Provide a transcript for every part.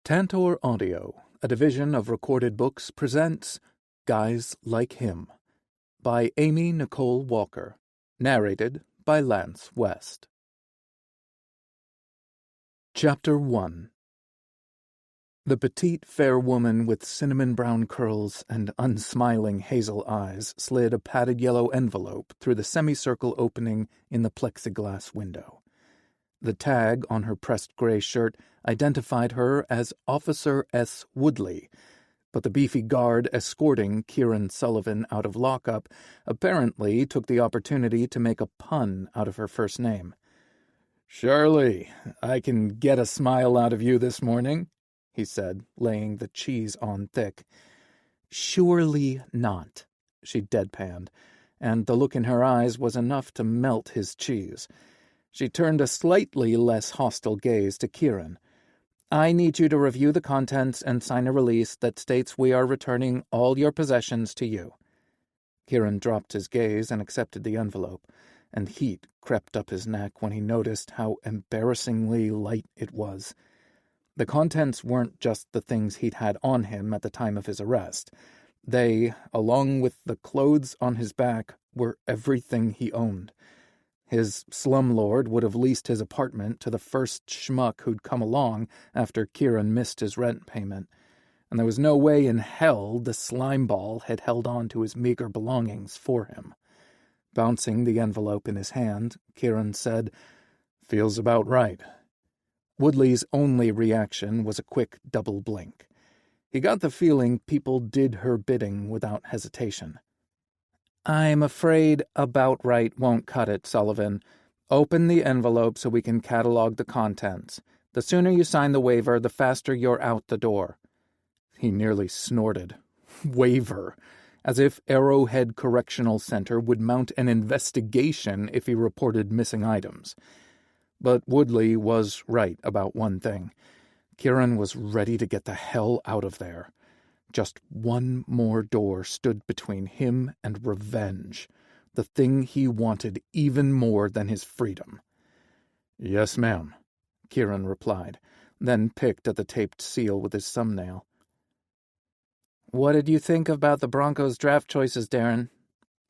Tantor Audio, a division of Recorded Books, presents Guys Like Him by Amy Nicole Walker, narrated by Lance West. Chapter 1. The petite, fair woman with cinnamon-brown curls and unsmiling hazel eyes slid a padded yellow envelope through the semicircle opening in the plexiglass window. The tag on her pressed gray shirt identified her as Officer S. Woodley, but the beefy guard escorting Kieran Sullivan out of lockup apparently took the opportunity to make a pun out of her first name. "Shirley, I can get a smile out of you this morning," he said, laying the cheese on thick. "Surely not," she deadpanned, and the look in her eyes was enough to melt his cheese. She turned a slightly less hostile gaze to Kieran. "I need you to review the contents and sign a release that states we are returning all your possessions to you." Kieran dropped his gaze and accepted the envelope, and heat crept up his neck when he noticed how embarrassingly light it was. The contents weren't just the things he'd had on him at the time of his arrest. They, along with the clothes on his back, were everything he owned. His slumlord would have leased his apartment to the first schmuck who'd come along after Kieran missed his rent payment, and there was no way in hell the slimeball had held on to his meager belongings for him. Bouncing the envelope in his hand, Kieran said, "Feels about right." Woodley's only reaction was a quick double blink. He got the feeling people did her bidding without hesitation. "I'm afraid about right won't cut it, Sullivan. Open the envelope so we can catalog the contents. The sooner you sign the waiver, the faster you're out the door." He nearly snorted. Waiver. As if Arrowhead Correctional Center would mount an investigation if he reported missing items. But Woodley was right about one thing. Kieran was ready to get the hell out of there. Just one more door stood between him and revenge, the thing he wanted even more than his freedom. "Yes, ma'am," Kieran replied, then picked at the taped seal with his thumbnail. "What did you think about the Broncos' draft choices, Darren?"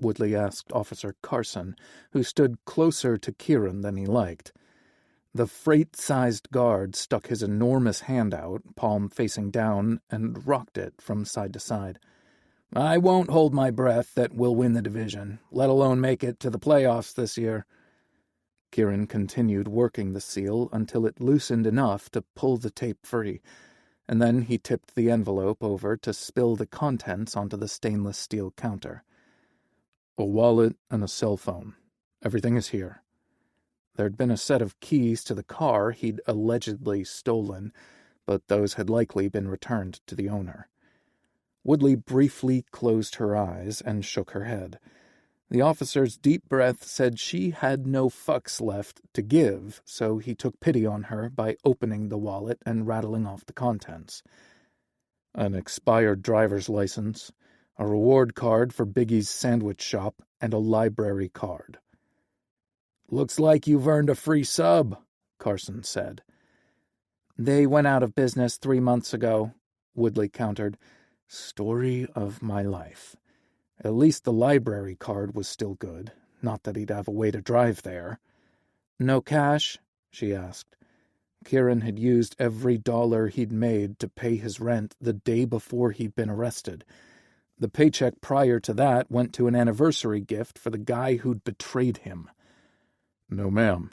Woodley asked Officer Carson, who stood closer to Kieran than he liked. The freight-sized guard stuck his enormous hand out, palm facing down, and rocked it from side to side. "I won't hold my breath that we'll win the division, let alone make it to the playoffs this year." Kieran continued working the seal until it loosened enough to pull the tape free, and then he tipped the envelope over to spill the contents onto the stainless steel counter. "A wallet and a cell phone. Everything is here." There'd been a set of keys to the car he'd allegedly stolen, but those had likely been returned to the owner. Woodley briefly closed her eyes and shook her head. The officer's deep breath said she had no fucks left to give, so he took pity on her by opening the wallet and rattling off the contents. An expired driver's license, a reward card for Biggie's sandwich shop, and a library card. "Looks like you've earned a free sub," Carson said. "They went out of business 3 months ago," Woodley countered. Story of my life. At least the library card was still good, not that he'd have a way to drive there. "No cash?" she asked. Kieran had used every dollar he'd made to pay his rent the day before he'd been arrested. The paycheck prior to that went to an anniversary gift for the guy who'd betrayed him. "No, ma'am,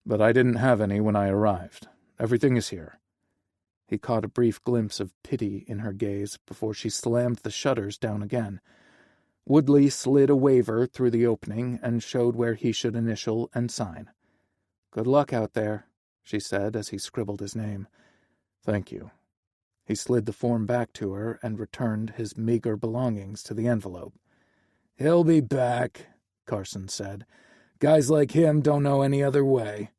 but I didn't have any when I arrived. Everything is here." He caught a brief glimpse of pity in her gaze before she slammed the shutters down again. Woodley slid a waiver through the opening and showed where he should initial and sign. "Good luck out there," she said as he scribbled his name. "Thank you." He slid the form back to her and returned his meager belongings to the envelope. "He'll be back," Carson said. "Guys like him don't know any other way."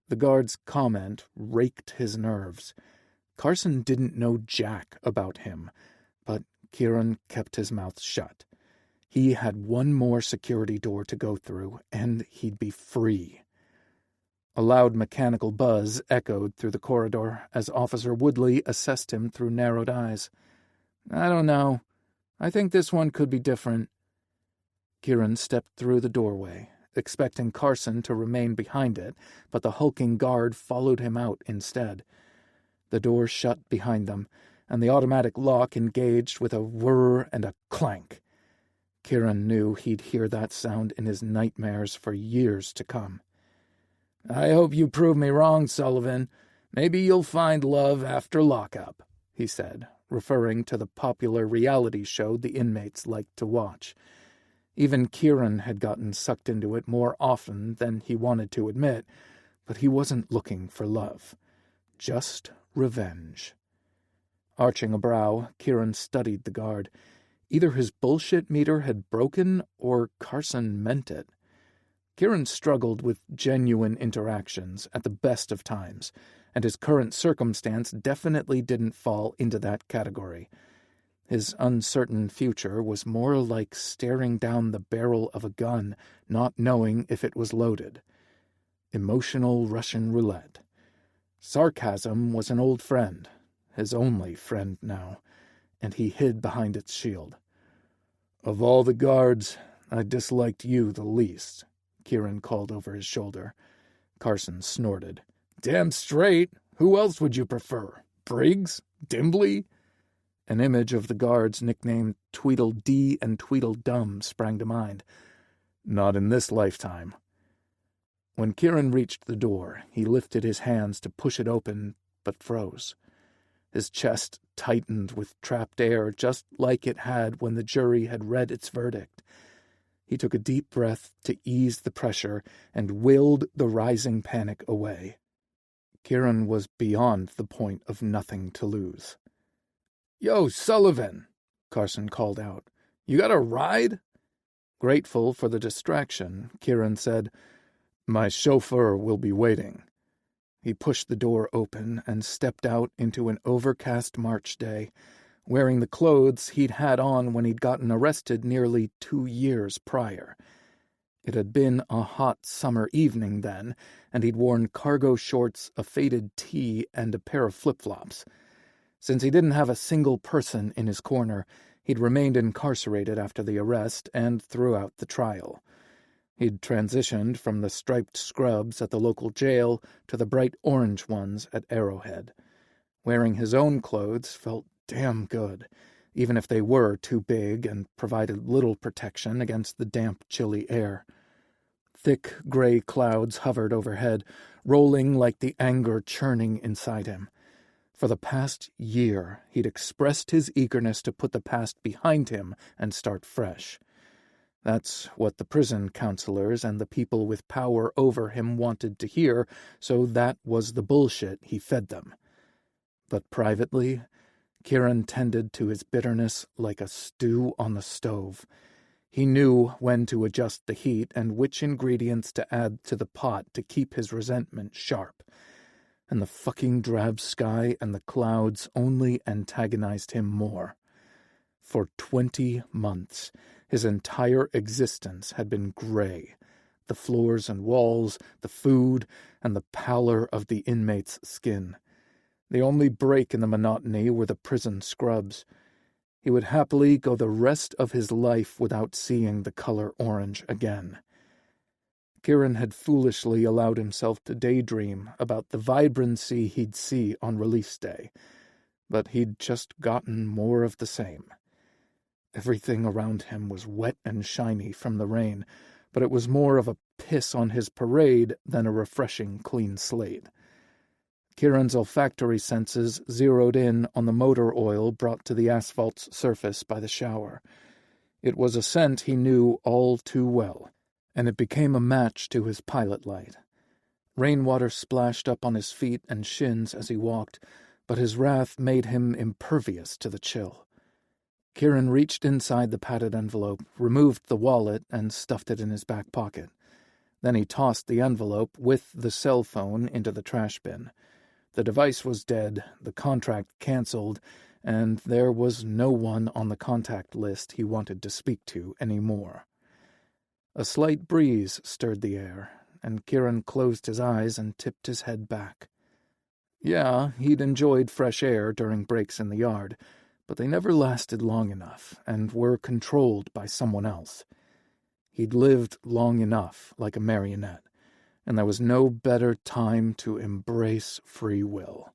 The guard's comment raked his nerves. Carson didn't know jack about him, but Kieran kept his mouth shut. He had one more security door to go through, and he'd be free. A loud mechanical buzz echoed through the corridor as Officer Woodley assessed him through narrowed eyes. "I don't know. I think this one could be different." Kieran stepped through the doorway, expecting Carson to remain behind it, but the hulking guard followed him out instead. The door shut behind them, and the automatic lock engaged with a whir and a clank. Kieran knew he'd hear that sound in his nightmares for years to come. "I hope you prove me wrong, Sullivan. Maybe you'll find love after lockup," he said, referring to the popular reality show the inmates liked to watch. Even Kieran had gotten sucked into it more often than he wanted to admit, but he wasn't looking for love. Just revenge. Arching a brow, Kieran studied the guard. Either his bullshit meter had broken, or Carson meant it. Kieran struggled with genuine interactions at the best of times, and his current circumstance definitely didn't fall into that category. His uncertain future was more like staring down the barrel of a gun, not knowing if it was loaded. Emotional Russian roulette. Sarcasm was an old friend, his only friend now, and he hid behind its shield. "Of all the guards, I disliked you the least," Kieran called over his shoulder. Carson snorted. "Damn straight. Who else would you prefer? Briggs? Dimbley?" An image of the guards nicknamed Tweedledee and Tweedledum sprang to mind. "Not in this lifetime." When Kieran reached the door, he lifted his hands to push it open, but froze. His chest tightened with trapped air, just like it had when the jury had read its verdict. He took a deep breath to ease the pressure and willed the rising panic away. Kieran was beyond the point of nothing to lose. "Yo, Sullivan," Carson called out. "You got a ride?" Grateful for the distraction, Kieran said, "My chauffeur will be waiting." He pushed the door open and stepped out into an overcast March day, wearing the clothes he'd had on when he'd gotten arrested nearly 2 years prior. It had been a hot summer evening then, and he'd worn cargo shorts, a faded tee, and a pair of flip-flops. Since he didn't have a single person in his corner, he'd remained incarcerated after the arrest and throughout the trial. He'd transitioned from the striped scrubs at the local jail to the bright orange ones at Arrowhead. Wearing his own clothes felt damn good, even if they were too big and provided little protection against the damp, chilly air. Thick gray clouds hovered overhead, rolling like the anger churning inside him. For the past year, he'd expressed his eagerness to put the past behind him and start fresh. That's what the prison counselors and the people with power over him wanted to hear, so that was the bullshit he fed them. But privately, Kieran tended to his bitterness like a stew on the stove. He knew when to adjust the heat and which ingredients to add to the pot to keep his resentment sharp. And the fucking drab sky and the clouds only antagonized him more. For 20 months, his entire existence had been gray. The floors and walls, the food, and the pallor of the inmate's skin. The only break in the monotony were the prison scrubs. He would happily go the rest of his life without seeing the color orange again. Kieran had foolishly allowed himself to daydream about the vibrancy he'd see on release day, but he'd just gotten more of the same. Everything around him was wet and shiny from the rain, but it was more of a piss on his parade than a refreshing clean slate. Kieran's olfactory senses zeroed in on the motor oil brought to the asphalt's surface by the shower. It was a scent he knew all too well, and it became a match to his pilot light. Rainwater splashed up on his feet and shins as he walked, but his wrath made him impervious to the chill. Kieran reached inside the padded envelope, removed the wallet, and stuffed it in his back pocket. Then he tossed the envelope with the cell phone into the trash bin. The device was dead, the contract canceled, and there was no one on the contact list he wanted to speak to anymore. A slight breeze stirred the air, and Kieran closed his eyes and tipped his head back. Yeah, he'd enjoyed fresh air during breaks in the yard, but they never lasted long enough and were controlled by someone else. He'd lived long enough like a marionette, and there was no better time to embrace free will.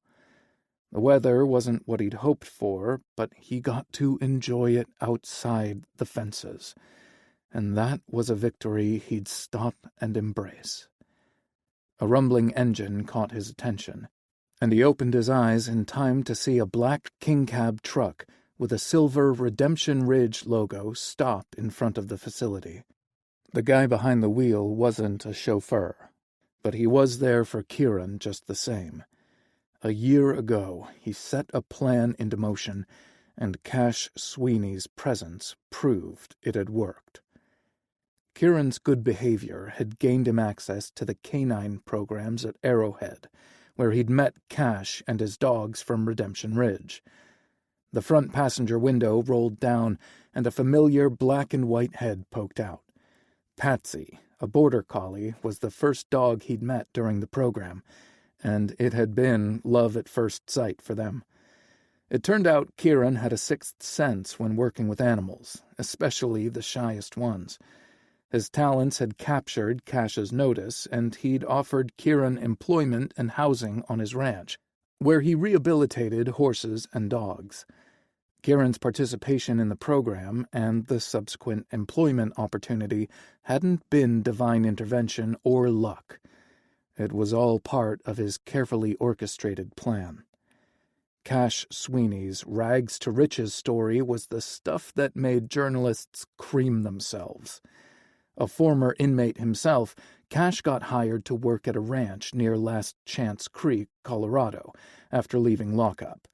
The weather wasn't what he'd hoped for, but he got to enjoy it outside the fences, and that was a victory he'd stop and embrace. A rumbling engine caught his attention, and he opened his eyes in time to see a black king cab truck with a silver Redemption Ridge logo stop in front of the facility. The guy behind the wheel wasn't a chauffeur, but he was there for Kieran just the same. A year ago, he set a plan into motion, and Cash Sweeney's presence proved it had worked. Kieran's good behavior had gained him access to the canine programs at Arrowhead, where he'd met Cash and his dogs from Redemption Ridge. The front passenger window rolled down, and a familiar black and white head poked out. Patsy, a border collie, was the first dog he'd met during the program, and it had been love at first sight for them. It turned out Kieran had a sixth sense when working with animals, especially the shyest ones. His talents had captured Cash's notice, and he'd offered Kieran employment and housing on his ranch, where he rehabilitated horses and dogs. Kieran's participation in the program and the subsequent employment opportunity hadn't been divine intervention or luck. It was all part of his carefully orchestrated plan. Cash Sweeney's rags to riches story was the stuff that made journalists cream themselves. A former inmate himself, Cash got hired to work at a ranch near Last Chance Creek, Colorado, after leaving lockup.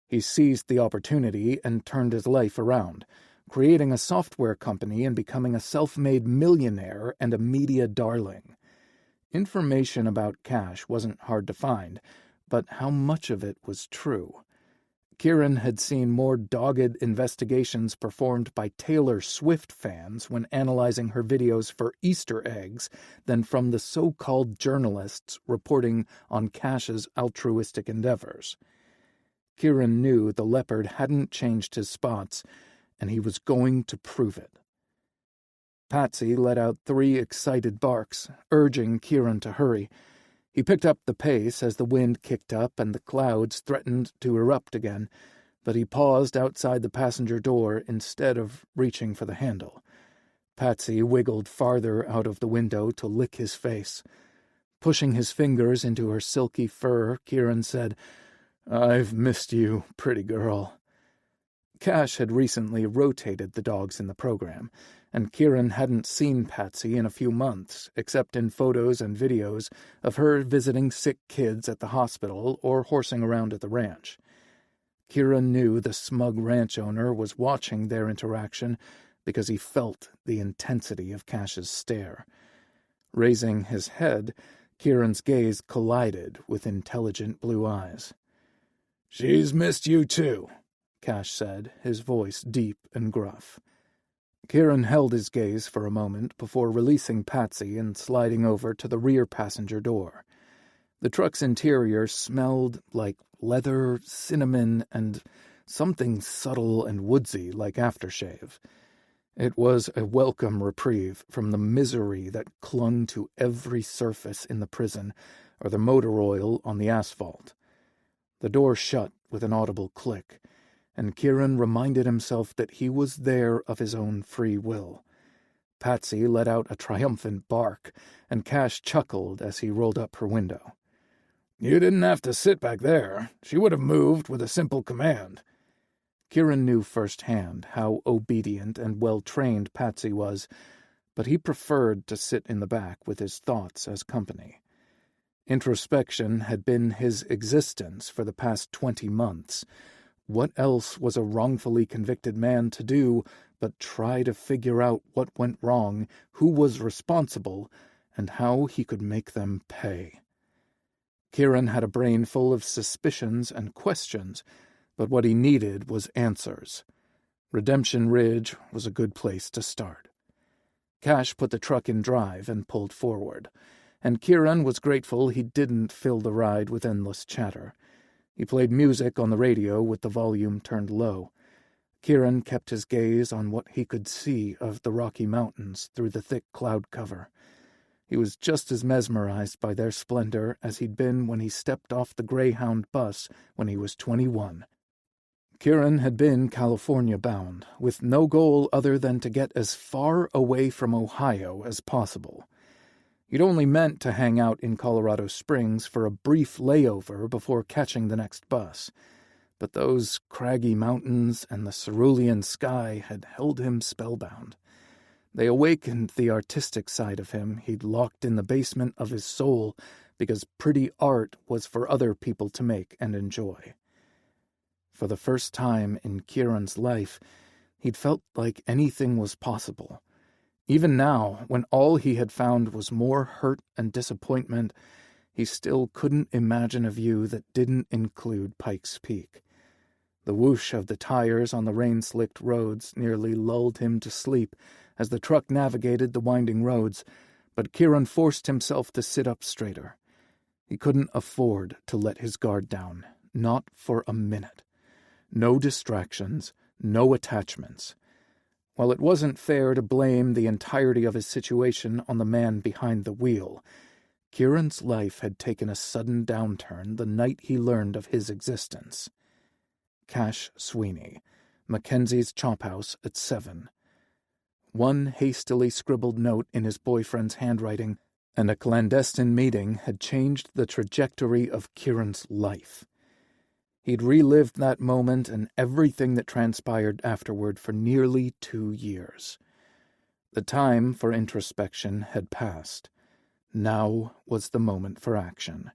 He seized the opportunity and turned his life around, creating a software company and becoming a self-made millionaire and a media darling. Information about Cash wasn't hard to find, but how much of it was true? Kieran had seen more dogged investigations performed by Taylor Swift fans when analyzing her videos for Easter eggs than from the so-called journalists reporting on Cash's altruistic endeavors. Kieran knew the leopard hadn't changed his spots, and he was going to prove it. Patsy let out 3 excited barks, urging Kieran to hurry. He picked up the pace as the wind kicked up and the clouds threatened to erupt again, but he paused outside the passenger door instead of reaching for the handle. Patsy wiggled farther out of the window to lick his face. Pushing his fingers into her silky fur, Kieran said, "I've missed you, pretty girl." Cash had recently rotated the dogs in the program, and Kieran hadn't seen Patsy in a few months, except in photos and videos of her visiting sick kids at the hospital or horsing around at the ranch. Kieran knew the smug ranch owner was watching their interaction because he felt the intensity of Cash's stare. Raising his head, Kieran's gaze collided with intelligent blue eyes. "She's missed you too," Cash said, his voice deep and gruff. Kieran held his gaze for a moment before releasing Patsy and sliding over to the rear passenger door. The truck's interior smelled like leather, cinnamon, and something subtle and woodsy like aftershave. It was a welcome reprieve from the misery that clung to every surface in the prison or the motor oil on the asphalt. The door shut with an audible click, and Kieran reminded himself that he was there of his own free will. Patsy let out a triumphant bark, and Cash chuckled as he rolled up her window. "You didn't have to sit back there. She would have moved with a simple command." Kieran knew firsthand how obedient and well-trained Patsy was, but he preferred to sit in the back with his thoughts as company. Introspection had been his existence for the past 20 months. What else was a wrongfully convicted man to do but try to figure out what went wrong, who was responsible, and how he could make them pay? Kieran had a brain full of suspicions and questions, but what he needed was answers. Redemption Ridge was a good place to start. Cash put the truck in drive and pulled forward. and Kieran was grateful he didn't fill the ride with endless chatter. He played music on the radio with the volume turned low. Kieran kept his gaze on what he could see of the Rocky Mountains through the thick cloud cover. He was just as mesmerized by their splendor as he'd been when he stepped off the Greyhound bus when he was 21. Kieran had been California-bound, with no goal other than to get as far away from Ohio as possible. He'd only meant to hang out in Colorado Springs for a brief layover before catching the next bus. But those craggy mountains and the cerulean sky had held him spellbound. They awakened the artistic side of him he'd locked in the basement of his soul because pretty art was for other people to make and enjoy. For the first time in Kieran's life, he'd felt like anything was possible. Even now, when all he had found was more hurt and disappointment, he still couldn't imagine a view that didn't include Pikes Peak. The whoosh of the tires on the rain-slicked roads nearly lulled him to sleep as the truck navigated the winding roads, but Kieran forced himself to sit up straighter. He couldn't afford to let his guard down, not for a minute. No distractions, no attachments. While it wasn't fair to blame the entirety of his situation on the man behind the wheel, Kieran's life had taken a sudden downturn the night he learned of his existence. Cash Sweeney, Mackenzie's Chop House at 7. One hastily scribbled note in his boyfriend's handwriting, and a clandestine meeting had changed the trajectory of Kieran's life. He'd relived that moment and everything that transpired afterward for nearly 2 years. The time for introspection had passed. Now was the moment for action.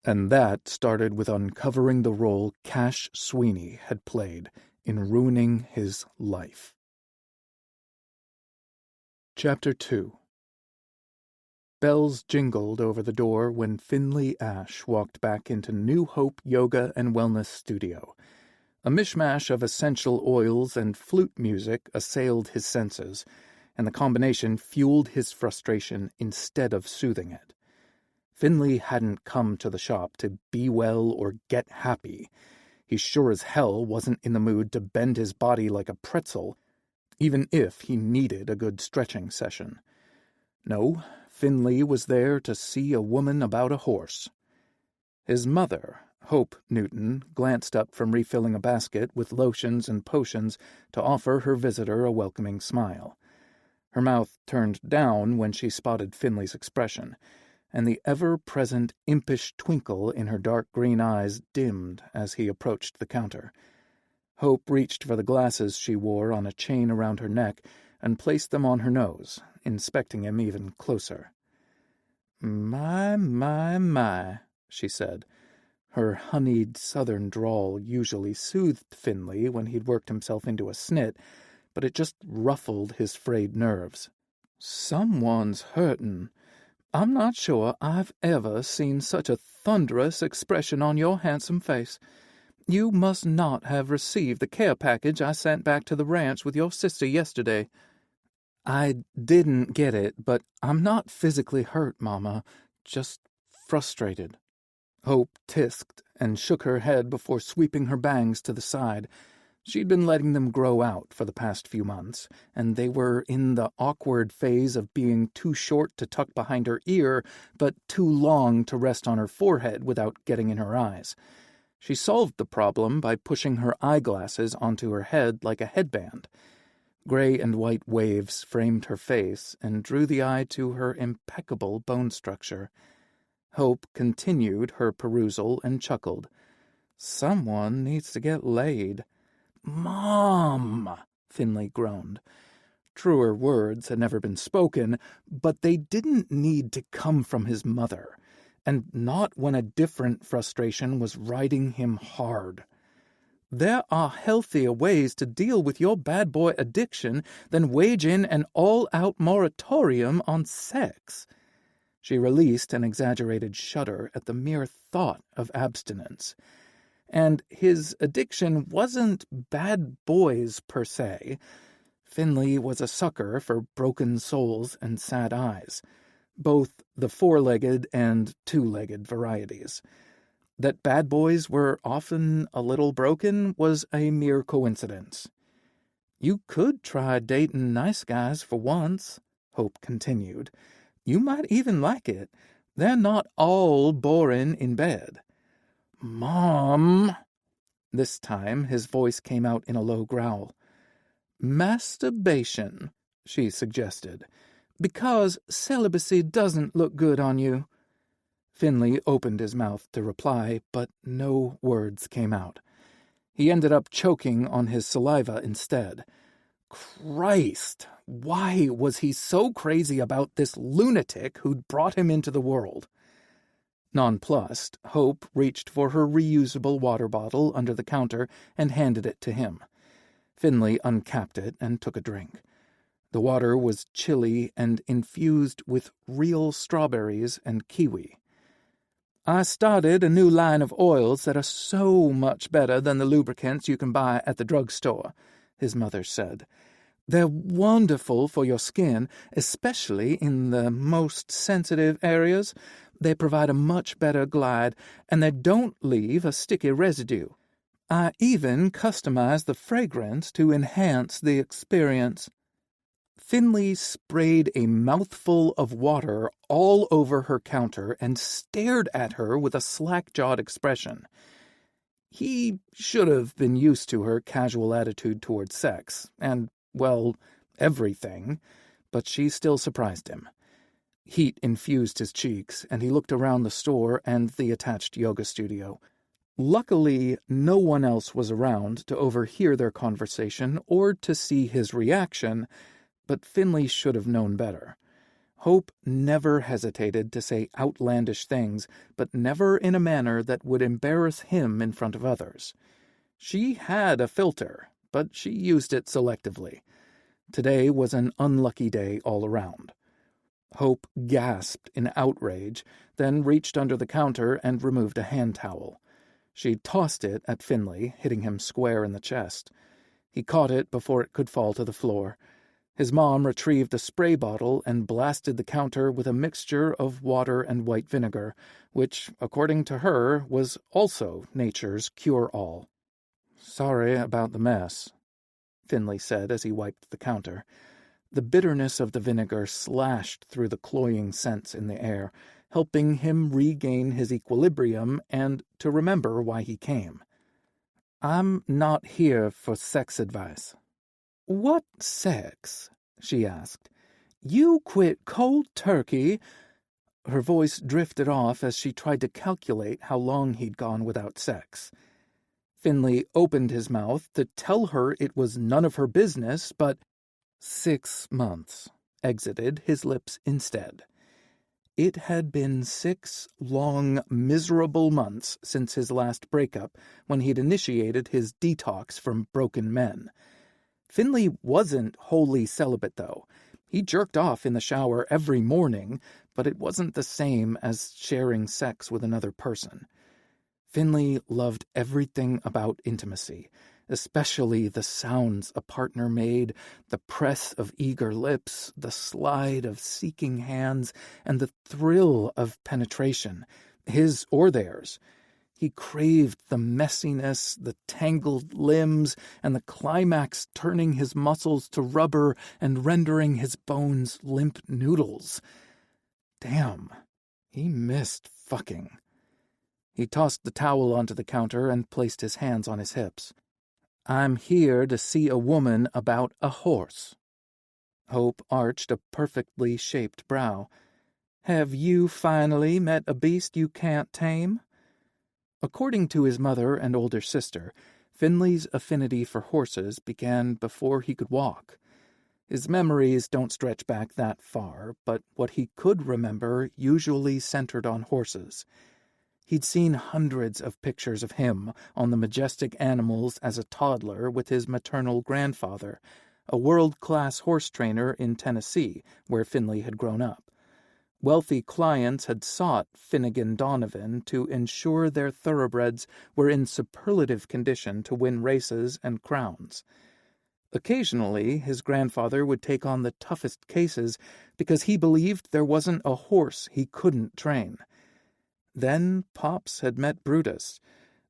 And that started with uncovering the role Cash Sweeney had played in ruining his life. Chapter 2. Bells jingled over the door when Finley Ash walked back into New Hope Yoga and Wellness Studio. A mishmash of essential oils and flute music assailed his senses, and the combination fueled his frustration instead of soothing it. Finley hadn't come to the shop to be well or get happy. He sure as hell wasn't in the mood to bend his body like a pretzel, even if he needed a good stretching session. No, Finley was there to see a woman about a horse. His mother, Hope Newton, glanced up from refilling a basket with lotions and potions to offer her visitor a welcoming smile. Her mouth turned down when she spotted Finley's expression, and the ever-present impish twinkle in her dark green eyes dimmed as he approached the counter. Hope reached for the glasses she wore on a chain around her neck and placed them on her nose, inspecting him even closer. My, she said. Her honeyed southern drawl usually soothed Finley when he'd worked himself into a snit, but it just ruffled his frayed nerves. Someone's hurtin'. I'm not sure I've ever seen such a thunderous expression on your handsome face. You must not have received the care package I sent back to the ranch with your sister yesterday. I didn't get it, but I'm not physically hurt, Mama. Just frustrated. Hope tisked and shook her head before sweeping her bangs to the side. She'd been letting them grow out for the past few months, and they were in the awkward phase of being too short to tuck behind her ear, but too long to rest on her forehead without getting in her eyes. She solved the problem by pushing her eyeglasses onto her head like a headband. Gray and white waves framed her face and drew the eye to her impeccable bone structure. Hope continued her perusal and chuckled. Someone needs to get laid. Mom! Finley groaned. Truer words had never been spoken, but they didn't need to come from his mother, and not when a different frustration was riding him hard. There are healthier ways to deal with your bad boy addiction than wage in an all-out moratorium on sex. She released an exaggerated shudder at the mere thought of abstinence. And his addiction wasn't bad boys per se. Finley was a sucker for broken souls and sad eyes. both the four-legged and two-legged varieties. That bad boys were often a little broken was a mere coincidence. "You could try dating nice guys for once," Hope continued. "You might even like it. They're not all boring in bed." "Mom!" This time his voice came out in a low growl. "Masturbation," she suggested, "because celibacy doesn't look good on you." Finley opened his mouth to reply, but no words came out. He ended up choking on his saliva instead. Christ, why was he so crazy about this lunatic who'd brought him into the world? Nonplussed, Hope reached for her reusable water bottle under the counter and handed it to him. Finley uncapped it and took a drink. The water was chilly and infused with real strawberries and kiwi. "I started a new line of oils that are so much better than the lubricants you can buy at the drugstore," his mother said. "They're wonderful for your skin, especially in the most sensitive areas. They provide a much better glide, and they don't leave a sticky residue. I even customize the fragrance to enhance the experience." Finley sprayed a mouthful of water all over her counter and stared at her with a slack-jawed expression. He should have been used to her casual attitude toward sex, and, well, everything, but she still surprised him. Heat infused his cheeks, and he looked around the store and the attached yoga studio. Luckily, no one else was around to overhear their conversation or to see his reaction, but Finley should have known better. Hope never hesitated to say outlandish things, but never in a manner that would embarrass him in front of others. She had a filter, but she used it selectively. Today was an unlucky day all around. Hope gasped in outrage, then reached under the counter and removed a hand towel. She tossed it at Finley, hitting him square in the chest. He caught it before it could fall to the floor. His mom retrieved a spray bottle and blasted the counter with a mixture of water and white vinegar, which, according to her, was also nature's cure-all. "Sorry about the mess," Finley said as he wiped the counter. The bitterness of the vinegar slashed through the cloying scents in the air, helping him regain his equilibrium and to remember why he came. "I'm not here for sex advice." "What sex?" she asked. "You quit cold turkey." Her voice drifted off as she tried to calculate how long he'd gone without sex. Finley opened his mouth to tell her it was none of her business, but 6 months exited his lips instead. It had been 6 long, miserable months since his last breakup, when he'd initiated his detox from broken men. Finley wasn't wholly celibate, though. He jerked off in the shower every morning, but it wasn't the same as sharing sex with another person. Finley loved everything about intimacy, especially the sounds a partner made, the press of eager lips, the slide of seeking hands, and the thrill of penetration, his or theirs. He craved the messiness, the tangled limbs, and the climax turning his muscles to rubber and rendering his bones limp noodles. Damn, he missed fucking. He tossed the towel onto the counter and placed his hands on his hips. "I'm here to see a woman about a horse." Hope arched a perfectly shaped brow. "Have you finally met a beast you can't tame?" According to his mother and older sister, Finley's affinity for horses began before he could walk. His memories don't stretch back that far, but what he could remember usually centered on horses. He'd seen hundreds of pictures of him on the majestic animals as a toddler with his maternal grandfather, a world-class horse trainer in Tennessee, where Finley had grown up. Wealthy clients had sought Finnegan Donovan to ensure their thoroughbreds were in superlative condition to win races and crowns. Occasionally, his grandfather would take on the toughest cases because he believed there wasn't a horse he couldn't train. Then Pops had met Brutus,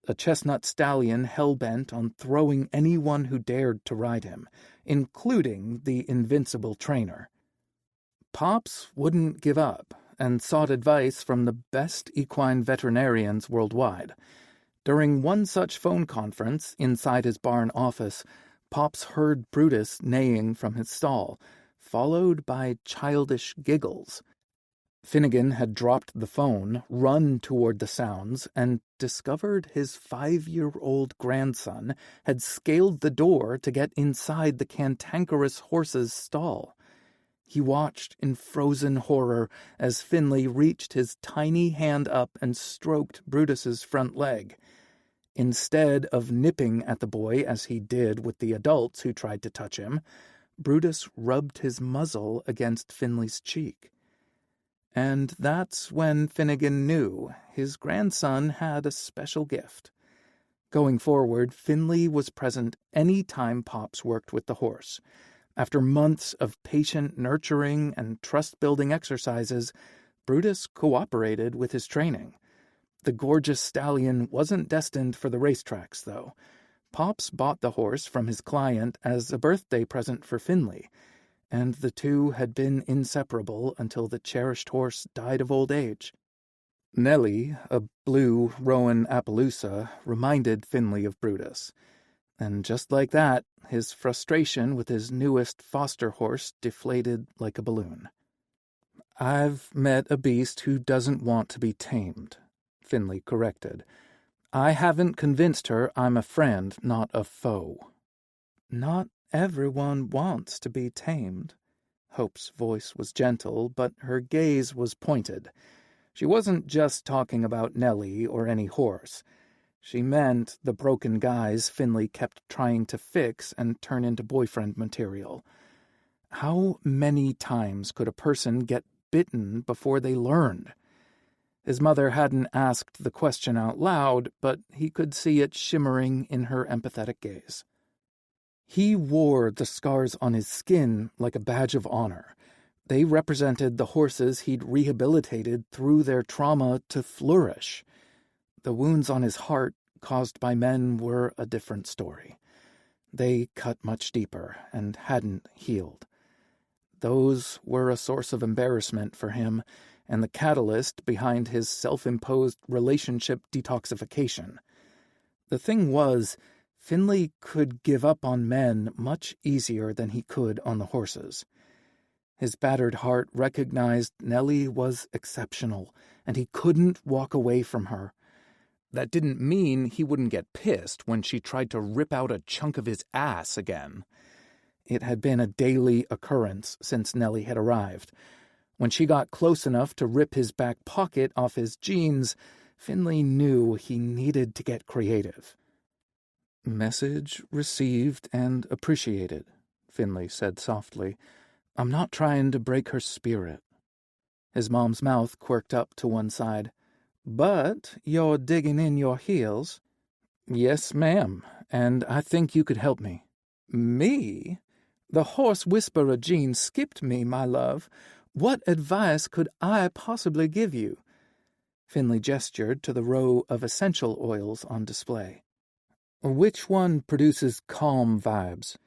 a chestnut stallion hell-bent on throwing anyone who dared to ride him, including the invincible trainer. Pops wouldn't give up and sought advice from the best equine veterinarians worldwide. During one such phone conference inside his barn office, Pops heard Brutus neighing from his stall, followed by childish giggles. Finnegan had dropped the phone, run toward the sounds, and discovered his 5-year-old grandson had scaled the door to get inside the cantankerous horse's stall. He watched in frozen horror as Finley reached his tiny hand up and stroked Brutus's front leg. Instead of nipping at the boy as he did with the adults who tried to touch him, Brutus rubbed his muzzle against Finley's cheek. And that's when Finnegan knew his grandson had a special gift. Going forward, Finley was present any time Pops worked with the horse. After months of patient nurturing and trust-building exercises, Brutus cooperated with his training. The gorgeous stallion wasn't destined for the racetracks, though. Pops bought the horse from his client as a birthday present for Finley, and the two had been inseparable until the cherished horse died of old age. Nellie, a blue Rowan Appaloosa, reminded Finley of Brutus. And just like that, his frustration with his newest foster horse deflated like a balloon. "I've met a beast who doesn't want to be tamed," Finley corrected. "I haven't convinced her I'm a friend, not a foe." "Not everyone wants to be tamed." Hope's voice was gentle, but her gaze was pointed. She wasn't just talking about Nellie or any horse. She meant the broken guys Finley kept trying to fix and turn into boyfriend material. How many times could a person get bitten before they learned? His mother hadn't asked the question out loud, but he could see it shimmering in her empathetic gaze. He wore the scars on his skin like a badge of honor. They represented the horses he'd rehabilitated through their trauma to flourish. The wounds on his heart caused by men were a different story. They cut much deeper and hadn't healed. Those were a source of embarrassment for him and the catalyst behind his self-imposed relationship detoxification. The thing was, Finley could give up on men much easier than he could on the horses. His battered heart recognized Nellie was exceptional, and he couldn't walk away from her. That didn't mean he wouldn't get pissed when she tried to rip out a chunk of his ass again. It had been a daily occurrence since Nellie had arrived. When she got close enough to rip his back pocket off his jeans, Finley knew he needed to get creative. "Message received and appreciated," Finley said softly. "I'm not trying to break her spirit." His mom's mouth quirked up to one side. "But you're digging in your heels." "Yes, ma'am, and I think you could help me." "Me? The horse whisperer gene skipped me, my love. What advice could I possibly give you?" Finley gestured to the row of essential oils on display. "Which one produces calm vibes?"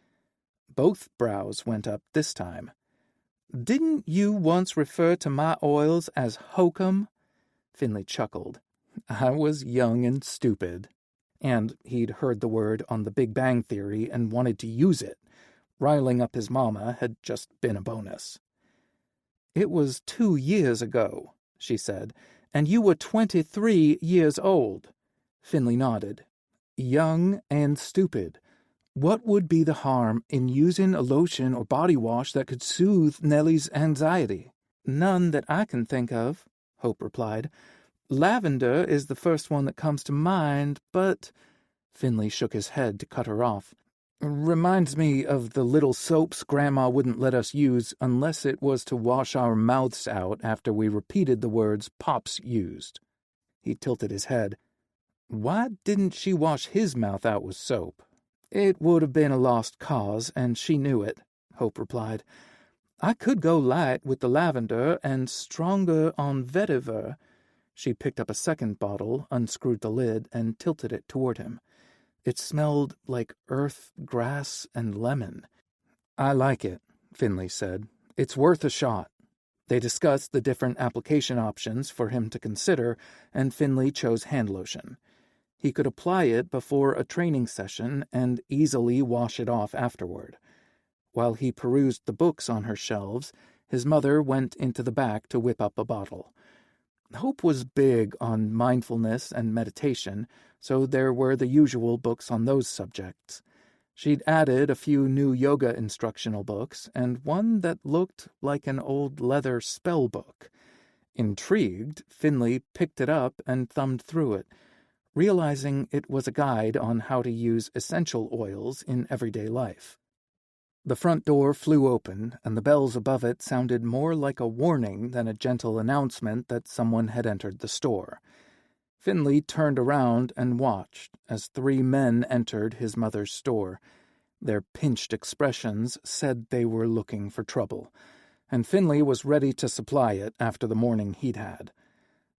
Both brows went up this time. "Didn't you once refer to my oils as hokum?" Finley chuckled. "I was young and stupid." And he'd heard the word on The Big Bang Theory and wanted to use it. Riling up his mama had just been a bonus. "It was 2 years ago," she said, "and you were 23 years old." Finley nodded. "Young and stupid. What would be the harm in using a lotion or body wash that could soothe Nellie's anxiety?" "None that I can think of," Hope replied. "Lavender is the first one that comes to mind, but—" Finley shook his head to cut her off. "Reminds me of the little soaps Grandma wouldn't let us use unless it was to wash our mouths out after we repeated the words Pops used." He tilted his head. "Why didn't she wash his mouth out with soap?" "It would have been a lost cause, and she knew it," Hope replied. "I could go light with the lavender and stronger on vetiver." She picked up a second bottle, unscrewed the lid, and tilted it toward him. It smelled like earth, grass, and lemon. "I like it," Finley said. "It's worth a shot." They discussed the different application options for him to consider, and Finley chose hand lotion. He could apply it before a training session and easily wash it off afterward. While he perused the books on her shelves, his mother went into the back to whip up a bottle. Hope was big on mindfulness and meditation, so there were the usual books on those subjects. She'd added a few new yoga instructional books, and one that looked like an old leather spell book. Intrigued, Finley picked it up and thumbed through it, realizing it was a guide on how to use essential oils in everyday life. The front door flew open, and the bells above it sounded more like a warning than a gentle announcement that someone had entered the store. Finley turned around and watched as 3 men entered his mother's store. Their pinched expressions said they were looking for trouble, and Finley was ready to supply it after the morning he'd had.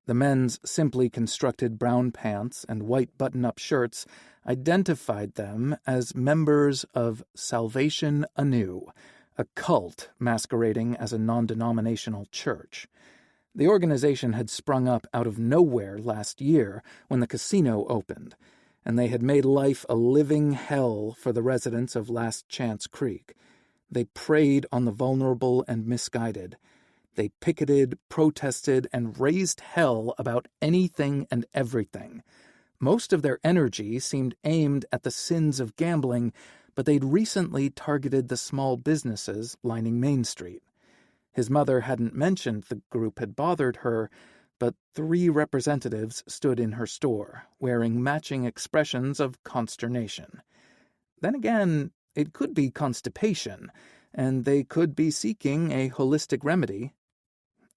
The men's simply constructed brown pants and white button-up shirts identified them as members of Salvation Anew, a cult masquerading as a non-denominational church. The organization had sprung up out of nowhere last year when the casino opened, and they had made life a living hell for the residents of Last Chance Creek. They preyed on the vulnerable and misguided. They picketed, protested, and raised hell about anything and everything. Most of their energy seemed aimed at the sins of gambling, but they'd recently targeted the small businesses lining Main Street. His mother hadn't mentioned the group had bothered her, but 3 representatives stood in her store, wearing matching expressions of consternation. Then again, it could be constipation, and they could be seeking a holistic remedy.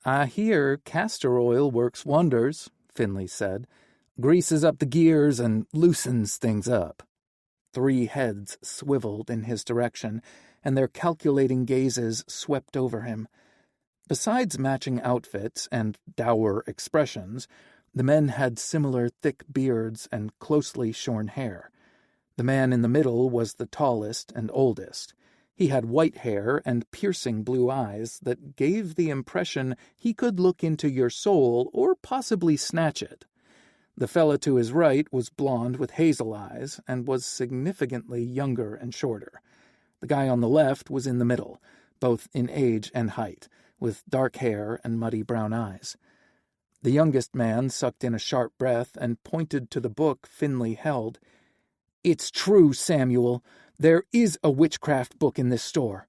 "I hear castor oil works wonders," Finley said. "Greases up the gears and loosens things up." 3 heads swiveled in his direction, and their calculating gazes swept over him. Besides matching outfits and dour expressions, the men had similar thick beards and closely shorn hair. The man in the middle was the tallest and oldest. He had white hair and piercing blue eyes that gave the impression he could look into your soul or possibly snatch it. The fella to his right was blond with hazel eyes and was significantly younger and shorter. The guy on the left was in the middle, both in age and height, with dark hair and muddy brown eyes. The youngest man sucked in a sharp breath and pointed to the book Finley held. "It's true, Samuel. There is a witchcraft book in this store."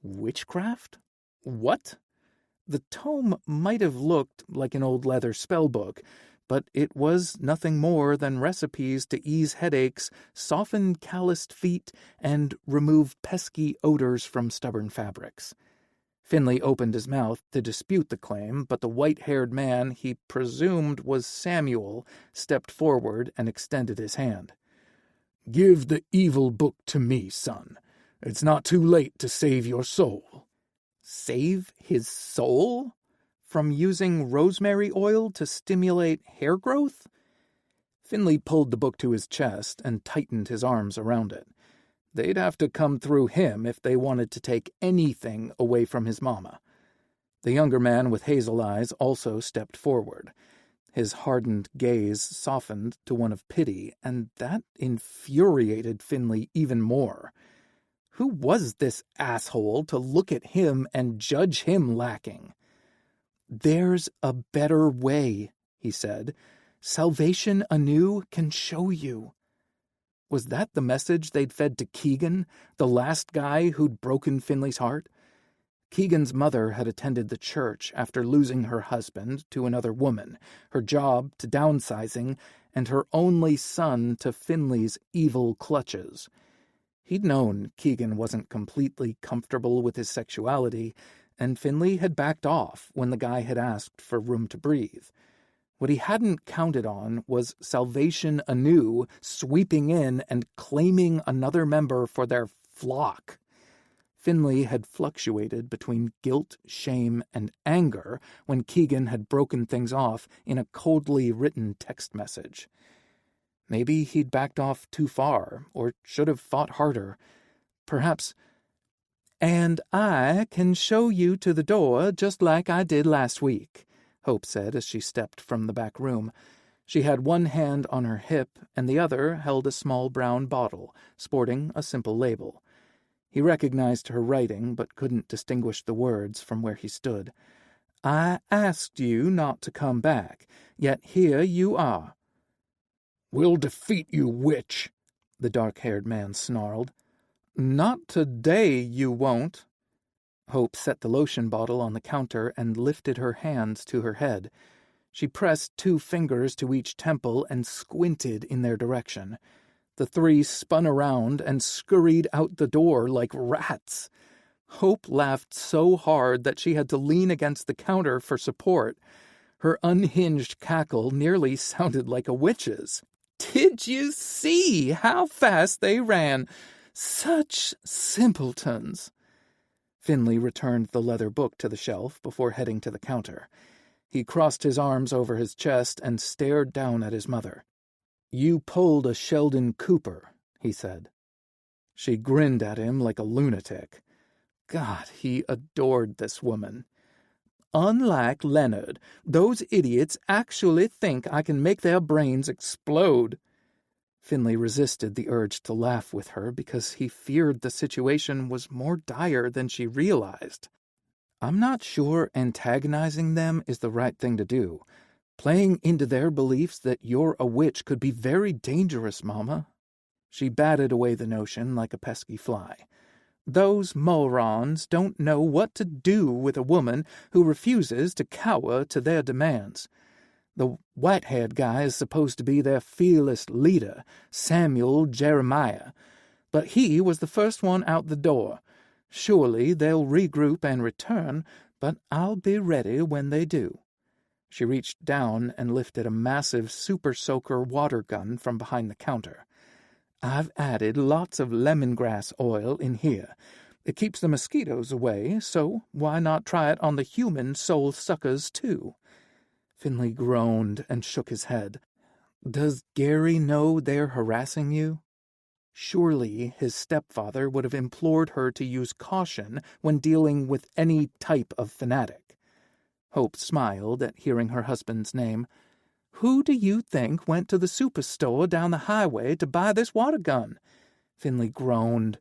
"Witchcraft? What?" The tome might have looked like an old leather spell book, but it was nothing more than recipes to ease headaches, soften calloused feet, and remove pesky odors from stubborn fabrics. Finley opened his mouth to dispute the claim, but the white-haired man he presumed was Samuel stepped forward and extended his hand. "Give the evil book to me, son. It's not too late to save your soul." Save his soul? From using rosemary oil to stimulate hair growth? Finley pulled the book to his chest and tightened his arms around it. They'd have to come through him if they wanted to take anything away from his mama. The younger man with hazel eyes also stepped forward. His hardened gaze softened to one of pity, and that infuriated Finley even more. Who was this asshole to look at him and judge him lacking? "There's a better way," he said. "Salvation Anew can show you." Was that the message they'd fed to Keegan, the last guy who'd broken Finley's heart? Keegan's mother had attended the church after losing her husband to another woman, her job to downsizing, and her only son to Finley's evil clutches. He'd known Keegan wasn't completely comfortable with his sexuality, and Finley had backed off when the guy had asked for room to breathe. What he hadn't counted on was salvation anew, sweeping in and claiming another member for their flock. Finley had fluctuated between guilt, shame, and anger when Keegan had broken things off in a coldly written text message. Maybe he'd backed off too far, or should have fought harder. Perhaps, "And I can show you to the door just like I did last week," Hope said as she stepped from the back room. She had one hand on her hip, and the other held a small brown bottle, sporting a simple label. He recognized her writing, but couldn't distinguish the words from where he stood. "I asked you not to come back, yet here you are." "We'll defeat you, witch," the dark-haired man snarled. "Not today, you won't." Hope set the lotion bottle on the counter and lifted her hands to her head. She pressed 2 fingers to each temple and squinted in their direction. The 3 spun around and scurried out the door like rats. Hope laughed so hard that she had to lean against the counter for support. Her unhinged cackle nearly sounded like a witch's. "Did you see how fast they ran? Such simpletons." Finley returned the leather book to the shelf before heading to the counter. He crossed his arms over his chest and stared down at his mother. "You pulled a Sheldon Cooper," he said. She grinned at him like a lunatic. God, he adored this woman. "Unlike Leonard, those idiots actually think I can make their brains explode." Finley resisted the urge to laugh with her because he feared the situation was more dire than she realized. "I'm not sure antagonizing them is the right thing to do. Playing into their beliefs that you're a witch could be very dangerous, Mama." She batted away the notion like a pesky fly. "Those morons don't know what to do with a woman who refuses to cower to their demands. The white-haired guy is supposed to be their fearless leader, Samuel Jeremiah. But he was the first one out the door. Surely they'll regroup and return, but I'll be ready when they do." She reached down and lifted a massive super soaker water gun from behind the counter. "I've added lots of lemongrass oil in here. It keeps the mosquitoes away, so why not try it on the human soul suckers, too?" Finley groaned and shook his head. "Does Gary know they're harassing you?" Surely his stepfather would have implored her to use caution when dealing with any type of fanatic. Hope smiled at hearing her husband's name. "Who do you think went to the superstore down the highway to buy this water gun?" Finley groaned,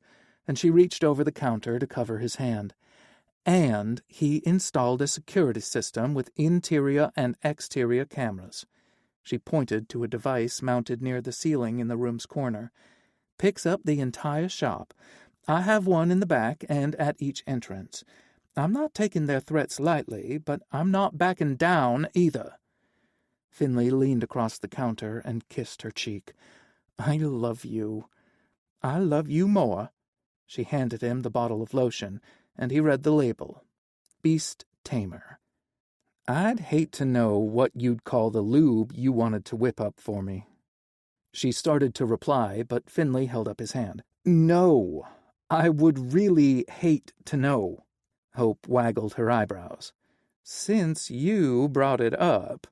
and she reached over the counter to cover his hand. "And he installed a security system with interior and exterior cameras." She pointed to a device mounted near the ceiling in the room's corner. "Picks up the entire shop. I have one in the back and at each entrance. I'm not taking their threats lightly, but I'm not backing down either." Finley leaned across the counter and kissed her cheek. "I love you. I love you more." She handed him the bottle of lotion, and he read the label. Beast Tamer. "I'd hate to know what you'd call the lube you wanted to whip up for me." She started to reply, but Finley held up his hand. "No, I would really hate to know." Hope waggled her eyebrows. "Since you brought it up—"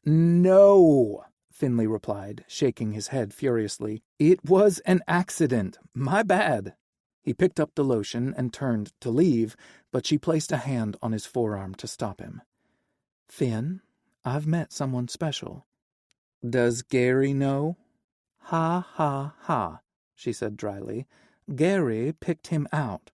"No," Finley replied, shaking his head furiously. "It was an accident. My bad." He picked up the lotion and turned to leave, but she placed a hand on his forearm to stop him. "Finn, I've met someone special." "Does Gary know?" "Ha, ha, ha," she said dryly. "Gary picked him out."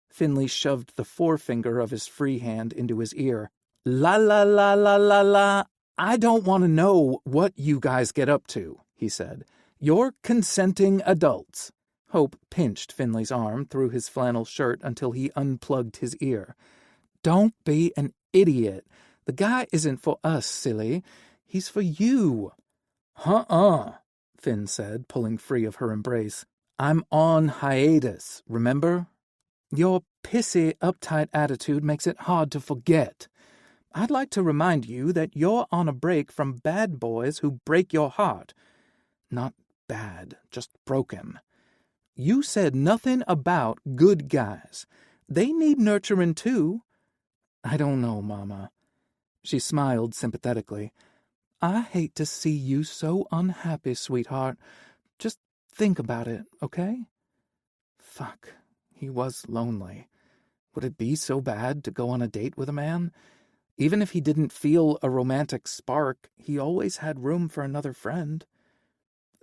Finley shoved the forefinger of his free hand into his ear. "La la la la la la. I don't want to know what you guys get up to," he said. "You're consenting adults." Hope pinched Finley's arm through his flannel shirt until he unplugged his ear. "Don't be an idiot. The guy isn't for us, silly. He's for you." "Huh-uh," Finn said, pulling free of her embrace. "I'm on hiatus, remember?" "Your pissy, uptight attitude makes it hard to forget. I'd like to remind you that you're on a break from bad boys who break your heart. Not bad, just broken. You said nothing about good guys. They need nurturing too. I don't know, Mama. She smiled sympathetically. I hate to see you so unhappy, sweetheart. Just think about it, okay? Fuck, he was lonely. Would it be so bad to go on a date with a man? Even if he didn't feel a romantic spark, he always had room for another friend.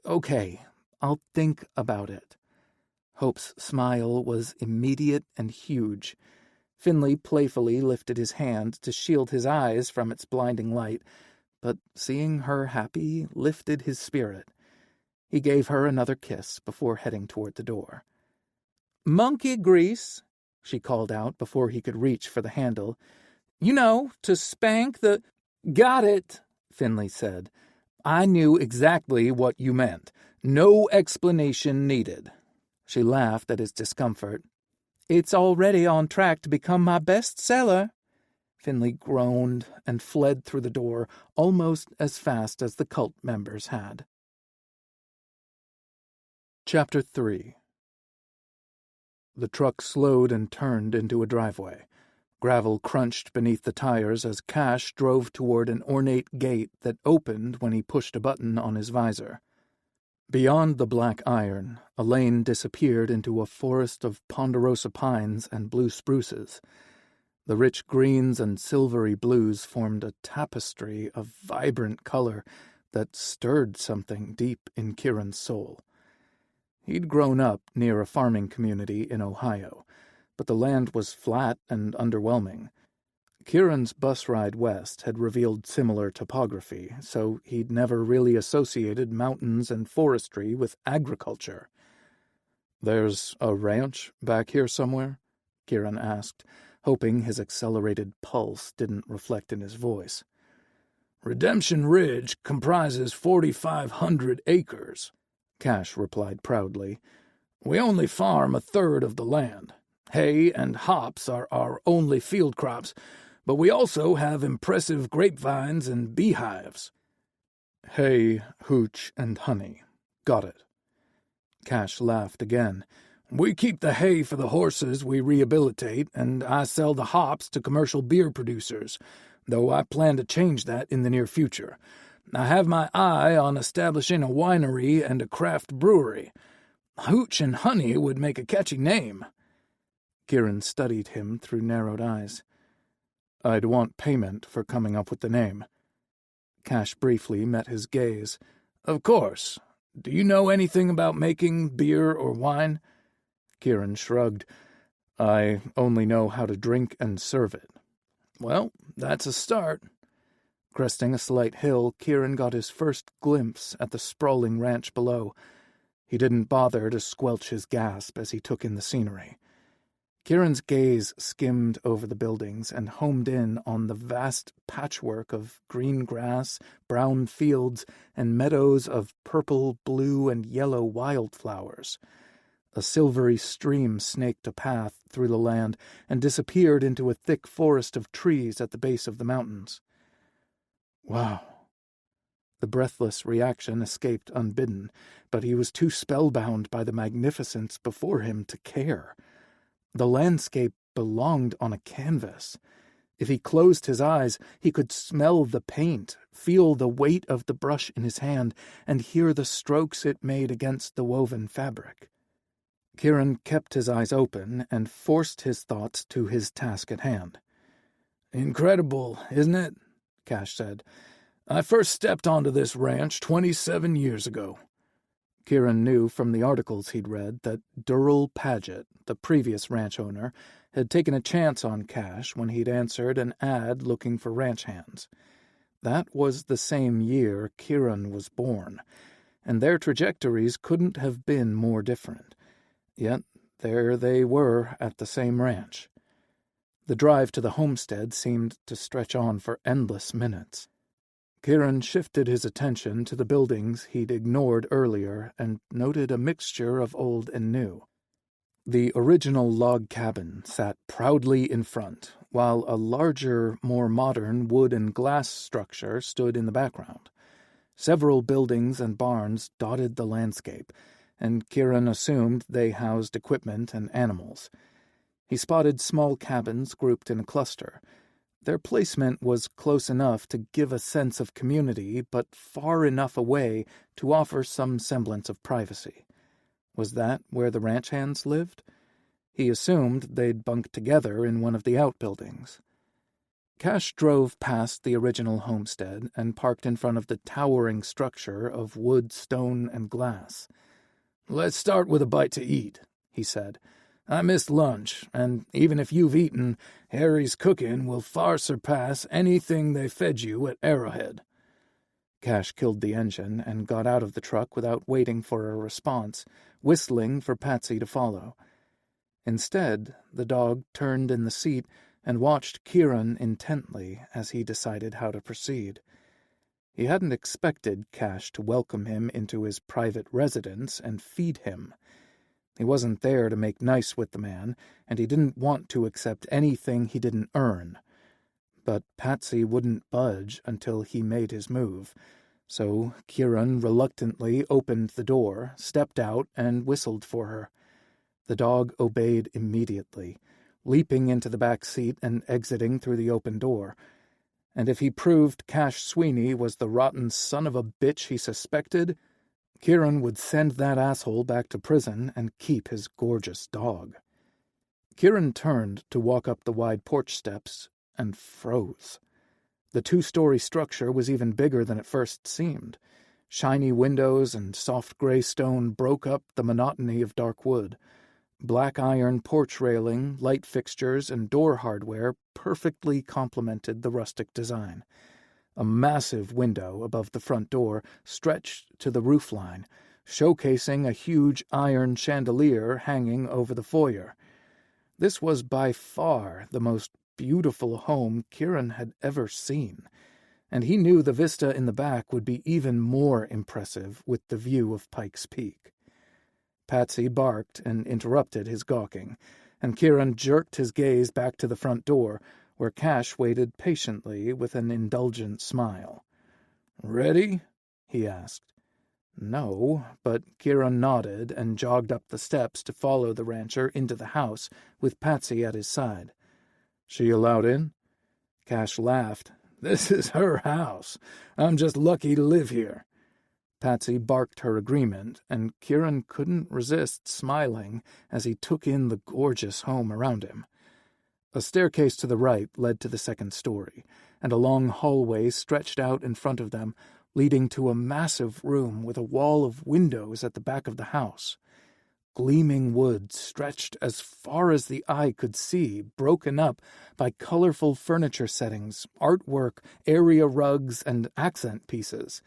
Okay, I'll think about it. Hope's smile was immediate and huge. Finley playfully lifted his hand to shield his eyes from its blinding light, but seeing her happy lifted his spirit. He gave her another kiss before heading toward the door. "Monkey grease," she called out before he could reach for the handle. "You know, to spank the—" "Got it," Finley said. "I knew exactly what you meant. No explanation needed." She laughed at his discomfort. "It's already on track to become my bestseller." Finley groaned and fled through the door almost as fast as the cult members had. Chapter 3. The truck slowed and turned into a driveway. Gravel crunched beneath the tires as Cash drove toward an ornate gate that opened when he pushed a button on his visor. Beyond the black iron, a lane disappeared into a forest of ponderosa pines and blue spruces. The rich greens and silvery blues formed a tapestry of vibrant color that stirred something deep in Kieran's soul. He'd grown up near a farming community in Ohio, but the land was flat and underwhelming. Kieran's bus ride west had revealed similar topography, so he'd never really associated mountains and forestry with agriculture. "There's a ranch back here somewhere?" Kieran asked, hoping his accelerated pulse didn't reflect in his voice. "Redemption Ridge comprises 4,500 acres, Cash replied proudly. "We only farm a third of the land. Hay and hops are our only field crops, but we also have impressive grapevines and beehives." "Hay, hooch, and honey. Got it." Cash laughed again. "We keep the hay for the horses we rehabilitate, and I sell the hops to commercial beer producers, though I plan to change that in the near future. I have my eye on establishing a winery and a craft brewery. Hooch and Honey would make a catchy name." Kieran studied him through narrowed eyes. "I'd want payment for coming up with the name." Cash briefly met his gaze. "Of course. Do you know anything about making beer or wine?" Kieran shrugged. "I only know how to drink and serve it." "Well, that's a start." Cresting a slight hill, Kieran got his first glimpse at the sprawling ranch below. He didn't bother to squelch his gasp as he took in the scenery. Kieran's gaze skimmed over the buildings and homed in on the vast patchwork of green grass, brown fields, and meadows of purple, blue, and yellow wildflowers. A silvery stream snaked a path through the land and disappeared into a thick forest of trees at the base of the mountains. Wow. The breathless reaction escaped unbidden, but he was too spellbound by the magnificence before him to care. The landscape belonged on a canvas. If he closed his eyes, he could smell the paint, feel the weight of the brush in his hand, and hear the strokes it made against the woven fabric. Kieran kept his eyes open and forced his thoughts to his task at hand. "Incredible, isn't it?" Cash said. "I first stepped onto this ranch 27 years ago." Kieran knew from the articles he'd read that Durrell Paget, the previous ranch owner, had taken a chance on Cash when he'd answered an ad looking for ranch hands. That was the same year Kieran was born, and their trajectories couldn't have been more different. Yet there they were at the same ranch. The drive to the homestead seemed to stretch on for endless minutes. Kieran shifted his attention to the buildings he'd ignored earlier and noted a mixture of old and new. The original log cabin sat proudly in front, while a larger, more modern wood and glass structure stood in the background. Several buildings and barns dotted the landscape, and Kieran assumed they housed equipment and animals. He spotted small cabins grouped in a cluster. Their placement was close enough to give a sense of community, but far enough away to offer some semblance of privacy. Was that where the ranch hands lived? He assumed they'd bunked together in one of the outbuildings. Cash drove past the original homestead and parked in front of the towering structure of wood, stone, and glass. "Let's start with a bite to eat," he said. "I missed lunch, and even if you've eaten, Harry's cooking will far surpass anything they fed you at Arrowhead." Cash killed the engine and got out of the truck without waiting for a response, whistling for Patsy to follow. Instead, the dog turned in the seat and watched Kieran intently as he decided how to proceed. He hadn't expected Cash to welcome him into his private residence and feed him. He wasn't there to make nice with the man, and he didn't want to accept anything he didn't earn. But Patsy wouldn't budge until he made his move, so Kieran reluctantly opened the door, stepped out, and whistled for her. The dog obeyed immediately, leaping into the back seat and exiting through the open door. And if he proved Cash Sweeney was the rotten son of a bitch he suspected, Kieran would send that asshole back to prison and keep his gorgeous dog. Kieran turned to walk up the wide porch steps and froze. The 2-story structure was even bigger than it first seemed. Shiny windows and soft gray stone broke up the monotony of dark wood. Black iron porch railing, light fixtures, and door hardware perfectly complemented the rustic design. A massive window above the front door stretched to the roofline, showcasing a huge iron chandelier hanging over the foyer. This was by far the most beautiful home Kieran had ever seen, and he knew the vista in the back would be even more impressive with the view of Pike's Peak. Patsy barked and interrupted his gawking, and Kieran jerked his gaze back to the front door, where Cash waited patiently with an indulgent smile. "Ready?" he asked. No, but Kieran nodded and jogged up the steps to follow the rancher into the house with Patsy at his side. "She allowed in?" Cash laughed. "This is her house. I'm just lucky to live here." Patsy barked her agreement, and Kieran couldn't resist smiling as he took in the gorgeous home around him. A staircase to the right led to the second story, and a long hallway stretched out in front of them, leading to a massive room with a wall of windows at the back of the house. Gleaming wood stretched as far as the eye could see, broken up by colorful furniture settings, artwork, area rugs, and accent pieces.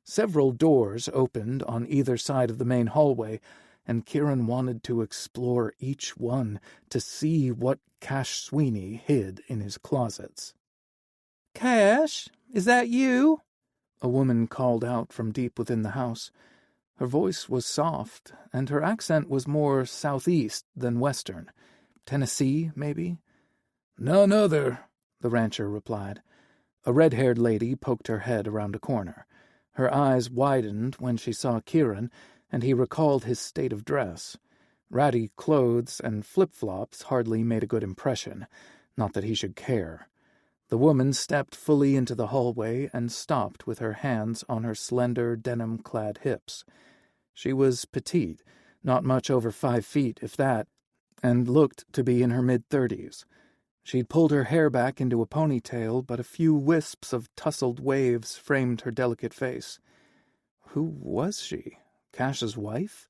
Several doors opened on either side of the main hallway, and Kieran wanted to explore each one to see what Cash Sweeney hid in his closets. "Cash, is that you?" a woman called out from deep within the house. Her voice was soft, and her accent was more southeast than western. Tennessee, maybe? "None other," the rancher replied. A red-haired lady poked her head around a corner. Her eyes widened when she saw Kieran, and he recalled his state of dress. Ratty clothes and flip-flops hardly made a good impression, not that he should care. The woman stepped fully into the hallway and stopped with her hands on her slender, denim-clad hips. She was petite, not much over 5 feet, if that, and looked to be in her mid-30s. She'd pulled her hair back into a ponytail, but a few wisps of tousled waves framed her delicate face. Who was she? Cash's wife?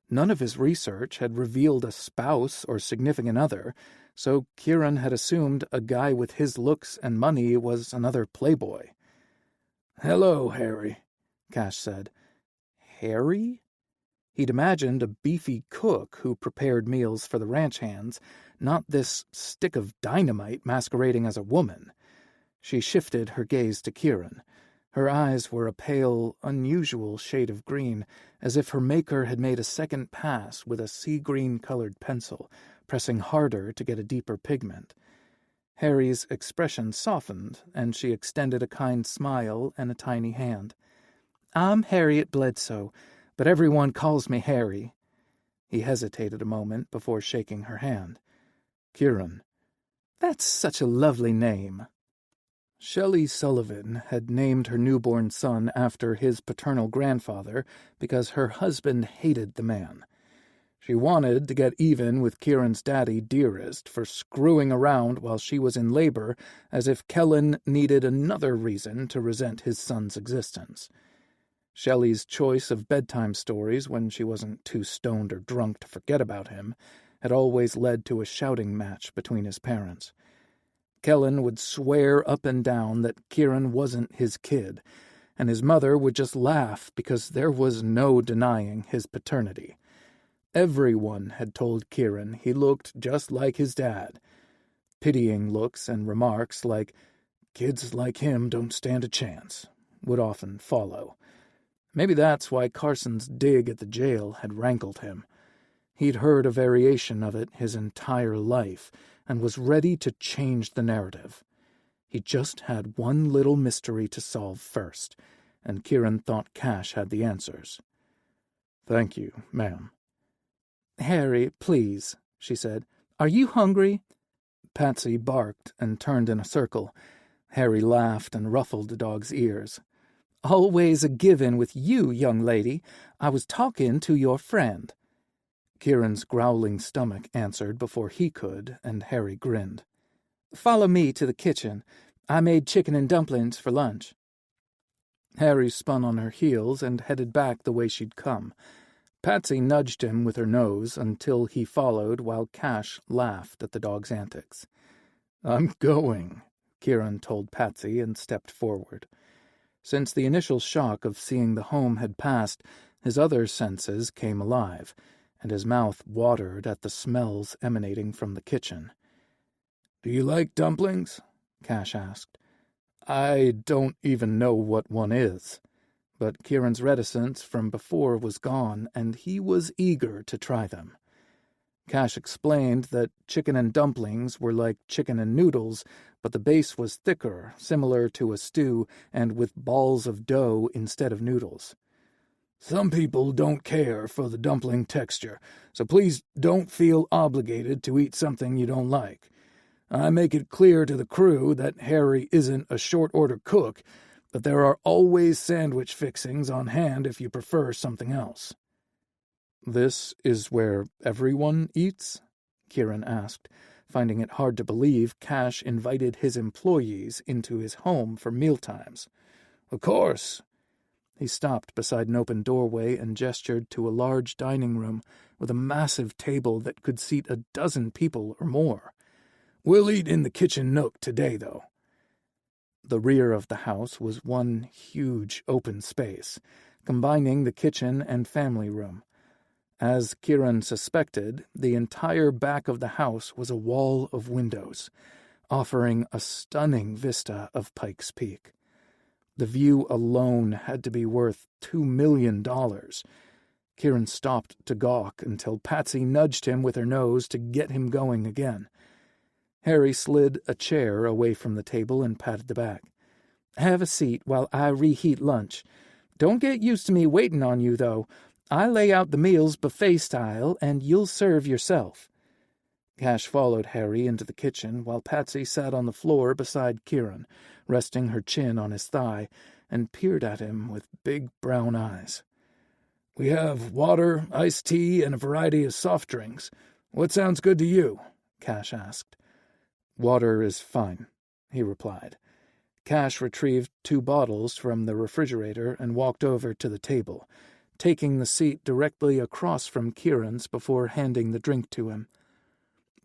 None of his research had revealed a spouse or significant other, so Kieran had assumed a guy with his looks and money was another playboy. "Hello, Harry," Cash said. Harry? He'd imagined a beefy cook who prepared meals for the ranch hands, not this stick of dynamite masquerading as a woman. She shifted her gaze to Kieran. Her eyes were a pale, unusual shade of green, as if her maker had made a second pass with a sea-green-colored pencil, pressing harder to get a deeper pigment. Harry's expression softened, and she extended a kind smile and a tiny hand. "I'm Harriet Bledsoe, but everyone calls me Harry." He hesitated a moment before shaking her hand. "Kieran." "That's such a lovely name." Shelley Sullivan had named her newborn son after his paternal grandfather because her husband hated the man. She wanted to get even with Kieran's daddy, Dearest, for screwing around while she was in labor, as if Kellen needed another reason to resent his son's existence. Shelley's choice of bedtime stories when she wasn't too stoned or drunk to forget about him had always led to a shouting match between his parents. Kellen would swear up and down that Kieran wasn't his kid, and his mother would just laugh because there was no denying his paternity. Everyone had told Kieran he looked just like his dad. Pitying looks and remarks like, "Kids like him don't stand a chance," would often follow. Maybe that's why Carson's dig at the jail had rankled him. He'd heard a variation of it his entire life, and was ready to change the narrative. He just had one little mystery to solve first, and Kieran thought Cash had the answers. "Thank you, ma'am." "Harry, please," she said. "Are you hungry?" Patsy barked and turned in a circle. Harry laughed and ruffled the dog's ears. "Always a given with you, young lady. I was talking to your friend." Kieran's growling stomach answered before he could, and Harry grinned. "Follow me to the kitchen. I made chicken and dumplings for lunch." Harry spun on her heels and headed back the way she'd come. Patsy nudged him with her nose until he followed while Cash laughed at the dog's antics. "I'm going," Kieran told Patsy and stepped forward. Since the initial shock of seeing the home had passed, his other senses came alive, and his mouth watered at the smells emanating from the kitchen. "Do you like dumplings?" Cash asked. "I don't even know what one is." But Kieran's reticence from before was gone, and he was eager to try them. Cash explained that chicken and dumplings were like chicken and noodles, but the base was thicker, similar to a stew, and with balls of dough instead of noodles. "Some people don't care for the dumpling texture, so please don't feel obligated to eat something you don't like. I make it clear to the crew that Harry isn't a short-order cook, but there are always sandwich fixings on hand if you prefer something else." "This is where everyone eats?" Kieran asked, finding it hard to believe Cash invited his employees into his home for mealtimes. "Of course." He stopped beside an open doorway and gestured to a large dining room with a massive table that could seat 12 people or more. "We'll eat in the kitchen nook today, though." The rear of the house was one huge open space, combining the kitchen and family room. As Kieran suspected, the entire back of the house was a wall of windows, offering a stunning vista of Pikes Peak. The view alone had to be worth $2 million. Kieran stopped to gawk until Patsy nudged him with her nose to get him going again. Harry slid a chair away from the table and patted the back. "Have a seat while I reheat lunch. Don't get used to me waiting on you, though. I lay out the meals buffet style, and you'll serve yourself." Cash followed Harry into the kitchen while Patsy sat on the floor beside Kieran, resting her chin on his thigh, and peered at him with big brown eyes. "We have water, iced tea, and a variety of soft drinks. What sounds good to you?" Cash asked. "Water is fine," he replied. Cash retrieved 2 bottles from the refrigerator and walked over to the table, taking the seat directly across from Kieran's before handing the drink to him.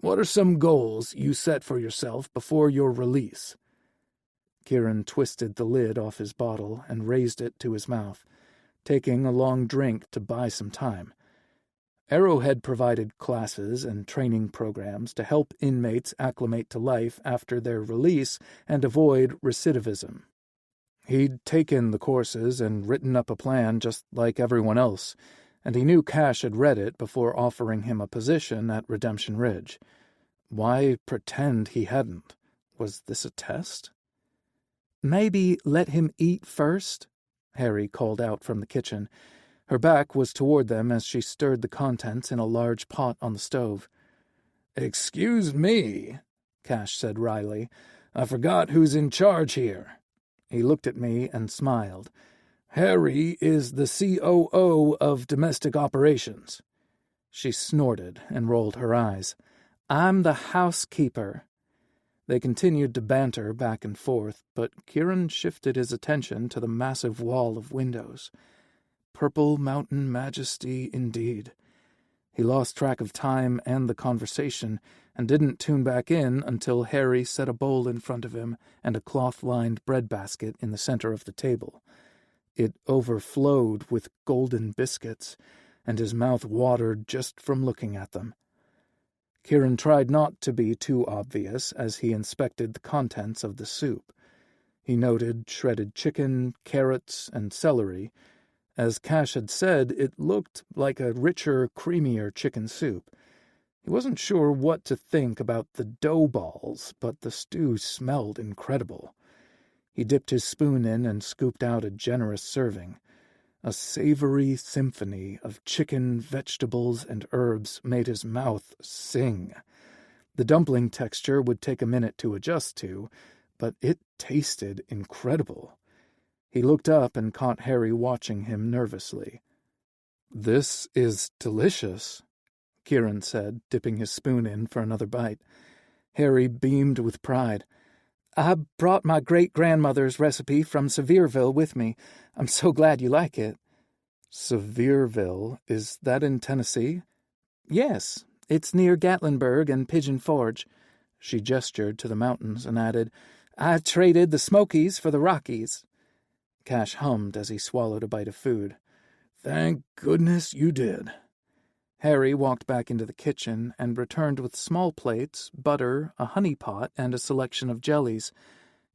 "What are some goals you set for yourself before your release?" Kieran twisted the lid off his bottle and raised it to his mouth, taking a long drink to buy some time. Arrowhead provided classes and training programs to help inmates acclimate to life after their release and avoid recidivism. He'd taken the courses and written up a plan just like everyone else, and he knew Cash had read it before offering him a position at Redemption Ridge. Why pretend he hadn't? Was this a test? "Maybe let him eat first," Harry called out from the kitchen. Her back was toward them as she stirred the contents in a large pot on the stove. "Excuse me," Cash said wryly. "I forgot who's in charge here." He looked at me and smiled. "Harry is the COO of Domestic Operations." She snorted and rolled her eyes. "I'm the housekeeper." They continued to banter back and forth, but Kieran shifted his attention to the massive wall of windows. Purple Mountain Majesty indeed. He lost track of time and the conversation, and didn't tune back in until Harry set a bowl in front of him and a cloth-lined breadbasket in the center of the table. It overflowed with golden biscuits, and his mouth watered just from looking at them. Kieran tried not to be too obvious as he inspected the contents of the soup. He noted shredded chicken, carrots, and celery. As Cash had said, it looked like a richer, creamier chicken soup. He wasn't sure what to think about the dough balls, but the stew smelled incredible. He dipped his spoon in and scooped out a generous serving. A savory symphony of chicken, vegetables, and herbs made his mouth sing. The dumpling texture would take a minute to adjust to, but it tasted incredible. He looked up and caught Harry watching him nervously. "This is delicious," Kieran said, dipping his spoon in for another bite. Harry beamed with pride. "I brought my great-grandmother's recipe from Sevierville with me. I'm so glad you like it." "Sevierville? Is that in Tennessee?" "Yes, it's near Gatlinburg and Pigeon Forge." She gestured to the mountains and added, "I traded the Smokies for the Rockies." Cash hummed as he swallowed a bite of food. "Thank goodness you did." Harry walked back into the kitchen and returned with small plates, butter, a honey pot, and a selection of jellies.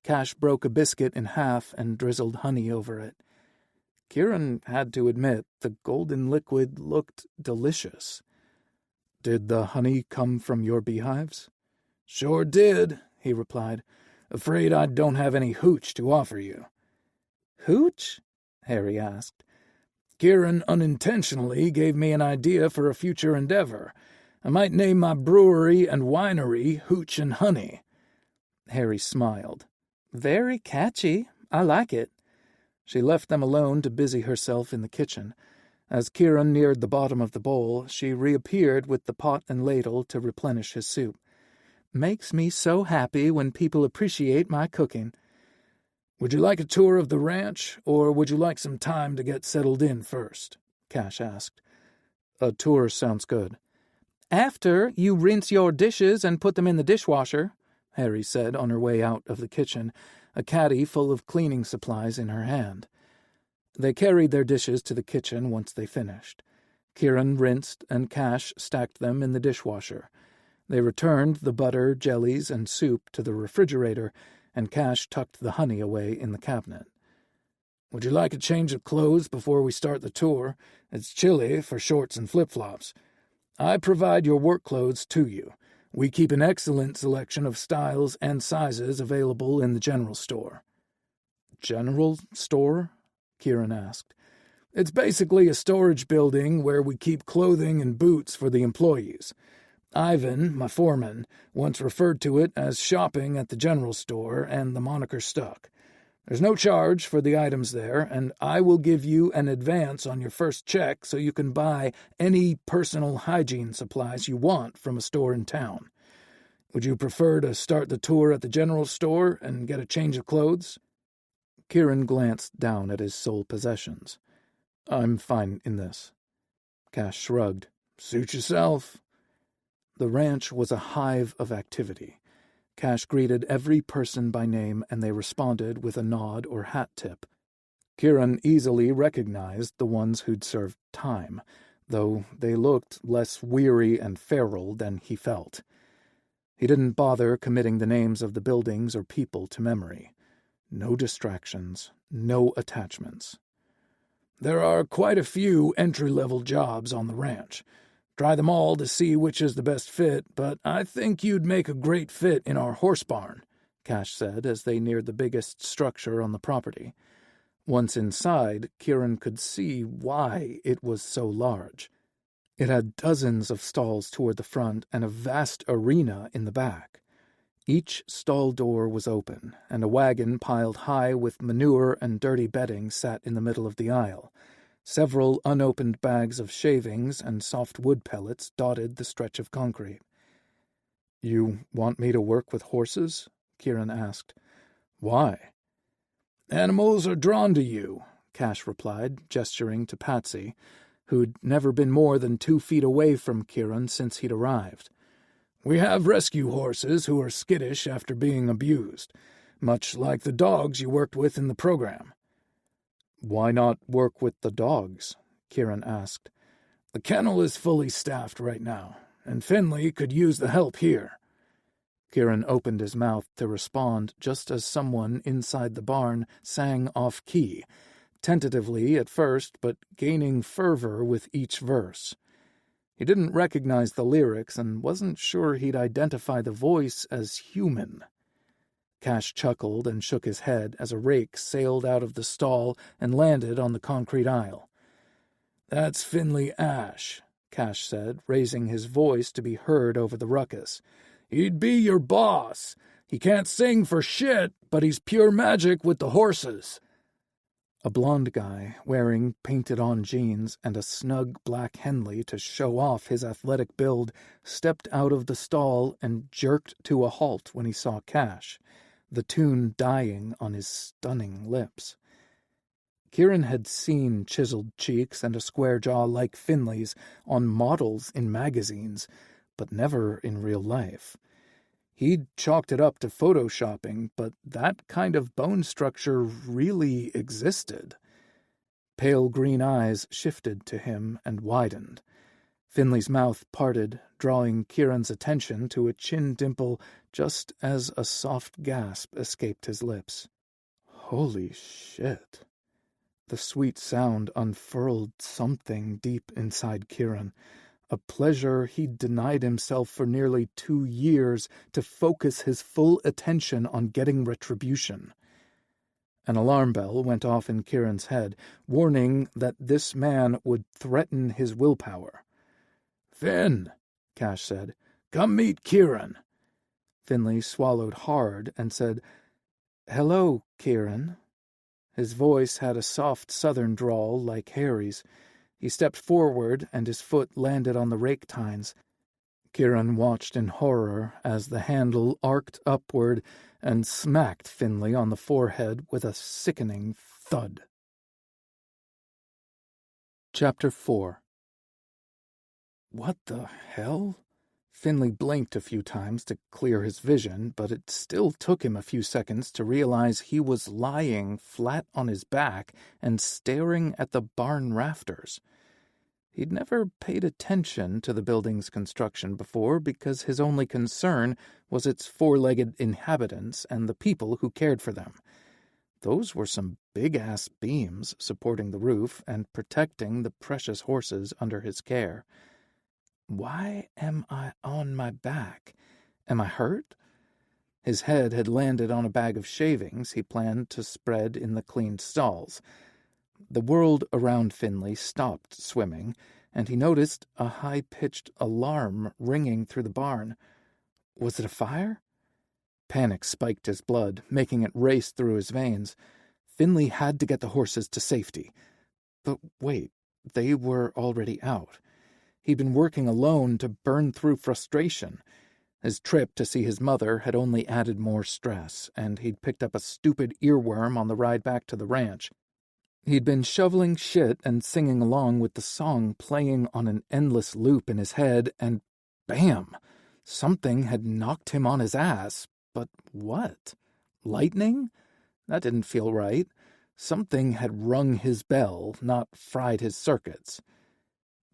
Cash broke a biscuit in half and drizzled honey over it. Kieran had to admit the golden liquid looked delicious. "Did the honey come from your beehives?" "Sure did," he replied. "Afraid I don't have any hooch to offer you." "Hooch?" Harry asked. "Kieran unintentionally gave me an idea for a future endeavor. I might name my brewery and winery Hooch and Honey." Harry smiled. "Very catchy. I like it." She left them alone to busy herself in the kitchen. As Kieran neared the bottom of the bowl, she reappeared with the pot and ladle to replenish his soup. "Makes me so happy when people appreciate my cooking." "Would you like a tour of the ranch, or would you like some time to get settled in first?" Cash asked. "A tour sounds good." "After you rinse your dishes and put them in the dishwasher," Harry said on her way out of the kitchen, a caddy full of cleaning supplies in her hand. They carried their dishes to the kitchen once they finished. Kieran rinsed and Cash stacked them in the dishwasher. They returned the butter, jellies, and soup to the refrigerator, and Cash tucked the honey away in the cabinet. "Would you like a change of clothes before we start the tour? It's chilly for shorts and flip-flops. I provide your work clothes to you. We keep an excellent selection of styles and sizes available in the general store." "General store?" Kieran asked. "It's basically a storage building where we keep clothing and boots for the employees. Ivan, my foreman, once referred to it as shopping at the general store, and the moniker stuck. There's no charge for the items there, and I will give you an advance on your first check so you can buy any personal hygiene supplies you want from a store in town. Would you prefer to start the tour at the general store and get a change of clothes?" Kieran glanced down at his sole possessions. "I'm fine in this." Cash shrugged. "Suit yourself." The ranch was a hive of activity. Cash greeted every person by name, and they responded with a nod or hat tip. Kieran easily recognized the ones who'd served time, though they looked less weary and feral than he felt. He didn't bother committing the names of the buildings or people to memory. No distractions, no attachments. There are quite a few entry-level jobs on the ranch. Try them all to see which is the best fit, but I think you'd make a great fit in our horse barn, Cash said as they neared the biggest structure on the property. Once inside, Kieran could see why it was so large. It had dozens of stalls toward the front and a vast arena in the back. Each stall door was open, and a wagon piled high with manure and dirty bedding sat in the middle of the aisle. Several unopened bags of shavings and soft wood pellets dotted the stretch of concrete. "You want me to work with horses?" Kieran asked. "Why?" "Animals are drawn to you," Cash replied, gesturing to Patsy, who'd never been more than 2 feet away from Kieran since he'd arrived. "We have rescue horses who are skittish after being abused, much like the dogs you worked with in the program." "Why not work with the dogs?" Kieran asked. "The kennel is fully staffed right now, and Finley could use the help here." Kieran opened his mouth to respond just as someone inside the barn sang off-key, tentatively at first, but gaining fervor with each verse. He didn't recognize the lyrics and wasn't sure he'd identify the voice as human. Cash chuckled and shook his head as a rake sailed out of the stall and landed on the concrete aisle. "That's Finley Ash," Cash said, raising his voice to be heard over the ruckus. "He'd be your boss. He can't sing for shit, but he's pure magic with the horses." A blond guy, wearing painted-on jeans and a snug black Henley to show off his athletic build, stepped out of the stall and jerked to a halt when he saw Cash, the tune dying on his stunning lips. Kieran had seen chiseled cheeks and a square jaw like Finley's on models in magazines, but never in real life. He'd chalked it up to photoshopping, but that kind of bone structure really existed. Pale green eyes shifted to him and widened. Finley's mouth parted, drawing Kieran's attention to a chin dimple just as a soft gasp escaped his lips. Holy shit. The sweet sound unfurled something deep inside Kieran, a pleasure he'd denied himself for nearly 2 years to focus his full attention on getting retribution. An alarm bell went off in Kieran's head, warning that this man would threaten his willpower. "Finn," Cash said, "come meet Kieran." Finley swallowed hard and said, "Hello, Kieran." His voice had a soft southern drawl like Harry's. He stepped forward, and his foot landed on the rake tines. Kieran watched in horror as the handle arced upward and smacked Finley on the forehead with a sickening thud. Chapter 4. What the hell? Finley blinked a few times to clear his vision, but it still took him a few seconds to realize he was lying flat on his back and staring at the barn rafters. He'd never paid attention to the building's construction before because his only concern was its 4-legged inhabitants and the people who cared for them. Those were some big-ass beams supporting the roof and protecting the precious horses under his care. Why am I on my back? Am I hurt? His head had landed on a bag of shavings he planned to spread in the cleaned stalls. The world around Finley stopped swimming, and he noticed a high-pitched alarm ringing through the barn. Was it a fire? Panic spiked his blood, making it race through his veins. Finley had to get the horses to safety. But wait, they were already out. He'd been working alone to burn through frustration. His trip to see his mother had only added more stress, and he'd picked up a stupid earworm on the ride back to the ranch. He'd been shoveling shit and singing along with the song playing on an endless loop in his head, and bam! Something had knocked him on his ass. But what? Lightning? That didn't feel right. Something had rung his bell, not fried his circuits.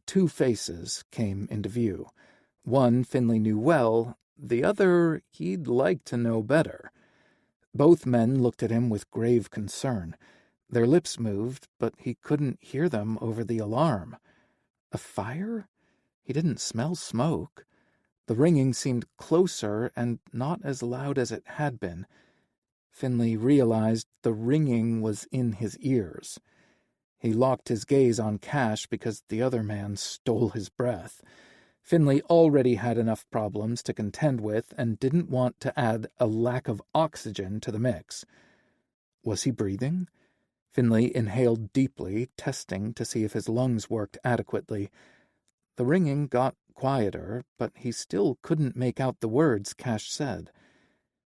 2 faces came into view. One Finley knew well, the other he'd like to know better. Both men looked at him with grave concern. Their lips moved, but he couldn't hear them over the alarm. A fire? He didn't smell smoke. The ringing seemed closer and not as loud as it had been. Finley realized the ringing was in his ears. He locked his gaze on Cash because the other man stole his breath. Finley already had enough problems to contend with and didn't want to add a lack of oxygen to the mix. Was he breathing? Finley inhaled deeply, testing to see if his lungs worked adequately. The ringing got quieter, but he still couldn't make out the words Cash said.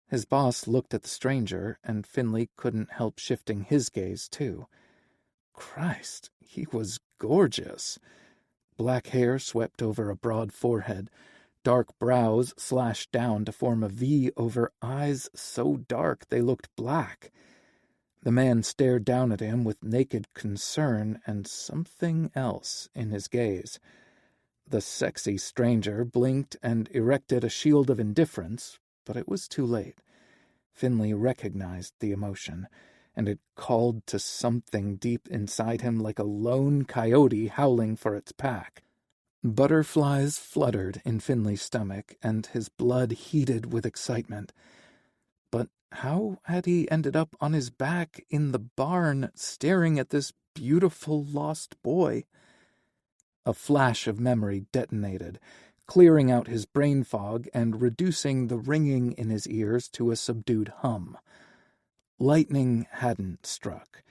His boss looked at the stranger, and Finley couldn't help shifting his gaze, too. Christ, he was gorgeous. Black hair swept over a broad forehead, dark brows slashed down to form a V over eyes so dark they looked black. The man stared down at him with naked concern and something else in his gaze. The sexy stranger blinked and erected a shield of indifference, but it was too late. Finley recognized the emotion, and it called to something deep inside him like a lone coyote howling for its pack. Butterflies fluttered in Finley's stomach, and his blood heated with excitement. But how had he ended up on his back in the barn, staring at this beautiful lost boy? A flash of memory detonated, clearing out his brain fog and reducing the ringing in his ears to a subdued hum. Lightning hadn't struck,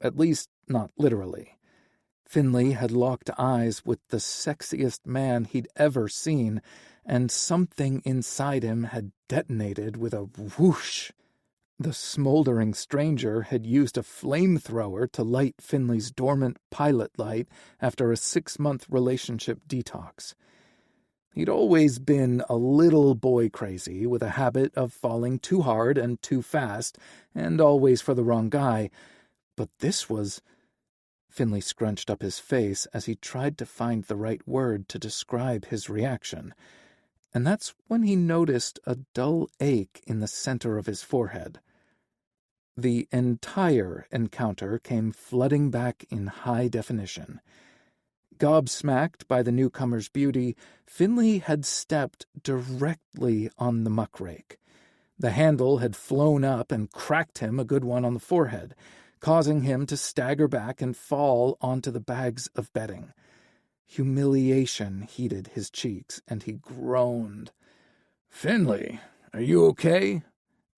at least not literally. Finley had locked eyes with the sexiest man he'd ever seen, and something inside him had detonated with a whoosh. The smoldering stranger had used a flamethrower to light Finley's dormant pilot light after a 6-month relationship detox. He'd always been a little boy crazy, with a habit of falling too hard and too fast, and always for the wrong guy. But this was... Finley scrunched up his face as he tried to find the right word to describe his reaction. And that's when he noticed a dull ache in the center of his forehead. The entire encounter came flooding back in high definition. Gobsmacked by the newcomer's beauty, Finley had stepped directly on the muckrake. The handle had flown up and cracked him a good one on the forehead, causing him to stagger back and fall onto the bags of bedding. Humiliation heated his cheeks, and he groaned. "Finley, are you okay?"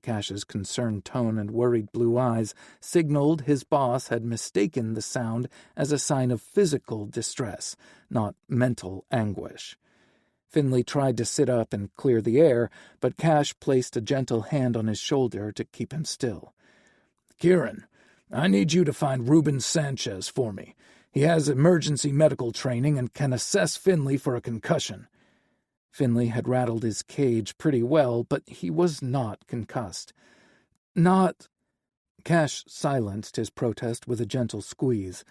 Cash's concerned tone and worried blue eyes signaled his boss had mistaken the sound as a sign of physical distress, not mental anguish. Finley tried to sit up and clear the air, but Cash placed a gentle hand on his shoulder to keep him still. "Kieran, I need you to find Ruben Sanchez for me. He has emergency medical training and can assess Finley for a concussion." Finley had rattled his cage pretty well, but he was not concussed. "Not—" Cash silenced his protest with a gentle squeeze.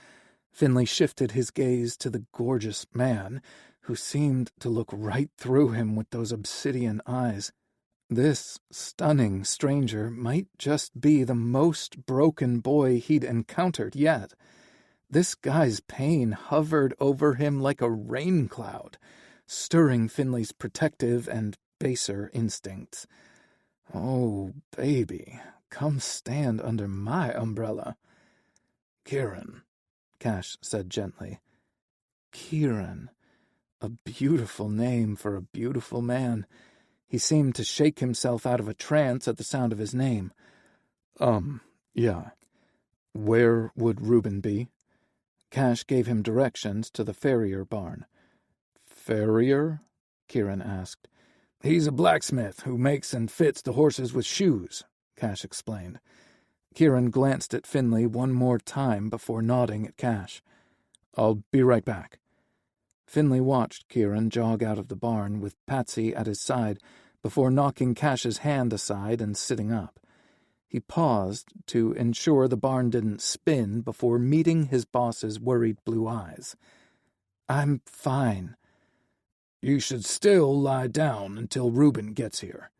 Finley shifted his gaze to the gorgeous man, who seemed to look right through him with those obsidian eyes. This stunning stranger might just be the most broken boy he'd encountered yet. This guy's pain hovered over him like a rain cloud, stirring Finley's protective and baser instincts. "Oh, baby, come stand under my umbrella." "Kieran," Cash said gently. Kieran. A beautiful name for a beautiful man. He seemed to shake himself out of a trance at the sound of his name. Yeah. Where would Reuben be?" Cash gave him directions to the farrier barn. "Farrier?" Kieran asked. "He's a blacksmith who makes and fits the horses with shoes," Cash explained. Kieran glanced at Finley one more time before nodding at Cash. "I'll be right back." Finley watched Kieran jog out of the barn with Patsy at his side before knocking Cash's hand aside and sitting up. He paused to ensure the barn didn't spin before meeting his boss's worried blue eyes. "I'm fine." "You should still lie down until Reuben gets here."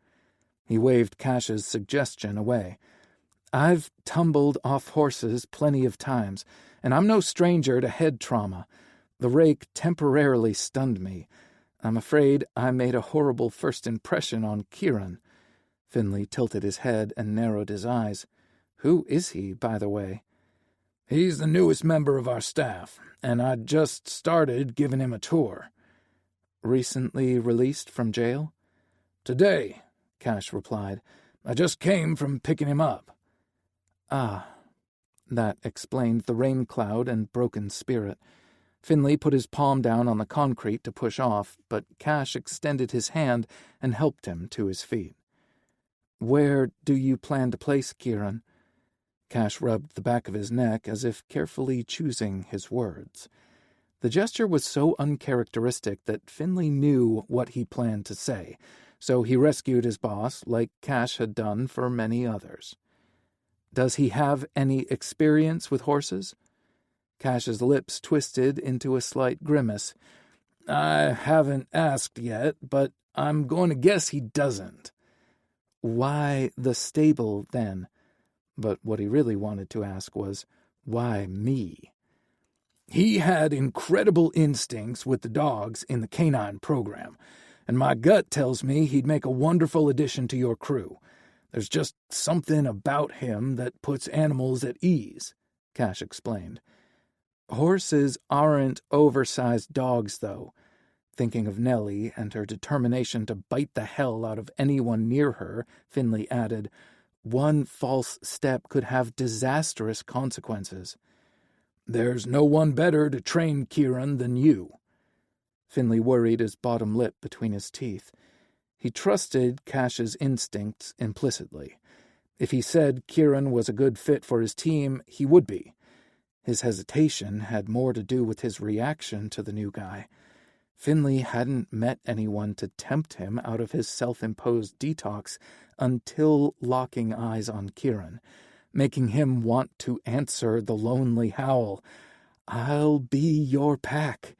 He waved Cash's suggestion away. "I've tumbled off horses plenty of times, and I'm no stranger to head trauma. The rake temporarily stunned me. I'm afraid I made a horrible first impression on Kieran." Finley tilted his head and narrowed his eyes. "Who is he, by the way?" "He's the newest member of our staff, and I just started giving him a tour." "Recently released from jail?" "Today," Cash replied. "I just came from picking him up." "Ah." That explained the rain cloud and broken spirit. Finley put his palm down on the concrete to push off, but Cash extended his hand and helped him to his feet. "Where do you plan to place Kieran?" Cash rubbed the back of his neck as if carefully choosing his words. The gesture was so uncharacteristic that Finley knew what he planned to say, so he rescued his boss like Cash had done for many others. "Does he have any experience with horses?" Cash's lips twisted into a slight grimace. "I haven't asked yet, but I'm going to guess he doesn't." "Why the stable, then?" But what he really wanted to ask was, "Why me?" "He had incredible instincts with the dogs in the canine program, and my gut tells me he'd make a wonderful addition to your crew. There's just something about him that puts animals at ease," Cash explained. "Horses aren't oversized dogs, though." Thinking of Nellie and her determination to bite the hell out of anyone near her, Finley added, "One false step could have disastrous consequences." "There's no one better to train Kieran than you." Finley worried his bottom lip between his teeth. He trusted Cash's instincts implicitly. If he said Kieran was a good fit for his team, he would be. His hesitation had more to do with his reaction to the new guy. Finley hadn't met anyone to tempt him out of his self-imposed detox until locking eyes on Kieran, making him want to answer the lonely howl, "I'll be your pack."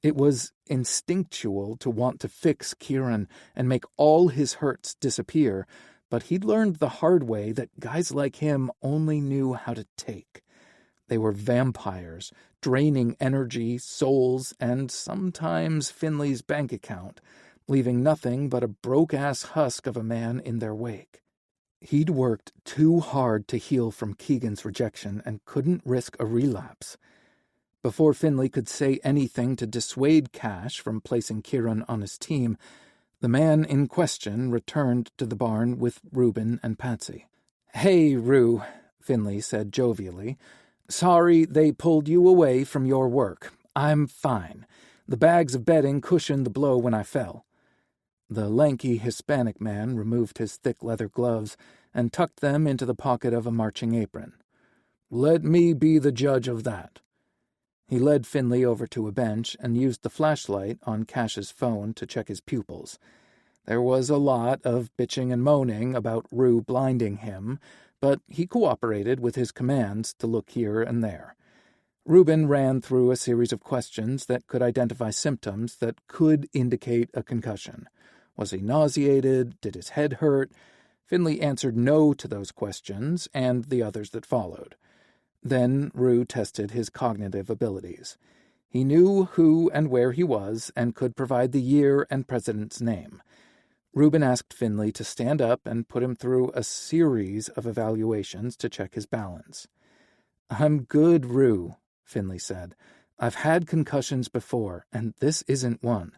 It was instinctual to want to fix Kieran and make all his hurts disappear, but he'd learned the hard way that guys like him only knew how to take. They were vampires, draining energy, souls, and sometimes Finley's bank account, leaving nothing but a broke-ass husk of a man in their wake. He'd worked too hard to heal from Keegan's rejection and couldn't risk a relapse. Before Finley could say anything to dissuade Cash from placing Kieran on his team, the man in question returned to the barn with Reuben and Patsy. "Hey, Rue," Finley said jovially. "Sorry they pulled you away from your work. I'm fine. The bags of bedding cushioned the blow when I fell." The lanky Hispanic man removed his thick leather gloves and tucked them into the pocket of a marching apron. "Let me be the judge of that." He led Finley over to a bench and used the flashlight on Cash's phone to check his pupils. There was a lot of bitching and moaning about Rue blinding him, but he cooperated with his commands to look here and there. Reuben ran through a series of questions that could identify symptoms that could indicate a concussion. Was he nauseated? Did his head hurt? Finley answered no to those questions and the others that followed. Then Rue tested his cognitive abilities. He knew who and where he was and could provide the year and president's name. Reuben asked Finley to stand up and put him through a series of evaluations to check his balance. "I'm good, Rue," Finley said. "I've had concussions before, and this isn't one."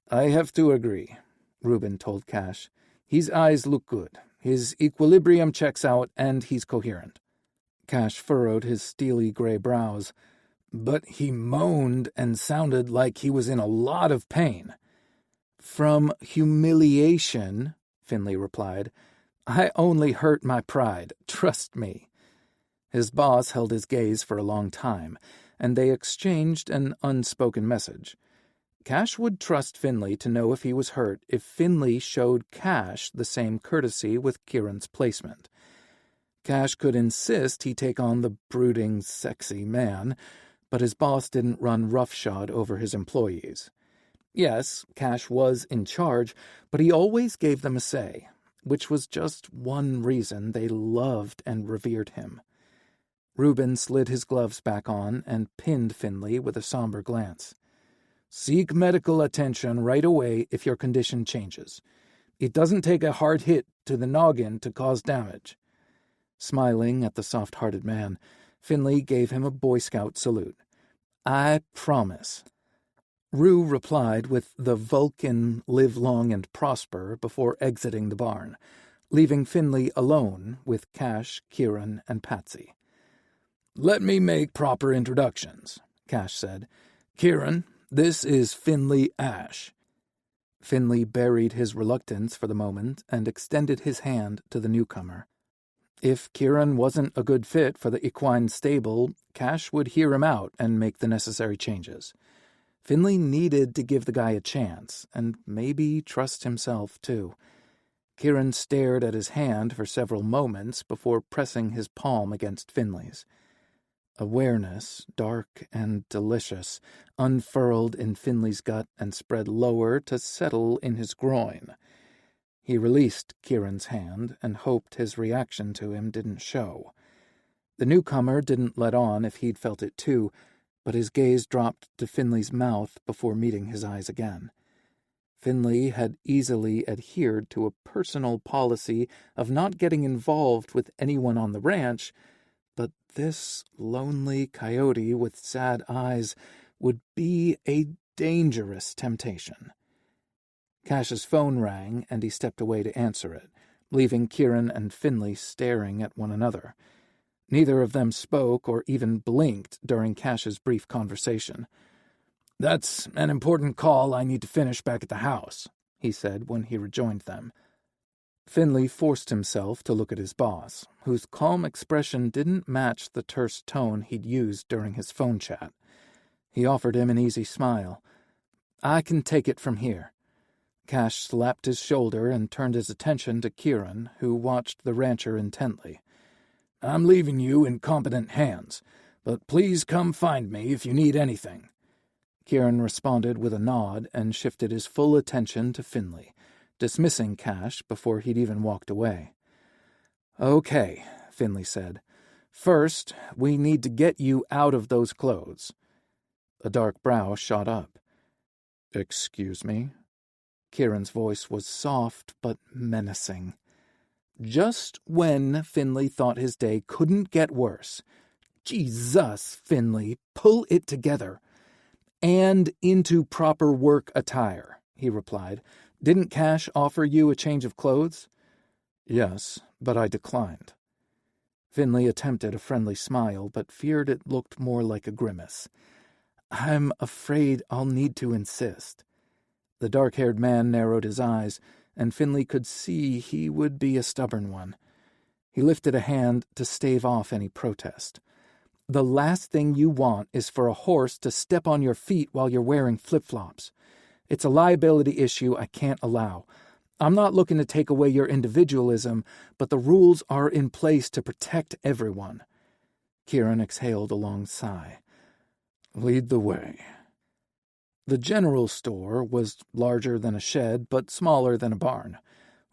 "I have to agree," Reuben told Cash. "His eyes look good. His equilibrium checks out, and he's coherent." Cash furrowed his steely gray brows. "But he moaned and sounded like he was in a lot of pain." "From humiliation," Finley replied. "I only hurt my pride, trust me." His boss held his gaze for a long time, and they exchanged an unspoken message. Cash would trust Finley to know if he was hurt if Finley showed Cash the same courtesy with Kieran's placement. Cash could insist he take on the brooding, sexy man, but his boss didn't run roughshod over his employees. Yes, Cash was in charge, but he always gave them a say, which was just one reason they loved and revered him. Reuben slid his gloves back on and pinned Finley with a somber glance. "Seek medical attention right away if your condition changes. It doesn't take a hard hit to the noggin to cause damage." Smiling at the soft-hearted man, Finley gave him a Boy Scout salute. "I promise." Rue replied with the Vulcan "live long and prosper" before exiting the barn, leaving Finley alone with Cash, Kieran, and Patsy. "Let me make proper introductions," Cash said. "Kieran, this is Finley Ash." Finley buried his reluctance for the moment and extended his hand to the newcomer. If Kieran wasn't a good fit for the equine stable, Cash would hear him out and make the necessary changes. Finley needed to give the guy a chance, and maybe trust himself, too. Kieran stared at his hand for several moments before pressing his palm against Finley's. Awareness, dark and delicious, unfurled in Finley's gut and spread lower to settle in his groin. He released Kieran's hand and hoped his reaction to him didn't show. The newcomer didn't let on if he'd felt it too, but his gaze dropped to Finley's mouth before meeting his eyes again. Finley had easily adhered to a personal policy of not getting involved with anyone on the ranch, but this lonely coyote with sad eyes would be a dangerous temptation. Cash's phone rang, and he stepped away to answer it, leaving Kieran and Finley staring at one another. Neither of them spoke or even blinked during Cash's brief conversation. "That's an important call I need to finish back at the house," he said when he rejoined them. Finley forced himself to look at his boss, whose calm expression didn't match the terse tone he'd used during his phone chat. He offered him an easy smile. "I can take it from here." Cash slapped his shoulder and turned his attention to Kieran, who watched the rancher intently. "I'm leaving you in competent hands, but please come find me if you need anything." Kieran responded with a nod and shifted his full attention to Finley, dismissing Cash before he'd even walked away. "Okay," Finley said. "First, we need to get you out of those clothes." A dark brow shot up. "Excuse me?" Kieran's voice was soft but menacing. Just when Finley thought his day couldn't get worse. "Jesus, Finley, pull it together." "And into proper work attire," he replied. "Didn't Cash offer you a change of clothes?" "Yes, but I declined." Finley attempted a friendly smile, but feared it looked more like a grimace. "I'm afraid I'll need to insist." The dark-haired man narrowed his eyes, and Finley could see he would be a stubborn one. He lifted a hand to stave off any protest. "The last thing you want is for a horse to step on your feet while you're wearing flip-flops. It's a liability issue I can't allow. I'm not looking to take away your individualism, but the rules are in place to protect everyone." Kieran exhaled a long sigh. "Lead the way." The general store was larger than a shed, but smaller than a barn.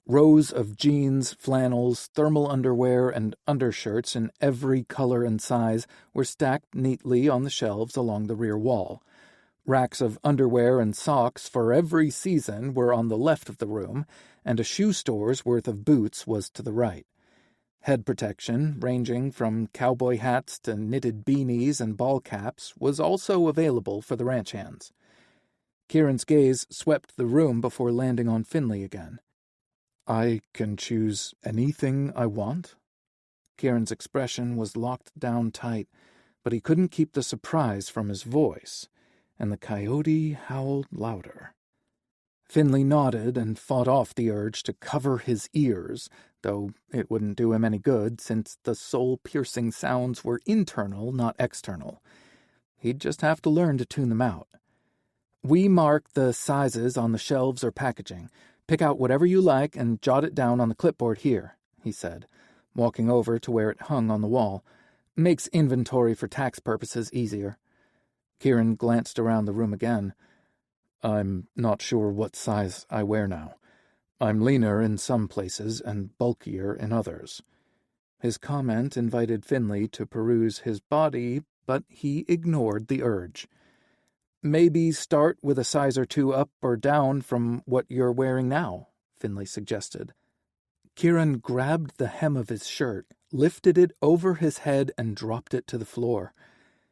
Rows of jeans, flannels, thermal underwear, and undershirts in every color and size were stacked neatly on the shelves along the rear wall. Racks of underwear and socks for every season were on the left of the room, and a shoe store's worth of boots was to the right. Head protection, ranging from cowboy hats to knitted beanies and ball caps, was also available for the ranch hands. Kieran's gaze swept the room before landing on Finley again. "I can choose anything I want?" Kieran's expression was locked down tight, but he couldn't keep the surprise from his voice, and the coyote howled louder. Finley nodded and fought off the urge to cover his ears, though it wouldn't do him any good since the soul-piercing sounds were internal, not external. He'd just have to learn to tune them out. "We mark the sizes on the shelves or packaging. Pick out whatever you like and jot it down on the clipboard here," he said, walking over to where it hung on the wall. "Makes inventory for tax purposes easier." Kieran glanced around the room again. I'm not sure what size I wear now. I'm leaner in some places and bulkier in others. His comment invited Finley to peruse his body, but he ignored the urge. Maybe start with a size or two up or down from what you're wearing now, Finley suggested. Kieran grabbed the hem of his shirt, lifted it over his head, and dropped it to the floor.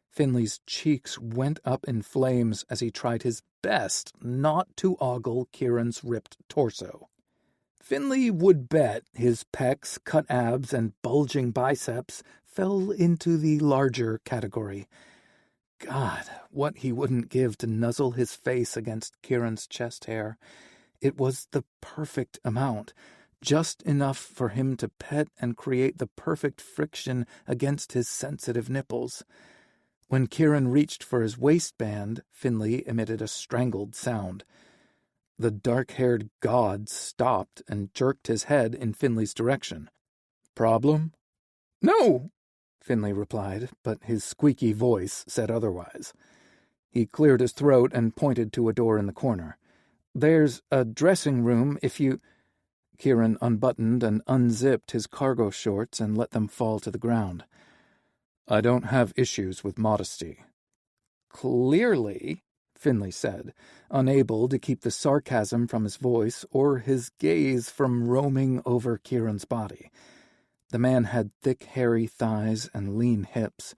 Finley's cheeks went up in flames as he tried his best not to ogle Kieran's ripped torso. Finley would bet his pecs, cut abs, and bulging biceps fell into the larger category. God, what he wouldn't give to nuzzle his face against Kieran's chest hair. It was the perfect amount, just enough for him to pet and create the perfect friction against his sensitive nipples. When Kieran reached for his waistband, Finley emitted a strangled sound. The dark-haired god stopped and jerked his head in Finley's direction. "Problem?" "No," Finley replied, but his squeaky voice said otherwise. He cleared his throat and pointed to a door in the corner. "There's a dressing room if you—" Kieran unbuttoned and unzipped his cargo shorts and let them fall to the ground. "I don't have issues with modesty." "Clearly," Finley said, unable to keep the sarcasm from his voice or his gaze from roaming over Kieran's body. The man had thick, hairy thighs and lean hips.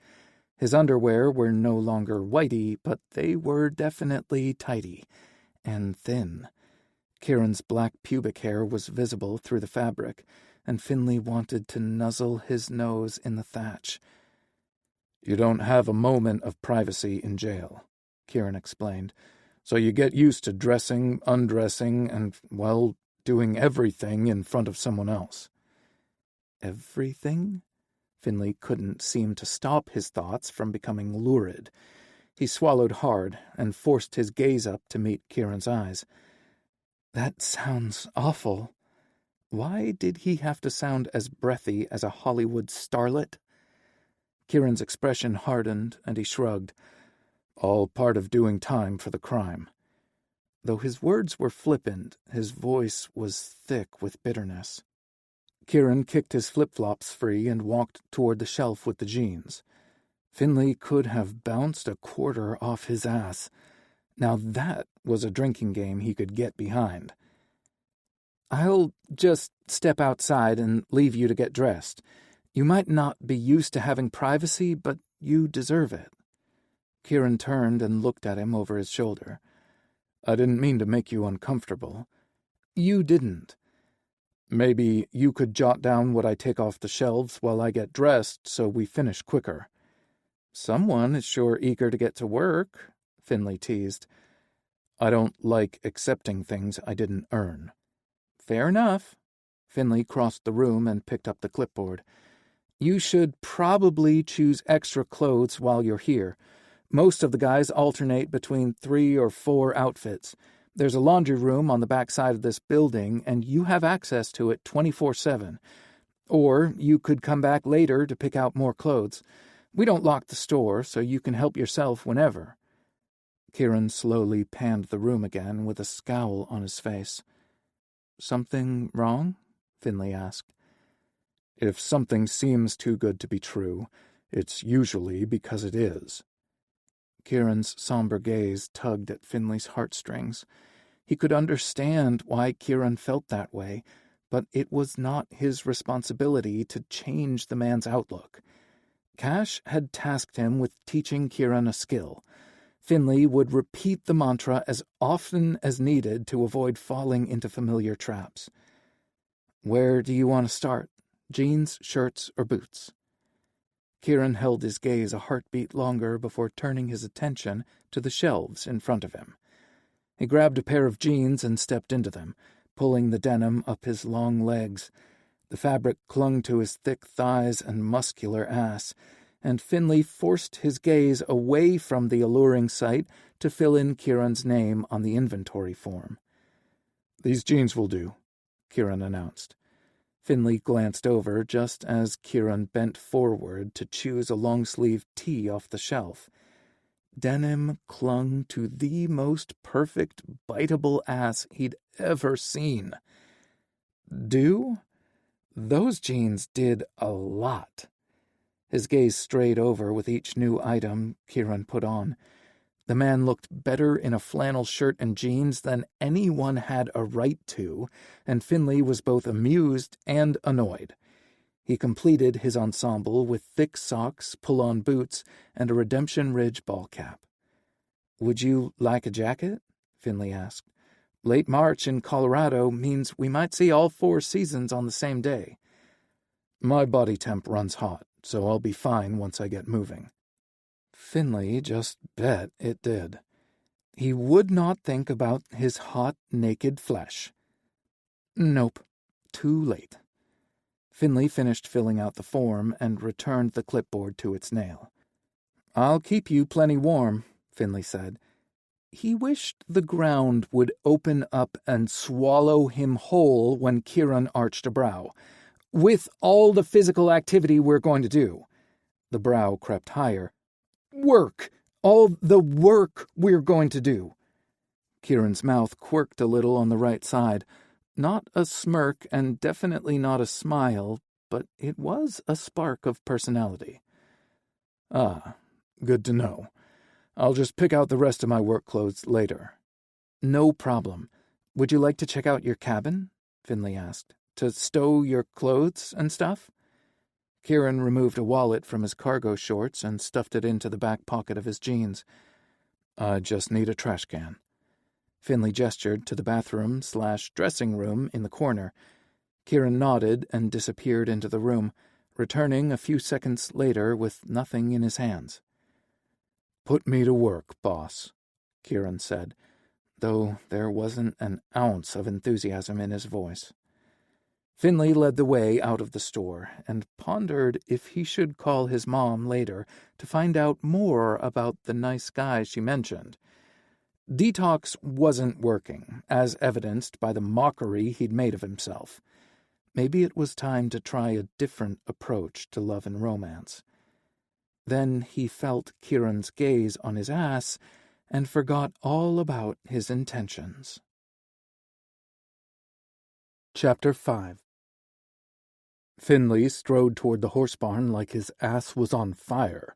His underwear were no longer whitey, but they were definitely tighty and thin. Kieran's black pubic hair was visible through the fabric, and Finley wanted to nuzzle his nose in the thatch. "You don't have a moment of privacy in jail," Kieran explained, "so you get used to dressing, undressing, and, well, doing everything in front of someone else." Everything? Finley couldn't seem to stop his thoughts from becoming lurid. He swallowed hard and forced his gaze up to meet Kieran's eyes. That sounds awful. Why did he have to sound as breathy as a Hollywood starlet? Kieran's expression hardened, and he shrugged. All part of doing time for the crime. Though his words were flippant, his voice was thick with bitterness. Kieran kicked his flip-flops free and walked toward the shelf with the jeans. Finley could have bounced a quarter off his ass. Now that was a drinking game he could get behind. "I'll just step outside and leave you to get dressed. You might not be used to having privacy, but you deserve it." Kieran turned and looked at him over his shoulder. "I didn't mean to make you uncomfortable." "You didn't. Maybe you could jot down what I take off the shelves while I get dressed so we finish quicker." "Someone is sure eager to get to work," Finley teased. "I don't like accepting things I didn't earn." "Fair enough." Finley crossed the room and picked up the clipboard. "You should probably choose extra clothes while you're here. Most of the guys alternate between 3 or 4 outfits. There's a laundry room on the back side of this building, and you have access to it 24/7. Or you could come back later to pick out more clothes. We don't lock the store, so you can help yourself whenever." Kieran slowly panned the room again with a scowl on his face. "Something wrong?" Finley asked. "If something seems too good to be true, it's usually because it is." Kieran's somber gaze tugged at Finley's heartstrings. He could understand why Kieran felt that way, but it was not his responsibility to change the man's outlook. Cash had tasked him with teaching Kieran a skill. Finley would repeat the mantra as often as needed to avoid falling into familiar traps. "Where do you want to start? Jeans, shirts, or boots?" Kieran held his gaze a heartbeat longer before turning his attention to the shelves in front of him. He grabbed a pair of jeans and stepped into them, pulling the denim up his long legs. The fabric clung to his thick thighs and muscular ass, and Finley forced his gaze away from the alluring sight to fill in Kieran's name on the inventory form. "These jeans will do," Kieran announced. Finley glanced over just as Kieran bent forward to choose a long-sleeved tee off the shelf. denim clung to the most perfect, biteable ass he'd ever seen. Do? Those jeans did a lot. His gaze strayed over with each new item Kieran put on. The man looked better in a flannel shirt and jeans than anyone had a right to, and Finley was both amused and annoyed. He completed his ensemble with thick socks, pull-on boots, and a Redemption Ridge ball cap. "Would you like a jacket?" Finley asked. "Late March in Colorado means we might see all 4 seasons on the same day." "My body temp runs hot, so I'll be fine once I get moving." Finley just bet it did. He would not think about his hot, naked flesh. Nope, too late. Finley finished filling out the form and returned the clipboard to its nail. "I'll keep you plenty warm," Finley said. He wished the ground would open up and swallow him whole when Kieran arched a brow. "With all the physical activity we're going to do." The brow crept higher. "Work! All the work we're going to do." Kieran's mouth quirked a little on the right side. Not a smirk and definitely not a smile, but it was a spark of personality. "Ah, good to know. I'll just pick out the rest of my work clothes later." "No problem. Would you like to check out your cabin?" Finley asked. "To stow your clothes and stuff?" Kieran removed a wallet from his cargo shorts and stuffed it into the back pocket of his jeans. "I just need a trash can." Finley gestured to the bathroom/dressing room in the corner. Kieran nodded and disappeared into the room, returning a few seconds later with nothing in his hands. "Put me to work, boss," Kieran said, though there wasn't an ounce of enthusiasm in his voice. Finley led the way out of the store and pondered if he should call his mom later to find out more about the nice guy she mentioned. Detox wasn't working, as evidenced by the mockery he'd made of himself. Maybe it was time to try a different approach to love and romance. Then he felt Kieran's gaze on his ass and forgot all about his intentions. Chapter 5. Finley strode toward the horse barn like his ass was on fire.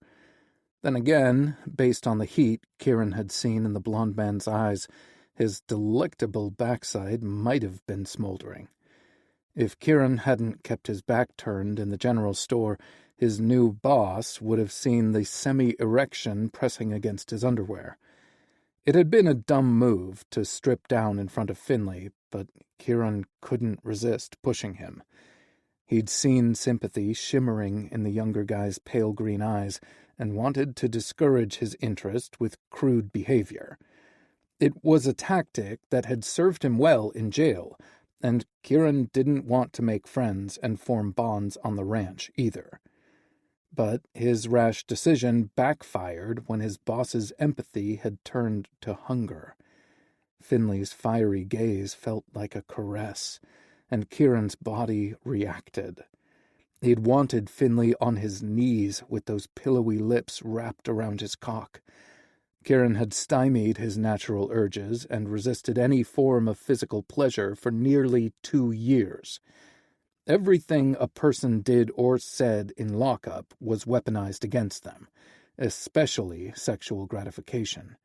Then again, based on the heat Kieran had seen in the blond man's eyes, his delectable backside might have been smoldering. If Kieran hadn't kept his back turned in the general store, his new boss would have seen the semi-erection pressing against his underwear. It had been a dumb move to strip down in front of Finley, but Kieran couldn't resist pushing him. He'd seen sympathy shimmering in the younger guy's pale green eyes and wanted to discourage his interest with crude behavior. It was a tactic that had served him well in jail, and Kieran didn't want to make friends and form bonds on the ranch either. But his rash decision backfired when his boss's empathy had turned to hunger. Finley's fiery gaze felt like a caress, and Kieran's body reacted. He'd wanted Finley on his knees with those pillowy lips wrapped around his cock. Kieran had stymied his natural urges and resisted any form of physical pleasure for nearly 2 years. Everything a person did or said in lockup was weaponized against them, especially sexual gratification.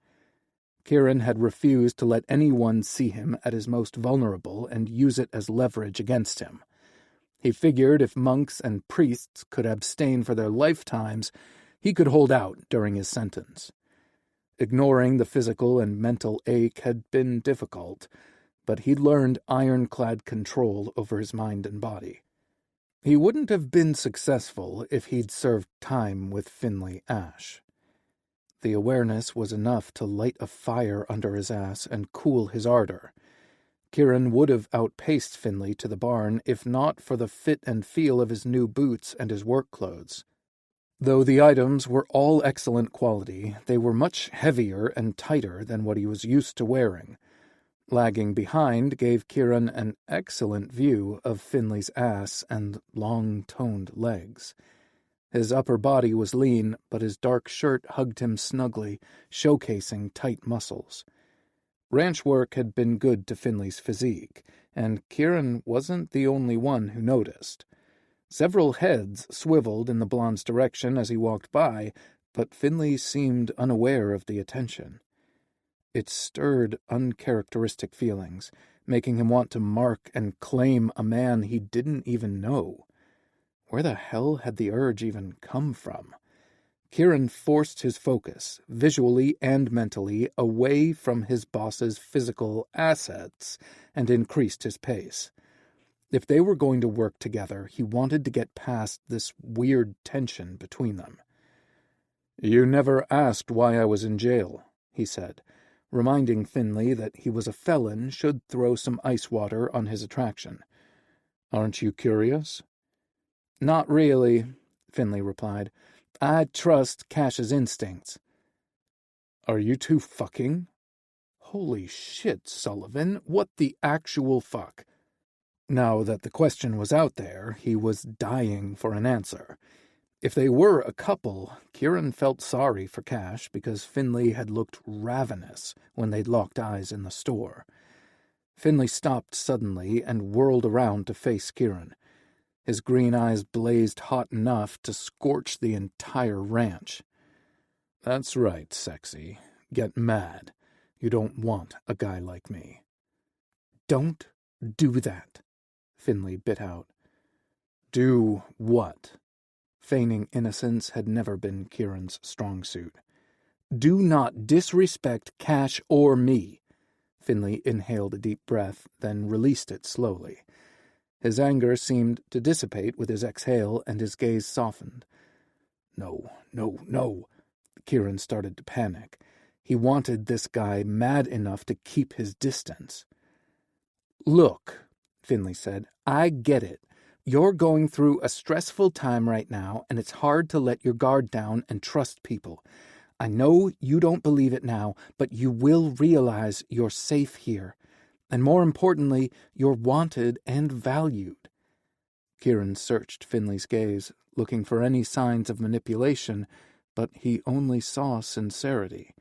Kieran had refused to let anyone see him at his most vulnerable and use it as leverage against him. He figured if monks and priests could abstain for their lifetimes, he could hold out during his sentence. Ignoring the physical and mental ache had been difficult, but he'd learned ironclad control over his mind and body. He wouldn't have been successful if he'd served time with Finley Ash. The awareness was enough to light a fire under his ass and cool his ardor. Kieran would have outpaced Finley to the barn if not for the fit and feel of his new boots and his work clothes. Though the items were all excellent quality, they were much heavier and tighter than what he was used to wearing. Lagging behind gave Kieran an excellent view of Finley's ass and long-toned legs. His upper body was lean, but his dark shirt hugged him snugly, showcasing tight muscles. Ranch work had been good to Finley's physique, and Kieran wasn't the only one who noticed. Several heads swiveled in the blonde's direction as he walked by, but Finley seemed unaware of the attention. It stirred uncharacteristic feelings, making him want to mark and claim a man he didn't even know. Where the hell had the urge even come from? Kieran forced his focus, visually and mentally, away from his boss's physical assets and increased his pace. If they were going to work together, he wanted to get past this weird tension between them. "You never asked why I was in jail," he said, reminding Finley that he was a felon should throw some ice water on his attraction. "Aren't you curious?" "Not really," Finley replied. "I trust Cash's instincts." "Are you two fucking?" "Holy shit, Sullivan, what the actual fuck?" Now that the question was out there, he was dying for an answer. If they were a couple, Kieran felt sorry for Cash because Finley had looked ravenous when they'd locked eyes in the store. Finley stopped suddenly and whirled around to face Kieran. His green eyes blazed hot enough to scorch the entire ranch. "That's right, sexy. Get mad. You don't want a guy like me." "Don't do that," Finley bit out. "Do what?" Feigning innocence had never been Kieran's strong suit. "Do not disrespect Cash or me." Finley inhaled a deep breath, then released it slowly. His anger seemed to dissipate with his exhale, and his gaze softened. No. Kieran started to panic. He wanted this guy mad enough to keep his distance. "Look," Finley said, "I get it. You're going through a stressful time right now, and it's hard to let your guard down and trust people. I know you don't believe it now, but you will realize you're safe here. And more importantly, you're wanted and valued." Kieran searched Finley's gaze, looking for any signs of manipulation, but he only saw sincerity.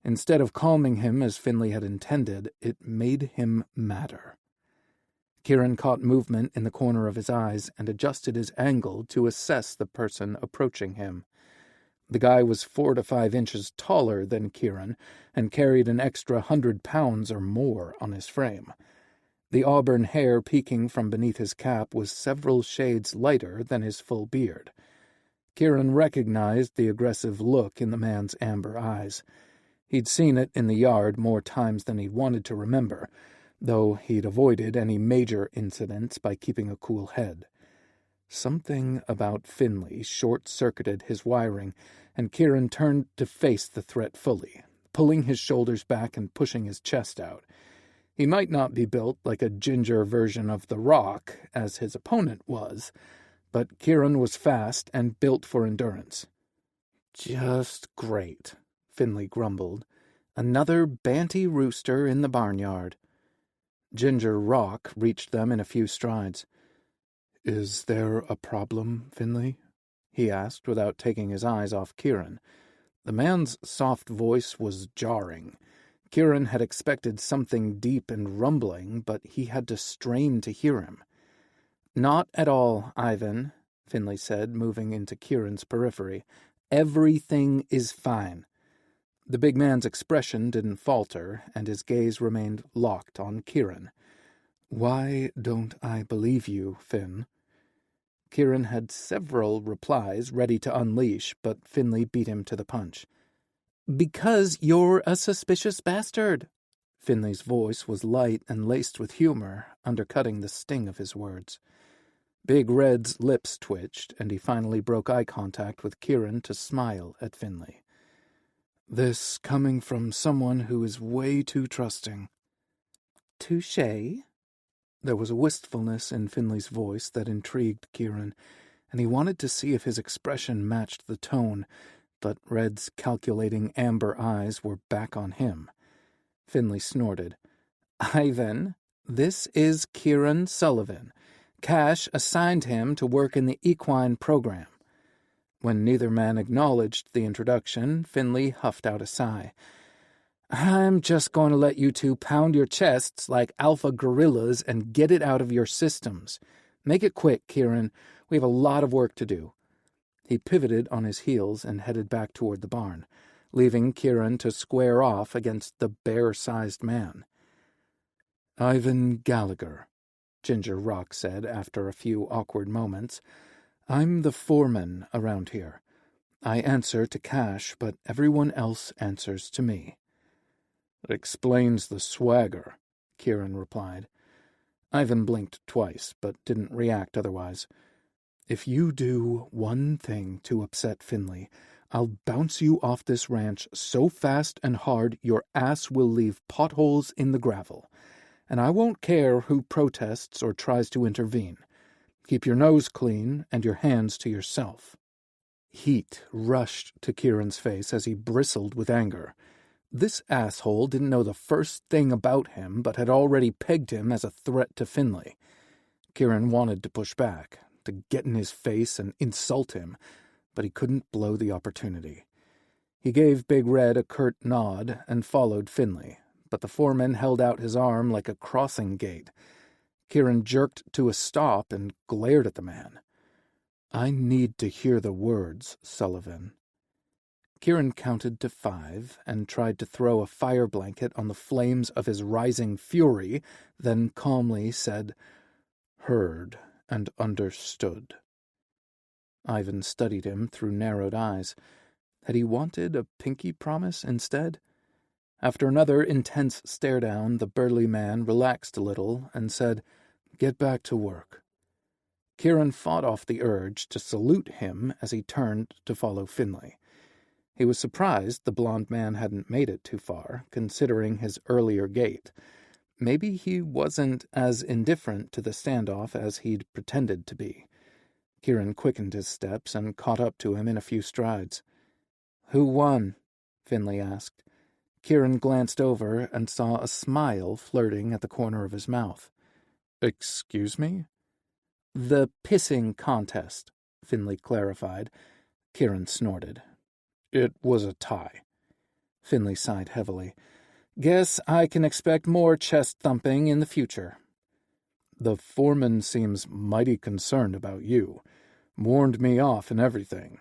Instead of calming him as Finley had intended, it made him madder. Kieran caught movement in the corner of his eyes and adjusted his angle to assess the person approaching him. The guy was 4 to 5 inches taller than Kieran and carried an extra 100 pounds or more on his frame. The auburn hair peeking from beneath his cap was several shades lighter than his full beard. Kieran recognized the aggressive look in the man's amber eyes. He'd seen it in the yard more times than he wanted to remember, though he'd avoided any major incidents by keeping a cool head. Something about Finley short-circuited his wiring, and Kieran turned to face the threat fully, pulling his shoulders back and pushing his chest out. He might not be built like a ginger version of The Rock, as his opponent was, but Kieran was fast and built for endurance. "Just great," Finley grumbled. "Another banty rooster in the barnyard." Ginger Rock reached them in a few strides. "Is there a problem, Finley?" he asked without taking his eyes off Kieran. The man's soft voice was jarring. Kieran had expected something deep and rumbling, but he had to strain to hear him. "Not at all, Ivan," Finley said, moving into Kieran's periphery. "Everything is fine." The big man's expression didn't falter, and his gaze remained locked on Kieran. "Why don't I believe you, Finn?" Kieran had several replies ready to unleash, but Finley beat him to the punch. "Because you're a suspicious bastard." Finley's voice was light and laced with humor, undercutting the sting of his words. Big Red's lips twitched, and he finally broke eye contact with Kieran to smile at Finley. "This coming from someone who is way too trusting." "Touché?" There was a wistfulness in Finley's voice that intrigued Kieran, and he wanted to see if his expression matched the tone, but Red's calculating amber eyes were back on him. Finley snorted. "Ivan, this is Kieran Sullivan. Cash assigned him to work in the equine program." When neither man acknowledged the introduction, Finley huffed out a sigh. I'm just going to let you two pound your chests like alpha gorillas and get it out of your systems. Make it quick, Kieran. We have a lot of work to do. He pivoted on his heels and headed back toward the barn, leaving Kieran to square off against the bear-sized man. Ivan Gallagher, Ginger Rock said after a few awkward moments. I'm the foreman around here. I answer to Cash, but everyone else answers to me. It explains the swagger, Kieran replied. Ivan blinked twice, but didn't react otherwise. If you do one thing to upset Finley, I'll bounce you off this ranch so fast and hard your ass will leave potholes in the gravel. And I won't care who protests or tries to intervene. Keep your nose clean and your hands to yourself. Heat rushed to Kieran's face as he bristled with anger. This asshole didn't know the first thing about him, but had already pegged him as a threat to Finley. Kieran wanted to push back, to get in his face and insult him, but he couldn't blow the opportunity. He gave Big Red a curt nod and followed Finley, but the foreman held out his arm like a crossing gate. Kieran jerked to a stop and glared at the man. I need to hear the words, Sullivan. Kieran counted to 5 and tried to throw a fire blanket on the flames of his rising fury, then calmly said, Heard and understood. Ivan studied him through narrowed eyes. Had he wanted a pinky promise instead? After another intense stare-down, the burly man relaxed a little and said, Get back to work. Kieran fought off the urge to salute him as he turned to follow Finley. He was surprised the blond man hadn't made it too far, considering his earlier gait. Maybe he wasn't as indifferent to the standoff as he'd pretended to be. Kieran quickened his steps and caught up to him in a few strides. Who won? Finley asked. Kieran glanced over and saw a smile flirting at the corner of his mouth. Excuse me? The pissing contest, Finley clarified. Kieran snorted. It was a tie. Finley sighed heavily. Guess I can expect more chest-thumping in the future. The foreman seems mighty concerned about you. Warned me off and everything.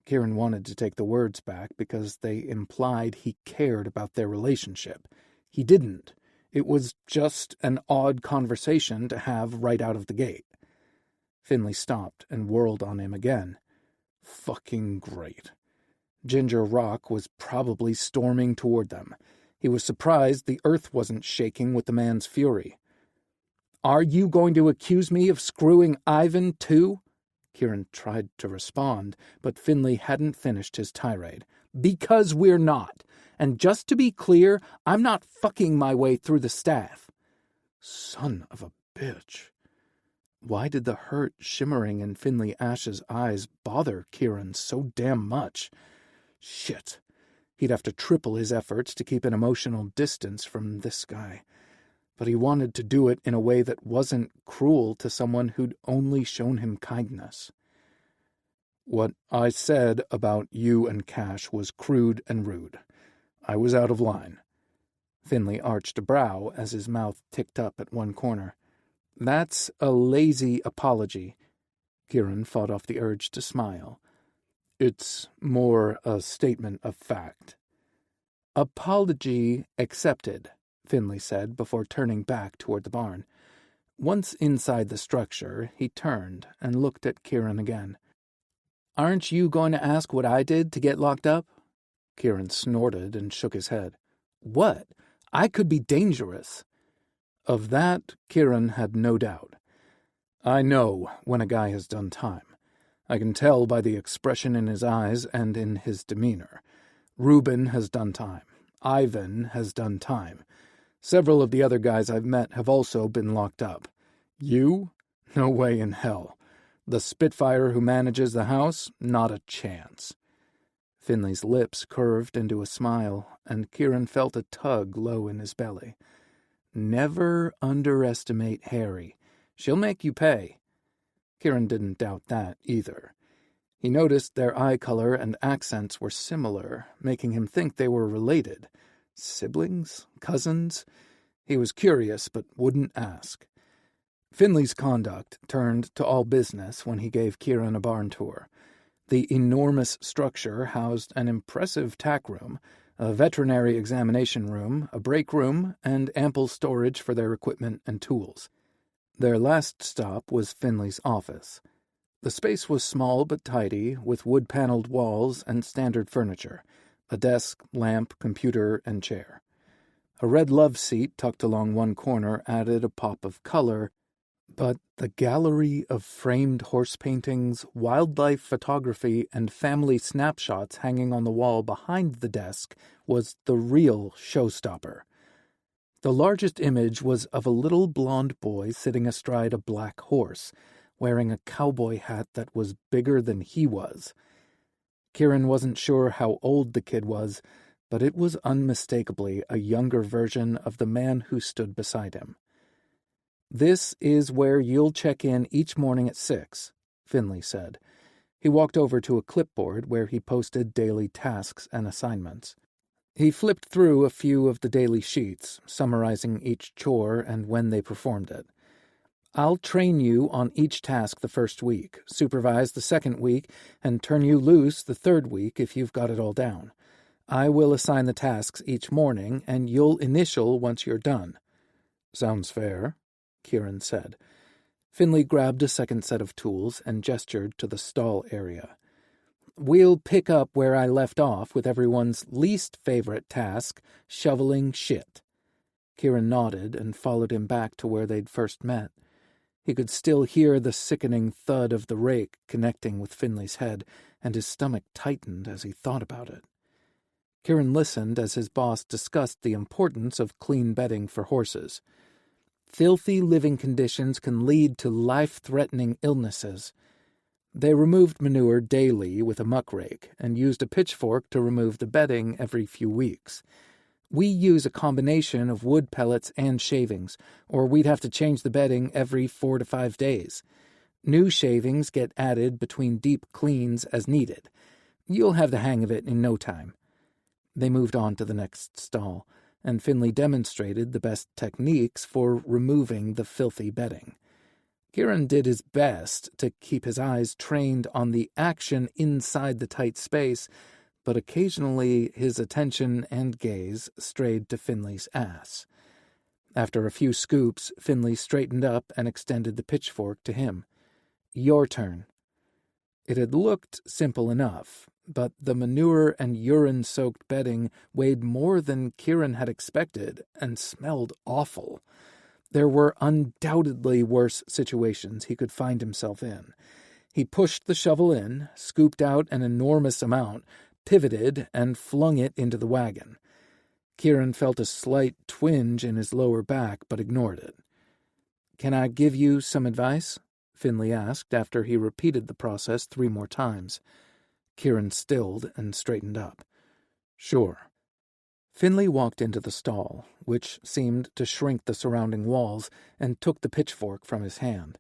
Kieran wanted to take the words back because they implied he cared about their relationship. He didn't. It was just an odd conversation to have right out of the gate. Finley stopped and whirled on him again. Fucking great. Ginger Rock was probably storming toward them. He was surprised the earth wasn't shaking with the man's fury. Are you going to accuse me of screwing Ivan, too? Kieran tried to respond, but Finley hadn't finished his tirade. Because we're not. And just to be clear, I'm not fucking my way through the staff. Son of a bitch. Why did the hurt shimmering in Finley Ash's eyes bother Kieran so damn much? Shit. He'd have to triple his efforts to keep an emotional distance from this guy. But he wanted to do it in a way that wasn't cruel to someone who'd only shown him kindness. What I said about you and Cash was crude and rude. I was out of line. Finley arched a brow as his mouth ticked up at one corner. That's a lazy apology. Kieran fought off the urge to smile. It's more a statement of fact. Apology accepted, Finley said before turning back toward the barn. Once inside the structure, he turned and looked at Kieran again. Aren't you going to ask what I did to get locked up? Kieran snorted and shook his head. What? I could be dangerous. Of that, Kieran had no doubt. I know when a guy has done time. I can tell by the expression in his eyes and in his demeanor. Reuben has done time. Ivan has done time. Several of the other guys I've met have also been locked up. You? No way in hell. The Spitfire who manages the house? Not a chance. Finley's lips curved into a smile, and Kieran felt a tug low in his belly. Never underestimate Harry. She'll make you pay. Kieran didn't doubt that either. He noticed their eye color and accents were similar, making him think they were related. Siblings? Cousins? He was curious, but wouldn't ask. Finley's conduct turned to all business when he gave Kieran a barn tour. The enormous structure housed an impressive tack room, a veterinary examination room, a break room, and ample storage for their equipment and tools. Their last stop was Finley's office. The space was small but tidy, with wood-paneled walls and standard furniture, a desk, lamp, computer, and chair. A red love seat tucked along one corner added a pop of color, but the gallery of framed horse paintings, wildlife photography, and family snapshots hanging on the wall behind the desk was the real showstopper. The largest image was of a little blond boy sitting astride a black horse, wearing a cowboy hat that was bigger than he was. Kieran wasn't sure how old the kid was, but it was unmistakably a younger version of the man who stood beside him. "This is where you'll check in each morning at 6, Finley said. He walked over to a clipboard where he posted daily tasks and assignments. He flipped through a few of the daily sheets, summarizing each chore and when they performed it. "I'll train you on each task the first week, supervise the second week, and turn you loose the third week if you've got it all down. I will assign the tasks each morning, and you'll initial once you're done." "Sounds fair," Kieran said. Finley grabbed a second set of tools and gestured to the stall area. "We'll pick up where I left off with everyone's least favorite task, shoveling shit." Kieran nodded and followed him back to where they'd first met. He could still hear the sickening thud of the rake connecting with Finley's head, and his stomach tightened as he thought about it. Kieran listened as his boss discussed the importance of clean bedding for horses. "Filthy living conditions can lead to life-threatening illnesses." They removed manure daily with a muck rake and used a pitchfork to remove the bedding every few weeks. "We use a combination of wood pellets and shavings, or we'd have to change the bedding every 4 to 5 days. New shavings get added between deep cleans as needed. You'll have the hang of it in no time." They moved on to the next stall, and Finley demonstrated the best techniques for removing the filthy bedding. Kieran did his best to keep his eyes trained on the action inside the tight space, but occasionally his attention and gaze strayed to Finley's ass. After a few scoops, Finley straightened up and extended the pitchfork to him. "Your turn." It had looked simple enough, but the manure and urine-soaked bedding weighed more than Kieran had expected and smelled awful. There were undoubtedly worse situations he could find himself in. He pushed the shovel in, scooped out an enormous amount, pivoted, and flung it into the wagon. Kieran felt a slight twinge in his lower back, but ignored it. "Can I give you some advice?" Finley asked after he repeated the process 3 more times. Kieran stilled and straightened up. "Sure." Finley walked into the stall, which seemed to shrink the surrounding walls, and took the pitchfork from his hand.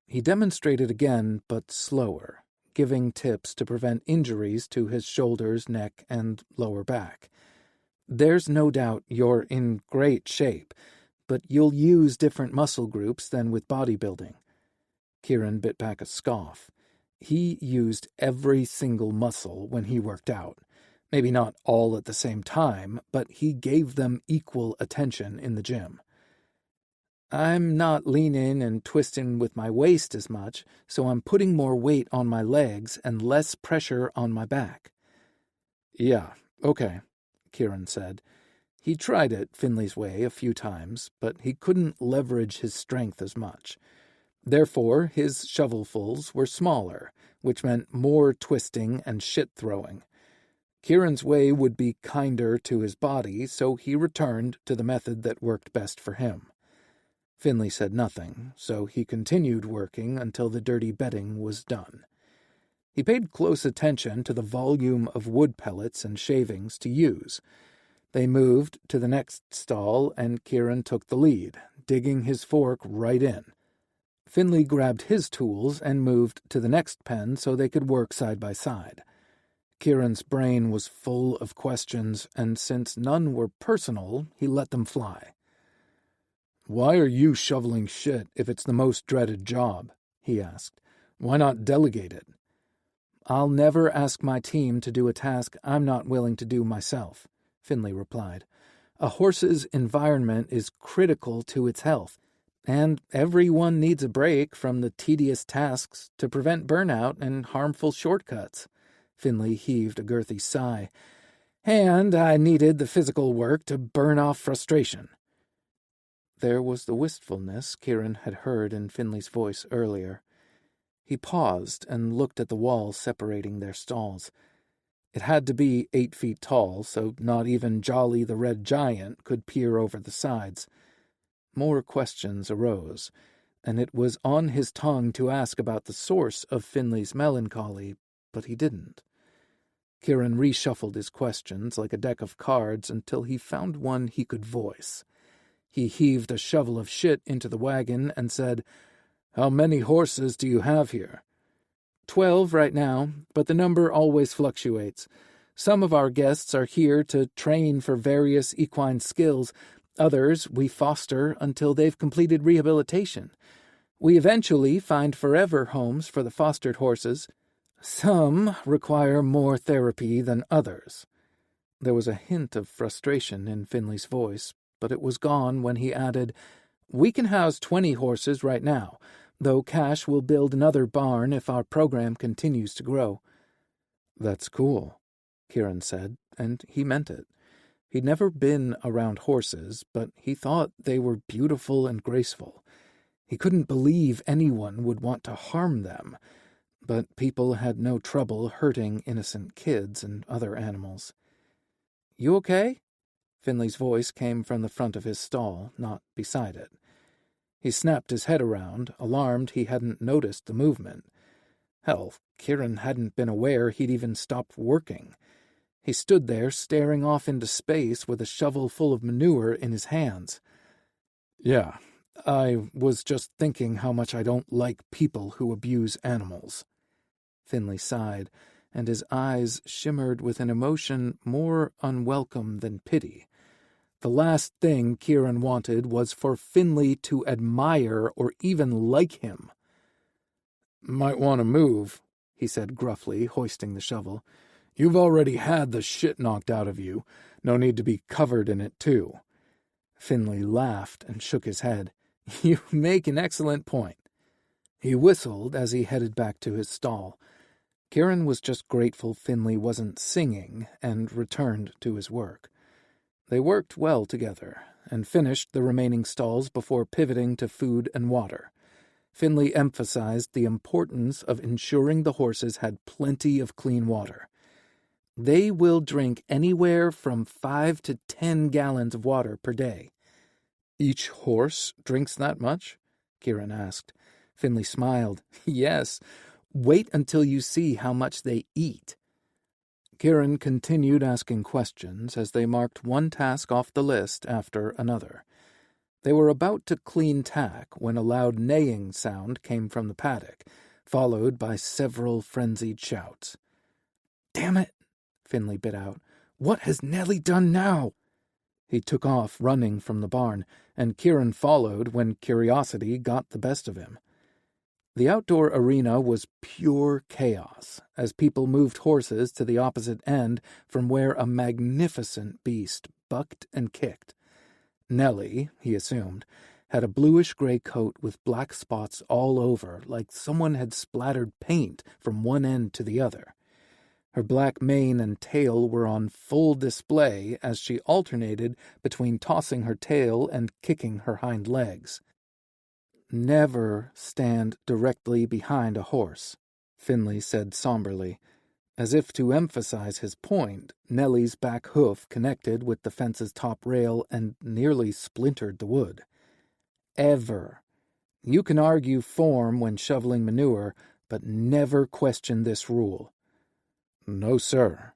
He demonstrated again, but slower, giving tips to prevent injuries to his shoulders, neck, and lower back. "There's no doubt you're in great shape, but you'll use different muscle groups than with bodybuilding." Kieran bit back a scoff. He used every single muscle when he worked out. Maybe not all at the same time, but he gave them equal attention in the gym. "I'm not leaning and twisting with my waist as much, so I'm putting more weight on my legs and less pressure on my back." "Yeah, okay," Kieran said. He tried it Finley's way a few times, but he couldn't leverage his strength as much. Therefore, his shovelfuls were smaller, which meant more twisting and shit-throwing. Kieran's way would be kinder to his body, so he returned to the method that worked best for him. Finley said nothing, so he continued working until the dirty bedding was done. He paid close attention to the volume of wood pellets and shavings to use. They moved to the next stall, and Kieran took the lead, digging his fork right in. Finley grabbed his tools and moved to the next pen so they could work side by side. Kieran's brain was full of questions, and since none were personal, he let them fly. "Why are you shoveling shit if it's the most dreaded job?" he asked. "Why not delegate it?" "I'll never ask my team to do a task I'm not willing to do myself," Finley replied. "A horse's environment is critical to its health, and everyone needs a break from the tedious tasks to prevent burnout and harmful shortcuts." Finley heaved a girthy sigh. "And I needed the physical work to burn off frustration." There was the wistfulness Kieran had heard in Finley's voice earlier. He paused and looked at the wall separating their stalls. It had to be 8 feet tall, so not even Jolly the Red Giant could peer over the sides. More questions arose, and it was on his tongue to ask about the source of Finley's melancholy, but he didn't. Kieran reshuffled his questions like a deck of cards until he found one he could voice. He heaved a shovel of shit into the wagon and said, "How many horses do you have here?" 12 right now, but the number always fluctuates. Some of our guests are here to train for various equine skills. Others we foster until they've completed rehabilitation. We eventually find forever homes for the fostered horses. Some require more therapy than others. There was a hint of frustration in Finley's voice, but it was gone when he added, "We can house 20 horses right now, though Cash will build another barn if our program continues to grow." "That's cool," Kieran said, and he meant it. He'd never been around horses, but he thought they were beautiful and graceful. He couldn't believe anyone would want to harm them, but people had no trouble hurting innocent kids and other animals. "You okay?" Finley's voice came from the front of his stall, not beside it. He snapped his head around, alarmed he hadn't noticed the movement. Hell, Kieran hadn't been aware he'd even stopped working. He stood there staring off into space with a shovel full of manure in his hands. "Yeah, I was just thinking how much I don't like people who abuse animals." Finley sighed, and his eyes shimmered with an emotion more unwelcome than pity. The last thing Kieran wanted was for Finley to admire or even like him. "Might want to move," he said gruffly, hoisting the shovel. "You've already had the shit knocked out of you. No need to be covered in it, too." Finley laughed and shook his head. "You make an excellent point." He whistled as he headed back to his stall. Kieran was just grateful Finley wasn't singing and returned to his work. They worked well together and finished the remaining stalls before pivoting to food and water. Finley emphasized the importance of ensuring the horses had plenty of clean water. "They will drink anywhere from 5 to 10 gallons of water per day." "Each horse drinks that much?" Kieran asked. Finley smiled. "Yes. Wait until you see how much they eat." Kieran continued asking questions as they marked one task off the list after another. They were about to clean tack when a loud neighing sound came from the paddock, followed by several frenzied shouts. "Damn it!" Finley bit out. "What has Nellie done now?" He took off running from the barn, and Kieran followed when curiosity got the best of him. The outdoor arena was pure chaos as people moved horses to the opposite end from where a magnificent beast bucked and kicked. Nellie, he assumed, had a bluish-gray coat with black spots all over, like someone had splattered paint from one end to the other. Her black mane and tail were on full display as she alternated between tossing her tail and kicking her hind legs. "Never stand directly behind a horse," Finley said somberly. As if to emphasize his point, Nellie's back hoof connected with the fence's top rail and nearly splintered the wood. "Ever. You can argue form when shoveling manure, but never question this rule." "No, sir,"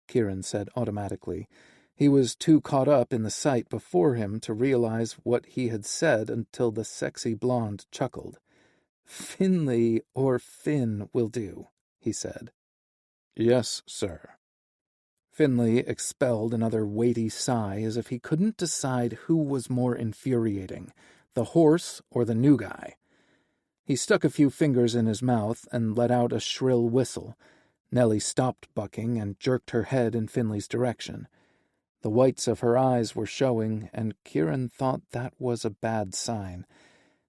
Kieran said automatically. He was too caught up in the sight before him to realize what he had said until the sexy blonde chuckled. "Finley or Finn will do," he said. "Yes, sir." Finley expelled another weighty sigh as if he couldn't decide who was more infuriating, the horse or the new guy. He stuck a few fingers in his mouth and let out a shrill whistle. Nellie stopped bucking and jerked her head in Finley's direction. The whites of her eyes were showing, and Kieran thought that was a bad sign.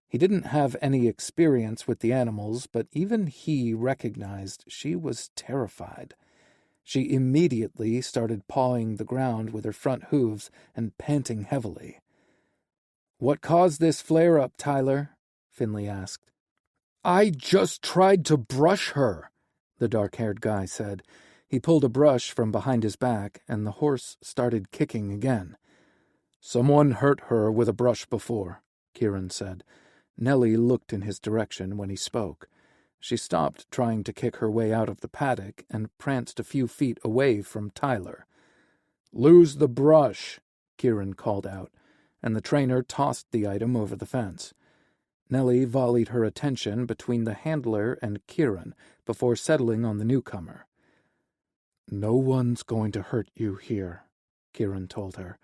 He didn't have any experience with the animals, but even he recognized she was terrified. She immediately started pawing the ground with her front hooves and panting heavily. "What caused this flare-up, Tyler?" Finley asked. "I just tried to brush her," the dark-haired guy said. He pulled a brush from behind his back, and the horse started kicking again. "Someone hurt her with a brush before," Kieran said. Nellie looked in his direction when he spoke. She stopped trying to kick her way out of the paddock and pranced a few feet away from Tyler. "Lose the brush," Kieran called out, and the trainer tossed the item over the fence. Nellie volleyed her attention between the handler and Kieran before settling on the newcomer. "No one's going to hurt you here," Kieran told her.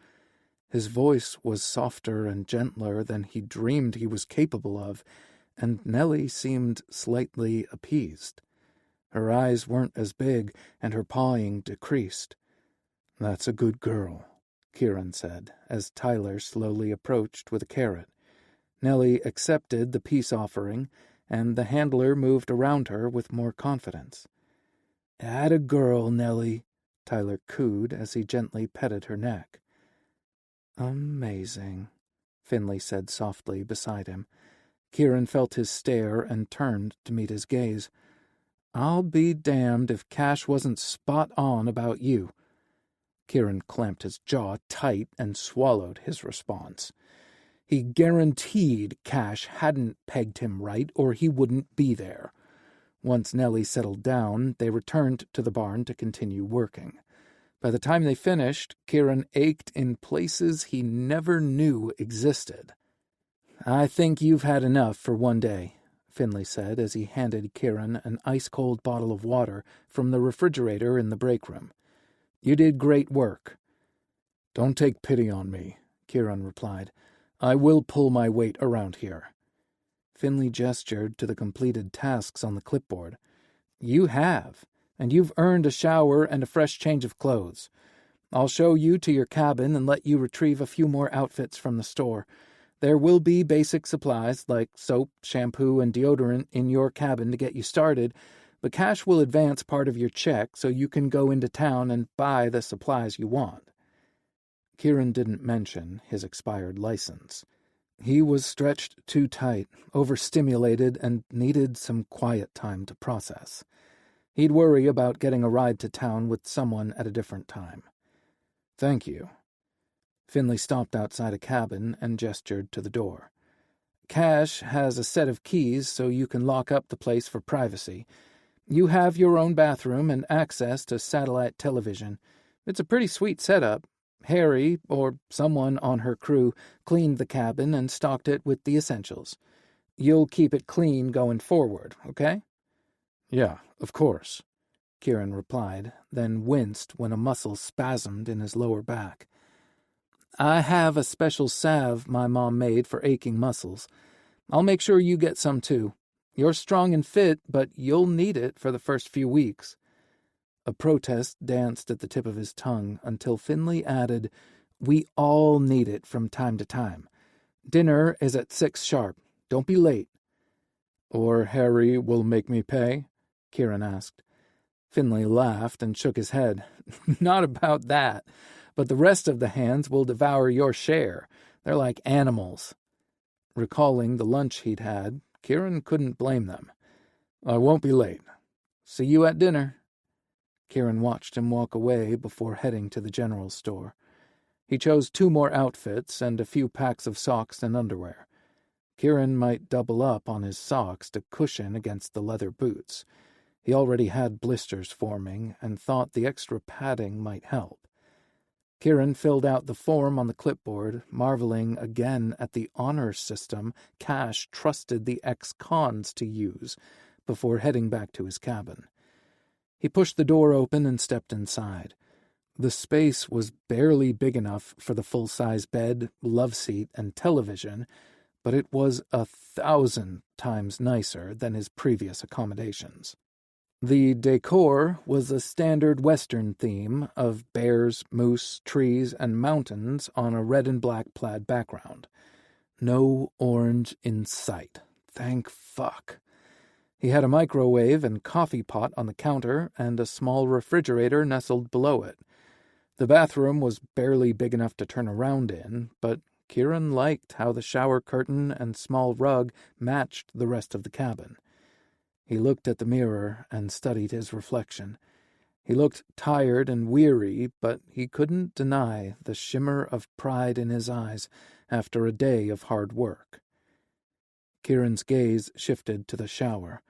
His voice was softer and gentler than he dreamed he was capable of, and Nellie seemed slightly appeased. Her eyes weren't as big, and her pawing decreased. "That's a good girl," Kieran said, as Tyler slowly approached with a carrot. Nellie accepted the peace offering, and the handler moved around her with more confidence. "Atta girl, Nellie," Tyler cooed as he gently petted her neck. "Amazing," Finley said softly beside him. Kieran felt his stare and turned to meet his gaze. "I'll be damned if Cash wasn't spot on about you." Kieran clamped his jaw tight and swallowed his response. He guaranteed Cash hadn't pegged him right, or he wouldn't be there. Once Nellie settled down, they returned to the barn to continue working. By the time they finished, Kieran ached in places he never knew existed. "I think you've had enough for one day," Finley said as he handed Kieran an ice-cold bottle of water from the refrigerator in the break room. "You did great work." "Don't take pity on me," Kieran replied. "I will pull my weight around here." Finley gestured to the completed tasks on the clipboard. "You have, and you've earned a shower and a fresh change of clothes. I'll show you to your cabin and let you retrieve a few more outfits from the store. There will be basic supplies like soap, shampoo, and deodorant in your cabin to get you started, but Cash will advance part of your check so you can go into town and buy the supplies you want." Kieran didn't mention his expired license. He was stretched too tight, overstimulated, and needed some quiet time to process. He'd worry about getting a ride to town with someone at a different time. "Thank you." Finley stopped outside a cabin and gestured to the door. "Cash has a set of keys so you can lock up the place for privacy. You have your own bathroom and access to satellite television. It's a pretty sweet setup. Harry, or someone on her crew, cleaned the cabin and stocked it with the essentials. You'll keep it clean going forward, okay?" "Yeah, of course," Kieran replied, then winced when a muscle spasmed in his lower back. "I have a special salve my mom made for aching muscles. I'll make sure you get some too. You're strong and fit, but you'll need it for the first few weeks." A protest danced at the tip of his tongue until Finley added, "We all need it from time to time. Dinner is at 6 sharp. Don't be late." "Or Harry will make me pay?" Kieran asked. Finley laughed and shook his head. "Not about that, but the rest of the hands will devour your share. They're like animals." Recalling the lunch he'd had, Kieran couldn't blame them. "I won't be late." "See you at dinner." Kieran watched him walk away before heading to the general store. He chose 2 more outfits and a few packs of socks and underwear. Kieran might double up on his socks to cushion against the leather boots. He already had blisters forming and thought the extra padding might help. Kieran filled out the form on the clipboard, marveling again at the honor system Cash trusted the ex-cons to use, before heading back to his cabin. He pushed the door open and stepped inside. The space was barely big enough for the full-size bed, love seat, and television, but it was 1,000 times nicer than his previous accommodations. The decor was a standard Western theme of bears, moose, trees, and mountains on a red and black plaid background. No orange in sight. Thank fuck. He had a microwave and coffee pot on the counter and a small refrigerator nestled below it. The bathroom was barely big enough to turn around in, but Kieran liked how the shower curtain and small rug matched the rest of the cabin. He looked at the mirror and studied his reflection. He looked tired and weary, but he couldn't deny the shimmer of pride in his eyes after a day of hard work. Kieran's gaze shifted to the shower.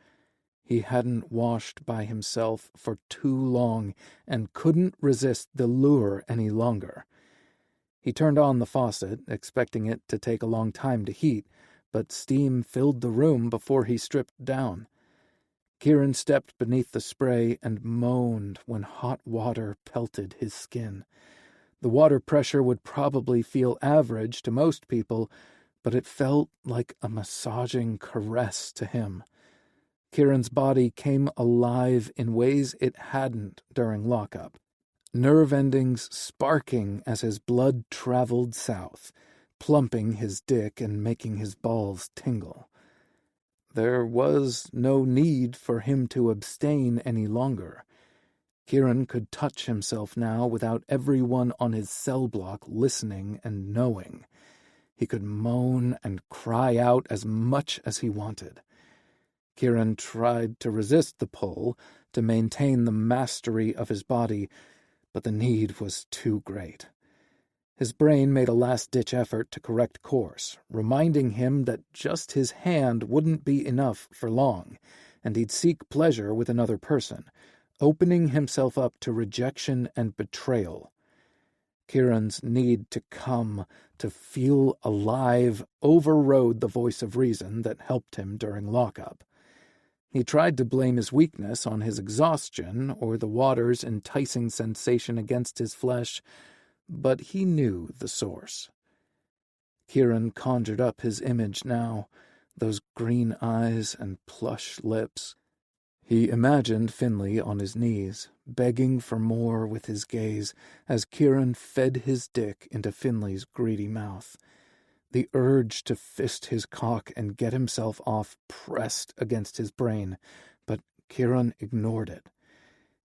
He hadn't washed by himself for too long and couldn't resist the lure any longer. He turned on the faucet, expecting it to take a long time to heat, but steam filled the room before he stripped down. Kieran stepped beneath the spray and moaned when hot water pelted his skin. The water pressure would probably feel average to most people, but it felt like a massaging caress to him. Kieran's body came alive in ways it hadn't during lockup, nerve endings sparking as his blood traveled south, plumping his dick and making his balls tingle. There was no need for him to abstain any longer. Kieran could touch himself now without everyone on his cell block listening and knowing. He could moan and cry out as much as he wanted. Kieran tried to resist the pull, to maintain the mastery of his body, but the need was too great. His brain made a last-ditch effort to correct course, reminding him that just his hand wouldn't be enough for long, and he'd seek pleasure with another person, opening himself up to rejection and betrayal. Kieran's need to come, to feel alive, overrode the voice of reason that helped him during lockup. He tried to blame his weakness on his exhaustion or the water's enticing sensation against his flesh, but he knew the source. Kieran conjured up his image now, those green eyes and plush lips. He imagined Finley on his knees, begging for more with his gaze, as Kieran fed his dick into Finley's greedy mouth. The urge to fist his cock and get himself off pressed against his brain, but Kieran ignored it.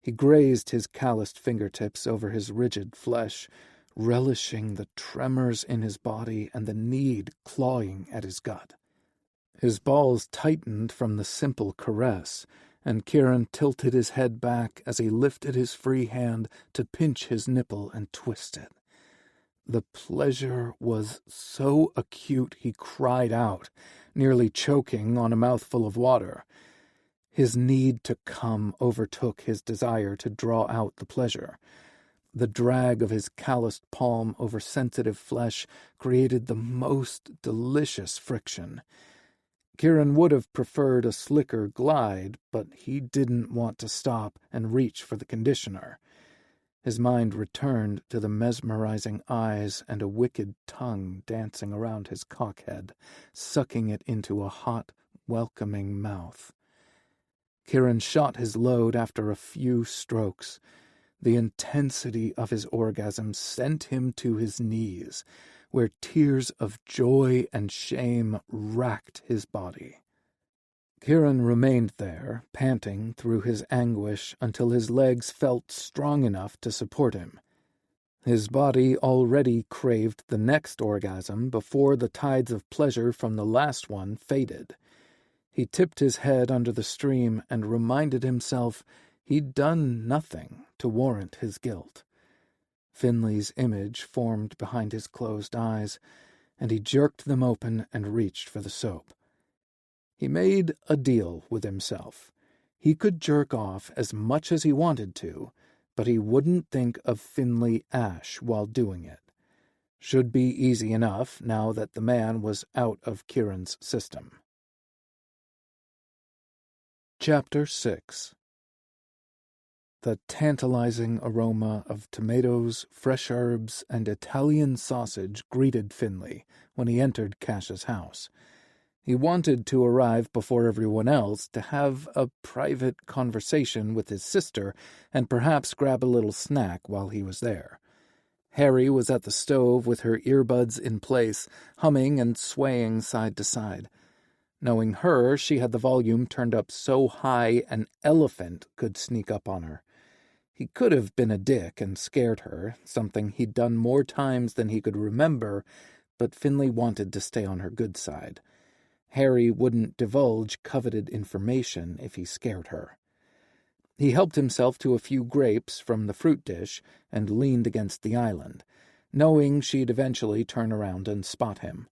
He grazed his calloused fingertips over his rigid flesh, relishing the tremors in his body and the need clawing at his gut. His balls tightened from the simple caress, and Kieran tilted his head back as he lifted his free hand to pinch his nipple and twist it. The pleasure was so acute he cried out, nearly choking on a mouthful of water. His need to come overtook his desire to draw out the pleasure. The drag of his calloused palm over sensitive flesh created the most delicious friction. Kieran would have preferred a slicker glide, but he didn't want to stop and reach for the conditioner. His mind returned to the mesmerizing eyes and a wicked tongue dancing around his cockhead, sucking it into a hot, welcoming mouth. Kieran shot his load after a few strokes. The intensity of his orgasm sent him to his knees, where tears of joy and shame racked his body. Kieran remained there, panting through his anguish until his legs felt strong enough to support him. His body already craved the next orgasm before the tides of pleasure from the last one faded. He tipped his head under the stream and reminded himself he'd done nothing to warrant his guilt. Finley's image formed behind his closed eyes, and he jerked them open and reached for the soap. He made a deal with himself. He could jerk off as much as he wanted to, but he wouldn't think of Finley Ash while doing it. Should be easy enough now that the man was out of Kieran's system. Chapter 6. The tantalizing aroma of tomatoes, fresh herbs, and Italian sausage greeted Finley when he entered Cash's house. He wanted to arrive before everyone else to have a private conversation with his sister and perhaps grab a little snack while he was there. Harry was at the stove with her earbuds in place, humming and swaying side to side. Knowing her, she had the volume turned up so high an elephant could sneak up on her. He could have been a dick and scared her, something he'd done more times than he could remember, but Finley wanted to stay on her good side. Harry wouldn't divulge coveted information if he scared her. He helped himself to a few grapes from the fruit dish and leaned against the island, knowing she'd eventually turn around and spot him.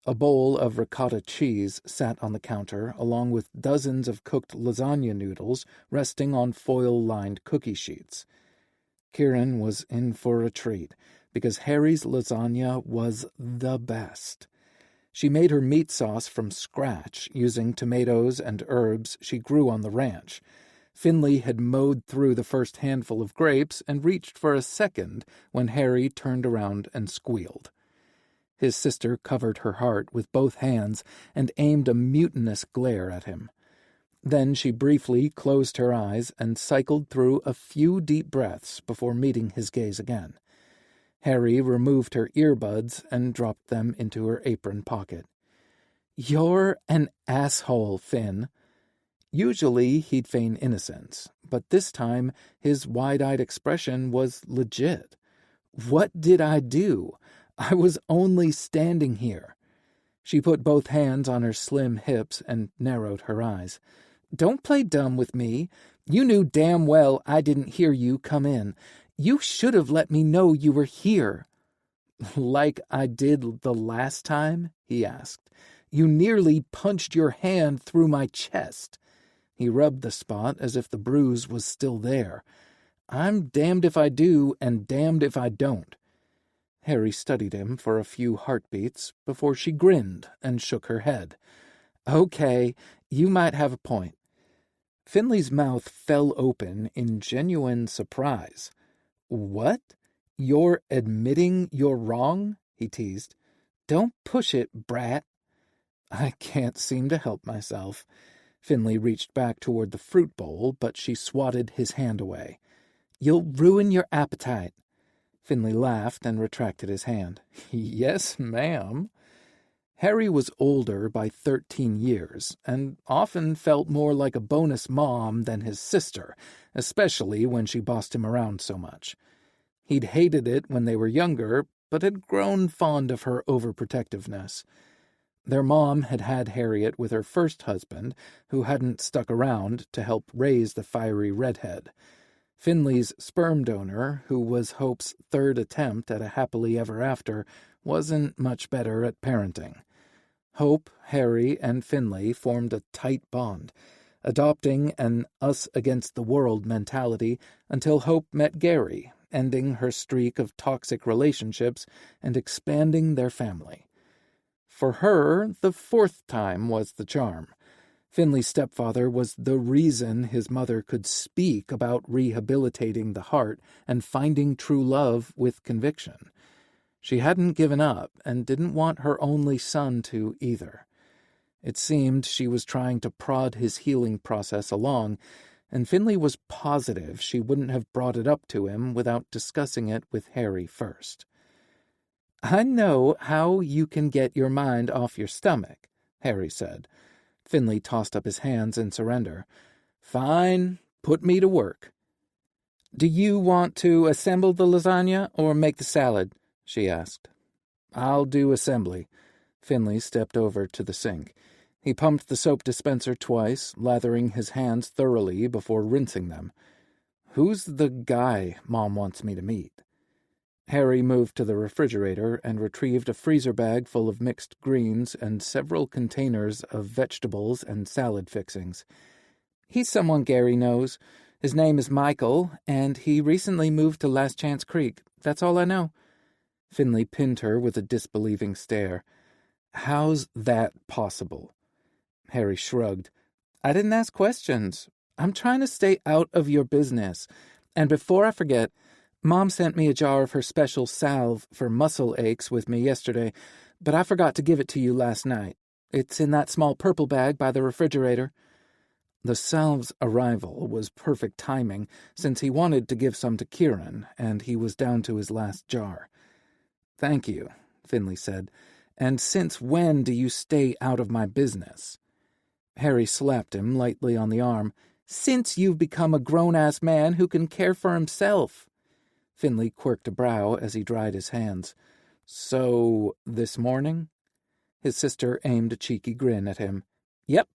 A bowl of ricotta cheese sat on the counter, along with dozens of cooked lasagna noodles resting on foil-lined cookie sheets. Kieran was in for a treat, because Harry's lasagna was the best. She made her meat sauce from scratch, using tomatoes and herbs she grew on the ranch. Finley had mowed through the first handful of grapes and reached for a second when Harry turned around and squealed. His sister covered her heart with both hands and aimed a mutinous glare at him. Then she briefly closed her eyes and cycled through a few deep breaths before meeting his gaze again. Harry removed her earbuds and dropped them into her apron pocket. "You're an asshole, Finn." Usually he'd feign innocence, but this time his wide-eyed expression was legit. "What did I do? I was only standing here." She put both hands on her slim hips and narrowed her eyes. "Don't play dumb with me. You knew damn well I didn't hear you come in. You should have let me know you were here." "Like I did the last time?" he asked. "You nearly punched your hand through my chest." He rubbed the spot as if the bruise was still there. "I'm damned if I do and damned if I don't." Harry studied him for a few heartbeats before she grinned and shook her head. "Okay, you might have a point." Finley's mouth fell open in genuine surprise. "What? You're admitting you're wrong?" he teased. "Don't push it, brat." "I can't seem to help myself." Finley reached back toward the fruit bowl, but she swatted his hand away. "You'll ruin your appetite." Finley laughed and retracted his hand. "Yes, ma'am." Harry was older by 13 years, and often felt more like a bonus mom than his sister, especially when she bossed him around so much. He'd hated it when they were younger, but had grown fond of her overprotectiveness. Their mom had had Harriet with her first husband, who hadn't stuck around to help raise the fiery redhead. Finley's sperm donor, who was Hope's third attempt at a happily ever after, wasn't much better at parenting. Hope, Harry, and Finley formed a tight bond, adopting an us-against-the-world mentality until Hope met Gary, ending her streak of toxic relationships and expanding their family. For her, the fourth time was the charm. Finley's stepfather was the reason his mother could speak about rehabilitating the heart and finding true love with conviction. She hadn't given up and didn't want her only son to either. It seemed she was trying to prod his healing process along, and Finley was positive she wouldn't have brought it up to him without discussing it with Harry first. "I know how you can get your mind off your stomach," Harry said. Finley tossed up his hands in surrender. "Fine, put me to work." "Do you want to assemble the lasagna or make the salad?" she asked. "I'll do assembly." Finley stepped over to the sink. He pumped the soap dispenser twice, lathering his hands thoroughly before rinsing them. "Who's the guy Mom wants me to meet?" Harry moved to the refrigerator and retrieved a freezer bag full of mixed greens and several containers of vegetables and salad fixings. "He's someone Gary knows. His name is Michael, and he recently moved to Last Chance Creek. That's all I know." Finley pinned her with a disbelieving stare. "How's that possible?" Harry shrugged. "I didn't ask questions. I'm trying to stay out of your business. And before I forget, Mom sent me a jar of her special salve for muscle aches with me yesterday, but I forgot to give it to you last night. It's in that small purple bag by the refrigerator." The salve's arrival was perfect timing, since he wanted to give some to Kieran, and he was down to his last jar. "Thank you," Finley said. "And since when do you stay out of my business?" Harry slapped him lightly on the arm. "Since you've become a grown-ass man who can care for himself." Finley quirked a brow as he dried his hands. "So, this morning?" His sister aimed a cheeky grin at him. "Yep.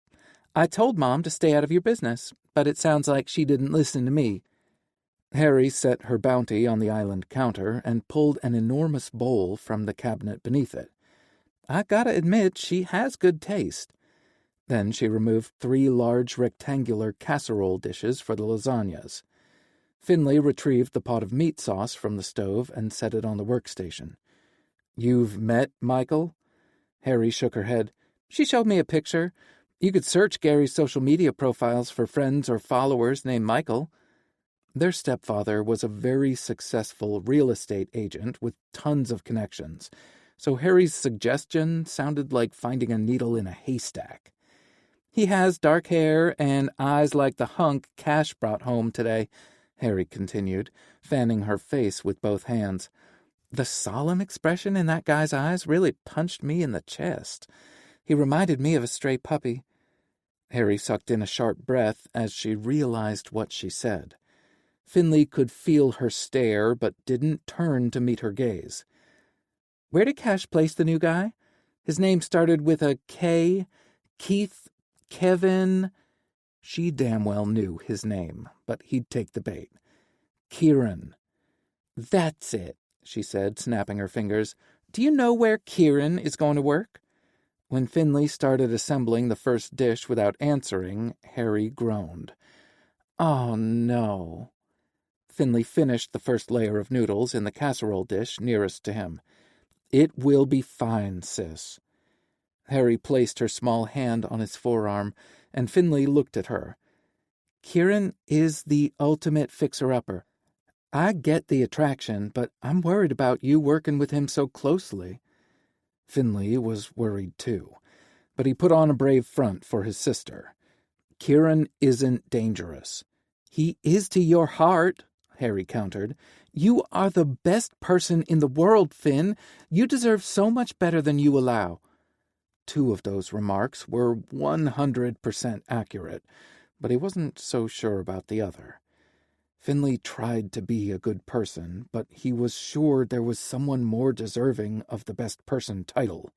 I told Mom to stay out of your business, but it sounds like she didn't listen to me." Harry set her bounty on the island counter and pulled an enormous bowl from the cabinet beneath it. "I gotta admit, she has good taste." Then she removed 3 large rectangular casserole dishes for the lasagnas. Finley retrieved the pot of meat sauce from the stove and set it on the workstation. "You've met Michael?" Harry shook her head. "She showed me a picture. You could search Gary's social media profiles for friends or followers named Michael." Their stepfather was a very successful real estate agent with tons of connections, so Harry's suggestion sounded like finding a needle in a haystack. "He has dark hair and eyes like the hunk Cash brought home today," Harry continued, fanning her face with both hands. "The solemn expression in that guy's eyes really punched me in the chest. He reminded me of a stray puppy." Harry sucked in a sharp breath as she realized what she said. Finley could feel her stare, but didn't turn to meet her gaze. "Where did Cash place the new guy? His name started with a K. Keith, Kevin—" She damn well knew his name, but he'd take the bait. "Kieran." "That's it," she said, snapping her fingers. "Do you know where Kieran is going to work?" When Finley started assembling the first dish without answering, Harry groaned. "Oh, no." Finley finished the first layer of noodles in the casserole dish nearest to him. "It will be fine, sis." Harry placed her small hand on his forearm, and Finley looked at her. "Kieran is the ultimate fixer-upper. I get the attraction, but I'm worried about you working with him so closely." Finley was worried too, but he put on a brave front for his sister. "Kieran isn't dangerous." "He is to your heart," Harry countered. "You are the best person in the world, Finn. You deserve so much better than you allow." 2 of those remarks were 100% accurate, but he wasn't so sure about the other. Finley tried to be a good person, but he was sure there was someone more deserving of the best person title.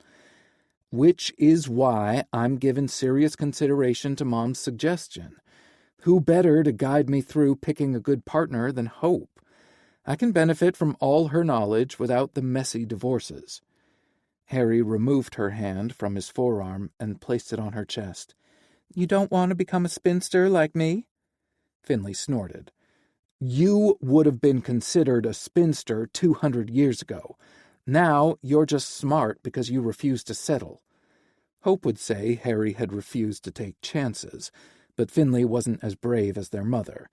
"Which is why I'm giving serious consideration to Mom's suggestion. Who better to guide me through picking a good partner than Hope? I can benefit from all her knowledge without the messy divorces." Harry removed her hand from his forearm and placed it on her chest. "You don't want to become a spinster like me?" Finley snorted. "You would have been considered a spinster 200 years ago. Now you're just smart because you refuse to settle." Hope would say Harry had refused to take chances, but Finley wasn't as brave as their mother.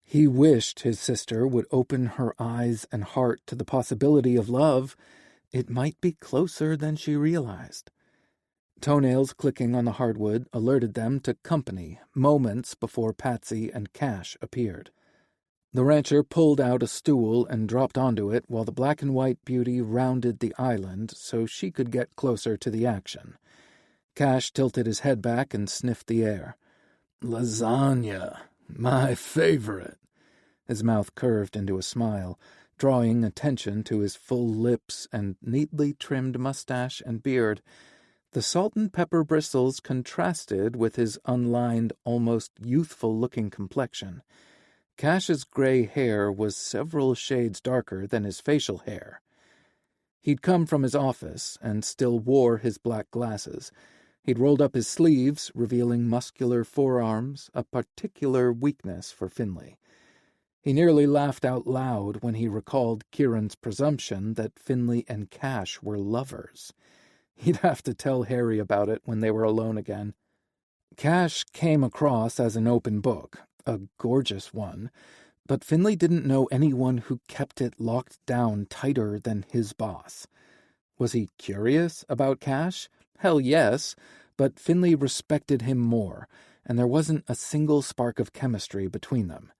He wished his sister would open her eyes and heart to the possibility of love. It might be closer than she realized. Toenails clicking on the hardwood alerted them to company moments before Patsy and Cash appeared. The rancher pulled out a stool and dropped onto it while the black-and-white beauty rounded the island so she could get closer to the action. Cash tilted his head back and sniffed the air. "Lasagna, my favorite." His mouth curved into a smile, drawing attention to his full lips and neatly trimmed mustache and beard. The salt and pepper bristles contrasted with his unlined, almost youthful-looking complexion. Cash's gray hair was several shades darker than his facial hair. He'd come from his office and still wore his black glasses. He'd rolled up his sleeves, revealing muscular forearms, a particular weakness for Finley. He nearly laughed out loud when he recalled Kieran's presumption that Finley and Cash were lovers. He'd have to tell Harry about it when they were alone again. Cash came across as an open book, a gorgeous one, but Finley didn't know anyone who kept it locked down tighter than his boss. Was he curious about Cash? Hell yes, but Finley respected him more, and there wasn't a single spark of chemistry between them.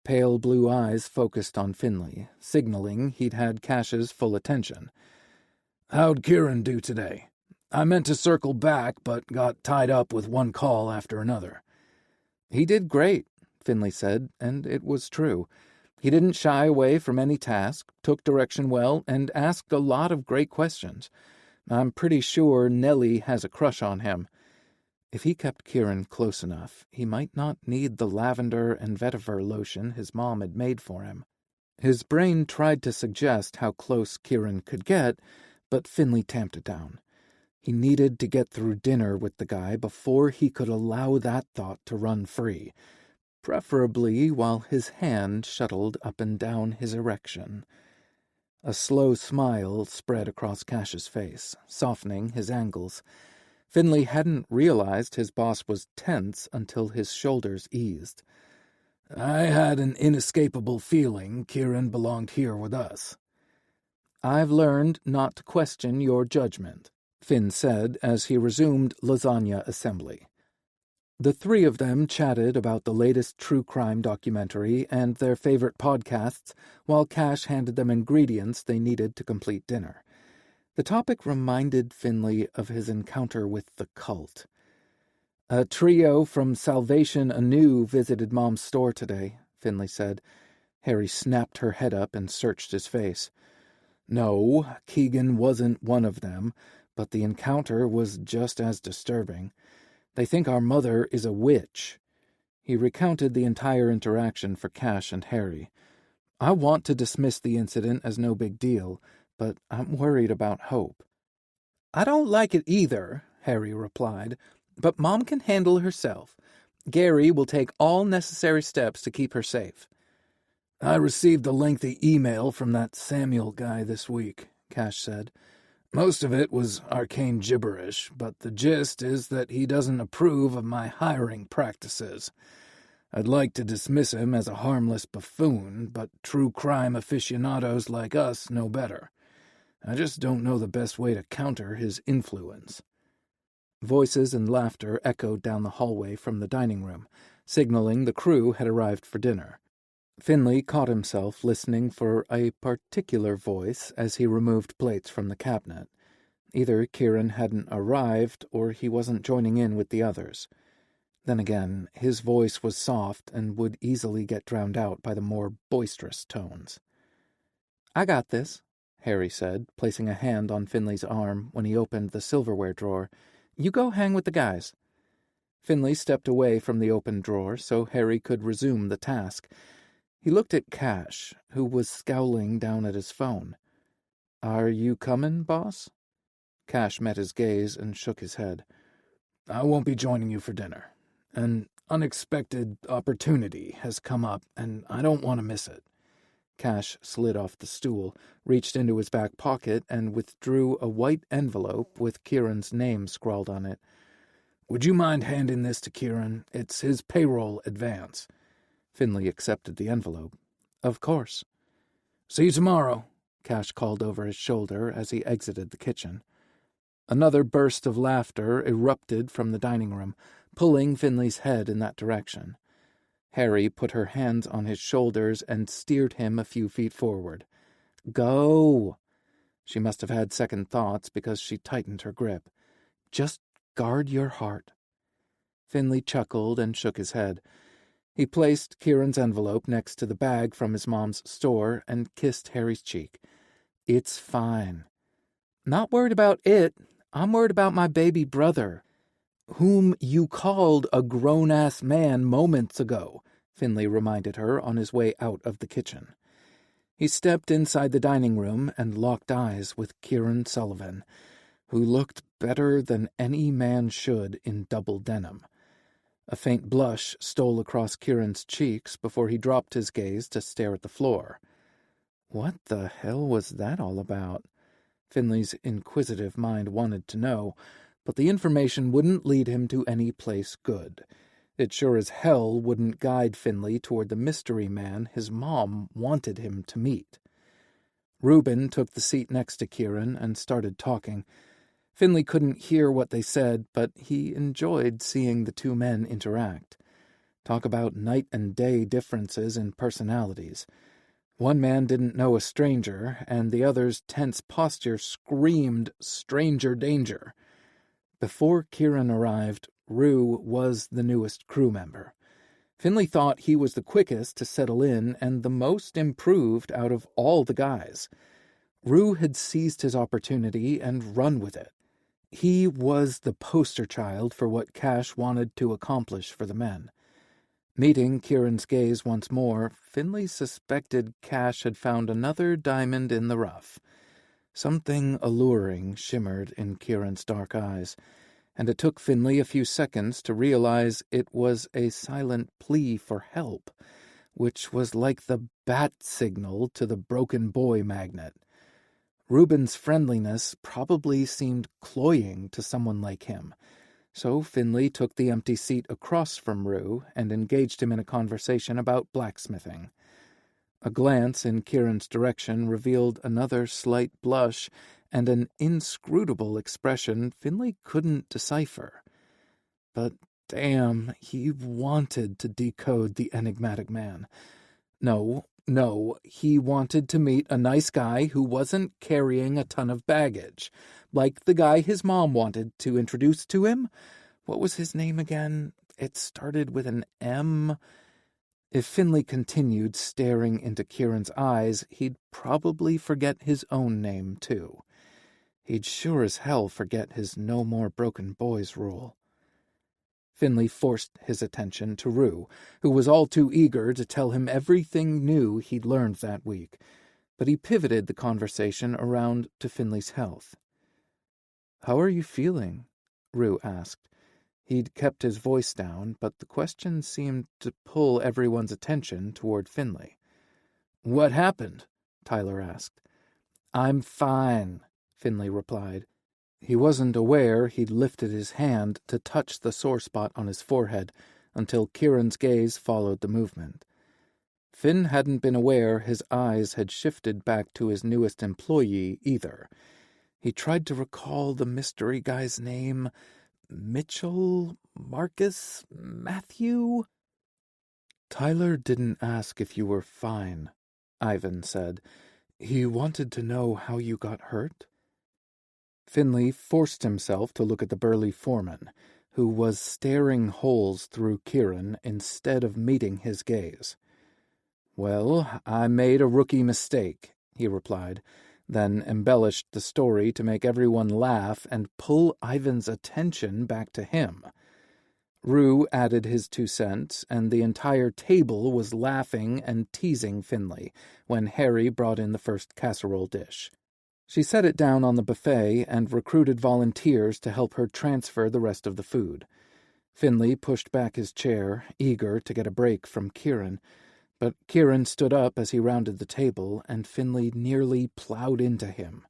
Pale blue eyes focused on Finley, signaling he'd had Cash's full attention. "How'd Kieran do today? I meant to circle back, but got tied up with one call after another." "He did great," Finley said, and it was true. He didn't shy away from any task, took direction well, and asked a lot of great questions. I'm pretty sure Nellie has a crush on him. If he kept Kieran close enough, he might not need the lavender and vetiver lotion his mom had made for him. His brain tried to suggest how close Kieran could get, but Finley tamped it down. He needed to get through dinner with the guy before he could allow that thought to run free, preferably while his hand shuttled up and down his erection. A slow smile spread across Cash's face, softening his angles. Finley hadn't realized his boss was tense until his shoulders eased. "I had an inescapable feeling Kieran belonged here with us." "I've learned not to question your judgment," Finn said as he resumed lasagna assembly. The three of them chatted about the latest true crime documentary and their favorite podcasts while Cash handed them ingredients they needed to complete dinner. The topic reminded Finley of his encounter with the cult. "A trio from Salvation Anew visited Mom's store today," Finley said. Harry snapped her head up and searched his face. "No, Keegan wasn't one of them, but the encounter was just as disturbing. They think our mother is a witch." He recounted the entire interaction for Cash and Harry. "I want to dismiss the incident as no big deal, but I'm worried about Hope." "I don't like it either," Harry replied, "but Mom can handle herself. Gary will take all necessary steps to keep her safe." "I received a lengthy email from that Samuel guy this week," Cash said. "Most of it was arcane gibberish, but the gist is that he doesn't approve of my hiring practices. I'd like to dismiss him as a harmless buffoon, but true crime aficionados like us know better. I just don't know the best way to counter his influence." Voices and laughter echoed down the hallway from the dining room, signaling the crew had arrived for dinner. Finley caught himself listening for a particular voice as he removed plates from the cabinet. Either Kieran hadn't arrived, or he wasn't joining in with the others. Then again, his voice was soft and would easily get drowned out by the more boisterous tones. "I got this," Harry said, placing a hand on Finley's arm when he opened the silverware drawer. "You go hang with the guys." Finley stepped away from the open drawer so Harry could resume the task. He looked at Cash, who was scowling down at his phone. "Are you coming, boss?" Cash met his gaze and shook his head. "I won't be joining you for dinner. An unexpected opportunity has come up, and I don't want to miss it." Cash slid off the stool, reached into his back pocket, and withdrew a white envelope with Kieran's name scrawled on it. "Would you mind handing this to Kieran? It's his payroll advance." Finley accepted the envelope. "Of course." "See you tomorrow," Cash called over his shoulder as he exited the kitchen. Another burst of laughter erupted from the dining room, pulling Finley's head in that direction. Harry put her hands on his shoulders and steered him a few feet forward. "Go!" She must have had second thoughts because she tightened her grip. "Just guard your heart." Finley chuckled and shook his head. He placed Kieran's envelope next to the bag from his mom's store and kissed Harry's cheek. "It's fine." "Not worried about it. I'm worried about my baby brother." "Whom you called a grown-ass man moments ago," Finley reminded her on his way out of the kitchen. He stepped inside the dining room and locked eyes with Kieran Sullivan. who looked better than any man should in double denim. A faint blush stole across Kieran's cheeks before he dropped his gaze to stare at the floor. What the hell was that all about? Finley's inquisitive mind wanted to know, but the information wouldn't lead him to any place good. It sure as hell wouldn't guide Finley toward the mystery man his mom wanted him to meet. Reuben took the seat next to Kieran and started talking. Finley couldn't hear what they said, but he enjoyed seeing the two men interact. Talk about night and day differences in personalities. One man didn't know a stranger, and the other's tense posture screamed stranger danger. Before Kieran arrived, Rue was the newest crew member. Finley thought he was the quickest to settle in and the most improved out of all the guys. Rue had seized his opportunity and run with it. He was the poster child for what Cash wanted to accomplish for the men. Meeting Kieran's gaze once more, Finley suspected Cash had found another diamond in the rough. Something alluring shimmered in Kieran's dark eyes, and it took Finley a few seconds to realize it was a silent plea for help, which was like the bat signal to the broken boy magnet. Reuben's friendliness probably seemed cloying to someone like him, so Finley took the empty seat across from Rue and engaged him in a conversation about blacksmithing. A glance in Kieran's direction revealed another slight blush and an inscrutable expression Finley couldn't decipher. But damn, he wanted to decode the enigmatic man. No, he wanted to meet a nice guy who wasn't carrying a ton of baggage, like the guy his mom wanted to introduce to him. What was his name again? It started with an M. If Finley continued staring into Kieran's eyes, he'd probably forget his own name, too. He'd sure as hell forget his no more broken boys rule. Finley forced his attention to Rue, who was all too eager to tell him everything new he'd learned that week, but he pivoted the conversation around to Finley's health. "How are you feeling?" Rue asked. He'd kept his voice down, but the question seemed to pull everyone's attention toward Finley. "What happened?" Tyler asked. "I'm fine," Finley replied. He wasn't aware he'd lifted his hand to touch the sore spot on his forehead until Kieran's gaze followed the movement. Finn hadn't been aware his eyes had shifted back to his newest employee either. He tried to recall the mystery guy's name. Mitchell? Marcus? Matthew? "Tyler didn't ask if you were fine," Ivan said. "He wanted to know how you got hurt." Finley forced himself to look at the burly foreman, who was staring holes through Kieran instead of meeting his gaze. "Well, I made a rookie mistake," he replied, then embellished the story to make everyone laugh and pull Ivan's attention back to him. Rue added his 2 cents, and the entire table was laughing and teasing Finley when Harry brought in the first casserole dish. She set it down on the buffet and recruited volunteers to help her transfer the rest of the food. Finley pushed back his chair, eager to get a break from Kieran, but Kieran stood up as he rounded the table, and Finley nearly plowed into him.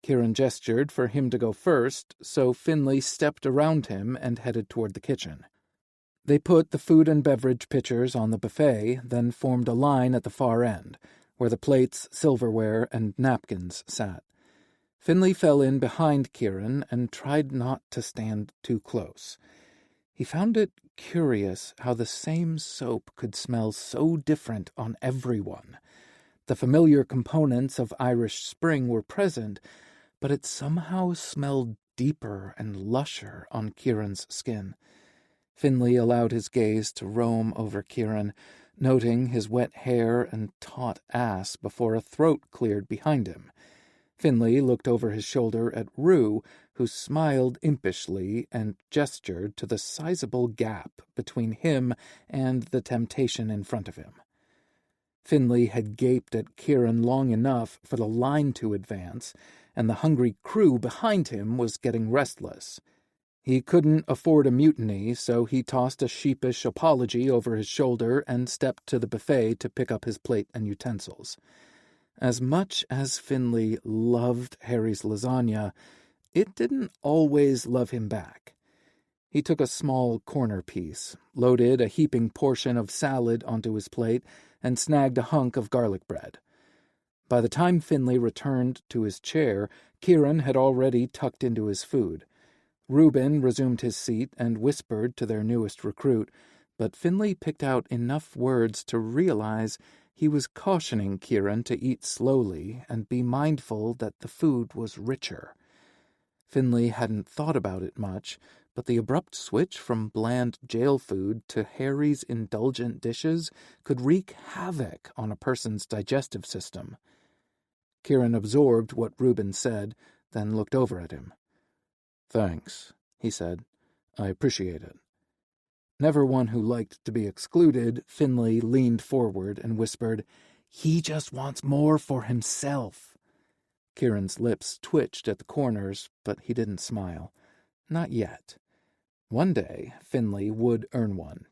Kieran gestured for him to go first, so Finley stepped around him and headed toward the kitchen. They put the food and beverage pitchers on the buffet, then formed a line at the far end, where the plates, silverware, and napkins sat. Finley fell in behind Kieran and tried not to stand too close. He found it curious how the same soap could smell so different on everyone. The familiar components of Irish Spring were present, but it somehow smelled deeper and lusher on Kieran's skin. Finley allowed his gaze to roam over Kieran, noting his wet hair and taut ass before a throat cleared behind him. Finley looked over his shoulder at Rue, who smiled impishly and gestured to the sizable gap between him and the temptation in front of him. Finley had gaped at Kieran long enough for the line to advance, and the hungry crew behind him was getting restless. He couldn't afford a mutiny, so he tossed a sheepish apology over his shoulder and stepped to the buffet to pick up his plate and utensils. As much as Finley loved Harry's lasagna, it didn't always love him back. He took a small corner piece, loaded a heaping portion of salad onto his plate, and snagged a hunk of garlic bread. By the time Finley returned to his chair, Kieran had already tucked into his food. Reuben resumed his seat and whispered to their newest recruit, but Finley picked out enough words to realize he was cautioning Kieran to eat slowly and be mindful that the food was richer. Finley hadn't thought about it much, but the abrupt switch from bland jail food to Harry's indulgent dishes could wreak havoc on a person's digestive system. Kieran absorbed what Reuben said, then looked over at him. "Thanks," he said. "I appreciate it." Never one who liked to be excluded, Finley leaned forward and whispered, "He just wants more for himself." Kieran's lips twitched at the corners, but he didn't smile. Not yet. One day, Finley would earn one.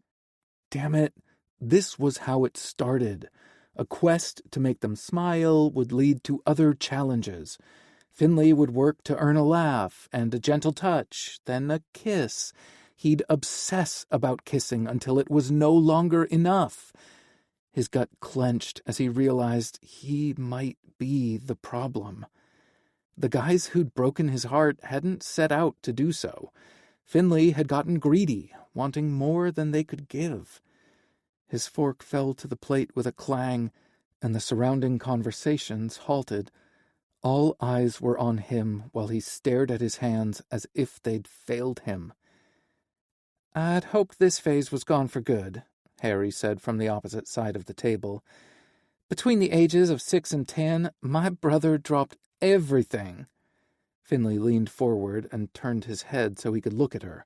Damn it, this was how it started. A quest to make them smile would lead to other challenges. Finley would work to earn a laugh and a gentle touch, then a kiss. He'd obsess about kissing until it was no longer enough. His gut clenched as he realized he might be the problem. The guys who'd broken his heart hadn't set out to do so. Finley had gotten greedy, wanting more than they could give. His fork fell to the plate with a clang, and the surrounding conversations halted. All eyes were on him while he stared at his hands as if they'd failed him. "I'd hoped this phase was gone for good," Harry said from the opposite side of the table. "Between the ages of 6 and 10, my brother dropped everything." Finley leaned forward and turned his head so he could look at her.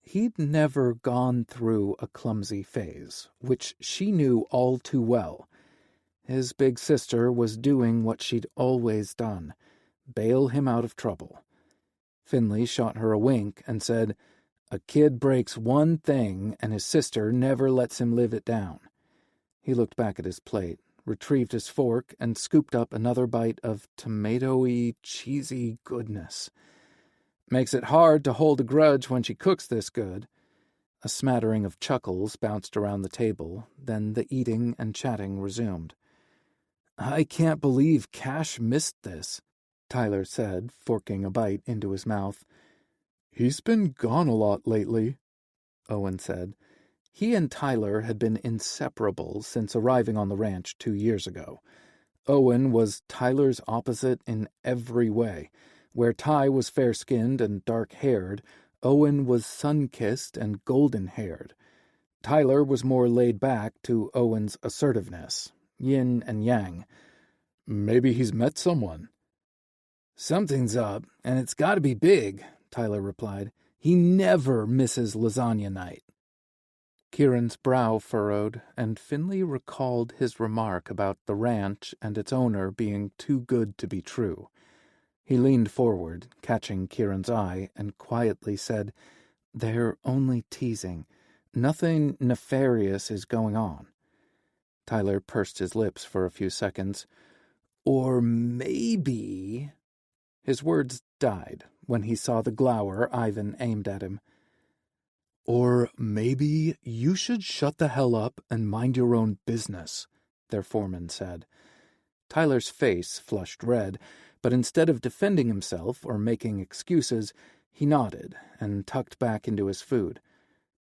He'd never gone through a clumsy phase, which she knew all too well. His big sister was doing what she'd always done, bail him out of trouble. Finley shot her a wink and said, "A kid breaks one thing, and his sister never lets him live it down." He looked back at his plate, retrieved his fork, and scooped up another bite of tomatoey, cheesy goodness. "Makes it hard to hold a grudge when she cooks this good." A smattering of chuckles bounced around the table, then the eating and chatting resumed. "I can't believe Cash missed this," Tyler said, forking a bite into his mouth. "He's been gone a lot lately," Owen said. He and Tyler had been inseparable since arriving on the ranch 2 years ago. Owen was Tyler's opposite in every way. Where Ty was fair-skinned and dark-haired, Owen was sun-kissed and golden-haired. Tyler was more laid back to Owen's assertiveness, yin and yang. "Maybe he's met someone." "Something's up, and it's got to be big," Tyler replied. "He never misses lasagna night." Kieran's brow furrowed, and Finley recalled his remark about the ranch and its owner being too good to be true. He leaned forward, catching Kieran's eye, and quietly said, "They're only teasing. Nothing nefarious is going on." Tyler pursed his lips for a few seconds. "Or maybe—" His words died when he saw the glower Ivan aimed at him. "Or maybe you should shut the hell up and mind your own business," their foreman said. Tyler's face flushed red, but instead of defending himself or making excuses, he nodded and tucked back into his food.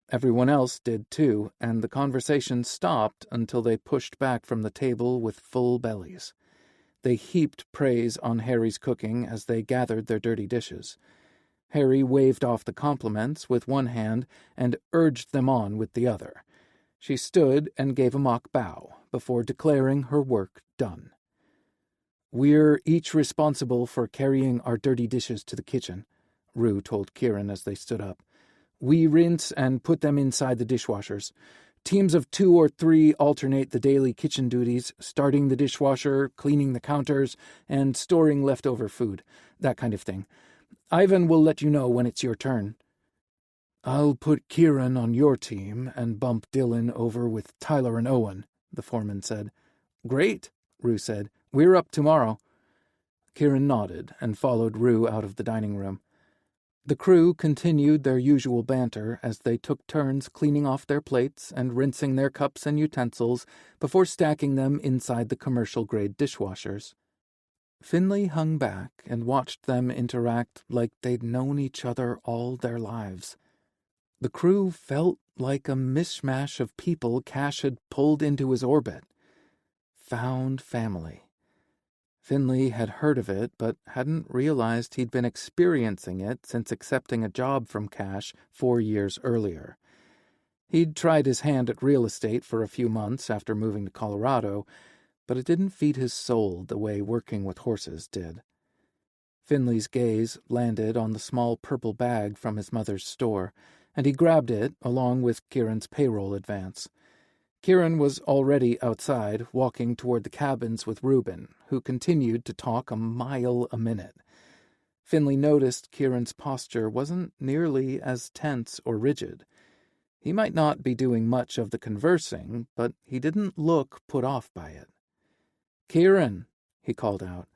Everyone else did too, and the conversation stopped until they pushed back from the table with full bellies. They heaped praise on Harry's cooking as they gathered their dirty dishes. Harry waved off the compliments with one hand and urged them on with the other. She stood and gave a mock bow before declaring her work done. "We're each responsible for carrying our dirty dishes to the kitchen," Rue told Kieran as they stood up. "We rinse and put them inside the dishwashers. Teams of 2 or 3 alternate the daily kitchen duties, starting the dishwasher, cleaning the counters, and storing leftover food. That kind of thing. Ivan will let you know when it's your turn. I'll put Kieran on your team and bump Dylan over with Tyler and Owen, the foreman said. Great, Rue said. We're up tomorrow. Kieran nodded and followed Rue out of the dining room. The crew continued their usual banter as they took turns cleaning off their plates and rinsing their cups and utensils before stacking them inside the commercial-grade dishwashers. Finley hung back and watched them interact like they'd known each other all their lives. The crew felt like a mishmash of people Cash had pulled into his orbit. Found family. Finley had heard of it, but hadn't realized he'd been experiencing it since accepting a job from Cash 4 years earlier. He'd tried his hand at real estate for a few months after moving to Colorado, but it didn't feed his soul the way working with horses did. Finley's gaze landed on the small purple bag from his mother's store, and he grabbed it along with Kieran's payroll advance. Kieran was already outside, walking toward the cabins with Reuben, who continued to talk a mile a minute. Finley noticed Kieran's posture wasn't nearly as tense or rigid. He might not be doing much of the conversing, but he didn't look put off by it. "Kieran," he called out.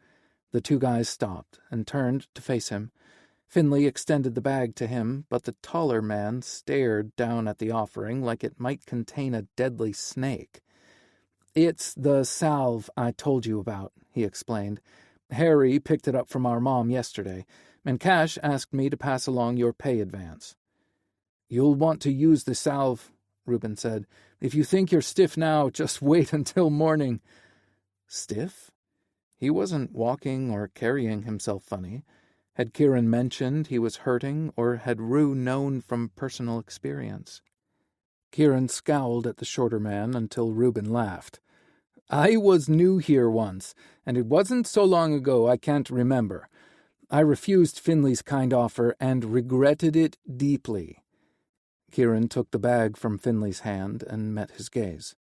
The 2 guys stopped and turned to face him. Finley extended the bag to him, but the taller man stared down at the offering like it might contain a deadly snake. "It's the salve I told you about," he explained. "Harry picked it up from our mom yesterday, and Cash asked me to pass along your pay advance." "You'll want to use the salve," Reuben said. "If you think you're stiff now, just wait until morning." Stiff? He wasn't walking or carrying himself funny. Had Kieran mentioned he was hurting, or had Rue known from personal experience? Kieran scowled at the shorter man until Reuben laughed. "I was new here once, and it wasn't so long ago I can't remember. I refused Finley's kind offer and regretted it deeply." Kieran took the bag from Finley's hand and met his gaze.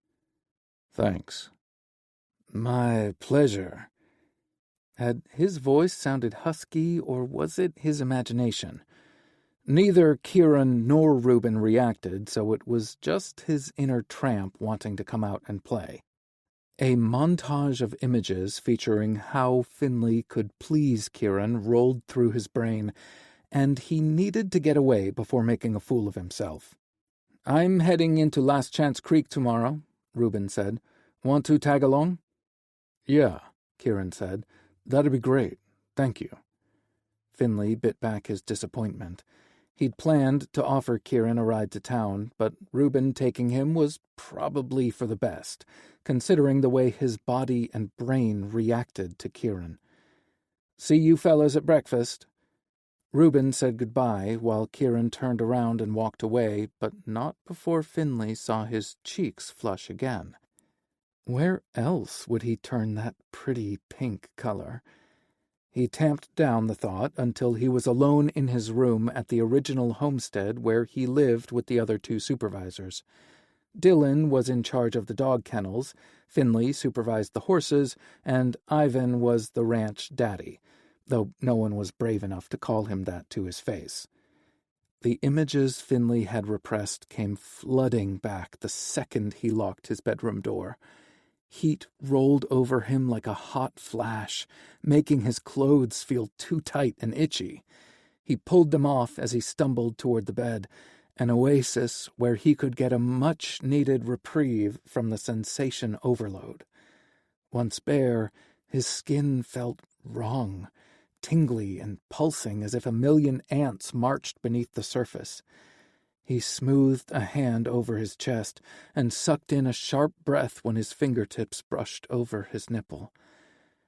"Thanks." "My pleasure." Had his voice sounded husky, or was it his imagination? Neither Kieran nor Reuben reacted, so it was just his inner tramp wanting to come out and play. A montage of images featuring how Finley could please Kieran rolled through his brain, and he needed to get away before making a fool of himself. "I'm heading into Last Chance Creek tomorrow," Reuben said. "Want to tag along?" "Yeah," Kieran said. "That'd be great. Thank you." Finley bit back his disappointment. He'd planned to offer Kieran a ride to town, but Reuben taking him was probably for the best, considering the way his body and brain reacted to Kieran. "See you fellas at breakfast." Reuben said goodbye while Kieran turned around and walked away, but not before Finley saw his cheeks flush again. Where else would he turn that pretty pink color? He tamped down the thought until he was alone in his room at the original homestead where he lived with the other 2 supervisors. Dylan was in charge of the dog kennels, Finley supervised the horses, and Ivan was the ranch daddy, though no one was brave enough to call him that to his face. The images Finley had repressed came flooding back the second he locked his bedroom door. Heat rolled over him like a hot flash, making his clothes feel too tight and itchy. He pulled them off as he stumbled toward the bed, an oasis where he could get a much-needed reprieve from the sensation overload. Once bare, his skin felt wrong, tingly and pulsing as if a million ants marched beneath the surface. He smoothed a hand over his chest and sucked in a sharp breath when his fingertips brushed over his nipple.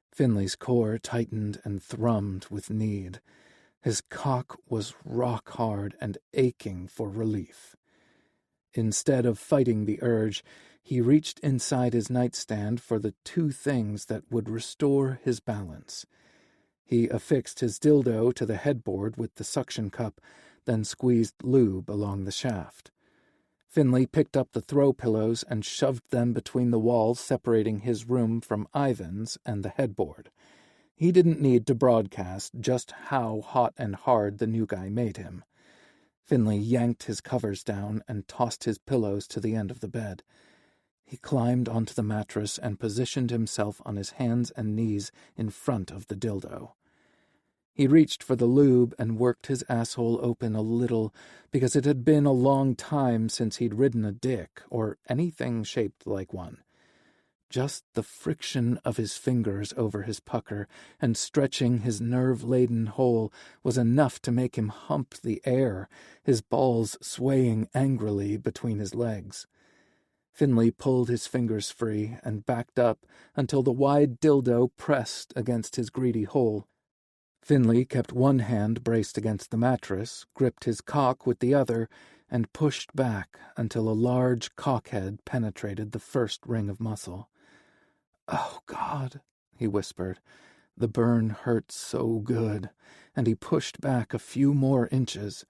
Finley's core tightened and thrummed with need. His cock was rock-hard and aching for relief. Instead of fighting the urge, he reached inside his nightstand for the 2 things that would restore his balance. He affixed his dildo to the headboard with the suction cup, then squeezed lube along the shaft. Finley picked up the throw pillows and shoved them between the walls separating his room from Ivan's and the headboard. He didn't need to broadcast just how hot and hard the new guy made him. Finley yanked his covers down and tossed his pillows to the end of the bed. He climbed onto the mattress and positioned himself on his hands and knees in front of the dildo. He reached for the lube and worked his asshole open a little because it had been a long time since he'd ridden a dick or anything shaped like one. Just the friction of his fingers over his pucker and stretching his nerve-laden hole was enough to make him hump the air, his balls swaying angrily between his legs. Finley pulled his fingers free and backed up until the wide dildo pressed against his greedy hole. Finley kept one hand braced against the mattress, gripped his cock with the other, and pushed back until a large cockhead penetrated the first ring of muscle. "Oh, God," he whispered. The burn hurt so good, and he pushed back a few more inches.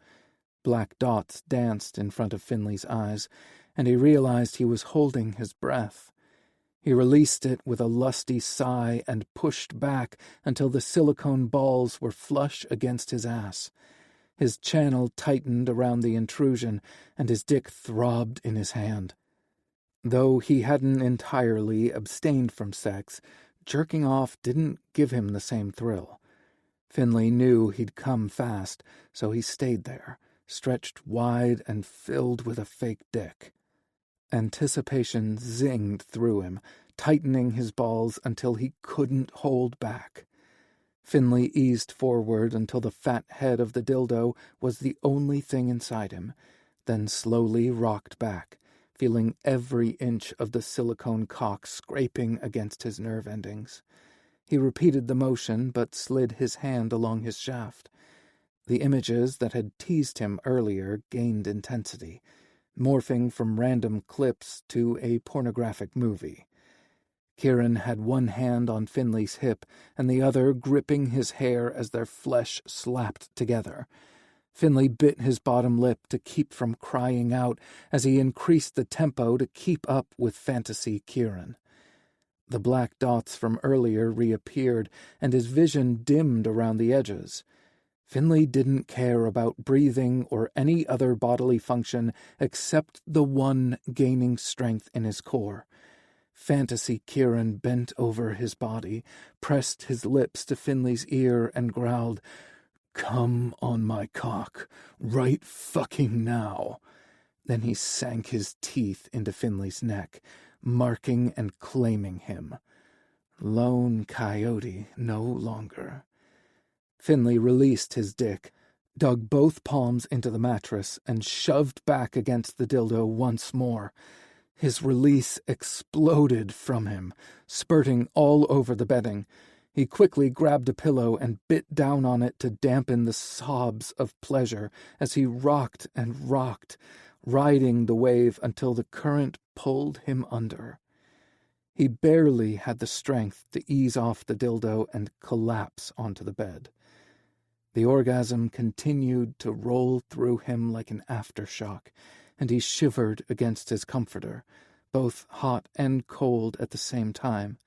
Black dots danced in front of Finley's eyes, and he realized he was holding his breath. He released it with a lusty sigh and pushed back until the silicone balls were flush against his ass. His channel tightened around the intrusion, and his dick throbbed in his hand. Though he hadn't entirely abstained from sex, jerking off didn't give him the same thrill. Finley knew he'd come fast, so he stayed there, stretched wide and filled with a fake dick. Anticipation zinged through him, tightening his balls until he couldn't hold back. Finley eased forward until the fat head of the dildo was the only thing inside him, then slowly rocked back, feeling every inch of the silicone cock scraping against his nerve endings. He repeated the motion, but slid his hand along his shaft. The images that had teased him earlier gained intensity, morphing from random clips to a pornographic movie. Kieran had one hand on Finley's hip and the other gripping his hair as their flesh slapped together. Finley bit his bottom lip to keep from crying out as he increased the tempo to keep up with fantasy Kieran. The black dots from earlier reappeared, and his vision dimmed around the edges. Finley didn't care about breathing or any other bodily function except the one gaining strength in his core. Fantasy Kieran bent over his body, pressed his lips to Finley's ear, and growled, "Come on my cock, right fucking now." Then he sank his teeth into Finley's neck, marking and claiming him. Lone coyote no longer. Finley released his dick, dug both palms into the mattress, and shoved back against the dildo once more. His release exploded from him, spurting all over the bedding. He quickly grabbed a pillow and bit down on it to dampen the sobs of pleasure as he rocked and rocked, riding the wave until the current pulled him under. He barely had the strength to ease off the dildo and collapse onto the bed. The orgasm continued to roll through him like an aftershock, and he shivered against his comforter, both hot and cold at the same time.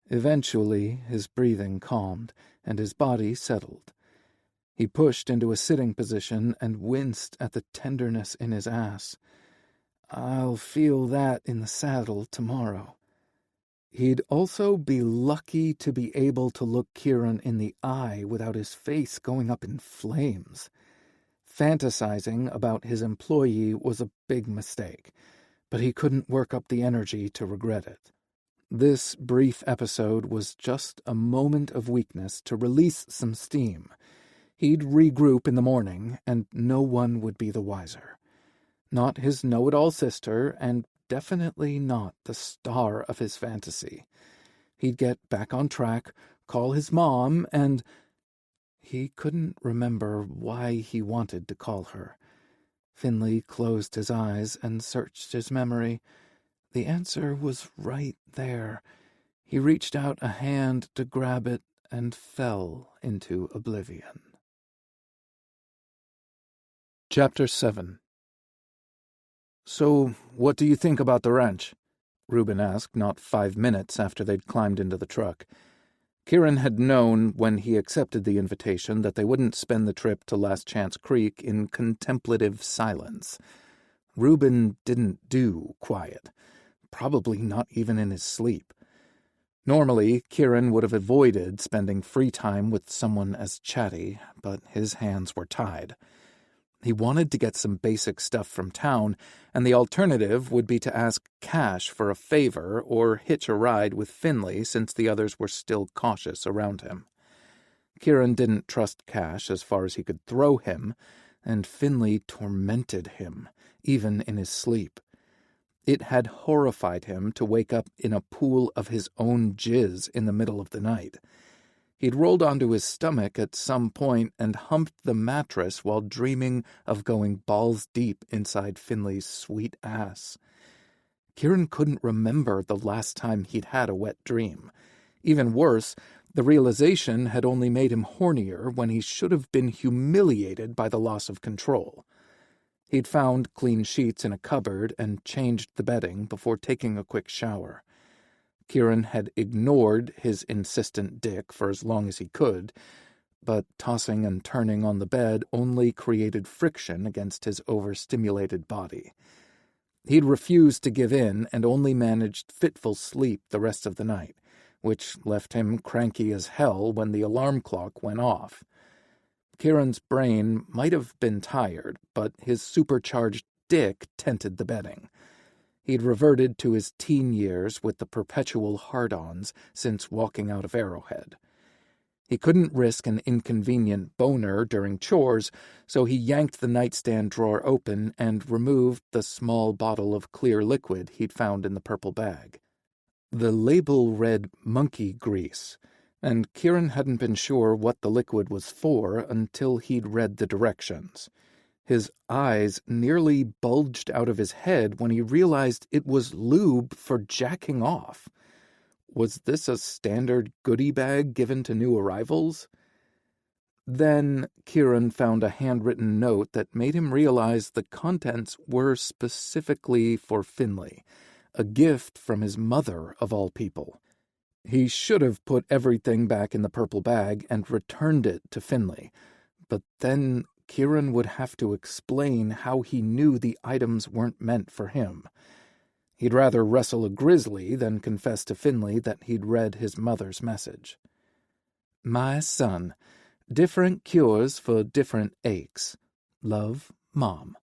Eventually, his breathing calmed, and his body settled. He pushed into a sitting position and winced at the tenderness in his ass. "I'll feel that in the saddle tomorrow." He'd also be lucky to be able to look Kieran in the eye without his face going up in flames. Fantasizing about his employee was a big mistake, but he couldn't work up the energy to regret it. This brief episode was just a moment of weakness to release some steam. He'd regroup in the morning, and no one would be the wiser. Not his know-it-all sister, and definitely not the star of his fantasy. He'd get back on track, call his mom, and... He couldn't remember why he wanted to call her. Finley closed his eyes and searched his memory. The answer was right there. He reached out a hand to grab it and fell into oblivion. Chapter 7 "So, what do you think about the ranch?" Reuben asked not 5 minutes after they'd climbed into the truck. Kieran had known when he accepted the invitation that they wouldn't spend the trip to Last Chance Creek in contemplative silence. Reuben didn't do quiet, probably not even in his sleep. Normally, Kieran would have avoided spending free time with someone as chatty, but his hands were tied. He wanted to get some basic stuff from town, and the alternative would be to ask Cash for a favor or hitch a ride with Finley since the others were still cautious around him. Kieran didn't trust Cash as far as he could throw him, and Finley tormented him, even in his sleep. It had horrified him to wake up in a pool of his own jizz in the middle of the night. He'd rolled onto his stomach at some point and humped the mattress while dreaming of going balls deep inside Finley's sweet ass. Kieran couldn't remember the last time he'd had a wet dream. Even worse, the realization had only made him hornier when he should have been humiliated by the loss of control. He'd found clean sheets in a cupboard and changed the bedding before taking a quick shower. Kieran had ignored his insistent dick for as long as he could, but tossing and turning on the bed only created friction against his overstimulated body. He'd refused to give in and only managed fitful sleep the rest of the night, which left him cranky as hell when the alarm clock went off. Kieran's brain might have been tired, but his supercharged dick tented the bedding. He'd reverted to his teen years with the perpetual hard-ons since walking out of Arrowhead. He couldn't risk an inconvenient boner during chores, so he yanked the nightstand drawer open and removed the small bottle of clear liquid he'd found in the purple bag. The label read monkey grease, and Kieran hadn't been sure what the liquid was for until he'd read the directions. His eyes nearly bulged out of his head when he realized it was lube for jacking off. Was this a standard goodie bag given to new arrivals? Then Kieran found a handwritten note that made him realize the contents were specifically for Finley, a gift from his mother, of all people. He should have put everything back in the purple bag and returned it to Finley, but then Kieran would have to explain how he knew the items weren't meant for him. He'd rather wrestle a grizzly than confess to Finley that he'd read his mother's message. "My son, different cures for different aches. Love, Mom."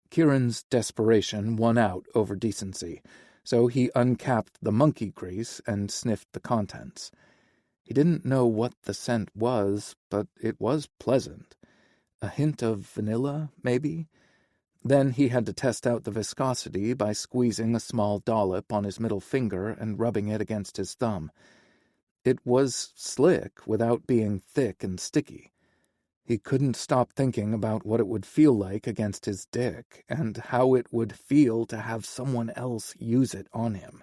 Kieran's desperation won out over decency, so he uncapped the monkey grease and sniffed the contents. He didn't know what the scent was, but it was pleasant. A hint of vanilla, maybe? Then he had to test out the viscosity by squeezing a small dollop on his middle finger and rubbing it against his thumb. It was slick without being thick and sticky. He couldn't stop thinking about what it would feel like against his dick and how it would feel to have someone else use it on him.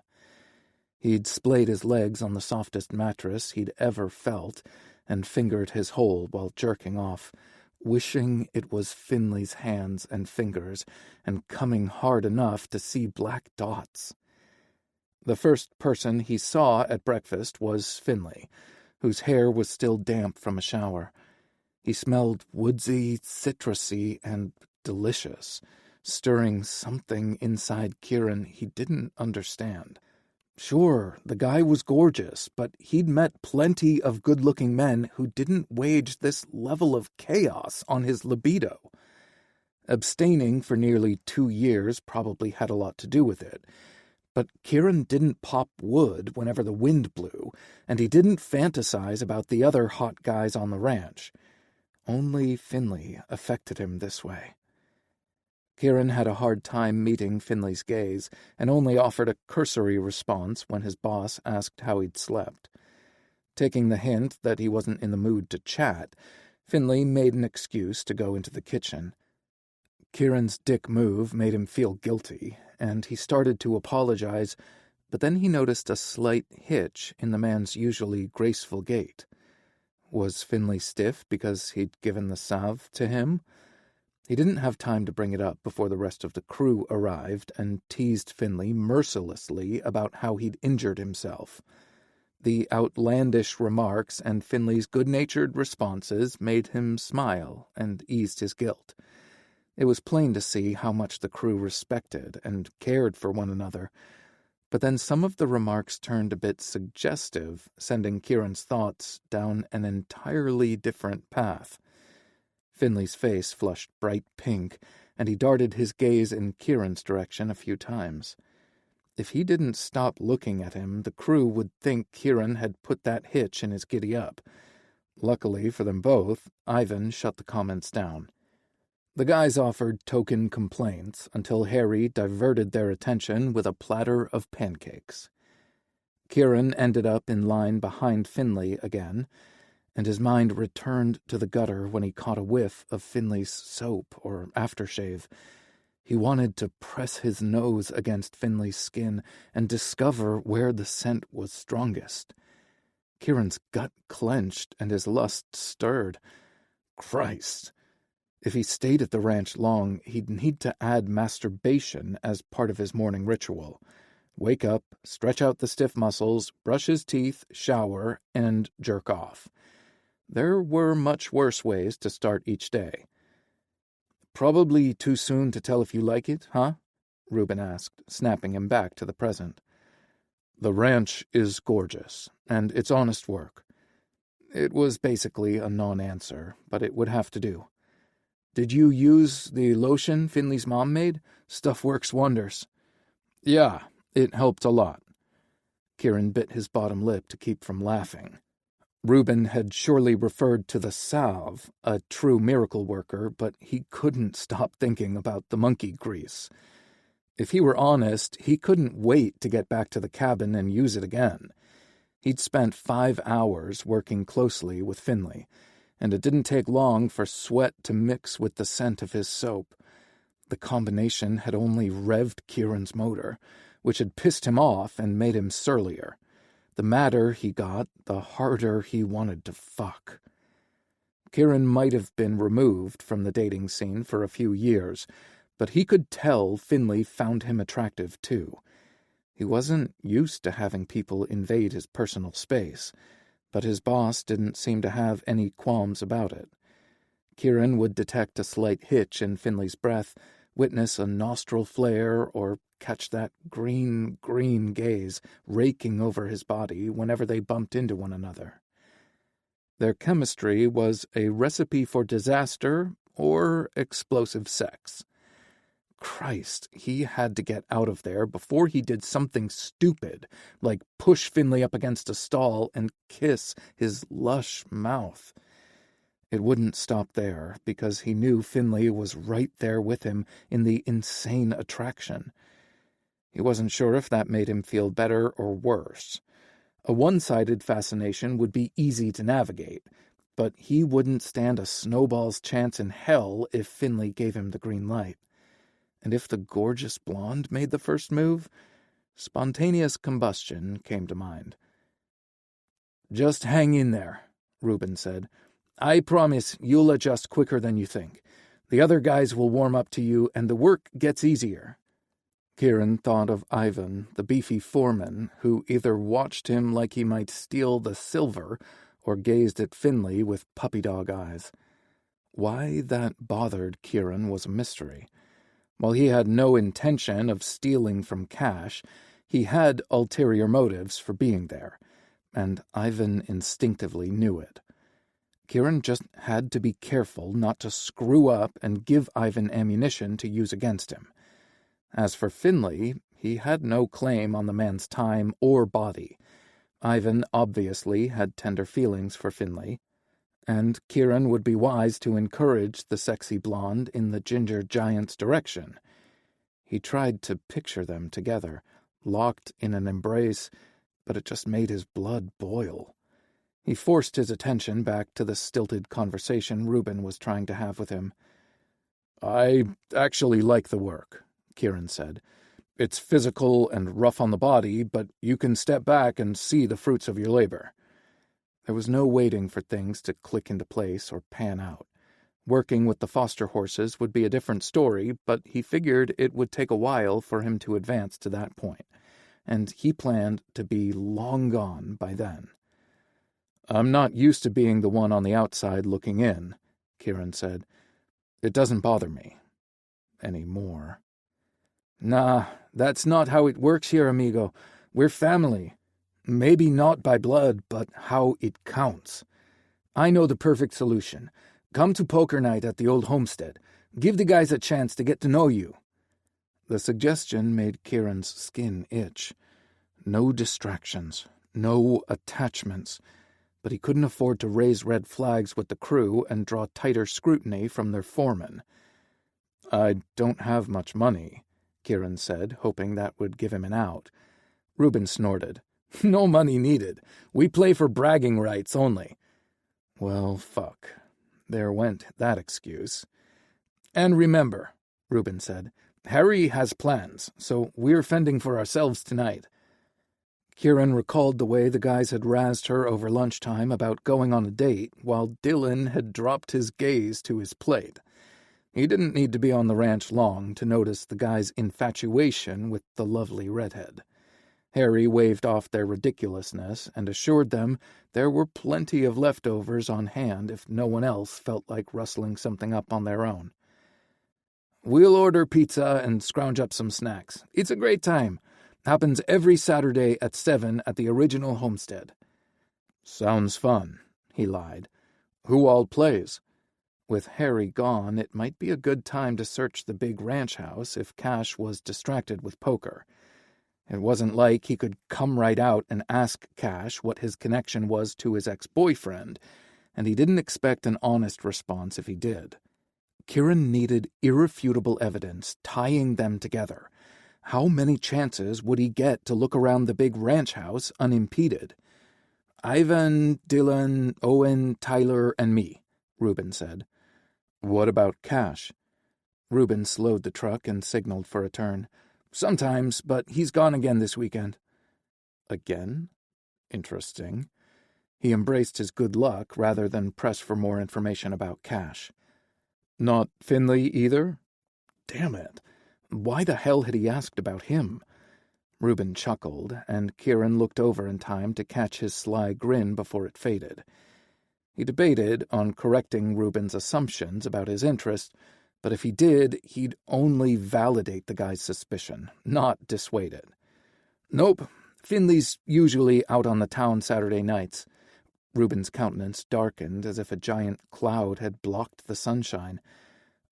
He'd splayed his legs on the softest mattress he'd ever felt and fingered his hole while jerking off, wishing it was Finley's hands and fingers and coming hard enough to see black dots. The first person he saw at breakfast was Finley, whose hair was still damp from a shower. He smelled woodsy, citrusy, and delicious, stirring something inside Kieran he didn't understand. Sure, the guy was gorgeous, but he'd met plenty of good-looking men who didn't wage this level of chaos on his libido. Abstaining for nearly 2 years probably had a lot to do with it, but Kieran didn't pop wood whenever the wind blew, and he didn't fantasize about the other hot guys on the ranch. Only Finley affected him this way. Kieran had a hard time meeting Finley's gaze and only offered a cursory response when his boss asked how he'd slept. Taking the hint that he wasn't in the mood to chat, Finley made an excuse to go into the kitchen. Kieran's dick move made him feel guilty, and he started to apologize, but then he noticed a slight hitch in the man's usually graceful gait. Was Finley stiff because he'd given the salve to him? He didn't have time to bring it up before the rest of the crew arrived and teased Finley mercilessly about how he'd injured himself. The outlandish remarks and Finley's good-natured responses made him smile and eased his guilt. It was plain to see how much the crew respected and cared for one another, but then some of the remarks turned a bit suggestive, sending Kieran's thoughts down an entirely different path. Finley's face flushed bright pink, and he darted his gaze in Kieran's direction a few times. If he didn't stop looking at him, the crew would think Kieran had put that hitch in his giddy-up. Luckily for them both, Ivan shut the comments down. The guys offered token complaints until Harry diverted their attention with a platter of pancakes. Kieran ended up in line behind Finley again, and his mind returned to the gutter when he caught a whiff of Finley's soap or aftershave. He wanted to press his nose against Finley's skin and discover where the scent was strongest. Kieran's gut clenched and his lust stirred. Christ! If he stayed at the ranch long, he'd need to add masturbation as part of his morning ritual. Wake up, stretch out the stiff muscles, brush his teeth, shower, and jerk off. There were much worse ways to start each day. "Probably too soon to tell if you like it, huh?" Reuben asked, snapping him back to the present. "The ranch is gorgeous, and it's honest work." It was basically a non-answer, but it would have to do. "Did you use the lotion Finley's mom made? Stuff works wonders." "Yeah, it helped a lot." Kieran bit his bottom lip to keep from laughing. Reuben had surely referred to the salve, a true miracle worker, but he couldn't stop thinking about the monkey grease. If he were honest, he couldn't wait to get back to the cabin and use it again. He'd spent 5 hours working closely with Finley, and it didn't take long for sweat to mix with the scent of his soap. The combination had only revved Kieran's motor, which had pissed him off and made him surlier. The madder he got, the harder he wanted to fuck. Kieran might have been removed from the dating scene for a few years, but he could tell Finley found him attractive too. He wasn't used to having people invade his personal space, but his boss didn't seem to have any qualms about it. Kieran would detect a slight hitch in Finley's breath, witness a nostril flare, or catch that green gaze raking over his body whenever they bumped into one another. Their chemistry was a recipe for disaster or explosive sex. Christ, he had to get out of there before he did something stupid, like push Finley up against a stall and kiss his lush mouth. It wouldn't stop there, because he knew Finley was right there with him in the insane attraction. He wasn't sure if that made him feel better or worse. A one-sided fascination would be easy to navigate, but he wouldn't stand a snowball's chance in hell if Finley gave him the green light. And if the gorgeous blonde made the first move, spontaneous combustion came to mind. "Just hang in there," Reuben said. "I promise you'll adjust quicker than you think. The other guys will warm up to you, and the work gets easier." Kieran thought of Ivan, the beefy foreman, who either watched him like he might steal the silver or gazed at Finley with puppy-dog eyes. Why that bothered Kieran was a mystery. While he had no intention of stealing from Cash, he had ulterior motives for being there, and Ivan instinctively knew it. Kieran just had to be careful not to screw up and give Ivan ammunition to use against him. As for Finley, he had no claim on the man's time or body. Ivan obviously had tender feelings for Finley, and Kieran would be wise to encourage the sexy blonde in the ginger giant's direction. He tried to picture them together, locked in an embrace, but it just made his blood boil. He forced his attention back to the stilted conversation Reuben was trying to have with him. "I actually like the work," Kieran said. "It's physical and rough on the body, but you can step back and see the fruits of your labor." There was no waiting for things to click into place or pan out. Working with the foster horses would be a different story, but he figured it would take a while for him to advance to that point, and he planned to be long gone by then. "I'm not used to being the one on the outside looking in," Kieran said. "It doesn't bother me. Anymore." "Nah, that's not how it works here, amigo. We're family. Maybe not by blood, but how it counts. I know the perfect solution. Come to poker night at the old homestead. Give the guys a chance to get to know you." The suggestion made Kieran's skin itch. No distractions, no attachments, but he couldn't afford to raise red flags with the crew and draw tighter scrutiny from their foreman. "I don't have much money," Kieran said, hoping that would give him an out. Reuben snorted. "No money needed. We play for bragging rights only." Well, fuck. There went that excuse. "And remember," Reuben said, "Harry has plans, so we're fending for ourselves tonight." Kieran recalled the way the guys had razzed her over lunchtime about going on a date, while Dylan had dropped his gaze to his plate. He didn't need to be on the ranch long to notice the guy's infatuation with the lovely redhead. Harry waved off their ridiculousness and assured them there were plenty of leftovers on hand if no one else felt like rustling something up on their own. "We'll order pizza and scrounge up some snacks. It's a great time. Happens every Saturday at 7 at the original homestead." "Sounds fun," he lied. "Who all plays?" With Harry gone, it might be a good time to search the big ranch house if Cash was distracted with poker. It wasn't like he could come right out and ask Cash what his connection was to his ex-boyfriend, and he didn't expect an honest response if he did. Kieran needed irrefutable evidence tying them together. How many chances would he get to look around the big ranch house unimpeded? "Ivan, Dylan, Owen, Tyler, and me," Reuben said. "What about Cash?" Reuben slowed the truck and signaled for a turn. "Sometimes, but he's gone again this weekend." Again? Interesting. He embraced his good luck rather than press for more information about Cash. "Not Finley either?" Damn it. Why the hell had he asked about him? Reuben chuckled, and Kieran looked over in time to catch his sly grin before it faded. He debated on correcting Reuben's assumptions about his interest, but if he did, he'd only validate the guy's suspicion, not dissuade it. "Nope. Finley's usually out on the town Saturday nights." Reuben's countenance darkened as if a giant cloud had blocked the sunshine.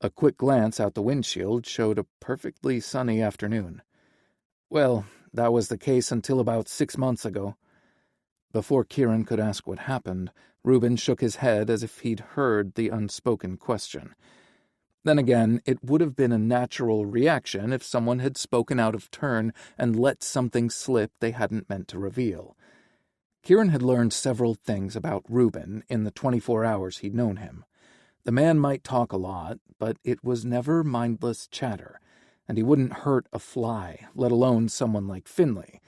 A quick glance out the windshield showed a perfectly sunny afternoon. "Well, that was the case until about 6 months ago." Before Kieran could ask what happened, Reuben shook his head as if he'd heard the unspoken question. Then again, it would have been a natural reaction if someone had spoken out of turn and let something slip they hadn't meant to reveal. Kieran had learned several things about Reuben in the 24 hours he'd known him. The man might talk a lot, but it was never mindless chatter, and he wouldn't hurt a fly, let alone someone like Finley,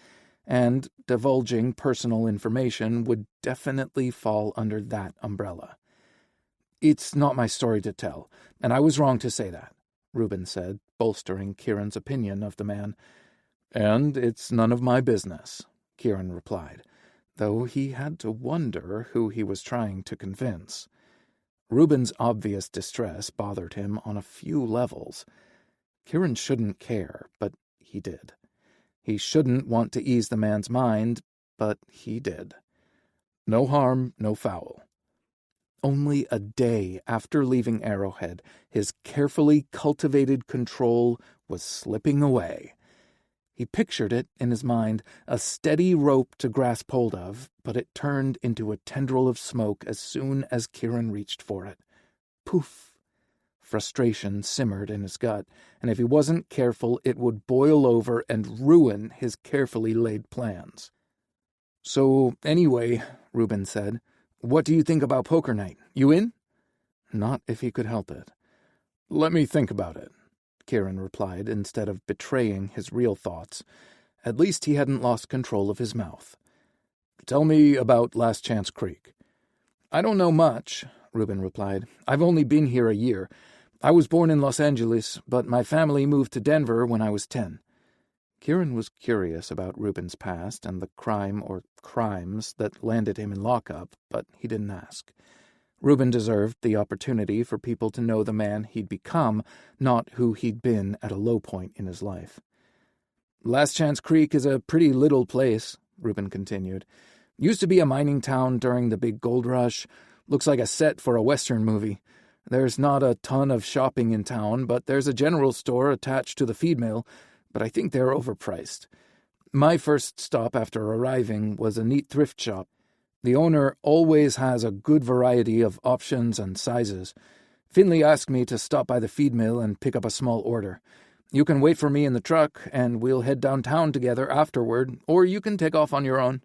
and divulging personal information would definitely fall under that umbrella. "It's not my story to tell, and I was wrong to say that," Reuben said, bolstering Kieran's opinion of the man. "And it's none of my business," Kieran replied, though he had to wonder who he was trying to convince. Reuben's obvious distress bothered him on a few levels. Kieran shouldn't care, but he did. He shouldn't want to ease the man's mind, but he did. No harm, no foul. Only a day after leaving Arrowhead, his carefully cultivated control was slipping away. He pictured it in his mind, a steady rope to grasp hold of, but it turned into a tendril of smoke as soon as Kieran reached for it. Poof! Frustration simmered in his gut, and if he wasn't careful, it would boil over and ruin his carefully laid plans. "So, anyway," Reuben said, "what do you think about poker night? You in?" Not if he could help it. "Let me think about it," Kieran replied, instead of betraying his real thoughts. At least he hadn't lost control of his mouth. "Tell me about Last Chance Creek." "I don't know much. Reuben replied. "I've only been here a year. I was born in Los Angeles, but my family moved to Denver when I was 10. Kieran was curious about Reuben's past and the crime or crimes that landed him in lockup, but he didn't ask. Reuben deserved the opportunity for people to know the man he'd become, not who he'd been at a low point in his life. Last Chance Creek is a pretty little place, Reuben continued. Used to be a mining town during the big gold rush. Looks like a set for a Western movie. There's not a ton of shopping in town, but there's a general store attached to the feed mill, but I think they're overpriced. My first stop after arriving was a neat thrift shop. The owner always has a good variety of options and sizes. Finley asked me to stop by the feed mill and pick up a small order. You can wait for me in the truck, and we'll head downtown together afterward, or you can take off on your own.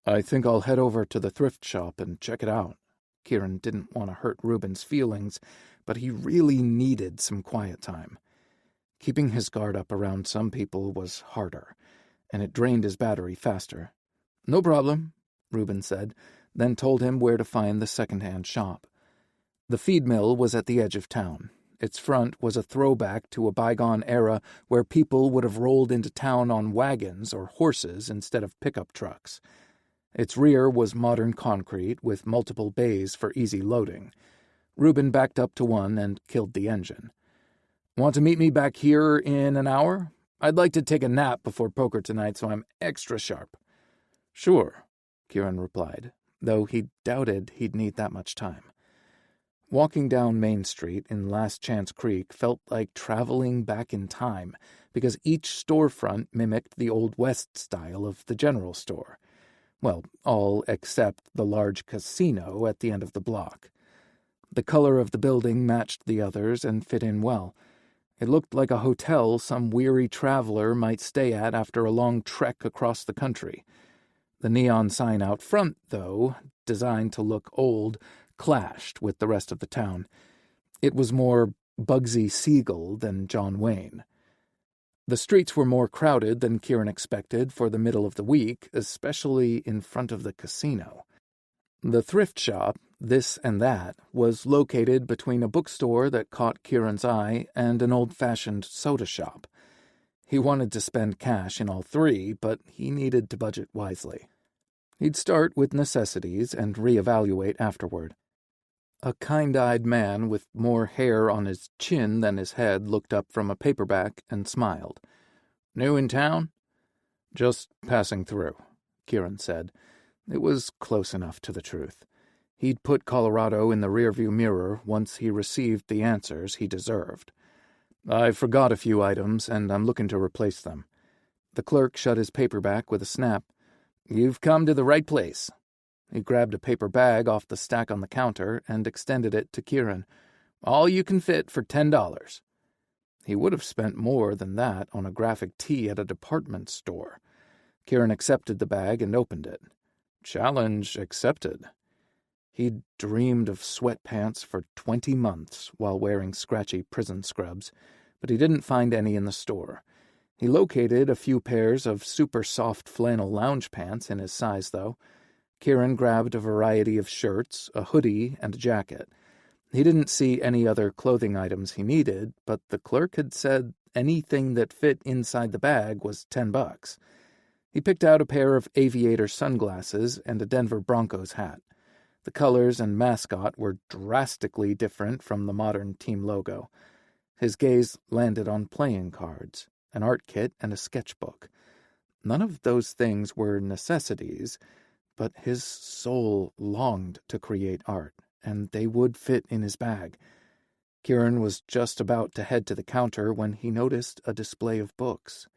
I think I'll head over to the thrift shop and check it out. Kieran didn't want to hurt Reuben's feelings, but he really needed some quiet time. Keeping his guard up around some people was harder, and it drained his battery faster. No problem, Reuben said, then told him where to find the second-hand shop. The feed mill was at the edge of town. Its front was a throwback to a bygone era where people would have rolled into town on wagons or horses instead of pickup trucks. Its rear was modern concrete with multiple bays for easy loading. Reuben backed up to one and killed the engine. Want to meet me back here in an hour? I'd like to take a nap before poker tonight, so I'm extra sharp. Sure, Kieran replied, though he doubted he'd need that much time. Walking down Main Street in Last Chance Creek felt like traveling back in time, because each storefront mimicked the Old West style of the general store. Well, all except the large casino at the end of the block. The color of the building matched the others and fit in well. It looked like a hotel some weary traveler might stay at after a long trek across the country. The neon sign out front, though, designed to look old, clashed with the rest of the town. It was more Bugsy Siegel than John Wayne. The streets were more crowded than Kieran expected for the middle of the week, especially in front of the casino. The thrift shop, This and That, was located between a bookstore that caught Kieran's eye and an old-fashioned soda shop. He wanted to spend cash in all three, but he needed to budget wisely. He'd start with necessities and reevaluate afterward. A kind-eyed man with more hair on his chin than his head looked up from a paperback and smiled. New in town? Just passing through, Kieran said. It was close enough to the truth. He'd put Colorado in the rearview mirror once he received the answers he deserved. I forgot a few items, and I'm looking to replace them. The clerk shut his paperback with a snap. You've come to the right place. He grabbed a paper bag off the stack on the counter and extended it to Kieran. All you can fit for $10. He would have spent more than that on a graphic tee at a department store. Kieran accepted the bag and opened it. Challenge accepted. He'd dreamed of sweatpants for 20 months while wearing scratchy prison scrubs, but he didn't find any in the store. He located a few pairs of super soft flannel lounge pants in his size, though. Kieran grabbed a variety of shirts, a hoodie, and a jacket. He didn't see any other clothing items he needed, but the clerk had said anything that fit inside the bag was $10. He picked out a pair of aviator sunglasses and a Denver Broncos hat. The colors and mascot were drastically different from the modern team logo. His gaze landed on playing cards, an art kit, and a sketchbook. None of those things were necessities, but his soul longed to create art, and they would fit in his bag. Kieran was just about to head to the counter when he noticed a display of books.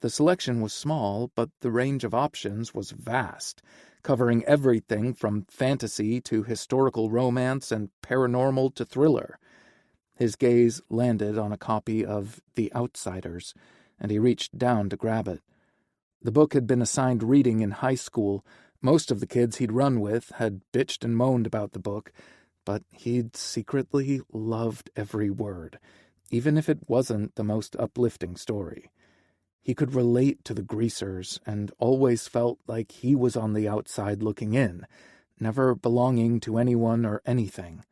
The selection was small, but the range of options was vast, covering everything from fantasy to historical romance and paranormal to thriller. His gaze landed on a copy of The Outsiders, and he reached down to grab it. The book had been assigned reading in high school. Most of the kids he'd run with had bitched and moaned about the book, but he'd secretly loved every word, even if it wasn't the most uplifting story. He could relate to the greasers and always felt like he was on the outside looking in, never belonging to anyone or anything.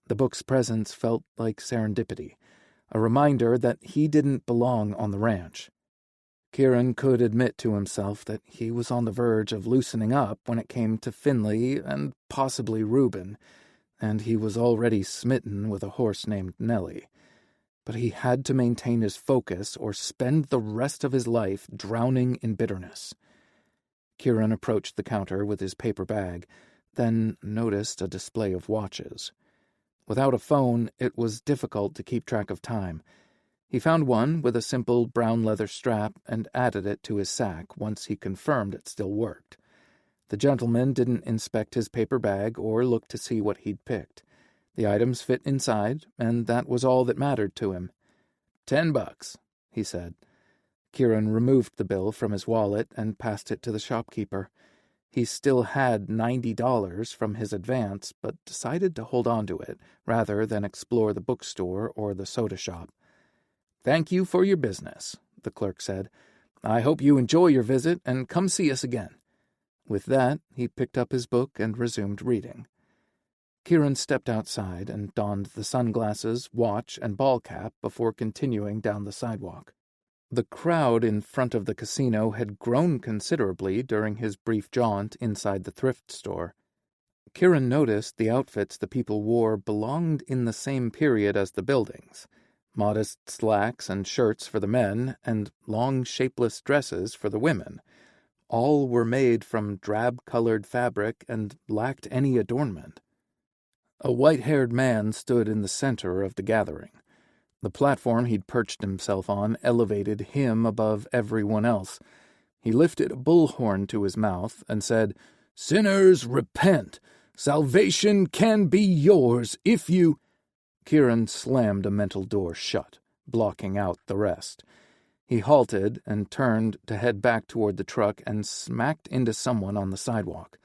The book's presence felt like serendipity, a reminder that he didn't belong on the ranch. Kieran could admit to himself that he was on the verge of loosening up when it came to Finley and possibly Reuben, and he was already smitten with a horse named Nellie. But he had to maintain his focus or spend the rest of his life drowning in bitterness. Kieran approached the counter with his paper bag, then noticed a display of watches. Without a phone, it was difficult to keep track of time. He found one with a simple brown leather strap and added it to his sack once he confirmed it still worked. The gentleman didn't inspect his paper bag or look to see what he'd picked. The items fit inside, and that was all that mattered to him. $10, he said. Kieran removed the bill from his wallet and passed it to the shopkeeper. He still had $90 from his advance, but decided to hold on to it rather than explore the bookstore or the soda shop. "Thank you for your business," the clerk said. "I hope you enjoy your visit and come see us again." With that, he picked up his book and resumed reading. Kieran stepped outside and donned the sunglasses, watch, and ball cap before continuing down the sidewalk. The crowd in front of the casino had grown considerably during his brief jaunt inside the thrift store. Kieran noticed the outfits the people wore belonged in the same period as the buildings. Modest slacks and shirts for the men, and long, shapeless dresses for the women. All were made from drab-colored fabric and lacked any adornment. A white-haired man stood in the center of the gathering. The platform he'd perched himself on elevated him above everyone else. He lifted a bullhorn to his mouth and said, "Sinners, repent! Salvation can be yours if you—" Kieran slammed a mental door shut, blocking out the rest. He halted and turned to head back toward the truck and smacked into someone on the sidewalk.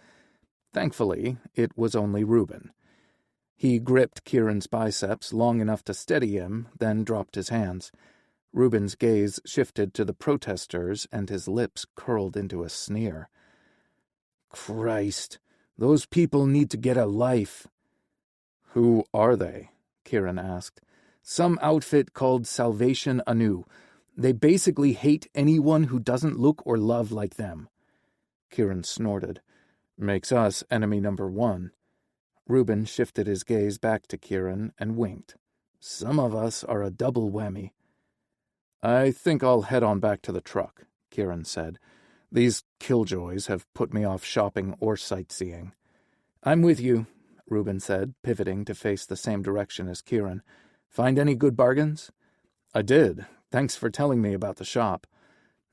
Thankfully, it was only Reuben. He gripped Kieran's biceps long enough to steady him, then dropped his hands. Reuben's gaze shifted to the protesters, and his lips curled into a sneer. "Christ, those people need to get a life." "Who are they?" Kieran asked. "Some outfit called Salvation Anew. They basically hate anyone who doesn't look or love like them." Kieran snorted. "Makes us enemy number one." Reuben shifted his gaze back to Kieran and winked. "Some of us are a double whammy." "I think I'll head on back to the truck," Kieran said. "These killjoys have put me off shopping or sightseeing." "I'm with you," Reuben said, pivoting to face the same direction as Kieran. "Find any good bargains?" "I did. Thanks for telling me about the shop."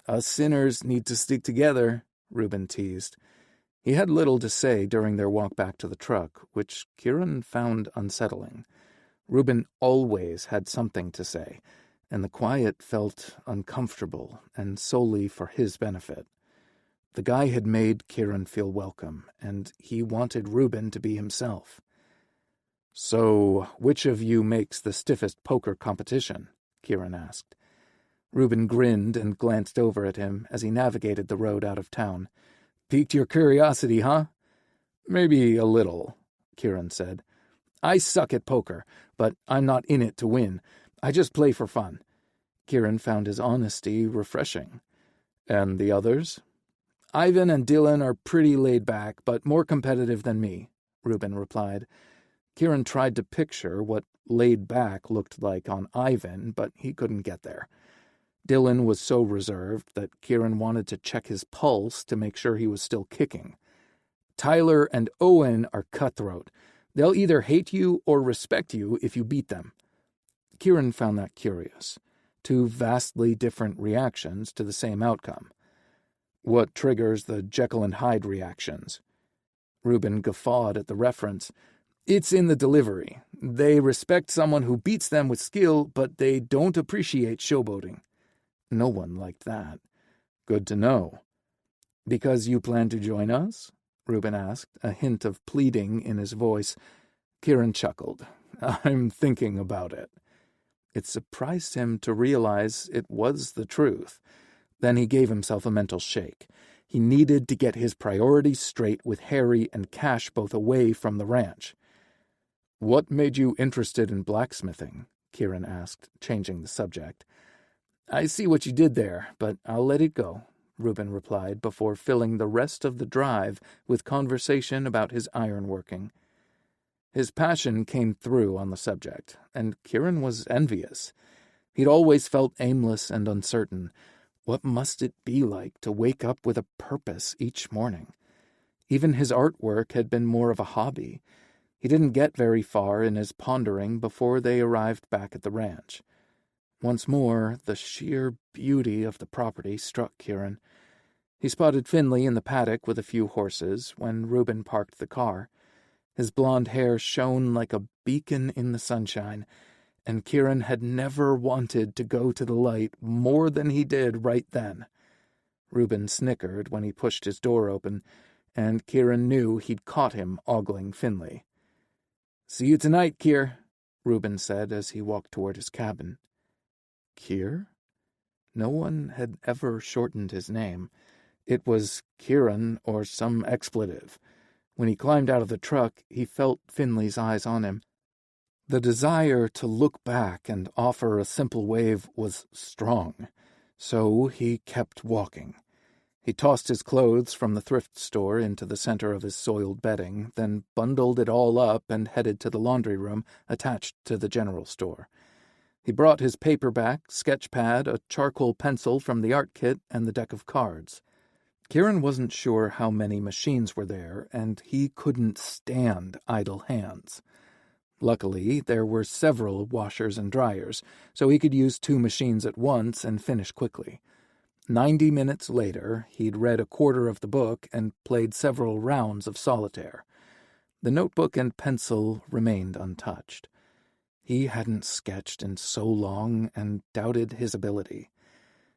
"Us sinners need to stick together," Reuben teased. He had little to say during their walk back to the truck, which Kieran found unsettling. Reuben always had something to say, and the quiet felt uncomfortable and solely for his benefit. The guy had made Kieran feel welcome, and he wanted Reuben to be himself. "So, which of you makes the stiffest poker competition?" Kieran asked. Reuben grinned and glanced over at him as he navigated the road out of town. "Piqued your curiosity, huh?" "Maybe a little," Kieran said. "I suck at poker, but I'm not in it to win. I just play for fun." Kieran found his honesty refreshing. "And the others?" "Ivan and Dylan are pretty laid back, but more competitive than me," Reuben replied. Kieran tried to picture what laid back looked like on Ivan, but he couldn't get there. Dylan was so reserved that Kieran wanted to check his pulse to make sure he was still kicking. "Tyler and Owen are cutthroat. They'll either hate you or respect you if you beat them." Kieran found that curious. Two vastly different reactions to the same outcome. "What triggers the Jekyll and Hyde reactions?" Reuben guffawed at the reference. "It's in the delivery. They respect someone who beats them with skill, but they don't appreciate showboating." No one liked that. "Good to know." "Because you plan to join us?" Reuben asked, a hint of pleading in his voice. Kieran chuckled. "I'm thinking about it." It surprised him to realize it was the truth. Then he gave himself a mental shake. He needed to get his priorities straight with Harry and Cash both away from the ranch. "What made you interested in blacksmithing?" Kieran asked, changing the subject. "I see what you did there, but I'll let it go," Reuben replied before filling the rest of the drive with conversation about his ironworking. His passion came through on the subject, and Kieran was envious. He'd always felt aimless and uncertain. What must it be like to wake up with a purpose each morning? Even his artwork had been more of a hobby. He didn't get very far in his pondering before they arrived back at the ranch. Once more, the sheer beauty of the property struck Kieran. He spotted Finley in the paddock with a few horses when Reuben parked the car. His blond hair shone like a beacon in the sunshine, and Kieran had never wanted to go to the light more than he did right then. Reuben snickered when he pushed his door open, and Kieran knew he'd caught him ogling Finley. "See you tonight, Kier," Reuben said as he walked toward his cabin. Kier? No one had ever shortened his name. It was Kieran or some expletive. When he climbed out of the truck, he felt Finley's eyes on him. The desire to look back and offer a simple wave was strong, so he kept walking. He tossed his clothes from the thrift store into the center of his soiled bedding, then bundled it all up and headed to the laundry room attached to the general store. He brought his paperback, sketch pad, a charcoal pencil from the art kit, and the deck of cards. Kieran wasn't sure how many machines were there, and he couldn't stand idle hands. Luckily, there were several washers and dryers, so he could use 2 machines at once and finish quickly. 90 minutes later, he'd read a quarter of the book and played several rounds of solitaire. The notebook and pencil remained untouched. He hadn't sketched in so long and doubted his ability.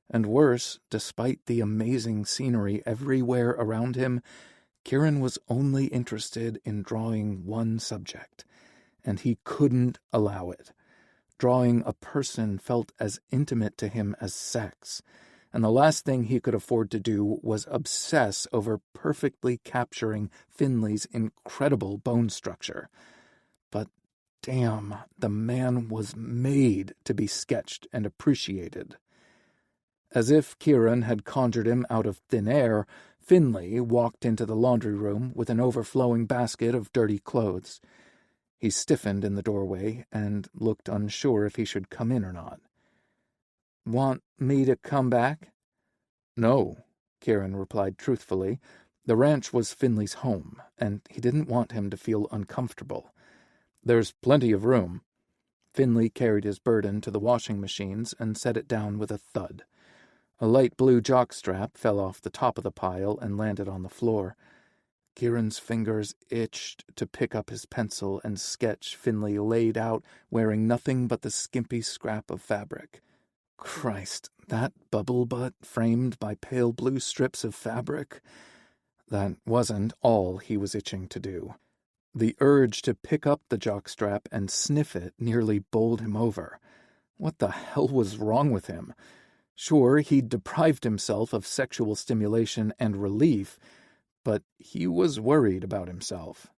And worse, despite the amazing scenery everywhere around him, Kieran was only interested in drawing one subject, and he couldn't allow it. Drawing a person felt as intimate to him as sex, and the last thing he could afford to do was obsess over perfectly capturing Finley's incredible bone structure. But damn, the man was made to be sketched and appreciated. As if Kieran had conjured him out of thin air, Finley walked into the laundry room with an overflowing basket of dirty clothes. He stiffened in the doorway and looked unsure if he should come in or not. "Want me to come back?" "No," Kieran replied truthfully. The ranch was Finley's home, and he didn't want him to feel uncomfortable. "There's plenty of room." Finley carried his burden to the washing machines and set it down with a thud. A light blue jockstrap fell off the top of the pile and landed on the floor. Kieran's fingers itched to pick up his pencil and sketch Finley laid out wearing nothing but the skimpy scrap of fabric. Christ, that bubble butt framed by pale blue strips of fabric? That wasn't all he was itching to do. The urge to pick up the jockstrap and sniff it nearly bowled him over. What the hell was wrong with him? Sure, he'd deprived himself of sexual stimulation and relief, but he was worried about himself.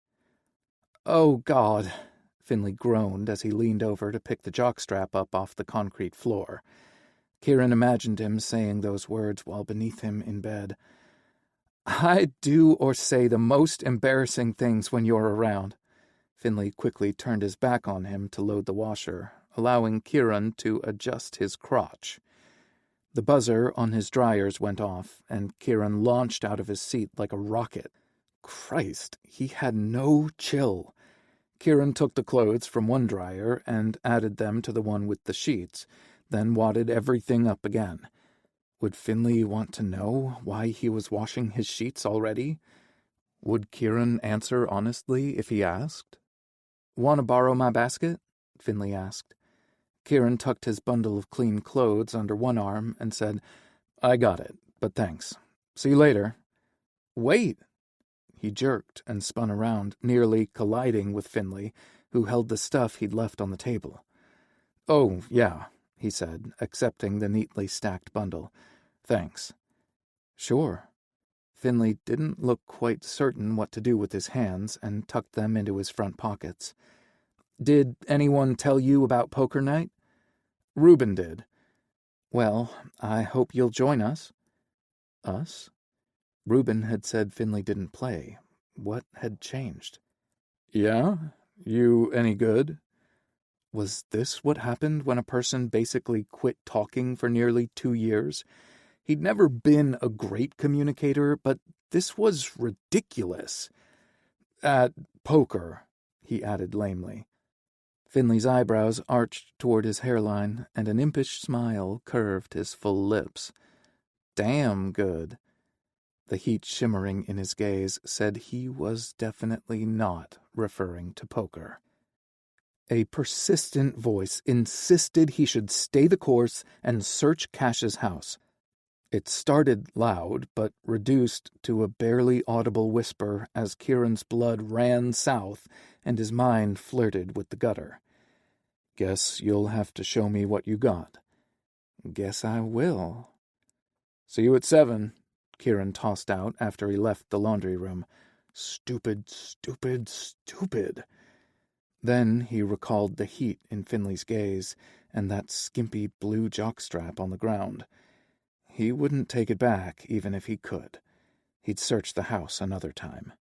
"Oh, God," Finley groaned as he leaned over to pick the jockstrap up off the concrete floor. Kieran imagined him saying those words while beneath him in bed. "I do or say the most embarrassing things when you're around." Finley quickly turned his back on him to load the washer, allowing Kieran to adjust his crotch. The buzzer on his dryers went off, and Kieran launched out of his seat like a rocket. Christ, he had no chill. Kieran took the clothes from one dryer and added them to the one with the sheets, then wadded everything up again. Would Finley want to know why he was washing his sheets already? Would Kieran answer honestly if he asked? "Want to borrow my basket?" Finley asked. Kieran tucked his bundle of clean clothes under one arm and said, "I got it, but thanks. See you later." "Wait!" He jerked and spun around, nearly colliding with Finley, who held the stuff he'd left on the table. "Oh, yeah," he said, accepting the neatly stacked bundle. "Thanks." "Sure." Finley didn't look quite certain what to do with his hands and tucked them into his front pockets. "Did anyone tell you about poker night?" "Reuben did." "Well, I hope you'll join us." Us? Reuben had said Finley didn't play. What had changed? "Yeah? You any good?" Was this what happened when a person basically quit talking for nearly 2 years? He'd never been a great communicator, but this was ridiculous. "At poker," he added lamely. Finley's eyebrows arched toward his hairline, and an impish smile curved his full lips. Damn good. The heat shimmering in his gaze said he was definitely not referring to poker. A persistent voice insisted he should stay the course and search Cash's house. It started loud, but reduced to a barely audible whisper as Kieran's blood ran south and his mind flirted with the gutter. "Guess you'll have to show me what you got." "Guess I will." "See you at 7, Kieran tossed out after he left the laundry room. Stupid, stupid, stupid. Then he recalled the heat in Finley's gaze and that skimpy blue jockstrap on the ground. He wouldn't take it back, even if he could. He'd search the house another time.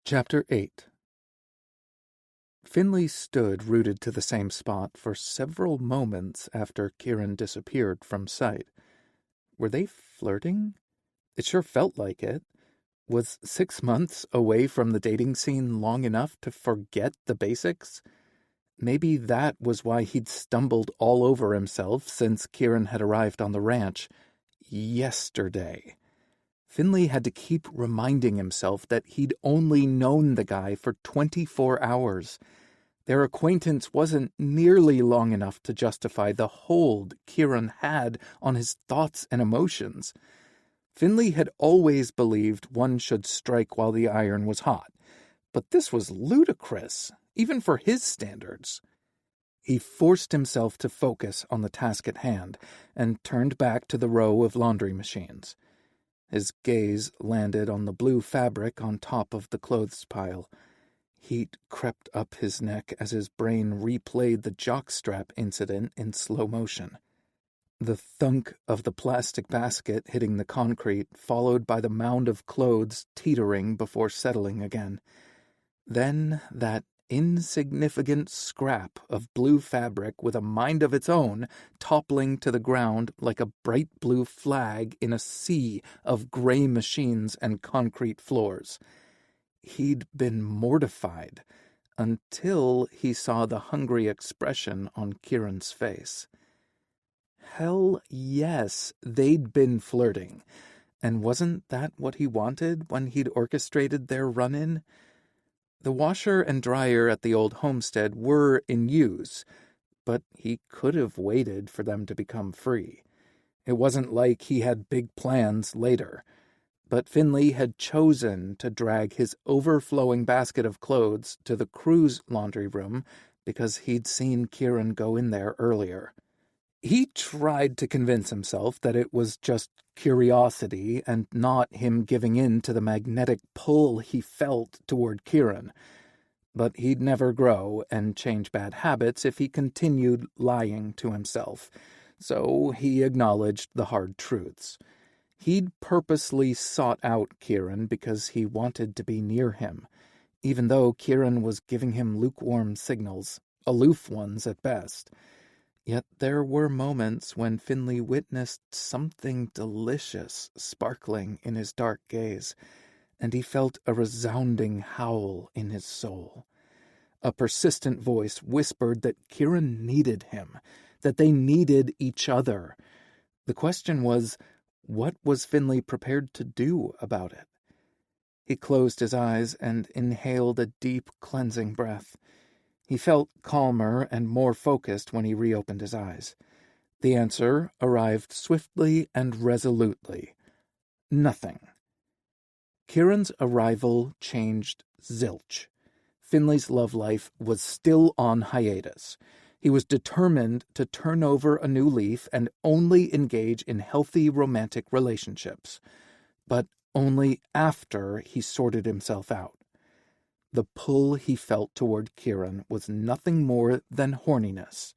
Chapter 8. Finley stood rooted to the same spot for several moments after Kieran disappeared from sight. Were they flirting? It sure felt like it. Was 6 months away from the dating scene long enough to forget the basics? Maybe that was why he'd stumbled all over himself since Kieran had arrived on the ranch. Yesterday. Finley had to keep reminding himself that he'd only known the guy for 24 hours. Their acquaintance wasn't nearly long enough to justify the hold Kieran had on his thoughts and emotions. Finley had always believed one should strike while the iron was hot, but this was ludicrous, even for his standards. He forced himself to focus on the task at hand and turned back to the row of laundry machines. His gaze landed on the blue fabric on top of the clothes pile. Heat crept up his neck as his brain replayed the jockstrap incident in slow motion. The thunk of the plastic basket hitting the concrete, followed by the mound of clothes teetering before settling again. Then that insignificant scrap of blue fabric with a mind of its own toppling to the ground like a bright blue flag in a sea of gray machines and concrete floors. He'd been mortified until he saw the hungry expression on Kieran's face. Hell yes, they'd been flirting. And wasn't that what he wanted when he'd orchestrated their run-in? The washer and dryer at the old homestead were in use, but he could have waited for them to become free. It wasn't like he had big plans later. But Finley had chosen to drag his overflowing basket of clothes to the crew's laundry room because he'd seen Kieran go in there earlier. He tried to convince himself that it was just curiosity and not him giving in to the magnetic pull he felt toward Kieran. But he'd never grow and change bad habits if he continued lying to himself, so he acknowledged the hard truths. He'd purposely sought out Kieran because he wanted to be near him, even though Kieran was giving him lukewarm signals, aloof ones at best. Yet there were moments when Finley witnessed something delicious sparkling in his dark gaze, and he felt a resounding howl in his soul. A persistent voice whispered that Kieran needed him, that they needed each other. The question was, what was Finley prepared to do about it? He closed his eyes and inhaled a deep, cleansing breath. He felt calmer and more focused when he reopened his eyes. The answer arrived swiftly and resolutely. Nothing. Kieran's arrival changed zilch. Finley's love life was still on hiatus. He was determined to turn over a new leaf and only engage in healthy romantic relationships, but only after he sorted himself out. The pull he felt toward Kieran was nothing more than horniness.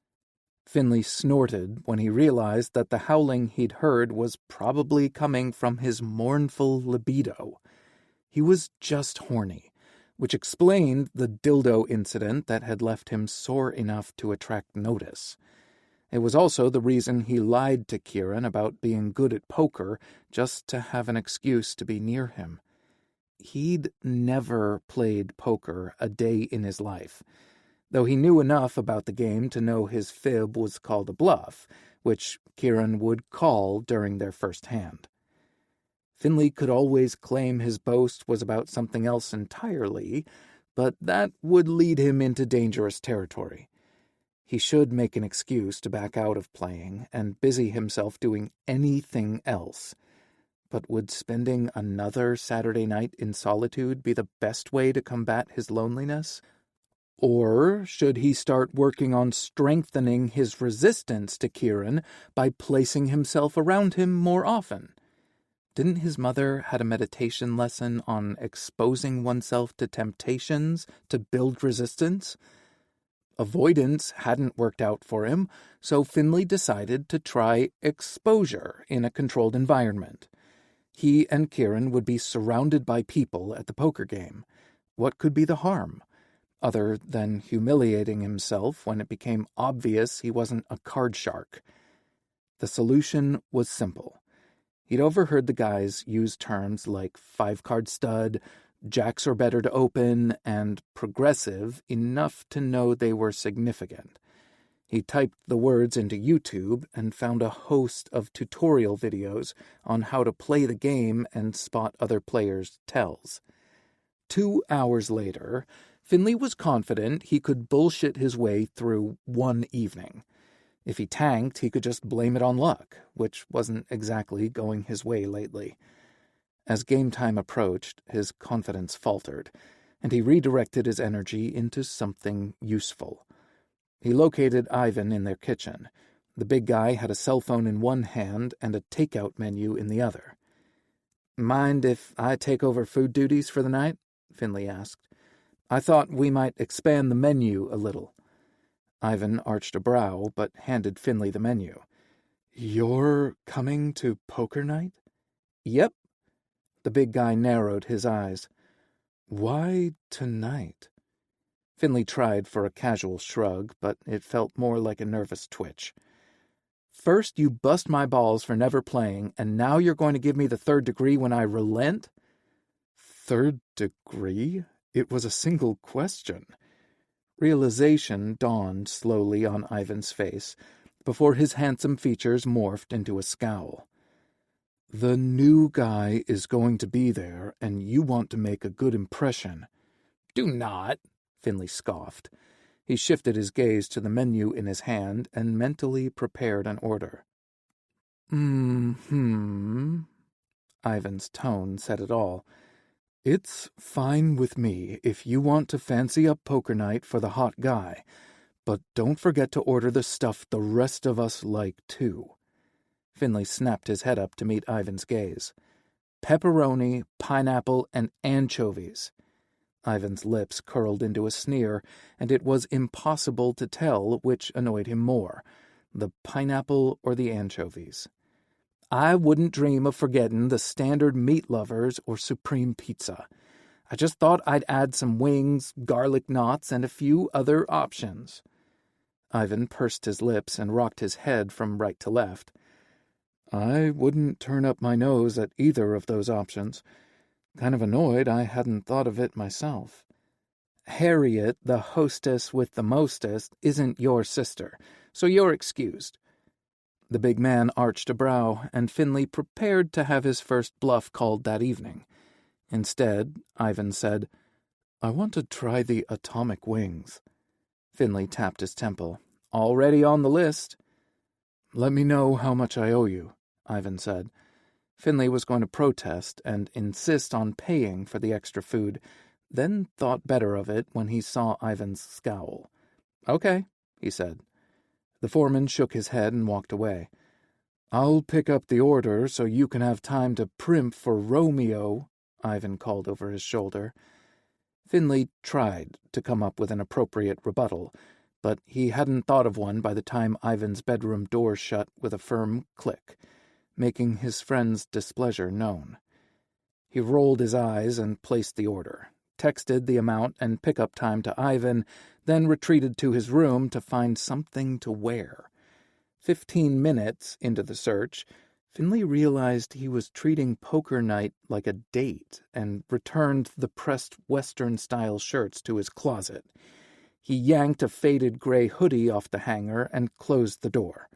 Finley snorted when he realized that the howling he'd heard was probably coming from his mournful libido. He was just horny, which explained the dildo incident that had left him sore enough to attract notice. It was also the reason he lied to Kieran about being good at poker just to have an excuse to be near him. He'd never played poker a day in his life, though he knew enough about the game to know his fib was called a bluff, which Kieran would call during their first hand. Finley could always claim his boast was about something else entirely, but that would lead him into dangerous territory. He should make an excuse to back out of playing and busy himself doing anything else. But would spending another Saturday night in solitude be the best way to combat his loneliness? Or should he start working on strengthening his resistance to Kieran by placing himself around him more often? Didn't his mother had a meditation lesson on exposing oneself to temptations to build resistance? Avoidance hadn't worked out for him, so Finley decided to try exposure in a controlled environment. He and Kieran would be surrounded by people at the poker game. What could be the harm? Other than humiliating himself when it became obvious he wasn't a card shark. The solution was simple. He'd overheard the guys use terms like 5-card stud, jacks or better to open, and progressive enough to know they were significant. He typed the words into YouTube and found a host of tutorial videos on how to play the game and spot other players' tells. 2 hours later, Finley was confident he could bullshit his way through one evening. If he tanked, he could just blame it on luck, which wasn't exactly going his way lately. As game time approached, his confidence faltered, and he redirected his energy into something useful. He located Ivan in their kitchen. The big guy had a cell phone in one hand and a takeout menu in the other. "Mind if I take over food duties for the night?" Finley asked. "I thought we might expand the menu a little." Ivan arched a brow, but handed Finley the menu. "You're coming to poker night?" "Yep." The big guy narrowed his eyes. "Why tonight?" Finley tried for a casual shrug, but it felt more like a nervous twitch. "First you bust my balls for never playing, and now you're going to give me the 3rd degree when I relent?" "3rd degree? It was a single question." Realization dawned slowly on Ivan's face, before his handsome features morphed into a scowl. "The new guy is going to be there, and you want to make a good impression." "Do not," Finley scoffed. He shifted his gaze to the menu in his hand and mentally prepared an order. Ivan's tone said it all. "It's fine with me if you want to fancy up poker night for the hot guy, but don't forget to order the stuff the rest of us like, too." Finley snapped his head up to meet Ivan's gaze. "Pepperoni, pineapple, and anchovies." Ivan's lips curled into a sneer, and it was impossible to tell which annoyed him more, the pineapple or the anchovies. "I wouldn't dream of forgetting the standard meat lovers or supreme pizza. I just thought I'd add some wings, garlic knots, and a few other options." Ivan pursed his lips and rocked his head from right to left. "I wouldn't turn up my nose at either of those options. Kind of annoyed I hadn't thought of it myself." "Harriet, the hostess with the mostest, isn't your sister, so you're excused." The big man arched a brow, and Finley prepared to have his first bluff called that evening. Instead, Ivan said, "I want to try the atomic wings." Finley tapped his temple. "Already on the list." "Let me know how much I owe you," Ivan said. Finley was going to protest and insist on paying for the extra food, then thought better of it when he saw Ivan's scowl. "Okay," he said. The foreman shook his head and walked away. "I'll pick up the order so you can have time to primp for Romeo," Ivan called over his shoulder. Finley tried to come up with an appropriate rebuttal, but he hadn't thought of one by the time Ivan's bedroom door shut with a firm click, making his friend's displeasure known. He rolled his eyes and placed the order, texted the amount and pickup time to Ivan, then retreated to his room to find something to wear. 15 minutes into the search, Finley realized he was treating poker night like a date and returned the pressed Western-style shirts to his closet. He yanked a faded gray hoodie off the hanger and closed the door,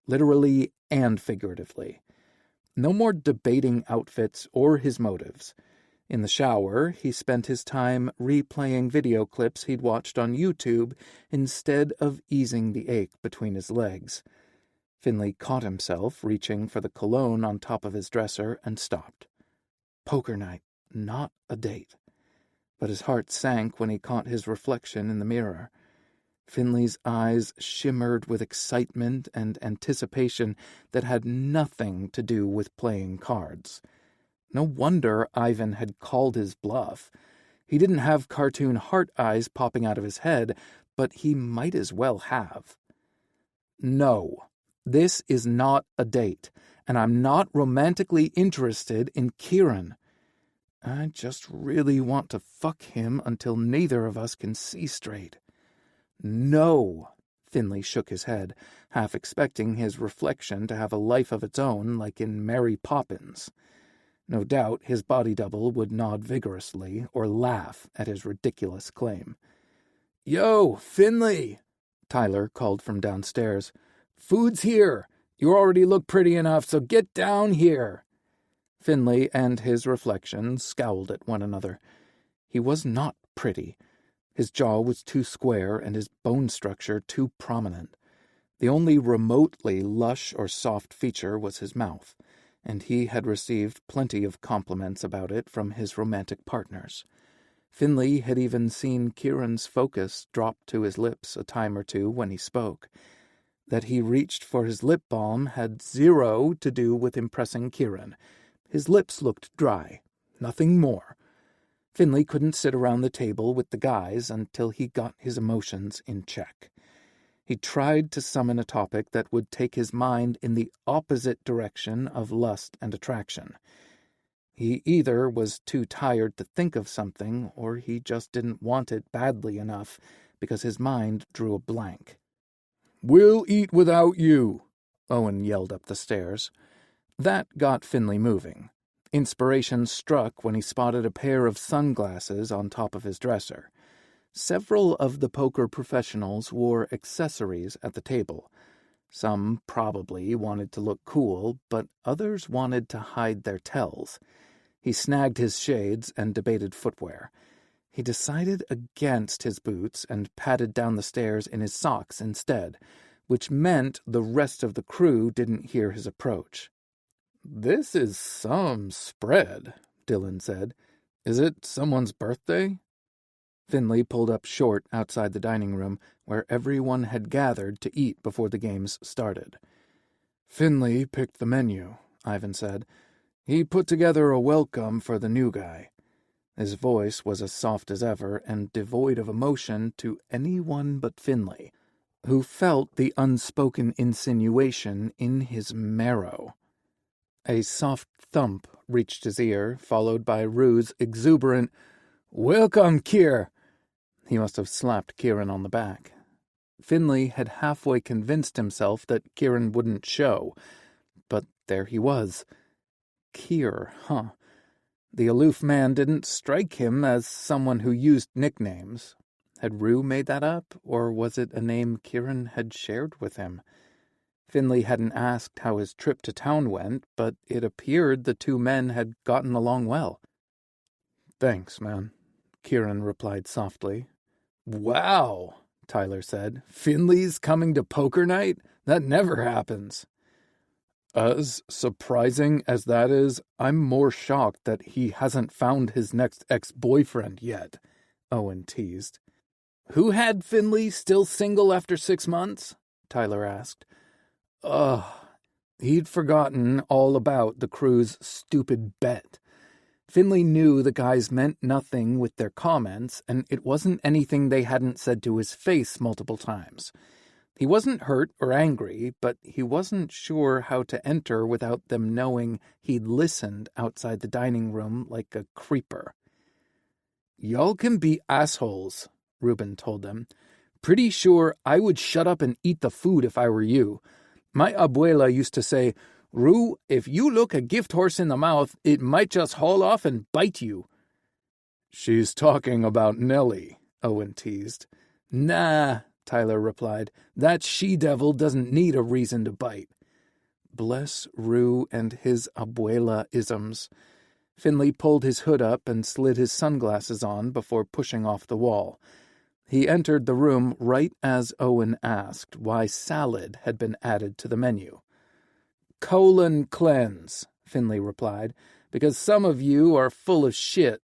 literally and figuratively. No more debating outfits or his motives. In the shower, he spent his time replaying video clips he'd watched on YouTube instead of easing the ache between his legs. Finley caught himself reaching for the cologne on top of his dresser and stopped. Poker night, not a date. But his heart sank when he caught his reflection in the mirror. Finley's eyes shimmered with excitement and anticipation that had nothing to do with playing cards. No wonder Ivan had called his bluff. He didn't have cartoon heart eyes popping out of his head, but he might as well have. "No, this is not a date, and I'm not romantically interested in Kieran. I just really want to fuck him until neither of us can see straight." "No," Finley shook his head, half expecting his reflection to have a life of its own like in Mary Poppins. No doubt his body double would nod vigorously or laugh at his ridiculous claim. "Yo, Finley!" Tyler called from downstairs. "Food's here! You already look pretty enough, so get down here!" Finley and his reflection scowled at one another. He was not pretty. His jaw was too square and his bone structure too prominent. The only remotely lush or soft feature was his mouth, and he had received plenty of compliments about it from his romantic partners. Finley had even seen Kieran's focus drop to his lips a time or two when he spoke. That he reached for his lip balm had zero to do with impressing Kieran. His lips looked dry, nothing more. Finley couldn't sit around the table with the guys until he got his emotions in check. He tried to summon a topic that would take his mind in the opposite direction of lust and attraction. He either was too tired to think of something, or he just didn't want it badly enough because his mind drew a blank. "We'll eat without you," Owen yelled up the stairs. That got Finley moving. Inspiration struck when he spotted a pair of sunglasses on top of his dresser. Several of the poker professionals wore accessories at the table. Some probably wanted to look cool, but others wanted to hide their tells. He snagged his shades and debated footwear. He decided against his boots and padded down the stairs in his socks instead, which meant the rest of the crew didn't hear his approach. "This is some spread," Dylan said. "Is it someone's birthday?" Finley pulled up short outside the dining room, where everyone had gathered to eat before the games started. "Finley picked the menu," Ivan said. "He put together a welcome for the new guy." His voice was as soft as ever and devoid of emotion to anyone but Finley, who felt the unspoken insinuation in his marrow. A soft thump reached his ear, followed by Rue's exuberant, "Welcome, Kier!" He must have slapped Kieran on the back. Finley had halfway convinced himself that Kieran wouldn't show, but there he was. Kier, huh? The aloof man didn't strike him as someone who used nicknames. Had Rue made that up, or was it a name Kieran had shared with him? Finley hadn't asked how his trip to town went, but it appeared the two men had gotten along well. "Thanks, man," Kieran replied softly. "Wow," Tyler said. "Finley's coming to poker night? That never happens." "As surprising as that is, I'm more shocked that he hasn't found his next ex-boyfriend yet," Owen teased. "Who had Finley still single after 6 months?" Tyler asked. Ugh. He'd forgotten all about the crew's stupid bet. Finley knew the guys meant nothing with their comments, and it wasn't anything they hadn't said to his face multiple times. He wasn't hurt or angry, but he wasn't sure how to enter without them knowing he'd listened outside the dining room like a creeper. Y'all can be assholes, Reuben told them. Pretty sure I would shut up and eat the food if I were you. My abuela used to say, Rue, if you look a gift horse in the mouth, it might just haul off and bite you. She's talking about Nellie, Owen teased. Nah, Tyler replied. That she-devil doesn't need a reason to bite. Bless Rue and his abuela-isms. Finley pulled his hood up and slid his sunglasses on before pushing off the wall. He entered the room right as Owen asked why salad had been added to the menu. Colon cleanse, Finley replied, because some of you are full of shit.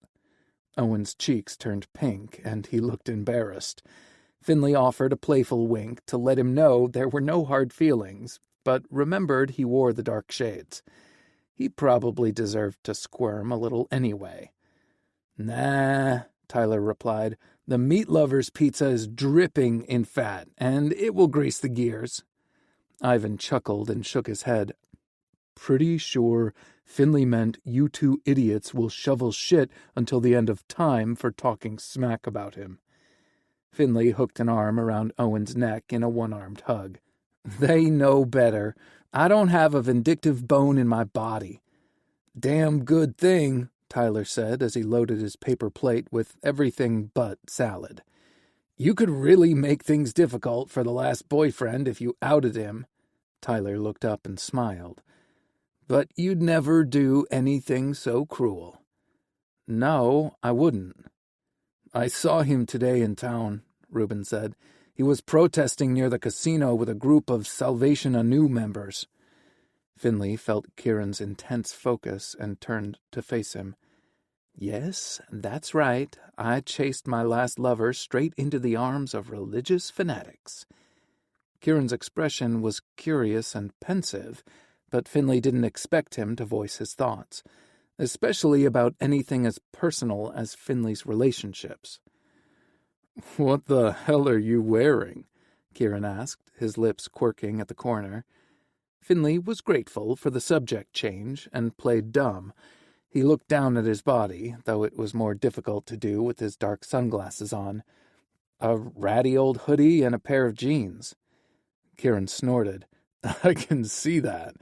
Owen's cheeks turned pink, and he looked embarrassed. Finley offered a playful wink to let him know there were no hard feelings, but remembered he wore the dark shades. He probably deserved to squirm a little anyway. Nah, Tyler replied. The meat lover's pizza is dripping in fat, and it will grease the gears. Ivan chuckled and shook his head. Pretty sure Finley meant you two idiots will shovel shit until the end of time for talking smack about him. Finley hooked an arm around Owen's neck in a one-armed hug. They know better. I don't have a vindictive bone in my body. Damn good thing, Tyler said as he loaded his paper plate with everything but salad. You could really make things difficult for the last boyfriend if you outed him. Tyler looked up and smiled. But you'd never do anything so cruel. No, I wouldn't. I saw him today in town, Reuben said. He was protesting near the casino with a group of Salvation Anew members. Finley felt Kieran's intense focus and turned to face him. Yes, that's right. I chased my last lover straight into the arms of religious fanatics. Kieran's expression was curious and pensive, but Finley didn't expect him to voice his thoughts, especially about anything as personal as Finley's relationships. What the hell are you wearing? Kieran asked, his lips quirking at the corner. Finley was grateful for the subject change and played dumb. He looked down at his body, though it was more difficult to do with his dark sunglasses on. A ratty old hoodie and a pair of jeans. Kieran snorted. I can see that.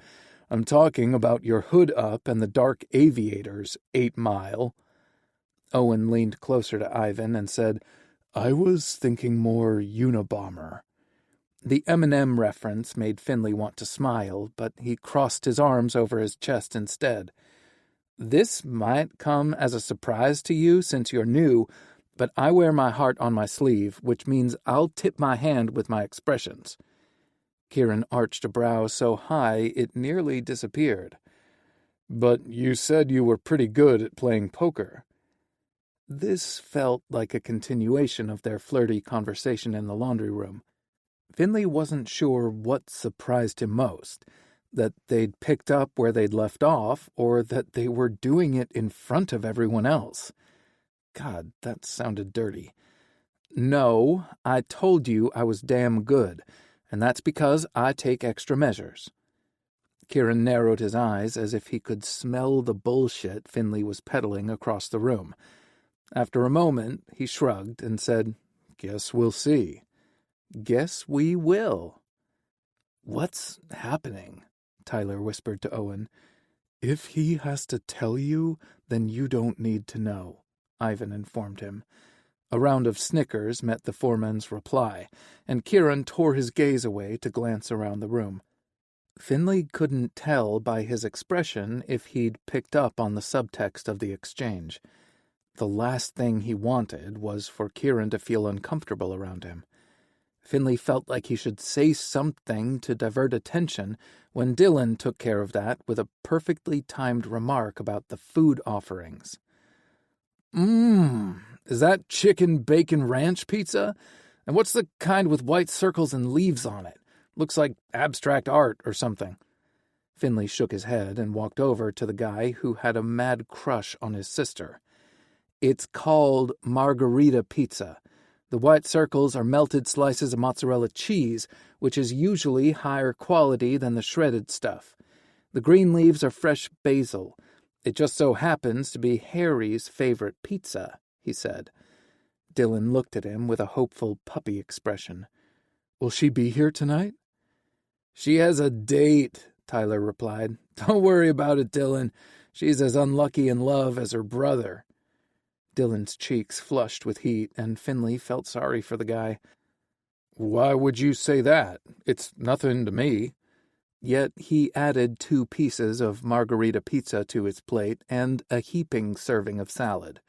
I'm talking about your hood up and the dark aviators, 8 Mile. Owen leaned closer to Ivan and said, I was thinking more Unabomber. The M&M reference made Finley want to smile, but he crossed his arms over his chest instead. This might come as a surprise to you since you're new, but I wear my heart on my sleeve, which means I'll tip my hand with my expressions. Kieran arched a brow so high it nearly disappeared. But you said you were pretty good at playing poker. This felt like a continuation of their flirty conversation in the laundry room. Finley wasn't sure what surprised him most, that they'd picked up where they'd left off, or that they were doing it in front of everyone else. God, that sounded dirty. No, I told you I was damn good, and that's because I take extra measures. Kieran narrowed his eyes as if he could smell the bullshit Finley was peddling across the room. After a moment, he shrugged and said, Guess we'll see. Guess we will. What's happening? Tyler whispered to Owen. If he has to tell you, then you don't need to know, Ivan informed him. A round of snickers met the foreman's reply, and Kieran tore his gaze away to glance around the room. Finley couldn't tell by his expression if he'd picked up on the subtext of the exchange. The last thing he wanted was for Kieran to feel uncomfortable around him. Finley felt like he should say something to divert attention when Dylan took care of that with a perfectly timed remark about the food offerings. Is that chicken bacon ranch pizza? And what's the kind with white circles and leaves on it? Looks like abstract art or something." Finley shook his head and walked over to the guy who had a mad crush on his sister. "It's called margarita pizza. The white circles are melted slices of mozzarella cheese, which is usually higher quality than the shredded stuff. The green leaves are fresh basil. It just so happens to be Harry's favorite pizza," he said. Dylan looked at him with a hopeful puppy expression. "Will she be here tonight?" "She has a date," Tyler replied. "Don't worry about it, Dylan. She's as unlucky in love as her brother." Dylan's cheeks flushed with heat, and Finley felt sorry for the guy. "Why would you say that? It's nothing to me." Yet he added 2 pieces of margarita pizza to his plate and a heaping serving of salad.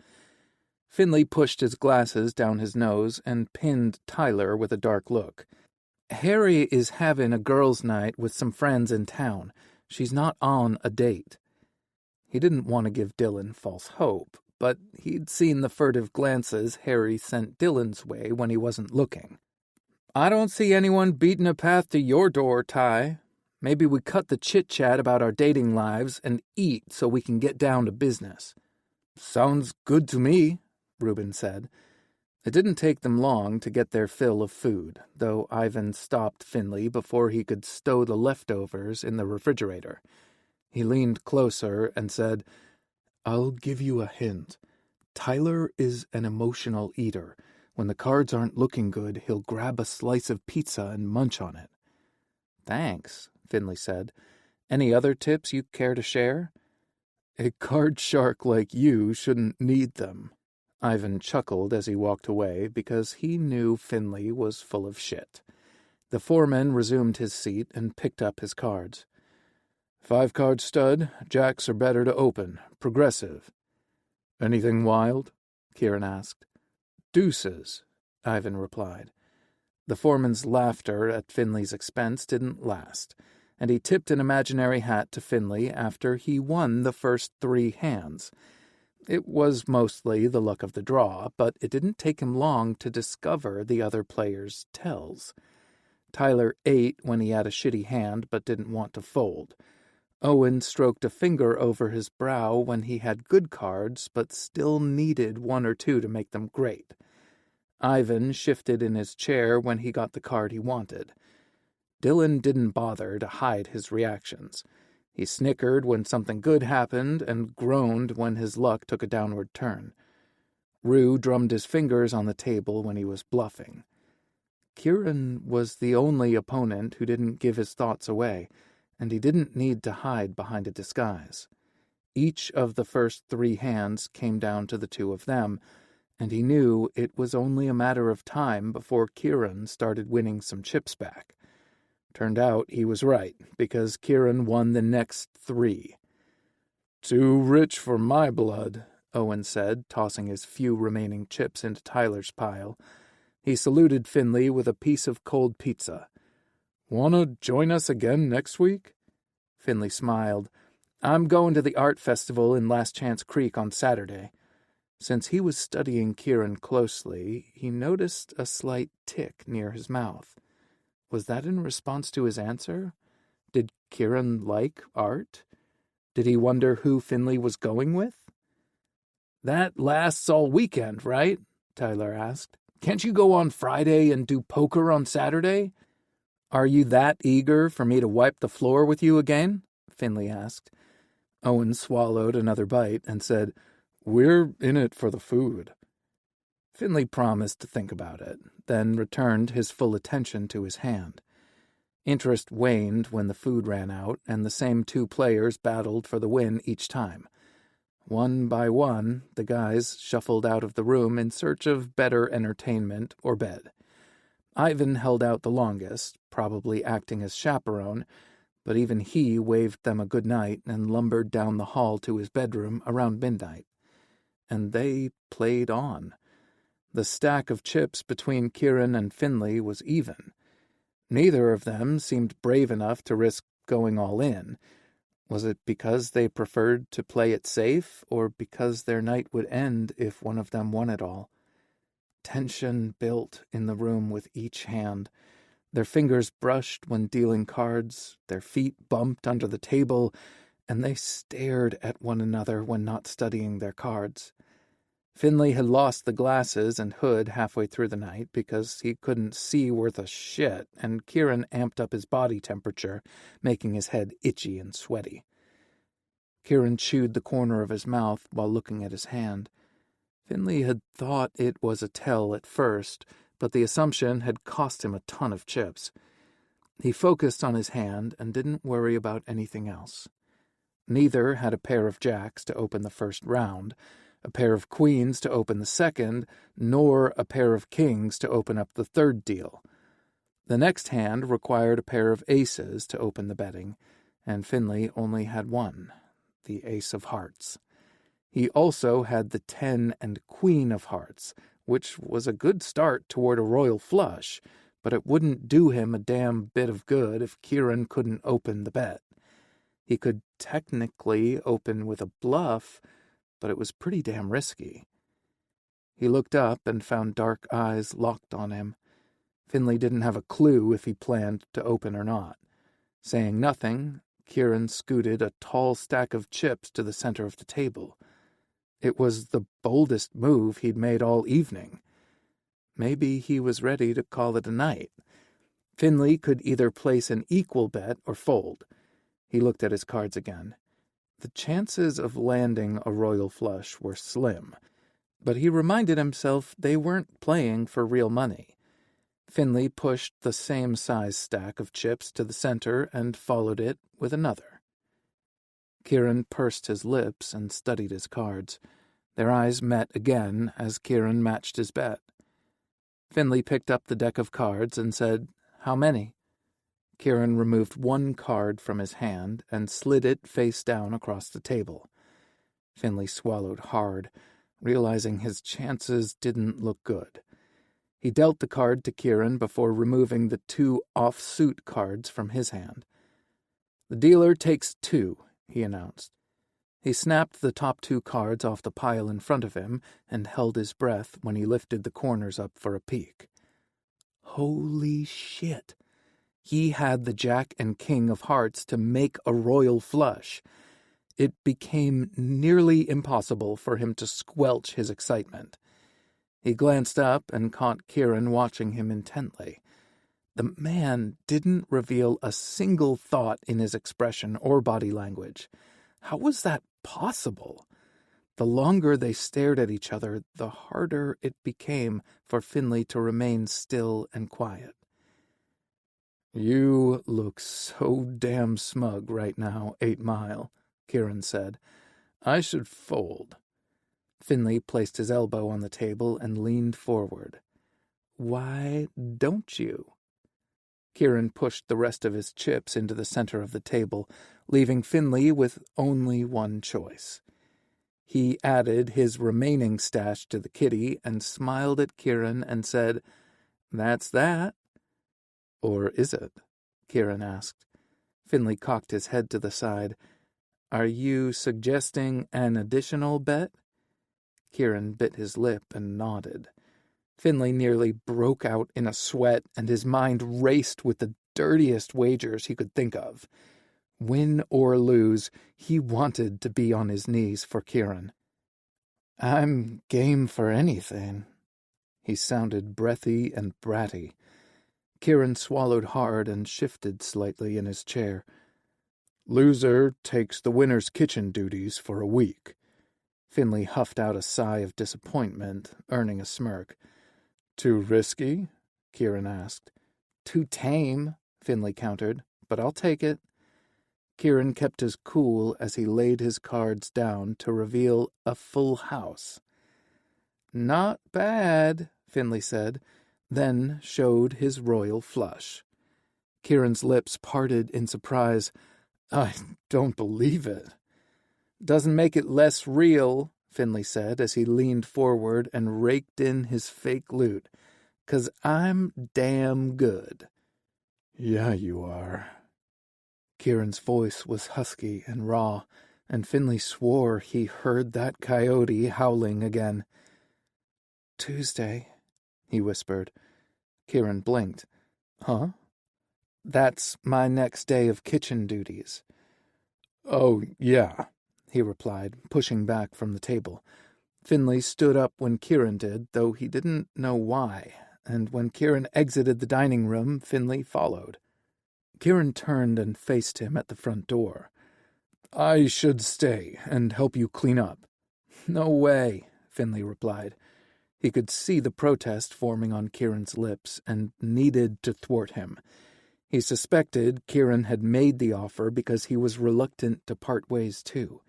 Finley pushed his glasses down his nose and pinned Tyler with a dark look. "Harry is having a girls' night with some friends in town. She's not on a date." He didn't want to give Dylan false hope, but he'd seen the furtive glances Harry sent Dylan's way when he wasn't looking. "I don't see anyone beating a path to your door, Ty. Maybe we cut the chit-chat about our dating lives and eat so we can get down to business." "Sounds good to me," Reuben said. It didn't take them long to get their fill of food, though Ivan stopped Finley before he could stow the leftovers in the refrigerator. He leaned closer and said, "I'll give you a hint. Tyler is an emotional eater. When the cards aren't looking good, he'll grab a slice of pizza and munch on it." "Thanks," Finley said. "Any other tips you care to share?" "A card shark like you shouldn't need them." Ivan chuckled as he walked away because he knew Finley was full of shit. The foreman resumed his seat and picked up his cards. 5-card stud, jacks are better to open, progressive. "Anything wild?" Kieran asked. "Deuces," Ivan replied. The foreman's laughter at Finley's expense didn't last, and he tipped an imaginary hat to Finley after he won the first 3 hands. It was mostly the luck of the draw, but it didn't take him long to discover the other players' tells. Tyler ate when he had a shitty hand but didn't want to fold. Owen stroked a finger over his brow when he had good cards but still needed 1 or 2 to make them great. Ivan shifted in his chair when he got the card he wanted. Dylan didn't bother to hide his reactions. He snickered when something good happened and groaned when his luck took a downward turn. Rue drummed his fingers on the table when he was bluffing. Kieran was the only opponent who didn't give his thoughts away, and he didn't need to hide behind a disguise. Each of the first 3 hands came down to the 2 of them, and he knew it was only a matter of time before Kieran started winning some chips back. Turned out he was right, because Kieran won the next 3. "Too rich for my blood," Owen said, tossing his few remaining chips into Tyler's pile. He saluted Finley with a piece of cold pizza. "Want to join us again next week?" Finley smiled. "I'm going to the art festival in Last Chance Creek on Saturday." Since he was studying Kieran closely, he noticed a slight tick near his mouth. Was that in response to his answer? Did Kieran like art? Did he wonder who Finley was going with? "That lasts all weekend, right?" Tyler asked. "Can't you go on Friday and do poker on Saturday?" "Are you that eager for me to wipe the floor with you again?" Finley asked. Owen swallowed another bite and said, "We're in it for the food." Finley promised to think about it, then returned his full attention to his hand. Interest waned when the food ran out, and the same 2 players battled for the win each time. One by one, the guys shuffled out of the room in search of better entertainment or bed. Ivan held out the longest, probably acting as chaperone, but even he waved them a good night and lumbered down the hall to his bedroom around midnight. And they played on. The stack of chips between Kieran and Finley was even. Neither of them seemed brave enough to risk going all in. Was it because they preferred to play it safe, or because their night would end if one of them won it all? Tension built in the room with each hand. Their fingers brushed when dealing cards, their feet bumped under the table, and they stared at one another when not studying their cards. Finley had lost the glasses and hood halfway through the night because he couldn't see worth a shit, and Kieran amped up his body temperature, making his head itchy and sweaty. Kieran chewed the corner of his mouth while looking at his hand. Finley had thought it was a tell at first, but the assumption had cost him a ton of chips. He focused on his hand and didn't worry about anything else. Neither had a pair of jacks to open the first round, a pair of queens to open the second, nor a pair of kings to open up the third deal. The next hand required a pair of aces to open the betting, and Finley only had one, the ace of hearts. He also had the 10 and queen of hearts, which was a good start toward a royal flush, but it wouldn't do him a damn bit of good if Kieran couldn't open the bet. He could technically open with a bluff, but it was pretty damn risky. He looked up and found dark eyes locked on him. Finley didn't have a clue if he planned to open or not. Saying nothing, Kieran scooted a tall stack of chips to the center of the table. It was the boldest move he'd made all evening. Maybe he was ready to call it a night. Finley could either place an equal bet or fold. He looked at his cards again. The chances of landing a royal flush were slim, but he reminded himself they weren't playing for real money. Finley pushed the same size stack of chips to the center and followed it with another. Kieran pursed his lips and studied his cards. Their eyes met again as Kieran matched his bet. Finley picked up the deck of cards and said, "How many?" Kieran removed one card from his hand and slid it face down across the table. Finley swallowed hard, realizing his chances didn't look good. He dealt the card to Kieran before removing the 2 off-suit cards from his hand. "The dealer takes 2, he announced. He snapped the top 2 cards off the pile in front of him and held his breath when he lifted the corners up for a peek. Holy shit! He had the Jack and King of Hearts to make a royal flush. It became nearly impossible for him to squelch his excitement. He glanced up and caught Kieran watching him intently. The man didn't reveal a single thought in his expression or body language. How was that possible? The longer they stared at each other, the harder it became for Finley to remain still and quiet. "You look so damn smug right now, 8 Mile, Kieran said. "I should fold." Finley placed his elbow on the table and leaned forward. "Why don't you?" Kieran pushed the rest of his chips into the center of the table, leaving Finley with only one choice. He added his remaining stash to the kitty and smiled at Kieran and said, "That's that." "Or is it?" Kieran asked. Finley cocked his head to the side. "Are you suggesting an additional bet?" Kieran bit his lip and nodded. Finley nearly broke out in a sweat, and his mind raced with the dirtiest wagers he could think of. Win or lose, he wanted to be on his knees for Kieran. "I'm game for anything." He sounded breathy and bratty. Kieran swallowed hard and shifted slightly in his chair. "Loser takes the winner's kitchen duties for a week." Finley huffed out a sigh of disappointment, earning a smirk. "Too risky?" Kieran asked. "Too tame," Finley countered, "but I'll take it." Kieran kept his cool as he laid his cards down to reveal a full house. "Not bad," Finley said, then showed his royal flush. Kieran's lips parted in surprise. "I don't believe it." "Doesn't make it less real," Finley said as he leaned forward and raked in his fake loot. "'Cause I'm damn good." "Yeah, you are." Kieran's voice was husky and raw, and Finley swore he heard that coyote howling again. "Tuesday," he whispered. Kieran blinked. Huh? That's my next day of kitchen duties. Oh, yeah, he replied, pushing back from the table. Finley stood up when Kieran did, though he didn't know why, and when Kieran exited the dining room, Finley followed. Kieran turned and faced him at the front door. I should stay and help you clean up. No way, Finley replied. He could see the protest forming on Kieran's lips and needed to thwart him. He suspected Kieran had made the offer because he was reluctant to part ways too.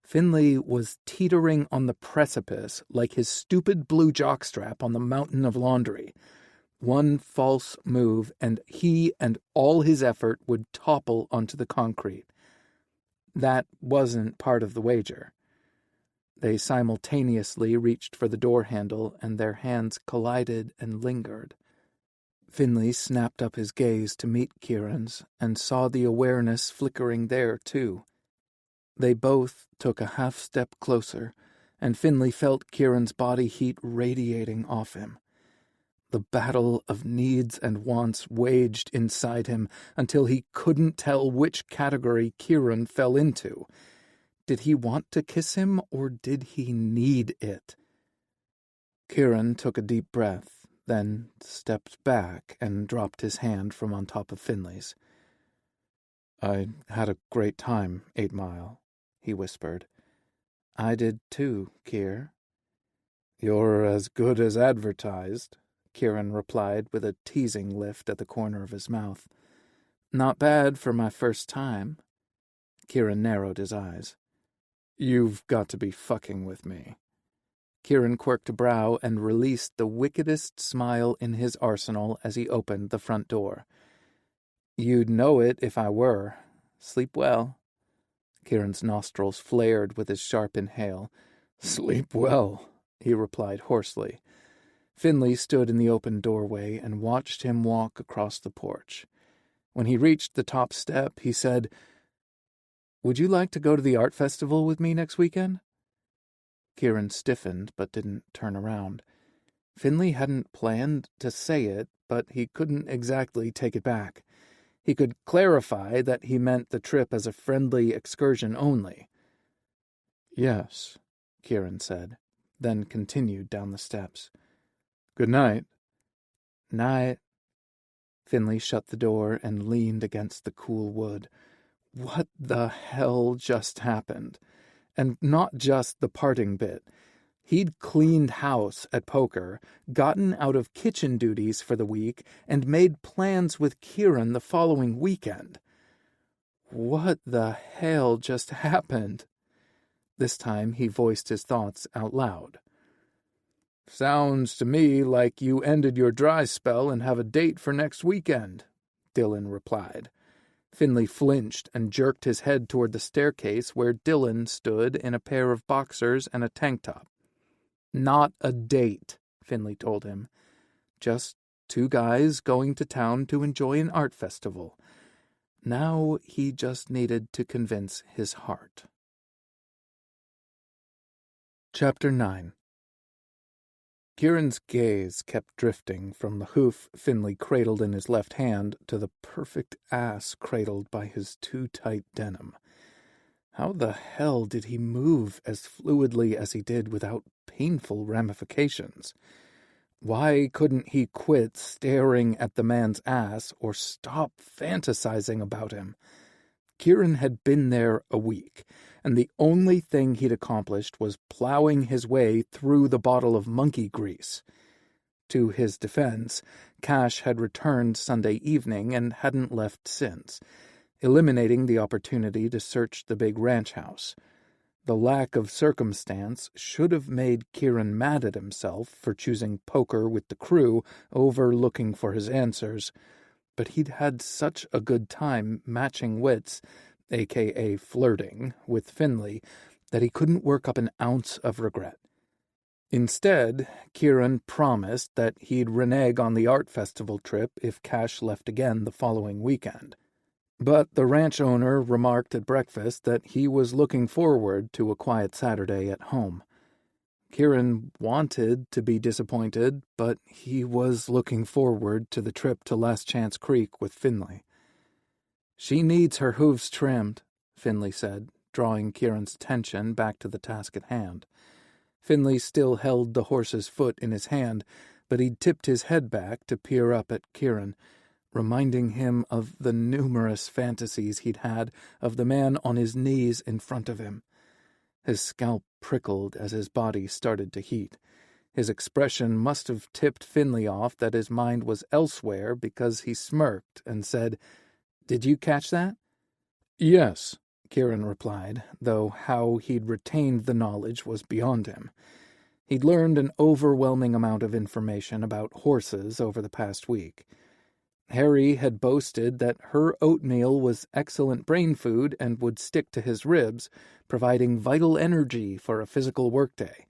Finley was teetering on the precipice like his stupid blue jockstrap on the mountain of laundry. One false move, and he and all his effort would topple onto the concrete. That wasn't part of the wager. They simultaneously reached for the door handle, and their hands collided and lingered. Finley snapped up his gaze to meet Kieran's, and saw the awareness flickering there, too. They both took a half-step closer, and Finley felt Kieran's body heat radiating off him. The battle of needs and wants waged inside him until he couldn't tell which category Kieran fell into. Did he want to kiss him, or did he need it? Kieran took a deep breath, then stepped back and dropped his hand from on top of Finley's. I had a great time, 8 Mile, he whispered. I did too, Kier. You're as good as advertised, Kieran replied with a teasing lift at the corner of his mouth. Not bad for my first time. Kieran narrowed his eyes. You've got to be fucking with me. Kieran quirked a brow and released the wickedest smile in his arsenal as he opened the front door. You'd know it if I were. Sleep well. Kieran's nostrils flared with his sharp inhale. Sleep well, he replied hoarsely. Finley stood in the open doorway and watched him walk across the porch. When he reached the top step, he said, Would you like to go to the art festival with me next weekend? Kieran stiffened but didn't turn around. Finley hadn't planned to say it, but he couldn't exactly take it back. He could clarify that he meant the trip as a friendly excursion only. Yes, Kieran said, then continued down the steps. Good night. Night. Finley shut the door and leaned against the cool wood. What the hell just happened? And not just the parting bit. He'd cleaned house at poker, gotten out of kitchen duties for the week, and made plans with Kieran the following weekend. What the hell just happened? This time he voiced his thoughts out loud. Sounds to me like you ended your dry spell and have a date for next weekend, Dylan replied. Finley flinched and jerked his head toward the staircase where Dylan stood in a pair of boxers and a tank top. Not a date, Finley told him. Just two guys going to town to enjoy an art festival. Now he just needed to convince his heart. Chapter 9. Kieran's gaze kept drifting from the hoof Finley cradled in his left hand to the perfect ass cradled by his too-tight denim. How the hell did he move as fluidly as he did without painful ramifications? Why couldn't he quit staring at the man's ass or stop fantasizing about him? Kieran had been there a week, and the only thing he'd accomplished was plowing his way through the bottle of monkey grease. To his defense, Cash had returned Sunday evening and hadn't left since, eliminating the opportunity to search the big ranch house. The lack of circumstance should have made Kieran mad at himself for choosing poker with the crew over looking for his answers, but he'd had such a good time matching wits, a.k.a. flirting, with Finley, that he couldn't work up an ounce of regret. Instead, Kieran promised that he'd renege on the art festival trip if Cash left again the following weekend. But the ranch owner remarked at breakfast that he was looking forward to a quiet Saturday at home. Kieran wanted to be disappointed, but he was looking forward to the trip to Last Chance Creek with Finley. "She needs her hooves trimmed," Finley said, drawing Kieran's attention back to the task at hand. Finley still held the horse's foot in his hand, but he'd tipped his head back to peer up at Kieran, reminding him of the numerous fantasies he'd had of the man on his knees in front of him. His scalp prickled as his body started to heat. His expression must have tipped Finley off that his mind was elsewhere, because he smirked and said, "Did you catch that?" "Yes," Kieran replied, though how he'd retained the knowledge was beyond him. He'd learned an overwhelming amount of information about horses over the past week. Harry had boasted that her oatmeal was excellent brain food and would stick to his ribs, providing vital energy for a physical workday.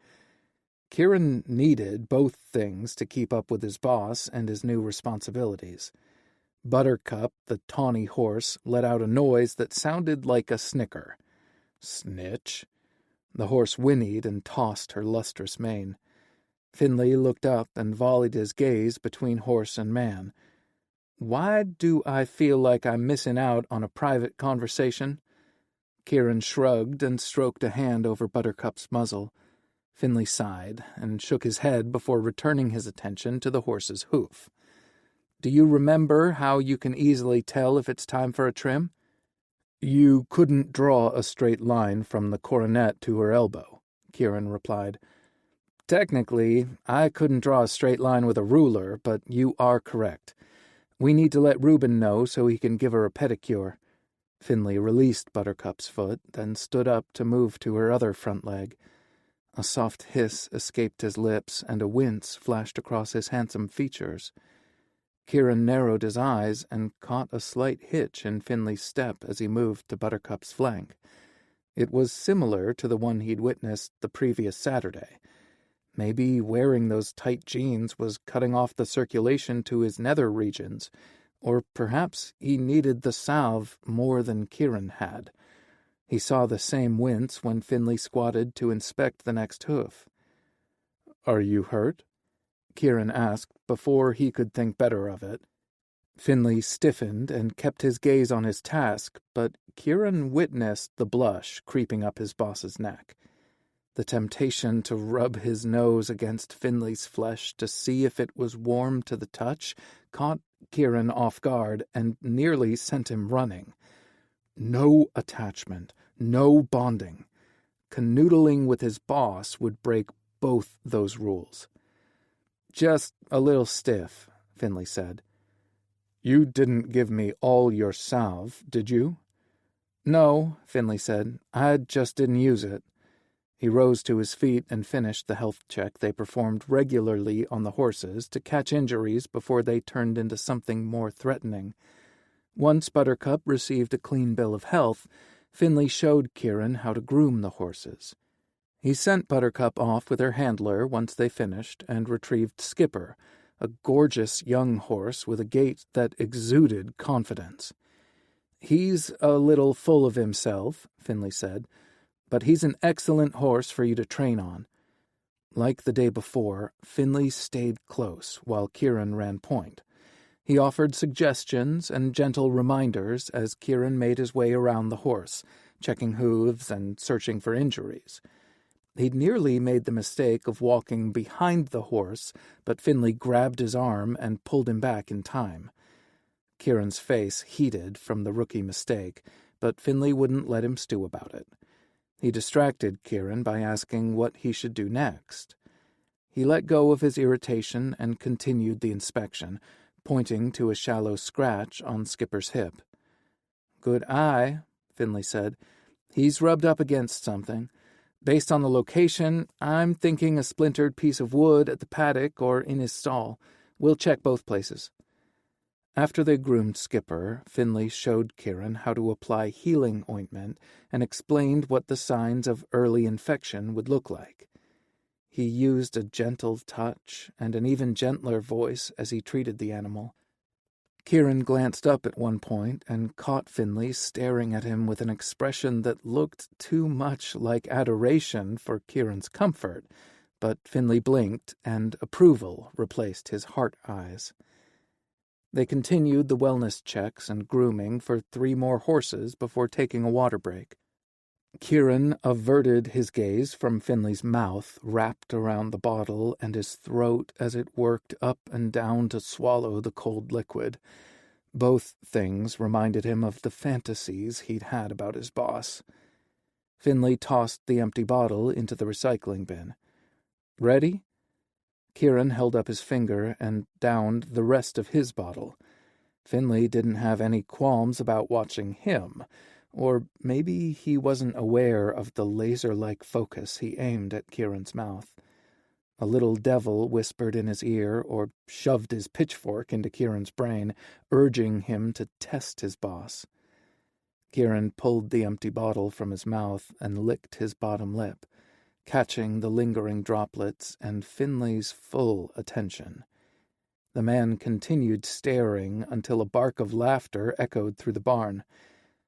Kieran needed both things to keep up with his boss and his new responsibilities. Buttercup, the tawny horse, let out a noise that sounded like a snicker. "Snitch." The horse whinnied and tossed her lustrous mane. Finley looked up and volleyed his gaze between horse and man. "Why do I feel like I'm missing out on a private conversation?" Kieran shrugged and stroked a hand over Buttercup's muzzle. Finley sighed and shook his head before returning his attention to the horse's hoof. "Do you remember how you can easily tell if it's time for a trim?" "You couldn't draw a straight line from the coronet to her elbow," Kieran replied. "Technically, I couldn't draw a straight line with a ruler, but you are correct. We need to let Reuben know so he can give her a pedicure." Finley released Buttercup's foot, then stood up to move to her other front leg. A soft hiss escaped his lips, and a wince flashed across his handsome features. Kieran narrowed his eyes and caught a slight hitch in Finley's step as he moved to Buttercup's flank. It was similar to the one he'd witnessed the previous Saturday. Maybe wearing those tight jeans was cutting off the circulation to his nether regions, or perhaps he needed the salve more than Kieran had. He saw the same wince when Finley squatted to inspect the next hoof. "Are you hurt?" Kieran asked before he could think better of it. Finley stiffened and kept his gaze on his task, but Kieran witnessed the blush creeping up his boss's neck. The temptation to rub his nose against Finley's flesh to see if it was warm to the touch caught Kieran off guard and nearly sent him running. No attachment, no bonding. Canoodling with his boss would break both those rules. "Just a little stiff," Finley said. "You didn't give me all your salve, did you?" "No," Finley said. "I just didn't use it." He rose to his feet and finished the health check they performed regularly on the horses to catch injuries before they turned into something more threatening. Once Buttercup received a clean bill of health, Finley showed Kieran how to groom the horses. He sent Buttercup off with her handler once they finished and retrieved Skipper, a gorgeous young horse with a gait that exuded confidence. "He's a little full of himself," Finley said, "but he's an excellent horse for you to train on." Like the day before, Finley stayed close while Kieran ran point. He offered suggestions and gentle reminders as Kieran made his way around the horse, checking hooves and searching for injuries. He'd nearly made the mistake of walking behind the horse, but Finley grabbed his arm and pulled him back in time. Kieran's face heated from the rookie mistake, but Finley wouldn't let him stew about it. He distracted Kieran by asking what he should do next. He let go of his irritation and continued the inspection, pointing to a shallow scratch on Skipper's hip. "Good eye," Finley said. "He's rubbed up against something. Based on the location, I'm thinking a splintered piece of wood at the paddock or in his stall. We'll check both places." After they groomed Skipper, Finley showed Kieran how to apply healing ointment and explained what the signs of early infection would look like. He used a gentle touch and an even gentler voice as he treated the animal. Kieran glanced up at one point and caught Finley staring at him with an expression that looked too much like adoration for Kieran's comfort, but Finley blinked, and approval replaced his heart eyes. They continued the wellness checks and grooming for 3 more horses before taking a water break. Kieran averted his gaze from Finley's mouth wrapped around the bottle and his throat as it worked up and down to swallow the cold liquid. Both things reminded him of the fantasies he'd had about his boss. Finley tossed the empty bottle into the recycling bin. "Ready?" Kieran held up his finger and downed the rest of his bottle. Finley didn't have any qualms about watching him, or maybe he wasn't aware of the laser-like focus he aimed at Kieran's mouth. A little devil whispered in his ear or shoved his pitchfork into Kieran's brain, urging him to test his boss. Kieran pulled the empty bottle from his mouth and licked his bottom lip, catching the lingering droplets and Finley's full attention. The man continued staring until a bark of laughter echoed through the barn.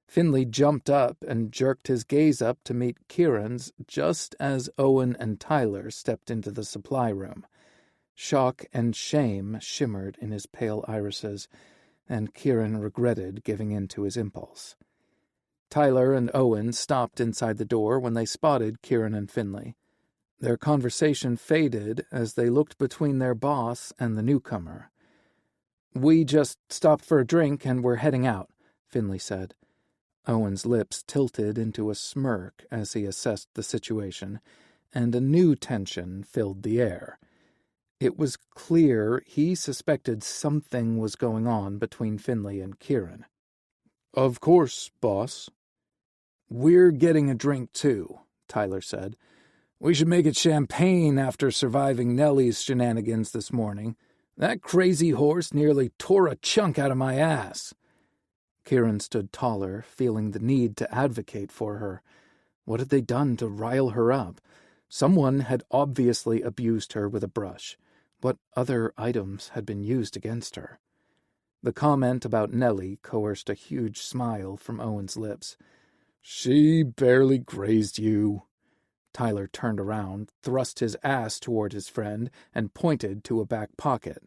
Finley jumped up and jerked his gaze up to meet Kieran's just as Owen and Tyler stepped into the supply room. Shock and shame shimmered in his pale irises, and Kieran regretted giving in to his impulse. Tyler and Owen stopped inside the door when they spotted Kieran and Finley. Their conversation faded as they looked between their boss and the newcomer. "We just stopped for a drink and we're heading out," Finley said. Owen's lips tilted into a smirk as he assessed the situation, and a new tension filled the air. It was clear he suspected something was going on between Finley and Kieran. "Of course, boss." "We're getting a drink, too," Tyler said. "We should make it champagne after surviving Nellie's shenanigans this morning. That crazy horse nearly tore a chunk out of my ass." Kieran stood taller, feeling the need to advocate for her. What had they done to rile her up? Someone had obviously abused her with a brush. What other items had been used against her? The comment about Nellie coerced a huge smile from Owen's lips. "She barely grazed you." Tyler turned around, thrust his ass toward his friend, and pointed to a back pocket.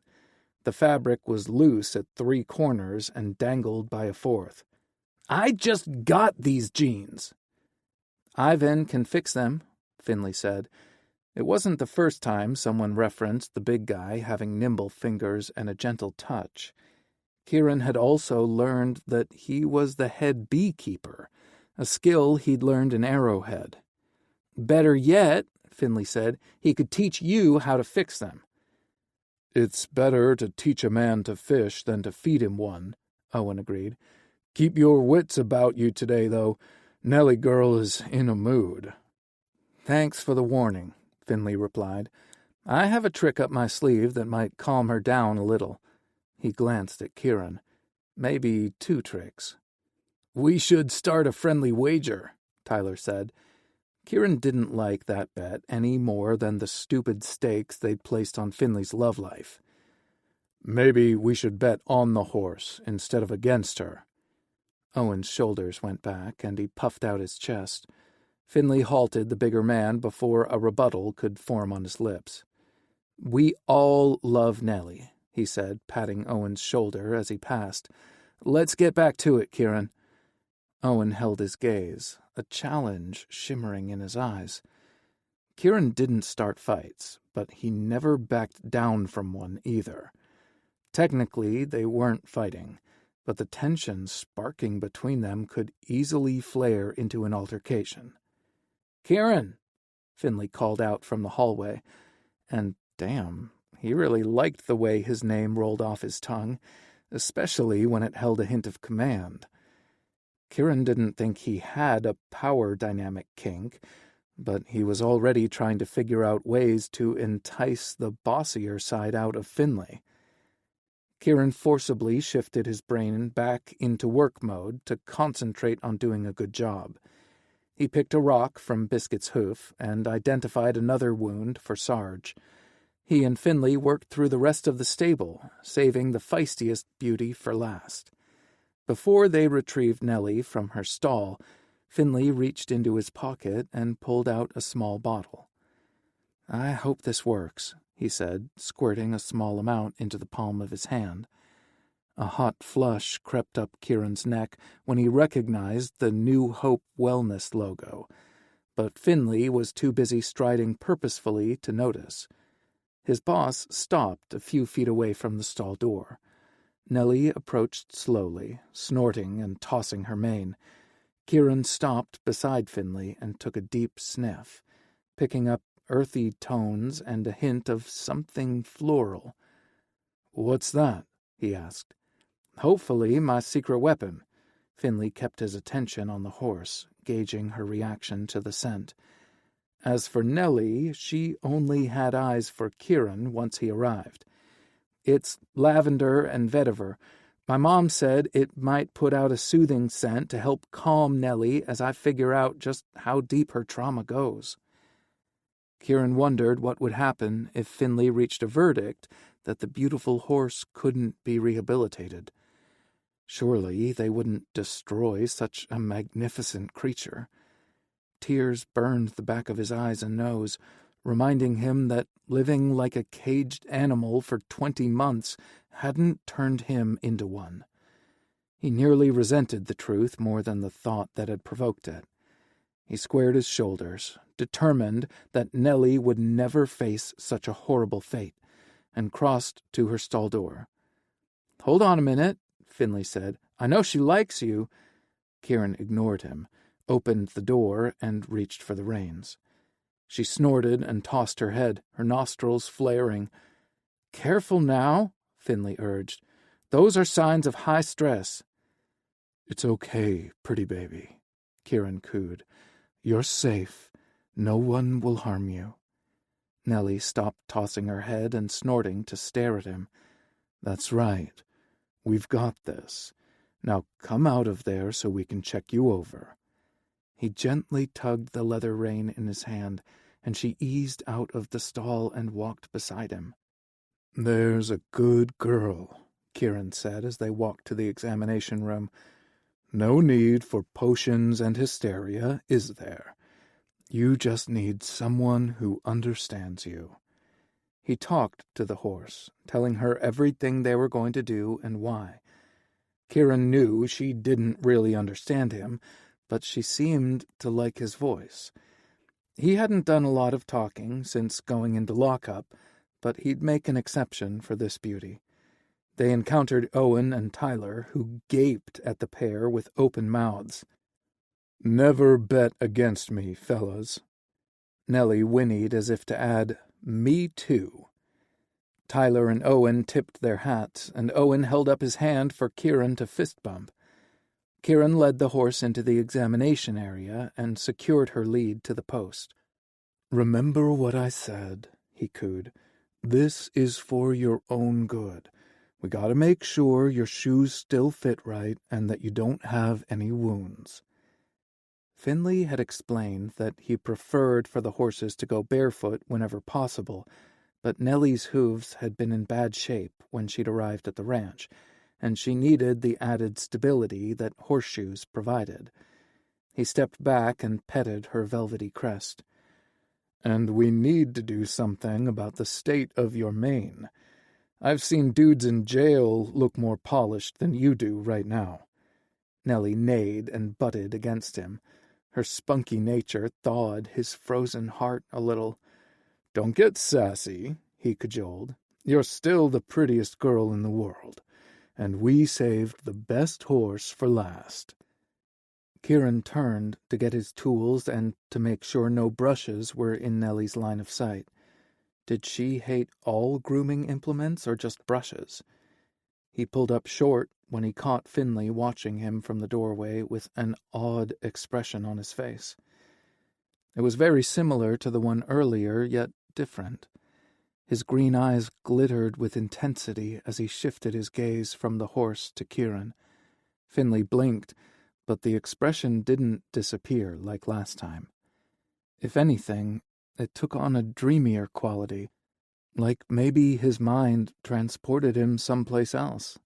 The fabric was loose at 3 corners and dangled by a 4th. "I just got these jeans." "Ivan can fix them," Finley said. It wasn't the first time someone referenced the big guy having nimble fingers and a gentle touch. Kieran had also learned that he was the head beekeeper, a skill he'd learned in Arrowhead. "Better yet," Finley said, "he could teach you how to fix them." "It's better to teach a man to fish than to feed him one," Owen agreed. "Keep your wits about you today, though. Nellie girl is in a mood." "Thanks for the warning," Finley replied. "I have a trick up my sleeve that might calm her down a little." He glanced at Kieran. "Maybe 2 tricks." "We should start a friendly wager," Tyler said. Kieran didn't like that bet any more than the stupid stakes they'd placed on Finley's love life. "Maybe we should bet on the horse instead of against her." Owen's shoulders went back, and he puffed out his chest. Finley halted the bigger man before a rebuttal could form on his lips. "We all love Nellie," he said, patting Owen's shoulder as he passed. "Let's get back to it, Kieran." Owen held his gaze, a challenge shimmering in his eyes. Kieran didn't start fights, but he never backed down from one either. Technically, they weren't fighting, but the tension sparking between them could easily flare into an altercation. "Kieran!" Finley called out from the hallway, and damn, he really liked the way his name rolled off his tongue, especially when it held a hint of command. Kieran didn't think he had a power dynamic kink, but he was already trying to figure out ways to entice the bossier side out of Finley. Kieran forcibly shifted his brain back into work mode to concentrate on doing a good job. He picked a rock from Biscuit's hoof and identified another wound for Sarge. He and Finley worked through the rest of the stable, saving the feistiest beauty for last. Before they retrieved Nellie from her stall, Finley reached into his pocket and pulled out a small bottle. "I hope this works," he said, squirting a small amount into the palm of his hand. A hot flush crept up Kieran's neck when he recognized the New Hope Wellness logo, but Finley was too busy striding purposefully to notice. His boss stopped a few feet away from the stall door. Nellie approached slowly, snorting and tossing her mane. Kieran stopped beside Finley and took a deep sniff, picking up earthy tones and a hint of something floral. "What's that?" he asked. "Hopefully my secret weapon." Finley kept his attention on the horse, gauging her reaction to the scent. As for Nellie, she only had eyes for Kieran once he arrived. "It's lavender and vetiver. My mom said it might put out a soothing scent to help calm Nellie as I figure out just how deep her trauma goes." Kieran wondered what would happen if Finley reached a verdict that the beautiful horse couldn't be rehabilitated. Surely they wouldn't destroy such a magnificent creature. Tears burned the back of his eyes and nose, reminding him that living like a caged animal for 20 months hadn't turned him into one. He nearly resented the truth more than the thought that had provoked it. He squared his shoulders, determined that Nellie would never face such a horrible fate, and crossed to her stall door. "Hold on a minute," Finley said. "I know she likes you." Kieran ignored him, opened the door, and reached for the reins. She snorted and tossed her head, her nostrils flaring. "Careful now," Finley urged. "Those are signs of high stress." "It's okay, pretty baby," Kieran cooed. "You're safe. No one will harm you." Nellie stopped tossing her head and snorting to stare at him. "That's right. We've got this. Now come out of there so we can check you over." He gently tugged the leather rein in his hand, and she eased out of the stall and walked beside him. "There's a good girl," Kieran said as they walked to the examination room. "No need for potions and hysteria, is there? You just need someone who understands you." He talked to the horse, telling her everything they were going to do and why. Kieran knew she didn't really understand him, but she seemed to like his voice. He hadn't done a lot of talking since going into lockup, but he'd make an exception for this beauty. They encountered Owen and Tyler, who gaped at the pair with open mouths. "Never bet against me, fellas." Nellie whinnied as if to add, "Me too." Tyler and Owen tipped their hats, and Owen held up his hand for Kieran to fist bump. Kieran led the horse into the examination area and secured her lead to the post. "Remember what I said," he cooed. "This is for your own good. We gotta make sure your shoes still fit right and that you don't have any wounds." Finley had explained that he preferred for the horses to go barefoot whenever possible, but Nellie's hooves had been in bad shape when she'd arrived at the ranch, and she needed the added stability that horseshoes provided. He stepped back and petted her velvety crest. "And we need to do something about the state of your mane. I've seen dudes in jail look more polished than you do right now." Nellie neighed and butted against him. Her spunky nature thawed his frozen heart a little. "Don't get sassy," he cajoled. "You're still the prettiest girl in the world, and we saved the best horse for last." Kieran turned to get his tools and to make sure no brushes were in Nellie's line of sight. Did she hate all grooming implements or just brushes? He pulled up short when he caught Finley watching him from the doorway with an odd expression on his face. It was very similar to the one earlier, yet different. His green eyes glittered with intensity as he shifted his gaze from the horse to Kieran. Finley blinked, but the expression didn't disappear like last time. If anything, it took on a dreamier quality, like maybe his mind transported him someplace else.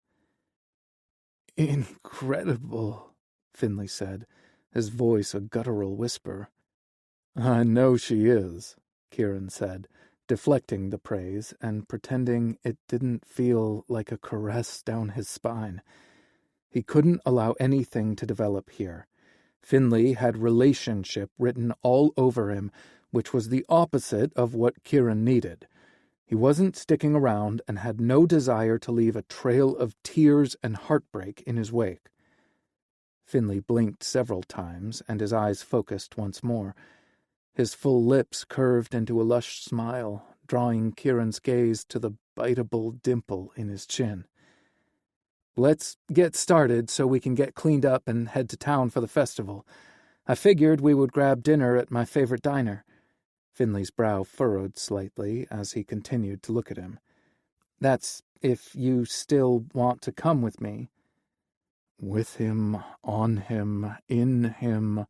"Incredible," Finley said, his voice a guttural whisper. "I know she is," Kieran said, deflecting the praise and pretending it didn't feel like a caress down his spine. He couldn't allow anything to develop here. Finley had relationship written all over him, which was the opposite of what Kieran needed. He wasn't sticking around and had no desire to leave a trail of tears and heartbreak in his wake. Finley blinked several times, and his eyes focused once more. His full lips curved into a lush smile, drawing Kieran's gaze to the biteable dimple in his chin. "Let's get started so we can get cleaned up and head to town for the festival. I figured we would grab dinner at my favorite diner." Finley's brow furrowed slightly as he continued to look at him. "That's if you still want to come with me." With him, on him, in him,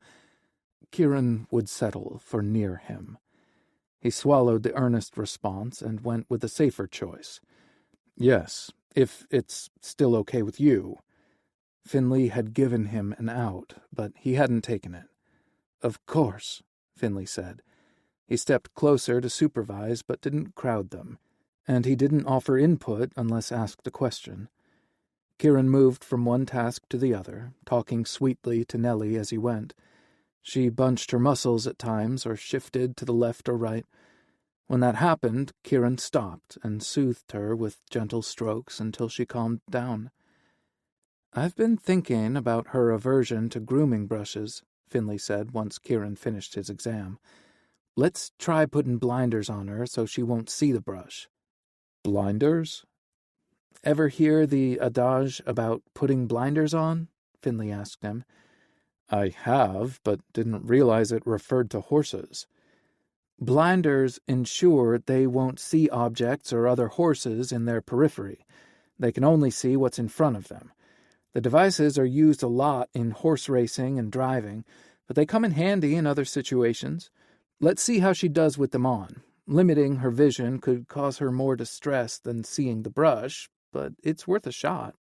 Kieran would settle for near him. He swallowed the earnest response and went with a safer choice. "Yes, if it's still okay with you." Finley had given him an out, but he hadn't taken it. "Of course," Finley said. He stepped closer to supervise but didn't crowd them, and he didn't offer input unless asked a question. Kieran moved from one task to the other, talking sweetly to Nellie as he went. She bunched her muscles at times or shifted to the left or right. When that happened, Kieran stopped and soothed her with gentle strokes until she calmed down. "I've been thinking about her aversion to grooming brushes," Finley said once Kieran finished his exam. "Let's try putting blinders on her so she won't see the brush." "Blinders?" "Ever hear the adage about putting blinders on?" Finley asked him. "I have, but didn't realize it referred to horses." "Blinders ensure they won't see objects or other horses in their periphery. They can only see what's in front of them. The devices are used a lot in horse racing and driving, but they come in handy in other situations. Let's see how she does with them on. Limiting her vision could cause her more distress than seeing the brush, but it's worth a shot."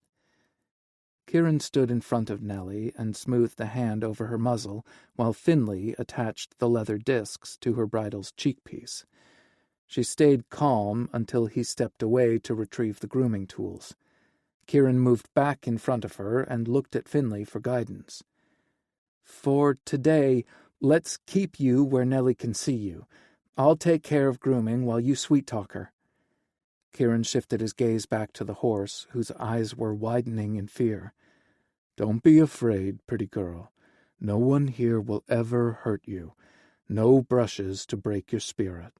Kieran stood in front of Nellie and smoothed a hand over her muzzle while Finley attached the leather discs to her bridle's cheekpiece. She stayed calm until he stepped away to retrieve the grooming tools. Kieran moved back in front of her and looked at Finley for guidance. "For today, let's keep you where Nellie can see you. I'll take care of grooming while you sweet-talk her." Kieran shifted his gaze back to the horse, whose eyes were widening in fear. "Don't be afraid, pretty girl. No one here will ever hurt you. No brushes to break your spirit."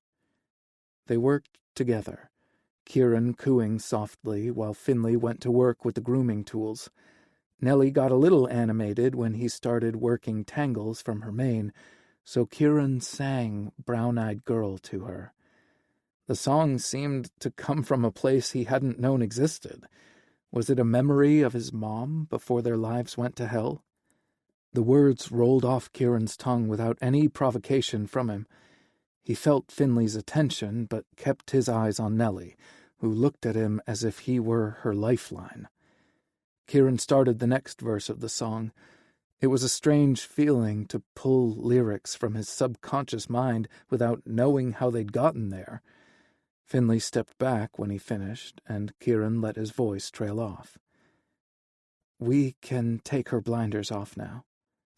They worked together, Kieran cooing softly while Finley went to work with the grooming tools. Nellie got a little animated when he started working tangles from her mane, so Kieran sang Brown-Eyed Girl to her. The song seemed to come from a place he hadn't known existed. Was it a memory of his mom before their lives went to hell? The words rolled off Kieran's tongue without any provocation from him. He felt Finley's attention, but kept his eyes on Nellie, who looked at him as if he were her lifeline. Kieran started the next verse of the song. It was a strange feeling to pull lyrics from his subconscious mind without knowing how they'd gotten there. Finley stepped back when he finished, and Kieran let his voice trail off. "We can take her blinders off now,"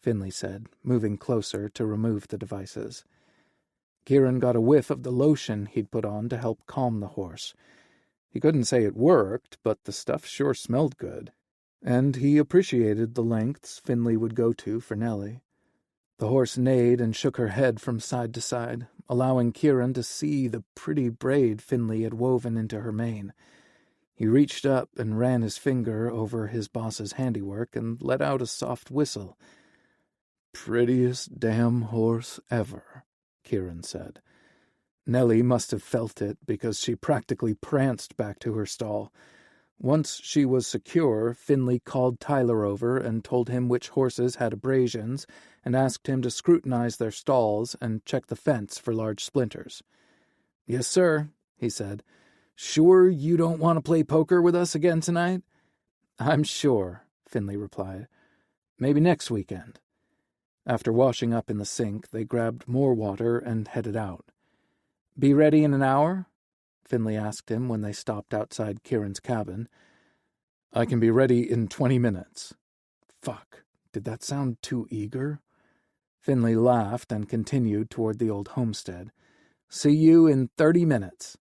Finley said, moving closer to remove the devices. Kieran got a whiff of the lotion he'd put on to help calm the horse. He couldn't say it worked, but the stuff sure smelled good, and he appreciated the lengths Finley would go to for Nellie. The horse neighed and shook her head from side to side, allowing Kieran to see the pretty braid Finley had woven into her mane. He reached up and ran his finger over his boss's handiwork and let out a soft whistle. "Prettiest damn horse ever," Kieran said. Nellie must have felt it because she practically pranced back to her stall. Once she was secure, Finley called Tyler over and told him which horses had abrasions and asked him to scrutinize their stalls and check the fence for large splinters. "Yes, sir," he said. "Sure you don't want to play poker with us again tonight?" "I'm sure," Finley replied. "Maybe next weekend." After washing up in the sink, they grabbed more water and headed out. "Be ready in an hour?" Finley asked him when they stopped outside Kieran's cabin. "I can be ready in 20 minutes. Fuck, did that sound too eager? Finley laughed and continued toward the old homestead. "See you in 30 minutes.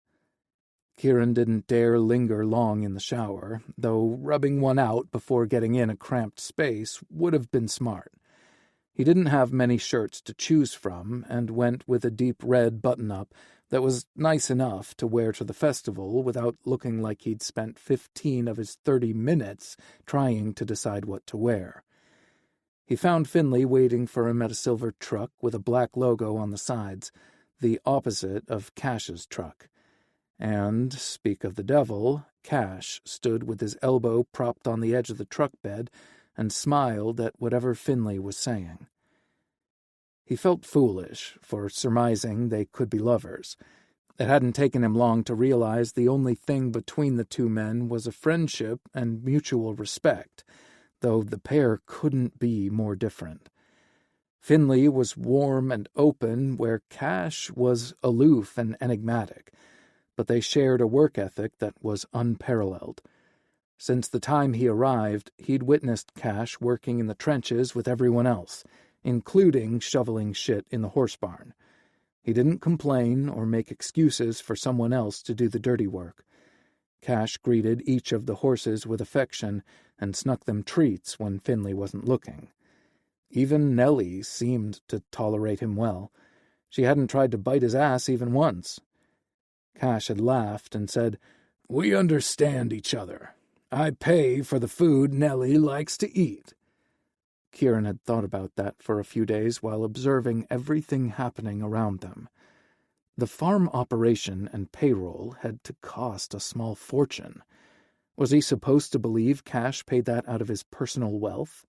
Kieran didn't dare linger long in the shower, though rubbing one out before getting in a cramped space would have been smart. He didn't have many shirts to choose from, and went with a deep red button-up that was nice enough to wear to the festival without looking like he'd spent 15 of his 30 minutes trying to decide what to wear. He found Finley waiting for him at a silver truck with a black logo on the sides, the opposite of Cash's truck. And, speak of the devil, Cash stood with his elbow propped on the edge of the truck bed and smiled at whatever Finley was saying. He felt foolish for surmising they could be lovers. It hadn't taken him long to realize the only thing between the two men was a friendship and mutual respect, though the pair couldn't be more different. Finley was warm and open, where Cash was aloof and enigmatic, but they shared a work ethic that was unparalleled. Since the time he arrived, he'd witnessed Cash working in the trenches with everyone else, including shoveling shit in the horse barn. He didn't complain or make excuses for someone else to do the dirty work. Cash greeted each of the horses with affection and snuck them treats when Finley wasn't looking. Even Nellie seemed to tolerate him well. She hadn't tried to bite his ass even once. Cash had laughed and said, "We understand each other. I pay for the food Nellie likes to eat." Kieran had thought about that for a few days while observing everything happening around them. The farm operation and payroll had to cost a small fortune. Was he supposed to believe Cash paid that out of his personal wealth?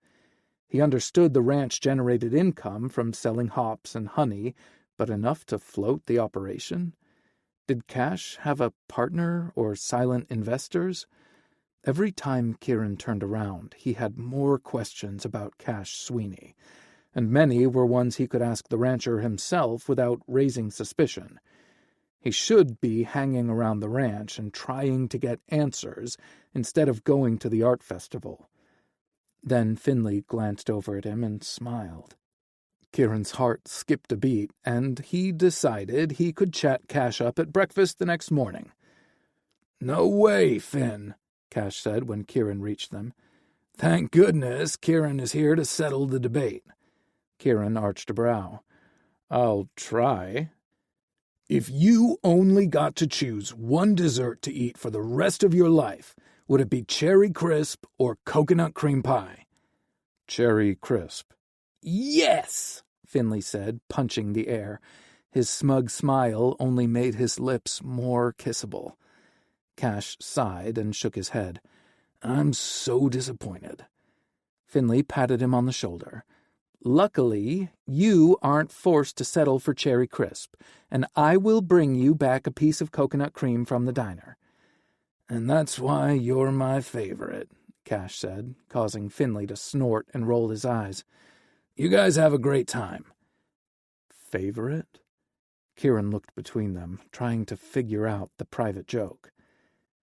He understood the ranch generated income from selling hops and honey, but enough to float the operation? Did Cash have a partner or silent investors? Every time Kieran turned around, he had more questions about Cash Sweeney, and many were ones he could ask the rancher himself without raising suspicion. He should be hanging around the ranch and trying to get answers instead of going to the art festival. Then Finley glanced over at him and smiled. Kieran's heart skipped a beat, and he decided he could chat Cash up at breakfast the next morning. "No way, Finn," Cash said when Kieran reached them. "Thank goodness Kieran is here to settle the debate." Kieran arched a brow. "I'll try." "If you only got to choose one dessert to eat for the rest of your life, would it be cherry crisp or coconut cream pie?" "Cherry crisp." "Yes!" Finley said, punching the air. His smug smile only made his lips more kissable. Cash sighed and shook his head. "I'm so disappointed." Finley patted him on the shoulder. "Luckily, you aren't forced to settle for cherry crisp, and I will bring you back a piece of coconut cream from the diner." "And that's why you're my favorite," Cash said, causing Finley to snort and roll his eyes. "You guys have a great time." "Favorite?" Kieran looked between them, trying to figure out the private joke.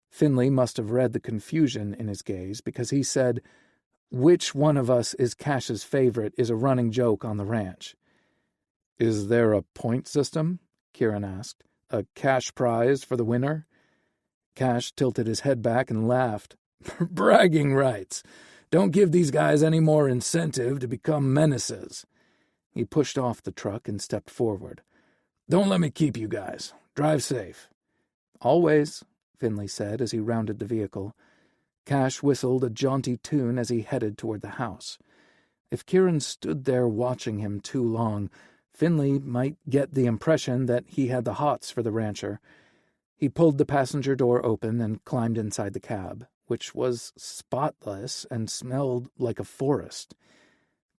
Finley must have read the confusion in his gaze, because he said, "Which one of us is Cash's favorite is a running joke on the ranch." "Is there a point system?" Kieran asked. "A cash prize for the winner?" Cash tilted his head back and laughed. "Bragging rights. Don't give these guys any more incentive to become menaces." He pushed off the truck and stepped forward. "Don't let me keep you guys. Drive safe." "Always," Finley said as he rounded the vehicle. Cash whistled a jaunty tune as he headed toward the house. If Kieran stood there watching him too long, Finley might get the impression that he had the hots for the rancher. He pulled the passenger door open and climbed inside the cab, which was spotless and smelled like a forest.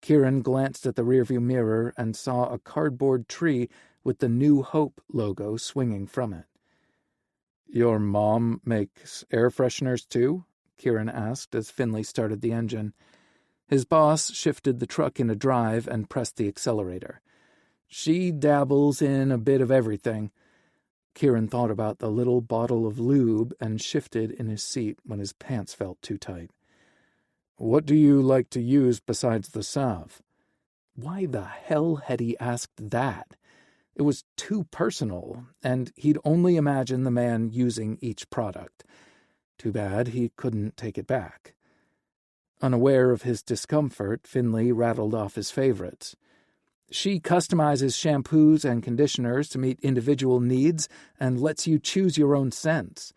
Kieran glanced at the rearview mirror and saw a cardboard tree with the New Hope logo swinging from it. "Your mom makes air fresheners too?" Kieran asked as Finley started the engine. His boss shifted the truck into drive and pressed the accelerator. "She dabbles in a bit of everything. Kieran thought about the little bottle of lube and shifted in his seat when his pants felt too tight. "What do you like to use besides the salve?" Why the hell had he asked that? It was too personal, and he'd only imagined the man using each product. Too bad he couldn't take it back. Unaware of his discomfort, Finley rattled off his favorites. She customizes shampoos and conditioners to meet individual needs and lets you choose your own scents.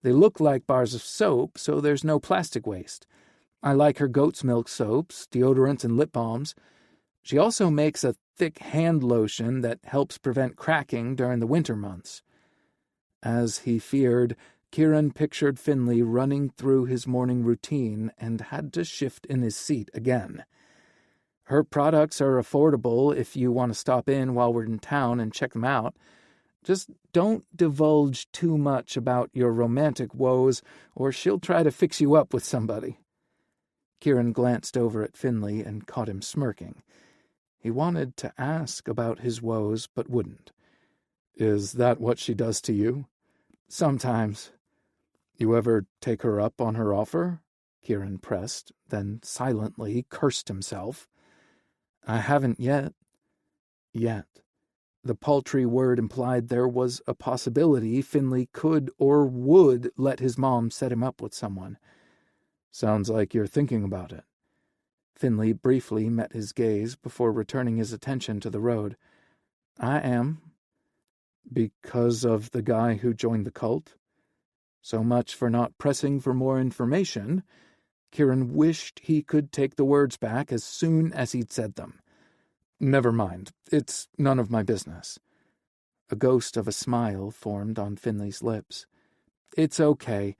They look like bars of soap, so there's no plastic waste. I like her goat's milk soaps, deodorants, and lip balms. She also makes a thick hand lotion that helps prevent cracking during the winter months. As he feared, Kieran pictured Finley running through his morning routine and had to shift in his seat again. Her products are affordable if you want to stop in while we're in town and check them out. Just don't divulge too much about your romantic woes, or she'll try to fix you up with somebody. Kieran glanced over at Finley and caught him smirking. He wanted to ask about his woes, but wouldn't. "Is that what she does to you?" "Sometimes." "You ever take her up on her offer?" Kieran pressed, then silently cursed himself. "I haven't yet." Yet. The paltry word implied there was a possibility Finley could or would let his mom set him up with someone. "Sounds like you're thinking about it." Finley briefly met his gaze before returning his attention to the road. "I am." "Because of the guy who joined the cult?" So much for not pressing for more information. Kieran wished he could take the words back as soon as he'd said them. "Never mind. It's none of my business." A ghost of a smile formed on Finley's lips. "It's okay.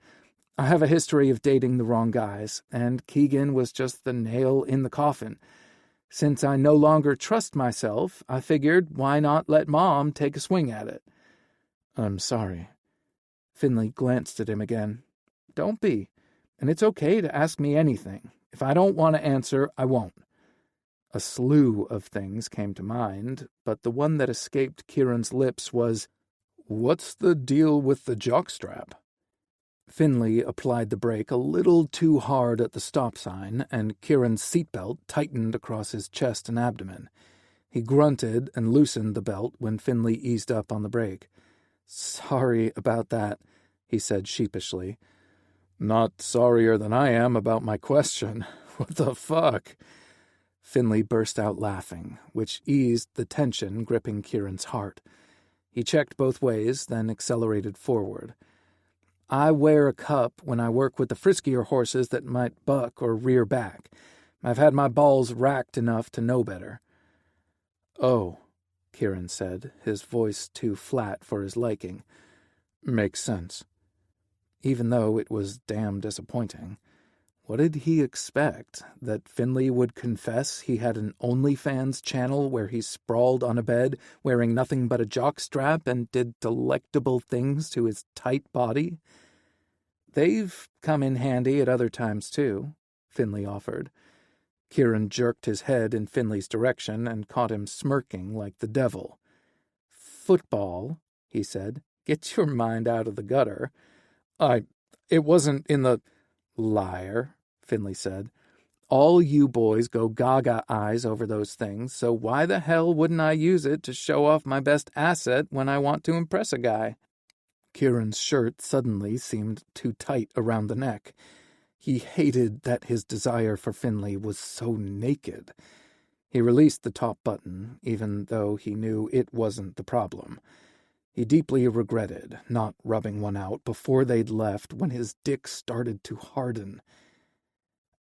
I have a history of dating the wrong guys, and Keegan was just the nail in the coffin. Since I no longer trust myself, I figured why not let Mom take a swing at it." "I'm sorry." Finley glanced at him again. "Don't be. And it's okay to ask me anything. If I don't want to answer, I won't." A slew of things came to mind, but the one that escaped Kieran's lips was, "What's the deal with the jockstrap?" Finley applied the brake a little too hard at the stop sign, and Kieran's seatbelt tightened across his chest and abdomen. He grunted and loosened the belt when Finley eased up on the brake. "Sorry about that," he said sheepishly. "Not sorrier than I am about my question. What the fuck?" Finley burst out laughing, which eased the tension gripping Kieran's heart. He checked both ways, then accelerated forward. "I wear a cup when I work with the friskier horses that might buck or rear back. I've had my balls racked enough to know better." "Oh," Kieran said, his voice too flat for his liking. "Makes sense." Even though it was damn disappointing. What did he expect? That Finley would confess he had an OnlyFans channel where he sprawled on a bed, wearing nothing but a jockstrap and did delectable things to his tight body? "They've come in handy at other times, too," Finley offered. Kieran jerked his head in Finley's direction and caught him smirking like the devil. "Football," he said. "Get your mind out of the gutter." It wasn't in the—" "Liar," Finley said. "All you boys go gaga eyes over those things, so why the hell wouldn't I use it to show off my best asset when I want to impress a guy?" Kieran's shirt suddenly seemed too tight around the neck. He hated that his desire for Finley was so naked. He released the top button, even though he knew it wasn't the problem. He deeply regretted not rubbing one out before they'd left when his dick started to harden.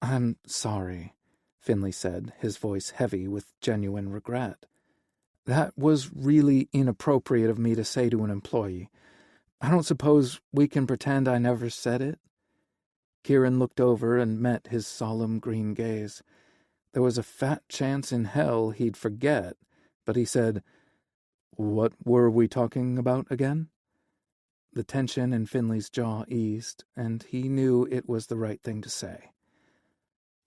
"I'm sorry," Finley said, his voice heavy with genuine regret. "That was really inappropriate of me to say to an employee. I don't suppose we can pretend I never said it?" Kieran looked over and met his solemn green gaze. There was a fat chance in hell he'd forget, but he said, "What were we talking about again?" The tension in Finley's jaw eased, and he knew it was the right thing to say.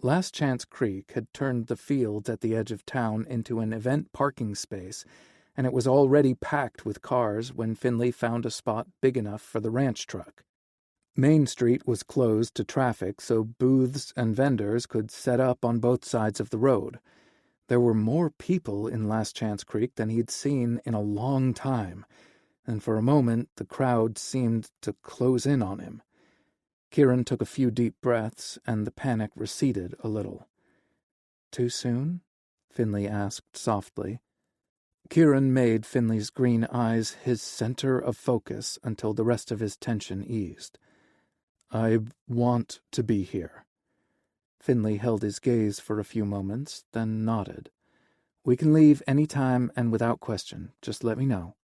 Last Chance Creek had turned the fields at the edge of town into an event parking space, and it was already packed with cars when Finley found a spot big enough for the ranch truck. Main Street was closed to traffic so booths and vendors could set up on both sides of the road. There were more people in Last Chance Creek than he'd seen in a long time, and for a moment the crowd seemed to close in on him. Kieran took a few deep breaths, and the panic receded a little. "Too soon?" Finley asked softly. Kieran made Finley's green eyes his center of focus until the rest of his tension eased. "I want to be here." Finley held his gaze for a few moments, then nodded. "We can leave any time and without question. Just let me know."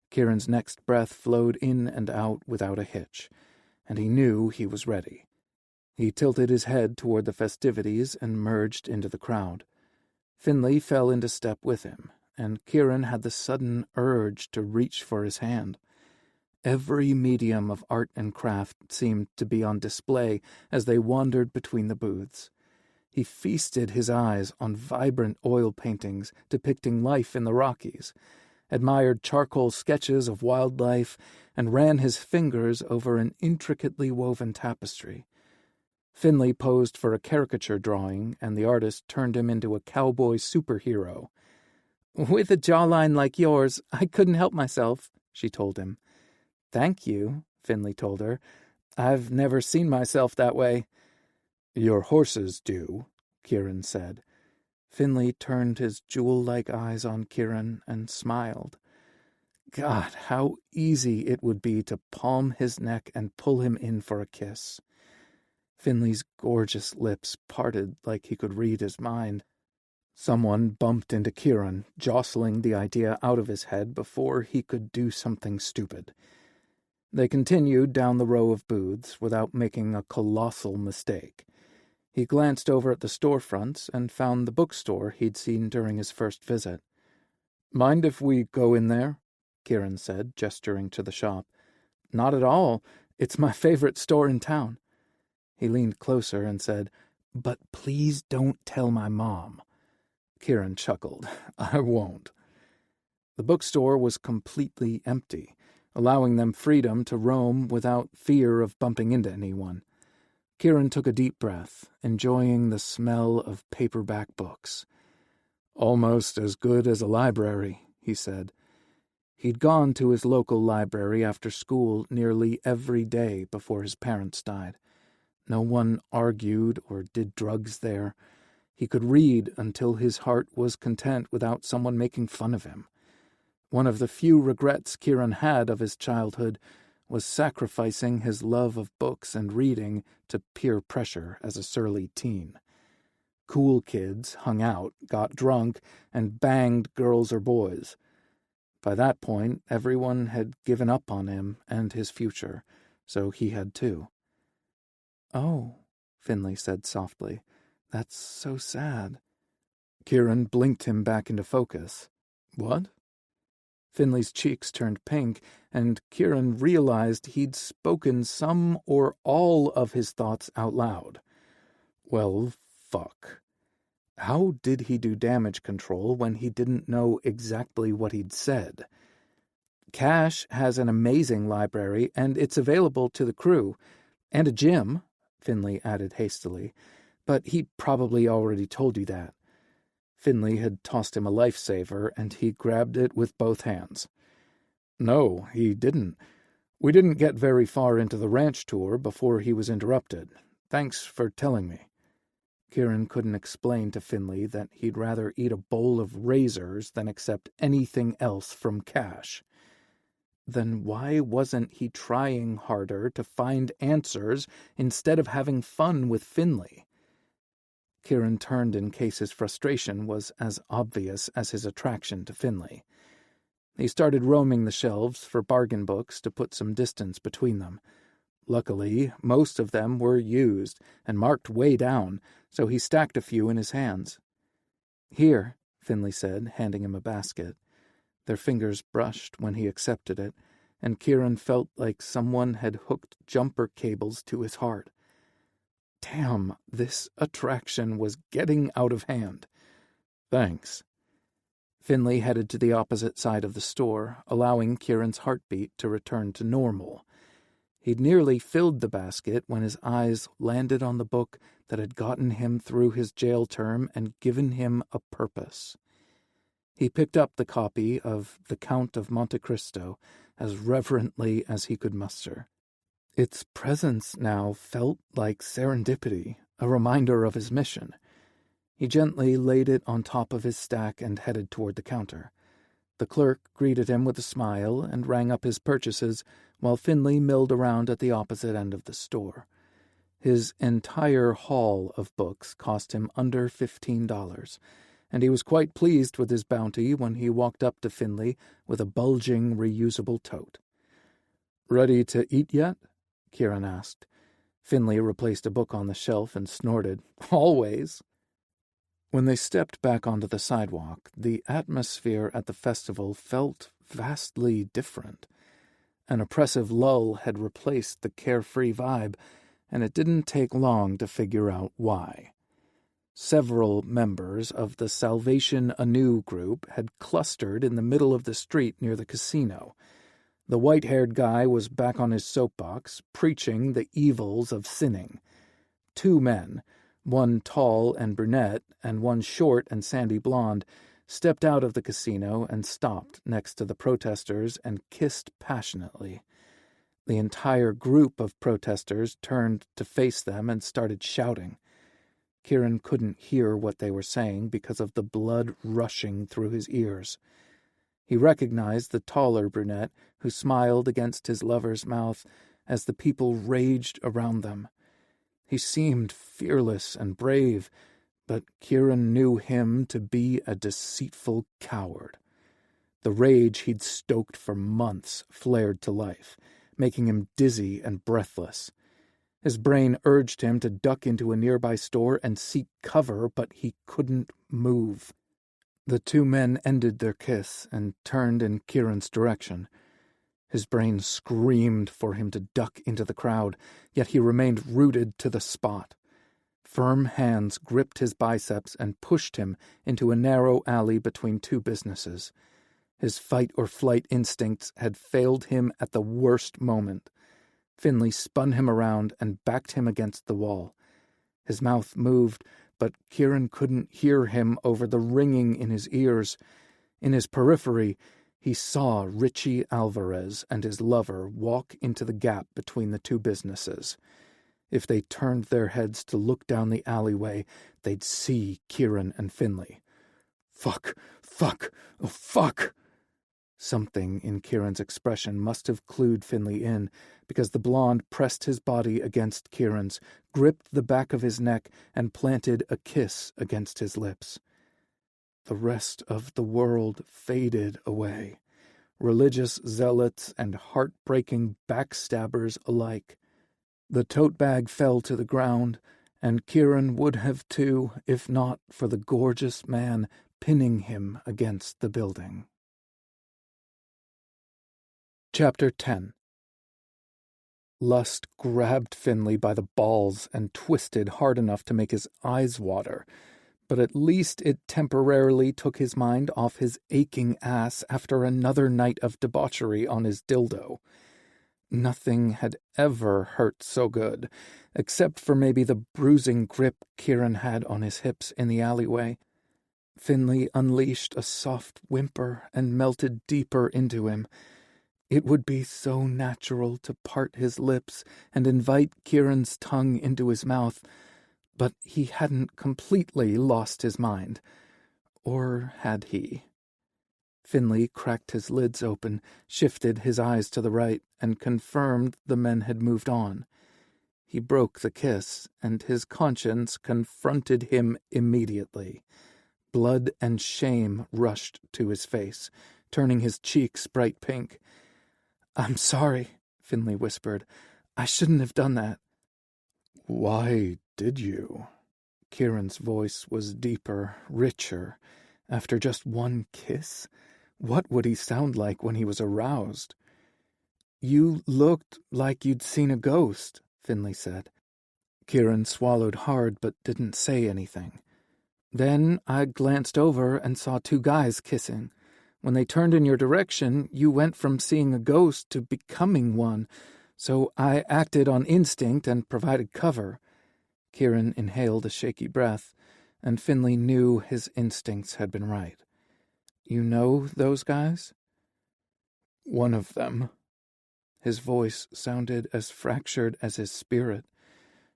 Kieran's next breath flowed in and out without a hitch, and he knew he was ready. He tilted his head toward the festivities and merged into the crowd. Finley fell into step with him, and Kieran had the sudden urge to reach for his hand. Every medium of art and craft seemed to be on display as they wandered between the booths. He feasted his eyes on vibrant oil paintings depicting life in the Rockies, admired charcoal sketches of wildlife, and ran his fingers over an intricately woven tapestry. Finley posed for a caricature drawing, and the artist turned him into a cowboy superhero. "With a jawline like yours, I couldn't help myself," she told him. "Thank you," Finley told her. "I've never seen myself that way." "Your horses do," Kieran said. Finley turned his jewel-like eyes on Kieran and smiled. God, how easy it would be to palm his neck and pull him in for a kiss. Finley's gorgeous lips parted like he could read his mind. Someone bumped into Kieran, jostling the idea out of his head before he could do something stupid. They continued down the row of booths without making a colossal mistake. He glanced over at the storefronts and found the bookstore he'd seen during his first visit. "Mind if we go in there?" Kieran said, gesturing to the shop. "Not at all. It's my favorite store in town." He leaned closer and said, "But please don't tell my mom." Kieran chuckled. "I won't." The bookstore was completely empty, allowing them freedom to roam without fear of bumping into anyone. Kieran took a deep breath, enjoying the smell of paperback books. "Almost as good as a library," he said. He'd gone to his local library after school nearly every day before his parents died. No one argued or did drugs there. He could read until his heart was content without someone making fun of him. One of the few regrets Kieran had of his childhood was sacrificing his love of books and reading to peer pressure as a surly teen. Cool kids hung out, got drunk, and banged girls or boys. By that point, everyone had given up on him and his future, so he had too. "Oh," Finley said softly, "that's so sad." Kieran blinked him back into focus. "What?" Finley's cheeks turned pink, and Kieran realized he'd spoken some or all of his thoughts out loud. Well, fuck. How did he do damage control when he didn't know exactly what he'd said? Cash has an amazing library, and it's available to the crew. And a gym, Finley added hastily. But he probably already told you that. Finley had tossed him a lifesaver, and he grabbed it with both hands. "No, he didn't. We didn't get very far into the ranch tour before he was interrupted. Thanks for telling me." Kieran couldn't explain to Finley that he'd rather eat a bowl of razors than accept anything else from Cash. Then why wasn't he trying harder to find answers instead of having fun with Finley? Kieran turned in case his frustration was as obvious as his attraction to Finley. He started roaming the shelves for bargain books to put some distance between them. Luckily, most of them were used and marked way down, so he stacked a few in his hands. "Here," Finley said, handing him a basket. Their fingers brushed when he accepted it, and Kieran felt like someone had hooked jumper cables to his heart. Damn, this attraction was getting out of hand. "Thanks." Finley headed to the opposite side of the store, allowing Kieran's heartbeat to return to normal. He'd nearly filled the basket when his eyes landed on the book that had gotten him through his jail term and given him a purpose. He picked up the copy of The Count of Monte Cristo as reverently as he could muster. Its presence now felt like serendipity, a reminder of his mission. He gently laid it on top of his stack and headed toward the counter. The clerk greeted him with a smile and rang up his purchases while Finley milled around at the opposite end of the store. His entire haul of books cost him under $15, and he was quite pleased with his bounty when he walked up to Finley with a bulging, reusable tote. "Ready to eat yet?" Kieran asked. Finley replaced a book on the shelf and snorted. "Always." When they stepped back onto the sidewalk, the atmosphere at the festival felt vastly different. An oppressive lull had replaced the carefree vibe, and it didn't take long to figure out why. Several members of the Salvation Anew group had clustered in the middle of the street near the casino. The white-haired guy was back on his soapbox, preaching the evils of sinning. Two men, one tall and brunette and one short and sandy blonde, stepped out of the casino and stopped next to the protesters and kissed passionately. The entire group of protesters turned to face them and started shouting. Kieran couldn't hear what they were saying because of the blood rushing through his ears. He recognized the taller brunette who smiled against his lover's mouth as the people raged around them. He seemed fearless and brave, but Kieran knew him to be a deceitful coward. The rage he'd stoked for months flared to life, making him dizzy and breathless. His brain urged him to duck into a nearby store and seek cover, but he couldn't move. The two men ended their kiss and turned in Kieran's direction. His brain screamed for him to duck into the crowd, yet he remained rooted to the spot. Firm hands gripped his biceps and pushed him into a narrow alley between two businesses. His fight-or-flight instincts had failed him at the worst moment. Finley spun him around and backed him against the wall. His mouth moved, but Kieran couldn't hear him over the ringing in his ears. In his periphery, he saw Richie Alvarez and his lover walk into the gap between the two businesses. If they turned their heads to look down the alleyway, they'd see Kieran and Finley. Fuck! Fuck! Oh, fuck! Something in Kieran's expression must have clued Finley in, because the blonde pressed his body against Kieran's, gripped the back of his neck, and planted a kiss against his lips. The rest of the world faded away, religious zealots and heartbreaking backstabbers alike. The tote bag fell to the ground, and Kieran would have too, if not for the gorgeous man pinning him against the building. Chapter 10. Lust grabbed Finley by the balls and twisted hard enough to make his eyes water, but at least it temporarily took his mind off his aching ass after another night of debauchery on his dildo. Nothing had ever hurt so good, except for maybe the bruising grip Kieran had on his hips in the alleyway. Finley unleashed a soft whimper and melted deeper into him. It would be so natural to part his lips and invite Kieran's tongue into his mouth, but he hadn't completely lost his mind. Or had he? Finley cracked his lids open, shifted his eyes to the right, and confirmed the men had moved on. He broke the kiss, and his conscience confronted him immediately. Blood and shame rushed to his face, turning his cheeks bright pink. "I'm sorry," Finley whispered. "I shouldn't have done that." "Why did you?" Kieran's voice was deeper, richer. After just one kiss? What would he sound like when he was aroused? "You looked like you'd seen a ghost," Finley said. Kieran swallowed hard but didn't say anything. Then I glanced over and saw two guys kissing. When they turned in your direction, you went from seeing a ghost to becoming one, so I acted on instinct and provided cover." Kieran inhaled a shaky breath, and Finley knew his instincts had been right. "You know those guys?" "One of them." His voice sounded as fractured as his spirit.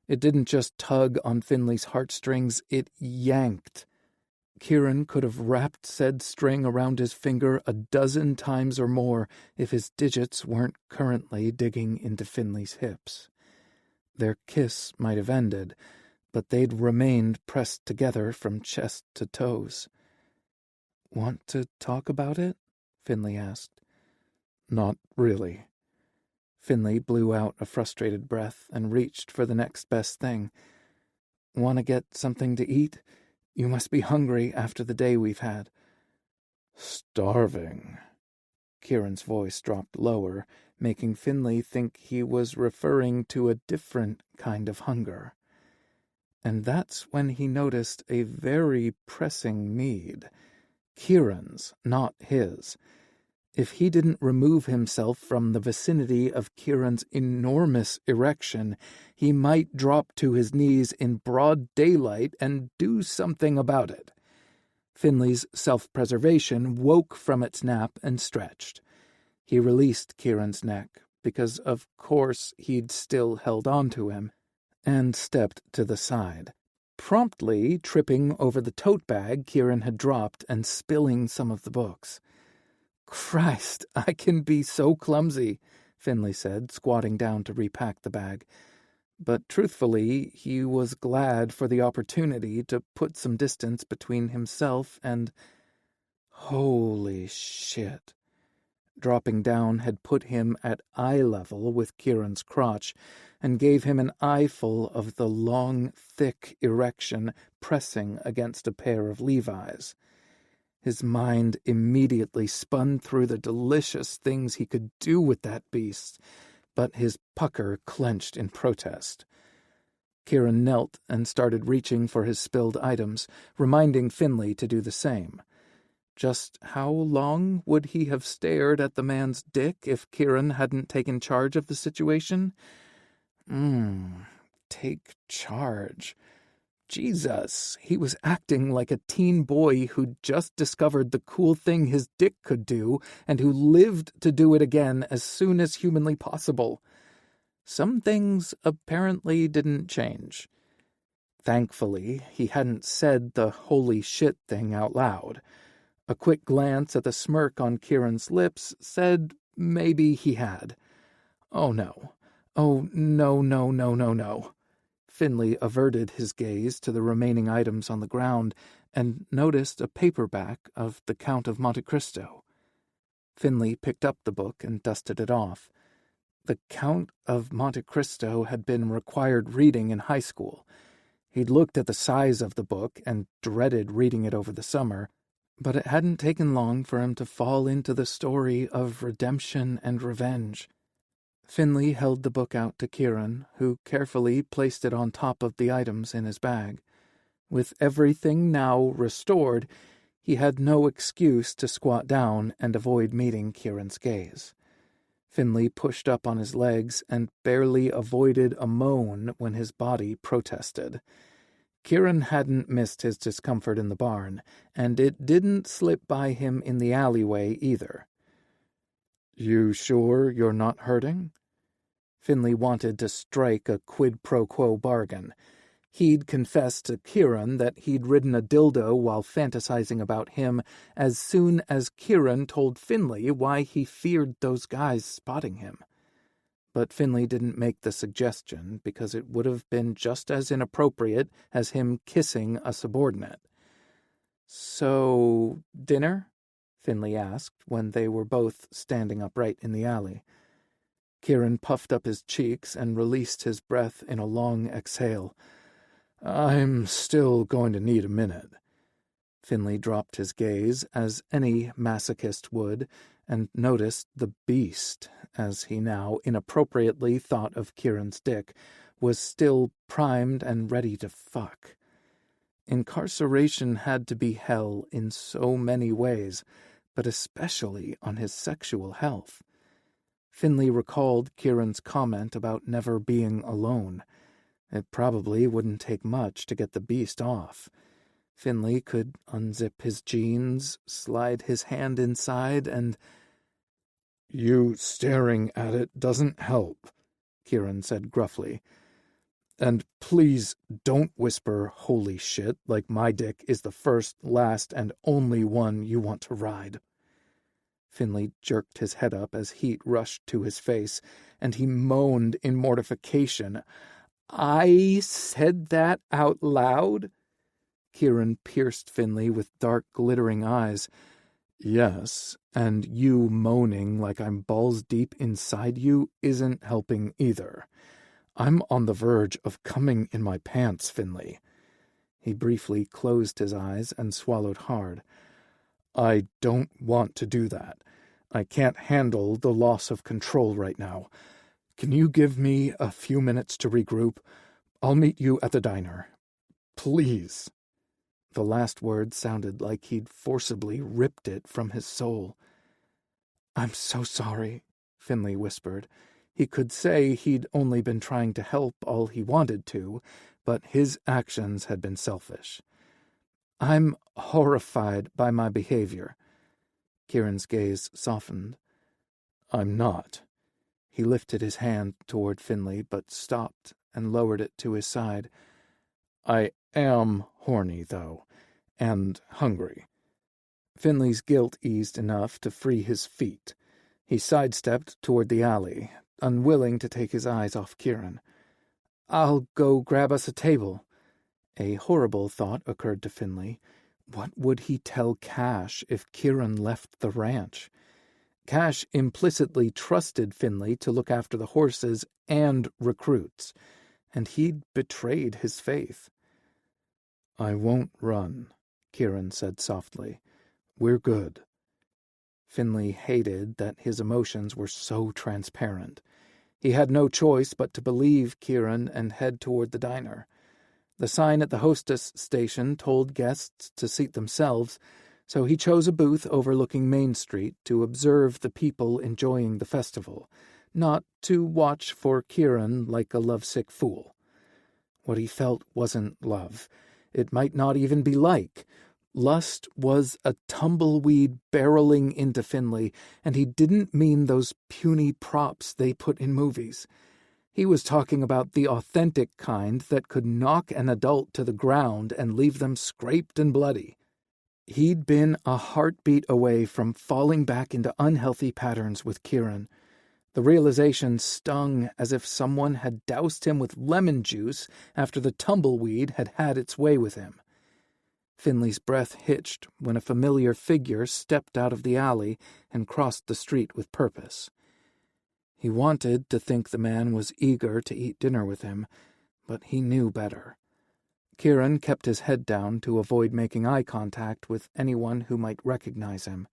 It didn't just tug on Finley's heartstrings, it yanked. Kieran could have wrapped said string around his finger 12 times or more if his digits weren't currently digging into Finley's hips. Their kiss might have ended, but they'd remained pressed together from chest to toes. "Want to talk about it?" Finley asked. "Not really." Finley blew out a frustrated breath and reached for the next best thing. "Want to get something to eat? You must be hungry after the day we've had." "Starving." Kieran's voice dropped lower, making Finley think he was referring to a different kind of hunger. And that's when he noticed a very pressing need. Kieran's, not his. If he didn't remove himself from the vicinity of Kieran's enormous erection, he might drop to his knees in broad daylight and do something about it. Finley's self-preservation woke from its nap and stretched. He released Kieran's neck, because of course he'd still held on to him, and stepped to the side, promptly tripping over the tote bag Kieran had dropped and spilling some of the books. "Christ, I can be so clumsy," Finley said, squatting down to repack the bag. But truthfully, he was glad for the opportunity to put some distance between himself and... Holy shit. Dropping down had put him at eye level with Kieran's crotch and gave him an eyeful of the long, thick erection pressing against a pair of Levi's. His mind immediately spun through the delicious things he could do with that beast, but his pucker clenched in protest. Kieran knelt and started reaching for his spilled items, reminding Finley to do the same. Just how long would he have stared at the man's dick if Kieran hadn't taken charge of the situation? Take charge. Jesus, he was acting like a teen boy who'd just discovered the cool thing his dick could do and who lived to do it again as soon as humanly possible. Some things apparently didn't change. Thankfully, he hadn't said the holy shit thing out loud. A quick glance at the smirk on Kieran's lips said maybe he had. Oh no. Oh, no, no, no, no, no. Finley averted his gaze to the remaining items on the ground and noticed a paperback of The Count of Monte Cristo. Finley picked up the book and dusted it off. The Count of Monte Cristo had been required reading in high school. He'd looked at the size of the book and dreaded reading it over the summer, but it hadn't taken long for him to fall into the story of redemption and revenge. Finley held the book out to Kieran, who carefully placed it on top of the items in his bag. With everything now restored, he had no excuse to squat down and avoid meeting Kieran's gaze. Finley pushed up on his legs and barely avoided a moan when his body protested. Kieran hadn't missed his discomfort in the barn, and it didn't slip by him in the alleyway either. "You sure you're not hurting?" Finley wanted to strike a quid pro quo bargain. He'd confessed to Kieran that he'd ridden a dildo while fantasizing about him as soon as Kieran told Finley why he feared those guys spotting him. But Finley didn't make the suggestion because it would have been just as inappropriate as him kissing a subordinate. "So, dinner?" Finley asked when they were both standing upright in the alley. Kieran puffed up his cheeks and released his breath in a long exhale. "I'm still going to need a minute." Finley dropped his gaze, as any masochist would, and noticed the beast, as he now inappropriately thought of Kieran's dick, was still primed and ready to fuck. Incarceration had to be hell in so many ways, but especially on his sexual health. Finley recalled Kieran's comment about never being alone. It probably wouldn't take much to get the beast off. Finley could unzip his jeans, slide his hand inside, and— "You staring at it doesn't help," Kieran said gruffly. "And please don't whisper 'holy shit' like my dick is the first, last, and only one you want to ride." Finley jerked his head up as heat rushed to his face, and he moaned in mortification. "I said that out loud?" Kieran pierced Finley with dark, glittering eyes. "Yes, and you moaning like I'm balls deep inside you isn't helping either. I'm on the verge of coming in my pants, Finley." He briefly closed his eyes and swallowed hard. "I don't want to do that. I can't handle the loss of control right now. Can you give me a few minutes to regroup? I'll meet you at the diner. Please." The last word sounded like he'd forcibly ripped it from his soul. "I'm so sorry," Finley whispered. He could say he'd only been trying to help all he wanted to, but his actions had been selfish. "I'm horrified by my behavior." Kieran's gaze softened. "I'm not." He lifted his hand toward Finley, but stopped and lowered it to his side. "I am horny, though, and hungry." Finley's guilt eased enough to free his feet. He sidestepped toward the alley, unwilling to take his eyes off Kieran. "I'll go grab us a table." A horrible thought occurred to Finley. What would he tell Cash if Kieran left the ranch? Cash implicitly trusted Finley to look after the horses and recruits, and he'd betrayed his faith. "I won't run," Kieran said softly. "We're good." Finley hated that his emotions were so transparent. He had no choice but to believe Kieran and head toward the diner. The sign at the hostess station told guests to seat themselves, so he chose a booth overlooking Main Street to observe the people enjoying the festival, not to watch for Kieran like a lovesick fool. What he felt wasn't love. It might not even be like. Lust was a tumbleweed barreling into Finley, and he didn't mean those puny props they put in movies. He was talking about the authentic kind that could knock an adult to the ground and leave them scraped and bloody. He'd been a heartbeat away from falling back into unhealthy patterns with Kieran. The realization stung as if someone had doused him with lemon juice after the tumbleweed had had its way with him. Finley's breath hitched when a familiar figure stepped out of the alley and crossed the street with purpose. He wanted to think the man was eager to eat dinner with him, but he knew better. Kieran kept his head down to avoid making eye contact with anyone who might recognize him.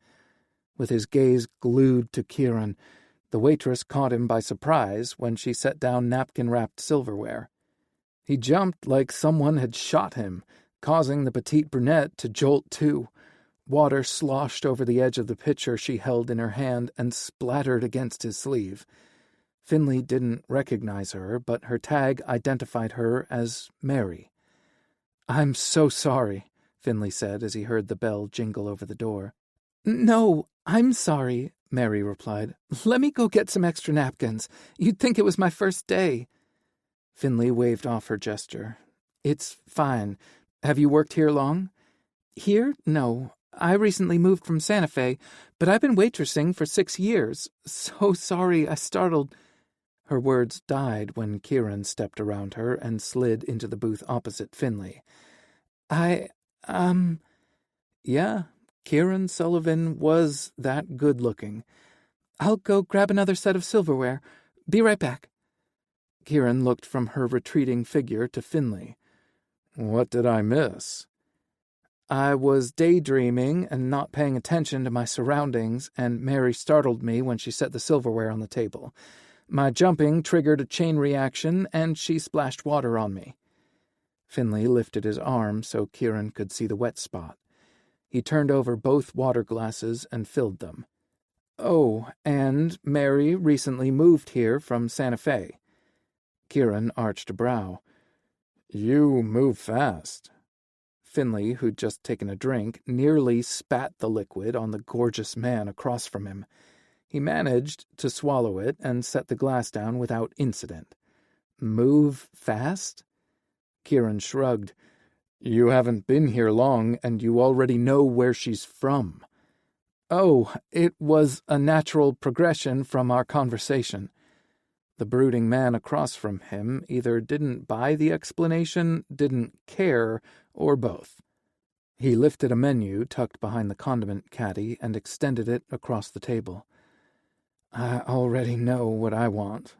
With his gaze glued to Kieran, the waitress caught him by surprise when she set down napkin-wrapped silverware. He jumped like someone had shot him, causing the petite brunette to jolt too. Water sloshed over the edge of the pitcher she held in her hand and splattered against his sleeve. Finley didn't recognize her, but her tag identified her as Mary. "I'm so sorry," Finley said as he heard the bell jingle over the door. "No, I'm sorry," Mary replied. "Let me go get some extra napkins. You'd think it was my first day." Finley waved off her gesture. "It's fine. Have you worked here long?" "Here? No. I recently moved from Santa Fe, but I've been waitressing for 6 years. So sorry I startled—" Her words died when Kieran stepped around her and slid into the booth opposite Finley. Yeah, Kieran Sullivan was that good-looking. "I'll go grab another set of silverware. Be right back." Kieran looked from her retreating figure to Finley. "What did I miss?" "I was daydreaming and not paying attention to my surroundings, and Mary startled me when she set the silverware on the table. My jumping triggered a chain reaction, and she splashed water on me." Finley lifted his arm so Kieran could see the wet spot. He turned over both water glasses and filled them. "Oh, and Mary recently moved here from Santa Fe." Kieran arched a brow. "You move fast." Finley, who'd just taken a drink, nearly spat the liquid on the gorgeous man across from him. He managed to swallow it and set the glass down without incident. "Move fast?" Kieran shrugged. "You haven't been here long, and you already know where she's from." "Oh, it was a natural progression from our conversation." The brooding man across from him either didn't buy the explanation, didn't care, or both. He lifted a menu tucked behind the condiment caddy and extended it across the table. "I already know what I want."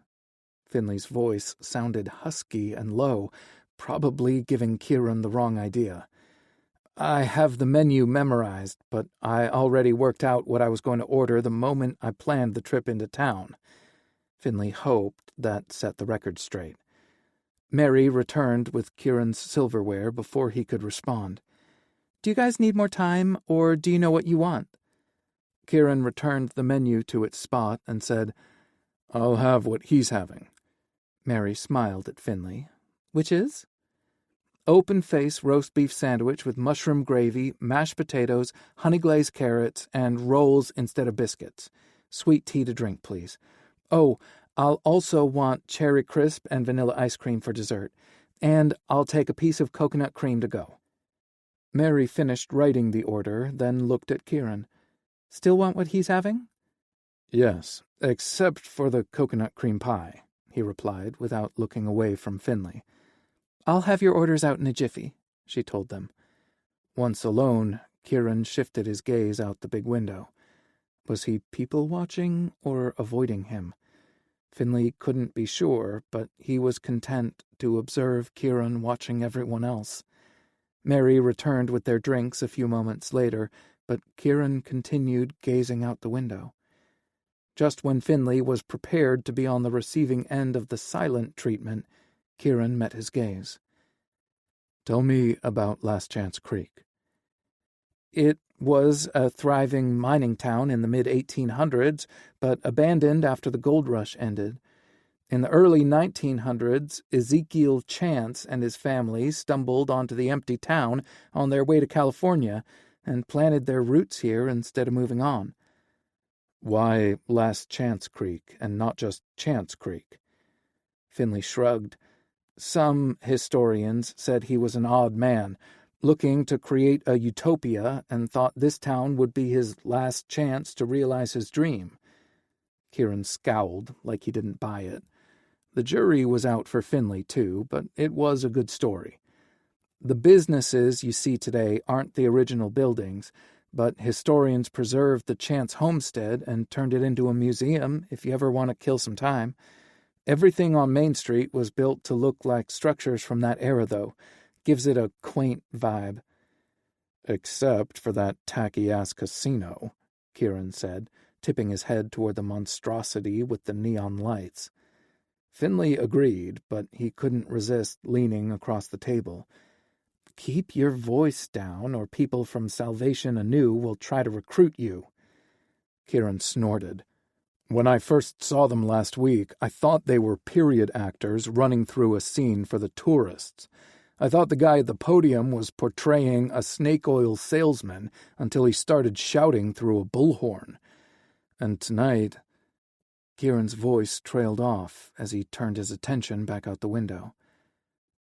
Finley's voice sounded husky and low, probably giving Kieran the wrong idea. "I have the menu memorized, but I already worked out what I was going to order the moment I planned the trip into town." Finley hoped that set the record straight. Mary returned with Kieran's silverware before he could respond. "Do you guys need more time, or do you know what you want?" Kieran returned the menu to its spot and said, "I'll have what he's having." Mary smiled at Finley. "Which is?" "Open-face roast beef sandwich with mushroom gravy, mashed potatoes, honey-glazed carrots, and rolls instead of biscuits. Sweet tea to drink, please. Oh, I'll also want cherry crisp and vanilla ice cream for dessert. And I'll take a piece of coconut cream to go." Mary finished writing the order, then looked at Kieran. "Still want what he's having?" "Yes, except for the coconut cream pie," he replied without looking away from Finley. "I'll have your orders out in a jiffy," she told them. Once alone, Kieran shifted his gaze out the big window. Was he people-watching or avoiding him? Finley couldn't be sure, but he was content to observe Kieran watching everyone else. Mary returned with their drinks a few moments later, but Kieran continued gazing out the window. Just when Finley was prepared to be on the receiving end of the silent treatment, Kieran met his gaze. "Tell me about Last Chance Creek." It was a thriving mining town in the mid-1800s, but abandoned after the gold rush ended. In the early 1900s, Ezekiel Chance and his family stumbled onto the empty town on their way to California and planted their roots here instead of moving on. "Why Last Chance Creek and not just Chance Creek?" Finley shrugged. Some historians said he was an odd man, looking to create a utopia, and thought this town would be his last chance to realize his dream. Kieran scowled like he didn't buy it. The jury was out for Finley, too, but it was a good story. The businesses you see today aren't the original buildings, but historians preserved the Chance homestead and turned it into a museum if you ever want to kill some time. Everything on Main Street was built to look like structures from that era, though. Gives it a quaint vibe. "Except for that tacky-ass casino," Kieran said, tipping his head toward the monstrosity with the neon lights. Finley agreed, but he couldn't resist leaning across the table. "Keep your voice down, or people from Salvation Anew will try to recruit you." Kieran snorted. "When I first saw them last week, I thought they were period actors running through a scene for the tourists. I thought the guy at the podium was portraying a snake oil salesman until he started shouting through a bullhorn. And tonight..." Kieran's voice trailed off as he turned his attention back out the window.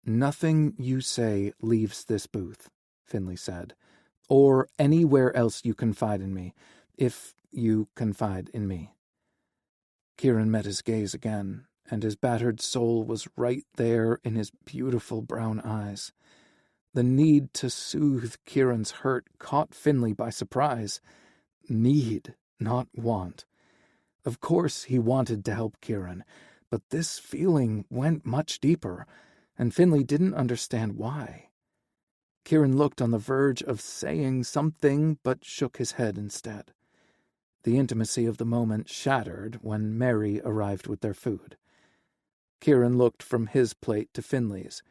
"Nothing you say leaves this booth," Finley said, "or anywhere else you confide in me, if you confide in me." Kieran met his gaze again, and his battered soul was right there in his beautiful brown eyes. The need to soothe Kieran's hurt caught Finley by surprise. Need, not want. Of course he wanted to help Kieran, but this feeling went much deeper, and Finley didn't understand why. Kieran looked on the verge of saying something, but shook his head instead. The intimacy of the moment shattered when Mary arrived with their food. Kieran looked from his plate to Finley's.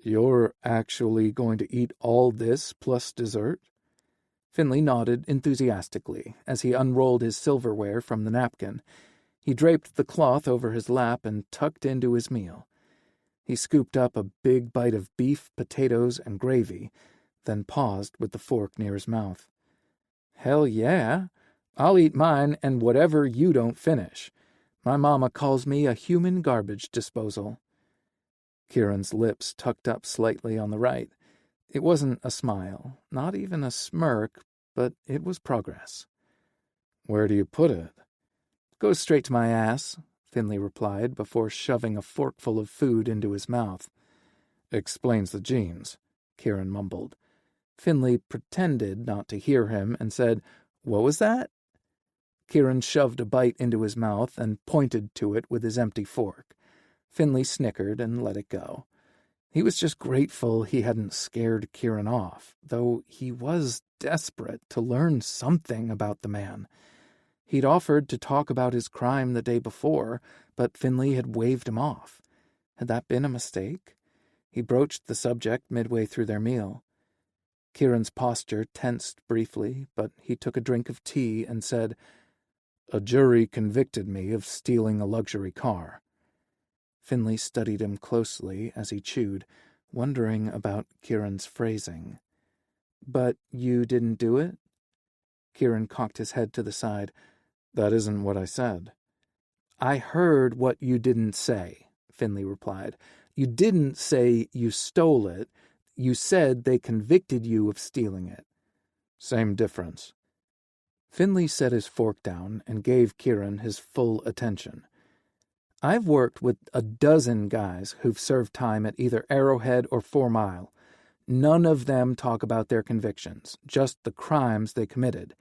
You're actually going to eat all this plus dessert? Finley nodded enthusiastically as he unrolled his silverware from the napkin. He draped the cloth over his lap and tucked into his meal. He scooped up a big bite of beef, potatoes, and gravy, then paused with the fork near his mouth. Hell yeah! I'll eat mine and whatever you don't finish. My mama calls me a human garbage disposal. Kieran's lips tucked up slightly on the right. It wasn't a smile, not even a smirk, but it was progress. Where do you put it? Goes straight to my ass, Finley replied before shoving a forkful of food into his mouth. Explains the genes, Kieran mumbled. Finley pretended not to hear him and said, What was that? Kieran shoved a bite into his mouth and pointed to it with his empty fork. Finley snickered and let it go. He was just grateful he hadn't scared Kieran off, though he was desperate to learn something about the man. He'd offered to talk about his crime the day before, but Finley had waved him off. Had that been a mistake? He broached the subject midway through their meal. Kieran's posture tensed briefly, but he took a drink of tea and said, A jury convicted me of stealing a luxury car. Finley studied him closely as he chewed, wondering about Kieran's phrasing. But you didn't do it? Kieran cocked his head to the side. That isn't what I said. I heard what you didn't say, Finley replied. You didn't say you stole it. You said they convicted you of stealing it. Same difference. Finley set his fork down and gave Kieran his full attention. I've worked with a dozen guys who've served time at either Arrowhead or 4 Mile. None of them talk about their convictions, just the crimes they committed.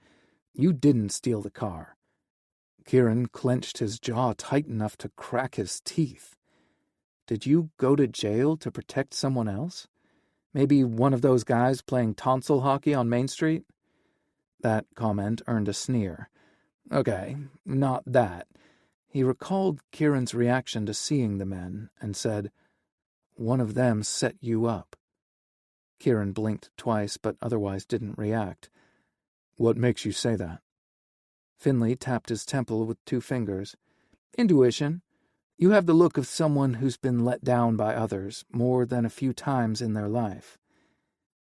You didn't steal the car. Kieran clenched his jaw tight enough to crack his teeth. Did you go to jail to protect someone else? Maybe one of those guys playing tonsil hockey on Main Street? That comment earned a sneer. Okay, not that. He recalled Kieran's reaction to seeing the men and said, One of them set you up. Kieran blinked twice but otherwise didn't react. What makes you say that? Finley tapped his temple with 2 fingers. Intuition. You have the look of someone who's been let down by others more than a few times in their life.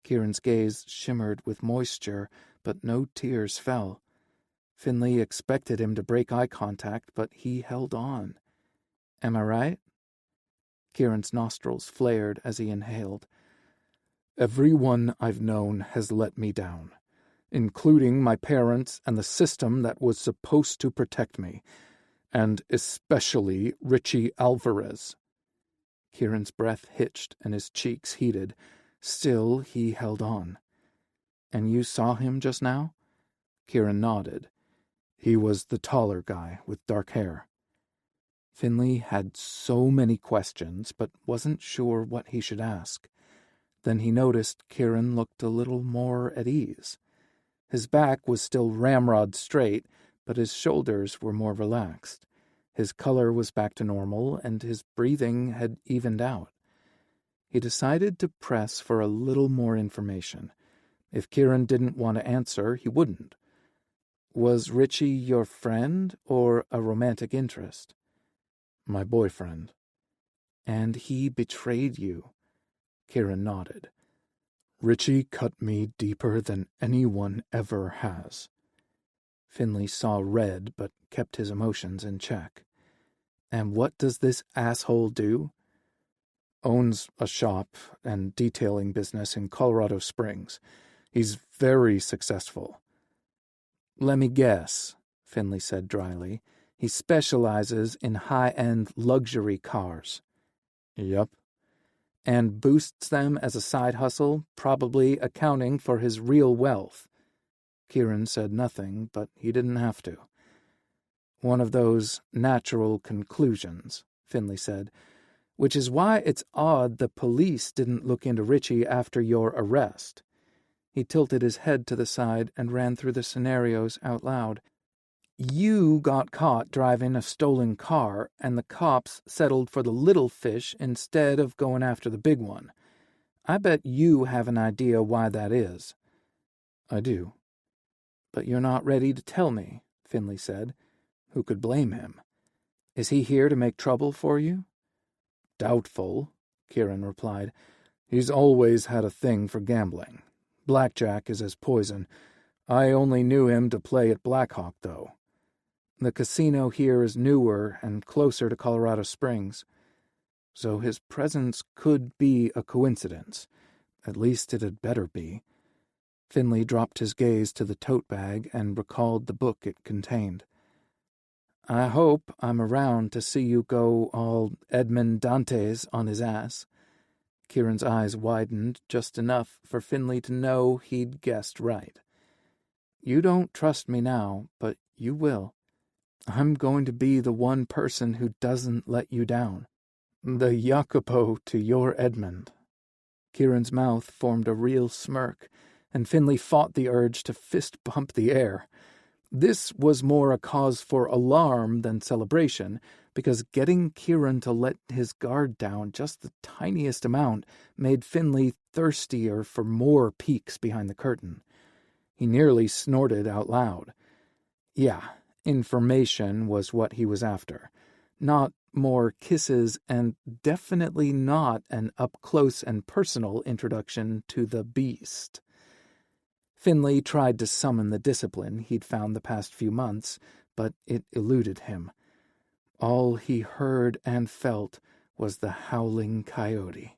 Kieran's gaze shimmered with moisture, but no tears fell. Finley expected him to break eye contact, but he held on. Am I right? Kieran's nostrils flared as he inhaled. Everyone I've known has let me down, including my parents and the system that was supposed to protect me, and especially Richie Alvarez. Kieran's breath hitched and his cheeks heated. Still, he held on. And you saw him just now? Kieran nodded. He was the taller guy with dark hair. Finley had so many questions, but wasn't sure what he should ask. Then he noticed Kieran looked a little more at ease. His back was still ramrod straight, but his shoulders were more relaxed. His color was back to normal, and his breathing had evened out. He decided to press for a little more information. If Kieran didn't want to answer, he wouldn't. Was Richie your friend or a romantic interest? My boyfriend. And he betrayed you? Kieran nodded. Richie cut me deeper than anyone ever has. Finley saw red, but kept his emotions in check. And what does this asshole do? Owns a shop and detailing business in Colorado Springs. He's very successful. Let me guess, Finley said dryly. He specializes in high-end luxury cars. Yup. And boosts them as a side hustle, probably accounting for his real wealth. Kieran said nothing, but he didn't have to. One of those natural conclusions, Finley said, which is why it's odd the police didn't look into Richie after your arrest. He tilted his head to the side and ran through the scenarios out loud. You got caught driving a stolen car, and the cops settled for the little fish instead of going after the big one. I bet you have an idea why that is." "I do." "But you're not ready to tell me," Finley said. Who could blame him? "Is he here to make trouble for you?" "Doubtful," Kieran replied. "He's always had a thing for gambling. Blackjack is his poison. I only knew him to play at Blackhawk, though." "The casino here is newer and closer to Colorado Springs. So his presence could be a coincidence. At least it had better be." Finley dropped his gaze to the tote bag and recalled the book it contained. "I hope I'm around to see you go all Edmond Dantes on his ass." Kieran's eyes widened just enough for Finley to know he'd guessed right. "You don't trust me now, but you will. I'm going to be the one person who doesn't let you down. The Jacopo to your Edmund." Kieran's mouth formed a real smirk, and Finley fought the urge to fist bump the air. This was more a cause for alarm than celebration, because getting Kieran to let his guard down just the tiniest amount made Finley thirstier for more peeks behind the curtain. He nearly snorted out loud. Yeah, information was what he was after. Not more kisses, and definitely not an up-close and personal introduction to the beast. Finley tried to summon the discipline he'd found the past few months, but it eluded him. All he heard and felt was the howling coyote.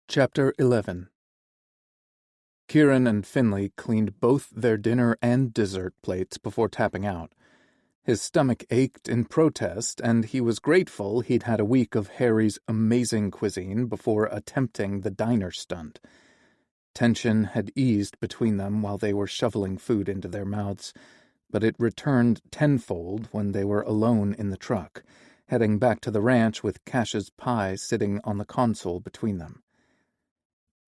Chapter 11. Kieran and Finley cleaned both their dinner and dessert plates before tapping out. His stomach ached in protest, and he was grateful he'd had a week of Harry's amazing cuisine before attempting the diner stunt. Tension had eased between them while they were shoveling food into their mouths, but it returned tenfold when they were alone in the truck, heading back to the ranch with Cash's pie sitting on the console between them.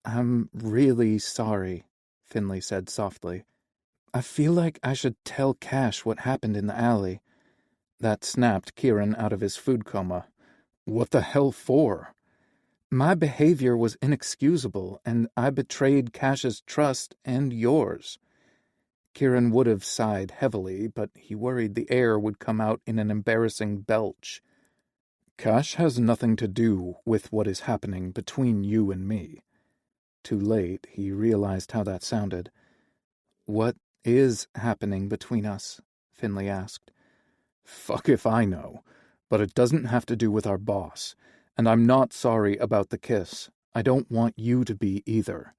"I'm really sorry," Finley said softly. "I feel like I should tell Cash what happened in the alley." That snapped Kieran out of his food coma. "What the hell for?" "My behavior was inexcusable, and I betrayed Cash's trust and yours." Kieran would have sighed heavily, but he worried the air would come out in an embarrassing belch. "Cash has nothing to do with what is happening between you and me." Too late, he realized how that sounded. "What is happening between us?" Finley asked. "Fuck if I know, but it doesn't have to do with our boss. And I'm not sorry about the kiss. I don't want you to be either."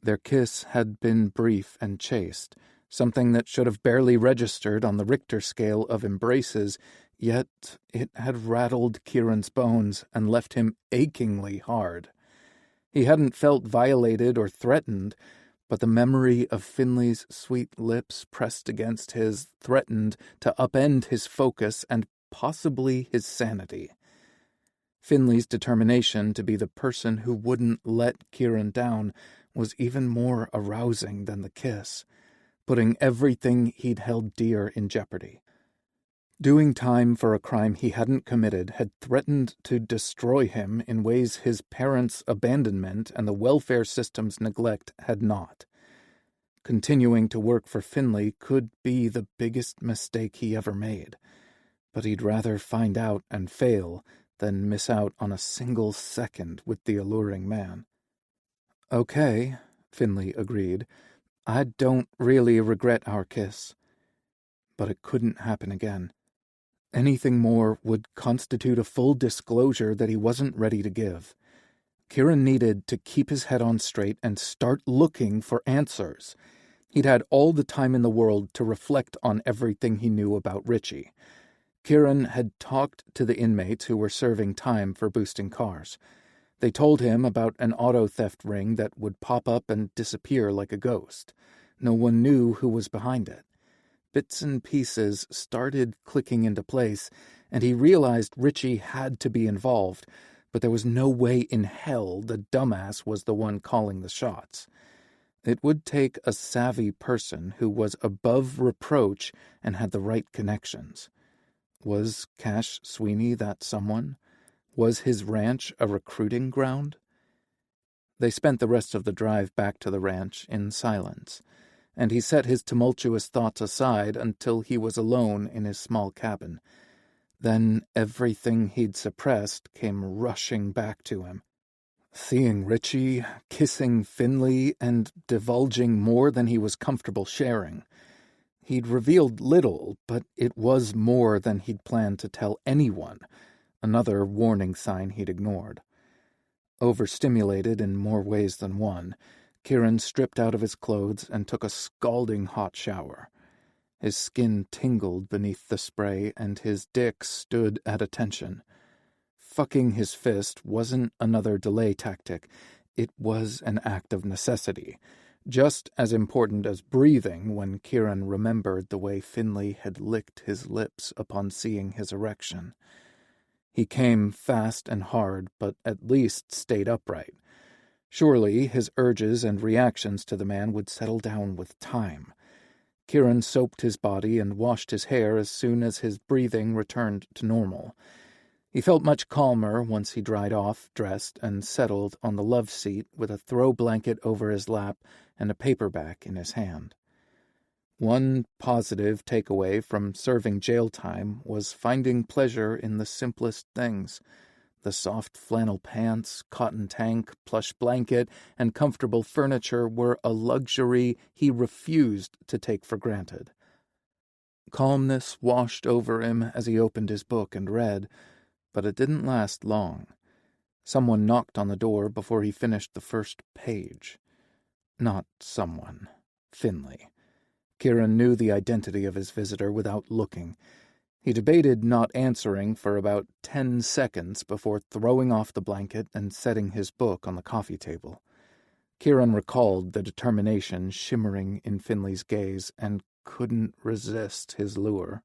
Their kiss had been brief and chaste, something that should have barely registered on the Richter scale of embraces, yet it had rattled Kieran's bones and left him achingly hard. He hadn't felt violated or threatened, but the memory of Finley's sweet lips pressed against his threatened to upend his focus and possibly his sanity. Finley's determination to be the person who wouldn't let Kieran down was even more arousing than the kiss, putting everything he'd held dear in jeopardy. Doing time for a crime he hadn't committed had threatened to destroy him in ways his parents' abandonment and the welfare system's neglect had not. Continuing to work for Finley could be the biggest mistake he ever made, but he'd rather find out and fail than miss out on a single second with the alluring man. "Okay," Finley agreed. "I don't really regret our kiss." But it couldn't happen again. Anything more would constitute a full disclosure that he wasn't ready to give. Kieran needed to keep his head on straight and start looking for answers. He'd had all the time in the world to reflect on everything he knew about Richie. Kieran had talked to the inmates who were serving time for boosting cars. They told him about an auto theft ring that would pop up and disappear like a ghost. No one knew who was behind it. Bits and pieces started clicking into place, and he realized Richie had to be involved, but there was no way in hell the dumbass was the one calling the shots. It would take a savvy person who was above reproach and had the right connections. Was Cash Sweeney that someone? Was his ranch a recruiting ground? They spent the rest of the drive back to the ranch in silence, and he set his tumultuous thoughts aside until he was alone in his small cabin. Then everything he'd suppressed came rushing back to him. Seeing Richie, kissing Finley, and divulging more than he was comfortable sharing. He'd revealed little, but it was more than he'd planned to tell anyone, another warning sign he'd ignored. Overstimulated in more ways than one, Kieran stripped out of his clothes and took a scalding hot shower. His skin tingled beneath the spray, and his dick stood at attention. Fucking his fist wasn't another delay tactic. It was an act of necessity, just as important as breathing when Kieran remembered the way Finley had licked his lips upon seeing his erection. He came fast and hard, but at least stayed upright. Surely his urges and reactions to the man would settle down with time. Kieran soaped his body and washed his hair as soon as his breathing returned to normal. He felt much calmer once he dried off, dressed, and settled on the love seat with a throw blanket over his lap and a paperback in his hand. One positive takeaway from serving jail time was finding pleasure in the simplest things. The soft flannel pants, cotton tank, plush blanket, and comfortable furniture were a luxury he refused to take for granted. Calmness washed over him as he opened his book and read, but it didn't last long. Someone knocked on the door before he finished the first page. Not someone. Finley. Kieran knew the identity of his visitor without looking. He debated not answering for about 10 seconds before throwing off the blanket and setting his book on the coffee table. Kieran recalled the determination shimmering in Finley's gaze and couldn't resist his lure.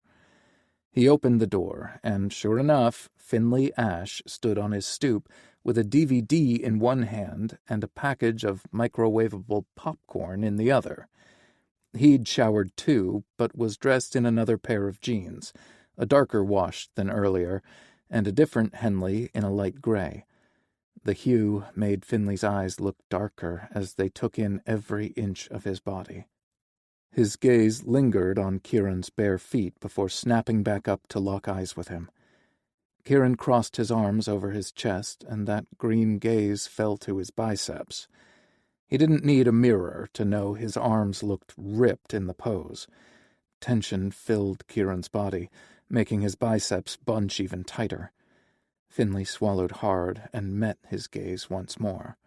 He opened the door, and sure enough, Finley Ash stood on his stoop with a DVD in one hand and a package of microwavable popcorn in the other. He'd showered too, but was dressed in another pair of jeans, a darker wash than earlier, and a different Henley in a light gray. The hue made Finley's eyes look darker as they took in every inch of his body. His gaze lingered on Kieran's bare feet before snapping back up to lock eyes with him. Kieran crossed his arms over his chest, and that green gaze fell to his biceps. He didn't need a mirror to know his arms looked ripped in the pose. Tension filled Kieran's body, making his biceps bunch even tighter. Finley swallowed hard and met his gaze once more.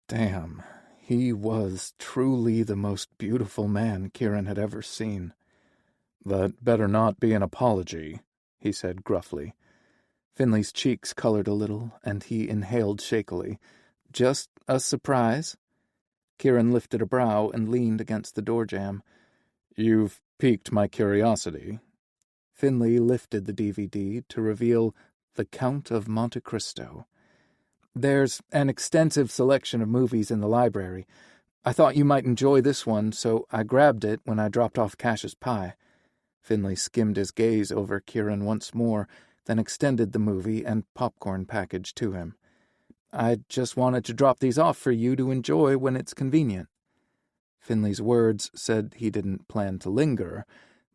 Damn, he was truly the most beautiful man Kieran had ever seen. "That better not be an apology," he said gruffly. Finley's cheeks colored a little, and he inhaled shakily. "Just a surprise?" Kieran lifted a brow and leaned against the door jamb. "You've piqued my curiosity." Finley lifted the DVD to reveal The Count of Monte Cristo. "There's an extensive selection of movies in the library. I thought you might enjoy this one, so I grabbed it when I dropped off Cash's pie." Finley skimmed his gaze over Kieran once more, then extended the movie and popcorn package to him. "I just wanted to drop these off for you to enjoy when it's convenient." Finley's words said he didn't plan to linger,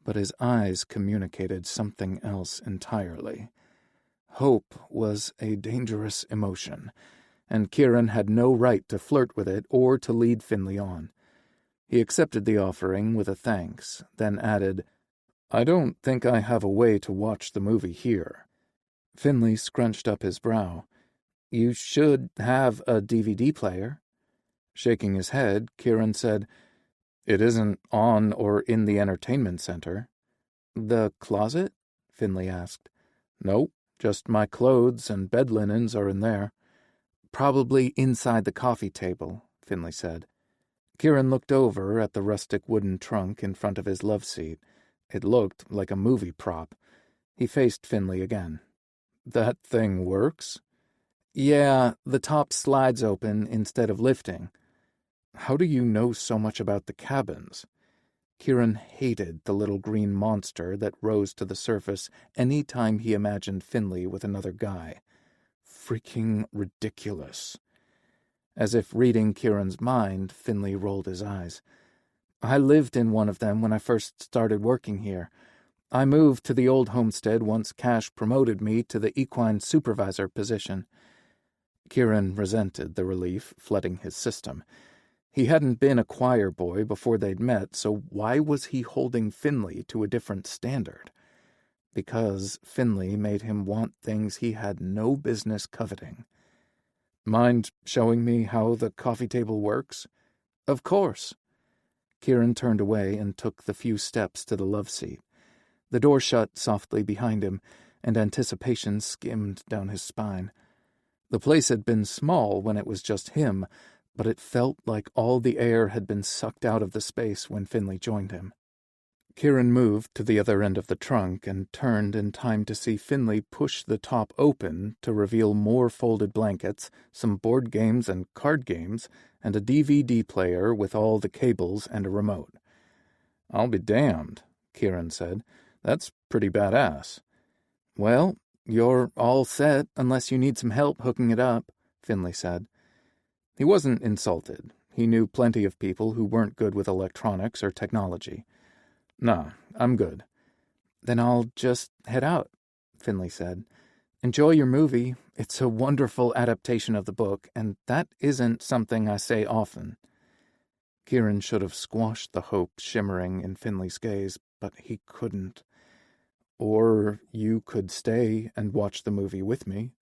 but his eyes communicated something else entirely. Hope was a dangerous emotion, and Kieran had no right to flirt with it or to lead Finley on. He accepted the offering with a thanks, then added, "I don't think I have a way to watch the movie here." Finley scrunched up his brow. "You should have a DVD player." Shaking his head, Kieran said, "It isn't on or in the entertainment center." "The closet?" Finley asked. "Nope, just my clothes and bed linens are in there." "Probably inside the coffee table," Finley said. Kieran looked over at the rustic wooden trunk in front of his love seat. It looked like a movie prop. He faced Finley again. "That thing works?" "Yeah, the top slides open instead of lifting." "How do you know so much about the cabins?" Kieran hated the little green monster that rose to the surface any time he imagined Finley with another guy. freaking ridiculous." As if reading Kieran's mind, Finley rolled his eyes. "I lived in one of them when I first started working here. I moved to the old homestead once Cash promoted me to the equine supervisor position." Kieran resented the relief flooding his system. He hadn't been a choir boy before they'd met, so why was he holding Finley to a different standard? Because Finley made him want things he had no business coveting. "Mind showing me how the coffee table works?" "Of course." Kieran turned away and took the few steps to the love seat. The door shut softly behind him, and anticipation skimmed down his spine. The place had been small when it was just him, but it felt like all the air had been sucked out of the space when Finley joined him. Kieran moved to the other end of the trunk and turned in time to see Finley push the top open to reveal more folded blankets, some board games and card games, and a DVD player with all the cables and a remote. "I'll be damned," Kieran said. "That's pretty badass." "Well, you're all set unless you need some help hooking it up," Finley said. He wasn't insulted. He knew plenty of people who weren't good with electronics or technology. "Nah, I'm good." "Then I'll just head out," Finley said. "Enjoy your movie. It's a wonderful adaptation of the book, and that isn't something I say often." Kieran should have squashed the hope shimmering in Finley's gaze, but he couldn't. "Or you could stay and watch the movie with me."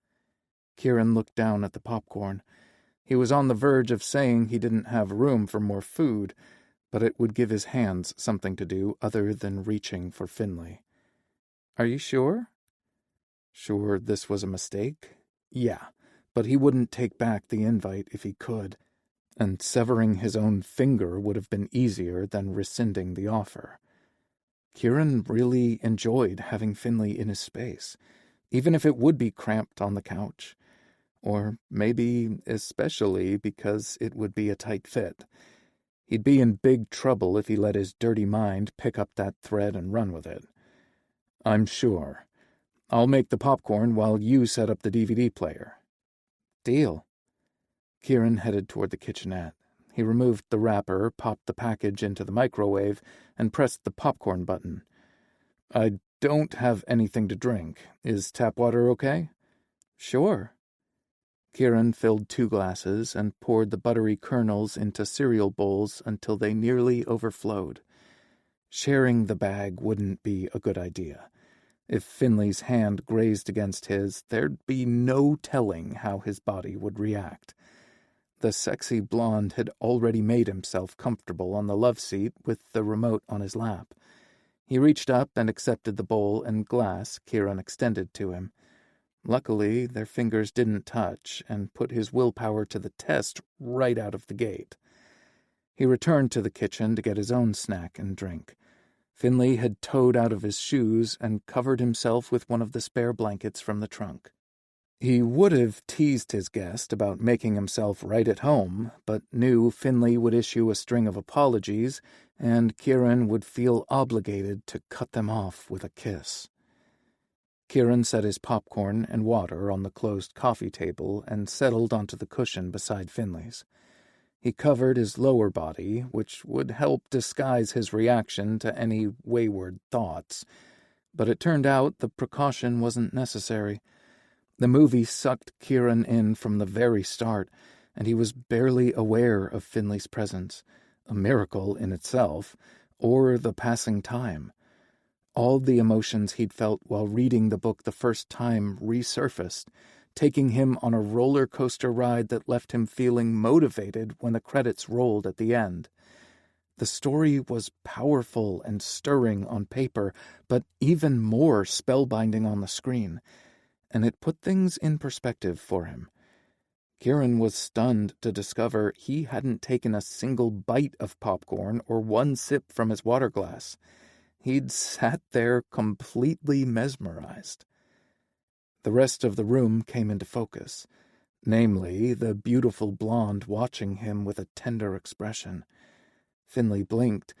Kieran looked down at the popcorn. He was on the verge of saying he didn't have room for more food, but it would give his hands something to do other than reaching for Finley. "Are you sure?" Sure this was a mistake? Yeah, but he wouldn't take back the invite if he could, and severing his own finger would have been easier than rescinding the offer. Kieran really enjoyed having Finley in his space, even if it would be cramped on the couch. Or maybe especially because it would be a tight fit. He'd be in big trouble if he let his dirty mind pick up that thread and run with it. "I'm sure. I'll make the popcorn while you set up the DVD player." "Deal." Kieran headed toward the kitchenette. He removed the wrapper, popped the package into the microwave, and pressed the popcorn button. "I don't have anything to drink. Is tap water okay?" "Sure." Kieran filled 2 glasses and poured the buttery kernels into cereal bowls until they nearly overflowed. Sharing the bag wouldn't be a good idea. If Finley's hand grazed against his, there'd be no telling how his body would react. The sexy blonde had already made himself comfortable on the love seat with the remote on his lap. He reached up and accepted the bowl and glass Kieran extended to him. Luckily, their fingers didn't touch and put his willpower to the test right out of the gate. He returned to the kitchen to get his own snack and drink. Finley had towed out of his shoes and covered himself with one of the spare blankets from the trunk. He would have teased his guest about making himself right at home, but knew Finley would issue a string of apologies, and Kieran would feel obligated to cut them off with a kiss. Kieran set his popcorn and water on the closed coffee table and settled onto the cushion beside Finley's. He covered his lower body, which would help disguise his reaction to any wayward thoughts, but it turned out the precaution wasn't necessary. The movie sucked Kieran in from the very start, and he was barely aware of Finley's presence, a miracle in itself, or the passing time. All the emotions he'd felt while reading the book the first time resurfaced, taking him on a roller coaster ride that left him feeling motivated when the credits rolled at the end. The story was powerful and stirring on paper, but even more spellbinding on the screen, and it put things in perspective for him. Kieran was stunned to discover he hadn't taken a single bite of popcorn or one sip from his water glass. He'd sat there completely mesmerized. The rest of the room came into focus, namely the beautiful blonde watching him with a tender expression. Finley blinked,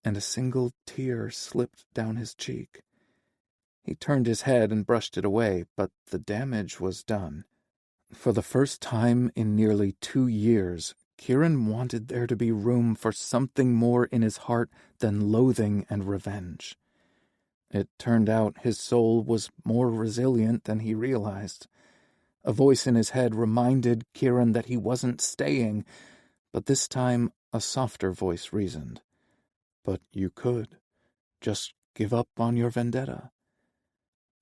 and a single tear slipped down his cheek. He turned his head and brushed it away, but the damage was done. For the first time in nearly 2 years, Kieran wanted there to be room for something more in his heart than loathing and revenge. It turned out his soul was more resilient than he realized. A voice in his head reminded Kieran that he wasn't staying, but this time a softer voice reasoned. But you could. Just give up on your vendetta.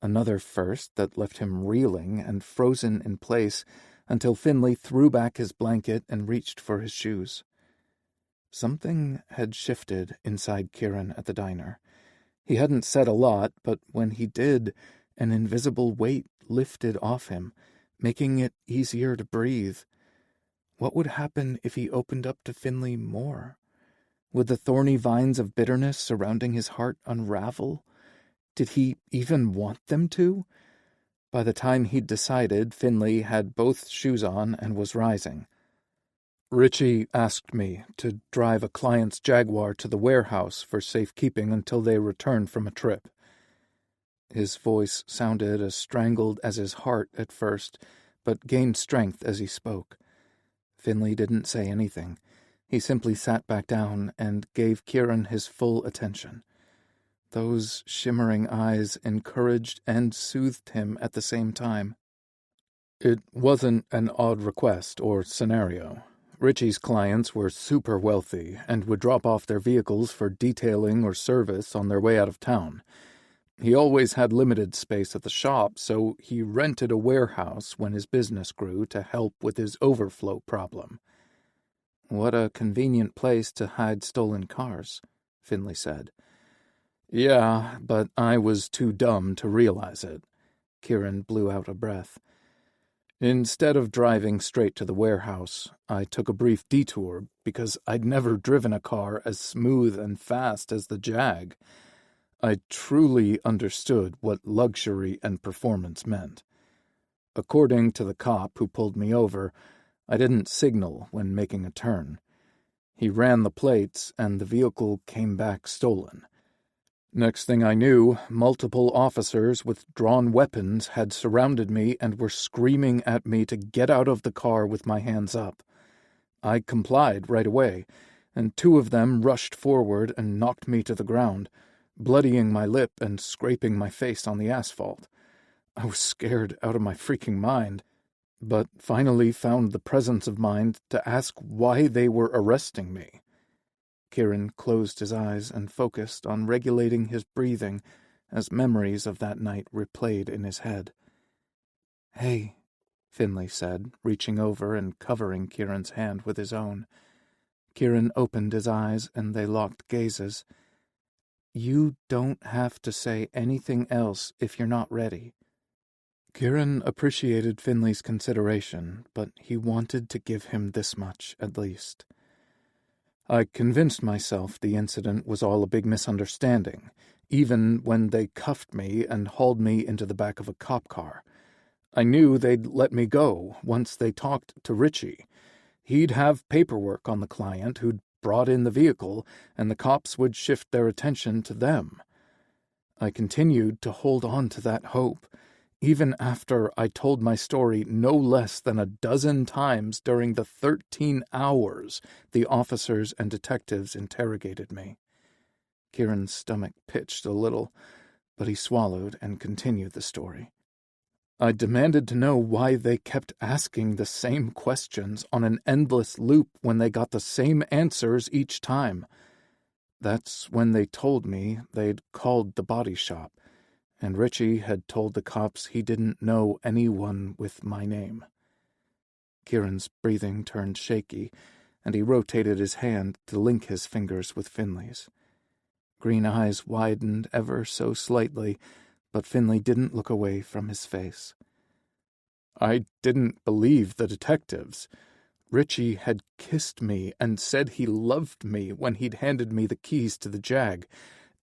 Another first that left him reeling and frozen in place until Finley threw back his blanket and reached for his shoes. Something had shifted inside Kieran at the diner. He hadn't said a lot, but when he did, an invisible weight lifted off him, making it easier to breathe. What would happen if he opened up to Finley more? Would the thorny vines of bitterness surrounding his heart unravel? Did he even want them to? By the time he'd decided, Finley had both shoes on and was rising. Richie asked me to drive a client's Jaguar to the warehouse for safekeeping until they returned from a trip. His voice sounded as strangled as his heart at first, but gained strength as he spoke. Finley didn't say anything. He simply sat back down and gave Kieran his full attention. Those shimmering eyes encouraged and soothed him at the same time. It wasn't an odd request or scenario. Richie's clients were super wealthy and would drop off their vehicles for detailing or service on their way out of town. He always had limited space at the shop, so he rented a warehouse when his business grew to help with his overflow problem. What a convenient place to hide stolen cars, Finley said. Yeah, but I was too dumb to realize it. Kieran blew out a breath. Instead of driving straight to the warehouse, I took a brief detour because I'd never driven a car as smooth and fast as the Jag. I truly understood what luxury and performance meant. According to the cop who pulled me over, I didn't signal when making a turn. He ran the plates, and the vehicle came back stolen. Next thing I knew, multiple officers with drawn weapons had surrounded me and were screaming at me to get out of the car with my hands up. I complied right away, and 2 of them rushed forward and knocked me to the ground, bloodying my lip and scraping my face on the asphalt. I was scared out of my freaking mind, but finally found the presence of mind to ask why they were arresting me. Kieran closed his eyes and focused on regulating his breathing as memories of that night replayed in his head. Hey, Finley said, reaching over and covering Kieran's hand with his own. Kieran opened his eyes and they locked gazes. You don't have to say anything else if you're not ready. Kieran appreciated Finley's consideration, but he wanted to give him this much, at least. I convinced myself the incident was all a big misunderstanding, even when they cuffed me and hauled me into the back of a cop car. I knew they'd let me go once they talked to Richie. He'd have paperwork on the client who'd brought in the vehicle, and the cops would shift their attention to them. I continued to hold on to that hope, even after I told my story no less than a dozen times during the 13 hours the officers and detectives interrogated me. Kieran's stomach pitched a little, but he swallowed and continued the story. I demanded to know why they kept asking the same questions on an endless loop when they got the same answers each time. That's when they told me they'd called the body shop, and Richie had told the cops he didn't know anyone with my name. Kieran's breathing turned shaky, and he rotated his hand to link his fingers with Finley's. Green eyes widened ever so slightly, but Finley didn't look away from his face. I didn't believe the detectives. Richie had kissed me and said he loved me when he'd handed me the keys to the Jag.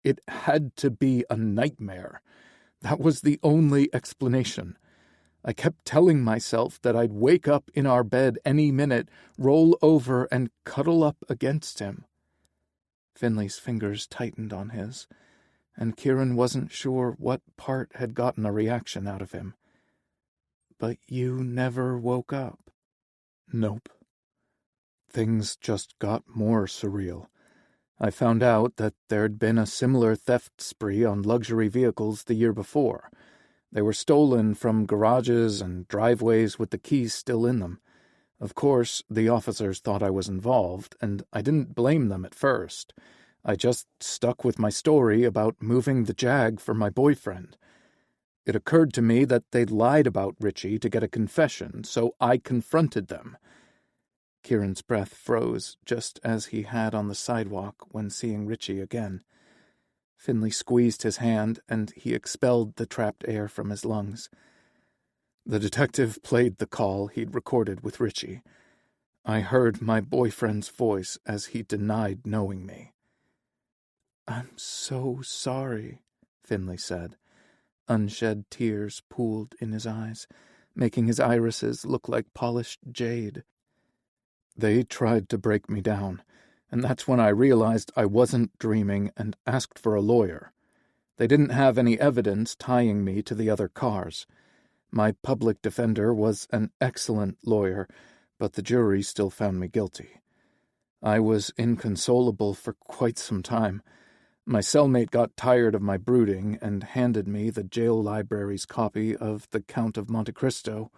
It had to be a nightmare. That was the only explanation. I kept telling myself that I'd wake up in our bed any minute, roll over, and cuddle up against him. Finley's fingers tightened on his, and Kieran wasn't sure what part had gotten a reaction out of him. But you never woke up. Nope. Things just got more surreal. I found out that there'd been a similar theft spree on luxury vehicles the year before. They were stolen from garages and driveways with the keys still in them. Of course, the officers thought I was involved, and I didn't blame them at first. I just stuck with my story about moving the Jag for my boyfriend. It occurred to me that they'd lied about Richie to get a confession, so I confronted them. Kieran's breath froze, just as he had on the sidewalk when seeing Richie again. Finley squeezed his hand, and he expelled the trapped air from his lungs. The detective played the call he'd recorded with Richie. I heard my boyfriend's voice as he denied knowing me. "I'm so sorry," Finley said. Unshed tears pooled in his eyes, making his irises look like polished jade. They tried to break me down, and that's when I realized I wasn't dreaming and asked for a lawyer. They didn't have any evidence tying me to the other cars. My public defender was an excellent lawyer, but the jury still found me guilty. I was inconsolable for quite some time. My cellmate got tired of my brooding and handed me the jail library's copy of The Count of Monte Cristo.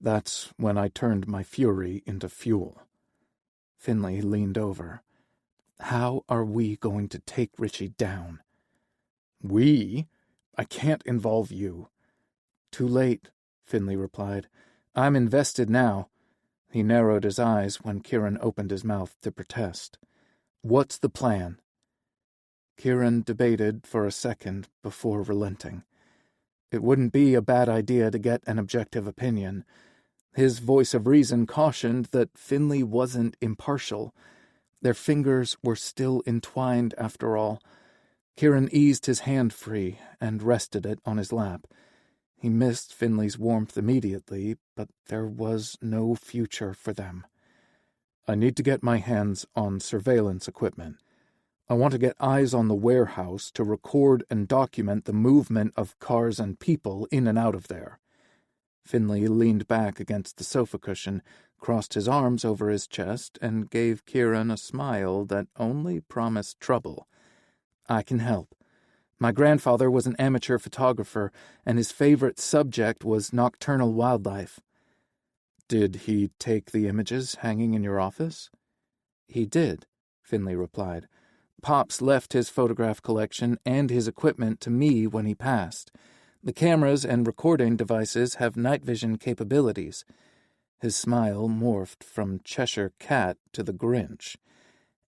That's when I turned my fury into fuel. Finley leaned over. "How are we going to take Richie down?" "We? I can't involve you." "Too late," Finley replied. "I'm invested now." He narrowed his eyes when Kieran opened his mouth to protest. "What's the plan?" Kieran debated for a second before relenting. It wouldn't be a bad idea to get an objective opinion. His voice of reason cautioned that Finley wasn't impartial. Their fingers were still entwined after all. Kieran eased his hand free and rested it on his lap. He missed Finley's warmth immediately, but there was no future for them. "I need to get my hands on surveillance equipment. I want to get eyes on the warehouse to record and document the movement of cars and people in and out of there." Finley leaned back against the sofa cushion, crossed his arms over his chest, and gave Kieran a smile that only promised trouble. "I can help. My grandfather was an amateur photographer, and his favorite subject was nocturnal wildlife." "Did he take the images hanging in your office?" "He did," Finley replied. "Pops left his photograph collection and his equipment to me when he passed. The cameras and recording devices have night vision capabilities." His smile morphed from Cheshire Cat to the Grinch.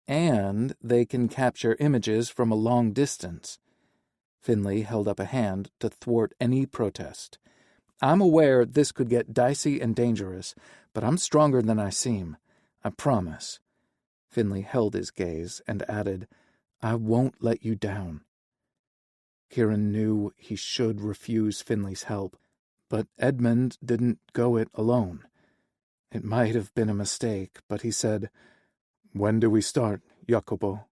"And they can capture images from a long distance." Finley held up a hand to thwart any protest. "I'm aware this could get dicey and dangerous, but I'm stronger than I seem. I promise." Finley held his gaze and added, "I won't let you down." Kieran knew he should refuse Finley's help, but Edmund didn't go it alone. It might have been a mistake, but he said, "When do we start, Jacopo?"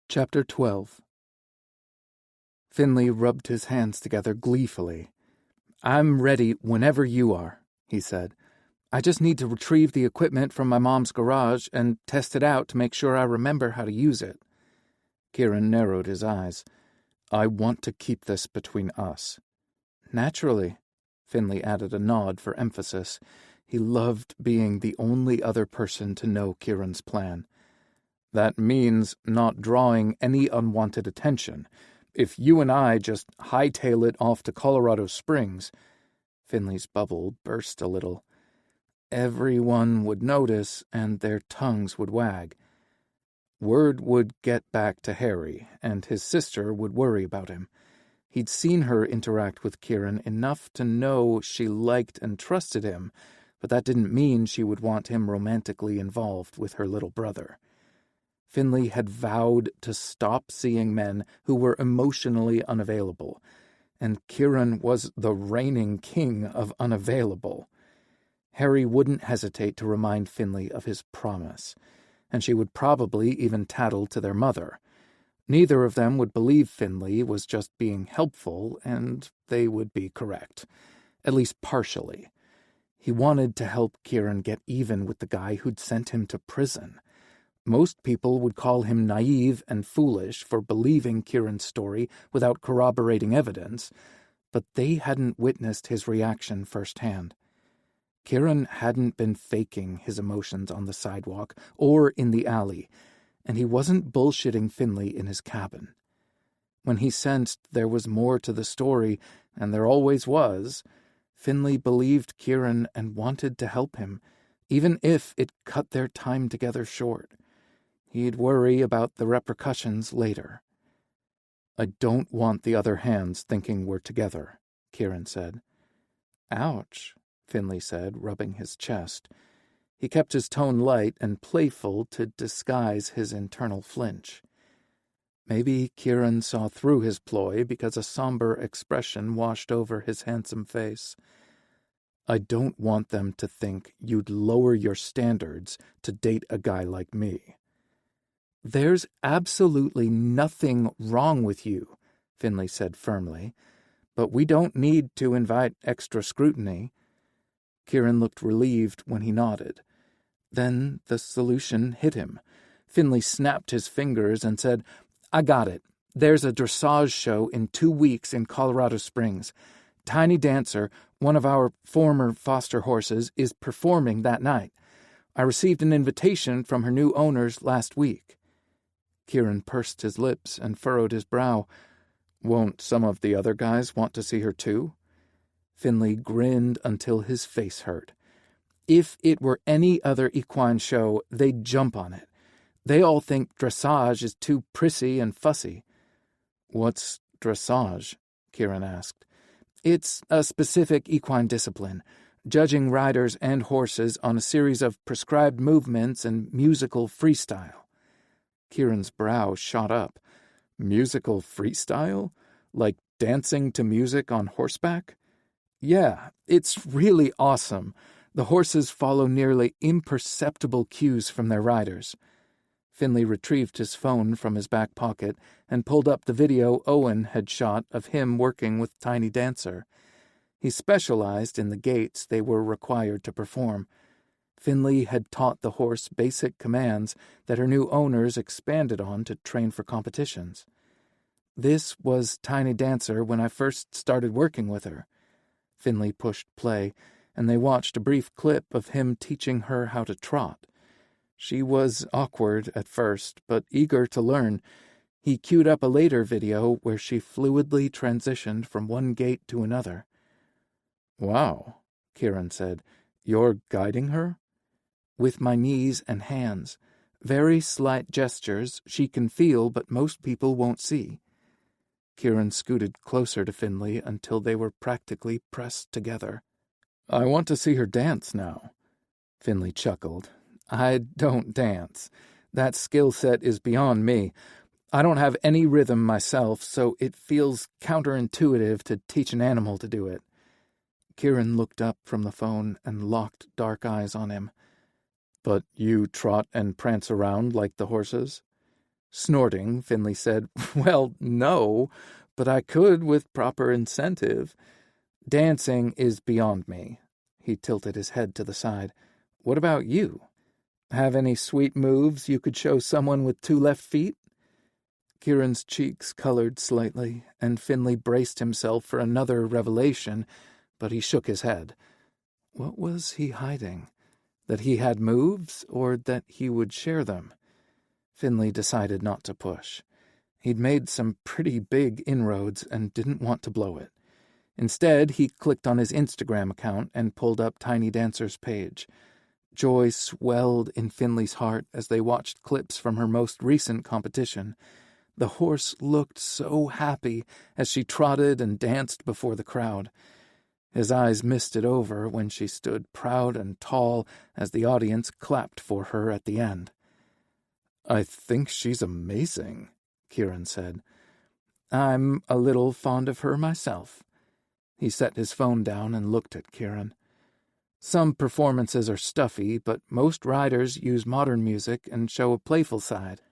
Chapter 12. Finley rubbed his hands together gleefully. "I'm ready whenever you are," he said. "I just need to retrieve the equipment from my mom's garage and test it out to make sure I remember how to use it." Kieran narrowed his eyes. "I want to keep this between us." "Naturally," Finley added a nod for emphasis. He loved being the only other person to know Kieran's plan. "That means not drawing any unwanted attention. If you and I just hightail it off to Colorado Springs—" Finley's bubble burst a little. "Everyone would notice, and their tongues would wag. Word would get back to Harry, and his sister would worry about him. He'd seen her interact with Kieran enough to know she liked and trusted him, but that didn't mean she would want him romantically involved with her little brother. Finley had vowed to stop seeing men who were emotionally unavailable, and Kieran was the reigning king of unavailable. Harry wouldn't hesitate to remind Finley of his promise, and she would probably even tattle to their mother. Neither of them would believe Finley was just being helpful, and they would be correct, at least partially. He wanted to help Kieran get even with the guy who'd sent him to prison. Most people would call him naive and foolish for believing Kieran's story without corroborating evidence, but they hadn't witnessed his reaction firsthand. Kieran hadn't been faking his emotions on the sidewalk or in the alley, and he wasn't bullshitting Finley in his cabin. When he sensed there was more to the story, and there always was, Finley believed Kieran and wanted to help him, even if it cut their time together short. He'd worry about the repercussions later. "I don't want the other hands thinking we're together," Kieran said. "Ouch," Finley said, rubbing his chest. He kept his tone light and playful to disguise his internal flinch. Maybe Kieran saw through his ploy because a somber expression washed over his handsome face. "I don't want them to think you'd lower your standards to date a guy like me." "There's absolutely nothing wrong with you," Finley said firmly, "but we don't need to invite extra scrutiny." Kieran looked relieved when he nodded. Then the solution hit him. Finley snapped his fingers and said, "I got it. There's a dressage show in 2 weeks in Colorado Springs. Tiny Dancer, one of our former foster horses, is performing that night. I received an invitation from her new owners last week." Kieran pursed his lips and furrowed his brow. "Won't some of the other guys want to see her too?" Finley grinned until his face hurt. "If it were any other equine show, they'd jump on it. They all think dressage is too prissy and fussy." "What's dressage?" Kieran asked. "It's a specific equine discipline, judging riders and horses on a series of prescribed movements and musical freestyle." Kieran's brow shot up. "Musical freestyle? Like dancing to music on horseback?" "Yeah, it's really awesome. The horses follow nearly imperceptible cues from their riders." Finley retrieved his phone from his back pocket and pulled up the video Owen had shot of him working with Tiny Dancer. He specialized in the gaits they were required to perform. Finley had taught the horse basic commands that her new owners expanded on to train for competitions. "This was Tiny Dancer when I first started working with her." Finley pushed play, and they watched a brief clip of him teaching her how to trot. She was awkward at first, but eager to learn. He queued up a later video where she fluidly transitioned from one gait to another. "Wow," Kieran said. "You're guiding her?" "With my knees and hands. Very slight gestures she can feel, but most people won't see." Kieran scooted closer to Finley until they were practically pressed together. "I want to see her dance now." Finley chuckled. "I don't dance. That skill set is beyond me. I don't have any rhythm myself, so it feels counterintuitive to teach an animal to do it." Kieran looked up from the phone and locked dark eyes on him. "But you trot and prance around like the horses?" Snorting, Finley said, "Well, no, but I could with proper incentive. Dancing is beyond me." He tilted his head to the side. "What about you? Have any sweet moves you could show someone with 2 left feet?" Kieran's cheeks colored slightly, and Finley braced himself for another revelation, but he shook his head. What was he hiding? That he had moves, or that he would share them? Finley decided not to push. He'd made some pretty big inroads and didn't want to blow it. Instead, he clicked on his Instagram account and pulled up Tiny Dancer's page. Joy swelled in Finley's heart as they watched clips from her most recent competition. The horse looked so happy as she trotted and danced before the crowd. His eyes misted over when she stood proud and tall as the audience clapped for her at the end. "I think she's amazing," Kieran said. "I'm a little fond of her myself." He set his phone down and looked at Kieran. "Some performances are stuffy, but most riders use modern music and show a playful side.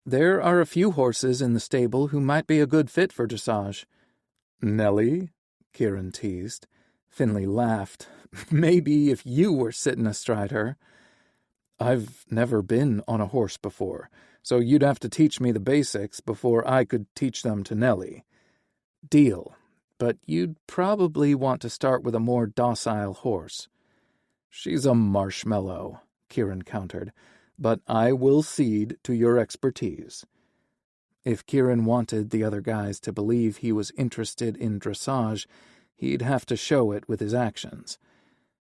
There are a few horses in the stable who might be a good fit for dressage." "Nellie?" Kieran teased. Finley laughed. "Maybe if you were sitting astride her." "I've never been on a horse before, so you'd have to teach me the basics before I could teach them to Nellie." "Deal. But you'd probably want to start with a more docile horse." "She's a marshmallow," Kieran countered, "but I will cede to your expertise." If Kieran wanted the other guys to believe he was interested in dressage, he'd have to show it with his actions.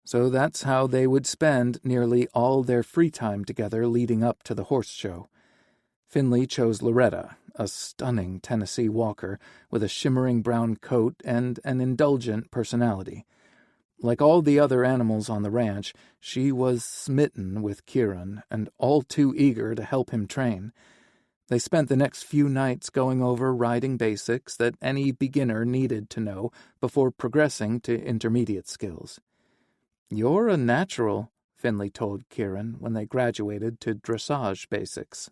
So that's how they would spend nearly all their free time together leading up to the horse show. Finley chose Loretta, a stunning Tennessee walker with a shimmering brown coat and an indulgent personality. Like all the other animals on the ranch, she was smitten with Kieran and all too eager to help him train. They spent the next few nights going over riding basics that any beginner needed to know before progressing to intermediate skills. "You're a natural," Finley told Kieran when they graduated to dressage basics.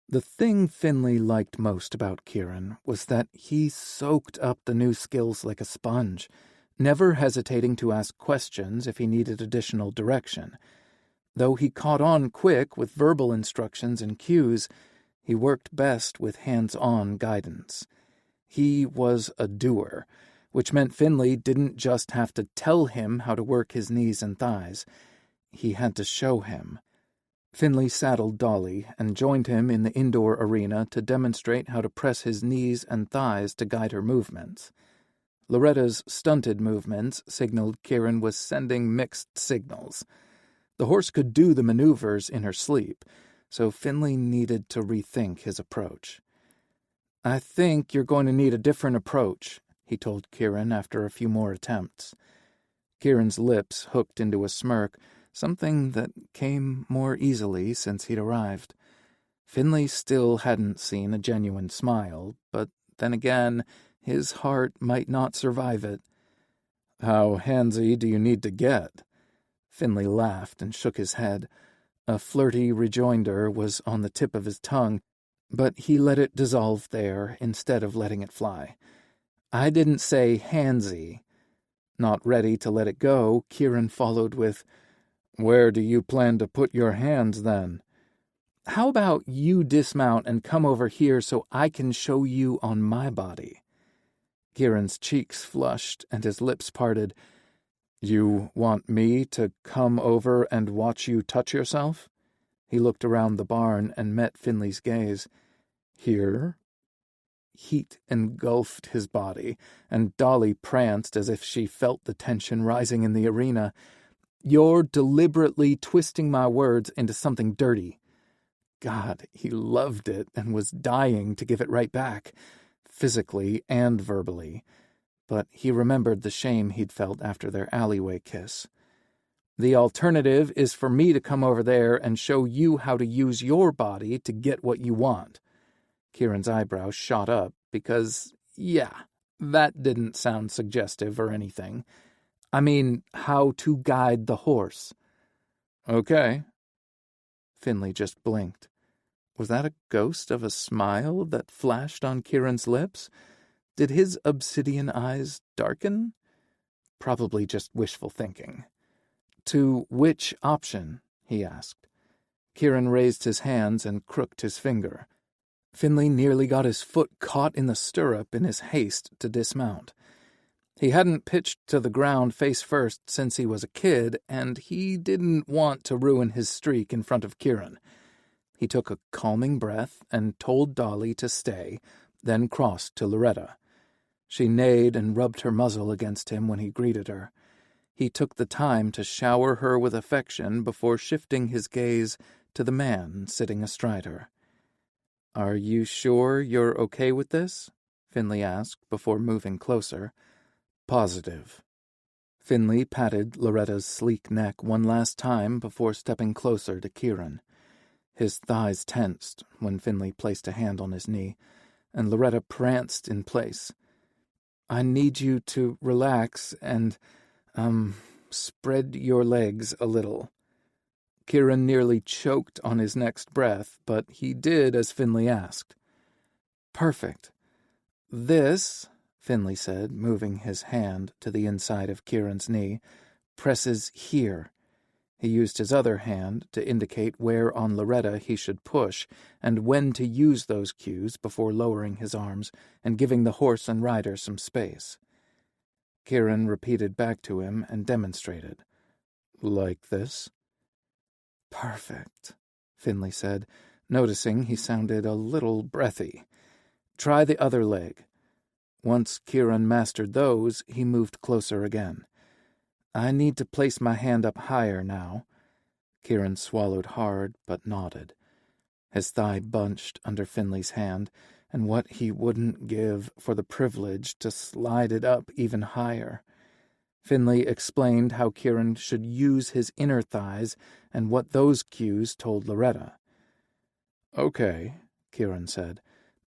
The thing Finley liked most about Kieran was that he soaked up the new skills like a sponge, never hesitating to ask questions if he needed additional direction. Though he caught on quick with verbal instructions and cues, he worked best with hands-on guidance. He was a doer, which meant Finley didn't just have to tell him how to work his knees and thighs. He had to show him. Finley saddled Dolly and joined him in the indoor arena to demonstrate how to press his knees and thighs to guide her movements. Loretta's stunted movements signaled Kieran was sending mixed signals. The horse could do the maneuvers in her sleep, so Finley needed to rethink his approach. "I think you're going to need a different approach," he told Kieran after a few more attempts. Kieran's lips hooked into a smirk, something that came more easily since he'd arrived. Finley still hadn't seen a genuine smile, but then again, his heart might not survive it. "How handsy do you need to get?" Finley laughed and shook his head. A flirty rejoinder was on the tip of his tongue, but he let it dissolve there instead of letting it fly. "I didn't say handsy." Not ready to let it go, Kieran followed with, "Where do you plan to put your hands, then?" "How about you dismount and come over here so I can show you on my body?" Kieran's cheeks flushed and his lips parted. "You want me to come over and watch you touch yourself?" He looked around the barn and met Finley's gaze. "Here?" Heat engulfed his body, and Dolly pranced as if she felt the tension rising in the arena. "You're deliberately twisting my words into something dirty." God, he loved it and was dying to give it right back, physically and verbally. But he remembered the shame he'd felt after their alleyway kiss. "The alternative is for me to come over there and show you how to use your body to get what you want." Kieran's eyebrows shot up because, yeah, that didn't sound suggestive or anything. "I mean, how to guide the horse." "Okay." Finley just blinked. Was that a ghost of a smile that flashed on Kieran's lips? Did his obsidian eyes darken? Probably just wishful thinking. "To which option?" he asked. Kieran raised his hands and crooked his finger. Finley nearly got his foot caught in the stirrup in his haste to dismount. He hadn't pitched to the ground face first since he was a kid, and he didn't want to ruin his streak in front of Kieran. He took a calming breath and told Dolly to stay, then crossed to Loretta. She neighed and rubbed her muzzle against him when he greeted her. He took the time to shower her with affection before shifting his gaze to the man sitting astride her. "Are you sure you're okay with this?" Finley asked before moving closer. "Positive." Finley patted Loretta's sleek neck one last time before stepping closer to Kieran. His thighs tensed when Finley placed a hand on his knee, and Loretta pranced in place. "I need you to relax and, spread your legs a little." Kieran nearly choked on his next breath, but he did as Finley asked. "Perfect. This," Finley said, moving his hand to the inside of Kieran's knee, "presses here." He used his other hand to indicate where on Loretta he should push and when to use those cues before lowering his arms and giving the horse and rider some space. Kieran repeated back to him and demonstrated. "Like this?" "Perfect," Finley said, noticing he sounded a little breathy. "Try the other leg." Once Kieran mastered those, he moved closer again. "I need to place my hand up higher now." Kieran swallowed hard, but nodded. His thigh bunched under Finley's hand, and what he wouldn't give for the privilege to slide it up even higher. Finley explained how Kieran should use his inner thighs and what those cues told Loretta. "Okay," Kieran said.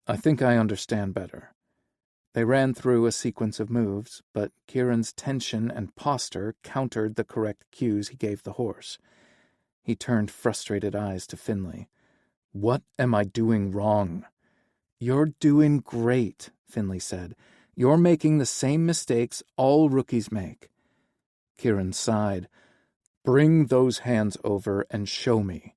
"I think I understand better." They ran through a sequence of moves, but Kieran's tension and posture countered the correct cues he gave the horse. He turned frustrated eyes to Finley. "What am I doing wrong?" "You're doing great," Finley said. "You're making the same mistakes all rookies make." Kieran sighed. "Bring those hands over and show me."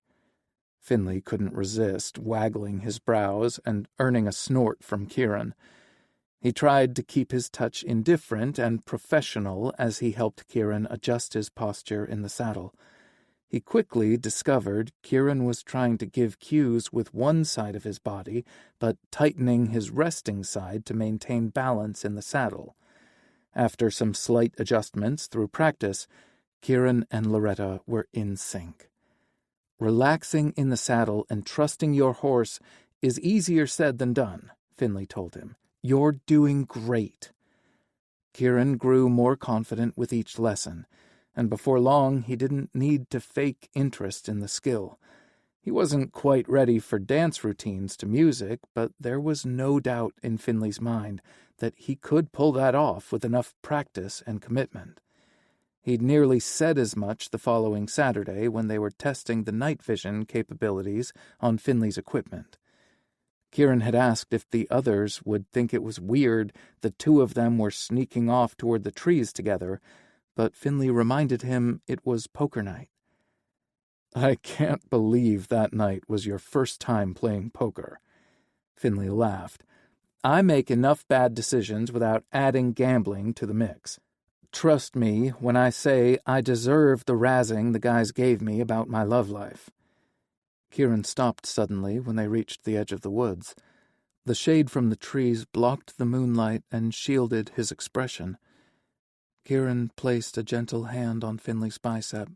Finley couldn't resist waggling his brows and earning a snort from Kieran. He tried to keep his touch indifferent and professional as he helped Kieran adjust his posture in the saddle. He quickly discovered Kieran was trying to give cues with one side of his body, but tightening his resting side to maintain balance in the saddle. After some slight adjustments through practice, Kieran and Loretta were in sync. "Relaxing in the saddle and trusting your horse is easier said than done," Finley told him. "You're doing great." Kieran grew more confident with each lesson, and before long he didn't need to fake interest in the skill. He wasn't quite ready for dance routines to music, but there was no doubt in Finley's mind that he could pull that off with enough practice and commitment. He'd nearly said as much the following Saturday when they were testing the night vision capabilities on Finley's equipment. Kieran had asked if the others would think it was weird the two of them were sneaking off toward the trees together, but Finley reminded him it was poker night. "I can't believe that night was your first time playing poker." Finley laughed. "I make enough bad decisions without adding gambling to the mix. Trust me when I say I deserve the razzing the guys gave me about my love life." Kieran stopped suddenly when they reached the edge of the woods. The shade from the trees blocked the moonlight and shielded his expression. Kieran placed a gentle hand on Finley's bicep.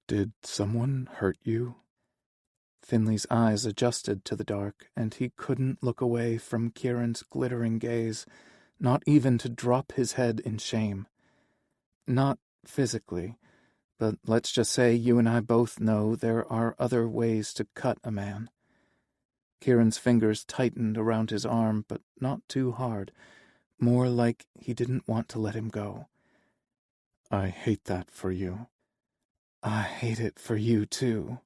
"Did someone hurt you?" Finley's eyes adjusted to the dark, and he couldn't look away from Kieran's glittering gaze, not even to drop his head in shame. "Not physically. But let's just say you and I both know there are other ways to cut a man." Kieran's fingers tightened around his arm, but not too hard, more like he didn't want to let him go. "I hate that for you." "I hate it for you, too."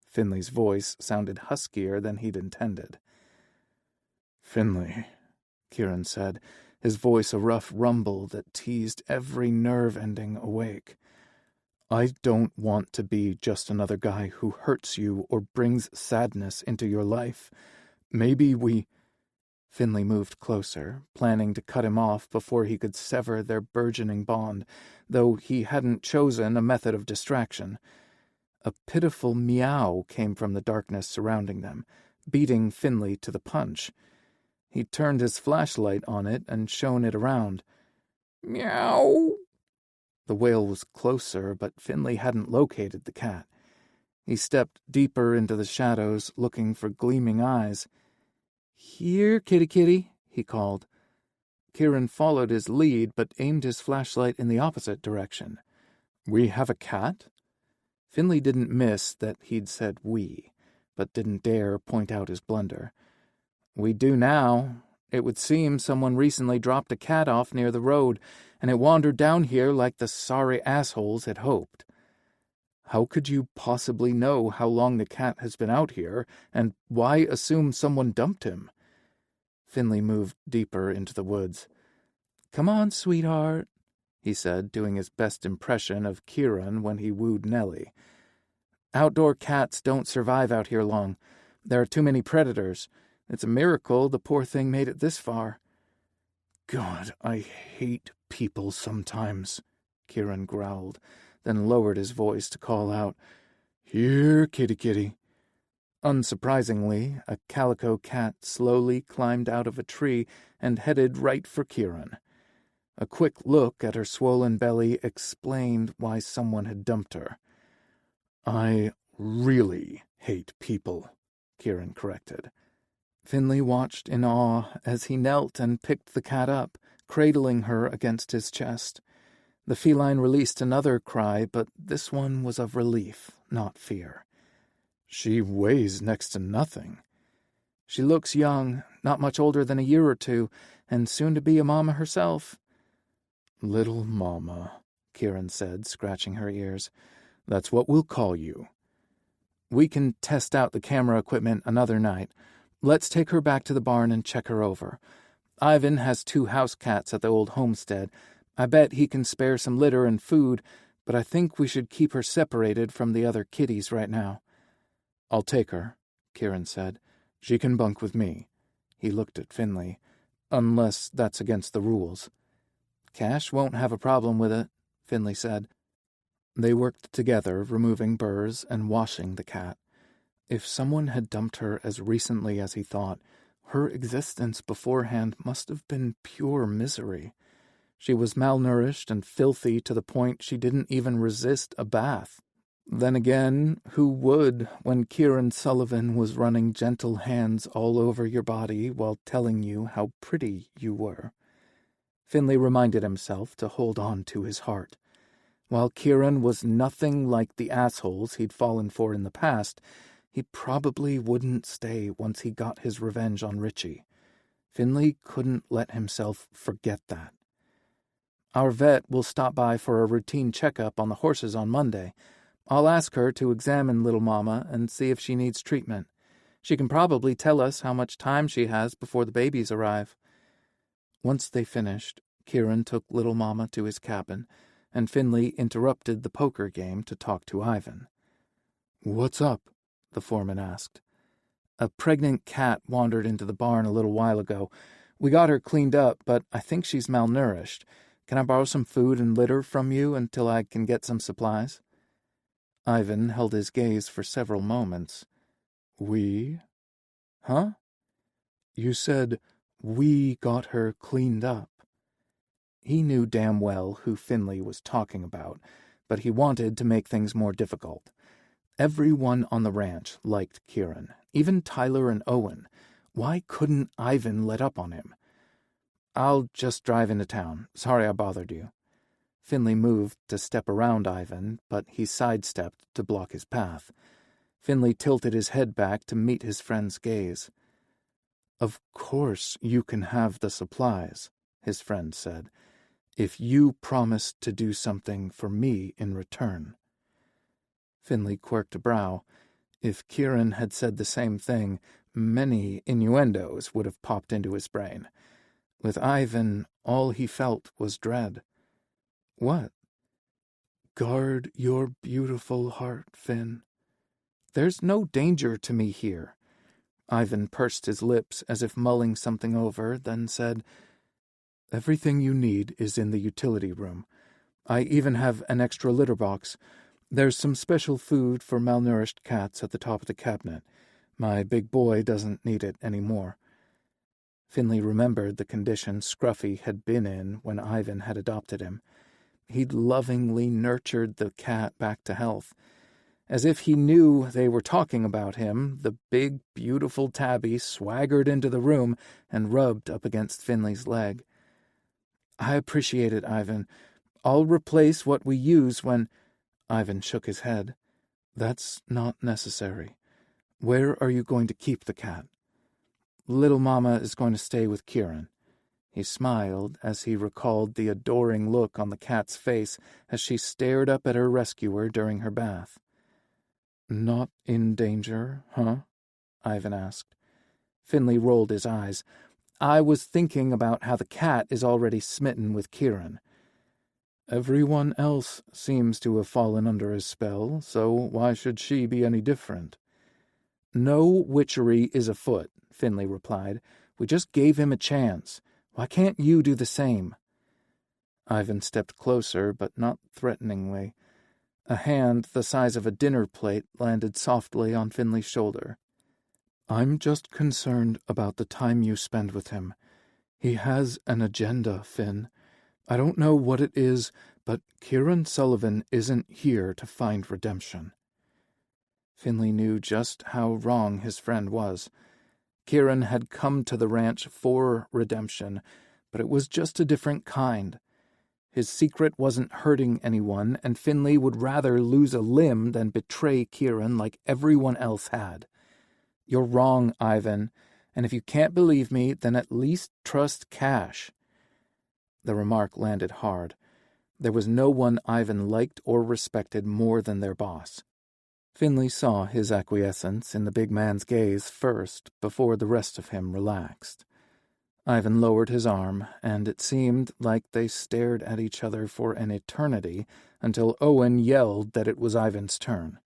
Finley's voice sounded huskier than he'd intended. "Finley," Kieran said, his voice a rough rumble that teased every nerve ending awake. "I don't want to be just another guy who hurts you or brings sadness into your life. Maybe we—" Finley moved closer, planning to cut him off before he could sever their burgeoning bond, though he hadn't chosen a method of distraction. A pitiful meow came from the darkness surrounding them, beating Finley to the punch. He turned his flashlight on it and shone it around. "Meow!" The wail was closer, but Finley hadn't located the cat. He stepped deeper into the shadows, looking for gleaming eyes. "Here, kitty kitty," he called. Kieran followed his lead, but aimed his flashlight in the opposite direction. "We have a cat?" Finley didn't miss that he'd said "we," but didn't dare point out his blunder. "We do now. It would seem someone recently dropped a cat off near the road, and it wandered down here like the sorry assholes had hoped." How could you possibly know how long the cat has been out here, and why assume someone dumped him? Finley moved deeper into the woods. "Come on, sweetheart," he said, doing his best impression of Kieran when he wooed Nellie. "Outdoor cats don't survive out here long. There are too many predators. It's a miracle the poor thing made it this far." "God, I hate people sometimes," Kieran growled, then lowered his voice to call out, "Here, kitty kitty." Unsurprisingly, a calico cat slowly climbed out of a tree and headed right for Kieran. A quick look at her swollen belly explained why someone had dumped her. "I really hate people," Kieran corrected. Finley watched in awe as he knelt and picked the cat up, cradling her against his chest. The feline released another cry, but this one was of relief, not fear. "She weighs next to nothing." "She looks young, not much older than a year or two, and soon to be a mama herself." "Little mama," Kieran said, scratching her ears. "That's what we'll call you." "We can test out the camera equipment another night. Let's take her back to the barn and check her over. Ivan has 2 house cats at the old homestead. I bet he can spare some litter and food, but I think we should keep her separated from the other kitties right now." "I'll take her," Kieran said. "She can bunk with me." He looked at Finley. "Unless that's against the rules." "Cash won't have a problem with it," Finley said. They worked together, removing burrs and washing the cat. If someone had dumped her as recently as he thought, her existence beforehand must have been pure misery. She was malnourished and filthy to the point she didn't even resist a bath. Then again, who would when Kieran Sullivan was running gentle hands all over your body while telling you how pretty you were? Finley reminded himself to hold on to his heart. While Kieran was nothing like the assholes he'd fallen for in the past, he probably wouldn't stay once he got his revenge on Richie. Finley couldn't let himself forget that. "Our vet will stop by for a routine checkup on the horses on Monday. I'll ask her to examine little mama and see if she needs treatment. She can probably tell us how much time she has before the babies arrive." Once they finished, Kieran took little mama to his cabin, and Finley interrupted the poker game to talk to Ivan. "What's up?" the foreman asked. "A pregnant cat wandered into the barn a little while ago. We got her cleaned up, but I think she's malnourished. Can I borrow some food and litter from you until I can get some supplies?" Ivan held his gaze for several moments. "We? "Huh?" You said we got her cleaned up." He knew damn well who Finley was talking about, but he wanted to make things more difficult. Everyone on the ranch liked Kieran, even Tyler and Owen. Why couldn't Ivan let up on him? "I'll just drive into town. Sorry I bothered you." Finley moved to step around Ivan, but he sidestepped to block his path. Finley tilted his head back to meet his friend's gaze. "Of course you can have the supplies," his friend said, "if you promise to do something for me in return." Finley quirked a brow. If Kieran had said the same thing, many innuendos would have popped into his brain. With Ivan, all he felt was dread. "What?" "Guard your beautiful heart, Finn." "There's no danger to me here." Ivan pursed his lips as if mulling something over, then said, "Everything you need is in the utility room. I even have an extra litter box. There's some special food for malnourished cats at the top of the cabinet. My big boy doesn't need it anymore." Finley remembered the condition Scruffy had been in when Ivan had adopted him. He'd lovingly nurtured the cat back to health. As if he knew they were talking about him, the big, beautiful tabby swaggered into the room and rubbed up against Finley's leg. "I appreciate it, Ivan. I'll replace what we use when—" Ivan shook his head. "That's not necessary. Where are you going to keep the cat?" "Little Mama is going to stay with Kieran." He smiled as he recalled the adoring look on the cat's face as she stared up at her rescuer during her bath. "Not in danger, huh?" Ivan asked. Finley rolled his eyes. "I was thinking about how the cat is already smitten with Kieran. Everyone else seems to have fallen under his spell, so why should she be any different?" "No witchery is afoot," Finley replied. "We just gave him a chance. Why can't you do the same?" Ivan stepped closer, but not threateningly. A hand the size of a dinner plate landed softly on Finley's shoulder. "I'm just concerned about the time you spend with him. He has an agenda, Finn. I don't know what it is, but Kieran Sullivan isn't here to find redemption." Finley knew just how wrong his friend was. Kieran had come to the ranch for redemption, but it was just a different kind. His secret wasn't hurting anyone, and Finley would rather lose a limb than betray Kieran like everyone else had. "You're wrong, Ivan, and if you can't believe me, then at least trust Cash." The remark landed hard. There was no one Ivan liked or respected more than their boss. Finley saw his acquiescence in the big man's gaze first, before the rest of him relaxed. Ivan lowered his arm, and it seemed like they stared at each other for an eternity until Owen yelled that it was Ivan's turn.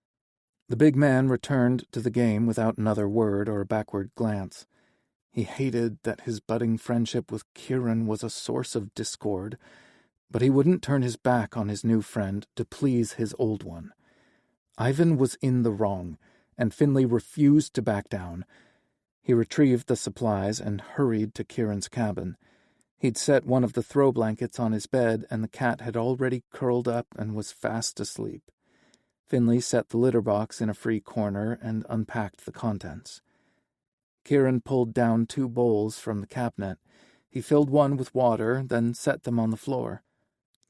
The big man returned to the game without another word or backward glance. He hated that his budding friendship with Kieran was a source of discord, but he wouldn't turn his back on his new friend to please his old one. Ivan was in the wrong, and Finley refused to back down. He retrieved the supplies and hurried to Kieran's cabin. He'd set one of the throw blankets on his bed, and the cat had already curled up and was fast asleep. Finley set the litter box in a free corner and unpacked the contents. Kieran pulled down 2 bowls from the cabinet. He filled one with water, then set them on the floor.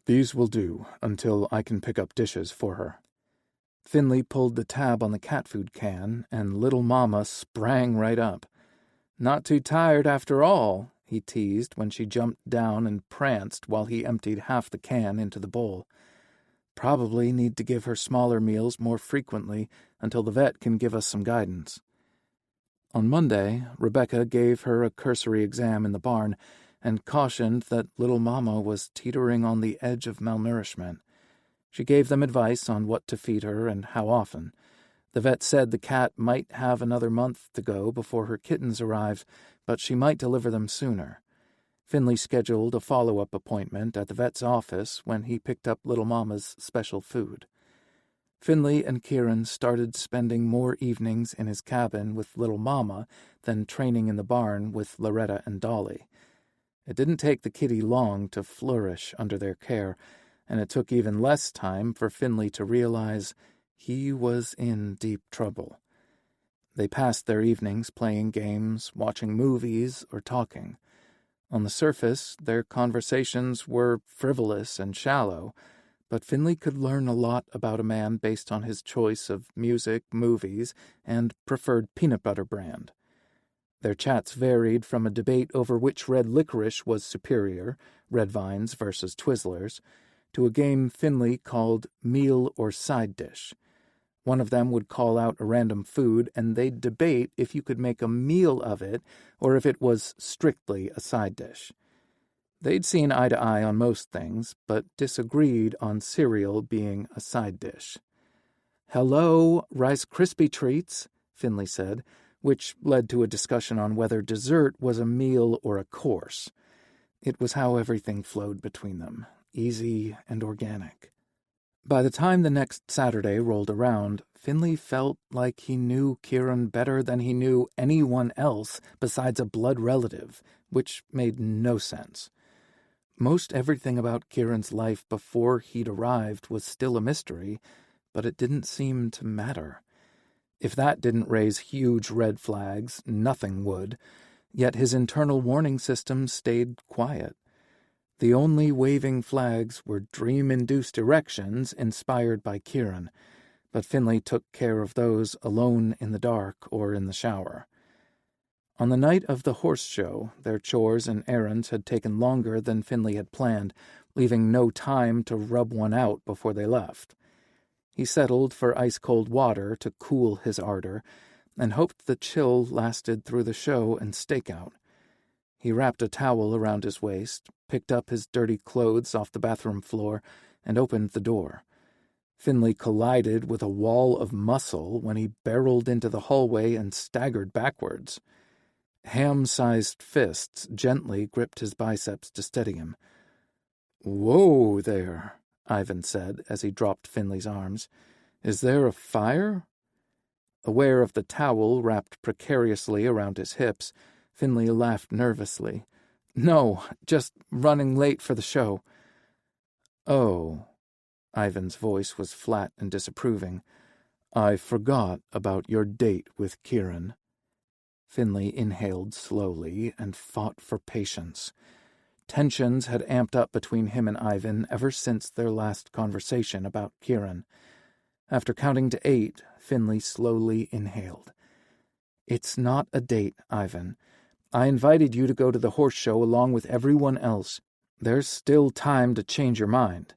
"These will do until I can pick up dishes for her." Finley pulled the tab on the cat food can, and little Mama sprang right up. "Not too tired after all," he teased when she jumped down and pranced while he emptied half the can into the bowl. "Probably need to give her smaller meals more frequently until the vet can give us some guidance." On Monday, Rebecca gave her a cursory exam in the barn and cautioned that little Mama was teetering on the edge of malnourishment. She gave them advice on what to feed her and how often. The vet said the cat might have another month to go before her kittens arrived, but she might deliver them sooner. Finley scheduled a follow-up appointment at the vet's office when he picked up little Mama's special food. Finley and Kieran started spending more evenings in his cabin with little Mama than training in the barn with Loretta and Dolly. It didn't take the kitty long to flourish under their care, and it took even less time for Finley to realize he was in deep trouble. They passed their evenings playing games, watching movies, or talking. On the surface, their conversations were frivolous and shallow, but Finley could learn a lot about a man based on his choice of music, movies, and preferred peanut butter brand. Their chats varied from a debate over which red licorice was superior, Red Vines versus Twizzlers, to a game Finley called Meal or Side Dish. One of them would call out a random food, and they'd debate if you could make a meal of it or if it was strictly a side dish. They'd seen eye to eye on most things, but disagreed on cereal being a side dish. "Hello, Rice Krispie Treats," Finley said, which led to a discussion on whether dessert was a meal or a course. It was how everything flowed between them, easy and organic. By the time the next Saturday rolled around, Finley felt like he knew Kieran better than he knew anyone else besides a blood relative, which made no sense. Most everything about Kieran's life before he'd arrived was still a mystery, but it didn't seem to matter. If that didn't raise huge red flags, nothing would, yet his internal warning system stayed quiet. The only waving flags were dream-induced erections inspired by Kieran, but Finley took care of those alone in the dark or in the shower. On the night of the horse show, their chores and errands had taken longer than Finley had planned, leaving no time to rub one out before they left. He settled for ice-cold water to cool his ardor, and hoped the chill lasted through the show and stakeout. He wrapped a towel around his waist, picked up his dirty clothes off the bathroom floor, and opened the door. Finley collided with a wall of muscle when he barreled into the hallway and staggered backwards. Ham-sized fists gently gripped his biceps to steady him. "Whoa there," Ivan said as he dropped Finley's arms. "Is there a fire?" Aware of the towel wrapped precariously around his hips, Finley laughed nervously. "No, just running late for the show." "Oh." Ivan's voice was flat and disapproving. "I forgot about your date with Kieran." Finley inhaled slowly and fought for patience. Tensions had amped up between him and Ivan ever since their last conversation about Kieran. After counting to 8, Finley slowly inhaled. "It's not a date, Ivan. I invited you to go to the horse show along with everyone else. There's still time to change your mind."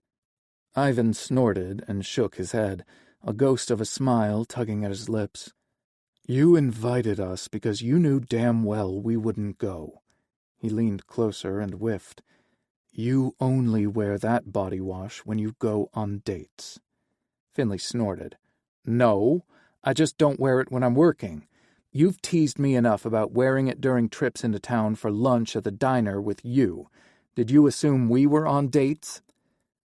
Ivan snorted and shook his head, a ghost of a smile tugging at his lips. "You invited us because you knew damn well we wouldn't go." He leaned closer and whiffed. "You only wear that body wash when you go on dates." Finley snorted. "No, I just don't wear it when I'm working. You've teased me enough about wearing it during trips into town for lunch at the diner with you. Did you assume we were on dates?"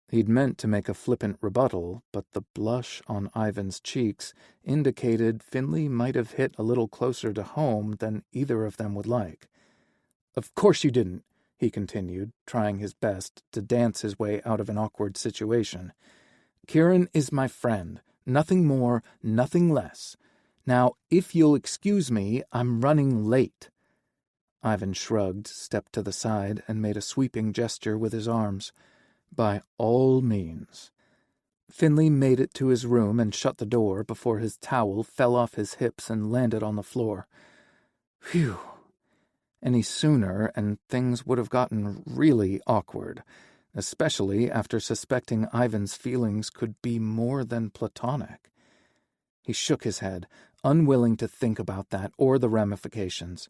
He'd meant to make a flippant rebuttal, but the blush on Ivan's cheeks indicated Finley might have hit a little closer to home than either of them would like. "Of course you didn't," he continued, trying his best to dance his way out of an awkward situation. "Kieran is my friend. Nothing more, nothing less. Now, if you'll excuse me, I'm running late." Ivan shrugged, stepped to the side, and made a sweeping gesture with his arms. "By all means." Finley made it to his room and shut the door before his towel fell off his hips and landed on the floor. Phew. Any sooner, and things would have gotten really awkward, especially after suspecting Ivan's feelings could be more than platonic. He shook his head, unwilling to think about that or the ramifications.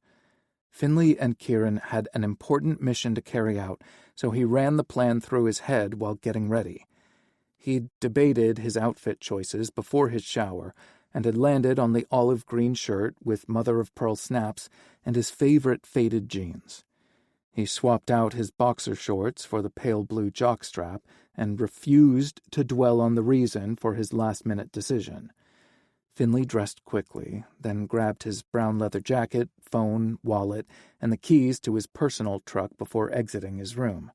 Finley and Kieran had an important mission to carry out, so he ran the plan through his head while getting ready. He'd debated his outfit choices before his shower and had landed on the olive green shirt with mother-of-pearl snaps and his favorite faded jeans. He swapped out his boxer shorts for the pale blue jockstrap and refused to dwell on the reason for his last-minute decision. Finley dressed quickly, then grabbed his brown leather jacket, phone, wallet, and the keys to his personal truck before exiting his room.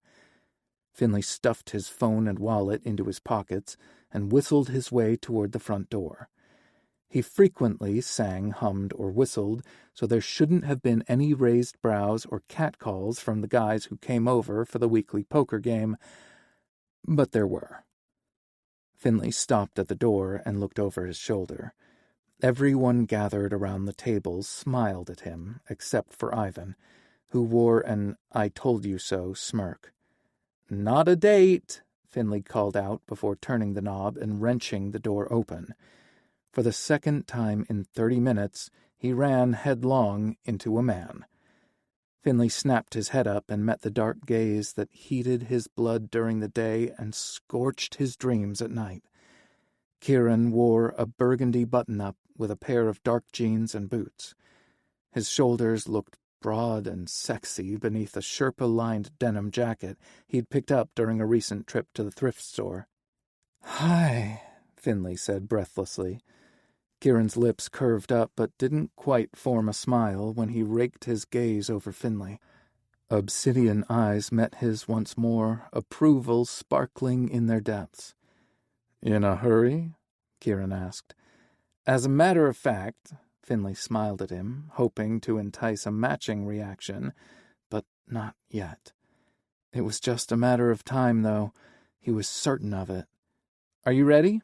Finley stuffed his phone and wallet into his pockets and whistled his way toward the front door. He frequently sang, hummed, or whistled, so there shouldn't have been any raised brows or catcalls from the guys who came over for the weekly poker game, but there were. Finley stopped at the door and looked over his shoulder. Everyone gathered around the table smiled at him, except for Ivan, who wore an I-told-you-so smirk. "Not a date," Finley called out before turning the knob and wrenching the door open. For the second time in 30 minutes, he ran headlong into a man. Finley snapped his head up and met the dark gaze that heated his blood during the day and scorched his dreams at night. Kieran wore a burgundy button-up with a pair of dark jeans and boots. His shoulders looked broad and sexy beneath a Sherpa-lined denim jacket he'd picked up during a recent trip to the thrift store. "Hi," Finley said breathlessly. Kieran's lips curved up but didn't quite form a smile when he raked his gaze over Finley. Obsidian eyes met his once more, approval sparkling in their depths. "In a hurry?" Kieran asked. "As a matter of fact," Finley smiled at him, hoping to entice a matching reaction, but not yet. It was just a matter of time, though. He was certain of it. "Are you ready?"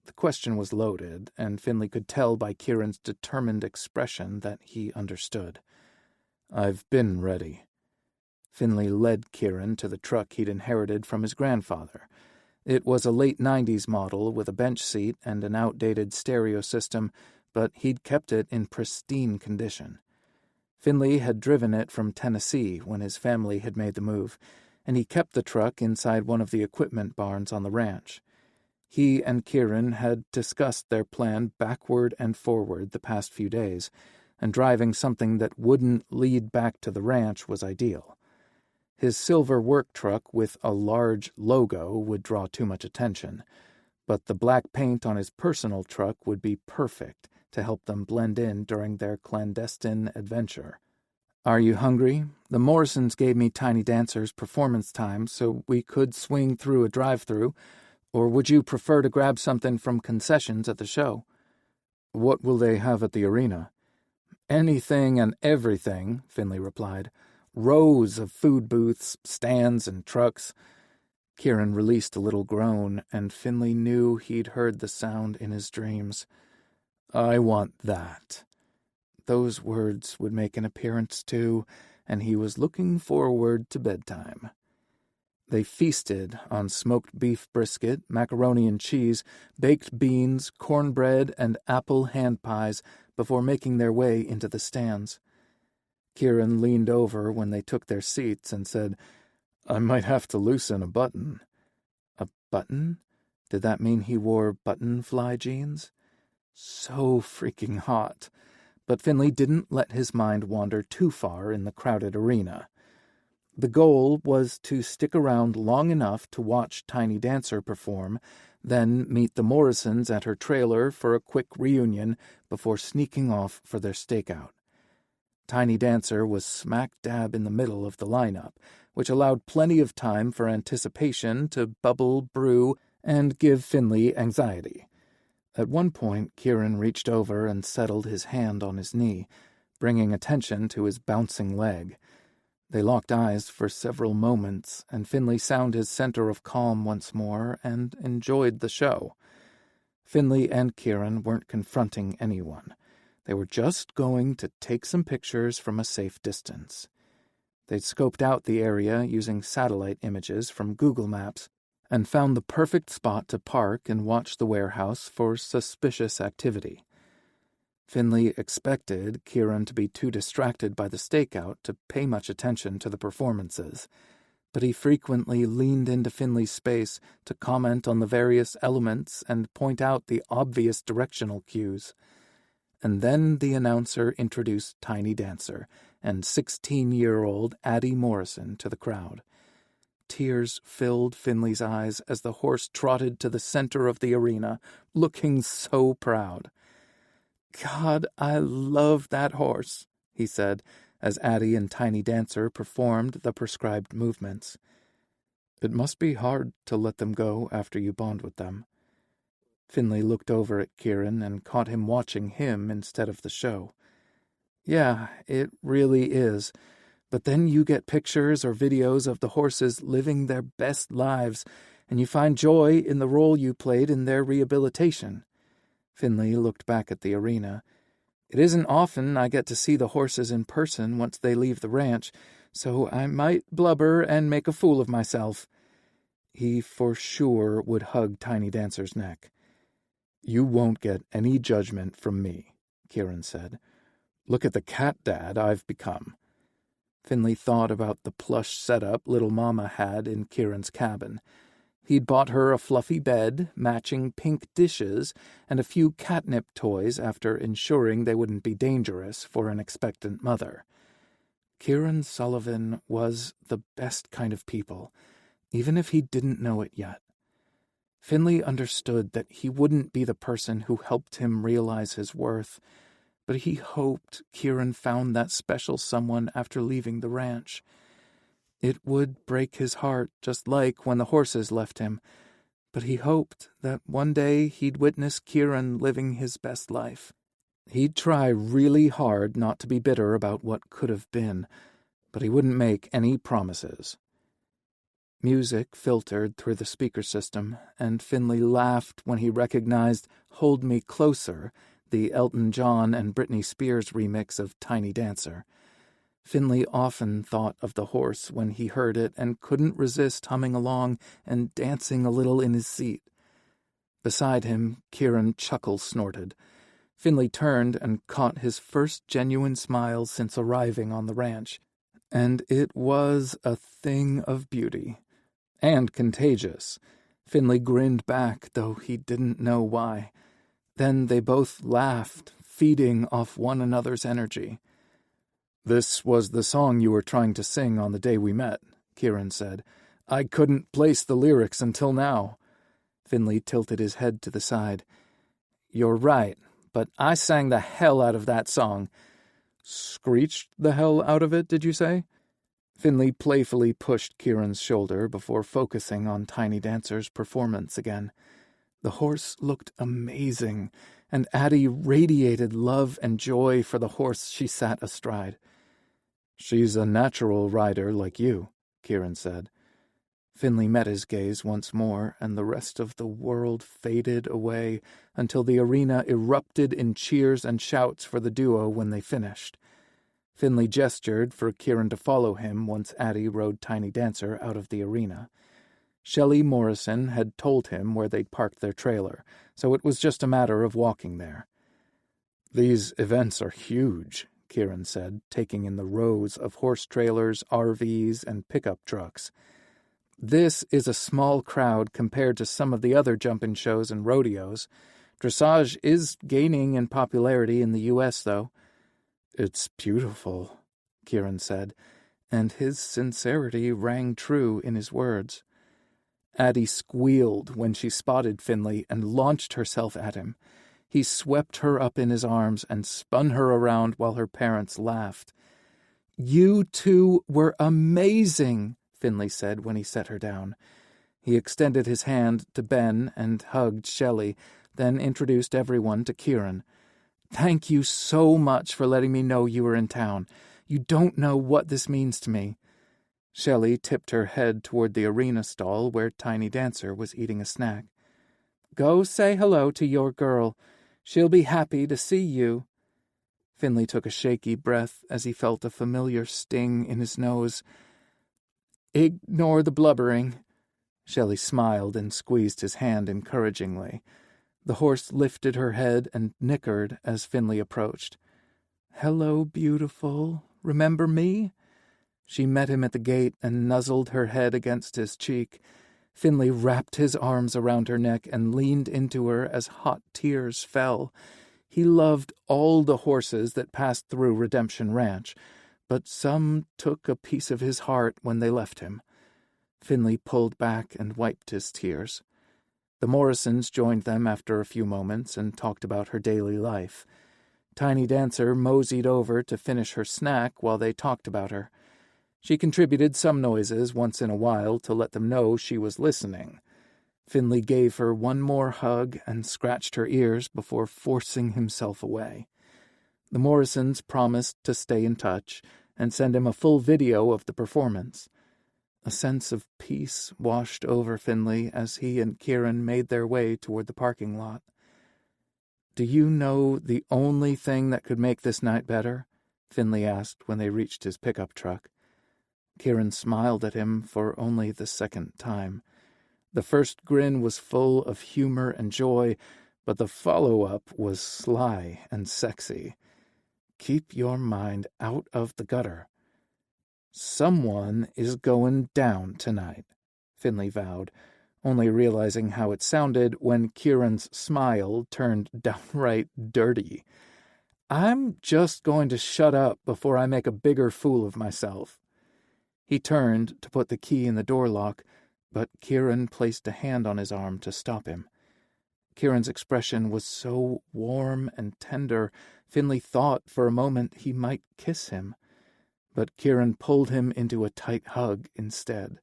The question was loaded, and Finley could tell by Kieran's determined expression that he understood. "I've been ready." Finley led Kieran to the truck he'd inherited from his grandfather. It was a late 90s model with a bench seat and an outdated stereo system, but he'd kept it in pristine condition. Finley had driven it from Tennessee when his family had made the move, and he kept the truck inside one of the equipment barns on the ranch. He and Kieran had discussed their plan backward and forward the past few days, and driving something that wouldn't lead back to the ranch was ideal. His silver work truck with a large logo would draw too much attention, but the black paint on his personal truck would be perfect to help them blend in during their clandestine adventure. "Are you hungry? The Morrisons gave me Tiny Dancer's performance time so we could swing through a drive-thru, or would you prefer to grab something from concessions at the show?" "What will they have at the arena?" "Anything and everything," Finley replied. "Rows of food booths, stands, and trucks." Kieran released a little groan, and Finley knew he'd heard the sound in his dreams. "I want that." Those words would make an appearance too, and he was looking forward to bedtime. They feasted on smoked beef brisket, macaroni and cheese, baked beans, cornbread, and apple hand pies before making their way into the stands. Kieran leaned over when they took their seats and said, "I might have to loosen a button." A button? Did that mean he wore button-fly jeans? So freaking hot. But Finley didn't let his mind wander too far in the crowded arena. The goal was to stick around long enough to watch Tiny Dancer perform, then meet the Morrisons at her trailer for a quick reunion before sneaking off for their stakeout. Tiny Dancer was smack dab in the middle of the lineup, which allowed plenty of time for anticipation to bubble, brew, and give Finley anxiety. At one point, Kieran reached over and settled his hand on his knee, bringing attention to his bouncing leg. They locked eyes for several moments, and Finley found his center of calm once more and enjoyed the show. Finley and Kieran weren't confronting anyone. They were just going to take some pictures from a safe distance. They'd scoped out the area using satellite images from Google Maps and found the perfect spot to park and watch the warehouse for suspicious activity. Finley expected Kieran to be too distracted by the stakeout to pay much attention to the performances, but he frequently leaned into Finley's space to comment on the various elements and point out the obvious directional cues. And then the announcer introduced Tiny Dancer and 16-year-old Addie Morrison to the crowd. Tears filled Finley's eyes as the horse trotted to the center of the arena, looking so proud. "God, I love that horse," he said, as Addie and Tiny Dancer performed the prescribed movements. "It must be hard to let them go after you bond with them." Finley looked over at Kieran and caught him watching him instead of the show. "Yeah, it really is. But then you get pictures or videos of the horses living their best lives, and you find joy in the role you played in their rehabilitation." Finley looked back at the arena. "It isn't often I get to see the horses in person once they leave the ranch, so I might blubber and make a fool of myself." He for sure would hug Tiny Dancer's neck. "You won't get any judgment from me," Kieran said. "Look at the cat dad I've become." Finley thought about the plush setup Little Mama had in Kieran's cabin. He'd bought her a fluffy bed, matching pink dishes, and a few catnip toys after ensuring they wouldn't be dangerous for an expectant mother. Kieran Sullivan was the best kind of people, even if he didn't know it yet. Finley understood that he wouldn't be the person who helped him realize his worth, but he hoped Kieran found that special someone after leaving the ranch. It would break his heart, just like when the horses left him, but he hoped that one day he'd witness Kieran living his best life. He'd try really hard not to be bitter about what could have been, but he wouldn't make any promises. Music filtered through the speaker system, and Finley laughed when he recognized "Hold Me Closer," the Elton John and Britney Spears remix of Tiny Dancer. Finley often thought of the horse when he heard it and couldn't resist humming along and dancing a little in his seat. Beside him, Kieran chuckle-snorted. Finley turned and caught his first genuine smile since arriving on the ranch, and it was a thing of beauty. And contagious. Finley grinned back, though he didn't know why. Then they both laughed, feeding off one another's energy. "This was the song you were trying to sing on the day we met," Kieran said. "I couldn't place the lyrics until now." Finley tilted his head to the side. "You're right, but I sang the hell out of that song." "Screeched the hell out of it, did you say?" Finley playfully pushed Kieran's shoulder before focusing on Tiny Dancer's performance again. The horse looked amazing, and Addie radiated love and joy for the horse she sat astride. "She's a natural rider like you," Kieran said. Finley met his gaze once more, and the rest of the world faded away until the arena erupted in cheers and shouts for the duo when they finished. Finley gestured for Kieran to follow him once Addie rode Tiny Dancer out of the arena. Shelley Morrison had told him where they'd parked their trailer, so it was just a matter of walking there. "These events are huge," Kieran said, taking in the rows of horse trailers, RVs, and pickup trucks. "This is a small crowd compared to some of the other jumping shows and rodeos. Dressage is gaining in popularity in the U.S., though." "It's beautiful," Kieran said, and his sincerity rang true in his words. Addie squealed when she spotted Finley and launched herself at him. He swept her up in his arms and spun her around while her parents laughed. "You two were amazing," Finley said when he set her down. He extended his hand to Ben and hugged Shelley, then introduced everyone to Kieran. "Thank you so much for letting me know you were in town. You don't know what this means to me." Shelley tipped her head toward the arena stall where Tiny Dancer was eating a snack. "Go say hello to your girl. She'll be happy to see you." Finley took a shaky breath as he felt a familiar sting in his nose. "Ignore the blubbering." Shelley smiled and squeezed his hand encouragingly. The horse lifted her head and nickered as Finley approached. "Hello, beautiful. Remember me?" She met him at the gate and nuzzled her head against his cheek. Finley wrapped his arms around her neck and leaned into her as hot tears fell. He loved all the horses that passed through Redemption Ranch, but some took a piece of his heart when they left him. Finley pulled back and wiped his tears. The Morrisons joined them after a few moments and talked about her daily life. Tiny Dancer moseyed over to finish her snack while they talked about her. She contributed some noises once in a while to let them know she was listening. Finley gave her one more hug and scratched her ears before forcing himself away. The Morrisons promised to stay in touch and send him a full video of the performance. A sense of peace washed over Finley as he and Kieran made their way toward the parking lot. "Do you know the only thing that could make this night better?" Finley asked when they reached his pickup truck. Kieran smiled at him for only the second time. The first grin was full of humor and joy, but the follow-up was sly and sexy. "Keep your mind out of the gutter." "Someone is going down tonight," Finley vowed, only realizing how it sounded when Kieran's smile turned downright dirty. "I'm just going to shut up before I make a bigger fool of myself." He turned to put the key in the door lock, but Kieran placed a hand on his arm to stop him. Kieran's expression was so warm and tender, Finley thought for a moment he might kiss him. But Kieran pulled him into a tight hug instead.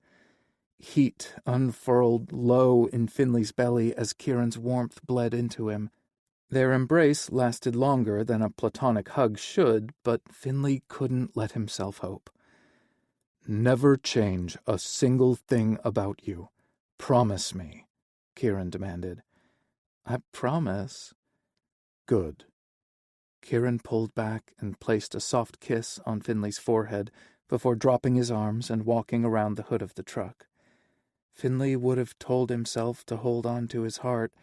Heat unfurled low in Finley's belly as Kieran's warmth bled into him. Their embrace lasted longer than a platonic hug should, but Finley couldn't let himself hope. "Never change a single thing about you. Promise me," Kieran demanded. "I promise." "Good." Kieran pulled back and placed a soft kiss on Finley's forehead before dropping his arms and walking around the hood of the truck. Finley would have told himself to hold on to his heart,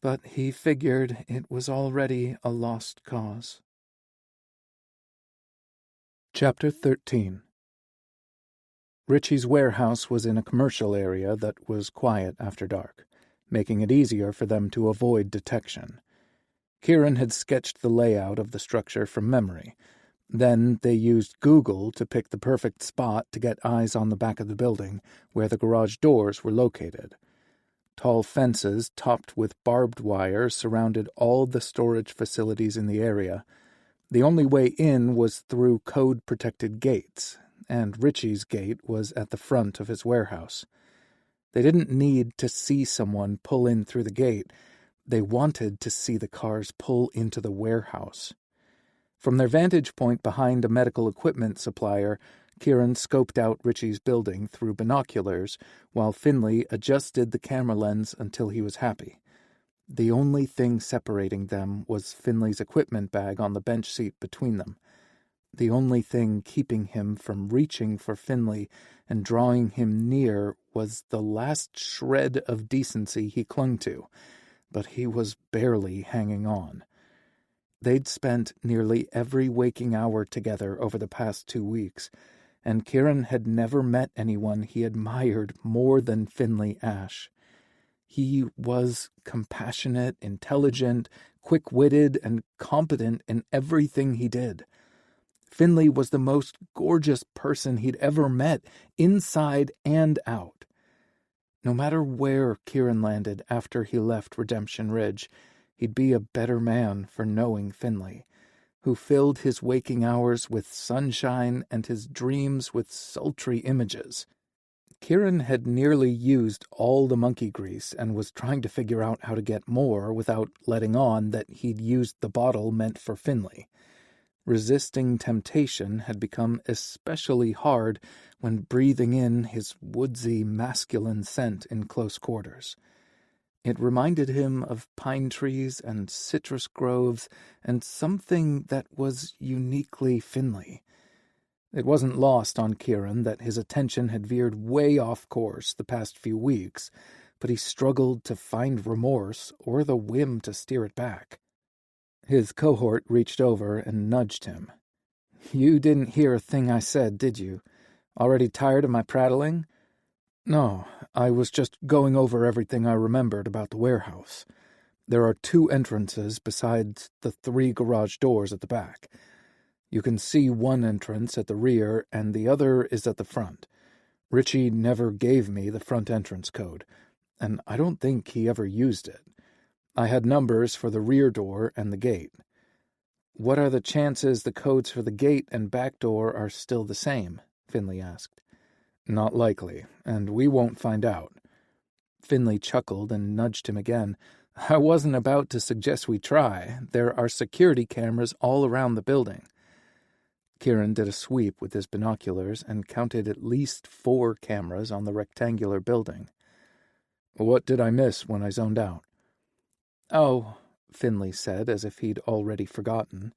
but he figured it was already a lost cause. Chapter 13. Richie's warehouse was in a commercial area that was quiet after dark, making it easier for them to avoid detection. Kieran had sketched the layout of the structure from memory. Then they used Google to pick the perfect spot to get eyes on the back of the building, where the garage doors were located. Tall fences topped with barbed wire surrounded all the storage facilities in the area. The only way in was through code-protected gates, and Richie's gate was at the front of his warehouse. They didn't need to see someone pull in through the gate. They wanted to see the cars pull into the warehouse. From their vantage point behind a medical equipment supplier, Kieran scoped out Richie's building through binoculars while Finley adjusted the camera lens until he was happy. The only thing separating them was Finley's equipment bag on the bench seat between them. The only thing keeping him from reaching for Finley and drawing him near was the last shred of decency he clung to, but he was barely hanging on. They'd spent nearly every waking hour together over the past 2 weeks, and Kieran had never met anyone he admired more than Finley Ash. He was compassionate, intelligent, quick-witted, and competent in everything he did. Finley was the most gorgeous person he'd ever met, inside and out. No matter where Kieran landed after he left Redemption Ridge, he'd be a better man for knowing Finley, who filled his waking hours with sunshine and his dreams with sultry images. Kieran had nearly used all the monkey grease and was trying to figure out how to get more without letting on that he'd used the bottle meant for Finley. Resisting temptation had become especially hard when breathing in his woodsy, masculine scent in close quarters. It reminded him of pine trees and citrus groves and something that was uniquely Finley. It wasn't lost on Kieran that his attention had veered way off course the past few weeks, but he struggled to find remorse or the whim to steer it back. His cohort reached over and nudged him. "You didn't hear a thing I said, did you? Already tired of my prattling?" "No, I was just going over everything I remembered about the warehouse. There are 2 entrances besides the 3 garage doors at the back. You can see one entrance at the rear and the other is at the front. Richie never gave me the front entrance code, and I don't think he ever used it. I had numbers for the rear door and the gate." "What are the chances the codes for the gate and back door are still the same?" Finley asked. "Not likely, and we won't find out." Finley chuckled and nudged him again. "I wasn't about to suggest we try. There are security cameras all around the building." Kieran did a sweep with his binoculars and counted at least 4 cameras on the rectangular building. "What did I miss when I zoned out?" "Oh," Finley said as if he'd already forgotten.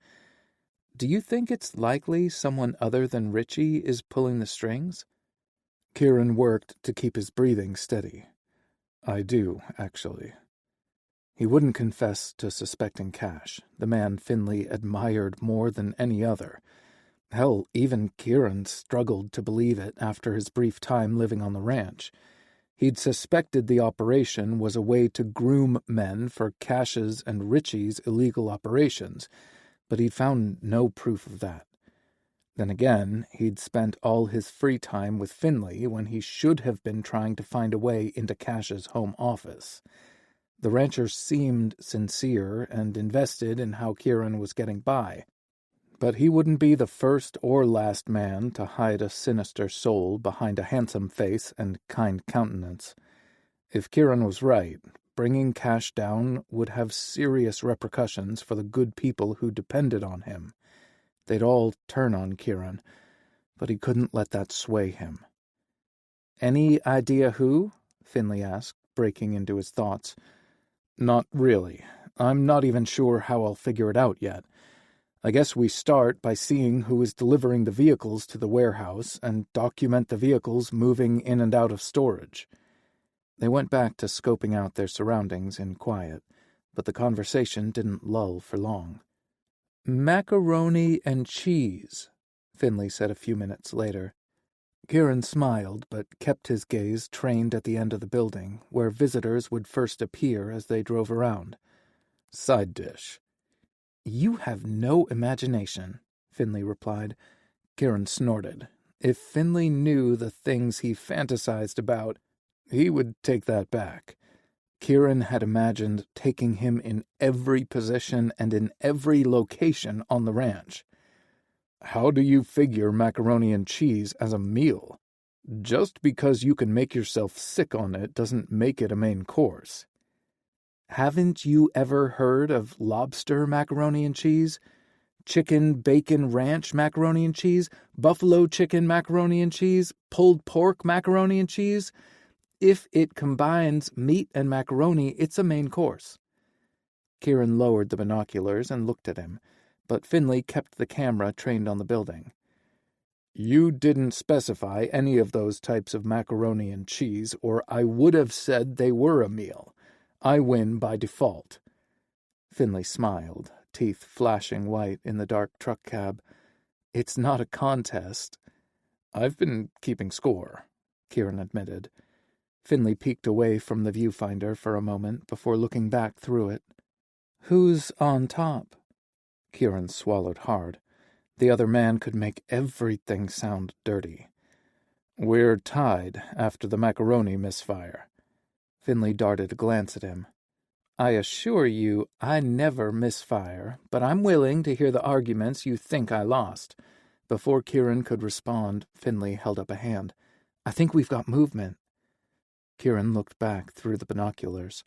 "Do you think it's likely someone other than Richie is pulling the strings?" Kieran worked to keep his breathing steady. "I do, actually." He wouldn't confess to suspecting Cash, the man Finley admired more than any other. Hell, even Kieran struggled to believe it after his brief time living on the ranch. He'd suspected the operation was a way to groom men for Cash's and Richie's illegal operations, but he'd found no proof of that. Then again, he'd spent all his free time with Finley when he should have been trying to find a way into Cash's home office. The rancher seemed sincere and invested in how Kieran was getting by, but he wouldn't be the first or last man to hide a sinister soul behind a handsome face and kind countenance. If Kieran was right, bringing Cash down would have serious repercussions for the good people who depended on him. They'd all turn on Kieran, but he couldn't let that sway him. "Any idea who?" Finley asked, breaking into his thoughts. "Not really. I'm not even sure how I'll figure it out yet. I guess we start by seeing who is delivering the vehicles to the warehouse and document the vehicles moving in and out of storage." They went back to scoping out their surroundings in quiet, but the conversation didn't lull for long. "Macaroni and cheese," Finley said a few minutes later. Kieran smiled, but kept his gaze trained at the end of the building, where visitors would first appear as they drove around. "Side dish." "You have no imagination," Finley replied. Kieran snorted. If Finley knew the things he fantasized about, he would take that back. Kieran had imagined taking him in every position and in every location on the ranch. "How do you figure macaroni and cheese as a meal? Just because you can make yourself sick on it doesn't make it a main course." "Haven't you ever heard of lobster macaroni and cheese? Chicken bacon ranch macaroni and cheese? Buffalo chicken macaroni and cheese? Pulled pork macaroni and cheese? If it combines meat and macaroni, it's a main course." Kieran lowered the binoculars and looked at him, but Finley kept the camera trained on the building. "You didn't specify any of those types of macaroni and cheese, or I would have said they were a meal. I win by default." Finley smiled, teeth flashing white in the dark truck cab. "It's not a contest." "I've been keeping score," Kieran admitted. Finley peeked away from the viewfinder for a moment before looking back through it. "Who's on top?" Kieran swallowed hard. The other man could make everything sound dirty. "We're tied after the macaroni misfire." Finley darted a glance at him. "I assure you I never misfire, but I'm willing to hear the arguments you think I lost." Before Kieran could respond, Finley held up a hand. "I think we've got movement." Kieran looked back through the binoculars.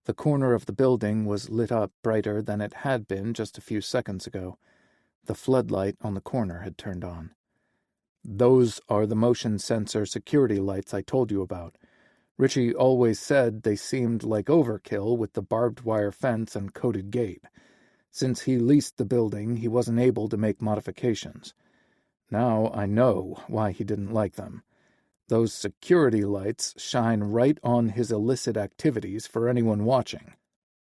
The corner of the building was lit up brighter than it had been just a few seconds ago. The floodlight on the corner had turned on. "Those are the motion sensor security lights I told you about. Richie always said they seemed like overkill with the barbed wire fence and coated gate. Since he leased the building, he wasn't able to make modifications. Now I know why he didn't like them. Those security lights shine right on his illicit activities for anyone watching.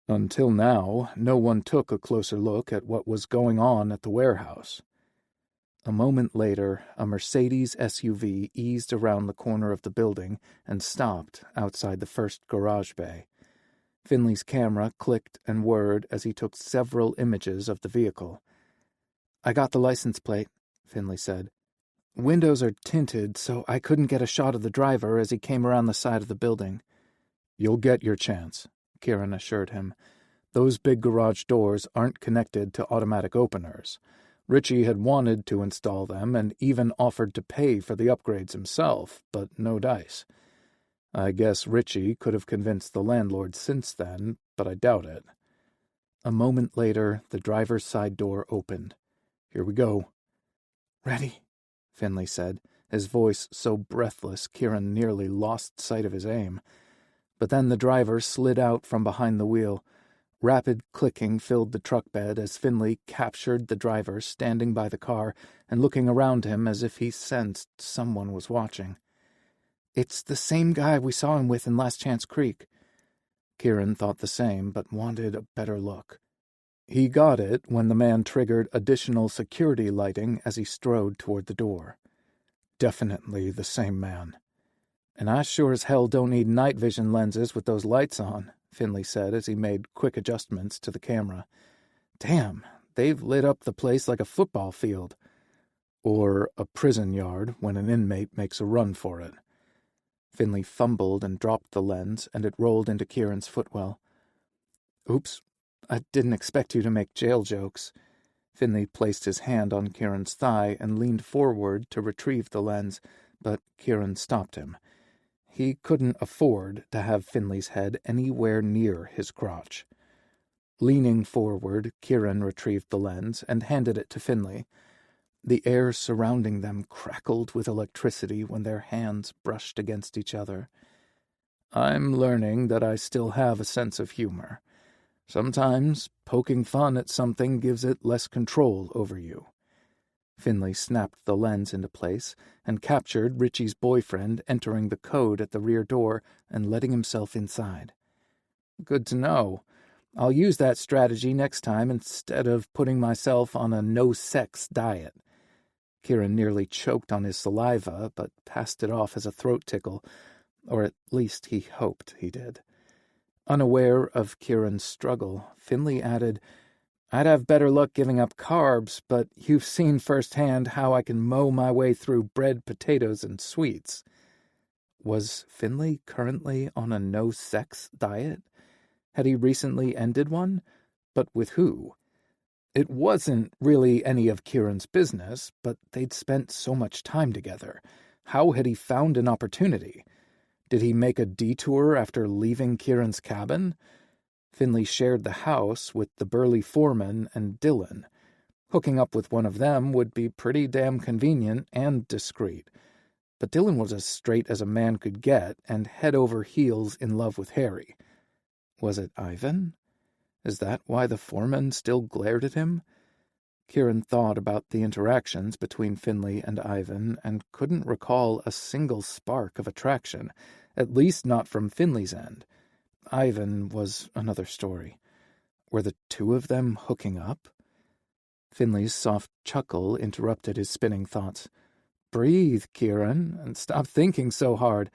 Until now, no one took a closer look at what was going on at the warehouse." A moment later, a Mercedes SUV eased around the corner of the building and stopped outside the first garage bay. Finley's camera clicked and whirred as he took several images of the vehicle. "I got the license plate," Finley said. "Windows are tinted, so I couldn't get a shot of the driver as he came around the side of the building." "You'll get your chance," Kieran assured him. "Those big garage doors aren't connected to automatic openers. Richie had wanted to install them and even offered to pay for the upgrades himself, but no dice. I guess Richie could have convinced the landlord since then, but I doubt it." A moment later, the driver's side door opened. "Here we go." "Ready," Finley said, his voice so breathless Kieran nearly lost sight of his aim. But then the driver slid out from behind the wheel. Rapid clicking filled the truck bed as Finley captured the driver standing by the car and looking around him as if he sensed someone was watching. "It's the same guy we saw him with in Last Chance Creek." Kieran thought the same, but wanted a better look. He got it when the man triggered additional security lighting as he strode toward the door. "Definitely the same man." "And I sure as hell don't need night vision lenses with those lights on," Finley said as he made quick adjustments to the camera. "Damn, they've lit up the place like a football field." "Or a prison yard when an inmate makes a run for it." Finley fumbled and dropped the lens, and it rolled into Kieran's footwell. "Oops, I didn't expect you to make jail jokes." Finley placed his hand on Kieran's thigh and leaned forward to retrieve the lens, but Kieran stopped him. He couldn't afford to have Finley's head anywhere near his crotch. Leaning forward, Kieran retrieved the lens and handed it to Finley. The air surrounding them crackled with electricity when their hands brushed against each other. "I'm learning that I still have a sense of humor. Sometimes poking fun at something gives it less control over you. Finley snapped the lens into place and captured Richie's boyfriend entering the code at the rear door and letting himself inside. Good to know. I'll use that strategy next time instead of putting myself on a no-sex diet. Kieran nearly choked on his saliva, but passed it off as a throat tickle, or at least he hoped he did. Unaware of Kieran's struggle, Finley added, I'd have better luck giving up carbs, but you've seen firsthand how I can mow my way through bread, potatoes, and sweets. Was Finley currently on a no-sex diet? Had he recently ended one? But with who? It wasn't really any of Kieran's business, but they'd spent so much time together. How had he found an opportunity? Did he make a detour after leaving Kieran's cabin? Finley shared the house with the burly foreman and Dylan. Hooking up with one of them would be pretty damn convenient and discreet. But Dylan was as straight as a man could get and head over heels in love with Harry. Was it Ivan? Is that why the foreman still glared at him? Kieran thought about the interactions between Finley and Ivan and couldn't recall a single spark of attraction, at least not from Finley's end. Ivan was another story. Were the two of them hooking up? Finley's soft chuckle interrupted his spinning thoughts. Breathe, Kieran, and stop thinking so hard.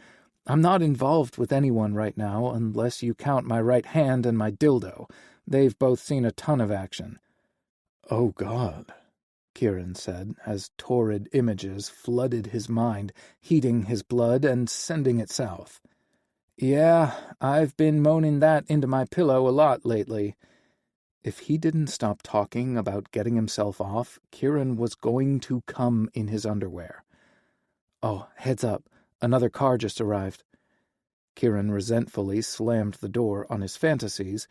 I'm not involved with anyone right now, unless you count my right hand and my dildo. They've both seen a ton of action. Oh, God, Kieran said, as torrid images flooded his mind, heating his blood and sending it south. Yeah, I've been moaning that into my pillow a lot lately. If he didn't stop talking about getting himself off, Kieran was going to come in his underwear. Oh, heads up, another car just arrived. Kieran resentfully slammed the door on his fantasies,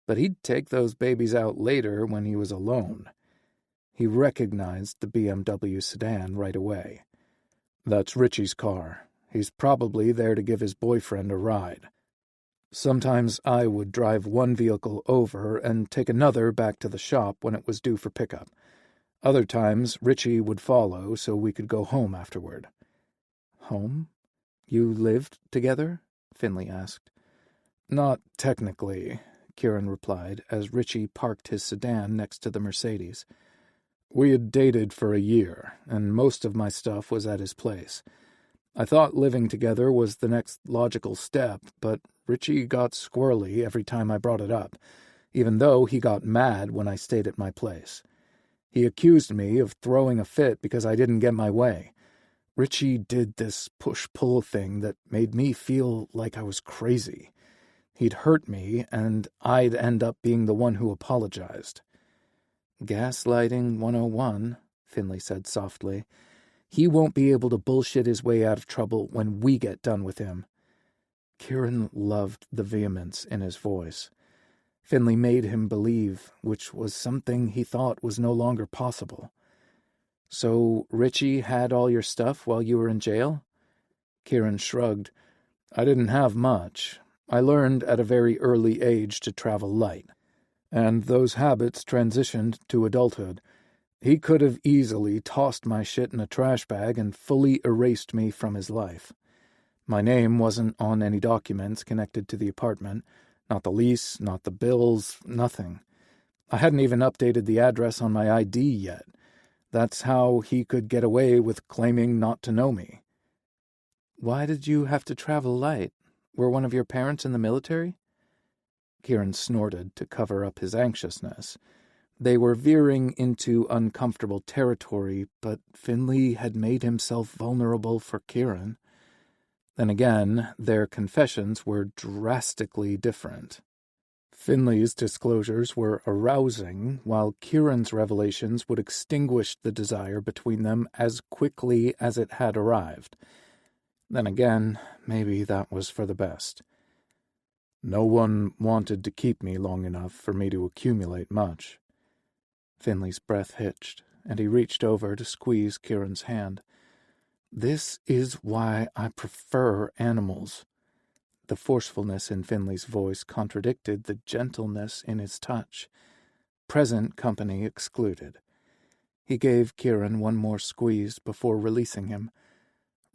but he'd take those babies out later when he was alone. He recognized the BMW sedan right away. That's Richie's car. He's probably there to give his boyfriend a ride. Sometimes I would drive one vehicle over and take another back to the shop when it was due for pickup. Other times, Richie would follow so we could go home afterward. Home? You lived together? Finley asked. Not technically, Kieran replied, as Richie parked his sedan next to the Mercedes. We had dated for a year, and most of my stuff was at his place. I thought living together was the next logical step, but Richie got squirrely every time I brought it up, even though he got mad when I stayed at my place. He accused me of throwing a fit because I didn't get my way. Richie did this push-pull thing that made me feel like I was crazy. He'd hurt me, and I'd end up being the one who apologized. Gaslighting 101, Finley said softly. He won't be able to bullshit his way out of trouble when we get done with him. Kieran loved the vehemence in his voice. Finley made him believe, which was something he thought was no longer possible. So Richie had all your stuff while you were in jail? Kieran shrugged. I didn't have much. I learned at a very early age to travel light, and those habits transitioned to adulthood. He could have easily tossed my shit in a trash bag and fully erased me from his life. My name wasn't on any documents connected to the apartment, not the lease, not the bills, nothing. I hadn't even updated the address on my ID yet. That's how he could get away with claiming not to know me. Why did you have to travel light? Were one of your parents in the military? Kieran snorted to cover up his anxiousness. They were veering into uncomfortable territory, but Finley had made himself vulnerable for Kieran. Then again, their confessions were drastically different. Finley's disclosures were arousing, while Kieran's revelations would extinguish the desire between them as quickly as it had arrived. Then again, maybe that was for the best. No one wanted to keep me long enough for me to accumulate much. Finley's breath hitched, and he reached over to squeeze Kieran's hand. This is why I prefer animals. The forcefulness in Finley's voice contradicted the gentleness in his touch. Present company excluded. He gave Kieran one more squeeze before releasing him.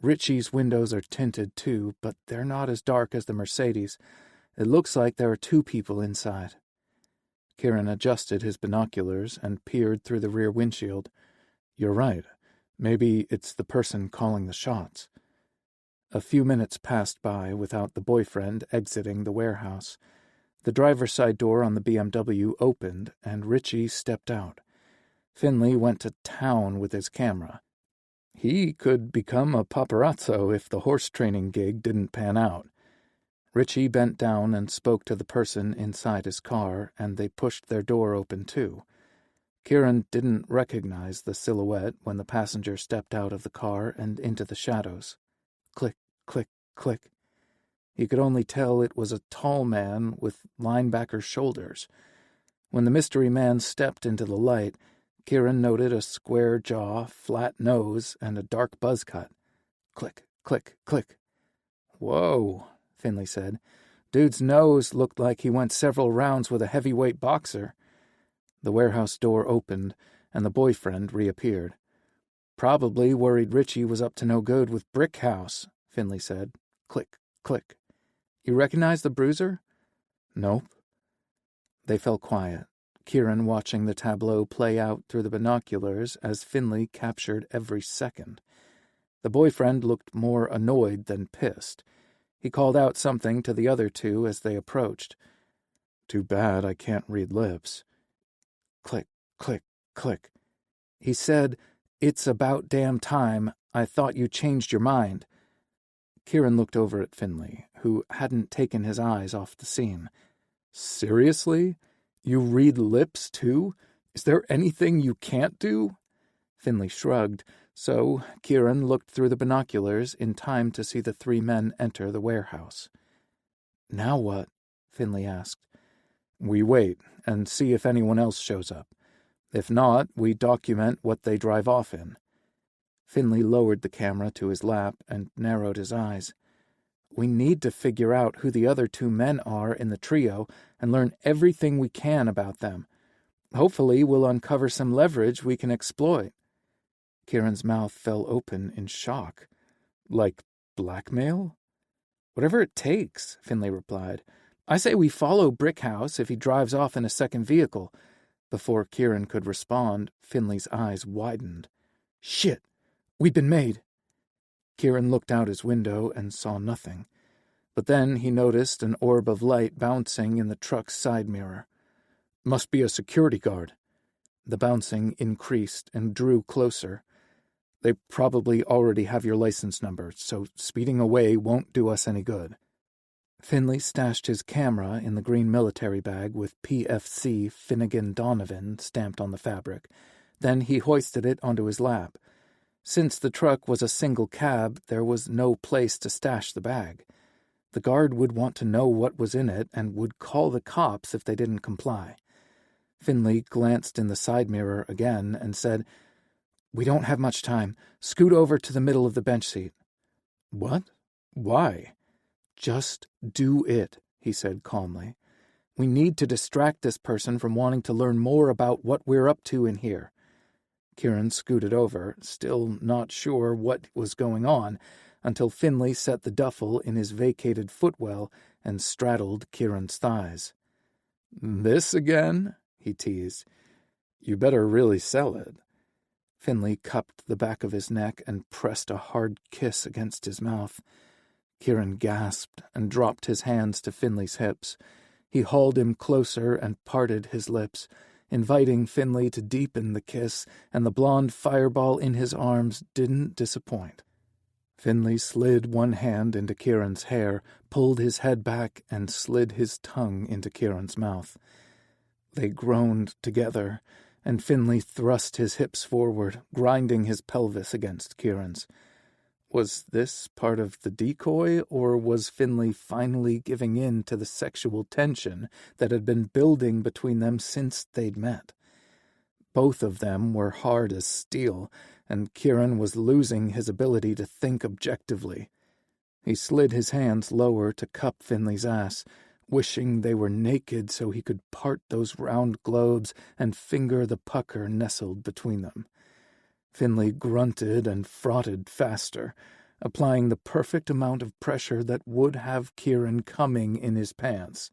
Richie's windows are tinted too, but they're not as dark as the Mercedes. It looks like there are two people inside. Kieran adjusted his binoculars and peered through the rear windshield. You're right. Maybe it's the person calling the shots. A few minutes passed by without the boyfriend exiting the warehouse. The driver's side door on the BMW opened, and Richie stepped out. Finley went to town with his camera. He could become a paparazzo if the horse training gig didn't pan out. Richie bent down and spoke to the person inside his car, and they pushed their door open too. Kieran didn't recognize the silhouette when the passenger stepped out of the car and into the shadows. Click, click, click. He could only tell it was a tall man with linebacker shoulders. When the mystery man stepped into the light, Kieran noted a square jaw, flat nose, and a dark buzz cut. Click, click, click. Whoa, Finley said. Dude's nose looked like he went several rounds with a heavyweight boxer. The warehouse door opened, and the boyfriend reappeared. Probably worried Richie was up to no good with Brick House, Finley said. Click, click. You recognize the bruiser? Nope. They fell quiet, Kieran watching the tableau play out through the binoculars as Finley captured every second. The boyfriend looked more annoyed than pissed. He called out something to the other two as they approached. Too bad I can't read lips. Click, click, click. He said, It's about damn time. I thought you changed your mind. Kieran looked over at Finley, who hadn't taken his eyes off the scene. Seriously? You read lips, too? Is there anything you can't do? Finley shrugged, so Kieran looked through the binoculars in time to see the three men enter the warehouse. Now what? Finley asked. We wait and see if anyone else shows up. If not, we document what they drive off in. Finley lowered the camera to his lap and narrowed his eyes. We need to figure out who the other two men are in the trio and learn everything we can about them. Hopefully we'll uncover some leverage we can exploit. Kieran's mouth fell open in shock. Like blackmail? Whatever it takes, Finley replied. I say we follow Brickhouse if he drives off in a second vehicle. Before Kieran could respond, Finley's eyes widened. Shit! We've been made! Kieran looked out his window and saw nothing. But then he noticed an orb of light bouncing in the truck's side mirror. Must be a security guard. The bouncing increased and drew closer. They probably already have your license number, so speeding away won't do us any good. Finley stashed his camera in the green military bag with PFC Finnegan Donovan stamped on the fabric. Then he hoisted it onto his lap. Since the truck was a single cab, there was no place to stash the bag. The guard would want to know what was in it and would call the cops if they didn't comply. Finley glanced in the side mirror again and said, We don't have much time. Scoot over to the middle of the bench seat. What? Why? Just do it, he said calmly. We need to distract this person from wanting to learn more about what we're up to in here. Kieran scooted over, still not sure what was going on, until Finley set the duffel in his vacated footwell and straddled Kieran's thighs. This again? He teased. You better really sell it. Finley cupped the back of his neck and pressed a hard kiss against his mouth. Kieran gasped and dropped his hands to Finley's hips. He hauled him closer and parted his lips, inviting Finley to deepen the kiss, and the blonde fireball in his arms didn't disappoint. Finley slid one hand into Kieran's hair, pulled his head back, and slid his tongue into Kieran's mouth. They groaned together, and Finley thrust his hips forward, grinding his pelvis against Kieran's. Was this part of the decoy, or was Finley finally giving in to the sexual tension that had been building between them since they'd met? Both of them were hard as steel, and Kieran was losing his ability to think objectively. He slid his hands lower to cup Finley's ass, wishing they were naked so he could part those round globes and finger the pucker nestled between them. Finley grunted and frothed faster, applying the perfect amount of pressure that would have Kieran coming in his pants.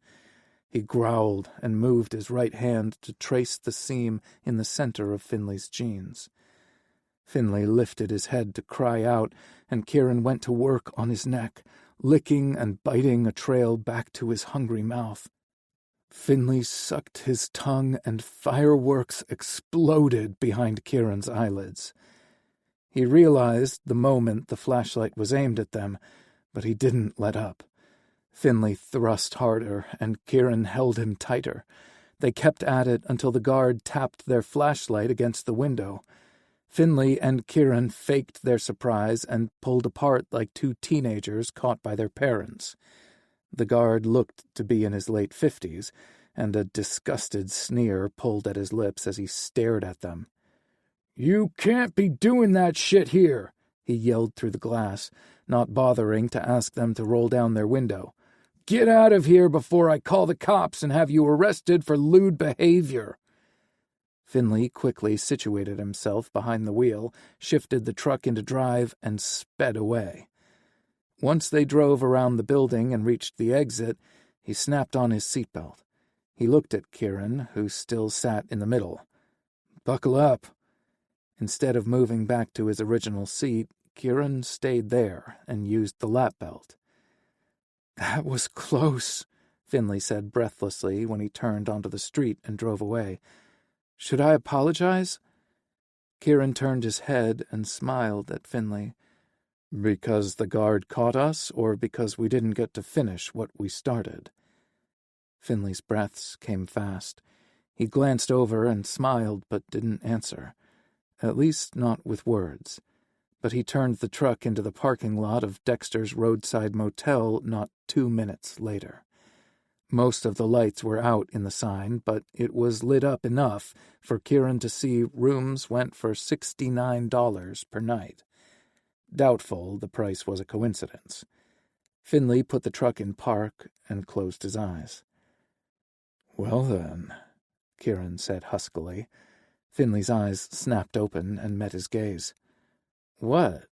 He growled and moved his right hand to trace the seam in the center of Finley's jeans. Finley lifted his head to cry out, and Kieran went to work on his neck, licking and biting a trail back to his hungry mouth. Finley sucked his tongue, and fireworks exploded behind Kieran's eyelids. He realized the moment the flashlight was aimed at them, but he didn't let up. Finley thrust harder, and Kieran held him tighter. They kept at it until the guard tapped their flashlight against the window. Finley and Kieran faked their surprise and pulled apart like two teenagers caught by their parents. The guard looked to be in his late 50s, and a disgusted sneer pulled at his lips as he stared at them. "You can't be doing that shit here," he yelled through the glass, not bothering to ask them to roll down their window. "Get out of here before I call the cops and have you arrested for lewd behavior." Finley quickly situated himself behind the wheel, shifted the truck into drive, and sped away. Once they drove around the building and reached the exit, he snapped on his seatbelt. He looked at Kieran, who still sat in the middle. "Buckle up." Instead of moving back to his original seat, Kieran stayed there and used the lap belt. "That was close," Finley said breathlessly when he turned onto the street and drove away. "Should I apologize?" Kieran turned his head and smiled at Finley. "Because the guard caught us, or because we didn't get to finish what we started?" Finley's breaths came fast. He glanced over and smiled but didn't answer. At least not with words. But he turned the truck into the parking lot of Dexter's roadside motel not 2 minutes later. Most of the lights were out in the sign, but it was lit up enough for Kieran to see rooms went for $69 per night. Doubtful the price was a coincidence. Finley put the truck in park and closed his eyes. "Well then," Kieran said huskily. Finley's eyes snapped open and met his gaze. "What?"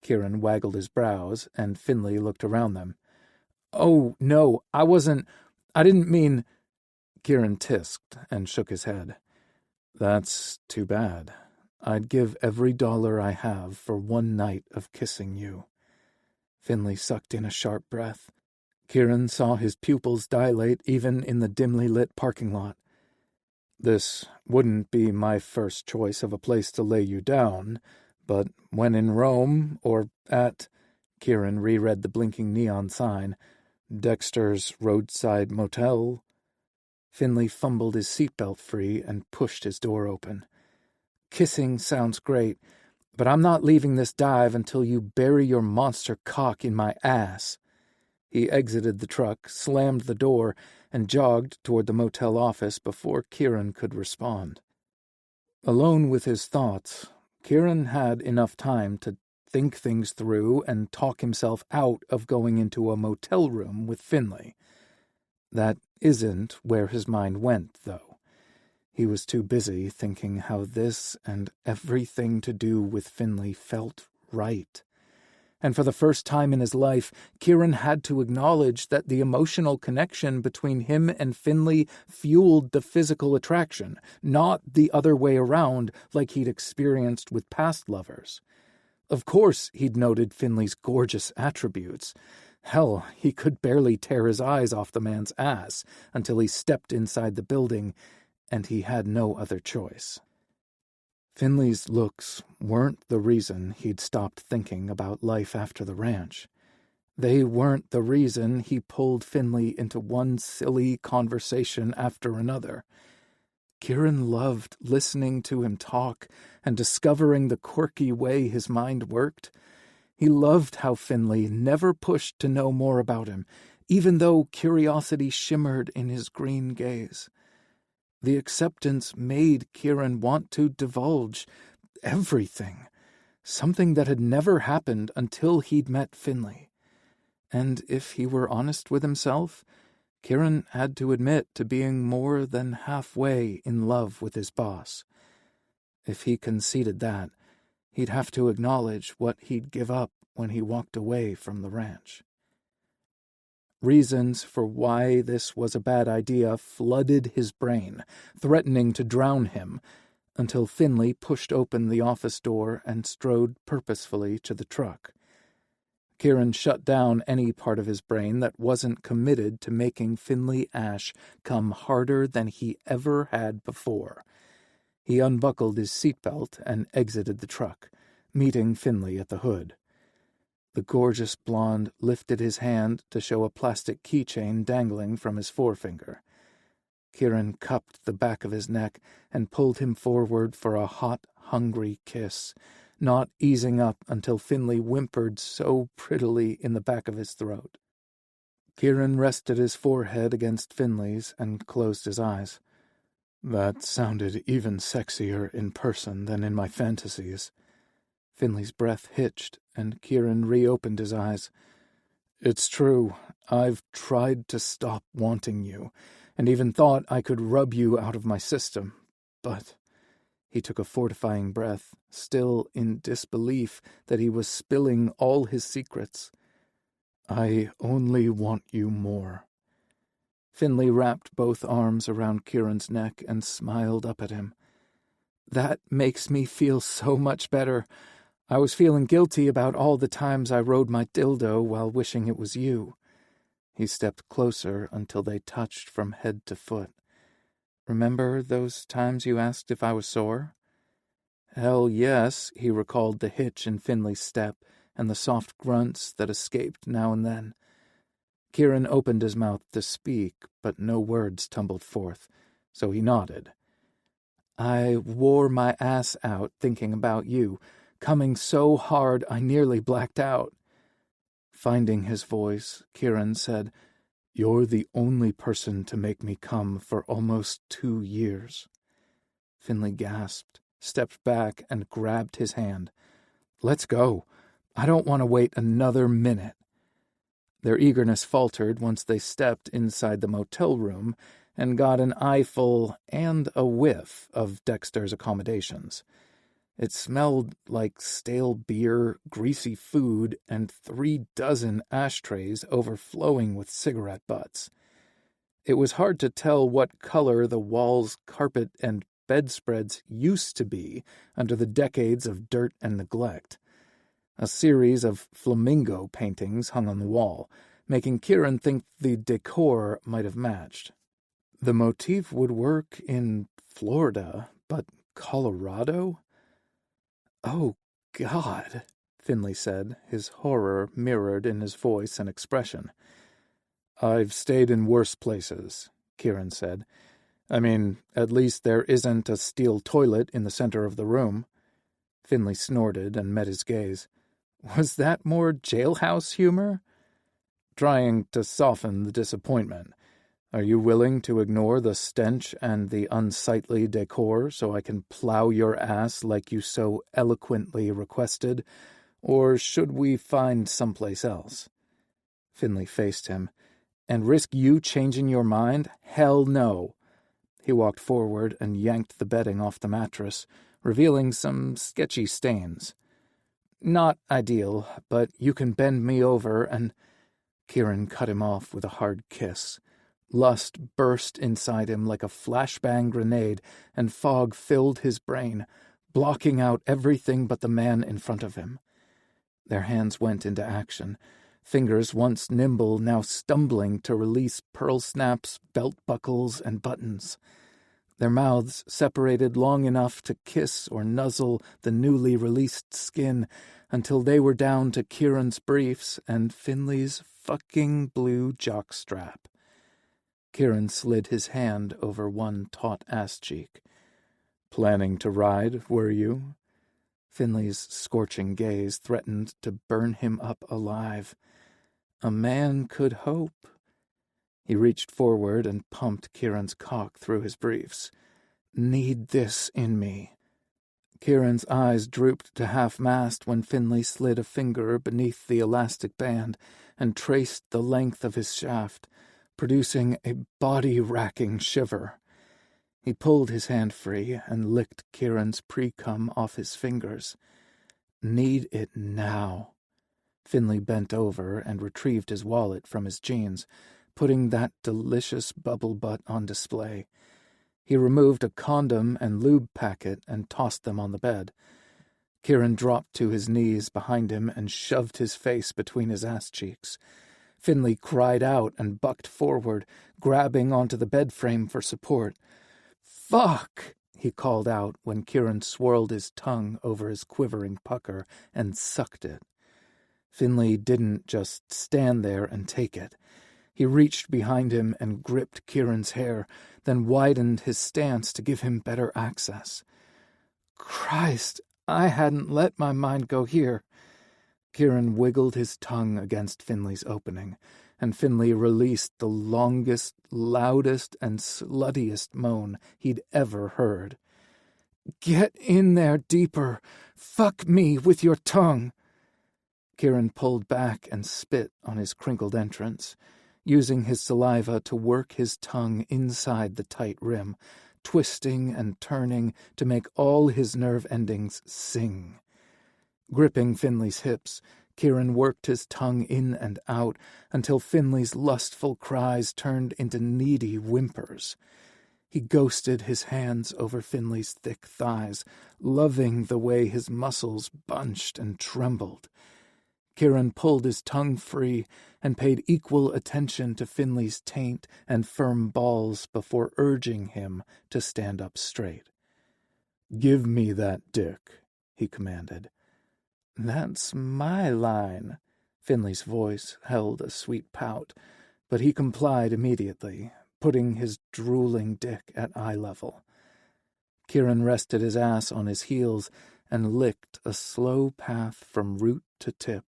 Kieran waggled his brows, and Finley looked around them. "Oh, no, I didn't mean—" Kieran tisked and shook his head. "That's too bad. I'd give every dollar I have for one night of kissing you." Finley sucked in a sharp breath. Kieran saw his pupils dilate even in the dimly lit parking lot. "This wouldn't be my first choice of a place to lay you down, but when in Rome, or at—" Kieran reread the blinking neon sign, "Dexter's roadside motel." Finley fumbled his seatbelt free and pushed his door open. "Kissing sounds great, but I'm not leaving this dive until you bury your monster cock in my ass." He exited the truck, slammed the door, and jogged toward the motel office before Kieran could respond. Alone with his thoughts, Kieran had enough time to think things through and talk himself out of going into a motel room with Finley. That isn't where his mind went, though. He was too busy thinking how this and everything to do with Finley felt right. And for the first time in his life, Kieran had to acknowledge that the emotional connection between him and Finley fueled the physical attraction, not the other way around like he'd experienced with past lovers. Of course he'd noted Finley's gorgeous attributes. Hell, he could barely tear his eyes off the man's ass until he stepped inside the building, and he had no other choice. Finley's looks weren't the reason he'd stopped thinking about life after the ranch. They weren't the reason he pulled Finley into one silly conversation after another. Kieran loved listening to him talk and discovering the quirky way his mind worked. He loved how Finley never pushed to know more about him, even though curiosity shimmered in his green gaze. The acceptance made Kieran want to divulge everything, something that had never happened until he'd met Finley. And if he were honest with himself, Kieran had to admit to being more than halfway in love with his boss. If he conceded that, he'd have to acknowledge what he'd give up when he walked away from the ranch. Reasons for why this was a bad idea flooded his brain, threatening to drown him, until Finley pushed open the office door and strode purposefully to the truck. Kieran shut down any part of his brain that wasn't committed to making Finley Ash come harder than he ever had before. He unbuckled his seatbelt and exited the truck, meeting Finley at the hood. The gorgeous blonde lifted his hand to show a plastic keychain dangling from his forefinger. Kieran cupped the back of his neck and pulled him forward for a hot, hungry kiss, not easing up until Finley whimpered so prettily in the back of his throat. Kieran rested his forehead against Finley's and closed his eyes. That sounded even sexier in person than in my fantasies. Finley's breath hitched, and Kieran reopened his eyes. It's true, I've tried to stop wanting you, and even thought I could rub you out of my system, but... He took a fortifying breath, still in disbelief that he was spilling all his secrets. I only want you more. Finley wrapped both arms around Kieran's neck and smiled up at him. That makes me feel so much better. I was feeling guilty about all the times I rode my dildo while wishing it was you. He stepped closer until they touched from head to foot. Remember those times you asked if I was sore? Hell yes, he recalled the hitch in Finley's step and the soft grunts that escaped now and then. Kieran opened his mouth to speak, but no words tumbled forth, so he nodded. I wore my ass out thinking about you, coming so hard I nearly blacked out. Finding his voice, Kieran said, You're the only person to make me come for almost 2 years. Finley gasped, stepped back, and grabbed his hand. Let's go. I don't want to wait another minute. Their eagerness faltered once they stepped inside the motel room and got an eyeful and a whiff of Dexter's accommodations. It smelled like stale beer, greasy food, and 36 ashtrays overflowing with cigarette butts. It was hard to tell what color the walls, carpet, and bedspreads used to be under the decades of dirt and neglect. A series of flamingo paintings hung on the wall, making Kieran think the decor might have matched. The motif would work in Florida, but Colorado? Oh, God, Finley said, his horror mirrored in his voice and expression. I've stayed in worse places, Kieran said. I mean, at least there isn't a steel toilet in the center of the room. Finley snorted and met his gaze. Was that more jailhouse humor? Trying to soften the disappointment. Are you willing to ignore the stench and the unsightly decor so I can plow your ass like you so eloquently requested, or should we find someplace else? Finley faced him. And risk you changing your mind? Hell no. He walked forward and yanked the bedding off the mattress, revealing some sketchy stains. Not ideal, but you can bend me over and... Kieran cut him off with a hard kiss. Lust burst inside him like a flashbang grenade, and fog filled his brain, blocking out everything but the man in front of him. Their hands went into action, fingers once nimble now stumbling to release pearl snaps, belt buckles, and buttons. Their mouths separated long enough to kiss or nuzzle the newly released skin until they were down to Kieran's briefs and Finley's fucking blue jockstrap. Kieran slid his hand over one taut ass cheek. Planning to ride, were you? Finley's scorching gaze threatened to burn him up alive. A man could hope. He reached forward and pumped Kieran's cock through his briefs. Need this in me. Kieran's eyes drooped to half-mast when Finley slid a finger beneath the elastic band and traced the length of his shaft, producing a body-racking shiver. He pulled his hand free and licked Kieran's pre-cum off his fingers. Need it now. Finley bent over and retrieved his wallet from his jeans, putting that delicious bubble butt on display. He removed a condom and lube packet and tossed them on the bed. Kieran dropped to his knees behind him and shoved his face between his ass cheeks. Finley cried out and bucked forward, grabbing onto the bed frame for support. "Fuck!" he called out when Kieran swirled his tongue over his quivering pucker and sucked it. Finley didn't just stand there and take it. He reached behind him and gripped Kieran's hair, then widened his stance to give him better access. Christ, I hadn't let my mind go here. Kieran wiggled his tongue against Finley's opening, and Finley released the longest, loudest, and sluttiest moan he'd ever heard. "Get in there deeper. Fuck me with your tongue." Kieran pulled back and spit on his crinkled entrance, using his saliva to work his tongue inside the tight rim, twisting and turning to make all his nerve endings sing. Gripping Finley's hips, Kieran worked his tongue in and out until Finley's lustful cries turned into needy whimpers. He ghosted his hands over Finley's thick thighs, loving the way his muscles bunched and trembled. Kieran pulled his tongue free and paid equal attention to Finley's taint and firm balls before urging him to stand up straight. "Give me that dick," he commanded. "That's my line." Finley's voice held a sweet pout, but he complied immediately, putting his drooling dick at eye level. Kieran rested his ass on his heels and licked a slow path from root to tip,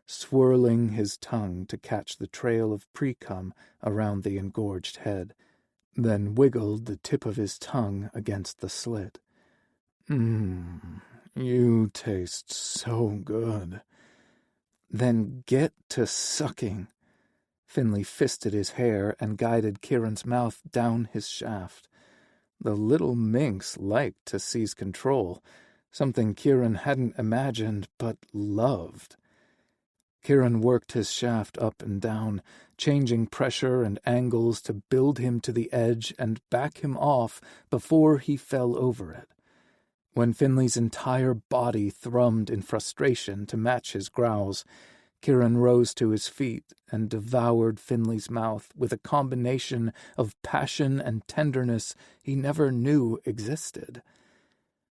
swirling his tongue to catch the trail of pre-cum around the engorged head, then wiggled the tip of his tongue against the slit. You taste so good." "Then get to sucking." Finley fisted his hair and guided Kieran's mouth down his shaft. The little minx liked to seize control, something Kieran hadn't imagined but loved. Kieran worked his shaft up and down, changing pressure and angles to build him to the edge and back him off before he fell over it. When Finley's entire body thrummed in frustration to match his growls, Kieran rose to his feet and devoured Finley's mouth with a combination of passion and tenderness he never knew existed.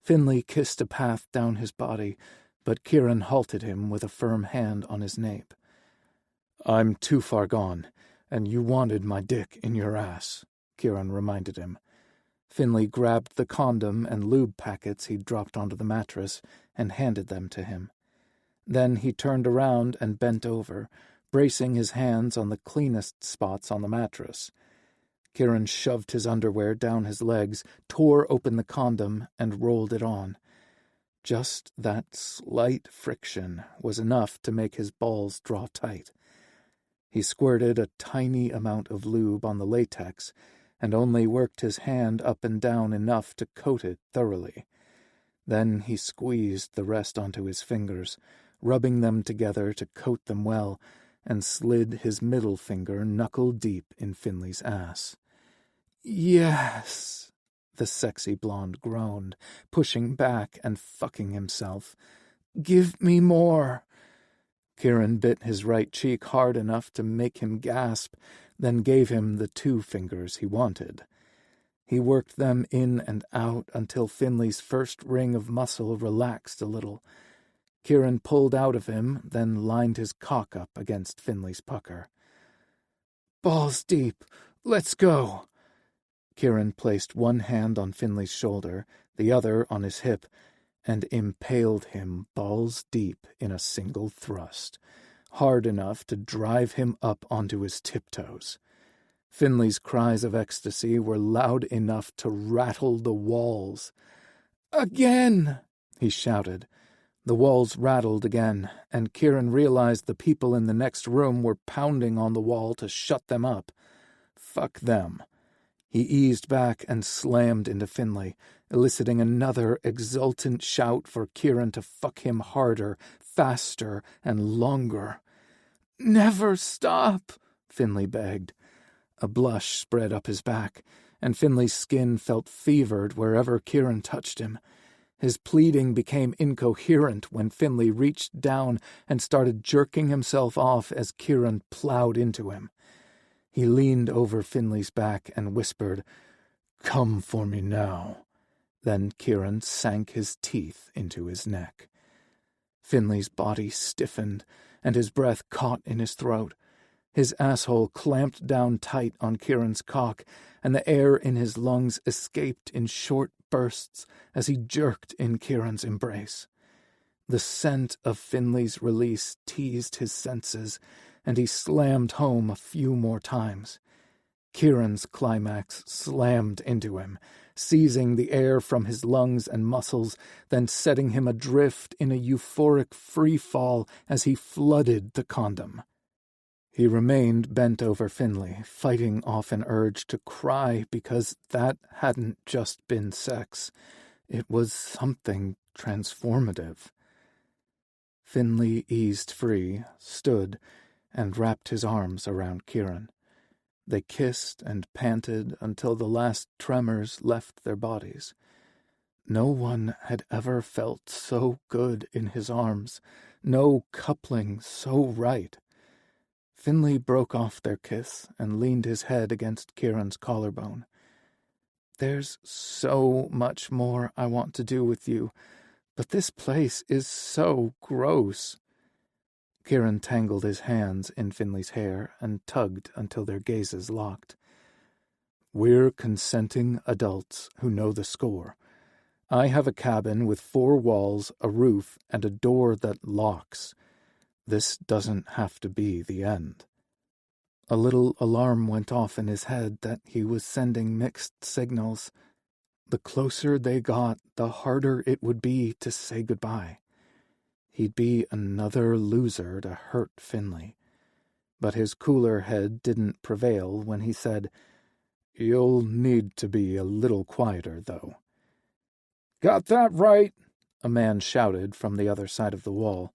Finley kissed a path down his body, but Kieran halted him with a firm hand on his nape. "I'm too far gone, and you wanted my dick in your ass," Kieran reminded him. Finley grabbed the condom and lube packets he'd dropped onto the mattress and handed them to him. Then he turned around and bent over, bracing his hands on the cleanest spots on the mattress. Kieran shoved his underwear down his legs, tore open the condom, and rolled it on. Just that slight friction was enough to make his balls draw tight. He squirted a tiny amount of lube on the latex and only worked his hand up and down enough to coat it thoroughly. Then he squeezed the rest onto his fingers, rubbing them together to coat them well, and slid his middle finger knuckle-deep in Finley's ass. "Yes," the sexy blonde groaned, pushing back and fucking himself. "Give me more." Kieran bit his right cheek hard enough to make him gasp, then gave him the 2 fingers he wanted. He worked them in and out until Finley's first ring of muscle relaxed a little. Kieran pulled out of him, then lined his cock up against Finley's pucker. "Balls deep. Let's go." Kieran placed one hand on Finley's shoulder, the other on his hip, and impaled him balls deep in a single thrust, hard enough to drive him up onto his tiptoes. Finley's cries of ecstasy were loud enough to rattle the walls. "Again!" he shouted. The walls rattled again, and Kieran realized the people in the next room were pounding on the wall to shut them up. Fuck them. He eased back and slammed into Finlay, eliciting another exultant shout for Kieran to fuck him harder, faster, and longer. "Never stop," Finlay begged. A blush spread up his back, and Finlay's skin felt fevered wherever Kieran touched him. His pleading became incoherent when Finlay reached down and started jerking himself off as Kieran plowed into him. He leaned over Finlay's back and whispered, "Come for me now." Then Kieran sank his teeth into his neck. Finlay's body stiffened, and his breath caught in his throat. His asshole clamped down tight on Kieran's cock, and the air in his lungs escaped in short bursts as he jerked in Kieran's embrace. The scent of Finlay's release teased his senses, and he slammed home a few more times. Kieran's climax slammed into him, seizing the air from his lungs and muscles, then setting him adrift in a euphoric free fall as he flooded the condom. He remained bent over Finlay, fighting off an urge to cry because that hadn't just been sex. It was something transformative. Finlay eased free, stood, and wrapped his arms around Kieran. They kissed and panted until the last tremors left their bodies. No one had ever felt so good in his arms, no coupling so right. Finlay broke off their kiss and leaned his head against Kieran's collarbone. "There's so much more I want to do with you, but this place is so gross." Kieran tangled his hands in Finlay's hair and tugged until their gazes locked. "We're consenting adults who know the score. I have a cabin with 4 walls, a roof, and a door that locks. This doesn't have to be the end." A little alarm went off in his head that he was sending mixed signals. The closer they got, the harder it would be to say goodbye. He'd be another loser to hurt Finlay. But his cooler head didn't prevail when he said, "You'll need to be a little quieter, though." "Got that right," a man shouted from the other side of the wall.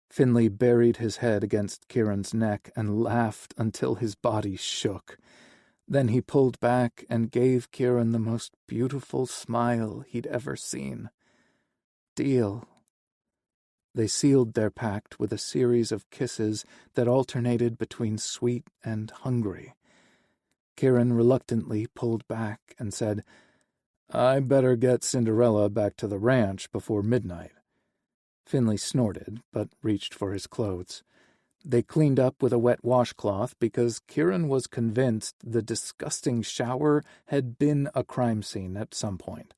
Finlay buried his head against Kieran's neck and laughed until his body shook. Then he pulled back and gave Kieran the most beautiful smile he'd ever seen. "Deal." They sealed their pact with a series of kisses that alternated between sweet and hungry. Kieran reluctantly pulled back and said, "I better get Cinderella back to the ranch before midnight." Finlay snorted, but reached for his clothes. They cleaned up with a wet washcloth because Kieran was convinced the disgusting shower had been a crime scene at some point.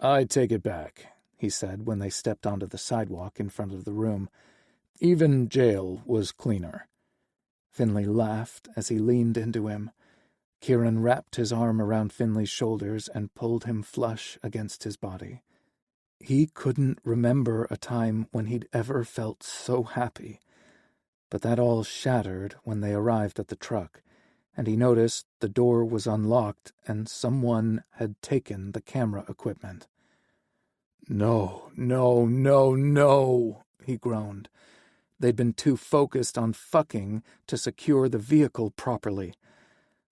"I take it back," he said when they stepped onto the sidewalk in front of the room. "Even jail was cleaner." Finlay laughed as he leaned into him. Kieran wrapped his arm around Finlay's shoulders and pulled him flush against his body. He couldn't remember a time when he'd ever felt so happy. But that all shattered when they arrived at the truck, and he noticed the door was unlocked and someone had taken the camera equipment. "No, no, no, no," he groaned. They'd been too focused on fucking to secure the vehicle properly.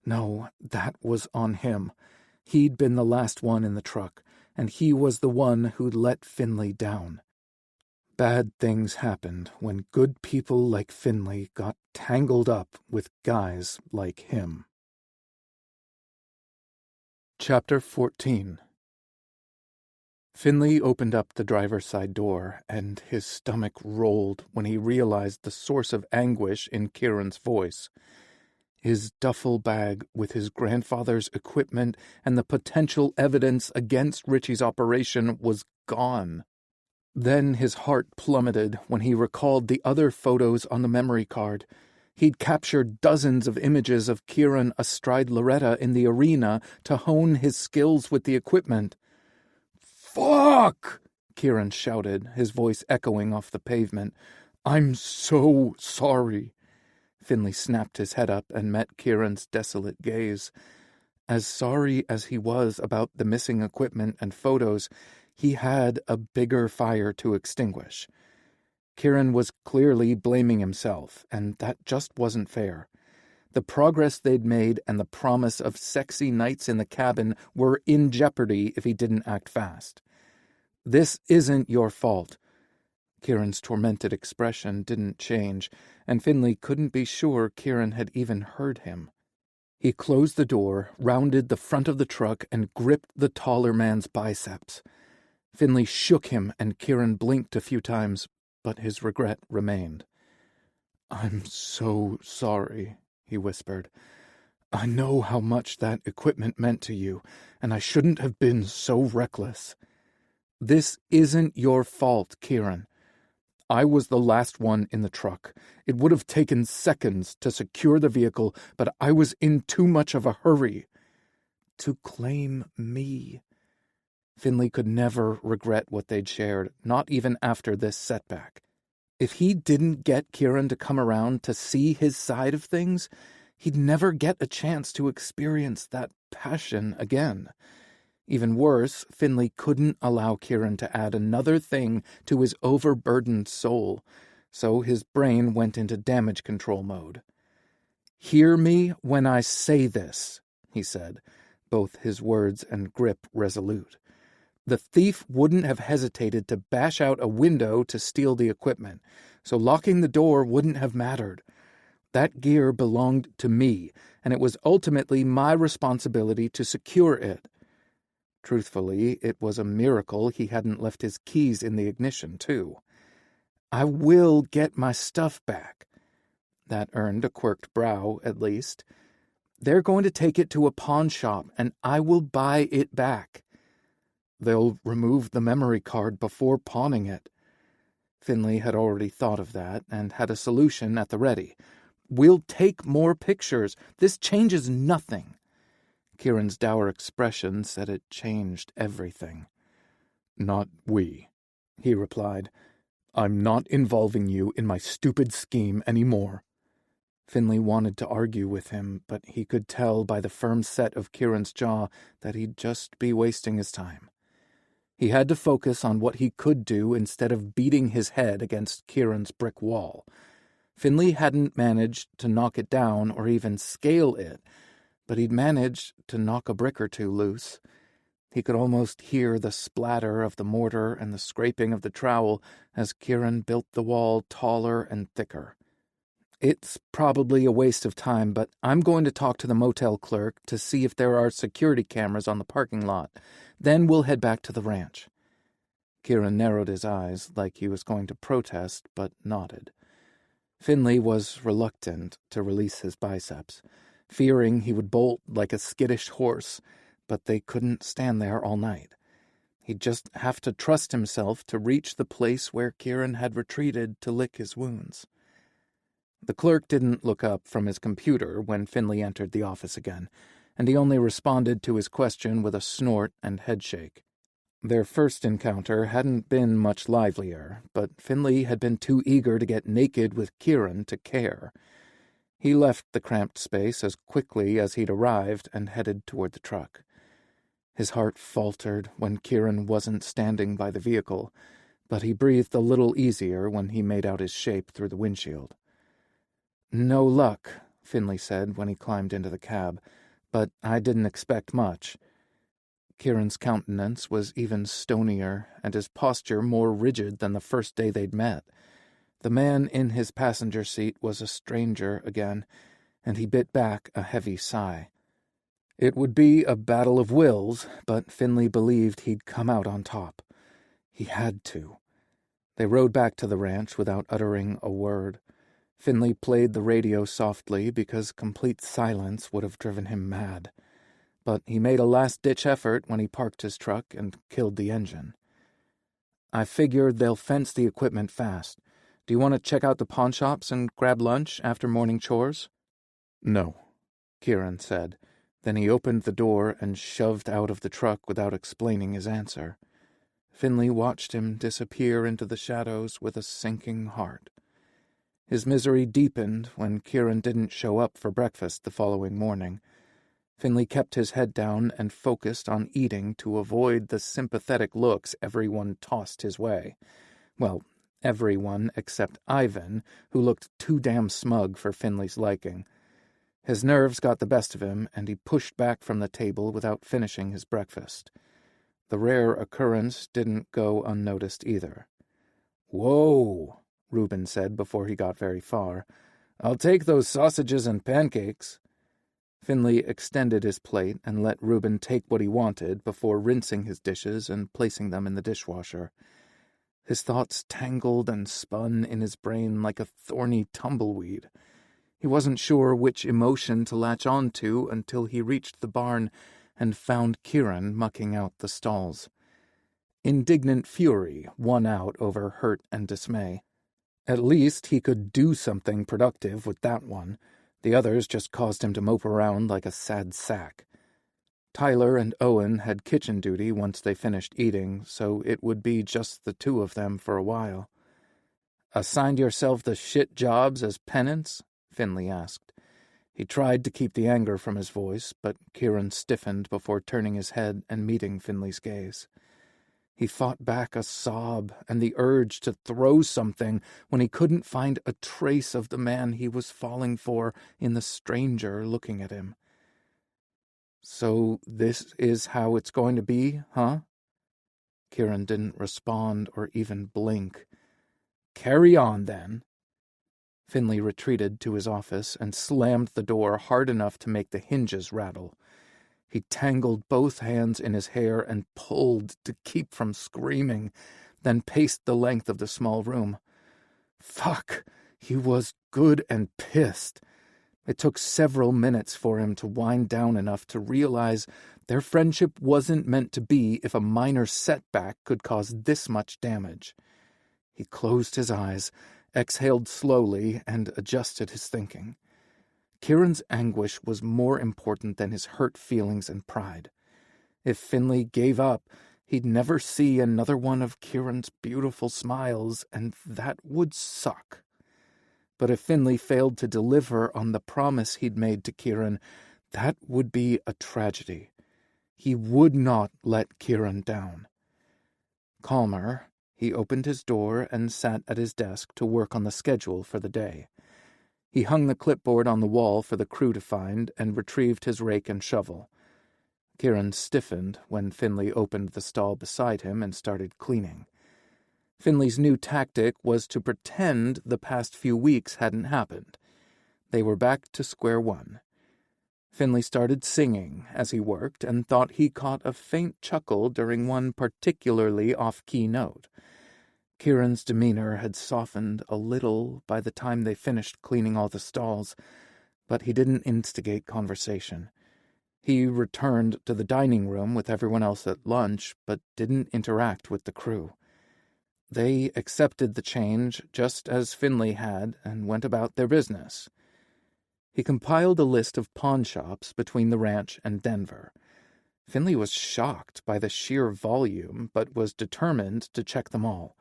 No, that was on him. He'd been the last one in the truck, and he was the one who'd let Finlay down. Bad things happened when good people like Finlay got tangled up with guys like him. Chapter 14. Finlay opened up the driver's side door, and his stomach rolled when he realized the source of anguish in Kieran's voice. His duffel bag with his grandfather's equipment and the potential evidence against Richie's operation was gone. Then his heart plummeted when he recalled the other photos on the memory card. He'd captured dozens of images of Kieran astride Loretta in the arena to hone his skills with the equipment. "Fuck!" Kieran shouted, his voice echoing off the pavement. "I'm so sorry." Finley snapped his head up and met Kieran's desolate gaze. As sorry as he was about the missing equipment and photos, he had a bigger fire to extinguish. Kieran was clearly blaming himself, and that just wasn't fair. The progress they'd made and the promise of sexy nights in the cabin were in jeopardy if he didn't act fast. "This isn't your fault." Kieran's tormented expression didn't change, and Finley couldn't be sure Kieran had even heard him. He closed the door, rounded the front of the truck, and gripped the taller man's biceps. Finley shook him, and Kieran blinked a few times, but his regret remained. "I'm so sorry," he whispered. "I know how much that equipment meant to you, and I shouldn't have been so reckless." "This isn't your fault, Kieran. I was the last one in the truck. It would have taken seconds to secure the vehicle, but I was in too much of a hurry." To claim me. Finley could never regret what they'd shared, not even after this setback. If he didn't get Kieran to come around to see his side of things, he'd never get a chance to experience that passion again. Even worse, Finley couldn't allow Kieran to add another thing to his overburdened soul, so his brain went into damage control mode. "Hear me when I say this," he said, both his words and grip resolute. The thief wouldn't have hesitated to bash out a window to steal the equipment, so locking the door wouldn't have mattered. That gear belonged to me, and it was ultimately my responsibility to secure it. Truthfully, it was a miracle he hadn't left his keys in the ignition, too. "I will get my stuff back." That earned a quirked brow, at least. "They're going to take it to a pawn shop, and I will buy it back." "They'll remove the memory card before pawning it." Finley had already thought of that and had a solution at the ready. "We'll take more pictures. This changes nothing." Kieran's dour expression said it changed everything. "Not we," he replied. "I'm not involving you in my stupid scheme anymore." Finley wanted to argue with him, but he could tell by the firm set of Kieran's jaw that he'd just be wasting his time. He had to focus on what he could do instead of beating his head against Kieran's brick wall. Finley hadn't managed to knock it down or even scale it, but he'd managed to knock a brick or two loose. He could almost hear the splatter of the mortar and the scraping of the trowel as Kieran built the wall taller and thicker. "It's probably a waste of time, but I'm going to talk to the motel clerk to see if there are security cameras on the parking lot. Then we'll head back to the ranch." Kieran narrowed his eyes like he was going to protest, but nodded. Finley was reluctant to release his biceps, fearing he would bolt like a skittish horse, but they couldn't stand there all night. He'd just have to trust himself to reach the place where Kieran had retreated to lick his wounds. The clerk didn't look up from his computer when Finley entered the office again, and he only responded to his question with a snort and headshake. Their first encounter hadn't been much livelier, but Finley had been too eager to get naked with Kieran to care. He left the cramped space as quickly as he'd arrived and headed toward the truck. His heart faltered when Kieran wasn't standing by the vehicle, but he breathed a little easier when he made out his shape through the windshield. "No luck," Finley said when he climbed into the cab, "but I didn't expect much." Kieran's countenance was even stonier, and his posture more rigid than the first day they'd met. The man in his passenger seat was a stranger again, and he bit back a heavy sigh. It would be a battle of wills, but Finley believed he'd come out on top. He had to. They rode back to the ranch without uttering a word. Finley played the radio softly because complete silence would have driven him mad. But he made a last-ditch effort when he parked his truck and killed the engine. "I figured they'll fence the equipment fast. Do you want to check out the pawn shops and grab lunch after morning chores?" "No," Kieran said. Then he opened the door and shoved out of the truck without explaining his answer. Finley watched him disappear into the shadows with a sinking heart. His misery deepened when Kieran didn't show up for breakfast the following morning. Finley kept his head down and focused on eating to avoid the sympathetic looks everyone tossed his way. Well, everyone except Ivan, who looked too damn smug for Finley's liking. His nerves got the best of him, and he pushed back from the table without finishing his breakfast. The rare occurrence didn't go unnoticed either. "Whoa," Reuben said before he got very far. "I'll take those sausages and pancakes." Finley extended his plate and let Reuben take what he wanted before rinsing his dishes and placing them in the dishwasher. His thoughts tangled and spun in his brain like a thorny tumbleweed. He wasn't sure which emotion to latch on to until he reached the barn and found Kieran mucking out the stalls. Indignant fury won out over hurt and dismay. At least he could do something productive with that one. The others just caused him to mope around like a sad sack. Tyler and Owen had kitchen duty once they finished eating, so it would be just the two of them for a while. "Assigned yourself the shit jobs as penance?" Finley asked. He tried to keep the anger from his voice, but Kieran stiffened before turning his head and meeting Finley's gaze. He fought back a sob and the urge to throw something when he couldn't find a trace of the man he was falling for in the stranger looking at him. "So this is how it's going to be, huh?" Kieran didn't respond or even blink. "Carry on, then." Finley retreated to his office and slammed the door hard enough to make the hinges rattle. He tangled both hands in his hair and pulled to keep from screaming, then paced the length of the small room. Fuck! He was good and pissed. It took several minutes for him to wind down enough to realize their friendship wasn't meant to be if a minor setback could cause this much damage. He closed his eyes, exhaled slowly, and adjusted his thinking. Kieran's anguish was more important than his hurt feelings and pride. If Finley gave up, he'd never see another one of Kieran's beautiful smiles, and that would suck. But if Finley failed to deliver on the promise he'd made to Kieran, that would be a tragedy. He would not let Kieran down. Calmer, he opened his door and sat at his desk to work on the schedule for the day. He hung the clipboard on the wall for the crew to find and retrieved his rake and shovel. Kieran stiffened when Finley opened the stall beside him and started cleaning. Finley's new tactic was to pretend the past few weeks hadn't happened. They were back to square one. Finley started singing as he worked and thought he caught a faint chuckle during one particularly off-key note. Kieran's demeanor had softened a little by the time they finished cleaning all the stalls, but he didn't instigate conversation. He returned to the dining room with everyone else at lunch, but didn't interact with the crew. They accepted the change just as Finley had and went about their business. He compiled a list of pawn shops between the ranch and Denver. Finley was shocked by the sheer volume, but was determined to check them all.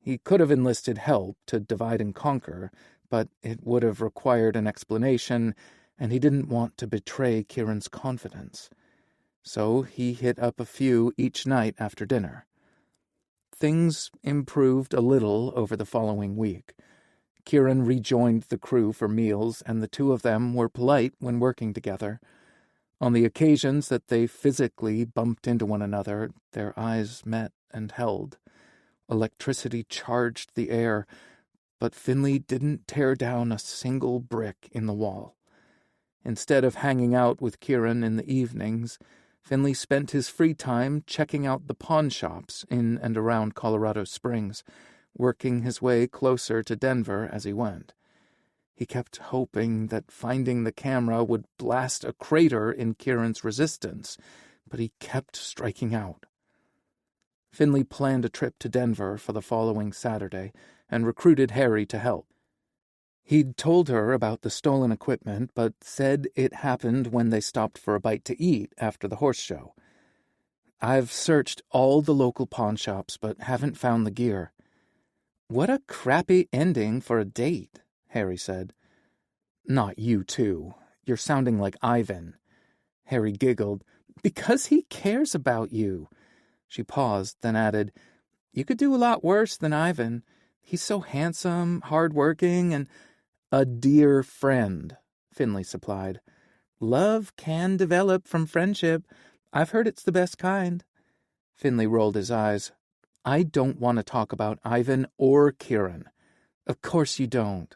He could have enlisted help to divide and conquer, but it would have required an explanation, and he didn't want to betray Kieran's confidence. So he hit up a few each night after dinner. Things improved a little over the following week. Kieran rejoined the crew for meals, and the two of them were polite when working together. On the occasions that they physically bumped into one another, their eyes met and held. Electricity charged the air, but Finley didn't tear down a single brick in the wall. Instead of hanging out with Kieran in the evenings, Finley spent his free time checking out the pawn shops in and around Colorado Springs, working his way closer to Denver as he went. He kept hoping that finding the camera would blast a crater in Kieran's resistance, but he kept striking out. Finley planned a trip to Denver for the following Saturday and recruited Harry to help. He'd told her about the stolen equipment, but said it happened when they stopped for a bite to eat after the horse show. I've searched all the local pawn shops, but haven't found the gear. What a crappy ending for a date, Harry said. Not you, too. You're sounding like Ivan. Harry giggled. Because he cares about you. She paused, then added, You could do a lot worse than Ivan. He's so handsome, hard-working, and a dear friend, Finley supplied. Love can develop from friendship. I've heard it's the best kind. Finley rolled his eyes. I don't want to talk about Ivan or Kieran. Of course you don't.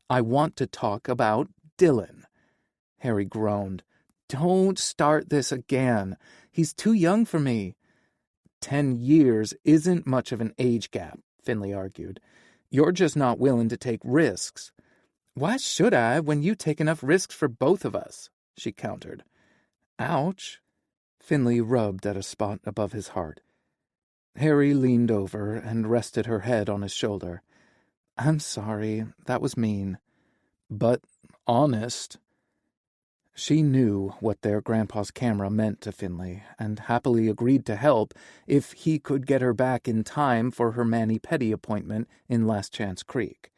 I want to talk about Dylan. Harry groaned. Don't start this again. He's too young for me. 10 years isn't much of an age gap, Finley argued. You're just not willing to take risks. Why should I when you take enough risks for both of us? She countered. Ouch. Finley rubbed at a spot above his heart. Harry leaned over and rested her head on his shoulder. I'm sorry, that was mean. But honest. She knew what their grandpa's camera meant to Finley, and happily agreed to help if he could get her back in time for her mani-pedi appointment in Last Chance Creek.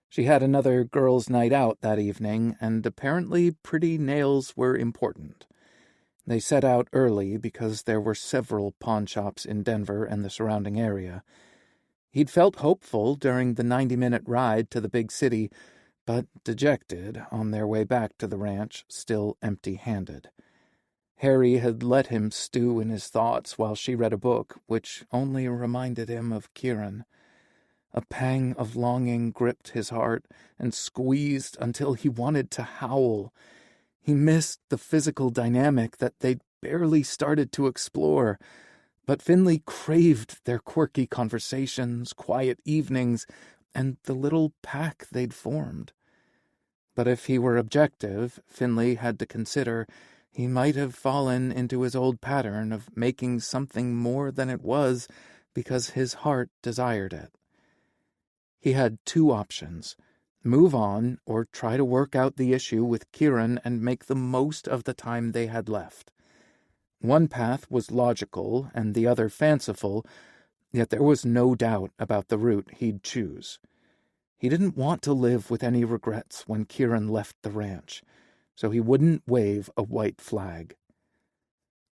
She had another girls' night out that evening, and apparently pretty nails were important. They set out early because there were several pawn shops in Denver and the surrounding area. He'd felt hopeful during the 90-minute ride to the big city, but dejected on their way back to the ranch, still empty-handed. Harry had let him stew in his thoughts while she read a book, which only reminded him of Kieran. A pang of longing gripped his heart and squeezed until he wanted to howl. He missed the physical dynamic that they'd barely started to explore, but Finley craved their quirky conversations, quiet evenings, and the little pack they'd formed. But if he were objective, Finley had to consider he might have fallen into his old pattern of making something more than it was because his heart desired it. He had two options. Move on, or try to work out the issue with Kieran and make the most of the time they had left. One path was logical, and the other fanciful, yet there was no doubt about the route he'd choose. He didn't want to live with any regrets when Kieran left the ranch, so he wouldn't wave a white flag.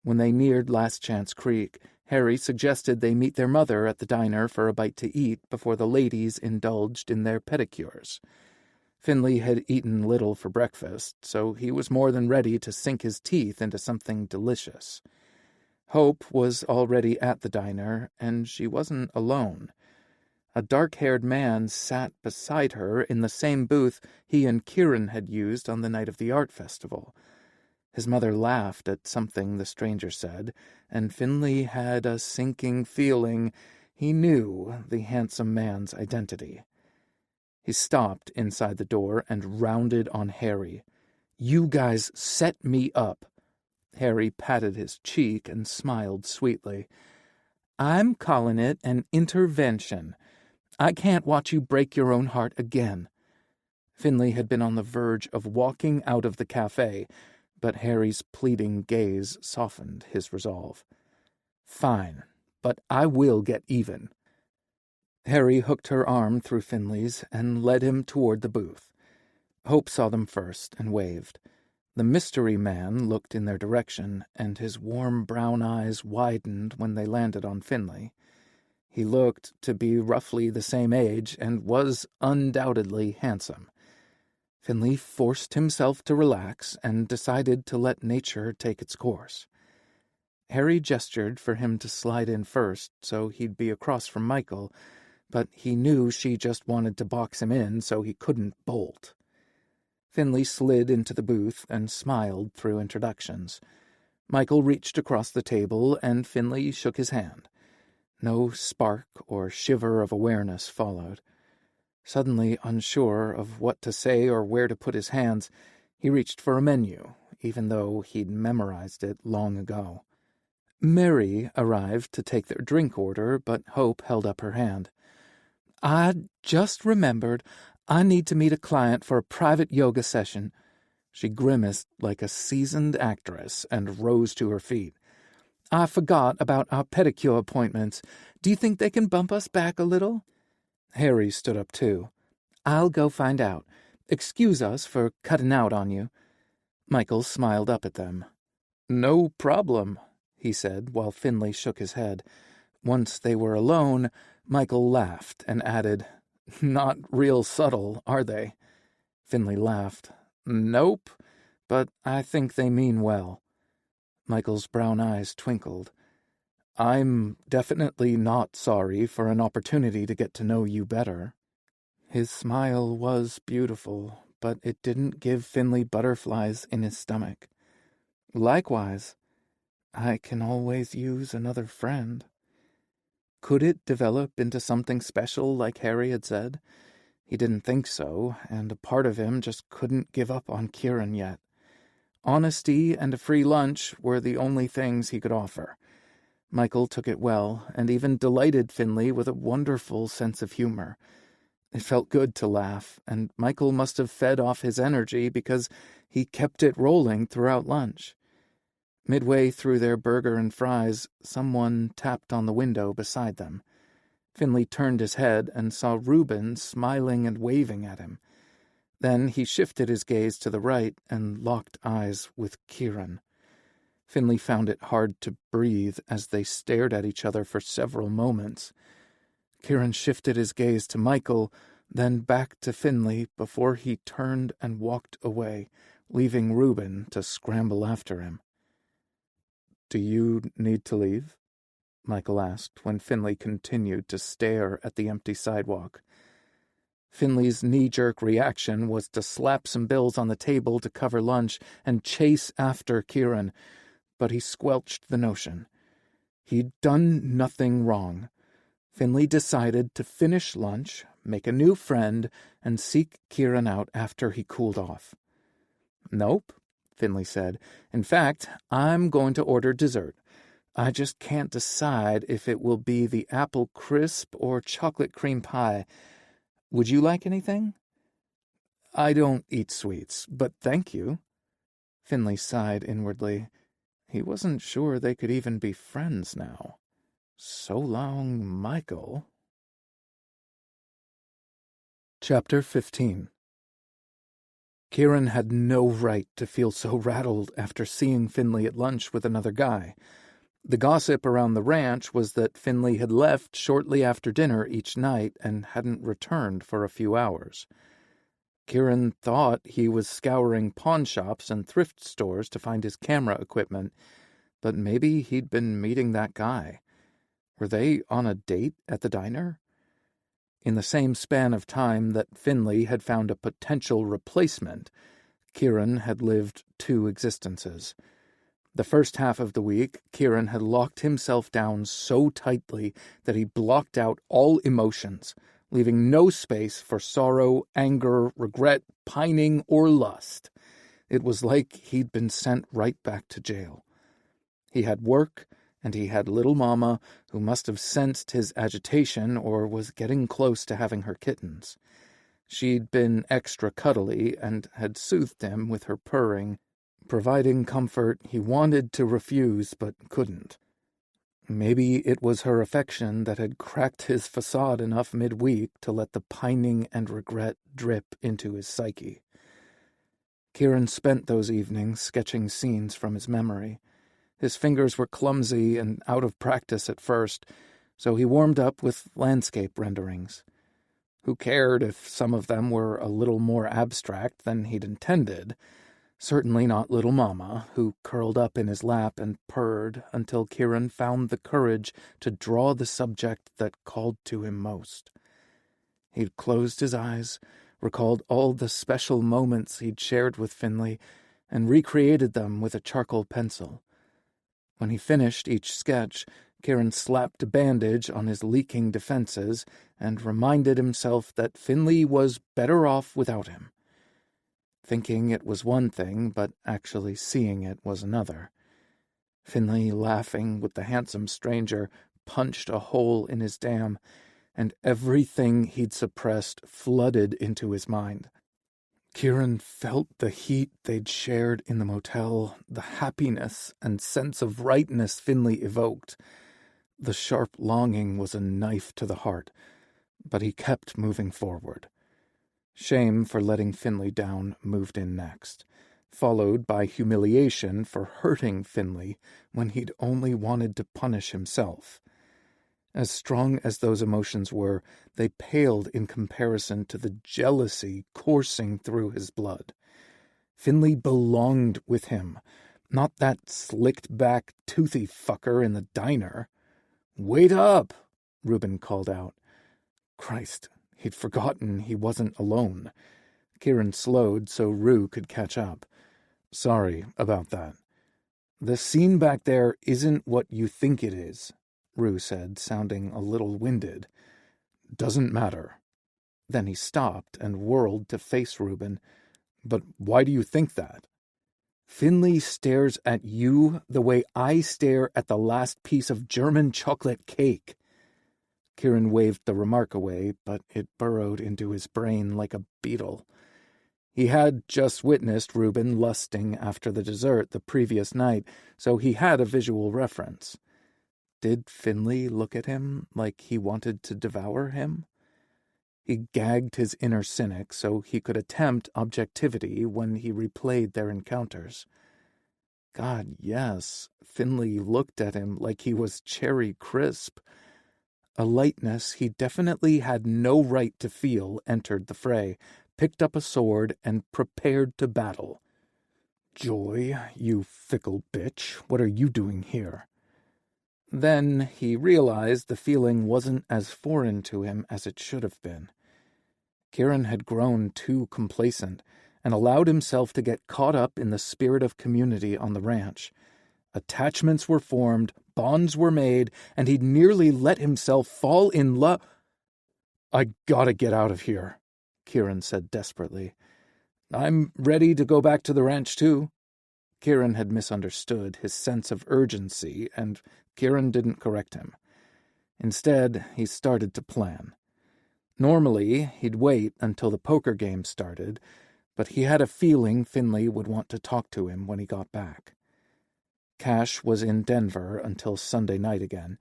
When they neared Last Chance Creek, Harry suggested they meet their mother at the diner for a bite to eat before the ladies indulged in their pedicures. Finley had eaten little for breakfast, so he was more than ready to sink his teeth into something delicious. Hope was already at the diner, and she wasn't alone. A dark-haired man sat beside her in the same booth he and Kieran had used on the night of the art festival. His mother laughed at something the stranger said, and Finley had a sinking feeling he knew the handsome man's identity. He stopped inside the door and rounded on Harry. You guys set me up. Harry patted his cheek and smiled sweetly. I'm calling it an intervention. I can't watch you break your own heart again. Finley had been on the verge of walking out of the cafe, but Harry's pleading gaze softened his resolve. Fine, but I will get even. Harry hooked her arm through Finley's and led him toward the booth. Hope saw them first and waved. The mystery man looked in their direction, and his warm brown eyes widened when they landed on Finley. He looked to be roughly the same age and was undoubtedly handsome. Finley forced himself to relax and decided to let nature take its course. Harry gestured for him to slide in first so he'd be across from Michael, but he knew she just wanted to box him in so he couldn't bolt. Finley slid into the booth and smiled through introductions. Michael reached across the table, and Finley shook his hand. No spark or shiver of awareness followed. Suddenly unsure of what to say or where to put his hands, he reached for a menu, even though he'd memorized it long ago. Mary arrived to take their drink order, but Hope held up her hand. I just remembered I need to meet a client for a private yoga session. She grimaced like a seasoned actress and rose to her feet. I forgot about our pedicure appointments. Do you think they can bump us back a little?" Harry stood up too. "I'll go find out. Excuse us for cutting out on you." Michael smiled up at them. "No problem," he said, while Finley shook his head. Once they were alone, Michael laughed and added, "Not real subtle, are they?" Finley laughed. "Nope, but I think they mean well." Michael's brown eyes twinkled. "I'm definitely not sorry for an opportunity to get to know you better." His smile was beautiful, but it didn't give Finley butterflies in his stomach. "Likewise, I can always use another friend." Could it develop into something special like Harry had said? He didn't think so, and a part of him just couldn't give up on Kieran yet. Honesty and a free lunch were the only things he could offer. Michael took it well, and even delighted Finley with a wonderful sense of humor. It felt good to laugh, and Michael must have fed off his energy because he kept it rolling throughout lunch. Midway through their burger and fries, someone tapped on the window beside them. Finley turned his head and saw Reuben smiling and waving at him. Then he shifted his gaze to the right and locked eyes with Kieran. Finley found it hard to breathe as they stared at each other for several moments. Kieran shifted his gaze to Michael, then back to Finley before he turned and walked away, leaving Reuben to scramble after him. "Do you need to leave?" Michael asked when Finley continued to stare at the empty sidewalk. Finley's knee-jerk reaction was to slap some bills on the table to cover lunch and chase after Kieran, but he squelched the notion. He'd done nothing wrong. Finley decided to finish lunch, make a new friend, and seek Kieran out after he cooled off. "Nope," Finley said. "In fact, I'm going to order dessert. I just can't decide if it will be the apple crisp or chocolate cream pie. Would you like anything?" "I don't eat sweets, but thank you." Finley sighed inwardly. He wasn't sure they could even be friends now. So long, Michael. Chapter 15. Kieran had no right to feel so rattled after seeing Finley at lunch with another guy. The gossip around the ranch was that Finley had left shortly after dinner each night and hadn't returned for a few hours. Kieran thought he was scouring pawn shops and thrift stores to find his camera equipment, but maybe he'd been meeting that guy. Were they on a date at the diner? In the same span of time that Finley had found a potential replacement, Kieran had lived two existences. The first half of the week, Kieran had locked himself down so tightly that he blocked out all emotions, leaving no space for sorrow, anger, regret, pining, or lust. It was like he'd been sent right back to jail. He had work, and he had little Mama, who must have sensed his agitation or was getting close to having her kittens. She'd been extra cuddly and had soothed him with her purring, providing comfort he wanted to refuse but couldn't. Maybe it was her affection that had cracked his facade enough midweek to let the pining and regret drip into his psyche. Kieran spent those evenings sketching scenes from his memory. His fingers were clumsy and out of practice at first, so he warmed up with landscape renderings. Who cared if some of them were a little more abstract than he'd intended? Certainly not little Mama, who curled up in his lap and purred until Kieran found the courage to draw the subject that called to him most. He'd closed his eyes, recalled all the special moments he'd shared with Finley, and recreated them with a charcoal pencil. When he finished each sketch, Kieran slapped a bandage on his leaking defenses and reminded himself that Finley was better off without him. Thinking it was one thing, but actually seeing it was another. Finley, laughing with the handsome stranger, punched a hole in his dam, and everything he'd suppressed flooded into his mind. Kieran felt the heat they'd shared in the motel, the happiness and sense of rightness Finley evoked. The sharp longing was a knife to the heart, but he kept moving forward. Shame for letting Finley down moved in next, followed by humiliation for hurting Finley when he'd only wanted to punish himself. As strong as those emotions were, they paled in comparison to the jealousy coursing through his blood. Finley belonged with him, not that slicked-back, toothy fucker in the diner. "Wait up!" Reuben called out. Christ, he'd forgotten he wasn't alone. Kieran slowed so Rue could catch up. "Sorry about that." "The scene back there isn't what you think it is," Rue said, sounding a little winded. "Doesn't matter." Then he stopped and whirled to face Reuben. "But why do you think that?" "Finley stares at you the way I stare at the last piece of German chocolate cake." Kieran waved the remark away, but it burrowed into his brain like a beetle. He had just witnessed Reuben lusting after the dessert the previous night, so he had a visual reference. Did Finley look at him like he wanted to devour him? He gagged his inner cynic so he could attempt objectivity when he replayed their encounters. God, yes, Finley looked at him like he was cherry crisp. A lightness he definitely had no right to feel entered the fray, picked up a sword, and prepared to battle. "Joy, you fickle bitch, what are you doing here?" Then he realized the feeling wasn't as foreign to him as it should have been. Kieran had grown too complacent and allowed himself to get caught up in the spirit of community on the ranch. Attachments were formed, bonds were made, and he'd nearly let himself fall in love. "I gotta get out of here," Kieran said desperately. "I'm ready to go back to the ranch, too." Kieran had misunderstood his sense of urgency, and Kieran didn't correct him. Instead, he started to plan. Normally, he'd wait until the poker game started, but he had a feeling Finley would want to talk to him when he got back. Cash was in Denver until Sunday night again.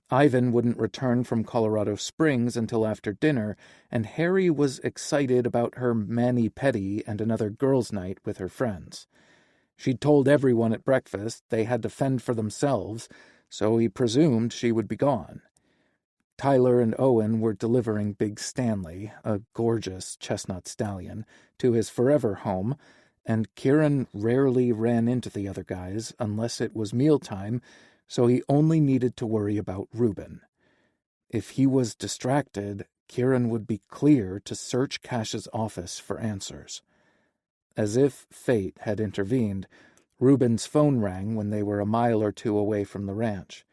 Ivan wouldn't return from Colorado Springs until after dinner, and Harry was excited about her mani-pedi and another girls' night with her friends. She'd told everyone at breakfast they had to fend for themselves, so he presumed she would be gone. Tyler and Owen were delivering Big Stanley, a gorgeous chestnut stallion, to his forever home, and Kieran rarely ran into the other guys unless it was mealtime, so he only needed to worry about Reuben. If he was distracted, Kieran would be clear to search Cash's office for answers. As if fate had intervened, Reuben's phone rang when they were a mile or two away from the ranch.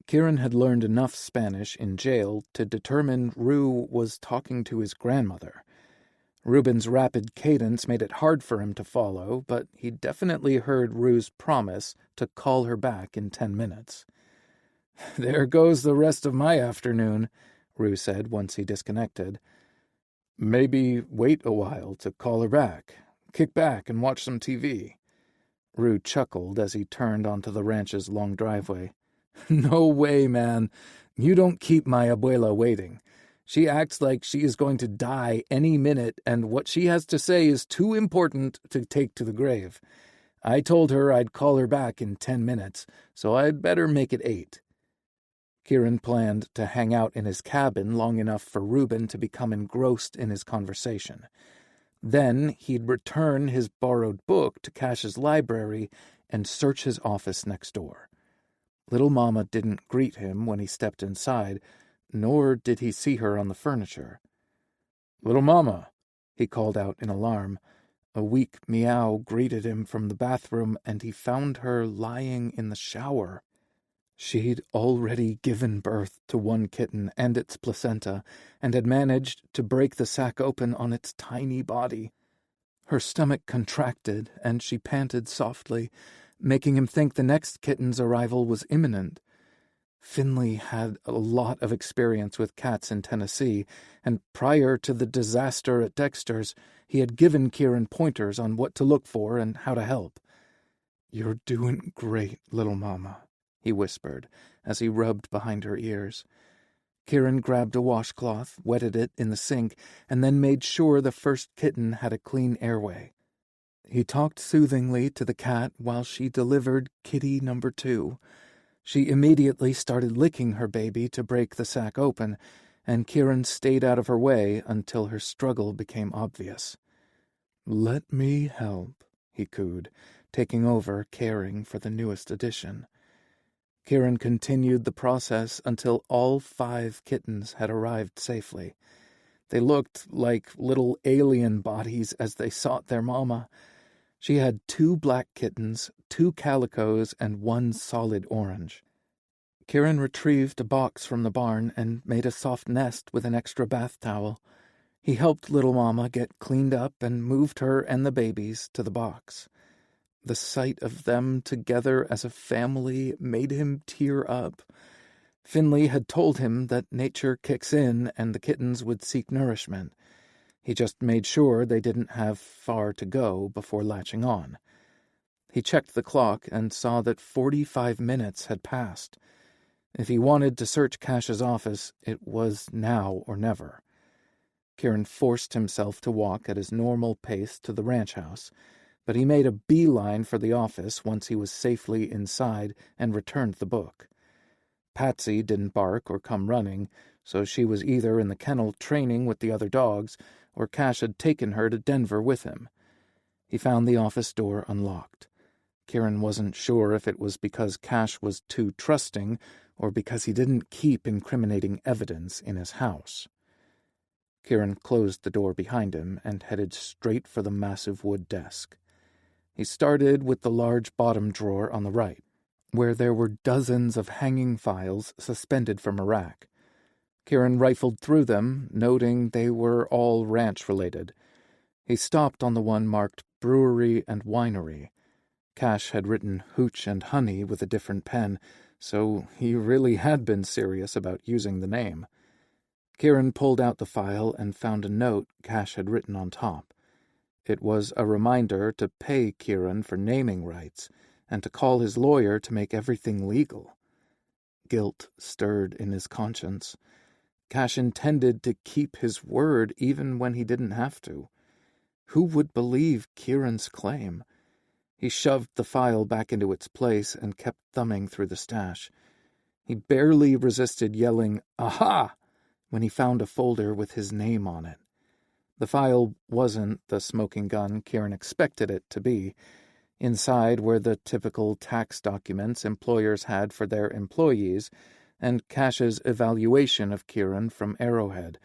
Kieran had learned enough Spanish in jail to determine Rue was talking to his grandmother. Reuben's rapid cadence made it hard for him to follow, but he definitely heard Rue's promise to call her back in 10 minutes. "There goes the rest of my afternoon," Rue said once he disconnected. "Maybe wait a while to call her back. Kick back and watch some TV." Rue chuckled as he turned onto the ranch's long driveway. "No way, man. You don't keep my abuela waiting. She acts like she is going to die any minute, and what she has to say is too important to take to the grave. I told her I'd call her back in 10 minutes, so I'd better make it 8. Kieran planned to hang out in his cabin long enough for Reuben to become engrossed in his conversation. Then he'd return his borrowed book to Cash's library and search his office next door. Little Mama didn't greet him when he stepped inside, nor did he see her on the furniture. "Little Mama," he called out in alarm. A weak meow greeted him from the bathroom, and he found her lying in the shower. She'd already given birth to one kitten and its placenta, and had managed to break the sac open on its tiny body. Her stomach contracted, and she panted softly, making him think the next kitten's arrival was imminent. Finley had a lot of experience with cats in Tennessee, and prior to the disaster at Dexter's, he had given Kieran pointers on what to look for and how to help. "You're doing great, little mama," he whispered as he rubbed behind her ears. Kieran grabbed a washcloth, wetted it in the sink, and then made sure the first kitten had a clean airway. He talked soothingly to the cat while she delivered kitty number 2. She immediately started licking her baby to break the sack open, and Kieran stayed out of her way until her struggle became obvious. "Let me help," he cooed, taking over, caring for the newest addition. Kieran continued the process until all 5 kittens had arrived safely. They looked like little alien bodies as they sought their mama. She had 2 black kittens, 2 calicos, and 1 solid orange. Kieran retrieved a box from the barn and made a soft nest with an extra bath towel. He helped little mama get cleaned up and moved her and the babies to the box. The sight of them together as a family made him tear up. Finley had told him that nature kicks in and the kittens would seek nourishment. He just made sure they didn't have far to go before latching on. He checked the clock and saw that 45 minutes had passed. If he wanted to search Cash's office, it was now or never. Kieran forced himself to walk at his normal pace to the ranch house, but he made a beeline for the office once he was safely inside and returned the book. Patsy didn't bark or come running, so she was either in the kennel training with the other dogs, or Cash had taken her to Denver with him. He found the office door unlocked. Kieran wasn't sure if it was because Cash was too trusting or because he didn't keep incriminating evidence in his house. Kieran closed the door behind him and headed straight for the massive wood desk. He started with the large bottom drawer on the right, where there were dozens of hanging files suspended from a rack. Kieran rifled through them, noting they were all ranch-related. He stopped on the one marked Brewery and Winery. Cash had written Hooch and Honey with a different pen, so he really had been serious about using the name. Kieran pulled out the file and found a note Cash had written on top. It was a reminder to pay Kieran for naming rights and to call his lawyer to make everything legal. Guilt stirred in his conscience. Cash intended to keep his word even when he didn't have to. Who would believe Kieran's claim? He shoved the file back into its place and kept thumbing through the stash. He barely resisted yelling, "Aha!" when he found a folder with his name on it. The file wasn't the smoking gun Kieran expected it to be. Inside were the typical tax documents employers had for their employees, and Cash's evaluation of Kieran from Arrowhead,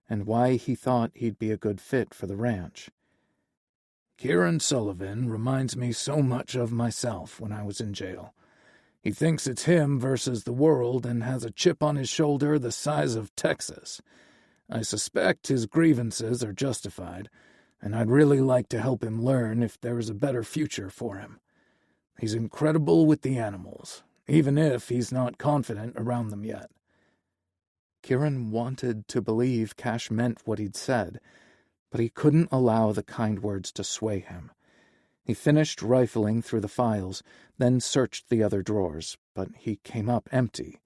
and why he thought he'd be a good fit for the ranch. "Kieran Sullivan reminds me so much of myself when I was in jail. He thinks it's him versus the world and has a chip on his shoulder the size of Texas. I suspect his grievances are justified, and I'd really like to help him learn if there is a better future for him. He's incredible with the animals, even if he's not confident around them yet." Kieran wanted to believe Cash meant what he'd said, but he couldn't allow the kind words to sway him. He finished rifling through the files, then searched the other drawers, but he came up empty.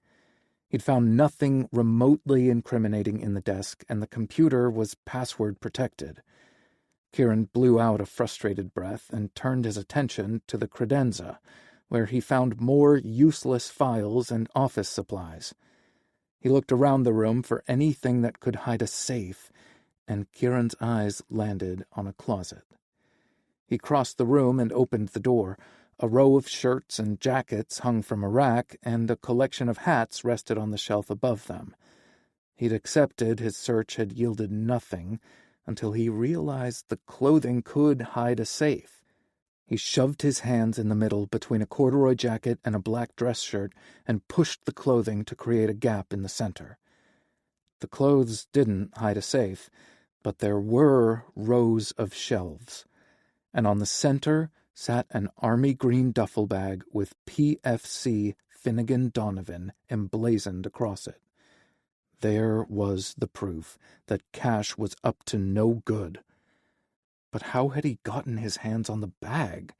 He'd found nothing remotely incriminating in the desk, and the computer was password-protected. Kieran blew out a frustrated breath and turned his attention to the credenza, where he found more useless files and office supplies. He looked around the room for anything that could hide a safe, and Kieran's eyes landed on a closet. He crossed the room and opened the door. A row of shirts and jackets hung from a rack, and a collection of hats rested on the shelf above them. He'd accepted his search had yielded nothing until he realized the clothing could hide a safe. He shoved his hands in the middle between a corduroy jacket and a black dress shirt and pushed the clothing to create a gap in the center. The clothes didn't hide a safe, but there were rows of shelves, and on the center sat an army green duffel bag with PFC Finnegan Donovan emblazoned across it. There was the proof that Cash was up to no good. But how had he gotten his hands on the bag?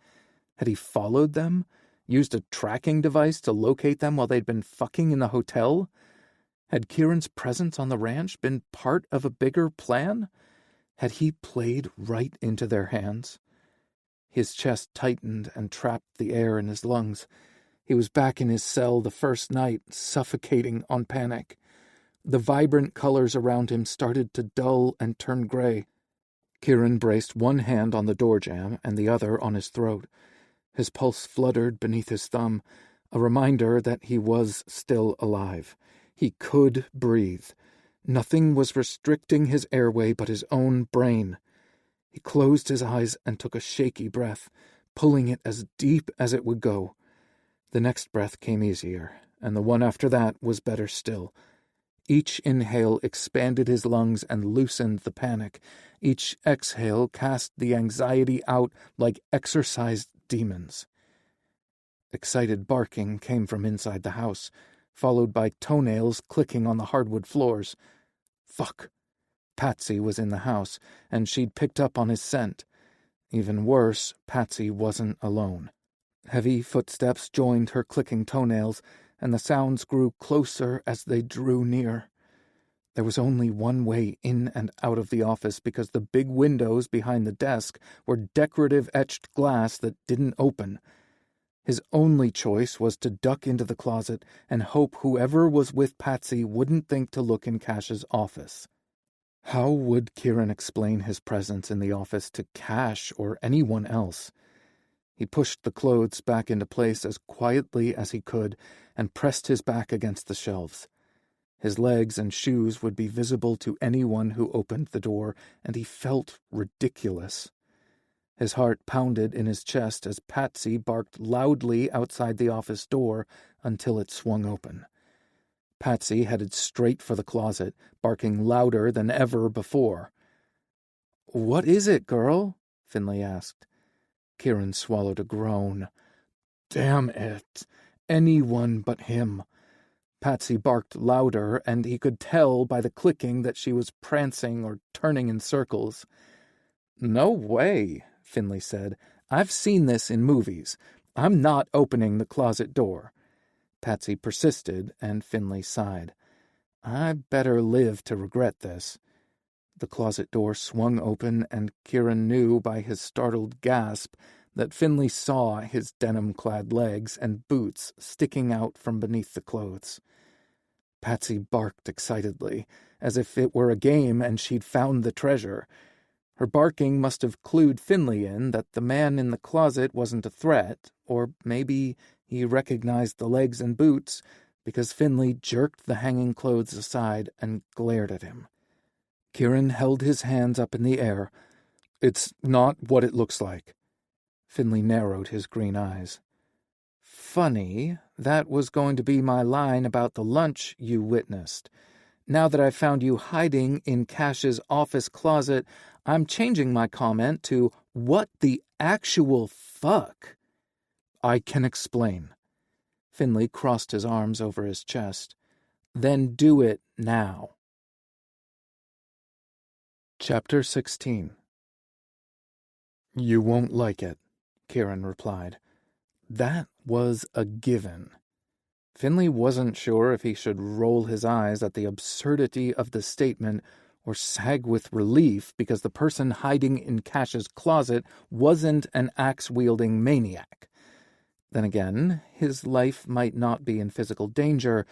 Had he followed them? Used a tracking device to locate them while they'd been fucking in the hotel? Had Kieran's presence on the ranch been part of a bigger plan? Had he played right into their hands? His chest tightened and trapped the air in his lungs. He was back in his cell the first night, suffocating on panic. The vibrant colors around him started to dull and turn gray. Kieran braced one hand on the door jamb and the other on his throat. His pulse fluttered beneath his thumb, a reminder that he was still alive. He could breathe. Nothing was restricting his airway but his own brain. He closed his eyes and took a shaky breath, pulling it as deep as it would go. The next breath came easier, and the one after that was better still. Each inhale expanded his lungs and loosened the panic. Each exhale cast the anxiety out like exorcised demons. Excited barking came from inside the house, followed by toenails clicking on the hardwood floors. Fuck. Patsy was in the house, and she'd picked up on his scent. Even worse, Patsy wasn't alone. Heavy footsteps joined her clicking toenails, and the sounds grew closer as they drew near. There was only one way in and out of the office because the big windows behind the desk were decorative etched glass that didn't open. His only choice was to duck into the closet and hope whoever was with Patsy wouldn't think to look in Cash's office. How would Kieran explain his presence in the office to Cash or anyone else? He pushed the clothes back into place as quietly as he could and pressed his back against the shelves. His legs and shoes would be visible to anyone who opened the door, and he felt ridiculous. His heart pounded in his chest as Patsy barked loudly outside the office door until it swung open. Patsy headed straight for the closet, barking louder than ever before. "What is it, girl?" Finley asked. Kieran swallowed a groan. Damn it! Anyone but him. Patsy barked louder, and he could tell by the clicking that she was prancing or turning in circles. "No way," Finley said. "I've seen this in movies. I'm not opening the closet door." Patsy persisted, and Finley sighed. "I better live to regret this." The closet door swung open, and Kieran knew by his startled gasp that Finley saw his denim-clad legs and boots sticking out from beneath the clothes. Patsy barked excitedly, as if it were a game and she'd found the treasure. Her barking must have clued Finley in that the man in the closet wasn't a threat, or maybe he recognized the legs and boots because Finley jerked the hanging clothes aside and glared at him. Kieran held his hands up in the air. "It's not what it looks like." Finley narrowed his green eyes. "Funny, that was going to be my line about the lunch you witnessed. Now that I've found you hiding in Cash's office closet, I'm changing my comment to, what the actual fuck?" "I can explain." Finley crossed his arms over his chest. "Then do it now." Chapter 16. "You won't like it," Kieran replied. That was a given. Finley wasn't sure if he should roll his eyes at the absurdity of the statement or sag with relief because the person hiding in Cash's closet wasn't an axe-wielding maniac. Then again, his life might not be in physical danger,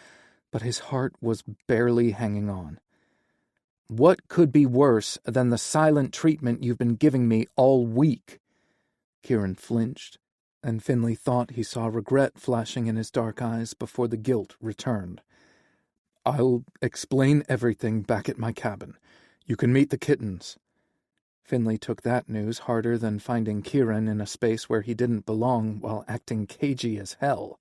but his heart was barely hanging on. "What could be worse than the silent treatment you've been giving me all week?" Kieran flinched, and Finley thought he saw regret flashing in his dark eyes before the guilt returned. "I'll explain everything back at my cabin. You can meet the kittens." Finley took that news harder than finding Kieran in a space where he didn't belong while acting cagey as hell.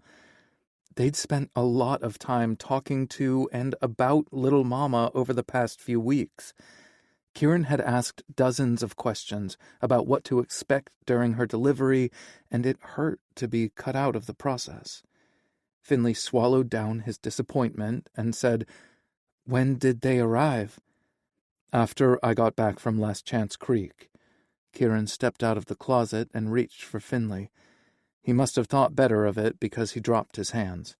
They'd spent a lot of time talking to and about Little Mama over the past few weeks. Kieran had asked dozens of questions about what to expect during her delivery, and it hurt to be cut out of the process. Finley swallowed down his disappointment and said, "When did they arrive?" "After I got back from Last Chance Creek." Kieran stepped out of the closet and reached for Finley. He must have thought better of it because he dropped his hands.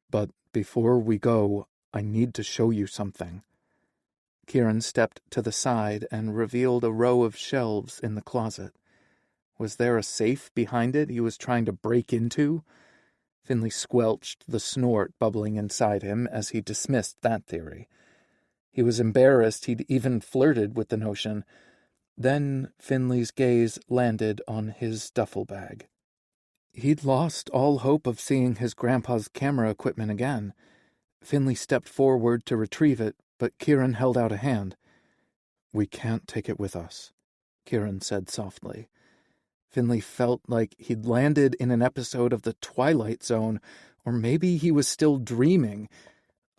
"But before we go, I need to show you something." Kieran stepped to the side and revealed a row of shelves in the closet. Was there a safe behind it he was trying to break into? Finley squelched the snort bubbling inside him as he dismissed that theory. He was embarrassed he'd even flirted with the notion. Then Finley's gaze landed on his duffel bag. He'd lost all hope of seeing his grandpa's camera equipment again. Finley stepped forward to retrieve it, but Kieran held out a hand. "We can't take it with us," Kieran said softly. Finley felt like he'd landed in an episode of The Twilight Zone, or maybe he was still dreaming.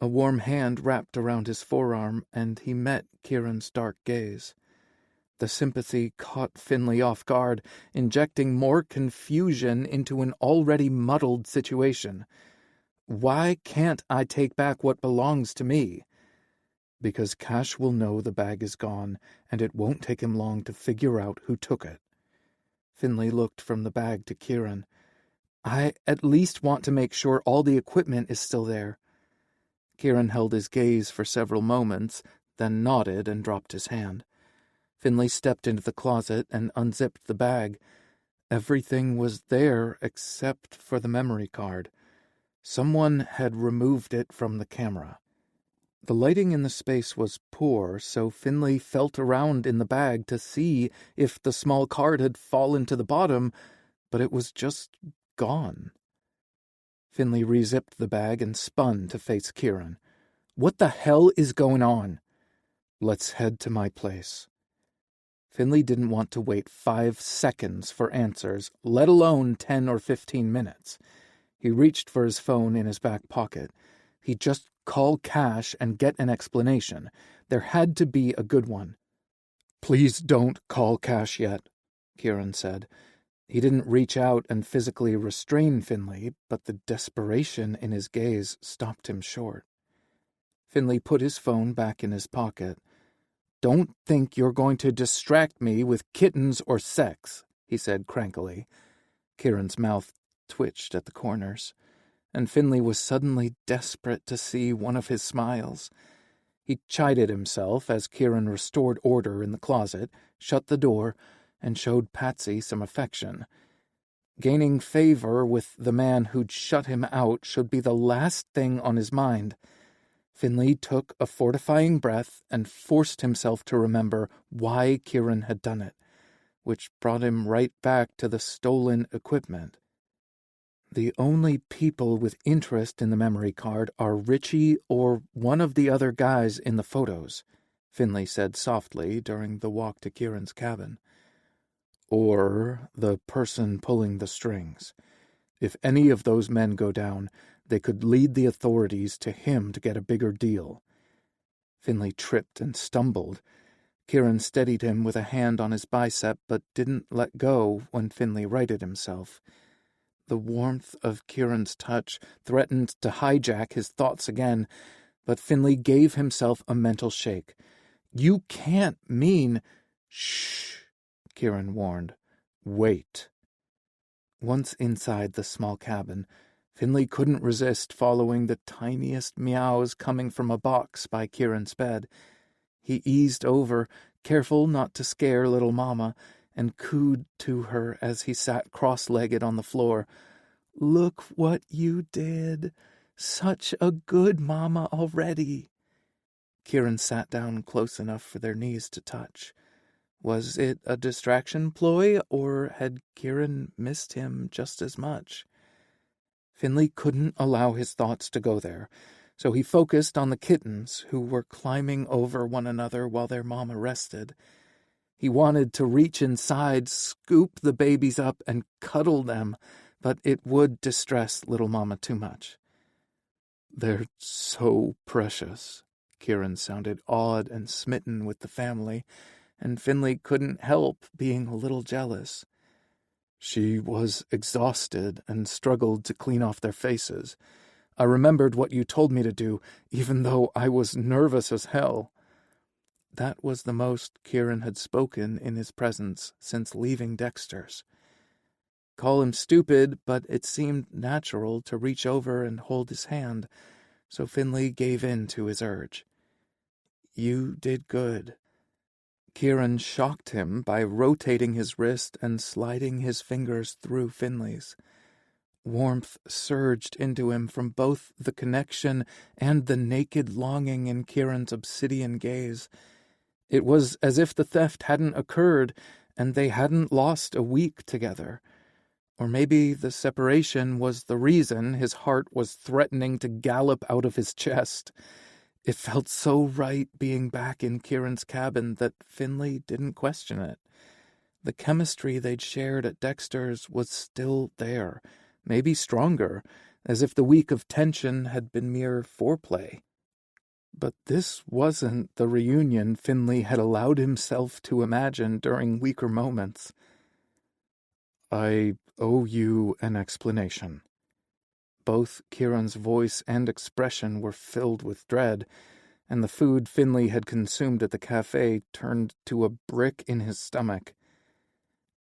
A warm hand wrapped around his forearm, and he met Kieran's dark gaze. The sympathy caught Finley off guard, injecting more confusion into an already muddled situation. "Why can't I take back what belongs to me?" "Because Cash will know the bag is gone, and it won't take him long to figure out who took it." Finley looked from the bag to Kieran. "I at least want to make sure all the equipment is still there." Kieran held his gaze for several moments, then nodded and dropped his hand. Finley stepped into the closet and unzipped the bag. Everything was there except for the memory card. Someone had removed it from the camera. The lighting in the space was poor, so Finley felt around in the bag to see if the small card had fallen to the bottom, but it was just gone. Finley rezipped the bag and spun to face Kieran. "What the hell is going on?" "Let's head to my place." Finley didn't want to wait 5 seconds for answers, let alone 10 or 15 minutes. He reached for his phone in his back pocket. He'd just call Cash and get an explanation. There had to be a good one. "Please don't call Cash yet," Kieran said. He didn't reach out and physically restrain Finley, but the desperation in his gaze stopped him short. Finley put his phone back in his pocket. "Don't think you're going to distract me with kittens or sex," he said crankily. Kieran's mouth twitched at the corners, and Finley was suddenly desperate to see one of his smiles. He chided himself as Kieran restored order in the closet, shut the door, and showed Patsy some affection. Gaining favor with the man who'd shut him out should be the last thing on his mind. Finley took a fortifying breath and forced himself to remember why Kieran had done it, which brought him right back to the stolen equipment. "The only people with interest in the memory card are Richie or one of the other guys in the photos," Finley said softly during the walk to Kieran's cabin. "Or the person pulling the strings. If any of those men go down, they could lead the authorities to him to get a bigger deal." Finley tripped and stumbled. Kieran steadied him with a hand on his bicep, but didn't let go when Finley righted himself. The warmth of Kieran's touch threatened to hijack his thoughts again, but Finley gave himself a mental shake. "You can't mean—" "Shh," Kieran warned. "Wait." Once inside the small cabin, Finley couldn't resist following the tiniest meows coming from a box by Kieran's bed. He eased over, careful not to scare little Mama, and cooed to her as he sat cross-legged on the floor. "Look what you did. Such a good Mama already." Kieran sat down close enough for their knees to touch. Was it a distraction ploy, or had Kieran missed him just as much? Finley couldn't allow his thoughts to go there, so he focused on the kittens who were climbing over one another while their mama rested. He wanted to reach inside, scoop the babies up, and cuddle them, but it would distress little Mama too much. "They're so precious." Kieran sounded awed and smitten with the family, and Finley couldn't help being a little jealous. She was exhausted and struggled to clean off their faces. I remembered what you told me to do, even though I was nervous as hell. That was the most Kieran had spoken in his presence since leaving Dexter's. Call him stupid, but it seemed natural to reach over and hold his hand, so Finley gave in to his urge. You did good. Kieran shocked him by rotating his wrist and sliding his fingers through Finley's. Warmth surged into him from both the connection and the naked longing in Kieran's obsidian gaze. It was as if the theft hadn't occurred and they hadn't lost a week together. Or maybe the separation was the reason his heart was threatening to gallop out of his chest. It felt so right being back in Kieran's cabin that Finley didn't question it. The chemistry they'd shared at Dexter's was still there, maybe stronger, as if the week of tension had been mere foreplay. But this wasn't the reunion Finley had allowed himself to imagine during weaker moments. I owe you an explanation. Both Kieran's voice and expression were filled with dread, and the food Finley had consumed at the cafe turned to a brick in his stomach.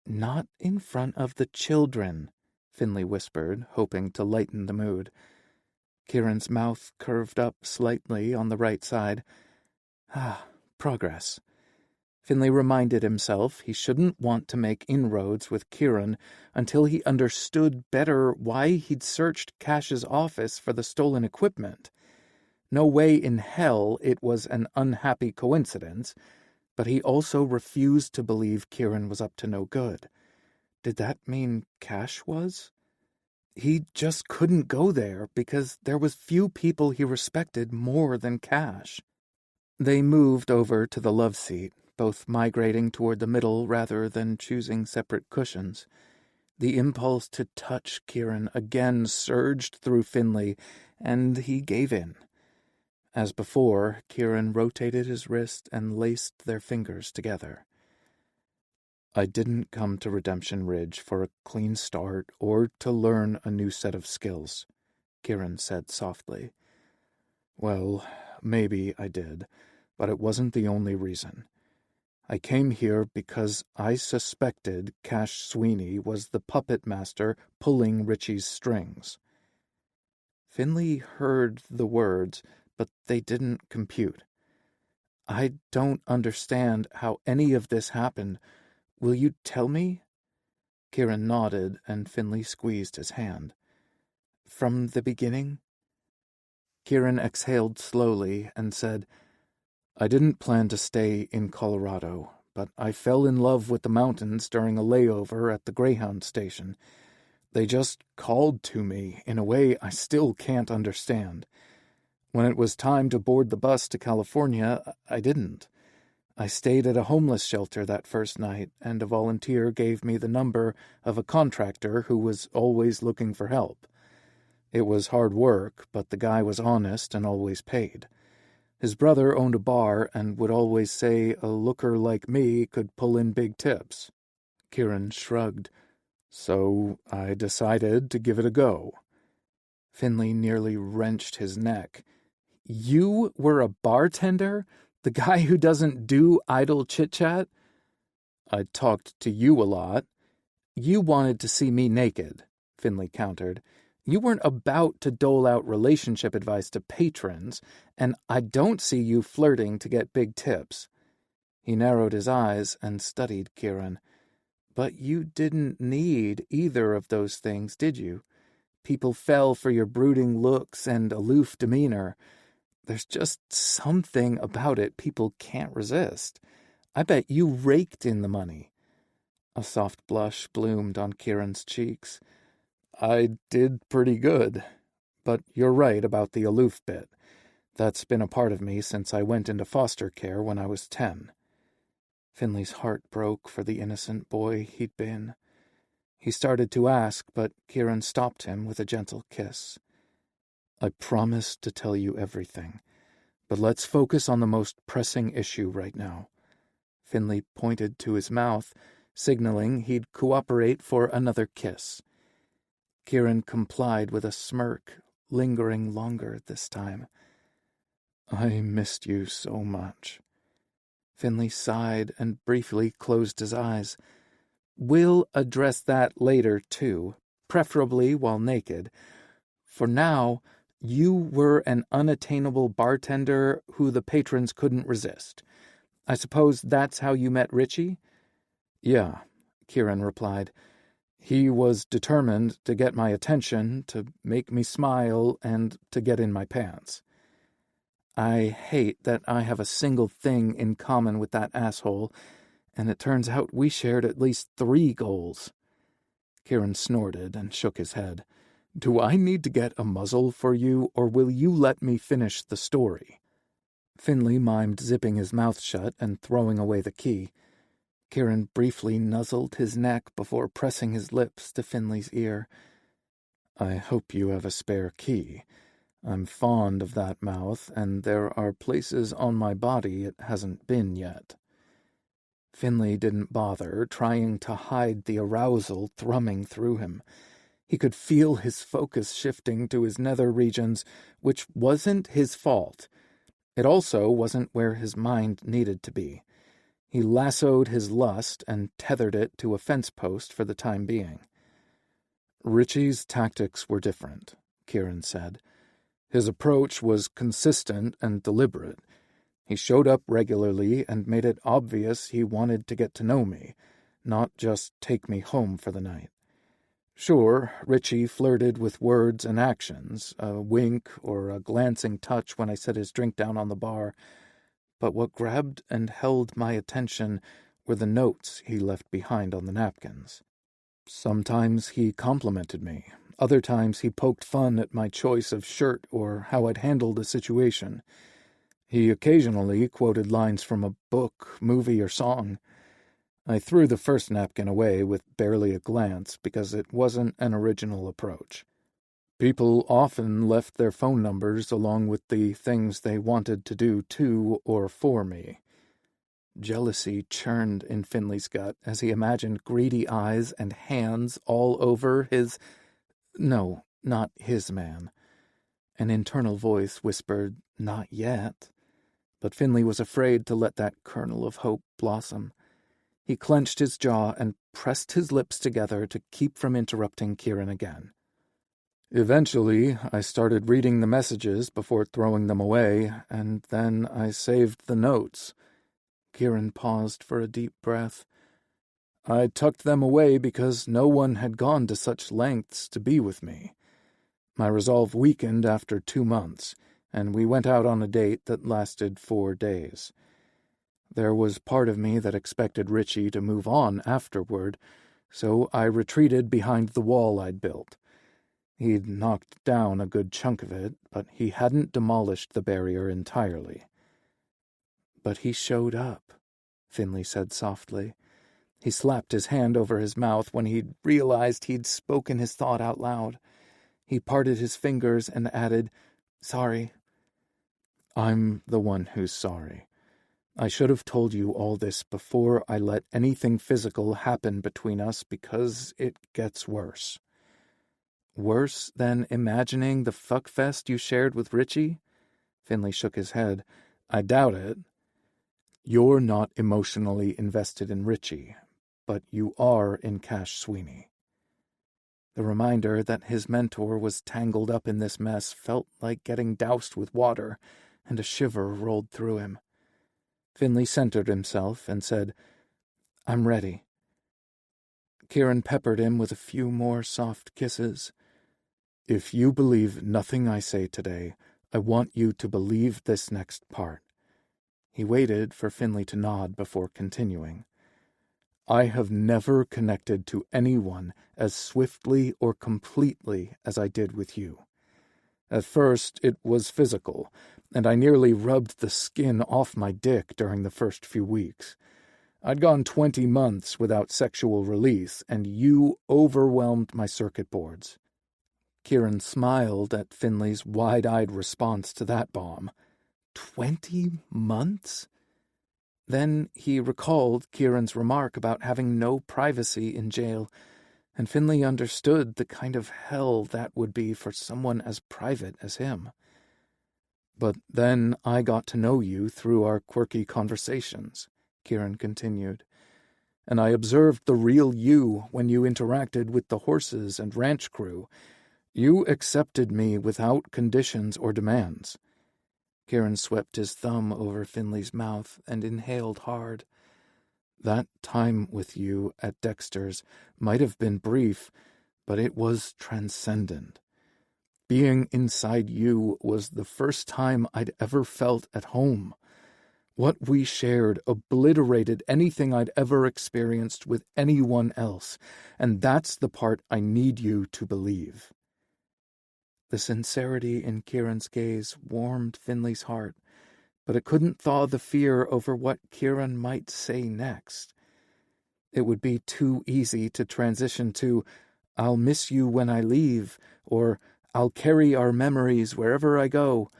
Not in front of the children, Finley whispered, hoping to lighten the mood. Kieran's mouth curved up slightly on the right side. Progress. Finley reminded himself he shouldn't want to make inroads with Kieran until he understood better why he'd searched Cash's office for the stolen equipment. No way in hell it was an unhappy coincidence, but he also refused to believe Kieran was up to no good. Did that mean Cash was? He just couldn't go there because there was few people he respected more than Cash. They moved over to the love seat, both migrating toward the middle rather than choosing separate cushions. The impulse to touch Kieran again surged through Finley, and he gave in. As before, Kieran rotated his wrist and laced their fingers together. I didn't come to Redemption Ridge for a clean start or to learn a new set of skills, Kieran said softly. Well, maybe I did, but it wasn't the only reason. I came here because I suspected Cash Sweeney was the puppet master pulling Richie's strings. Finley heard the words, but they didn't compute. I don't understand how any of this happened. Will you tell me? Kieran nodded, and Finley squeezed his hand. From the beginning? Kieran exhaled slowly and said, I didn't plan to stay in Colorado, but I fell in love with the mountains during a layover at the Greyhound station. They just called to me in a way I still can't understand. When it was time to board the bus to California, I didn't. I stayed at a homeless shelter that first night, and a volunteer gave me the number of a contractor who was always looking for help. It was hard work, but the guy was honest and always paid. His brother owned a bar and would always say a looker like me could pull in big tips. Kieran shrugged. So I decided to give it a go. Finley nearly wrenched his neck. You were a bartender? The guy who doesn't do idle chit-chat? I talked to you a lot. You wanted to see me naked, Finley countered. You weren't about to dole out relationship advice to patrons, and I don't see you flirting to get big tips. He narrowed his eyes and studied Kieran. But you didn't need either of those things, did you? People fell for your brooding looks and aloof demeanor. There's just something about it people can't resist. I bet you raked in the money. A soft blush bloomed on Kieran's cheeks. I did pretty good. But you're right about the aloof bit. That's been a part of me since I went into foster care when I was 10. Finley's heart broke for the innocent boy he'd been. He started to ask, but Kieran stopped him with a gentle kiss. I promised to tell you everything, but let's focus on the most pressing issue right now. Finley pointed to his mouth, signaling he'd cooperate for another kiss. Kieran complied with a smirk, lingering longer this time. "I missed you so much." Finley sighed and briefly closed his eyes. "We'll address that later, too, preferably while naked. For now, you were an unattainable bartender who the patrons couldn't resist. I suppose that's how you met Richie?" "Yeah," Kieran replied. "He was determined to get my attention, to make me smile, and to get in my pants." "I hate that I have a single thing in common with that asshole, and it turns out we shared at least 3 goals." Kieran snorted and shook his head. "Do I need to get a muzzle for you, or will you let me finish the story?" Finley mimed zipping his mouth shut and throwing away the key. Kieran briefly nuzzled his neck before pressing his lips to Finley's ear. "I hope you have a spare key. I'm fond of that mouth, and there are places on my body it hasn't been yet." Finley didn't bother trying to hide the arousal thrumming through him. He could feel his focus shifting to his nether regions, which wasn't his fault. It also wasn't where his mind needed to be. He lassoed his lust and tethered it to a fence post for the time being. "Richie's tactics were different," Kieran said. "His approach was consistent and deliberate. He showed up regularly and made it obvious he wanted to get to know me, not just take me home for the night. Sure, Richie flirted with words and actions, a wink or a glancing touch when I set his drink down on the bar, but what grabbed and held my attention were the notes he left behind on the napkins. Sometimes he complimented me. Other times he poked fun at my choice of shirt or how I'd handled a situation. He occasionally quoted lines from a book, movie, or song. I threw the first napkin away with barely a glance because it wasn't an original approach. People often left their phone numbers along with the things they wanted to do to or for me. Jealousy churned in Finley's gut as he imagined greedy eyes and hands all over his... No, not his man. An internal voice whispered, "Not yet." But Finley was afraid to let that kernel of hope blossom. He clenched his jaw and pressed his lips together to keep from interrupting Kieran again. "Eventually, I started reading the messages before throwing them away, and then I saved the notes." Kieran paused for a deep breath. "I tucked them away because no one had gone to such lengths to be with me. My resolve weakened after 2 months, and we went out on a date that lasted 4 days. There was part of me that expected Richie to move on afterward, so I retreated behind the wall I'd built. He'd knocked down a good chunk of it, but he hadn't demolished the barrier entirely." "But he showed up," Finley said softly. He slapped his hand over his mouth when he'd realized he'd spoken his thought out loud. He parted his fingers and added, "Sorry." "I'm the one who's sorry. I should have told you all this before I let anything physical happen between us because it gets worse." "Worse than imagining the fuckfest you shared with Richie?" Finley shook his head. "I doubt it." "You're not emotionally invested in Richie, but you are in Cash Sweeney." The reminder that his mentor was tangled up in this mess felt like getting doused with water, and a shiver rolled through him. Finley centered himself and said, "I'm ready." Kieran peppered him with a few more soft kisses. "If you believe nothing I say today, I want you to believe this next part." He waited for Finley to nod before continuing. "I have never connected to anyone as swiftly or completely as I did with you. At first, it was physical, and I nearly rubbed the skin off my dick during the first few weeks. I'd gone 20 months without sexual release, and you overwhelmed my circuit boards." Kieran smiled at Finley's wide-eyed response to that bomb. 20 months? Then he recalled Kieran's remark about having no privacy in jail, and Finley understood the kind of hell that would be for someone as private as him. "But then I got to know you through our quirky conversations," Kieran continued, "and I observed the real you when you interacted with the horses and ranch crew. You accepted me without conditions or demands." Kieran swept his thumb over Finley's mouth and inhaled hard. "That time with you at Dexter's might have been brief, but it was transcendent. Being inside you was the first time I'd ever felt at home. What we shared obliterated anything I'd ever experienced with anyone else, and that's the part I need you to believe." The sincerity in Kieran's gaze warmed Finley's heart, but it couldn't thaw the fear over what Kieran might say next. It would be too easy to transition to, "I'll miss you when I leave," or "I'll carry our memories wherever I go."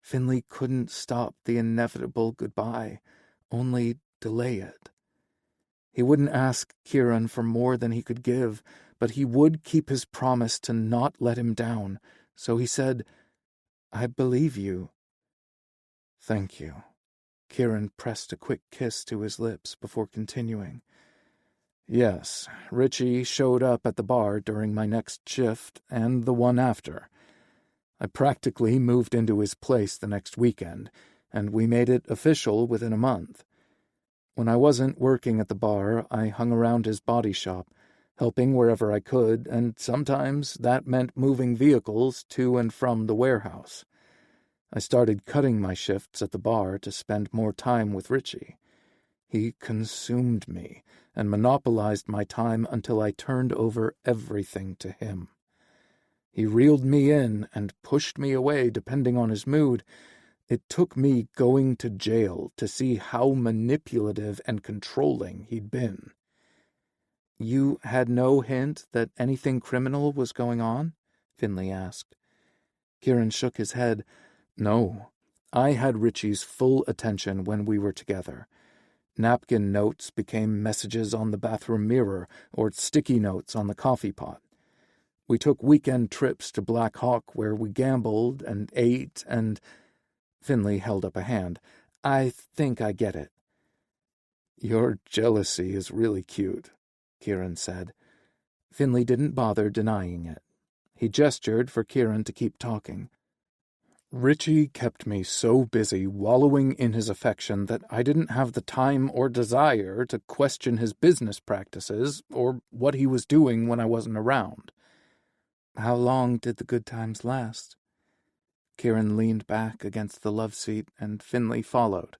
Finley couldn't stop the inevitable goodbye, only delay it. He wouldn't ask Kieran for more than he could give, but he would keep his promise to not let him down, so he said, "I believe you." "Thank you." Kieran pressed a quick kiss to his lips before continuing. "Yes, Richie showed up at the bar during my next shift and the one after. I practically moved into his place the next weekend, and we made it official within a month. When I wasn't working at the bar, I hung around his body shop, helping wherever I could, and sometimes that meant moving vehicles to and from the warehouse. I started cutting my shifts at the bar to spend more time with Richie. He consumed me and monopolized my time until I turned over everything to him. He reeled me in and pushed me away depending on his mood. It took me going to jail to see how manipulative and controlling he'd been." "You had no hint that anything criminal was going on?" Finley asked. Kieran shook his head. "No. I had Richie's full attention when we were together. Napkin notes became messages on the bathroom mirror or sticky notes on the coffee pot. We took weekend trips to Black Hawk where we gambled and ate and—" Finley held up a hand. "I think I get it." "Your jealousy is really cute," Kieran said. Finley didn't bother denying it. He gestured for Kieran to keep talking. "Richie kept me so busy wallowing in his affection that I didn't have the time or desire to question his business practices or what he was doing when I wasn't around." "How long did the good times last?" Kieran leaned back against the love seat, and Finley followed.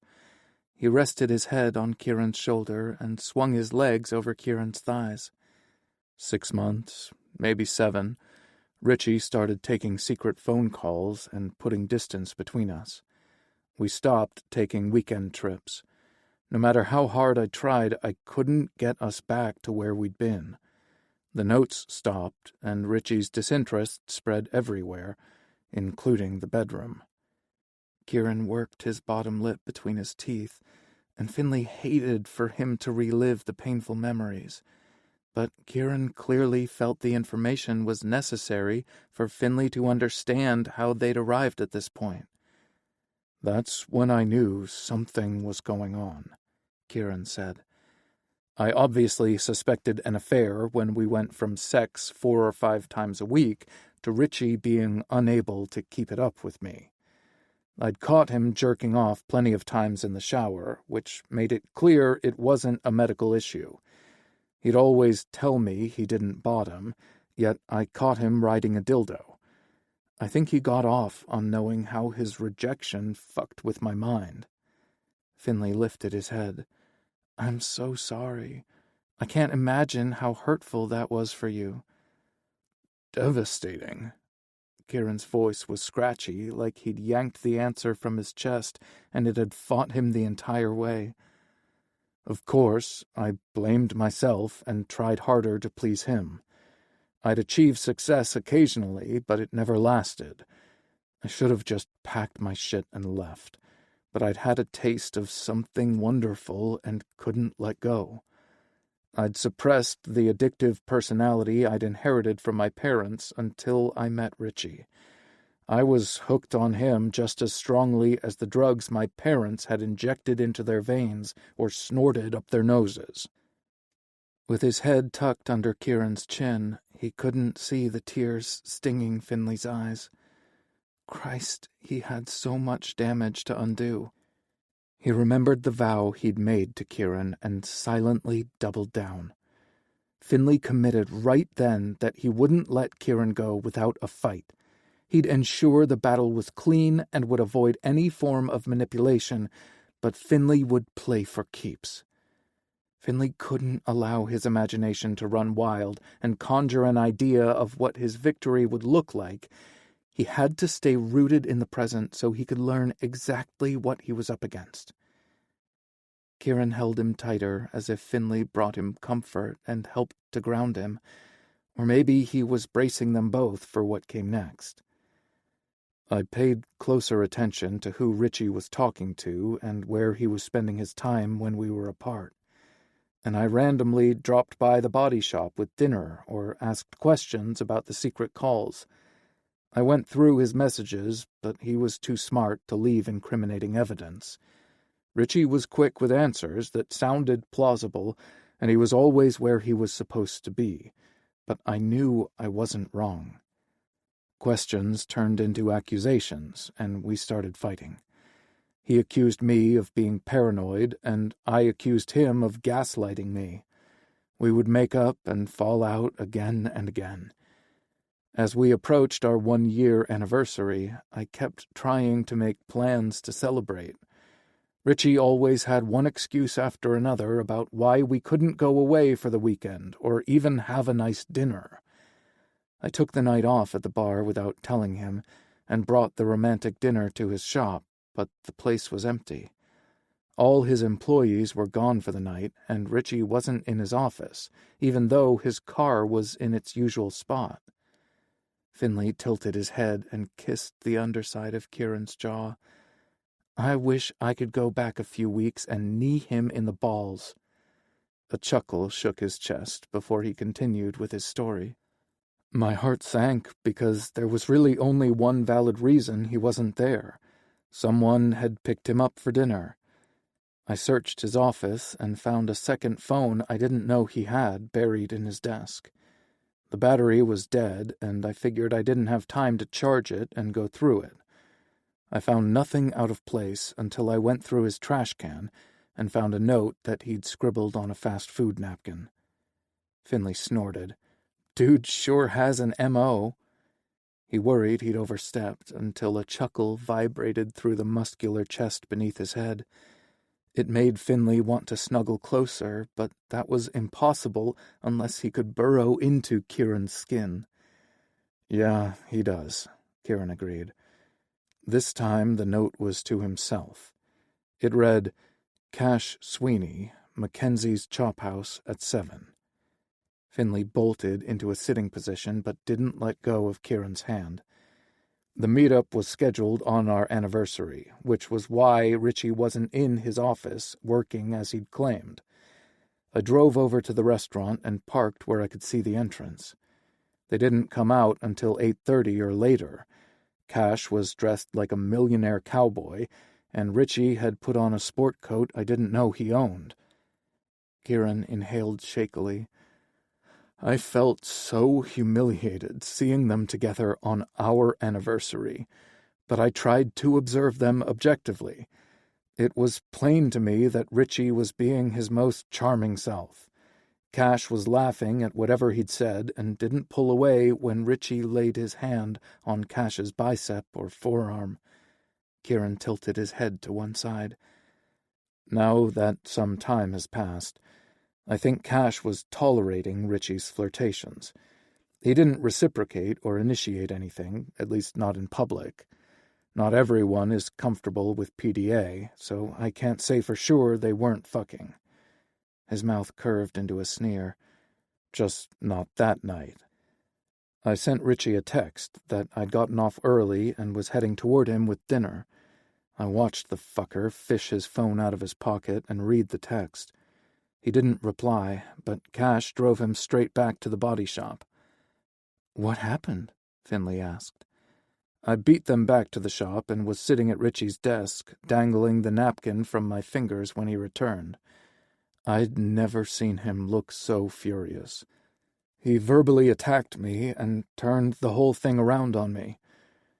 He rested his head on Kieran's shoulder and swung his legs over Kieran's thighs. 6 months, maybe 7. Richie started taking secret phone calls and putting distance between us. We stopped taking weekend trips. No matter how hard I tried, I couldn't get us back to where we'd been. The notes stopped, and Richie's disinterest spread everywhere, including the bedroom. Kieran worked his bottom lip between his teeth, and Finley hated for him to relive the painful memories. But Kieran clearly felt the information was necessary for Finley to understand how they'd arrived at this point. "That's when I knew something was going on," Kieran said. "I obviously suspected an affair when we went from sex 4 or 5 times a week to Richie being unable to keep it up with me. I'd caught him jerking off plenty of times in the shower, which made it clear it wasn't a medical issue. He'd always tell me he didn't bottom, yet I caught him riding a dildo. I think he got off on knowing how his rejection fucked with my mind." Finley lifted his head. "I'm so sorry. I can't imagine how hurtful that was for you." "Devastating." Kieran's voice was scratchy, like he'd yanked the answer from his chest and it had fought him the entire way. "Of course, I blamed myself and tried harder to please him. I'd achieve success occasionally, but it never lasted. I should have just packed my shit and left. but I'd had a taste of something wonderful and couldn't let go. I'd suppressed the addictive personality I'd inherited from my parents until I met Richie. I was hooked on him just as strongly as the drugs my parents had injected into their veins or snorted up their noses. With his head tucked under Kieran's chin, he couldn't see the tears stinging Finley's eyes. Christ, he had so much damage to undo. He remembered the vow he'd made to Kieran and silently doubled down. Finley committed right then that he wouldn't let Kieran go without a fight. He'd ensure the battle was clean and would avoid any form of manipulation, but Finley would play for keeps. Finley couldn't allow his imagination to run wild and conjure an idea of what his victory would look like. He had to stay rooted in the present so he could learn exactly what he was up against. Kieran held him tighter as if Finley brought him comfort and helped to ground him, or maybe he was bracing them both for what came next. I paid closer attention to who Richie was talking to and where he was spending his time when we were apart, and I randomly dropped by the body shop with dinner or asked questions about the secret calls. I went through his messages, but he was too smart to leave incriminating evidence. Richie was quick with answers that sounded plausible, and he was always where he was supposed to be, but I knew I wasn't wrong. Questions turned into accusations, and we started fighting. He accused me of being paranoid, and I accused him of gaslighting me. We would make up and fall out again and again. As we approached our 1-year anniversary, I kept trying to make plans to celebrate. Richie always had one excuse after another about why we couldn't go away for the weekend or even have a nice dinner. I took the night off at the bar without telling him and brought the romantic dinner to his shop, but the place was empty. All his employees were gone for the night, and Richie wasn't in his office, even though his car was in its usual spot. Finley tilted his head and kissed the underside of Kieran's jaw. I wish I could go back a few weeks and knee him in the balls. A chuckle shook his chest before he continued with his story. My heart sank because there was really only one valid reason he wasn't there. Someone had picked him up for dinner. I searched his office and found a second phone I didn't know he had buried in his desk. The battery was dead, and I figured I didn't have time to charge it and go through it. I found nothing out of place until I went through his trash can and found a note that he'd scribbled on a fast food napkin. Finley snorted. Dude sure has an M.O. He worried he'd overstepped until a chuckle vibrated through the muscular chest beneath his head. It made Finley want to snuggle closer, but that was impossible unless he could burrow into Kieran's skin. Yeah, he does, Kieran agreed. This time the note was to himself. It read, Cash Sweeney, Mackenzie's Chop House at 7. Finley bolted into a sitting position but didn't let go of Kieran's hand. The meetup was scheduled on our anniversary, which was why Richie wasn't in his office working as he'd claimed. I drove over to the restaurant and parked where I could see the entrance. They didn't come out until 8:30 or later. Cash was dressed like a millionaire cowboy, and Richie had put on a sport coat I didn't know he owned. Kieran inhaled shakily. I felt so humiliated seeing them together on our anniversary, but I tried to observe them objectively. It was plain to me that Richie was being his most charming self. Cash was laughing at whatever he'd said and didn't pull away when Richie laid his hand on Cash's bicep or forearm. Kieran tilted his head to one side. Now that some time has passed, I think Cash was tolerating Richie's flirtations. He didn't reciprocate or initiate anything, at least not in public. Not everyone is comfortable with PDA, so I can't say for sure they weren't fucking. His mouth curved into a sneer. Just not that night. I sent Richie a text that I'd gotten off early and was heading toward him with dinner. I watched the fucker fish his phone out of his pocket and read the text. He didn't reply, but Cash drove him straight back to the body shop. "What happened?" Finley asked. I beat them back to the shop and was sitting at Richie's desk, dangling the napkin from my fingers when he returned. I'd never seen him look so furious. He verbally attacked me and turned the whole thing around on me.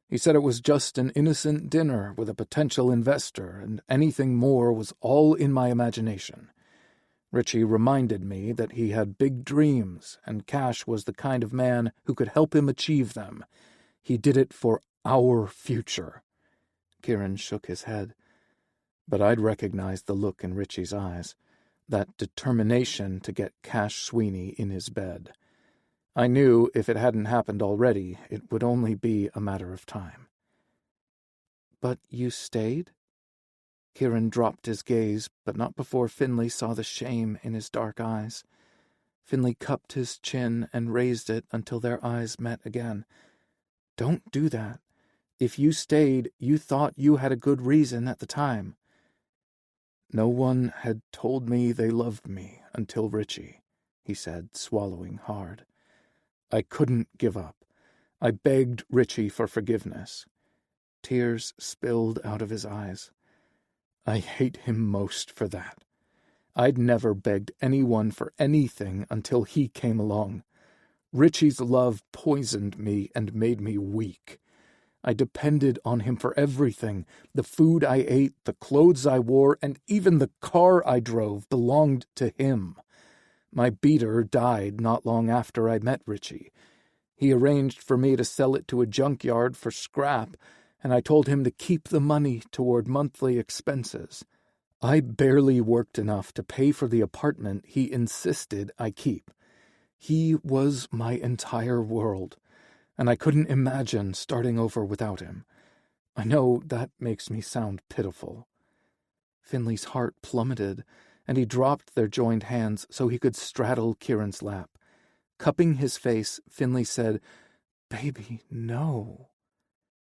He said it was just an innocent dinner with a potential investor, and anything more was all in my imagination. Richie reminded me that he had big dreams, and Cash was the kind of man who could help him achieve them. He did it for our future. Kieran shook his head. But I'd recognized the look in Richie's eyes, that determination to get Cash Sweeney in his bed. I knew if it hadn't happened already, it would only be a matter of time. "But you stayed?" Kieran dropped his gaze, but not before Finley saw the shame in his dark eyes. Finley cupped his chin and raised it until their eyes met again. "Don't do that. If you stayed, you thought you had a good reason at the time." "No one had told me they loved me until Richie," he said, swallowing hard. "I couldn't give up. I begged Richie for forgiveness." Tears spilled out of his eyes. "I hate him most for that. I'd never begged anyone for anything until he came along. Richie's love poisoned me and made me weak. I depended on him for everything. The food I ate, the clothes I wore, and even the car I drove belonged to him. My beater died not long after I met Richie. He arranged for me to sell it to a junkyard for scrap, and I told him to keep the money toward monthly expenses. I barely worked enough to pay for the apartment he insisted I keep. He was my entire world, and I couldn't imagine starting over without him. I know that makes me sound pitiful." Finley's heart plummeted, and he dropped their joined hands so he could straddle Kieran's lap. Cupping his face, Finley said, "Baby, no."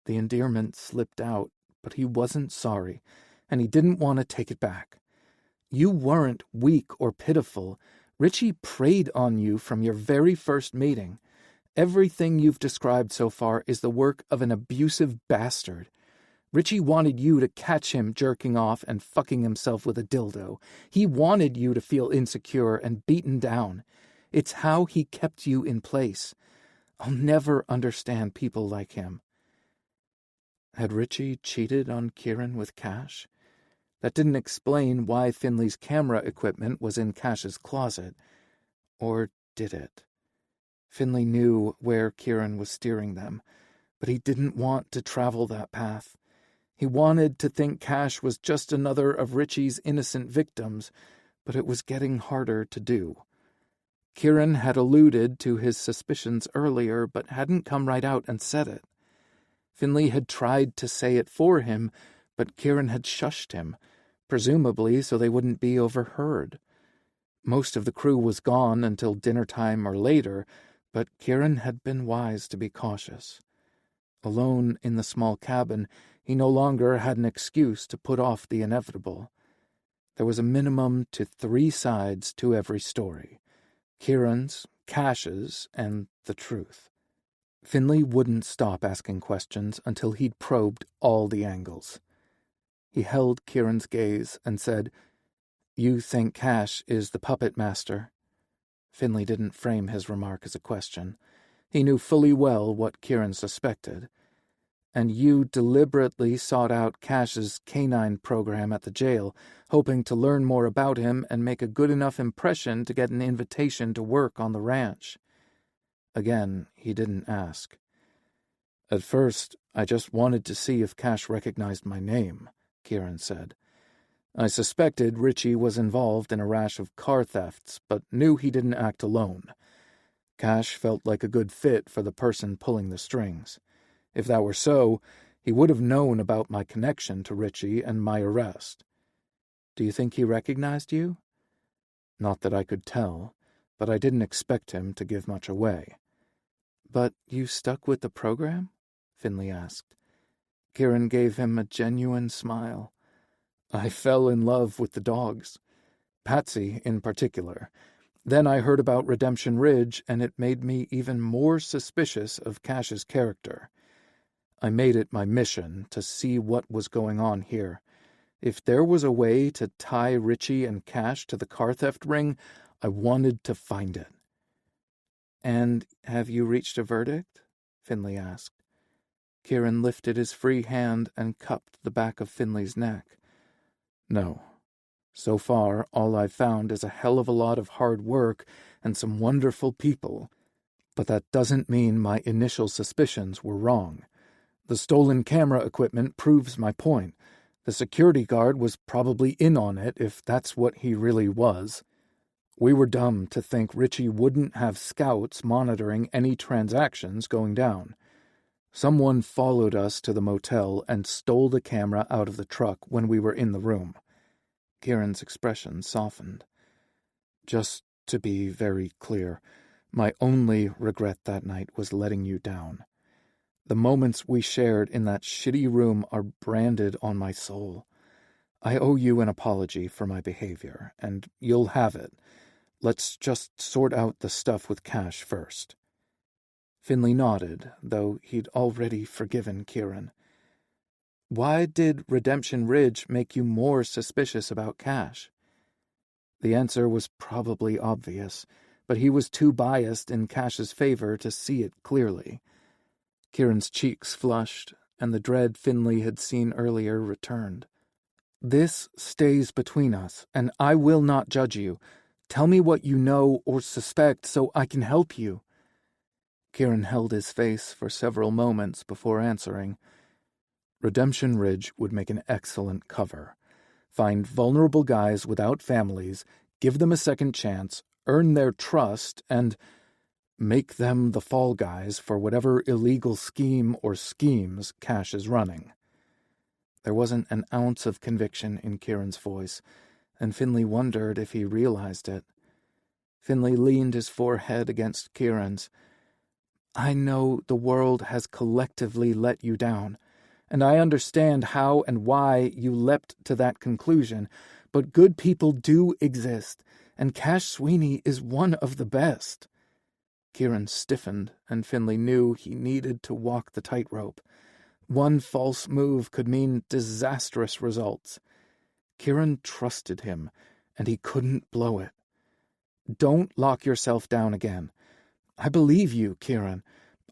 The endearment slipped out, but he wasn't sorry, and he didn't want to take it back. "You weren't weak or pitiful. Richie preyed on you from your very first meeting. Everything you've described so far is the work of an abusive bastard. Richie wanted you to catch him jerking off and fucking himself with a dildo. He wanted you to feel insecure and beaten down. It's how he kept you in place. I'll never understand people like him." Had Richie cheated on Kieran with Cash? That didn't explain why Finley's camera equipment was in Cash's closet. Or did it? Finley knew where Kieran was steering them, but he didn't want to travel that path. He wanted to think Cash was just another of Richie's innocent victims, but it was getting harder to do. Kieran had alluded to his suspicions earlier, but hadn't come right out and said it. Finley had tried to say it for him, but Kieran had shushed him, presumably so they wouldn't be overheard. Most of the crew was gone until dinner time or later, but Kieran had been wise to be cautious. Alone in the small cabin, he no longer had an excuse to put off the inevitable. There was a minimum to 3 sides to every story: Kieran's, Cash's, and the truth. Finley wouldn't stop asking questions until he'd probed all the angles. He held Kieran's gaze and said, "You think Cash is the puppet master?" Finley didn't frame his remark as a question. He knew fully well what Kieran suspected. "And you deliberately sought out Cash's canine program at the jail, hoping to learn more about him and make a good enough impression to get an invitation to work on the ranch." Again, he didn't ask. "At first, I just wanted to see if Cash recognized my name," Kieran said. "I suspected Richie was involved in a rash of car thefts, but knew he didn't act alone. Cash felt like a good fit for the person pulling the strings. If that were so, he would have known about my connection to Richie and my arrest." "Do you think he recognized you?" "Not that I could tell, but I didn't expect him to give much away." "But you stuck with the program?" Finley asked. Kieran gave him a genuine smile. I fell in love with the dogs. Patsy, in particular. Then I heard about Redemption Ridge, and it made me even more suspicious of Cash's character. I made it my mission to see what was going on here. If there was a way to tie Richie and Cash to the car theft ring, I wanted to find it. "And have you reached a verdict?" Finley asked. Kieran lifted his free hand and cupped the back of Finley's neck. "No. So far, all I've found is a hell of a lot of hard work and some wonderful people. But that doesn't mean my initial suspicions were wrong. The stolen camera equipment proves my point. The security guard was probably in on it if that's what he really was. We were dumb to think Richie wouldn't have scouts monitoring any transactions going down. Someone followed us to the motel and stole the camera out of the truck when we were in the room." Kieran's expression softened. "Just to be very clear, my only regret that night was letting you down. The moments we shared in that shitty room are branded on my soul. I owe you an apology for my behavior, and you'll have it. Let's just sort out the stuff with Cash first." Finley nodded, though he'd already forgiven Kieran. "Why did Redemption Ridge make you more suspicious about Cash?" The answer was probably obvious, but he was too biased in Cash's favor to see it clearly. Kieran's cheeks flushed, and the dread Finley had seen earlier returned. "This stays between us, and I will not judge you. Tell me what you know or suspect so I can help you." Kieran held his face for several moments before answering. "Redemption Ridge would make an excellent cover. Find vulnerable guys without families, give them a second chance, earn their trust, and make them the fall guys for whatever illegal scheme or schemes Cash is running." There wasn't an ounce of conviction in Kieran's voice, and Finley wondered if he realized it. Finley leaned his forehead against Kieran's. "I know the world has collectively let you down, and I understand how and why you leapt to that conclusion, but good people do exist, and Cash Sweeney is one of the best." Kieran stiffened, and Finley knew he needed to walk the tightrope. One false move could mean disastrous results. Kieran trusted him, and he couldn't blow it. "Don't lock yourself down again. I believe you, Kieran.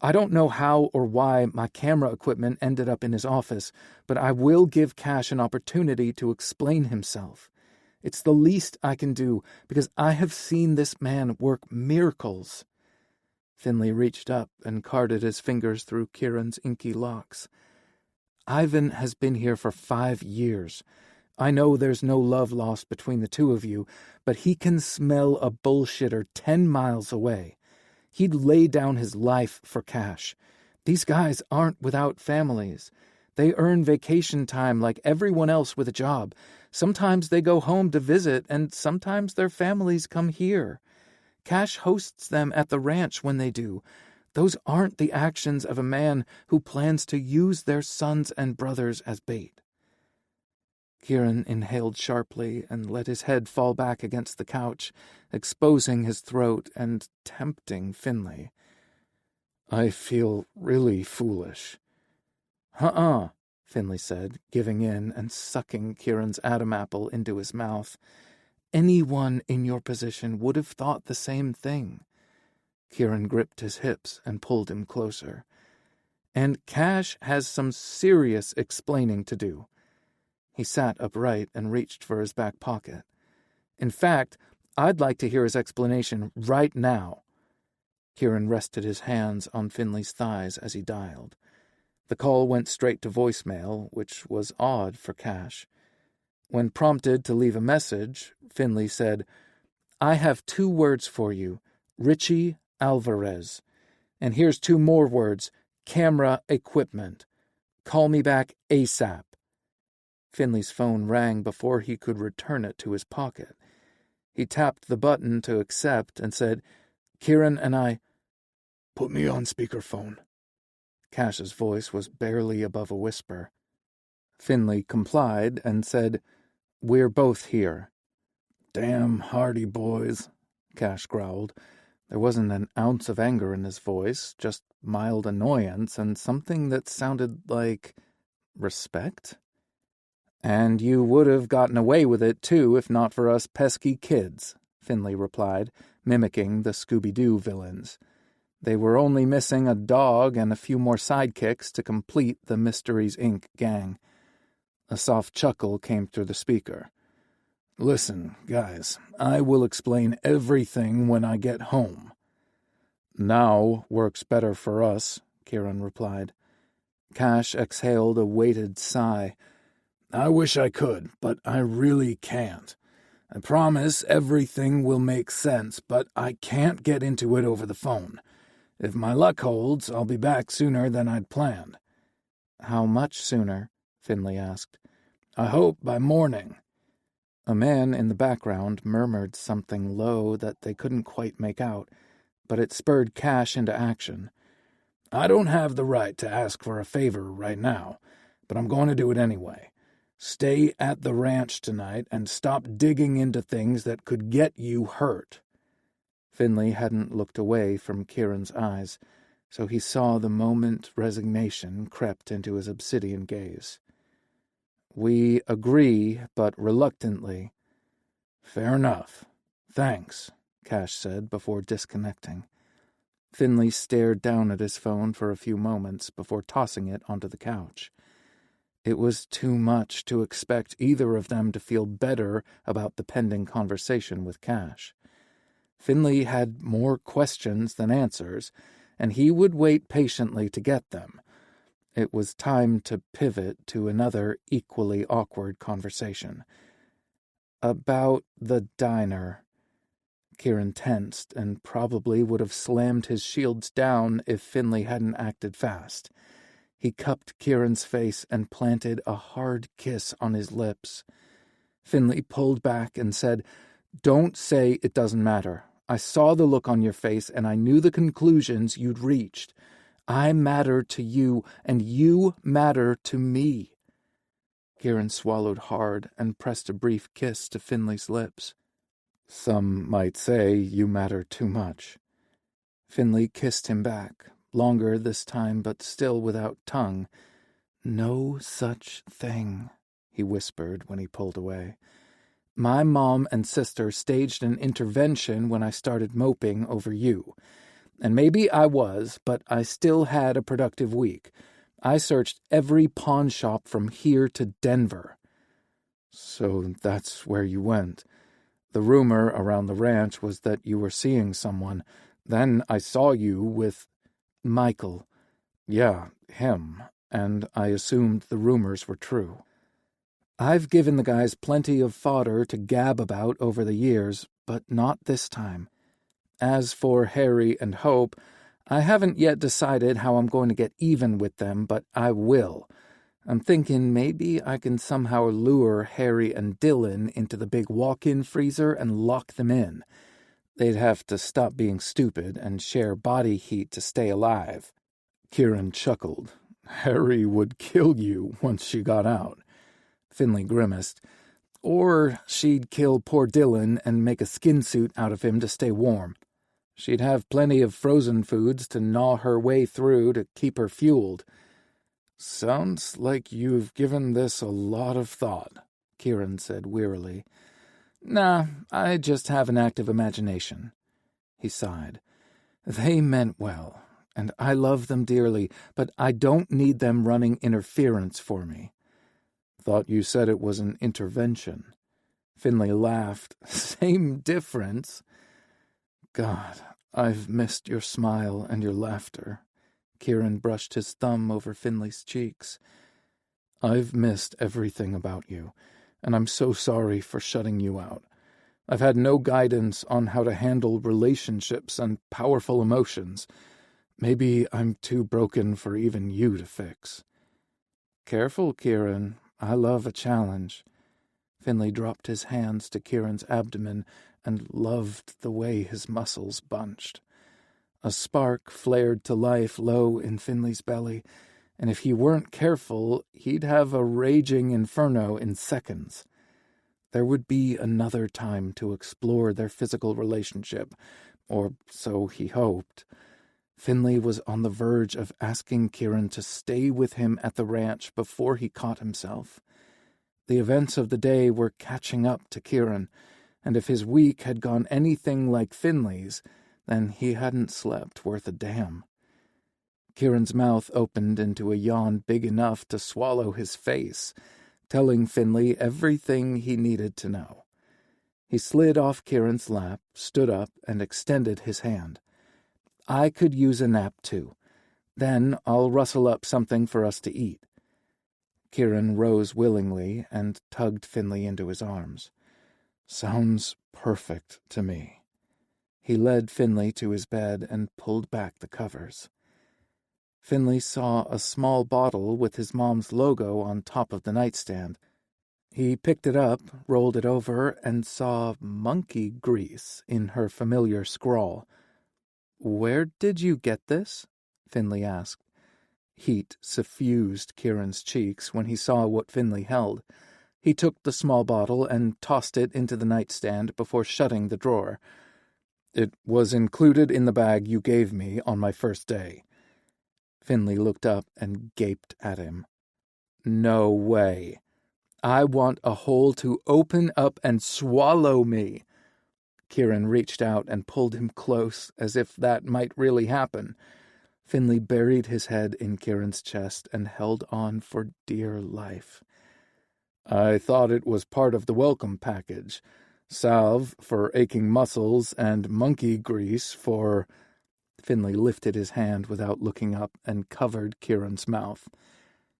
I don't know how or why my camera equipment ended up in his office, but I will give Cash an opportunity to explain himself. It's the least I can do, because I have seen this man work miracles." Finley reached up and carded his fingers through Kieran's inky locks. "Ivan has been here for 5 years. I know there's no love lost between the two of you, but he can smell a bullshitter 10 miles away. He'd lay down his life for Cash. These guys aren't without families. They earn vacation time like everyone else with a job. Sometimes they go home to visit, and sometimes their families come here. Cash hosts them at the ranch when they do. Those aren't the actions of a man who plans to use their sons and brothers as bait." Kieran inhaled sharply and let his head fall back against the couch, exposing his throat and tempting Finley. "I feel really foolish." "Uh-uh," Finley said, giving in and sucking Kieran's Adam apple into his mouth. "Anyone in your position would have thought the same thing." Kieran gripped his hips and pulled him closer. "And Cash has some serious explaining to do." He sat upright and reached for his back pocket. "In fact, I'd like to hear his explanation right now." Kieran rested his hands on Finley's thighs as he dialed. The call went straight to voicemail, which was odd for Cash. When prompted to leave a message, Finley said, "I have 2 words for you, Richie Alvarez. And here's 2 more words, camera equipment. Call me back ASAP." Finley's phone rang before he could return it to his pocket. He tapped the button to accept and said, "Kieran and I—" "Put me on speakerphone." Cash's voice was barely above a whisper. Finley complied and said, "We're both here." "Damn hardy boys," Cash growled. There wasn't an ounce of anger in his voice, just mild annoyance and something that sounded like respect. "And you would have gotten away with it, too, if not for us pesky kids," Finley replied, mimicking the Scooby-Doo villains. They were only missing a dog and a few more sidekicks to complete the Mysteries, Inc. gang. A soft chuckle came through the speaker. "Listen, guys, I will explain everything when I get home." "Now works better for us," Kieran replied. Cash exhaled a weighted sigh. "I wish I could, but I really can't. I promise everything will make sense, but I can't get into it over the phone. If my luck holds, I'll be back sooner than I'd planned." "How much sooner?" Finley asked. "I hope by morning." A man in the background murmured something low that they couldn't quite make out, but it spurred Cash into action. "I don't have the right to ask for a favor right now, but I'm going to do it anyway. Stay at the ranch tonight and stop digging into things that could get you hurt." Finley hadn't looked away from Kieran's eyes, so he saw the moment resignation crept into his obsidian gaze. "We agree, but reluctantly." "Fair enough. Thanks," Cash said before disconnecting. Finley stared down at his phone for a few moments before tossing it onto the couch. It was too much to expect either of them to feel better about the pending conversation with Cash. Finley had more questions than answers, and he would wait patiently to get them. It was time to pivot to another equally awkward conversation. About the diner. Kieran tensed and probably would have slammed his shields down if Finley hadn't acted fast. He cupped Kieran's face and planted a hard kiss on his lips. Finley pulled back and said, "Don't say it doesn't matter. I saw the look on your face and I knew the conclusions you'd reached. I matter to you and you matter to me." Kieran swallowed hard and pressed a brief kiss to Finley's lips. "Some might say you matter too much." Finley kissed him back, longer this time but still without tongue. "No such thing," he whispered when he pulled away. "My mom and sister staged an intervention when I started moping over you. And maybe I was, but I still had a productive week. I searched every pawn shop from here to Denver." "So that's where you went. The rumor around the ranch was that you were seeing someone. Then I saw you with Michael." "Yeah, him. And I assumed the rumors were true." "I've given the guys plenty of fodder to gab about over the years, but not this time. As for Harry and Hope, I haven't yet decided how I'm going to get even with them, but I will. I'm thinking maybe I can somehow lure Harry and Dylan into the big walk-in freezer and lock them in. They'd have to stop being stupid and share body heat to stay alive." Kieran chuckled. "Harry would kill you once she got out." Finley grimaced. "Or she'd kill poor Dylan and make a skin suit out of him to stay warm. She'd have plenty of frozen foods to gnaw her way through to keep her fueled." "Sounds like you've given this a lot of thought," Kieran said wearily. "Nah, I just have an active imagination." He sighed. "They meant well, and I love them dearly, but I don't need them running interference for me." "Thought you said it was an intervention." Finley laughed. "Same difference." "God, I've missed your smile and your laughter." Kieran brushed his thumb over Finley's cheeks. "I've missed everything about you, and I'm so sorry for shutting you out. I've had no guidance on how to handle relationships and powerful emotions. Maybe I'm too broken for even you to fix." "Careful, Kieran. I love a challenge." Finley dropped his hands to Kieran's abdomen and loved the way his muscles bunched. A spark flared to life low in Finley's belly, and if he weren't careful, he'd have a raging inferno in seconds. There would be another time to explore their physical relationship, or so he hoped. Finley was on the verge of asking Kieran to stay with him at the ranch before he caught himself. The events of the day were catching up to Kieran, and if his week had gone anything like Finley's, then he hadn't slept worth a damn. Kieran's mouth opened into a yawn big enough to swallow his face, telling Finley everything he needed to know. He slid off Kieran's lap, stood up, and extended his hand. "I could use a nap, too. Then I'll rustle up something for us to eat." Kieran rose willingly and tugged Finley into his arms. "Sounds perfect to me." He led Finley to his bed and pulled back the covers. Finley saw a small bottle with his mom's logo on top of the nightstand. He picked it up, rolled it over, and saw monkey grease in her familiar scrawl. "Where did you get this?" Finley asked. Heat suffused Kieran's cheeks when he saw what Finley held. He took the small bottle and tossed it into the nightstand before shutting the drawer. "It was included in the bag you gave me on my first day." Finley looked up and gaped at him. "No way. I want a hole to open up and swallow me." Kieran reached out and pulled him close, as if that might really happen. Finley buried his head in Kieran's chest and held on for dear life. "I thought it was part of the welcome package. Salve for aching muscles and monkey grease for—" Finley lifted his hand without looking up and covered Kieran's mouth.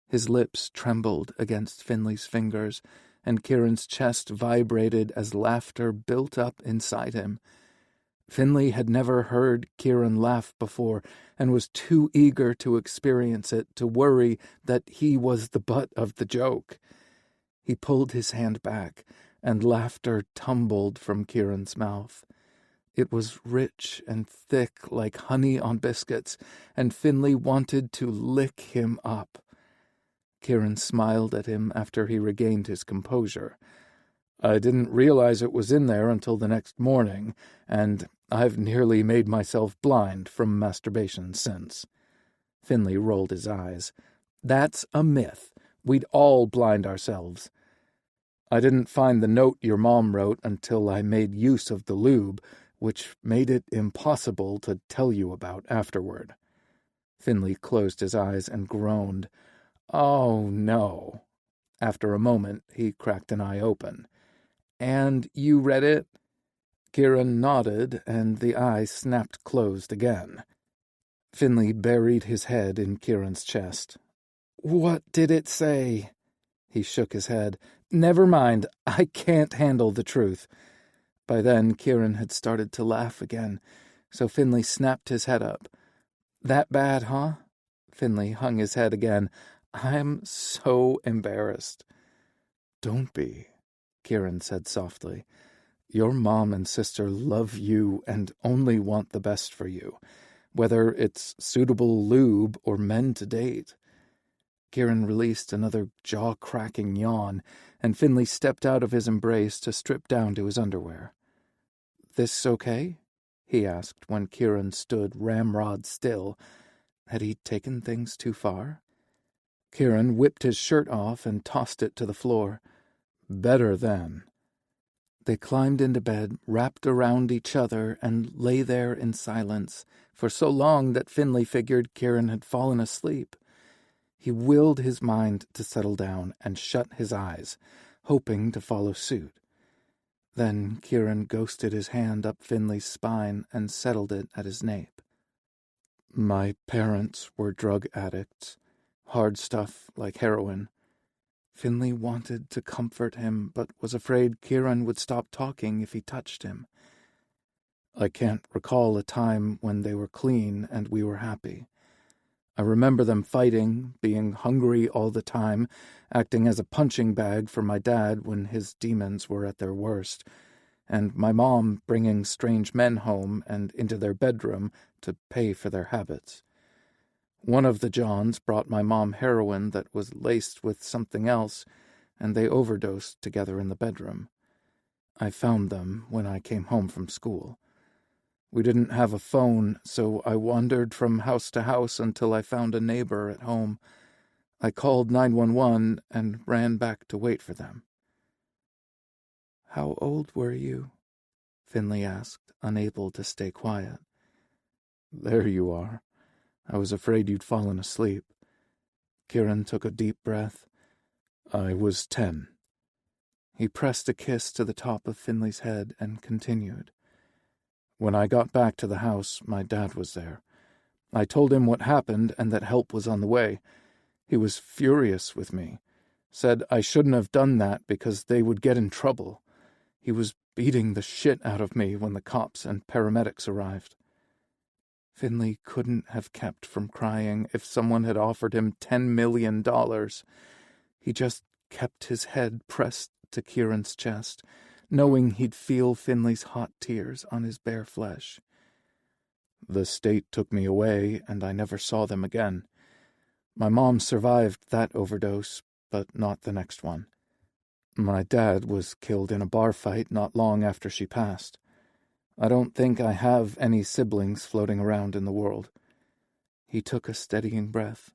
His lips trembled against Finley's fingers, and Kieran's chest vibrated as laughter built up inside him. Finley had never heard Kieran laugh before, and was too eager to experience it to worry that he was the butt of the joke. He pulled his hand back, and laughter tumbled from Kieran's mouth. It was rich and thick like honey on biscuits, and Finley wanted to lick him up. Kieran smiled at him after he regained his composure. "I didn't realize it was in there until the next morning, and I've nearly made myself blind from masturbation since." Finley rolled his eyes. "That's a myth. We'd all blind ourselves." "I didn't find the note your mom wrote until I made use of the lube, which made it impossible to tell you about afterward." Finley closed his eyes and groaned. "Oh, no." After a moment, he cracked an eye open. "And you read it?" Kieran nodded, and the eye snapped closed again. Finley buried his head in Kieran's chest. "What did it say?" He shook his head. "Never mind, I can't handle the truth." By then, Kieran had started to laugh again, so Finley snapped his head up. "That bad, huh?" Finley hung his head again. "I'm so embarrassed." "Don't be," Kieran said softly. "Your mom and sister love you and only want the best for you, whether it's suitable lube or men to date." Kieran released another jaw-cracking yawn, and Finley stepped out of his embrace to strip down to his underwear. "This okay?" he asked when Kieran stood ramrod still. Had he taken things too far? Kieran whipped his shirt off and tossed it to the floor. "Better then." They climbed into bed, wrapped around each other, and lay there in silence, for so long that Finley figured Kieran had fallen asleep. He willed his mind to settle down and shut his eyes, hoping to follow suit. Then Kieran ghosted his hand up Finley's spine and settled it at his nape. "My parents were drug addicts, hard stuff like heroin." Finley wanted to comfort him, but was afraid Kieran would stop talking if he touched him. "I can't recall a time when they were clean and we were happy. I remember them fighting, being hungry all the time, acting as a punching bag for my dad when his demons were at their worst. and my mom bringing strange men home and into their bedroom to pay for their habits. One of the Johns brought my mom heroin that was laced with something else, and they overdosed together in the bedroom. I found them when I came home from school. We didn't have a phone, so I wandered from house to house until I found a neighbor at home. I called 911 and ran back to wait for them. "How old were you?" Finley asked, unable to stay quiet. "There you are. I was afraid you'd fallen asleep." Kieran took a deep breath. "I was 10. He pressed a kiss to the top of Finley's head and continued. "When I got back to the house, my dad was there. I told him what happened and that help was on the way. He was furious with me. Said I shouldn't have done that because they would get in trouble. He was beating the shit out of me when the cops and paramedics arrived." Finley couldn't have kept from crying if someone had offered him $10 million. He just kept his head pressed to Kieran's chest, knowing he'd feel Finley's hot tears on his bare flesh. "The state took me away, and I never saw them again. My mom survived that overdose, but not the next one. My dad was killed in a bar fight not long after she passed. I don't think I have any siblings floating around in the world." He took a steadying breath.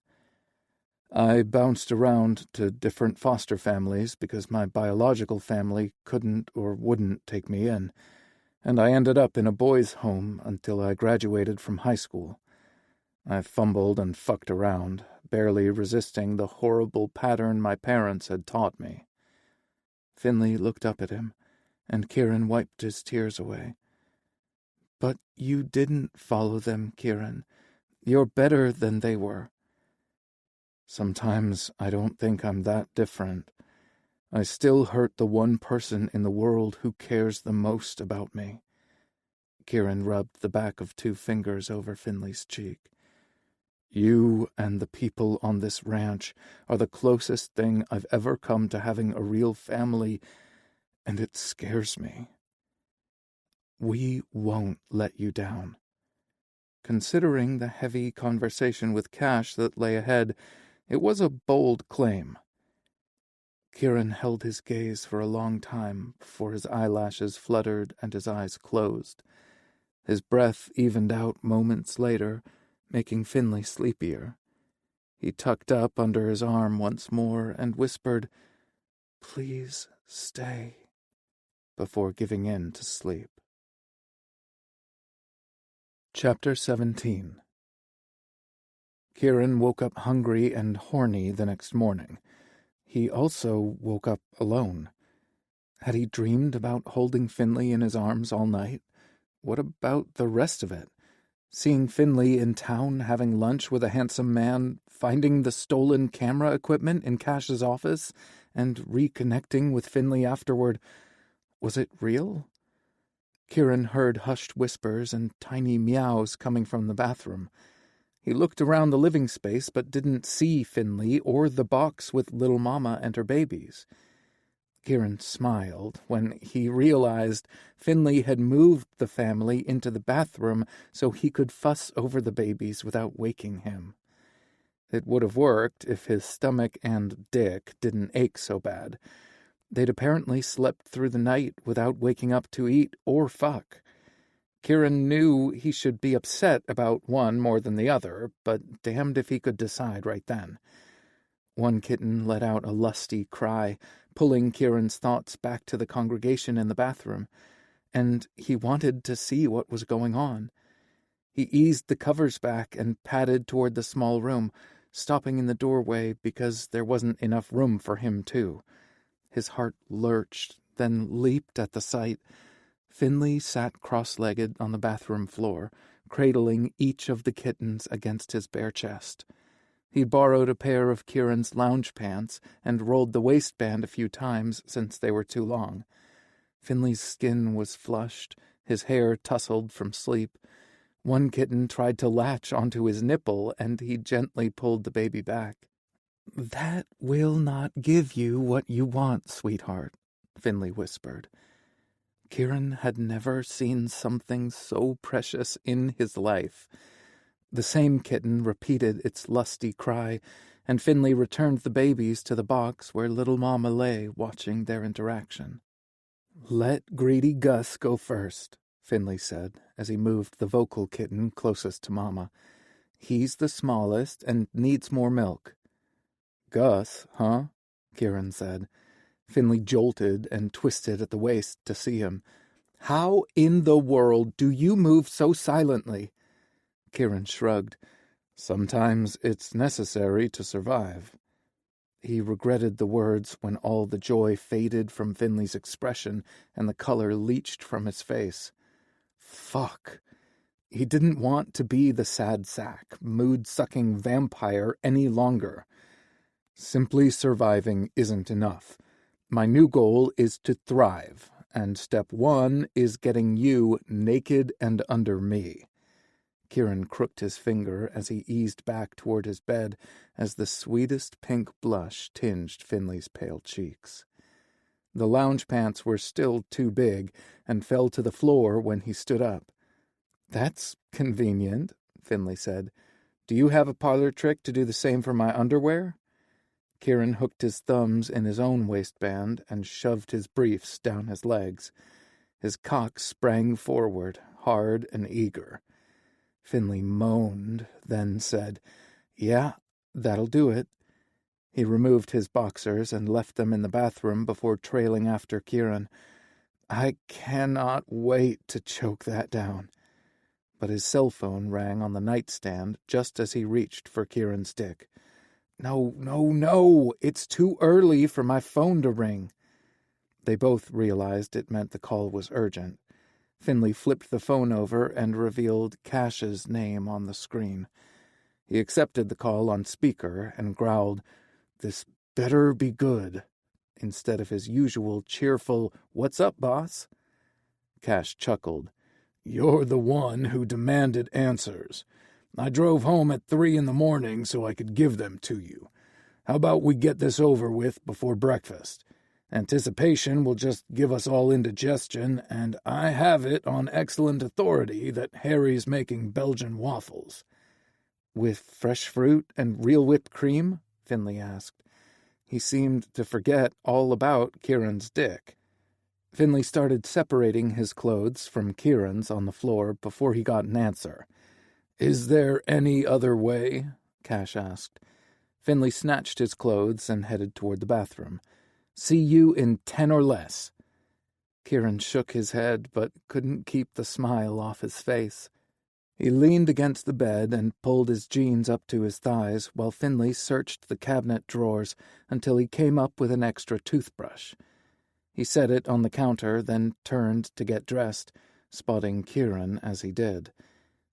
"I bounced around to different foster families because my biological family couldn't or wouldn't take me in, and I ended up in a boys' home until I graduated from high school. I fumbled and fucked around, barely resisting the horrible pattern my parents had taught me." Finley looked up at him, and Kieran wiped his tears away. "But you didn't follow them, Kieran. You're better than they were." "Sometimes I don't think I'm that different. I still hurt the one person in the world who cares the most about me." Kieran rubbed the back of 2 fingers over Finley's cheek. "You and the people on this ranch are the closest thing I've ever come to having a real family, and it scares me. We won't let you down." Considering the heavy conversation with Cash that lay ahead, it was a bold claim. Kieran held his gaze for a long time before his eyelashes fluttered and his eyes closed. His breath evened out moments later, making Finley sleepier. He tucked up under his arm once more and whispered, "Please stay," before giving in to sleep. Chapter 17. Kieran woke up hungry and horny the next morning. He also woke up alone. Had he dreamed about holding Finley in his arms all night? What about the rest of it? Seeing Finley in town having lunch with a handsome man, finding the stolen camera equipment in Cash's office, and reconnecting with Finley afterward. Was it real? Kieran heard hushed whispers and tiny meows coming from the bathroom. He looked around the living space but didn't see Finley or the box with little Mama and her babies. Kieran smiled when he realized Finley had moved the family into the bathroom so he could fuss over the babies without waking him. It would have worked if his stomach and dick didn't ache so bad. They'd apparently slept through the night without waking up to eat or fuck. Kieran knew he should be upset about one more than the other, but damned if he could decide right then. One kitten let out a lusty cry, pulling Kieran's thoughts back to the congregation in the bathroom, and he wanted to see what was going on. He eased the covers back and padded toward the small room, stopping in the doorway because there wasn't enough room for him, too. His heart lurched, then leaped at the sight. Finley sat cross-legged on the bathroom floor, cradling each of the kittens against his bare chest. He borrowed a pair of Kieran's lounge pants and rolled the waistband a few times since they were too long. Finley's skin was flushed, his hair tousled from sleep. One kitten tried to latch onto his nipple, and he gently pulled the baby back. "That will not give you what you want, sweetheart," Finley whispered. Kieran had never seen something so precious in his life. The same kitten repeated its lusty cry, and Finley returned the babies to the box where little Mama lay, watching their interaction. "Let greedy Gus go first," Finley said, as he moved the vocal kitten closest to Mama. "He's the smallest and needs more milk." "Gus, huh?" Kieran said. Finley jolted and twisted at the waist to see him. "How in the world do you move so silently?" Kieran shrugged. "Sometimes it's necessary to survive." He regretted the words when all the joy faded from Finley's expression and the color leached from his face. Fuck. He didn't want to be the sad sack, mood-sucking vampire any longer. Simply surviving isn't enough. My new goal is to thrive, and step 1 is getting you naked and under me. Kieran crooked his finger as he eased back toward his bed as the sweetest pink blush tinged Finley's pale cheeks. The lounge pants were still too big and fell to the floor when he stood up. "That's convenient," Finley said. "Do you have a parlor trick to do the same for my underwear?" Kieran hooked his thumbs in his own waistband and shoved his briefs down his legs. His cock sprang forward, hard and eager. Finley moaned, then said, "Yeah, that'll do it." He removed his boxers and left them in the bathroom before trailing after Kieran. "I cannot wait to choke that down." But his cell phone rang on the nightstand just as he reached for Kieran's dick. No, it's too early for my phone to ring." They both realized it meant the call was urgent. Finley flipped the phone over and revealed Cash's name on the screen. He accepted the call on speaker and growled, "This better be good," instead of his usual cheerful, "What's up, boss?" Cash chuckled. "You're the one who demanded answers. I drove home at 3 a.m. so I could give them to you. How about we get this over with before breakfast? Anticipation will just give us all indigestion, and I have it on excellent authority that Harry's making Belgian waffles." "With fresh fruit and real whipped cream?" Finley asked. He seemed to forget all about Kieran's dick. Finley started separating his clothes from Kieran's on the floor before he got an answer. "Is there any other way?" Cash asked. Finley snatched his clothes and headed toward the bathroom. "See you in 10 or less." Kieran shook his head, but couldn't keep the smile off his face. He leaned against the bed and pulled his jeans up to his thighs while Finley searched the cabinet drawers until he came up with an extra toothbrush. He set it on the counter, then turned to get dressed, spotting Kieran as he did.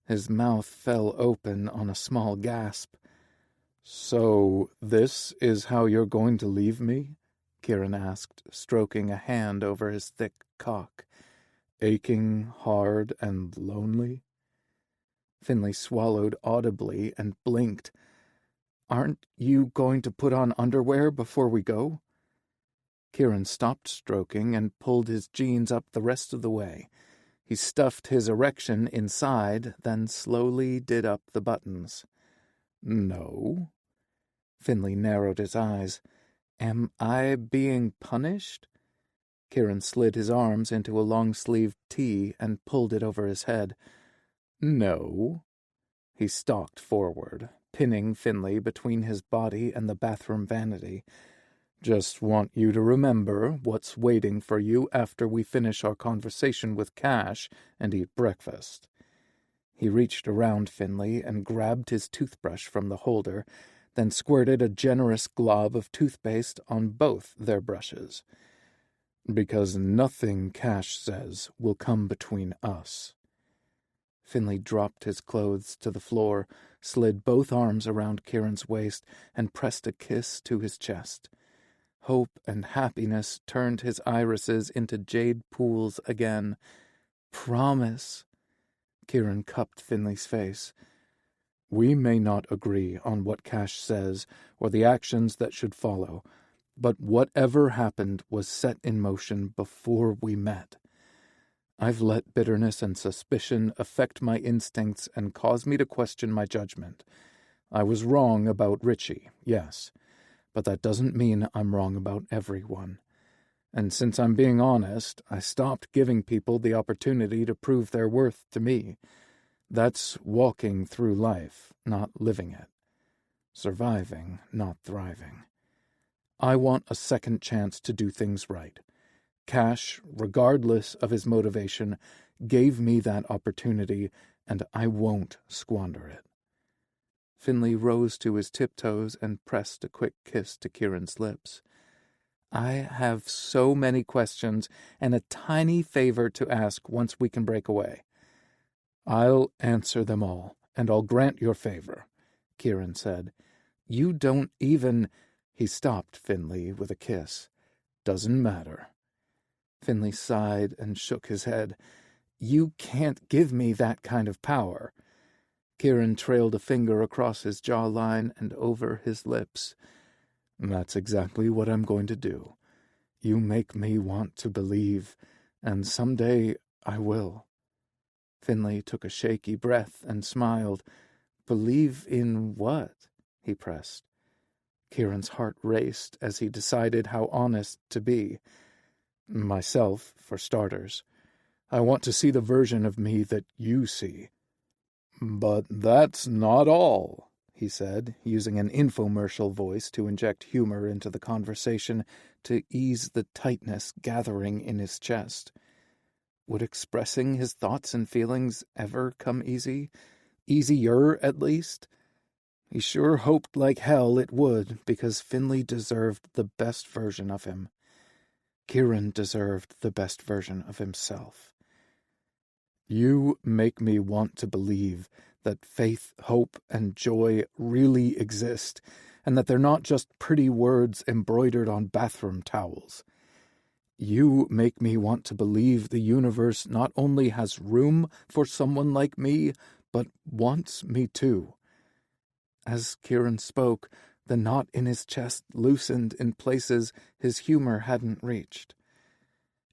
His mouth fell open on a small gasp. "So this is how you're going to leave me?" Kieran asked, stroking a hand over his thick cock. "Aching, hard, and lonely?" Finley swallowed audibly and blinked. "Aren't you going to put on underwear before we go?" Kieran stopped stroking and pulled his jeans up the rest of the way. He stuffed his erection inside, then slowly did up the buttons. "No." Finley narrowed his eyes. "Am I being punished?" Kieran slid his arms into a long-sleeved tee and pulled it over his head. "No." He stalked forward, pinning Finley between his body and the bathroom vanity. "Just want you to remember what's waiting for you after we finish our conversation with Cash and eat breakfast." He reached around Finley and grabbed his toothbrush from the holder, then squirted a generous glob of toothpaste on both their brushes. "Because nothing Cash says will come between us." Finley dropped his clothes to the floor, slid both arms around Kieran's waist, and pressed a kiss to his chest. Hope and happiness turned his irises into jade pools again. "Promise." Kieran cupped Finley's face. "We may not agree on what Cash says or the actions that should follow, but whatever happened was set in motion before we met. I've let bitterness and suspicion affect my instincts and cause me to question my judgment. I was wrong about Richie, yes, but that doesn't mean I'm wrong about everyone. And since I'm being honest, I stopped giving people the opportunity to prove their worth to me. That's walking through life, not living it. Surviving, not thriving. I want a second chance to do things right. Cash, regardless of his motivation, gave me that opportunity, and I won't squander it. Finley rose to his tiptoes and pressed a quick kiss to Kieran's lips. I have so many questions and a tiny favor to ask once we can break away. I'll answer them all, and I'll grant your favor, Kieran said. You don't even... He stopped Finley with a kiss. Doesn't matter. Finley sighed and shook his head. You can't give me that kind of power. Kieran trailed a finger across his jawline and over his lips. That's exactly what I'm going to do. You make me want to believe, and someday I will. Finley took a shaky breath and smiled. Believe in what? He pressed. Kieran's heart raced as he decided how honest to be. Myself, for starters. I want to see the version of me that you see. But that's not all, he said, using an infomercial voice to inject humor into the conversation to ease the tightness gathering in his chest. Would expressing his thoughts and feelings ever come easy? Easier, at least? He sure hoped like hell it would, because Finley deserved the best version of him. Kieran deserved the best version of himself. You make me want to believe that faith, hope, and joy really exist, and that they're not just pretty words embroidered on bathroom towels. You make me want to believe the universe not only has room for someone like me, but wants me too. As Kieran spoke, the knot in his chest loosened in places his humor hadn't reached.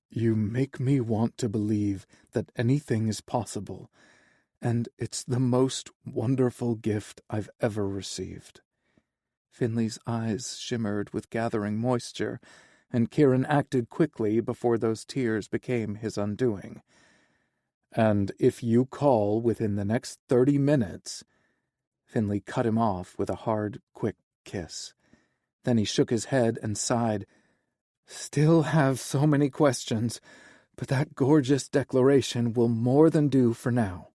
You make me want to believe that anything is possible, and it's the most wonderful gift I've ever received. Finley's eyes shimmered with gathering moisture, and Kieran acted quickly before those tears became his undoing. And if you call within the next 30 minutes... Finley cut him off with a hard, quick kiss. Then he shook his head and sighed. Still have so many questions, but that gorgeous declaration will more than do for now.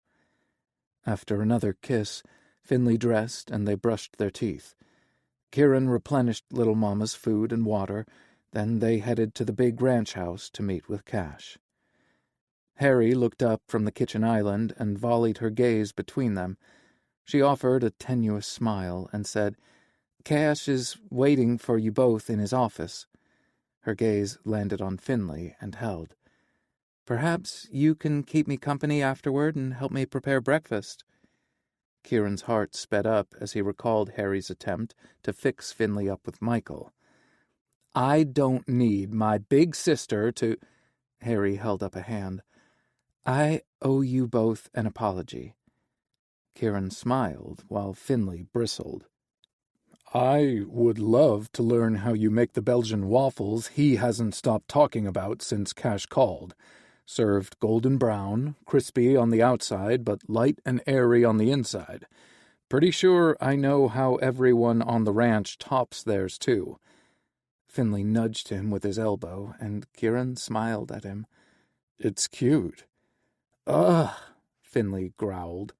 After another kiss, Finley dressed and they brushed their teeth. Kieran replenished Little Mama's food and water, then they headed to the big ranch house to meet with Cash. Harry looked up from the kitchen island and volleyed her gaze between them. She offered a tenuous smile and said, Cash is waiting for you both in his office. Her gaze landed on Finley and held. Perhaps you can keep me company afterward and help me prepare breakfast. Kieran's heart sped up as he recalled Harry's attempt to fix Finley up with Michael. I don't need my big sister to... Harry held up a hand. I owe you both an apology. Kieran smiled while Finley bristled. I would love to learn how you make the Belgian waffles he hasn't stopped talking about since Cash called. Served golden brown, crispy on the outside, but light and airy on the inside. Pretty sure I know how everyone on the ranch tops theirs, too. Finley nudged him with his elbow, and Kieran smiled at him. It's cute. Ugh, Finley growled.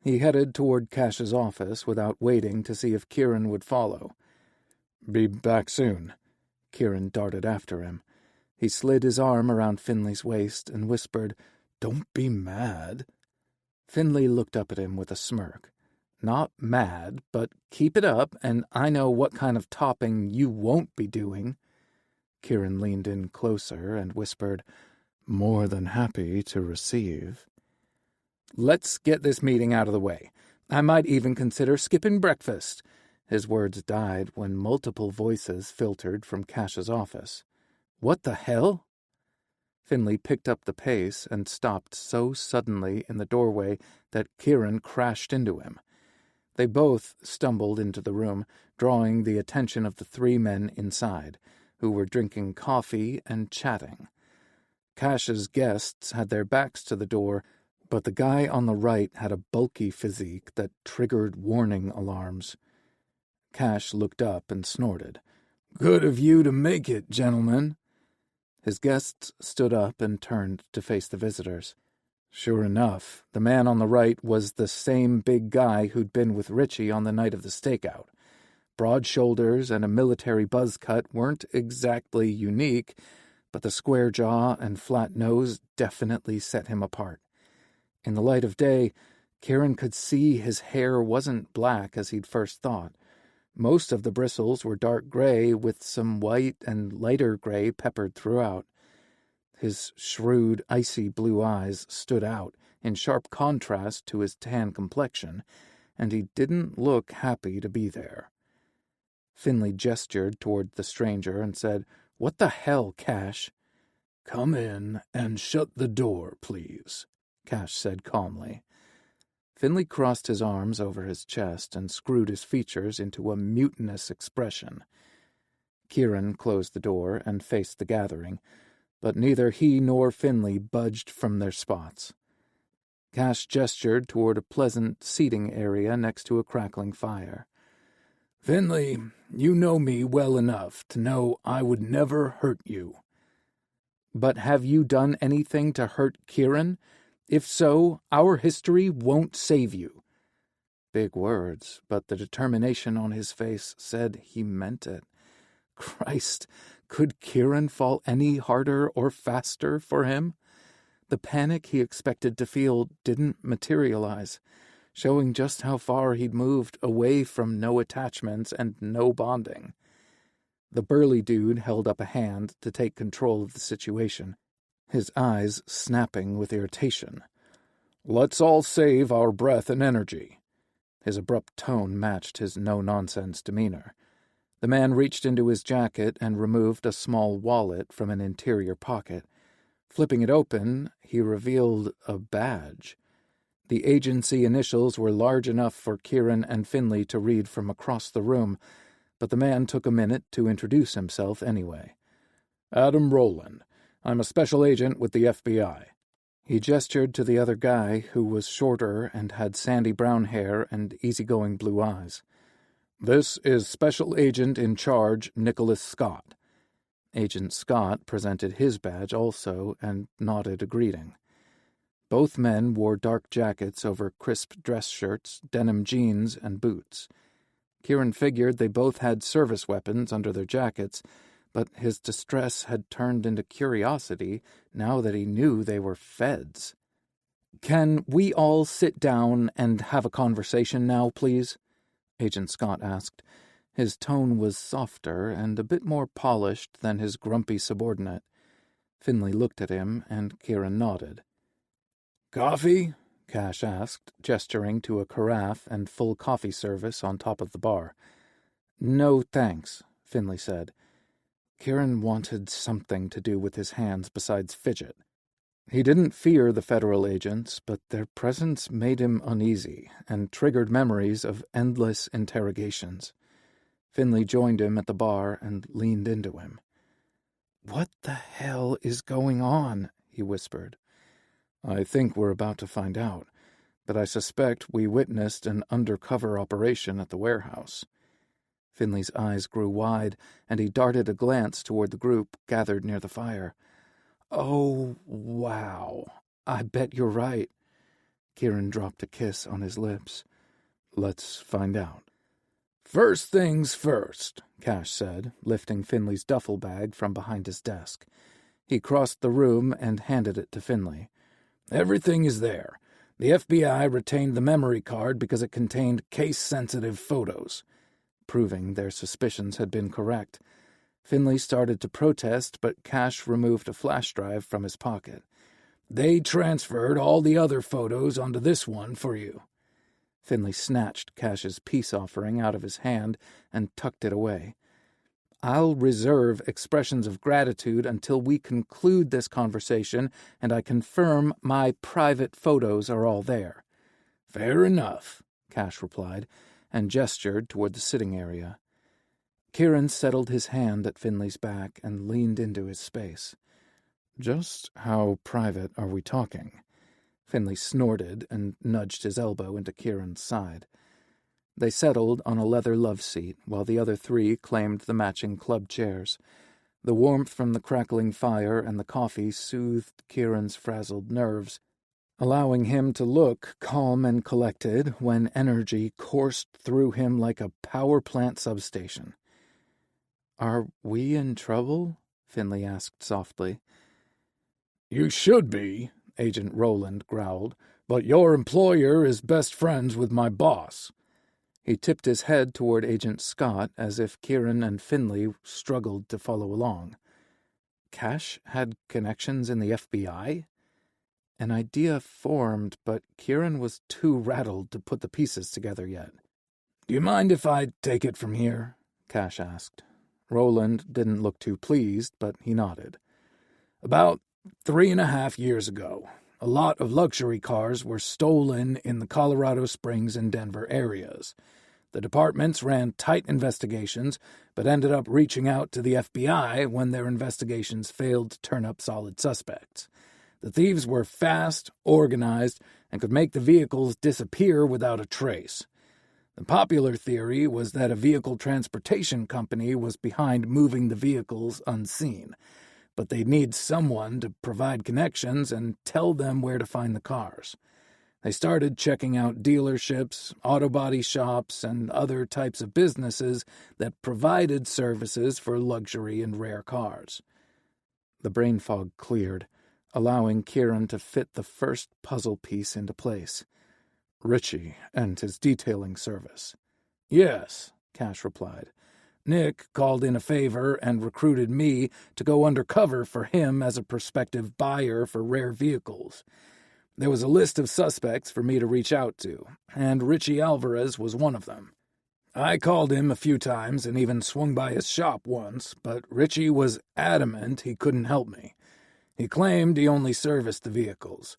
He headed toward Cash's office without waiting to see if Kieran would follow. Be back soon. Kieran darted after him. He slid his arm around Finley's waist and whispered, Don't be mad. Finley looked up at him with a smirk. Not mad, but keep it up, and I know what kind of topping you won't be doing. Kieran leaned in closer and whispered, More than happy to receive. Let's get this meeting out of the way. I might even consider skipping breakfast. His words died when multiple voices filtered from Cash's office. What the hell? Finley picked up the pace and stopped so suddenly in the doorway that Kieran crashed into him. They both stumbled into the room, drawing the attention of the three men inside, who were drinking coffee and chatting. Cash's guests had their backs to the door, but the guy on the right had a bulky physique that triggered warning alarms. Cash looked up and snorted. "Good of you to make it, gentlemen." His guests stood up and turned to face the visitors. Sure enough, the man on the right was the same big guy who'd been with Richie on the night of the stakeout. Broad shoulders and a military buzz cut weren't exactly unique, but the square jaw and flat nose definitely set him apart. In the light of day, Kieran could see his hair wasn't black as he'd first thought. Most of the bristles were dark gray, with some white and lighter gray peppered throughout. His shrewd, icy blue eyes stood out, in sharp contrast to his tan complexion, and he didn't look happy to be there. Finley gestured toward the stranger and said, "What the hell, Cash?" "Come in and shut the door, please," Cash said calmly. Finley crossed his arms over his chest and screwed his features into a mutinous expression. Kieran closed the door and faced the gathering, but neither he nor Finley budged from their spots. Cash gestured toward a pleasant seating area next to a crackling fire. "Finley, you know me well enough to know I would never hurt you." "But have you done anything to hurt Kieran? If so, our history won't save you." Big words, but the determination on his face said he meant it. Christ, could Kieran fall any harder or faster for him? The panic he expected to feel didn't materialize, showing just how far he'd moved away from no attachments and no bonding. The burly dude held up a hand to take control of the situation, his eyes snapping with irritation. "Let's all save our breath and energy." His abrupt tone matched his no-nonsense demeanor. The man reached into his jacket and removed a small wallet from an interior pocket. Flipping it open, he revealed a badge. The agency initials were large enough for Kieran and Finley to read from across the room, but the man took a minute to introduce himself anyway. "Adam Rowland. I'm a special agent with the FBI." He gestured to the other guy, who was shorter and had sandy brown hair and easygoing blue eyes. "This is Special Agent in Charge Nicholas Scott." Agent Scott presented his badge also and nodded a greeting. Both men wore dark jackets over crisp dress shirts, denim jeans, and boots. Kieran figured they both had service weapons under their jackets, but his distress had turned into curiosity now that he knew they were feds. "Can we all sit down and have a conversation now, please?" Agent Scott asked. His tone was softer and a bit more polished than his grumpy subordinate. Finley looked at him, and Kieran nodded. "Coffee?" Cash asked, gesturing to a carafe and full coffee service on top of the bar. "No, thanks," Finley said. Kieran wanted something to do with his hands besides fidget. He didn't fear the federal agents, but their presence made him uneasy and triggered memories of endless interrogations. Finley joined him at the bar and leaned into him. "What the hell is going on?" he whispered. "I think we're about to find out, but I suspect we witnessed an undercover operation at the warehouse." Finley's eyes grew wide, and he darted a glance toward the group gathered near the fire. "Oh, wow. I bet you're right." Kieran dropped a kiss on his lips. "Let's find out." "First things first," Cash said, lifting Finley's duffel bag from behind his desk. He crossed the room and handed it to Finley. "Everything is there. The FBI retained the memory card because it contained case-sensitive photos." Proving their suspicions had been correct. Finley started to protest, but Cash removed a flash drive from his pocket. "They transferred all the other photos onto this one for you." Finley snatched Cash's peace offering out of his hand and tucked it away. I'll reserve expressions of gratitude until we conclude this conversation and I confirm my private photos are all there." "Fair enough," Cash replied, and gestured toward the sitting area. Kieran settled his hand at Finley's back and leaned into his space. "Just how private are we talking?" Finley snorted and nudged his elbow into Kieran's side. They settled on a leather love seat while the other three claimed the matching club chairs. The warmth from the crackling fire and the coffee soothed Kieran's frazzled nerves, allowing him to look calm and collected when energy coursed through him like a power plant substation. "Are we in trouble?" Finley asked softly. "You should be," Agent Roland growled, "but your employer is best friends with my boss." He tipped his head toward Agent Scott as if Kieran and Finley struggled to follow along. Cash had connections in the FBI? An idea formed, but Kieran was too rattled to put the pieces together yet. "Do you mind if I take it from here?" Cash asked. Roland didn't look too pleased, but he nodded. "About 3.5 years ago, a lot of luxury cars were stolen in the Colorado Springs and Denver areas. The departments ran tight investigations, but ended up reaching out to the FBI when their investigations failed to turn up solid suspects. The thieves were fast, organized, and could make the vehicles disappear without a trace. The popular theory was that a vehicle transportation company was behind moving the vehicles unseen, but they'd need someone to provide connections and tell them where to find the cars. They started checking out dealerships, auto body shops, and other types of businesses that provided services for luxury and rare cars. The brain fog cleared, allowing Kieran to fit the first puzzle piece into place. Richie and his detailing service. "Yes," Cash replied. "Nick called in a favor and recruited me to go undercover for him as a prospective buyer for rare vehicles. There was a list of suspects for me to reach out to, and Richie Alvarez was one of them. I called him a few times and even swung by his shop once, but Richie was adamant he couldn't help me. He claimed he only serviced the vehicles.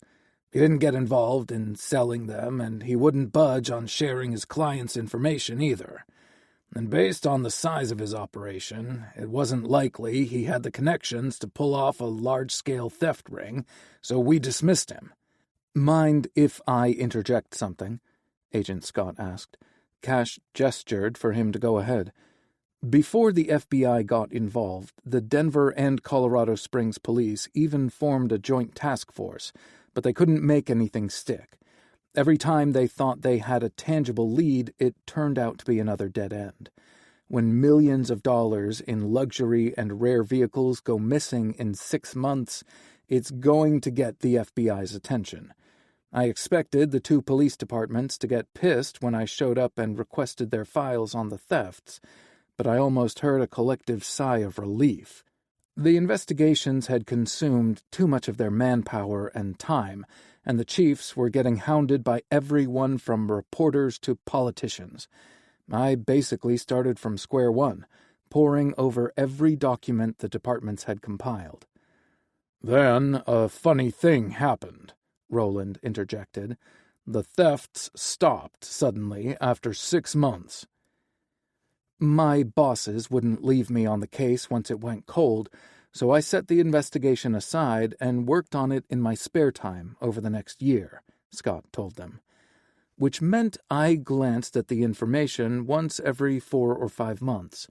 He didn't get involved in selling them, and he wouldn't budge on sharing his clients' information either. And based on the size of his operation, it wasn't likely he had the connections to pull off a large-scale theft ring, so we dismissed him." "Mind if I interject something?" Agent Scott asked. Cash gestured for him to go ahead. Before the FBI got involved, the Denver and Colorado Springs police even formed a joint task force, but they couldn't make anything stick. Every time they thought they had a tangible lead, it turned out to be another dead end. When millions of dollars in luxury and rare vehicles go missing in 6 months, it's going to get the FBI's attention. I expected the 2 police departments to get pissed when I showed up and requested their files on the thefts, but I almost heard a collective sigh of relief. The investigations had consumed too much of their manpower and time, and the chiefs were getting hounded by everyone from reporters to politicians. I basically started from square one, poring over every document the departments had compiled. "Then a funny thing happened," Roland interjected. "The thefts stopped suddenly after 6 months. My bosses wouldn't leave me on the case once it went cold, so I set the investigation aside and worked on it in my spare time over the next year," Scott told them. "Which meant I glanced at the information once every 4 or 5 months.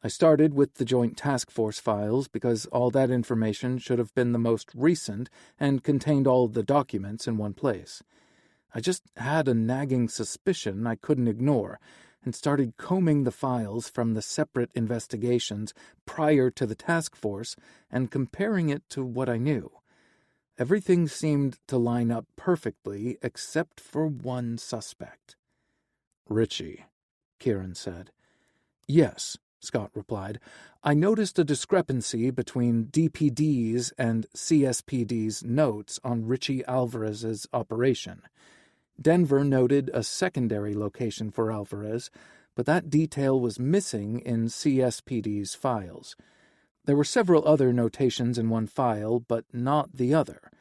I started with the Joint Task Force files because all that information should have been the most recent and contained all the documents in one place. I just had a nagging suspicion I couldn't ignore, and started combing the files from the separate investigations prior to the task force and comparing it to what I knew. Everything seemed to line up perfectly except for one suspect." "Richie," Kieran said. "Yes," Scott replied. "I noticed a discrepancy between DPD's and CSPD's notes on Richie Alvarez's operation. Denver noted a secondary location for Alvarez, but that detail was missing in CSPD's files. There were several other notations in one file, but not the other.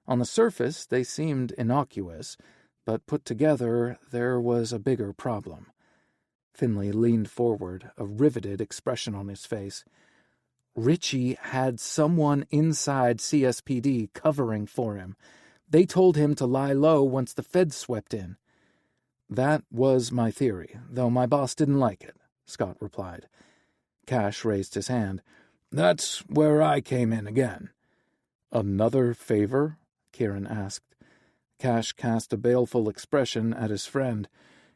On the surface, they seemed innocuous, but put together, there was a bigger problem. Finley leaned forward, a riveted expression on his face. Richie had someone inside CSPD covering for him. They told him to lie low once the feds swept in. That was my theory, though my boss didn't like it, Scott replied. Cash raised his hand. That's where I came in again. Another favor? Kieran asked. Cash cast a baleful expression at his friend.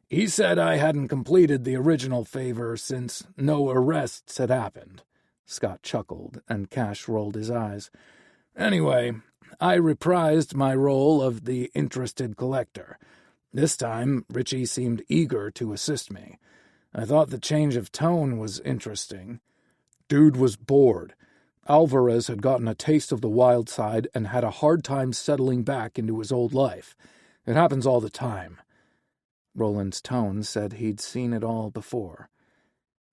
He said I hadn't completed the original favor since no arrests had happened. Scott chuckled, and Cash rolled his eyes. Anyway, I reprised my role of the interested collector. This time, Richie seemed eager to assist me. I thought the change of tone was interesting. Dude was bored. Alvarez had gotten a taste of the wild side and had a hard time settling back into his old life. It happens all the time. Roland's tone said he'd seen it all before.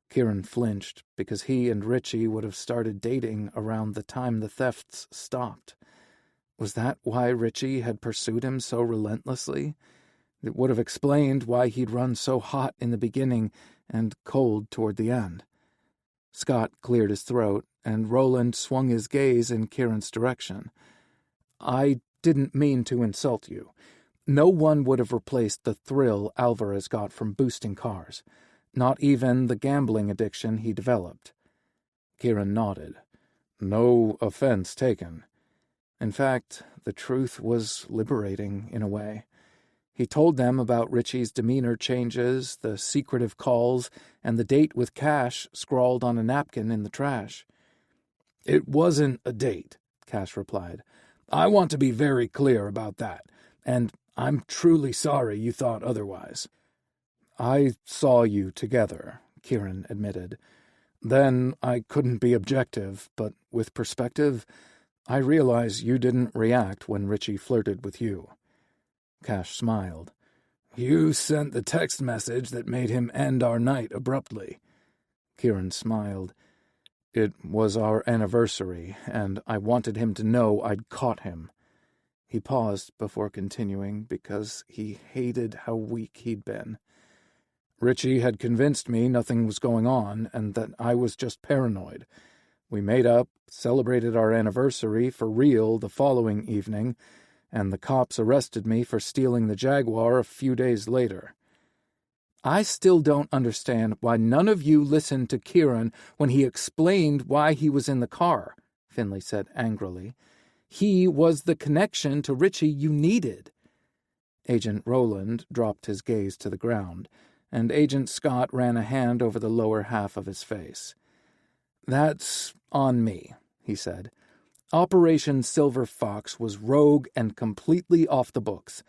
Kieran flinched because he and Richie would have started dating around the time the thefts stopped. Was that why Richie had pursued him so relentlessly? It would have explained why he'd run so hot in the beginning and cold toward the end. Scott cleared his throat, and Roland swung his gaze in Kieran's direction. I didn't mean to insult you. No one would have replaced the thrill Alvarez got from boosting cars, not even the gambling addiction he developed. Kieran nodded. No offense taken. In fact, the truth was liberating in a way. He told them about Richie's demeanor changes, the secretive calls, and the date with Cash scrawled on a napkin in the trash. It wasn't a date, Cash replied. I want to be very clear about that, and I'm truly sorry you thought otherwise. I saw you together, Kieran admitted. Then I couldn't be objective, but with perspective, I realize you didn't react when Richie flirted with you. Cash smiled. You sent the text message that made him end our night abruptly. Kieran smiled. It was our anniversary, and I wanted him to know I'd caught him. He paused before continuing because he hated how weak he'd been. Richie had convinced me nothing was going on and that I was just paranoid. We made up, celebrated our anniversary for real the following evening, and the cops arrested me for stealing the Jaguar a few days later. I still don't understand why none of you listened to Kieran when he explained why he was in the car, Finley said angrily. He was the connection to Richie you needed. Agent Roland dropped his gaze to the ground, and Agent Scott ran a hand over the lower half of his face. That's on me, he said. Operation Silver Fox was rogue and completely off the books.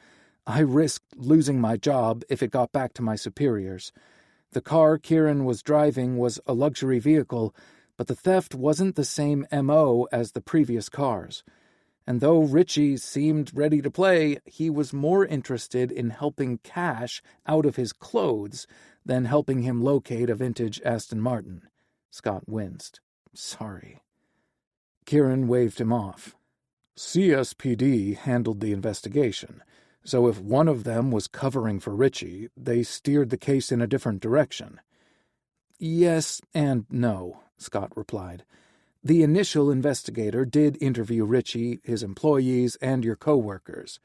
I risked losing my job if it got back to my superiors. The car Kieran was driving was a luxury vehicle, but the theft wasn't the same M.O. as the previous cars. And though Richie seemed ready to play, he was more interested in helping Cash out of his clothes than helping him locate a vintage Aston Martin. Scott winced. Sorry. Kieran waved him off. CSPD handled the investigation, so if one of them was covering for Richie, they steered the case in a different direction. Yes and no, Scott replied. The initial investigator did interview Richie, his employees, and your co-workers.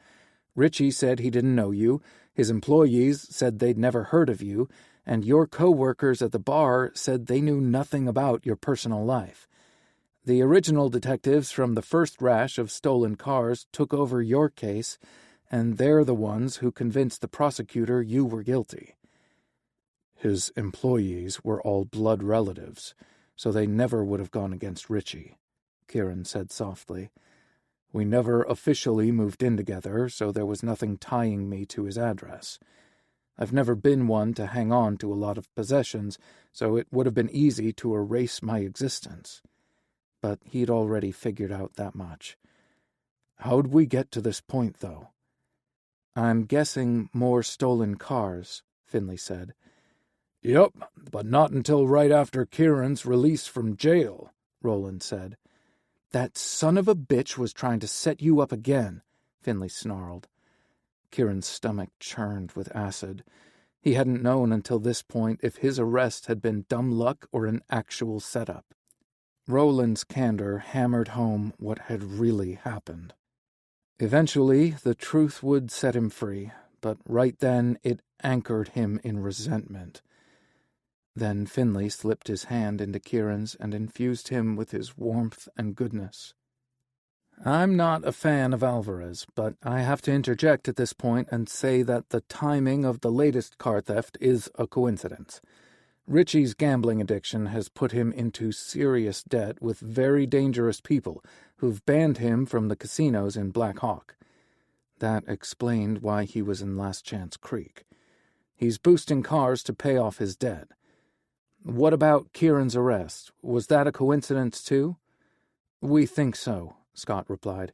Richie said he didn't know you, his employees said they'd never heard of you, and your co-workers at the bar said they knew nothing about your personal life. The original detectives from the first rash of stolen cars took over your case, and they're the ones who convinced the prosecutor you were guilty. His employees were all blood relatives, so they never would have gone against Richie, Kieran said softly. We never officially moved in together, so there was nothing tying me to his address. I've never been one to hang on to a lot of possessions, so it would have been easy to erase my existence. But he'd already figured out that much. How'd we get to this point, though? I'm guessing more stolen cars, Finley said. Yep, but not until right after Kieran's release from jail, Roland said. That son of a bitch was trying to set you up again, Finley snarled. Kieran's stomach churned with acid. He hadn't known until this point if his arrest had been dumb luck or an actual setup. Roland's candor hammered home what had really happened. Eventually, the truth would set him free, but right then it anchored him in resentment. Then Finley slipped his hand into Kieran's and infused him with his warmth and goodness. I'm not a fan of Alvarez, but I have to interject at this point and say that the timing of the latest car theft is a coincidence. Richie's gambling addiction has put him into serious debt with very dangerous people who've banned him from the casinos in Black Hawk. That explained why he was in Last Chance Creek. He's boosting cars to pay off his debt. What about Kieran's arrest? Was that a coincidence too? We think so, Scott replied.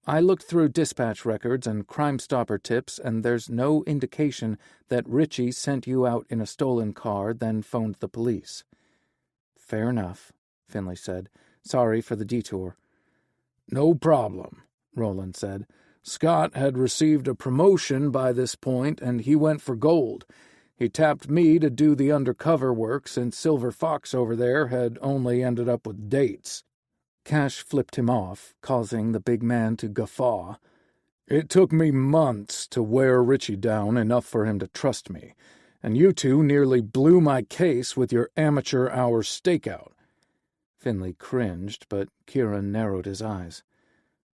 I looked through dispatch records and Crime Stopper tips, and there's no indication that Richie sent you out in a stolen car, then phoned the police. Fair enough, Finley said. Sorry for the detour. No problem, Roland said. Scott had received a promotion by this point, and he went for gold. He tapped me to do the undercover work since Silver Fox over there had only ended up with dates. Cash flipped him off, causing the big man to guffaw. It took me months to wear Richie down enough for him to trust me, and you two nearly blew my case with your amateur hour stakeout. Finley cringed, but Kieran narrowed his eyes.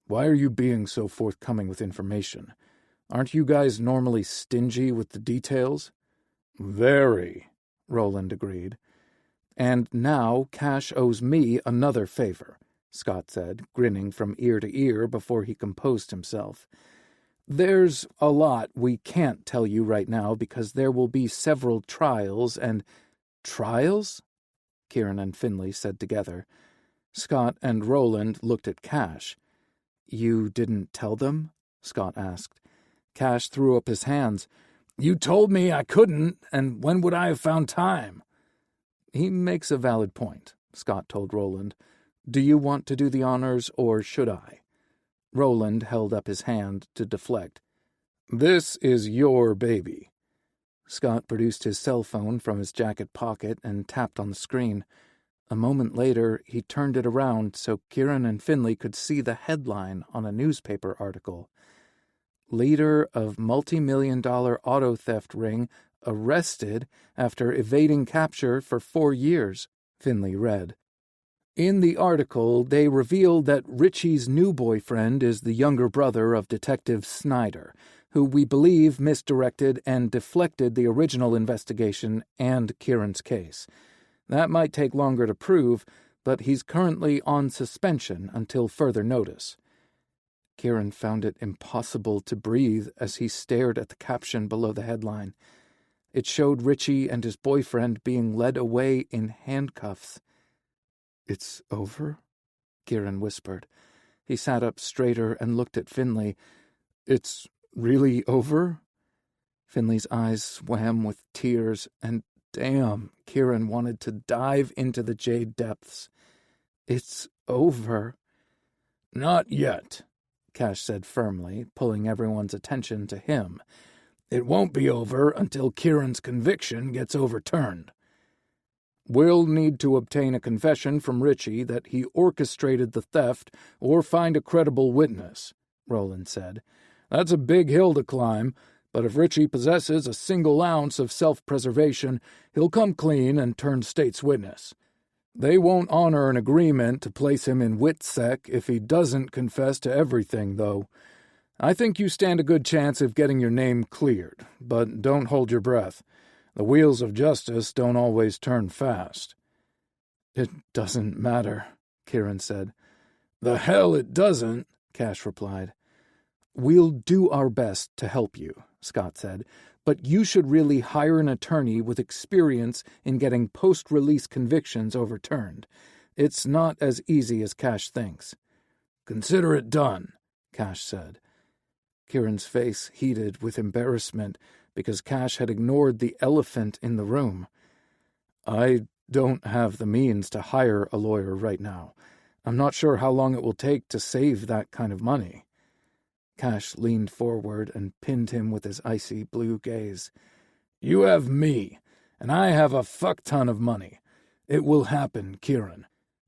Why are you being so forthcoming with information? Aren't you guys normally stingy with the details? Very, Roland agreed. And now Cash owes me another favor, Scott said, grinning from ear to ear before he composed himself. There's a lot we can't tell you right now because there will be several trials and... Trials? Kieran and Finley said together. Scott and Roland looked at Cash. You didn't tell them? Scott asked. Cash threw up his hands. You told me I couldn't, and when would I have found time? He makes a valid point, Scott told Roland. Do you want to do the honors, or should I? Roland held up his hand to deflect. This is your baby. Scott produced his cell phone from his jacket pocket and tapped on the screen. A moment later, he turned it around so Kieran and Finley could see the headline on a newspaper article. Leader of multi-million-dollar auto theft ring arrested after evading capture for 4 years, Finley read. In the article, they revealed that Richie's new boyfriend is the younger brother of Detective Snyder, who we believe misdirected and deflected the original investigation and Kieran's case. That might take longer to prove, but he's currently on suspension until further notice. Kieran found it impossible to breathe as he stared at the caption below the headline. It showed Richie and his boyfriend being led away in handcuffs. "It's over?" Kieran whispered. He sat up straighter and looked at Finley. "It's really over?" Finley's eyes swam with tears, and damn, Kieran wanted to dive into the jade depths. "It's over." "Not yet," Cash said firmly, pulling everyone's attention to him. "It won't be over until Kieran's conviction gets overturned. We'll need to obtain a confession from Richie that he orchestrated the theft or find a credible witness," Roland said. "That's a big hill to climb, but if Richie possesses a single ounce of self-preservation, he'll come clean and turn state's witness. They won't honor an agreement to place him in WITSEC if he doesn't confess to everything, though. I think you stand a good chance of getting your name cleared, but don't hold your breath. The wheels of justice don't always turn fast." "It doesn't matter," Kieran said. "The hell it doesn't," Cash replied. "We'll do our best to help you," Scott said, "but you should really hire an attorney with experience in getting post-release convictions overturned. It's not as easy as Cash thinks." "Consider it done," Cash said. Kieran's face heated with embarrassment because Cash had ignored the elephant in the room. I don't have the means to hire a lawyer right now. I'm not sure how long it will take to save that kind of money. Cash leaned forward and pinned him with his icy blue gaze. You have me, and I have a fuck-ton of money. It will happen, Kieran.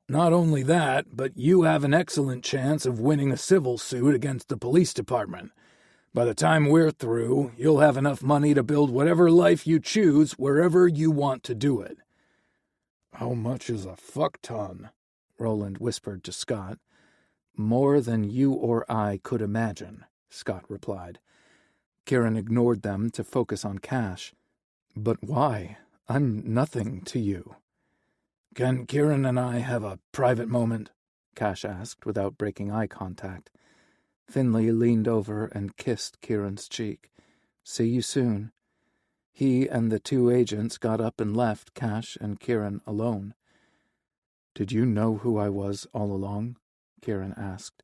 Not only that, but you have an excellent chance of winning a civil suit against the police department. By the time we're through, you'll have enough money to build whatever life you choose wherever you want to do it. How much is a fuck-ton? Roland whispered to Scott. More than you or I could imagine, Scott replied. Kieran ignored them to focus on Cash. But why? I'm nothing to you. Can Kieran and I have a private moment? Cash asked without breaking eye contact. Finley leaned over and kissed Kieran's cheek. See you soon. He and the two agents got up and left Cash and Kieran alone. Did you know who I was all along? Kieran asked.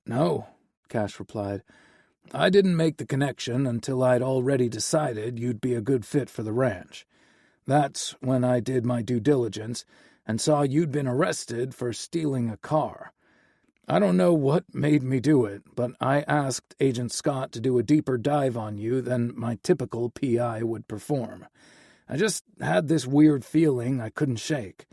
No, Cash replied. I didn't make the connection until I'd already decided you'd be a good fit for the ranch. That's when I did my due diligence and saw you'd been arrested for stealing a car. I don't know what made me do it, but I asked Agent Scott to do a deeper dive on you than my typical PI would perform. I just had this weird feeling I couldn't shake.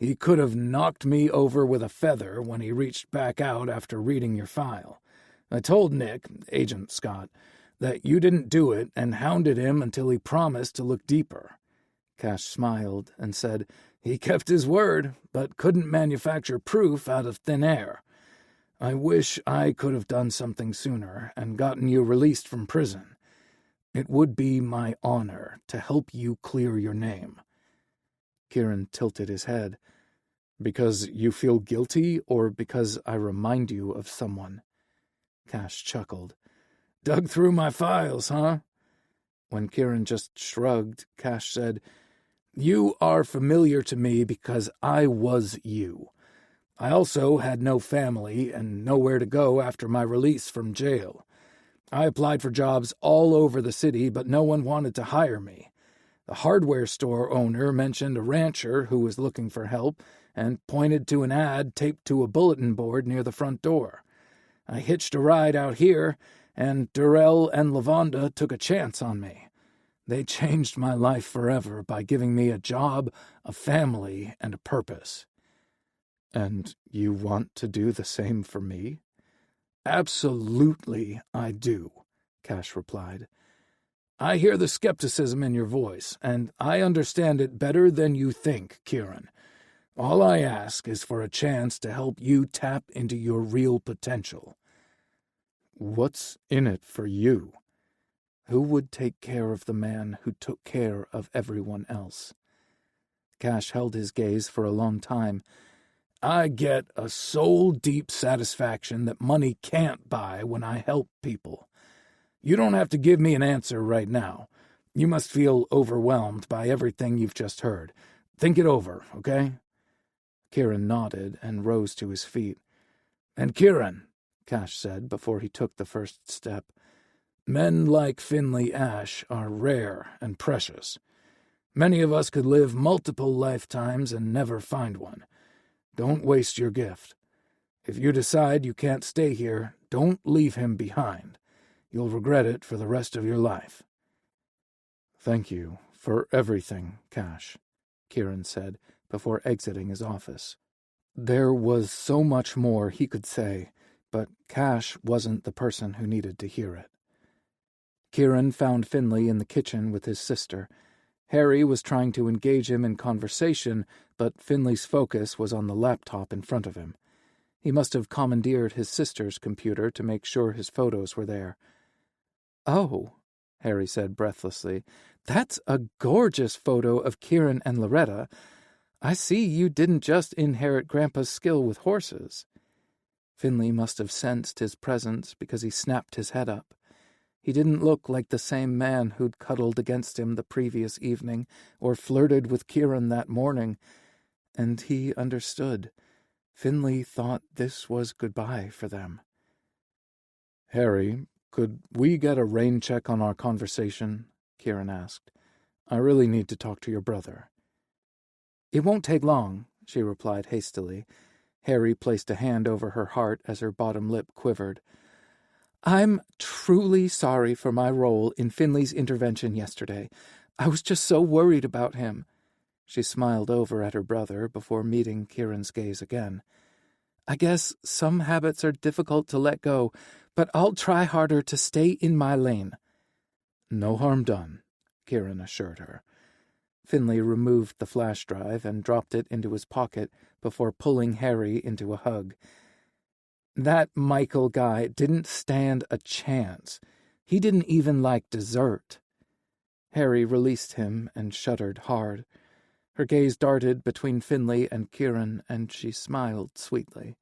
He could have knocked me over with a feather when he reached back out after reading your file. I told Nick, Agent Scott, that you didn't do it and hounded him until he promised to look deeper. Cash smiled and said he kept his word, but couldn't manufacture proof out of thin air. I wish I could have done something sooner and gotten you released from prison. It would be my honor to help you clear your name. Kieran tilted his head. Because you feel guilty, or because I remind you of someone? Cash chuckled. Dug through my files, huh? When Kieran just shrugged, Cash said, You are familiar to me because I was you. I also had no family and nowhere to go after my release from jail. I applied for jobs all over the city, but no one wanted to hire me. The hardware store owner mentioned a rancher who was looking for help and pointed to an ad taped to a bulletin board near the front door. I hitched a ride out here, and Durrell and Lavonda took a chance on me. They changed my life forever by giving me a job, a family, and a purpose. And you want to do the same for me? Absolutely I do, Cash replied. I hear the skepticism in your voice, and I understand it better than you think, Kieran. All I ask is for a chance to help you tap into your real potential. What's in it for you? Who would take care of the man who took care of everyone else? Cash held his gaze for a long time. I get a soul-deep satisfaction that money can't buy when I help people. You don't have to give me an answer right now. You must feel overwhelmed by everything you've just heard. Think it over, okay? Kieran nodded and rose to his feet. And Kieran, Cash said before he took the first step, men like Finley Ash are rare and precious. Many of us could live multiple lifetimes and never find one. Don't waste your gift. If you decide you can't stay here, don't leave him behind. You'll regret it for the rest of your life. Thank you for everything, Cash, Kieran said before exiting his office. There was so much more he could say, but Cash wasn't the person who needed to hear it. Kieran found Finley in the kitchen with his sister. Harry was trying to engage him in conversation, but Finley's focus was on the laptop in front of him. He must have commandeered his sister's computer to make sure his photos were there. Oh, Harry said breathlessly, that's a gorgeous photo of Kieran and Loretta. I see you didn't just inherit Grandpa's skill with horses. Finley must have sensed his presence because he snapped his head up. He didn't look like the same man who'd cuddled against him the previous evening or flirted with Kieran that morning, and he understood. Finley thought this was goodbye for them. Harry, could we get a rain check on our conversation? Kieran asked. I really need to talk to your brother. "It won't take long," she replied hastily. Harry placed a hand over her heart as her bottom lip quivered. "I'm truly sorry for my role in Finley's intervention yesterday. I was just so worried about him." She smiled over at her brother before meeting Kieran's gaze again. "I guess some habits are difficult to let go, but I'll try harder to stay in my lane." "No harm done," Kieran assured her. Finley removed the flash drive and dropped it into his pocket before pulling Harry into a hug. "That Michael guy didn't stand a chance. He didn't even like dessert." Harry released him and shuddered hard. Her gaze darted between Finley and Kieran, and she smiled sweetly.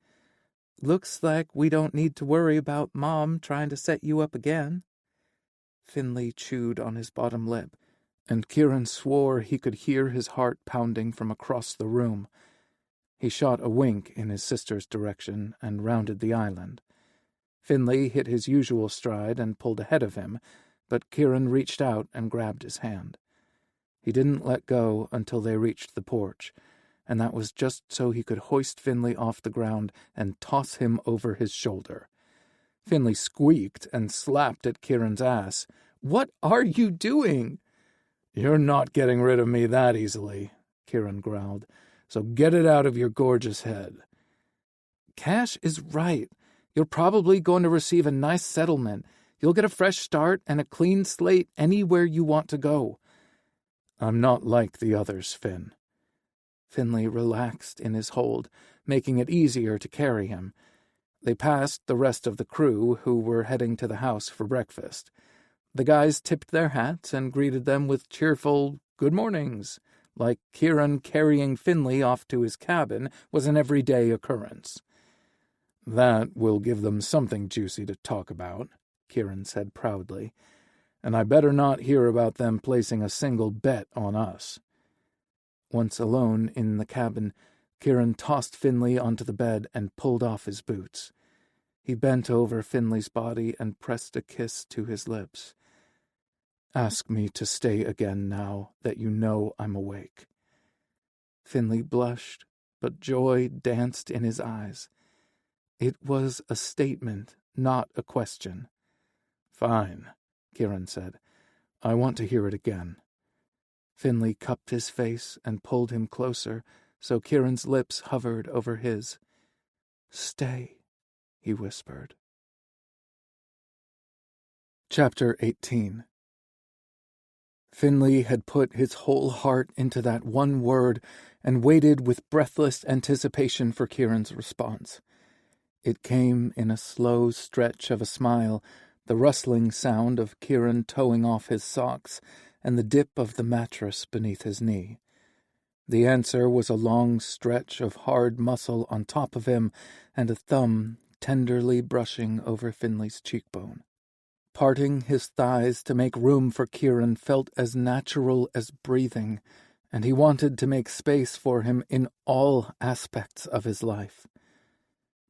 "Looks like we don't need to worry about Mom trying to set you up again." Finley chewed on his bottom lip, and Kieran swore he could hear his heart pounding from across the room. He shot a wink in his sister's direction and rounded the island. Finley hit his usual stride and pulled ahead of him, but Kieran reached out and grabbed his hand. He didn't let go until they reached the porch, and that was just so he could hoist Finley off the ground and toss him over his shoulder. Finley squeaked and slapped at Kieran's ass. "What are you doing?" "You're not getting rid of me that easily," Kieran growled, "so get it out of your gorgeous head." "Cash is right. You're probably going to receive a nice settlement. You'll get a fresh start and a clean slate anywhere you want to go." "I'm not like the others, Finn." Finley relaxed in his hold, making it easier to carry him. They passed the rest of the crew, who were heading to the house for breakfast. The guys tipped their hats and greeted them with cheerful good mornings, like Kieran carrying Finley off to his cabin was an everyday occurrence. "That will give them something juicy to talk about," Kieran said proudly. "And I better not hear about them placing a single bet on us." Once alone in the cabin, Kieran tossed Finley onto the bed and pulled off his boots. He bent over Finley's body and pressed a kiss to his lips. "Ask me to stay again now that you know I'm awake." Finley blushed, but joy danced in his eyes. It was a statement, not a question. "Fine," Kieran said. "I want to hear it again." Finley cupped his face and pulled him closer, so Kieran's lips hovered over his. "Stay," he whispered. Chapter 18. Finley had put his whole heart into that one word and waited with breathless anticipation for Kieran's response. It came in a slow stretch of a smile, the rustling sound of Kieran towing off his socks, and the dip of the mattress beneath his knee. The answer was a long stretch of hard muscle on top of him and a thumb tenderly brushing over Finley's cheekbone. Parting his thighs to make room for Kieran felt as natural as breathing, and he wanted to make space for him in all aspects of his life.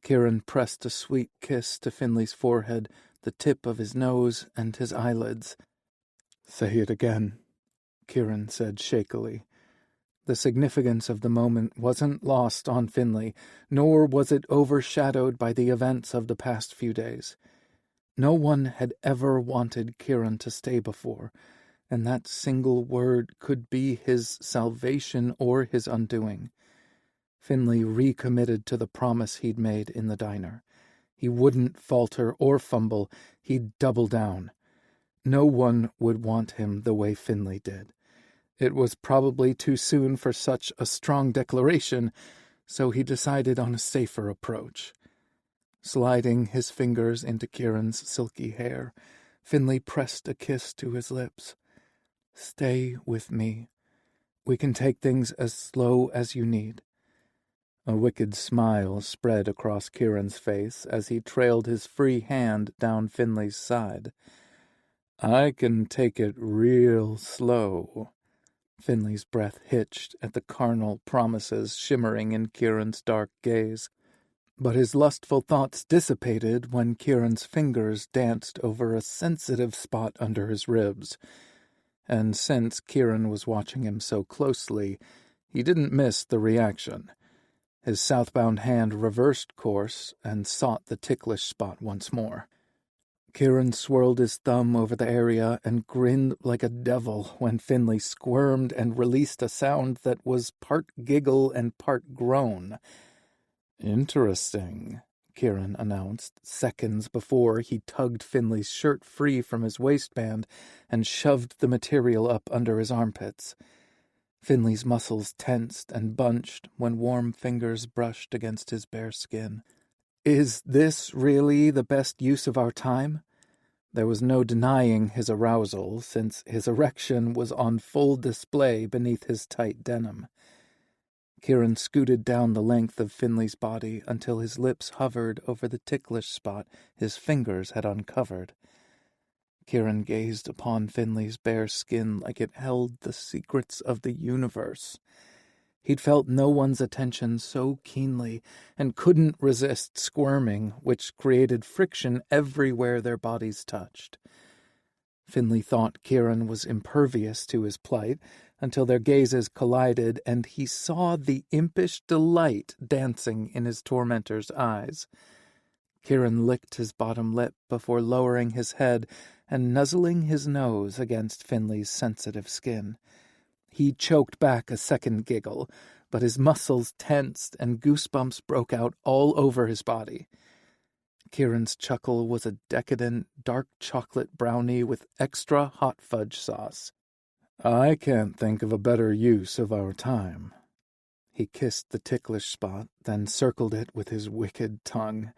Kieran pressed a sweet kiss to Finley's forehead, the tip of his nose, and his eyelids. "Say it again," Kieran said shakily. The significance of the moment wasn't lost on Finley, nor was it overshadowed by the events of the past few days. No one had ever wanted Kieran to stay before, and that single word could be his salvation or his undoing. Finley recommitted to the promise he'd made in the diner. He wouldn't falter or fumble. He'd double down. No one would want him the way Finley did. It was probably too soon for such a strong declaration, so he decided on a safer approach. Sliding his fingers into Kieran's silky hair, Finley pressed a kiss to his lips. "Stay with me. We can take things as slow as you need." A wicked smile spread across Kieran's face as he trailed his free hand down Finley's side. "I can take it real slow." Finley's breath hitched at the carnal promises shimmering in Kieran's dark gaze. But his lustful thoughts dissipated when Kieran's fingers danced over a sensitive spot under his ribs. And since Kieran was watching him so closely, He didn't miss the reaction. His southbound hand reversed course and sought the ticklish spot once more. Kieran swirled his thumb over the area and grinned like a devil when Finley squirmed and released a sound that was part giggle and part groan. "Interesting," Kieran announced, seconds before he tugged Finley's shirt free from his waistband and shoved the material up under his armpits. Finley's muscles tensed and bunched when warm fingers brushed against his bare skin. "Is this really the best use of our time?" There was no denying his arousal, since his erection was on full display beneath his tight denim. Kieran scooted down the length of Finley's body until his lips hovered over the ticklish spot his fingers had uncovered. Kieran gazed upon Finley's bare skin like it held the secrets of the universe. He'd felt no one's attention so keenly and couldn't resist squirming, which created friction everywhere their bodies touched. Finley thought Kieran was impervious to his plight until their gazes collided and he saw the impish delight dancing in his tormentor's eyes. Kieran licked his bottom lip before lowering his head and nuzzling his nose against Finley's sensitive skin. He choked back a second giggle, but his muscles tensed and goosebumps broke out all over his body. Kieran's chuckle was a decadent, dark chocolate brownie with extra hot fudge sauce. "I can't think of a better use of our time." He kissed the ticklish spot, then circled it with his wicked tongue.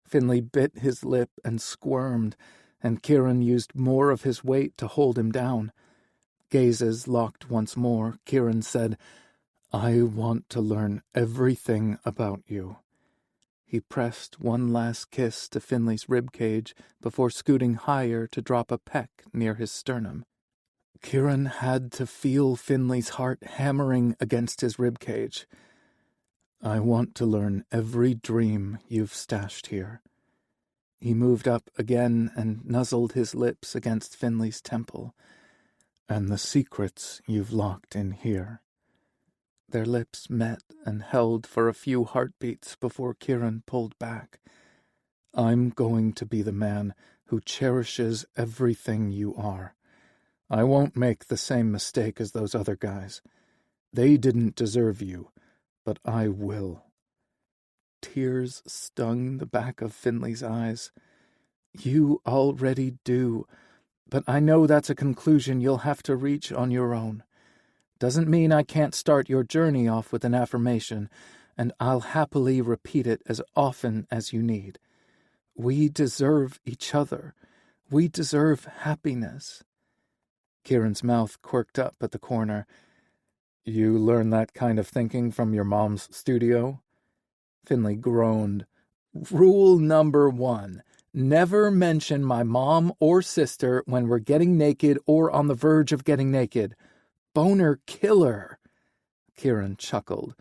Finley bit his lip and squirmed, and Kieran used more of his weight to hold him down. Gazes locked once more, Kieran said, "I want to learn everything about you." He pressed one last kiss to Finley's ribcage before scooting higher to drop a peck near his sternum. Kieran had to feel Finley's heart hammering against his ribcage. "I want to learn every dream you've stashed here." He moved up again and nuzzled his lips against Finley's temple. "And the secrets you've locked in here." Their lips met and held for a few heartbeats before Kieran pulled back. "I'm going to be the man who cherishes everything you are. I won't make the same mistake as those other guys. They didn't deserve you, but I will." Tears stung the back of Finley's eyes. "You already do, but I know that's a conclusion you'll have to reach on your own. Doesn't mean I can't start your journey off with an affirmation, and I'll happily repeat it as often as you need. We deserve each other. We deserve happiness." Kieran's mouth quirked up at the corner. "You learn that kind of thinking from your mom's studio?" Finley groaned. "Rule number 1. Never mention my mom or sister when we're getting naked or on the verge of getting naked. Boner killer." Kieran chuckled.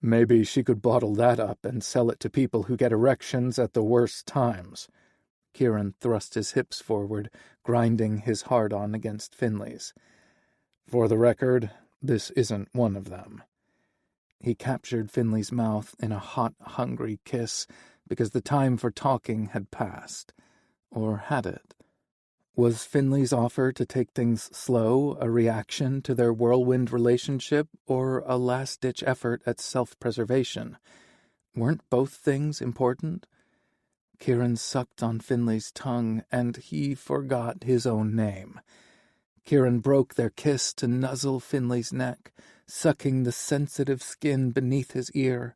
"Maybe she could bottle that up and sell it to people who get erections at the worst times." Kieran thrust his hips forward, grinding his hard-on against Finley's. "For the record, this isn't one of them." He captured Finley's mouth in a hot, hungry kiss because the time for talking had passed. Or had it? Was Finley's offer to take things slow a reaction to their whirlwind relationship or a last-ditch effort at self-preservation? Weren't both things important? Kieran sucked on Finley's tongue, and he forgot his own name. Kieran broke their kiss to nuzzle Finley's neck, sucking the sensitive skin beneath his ear.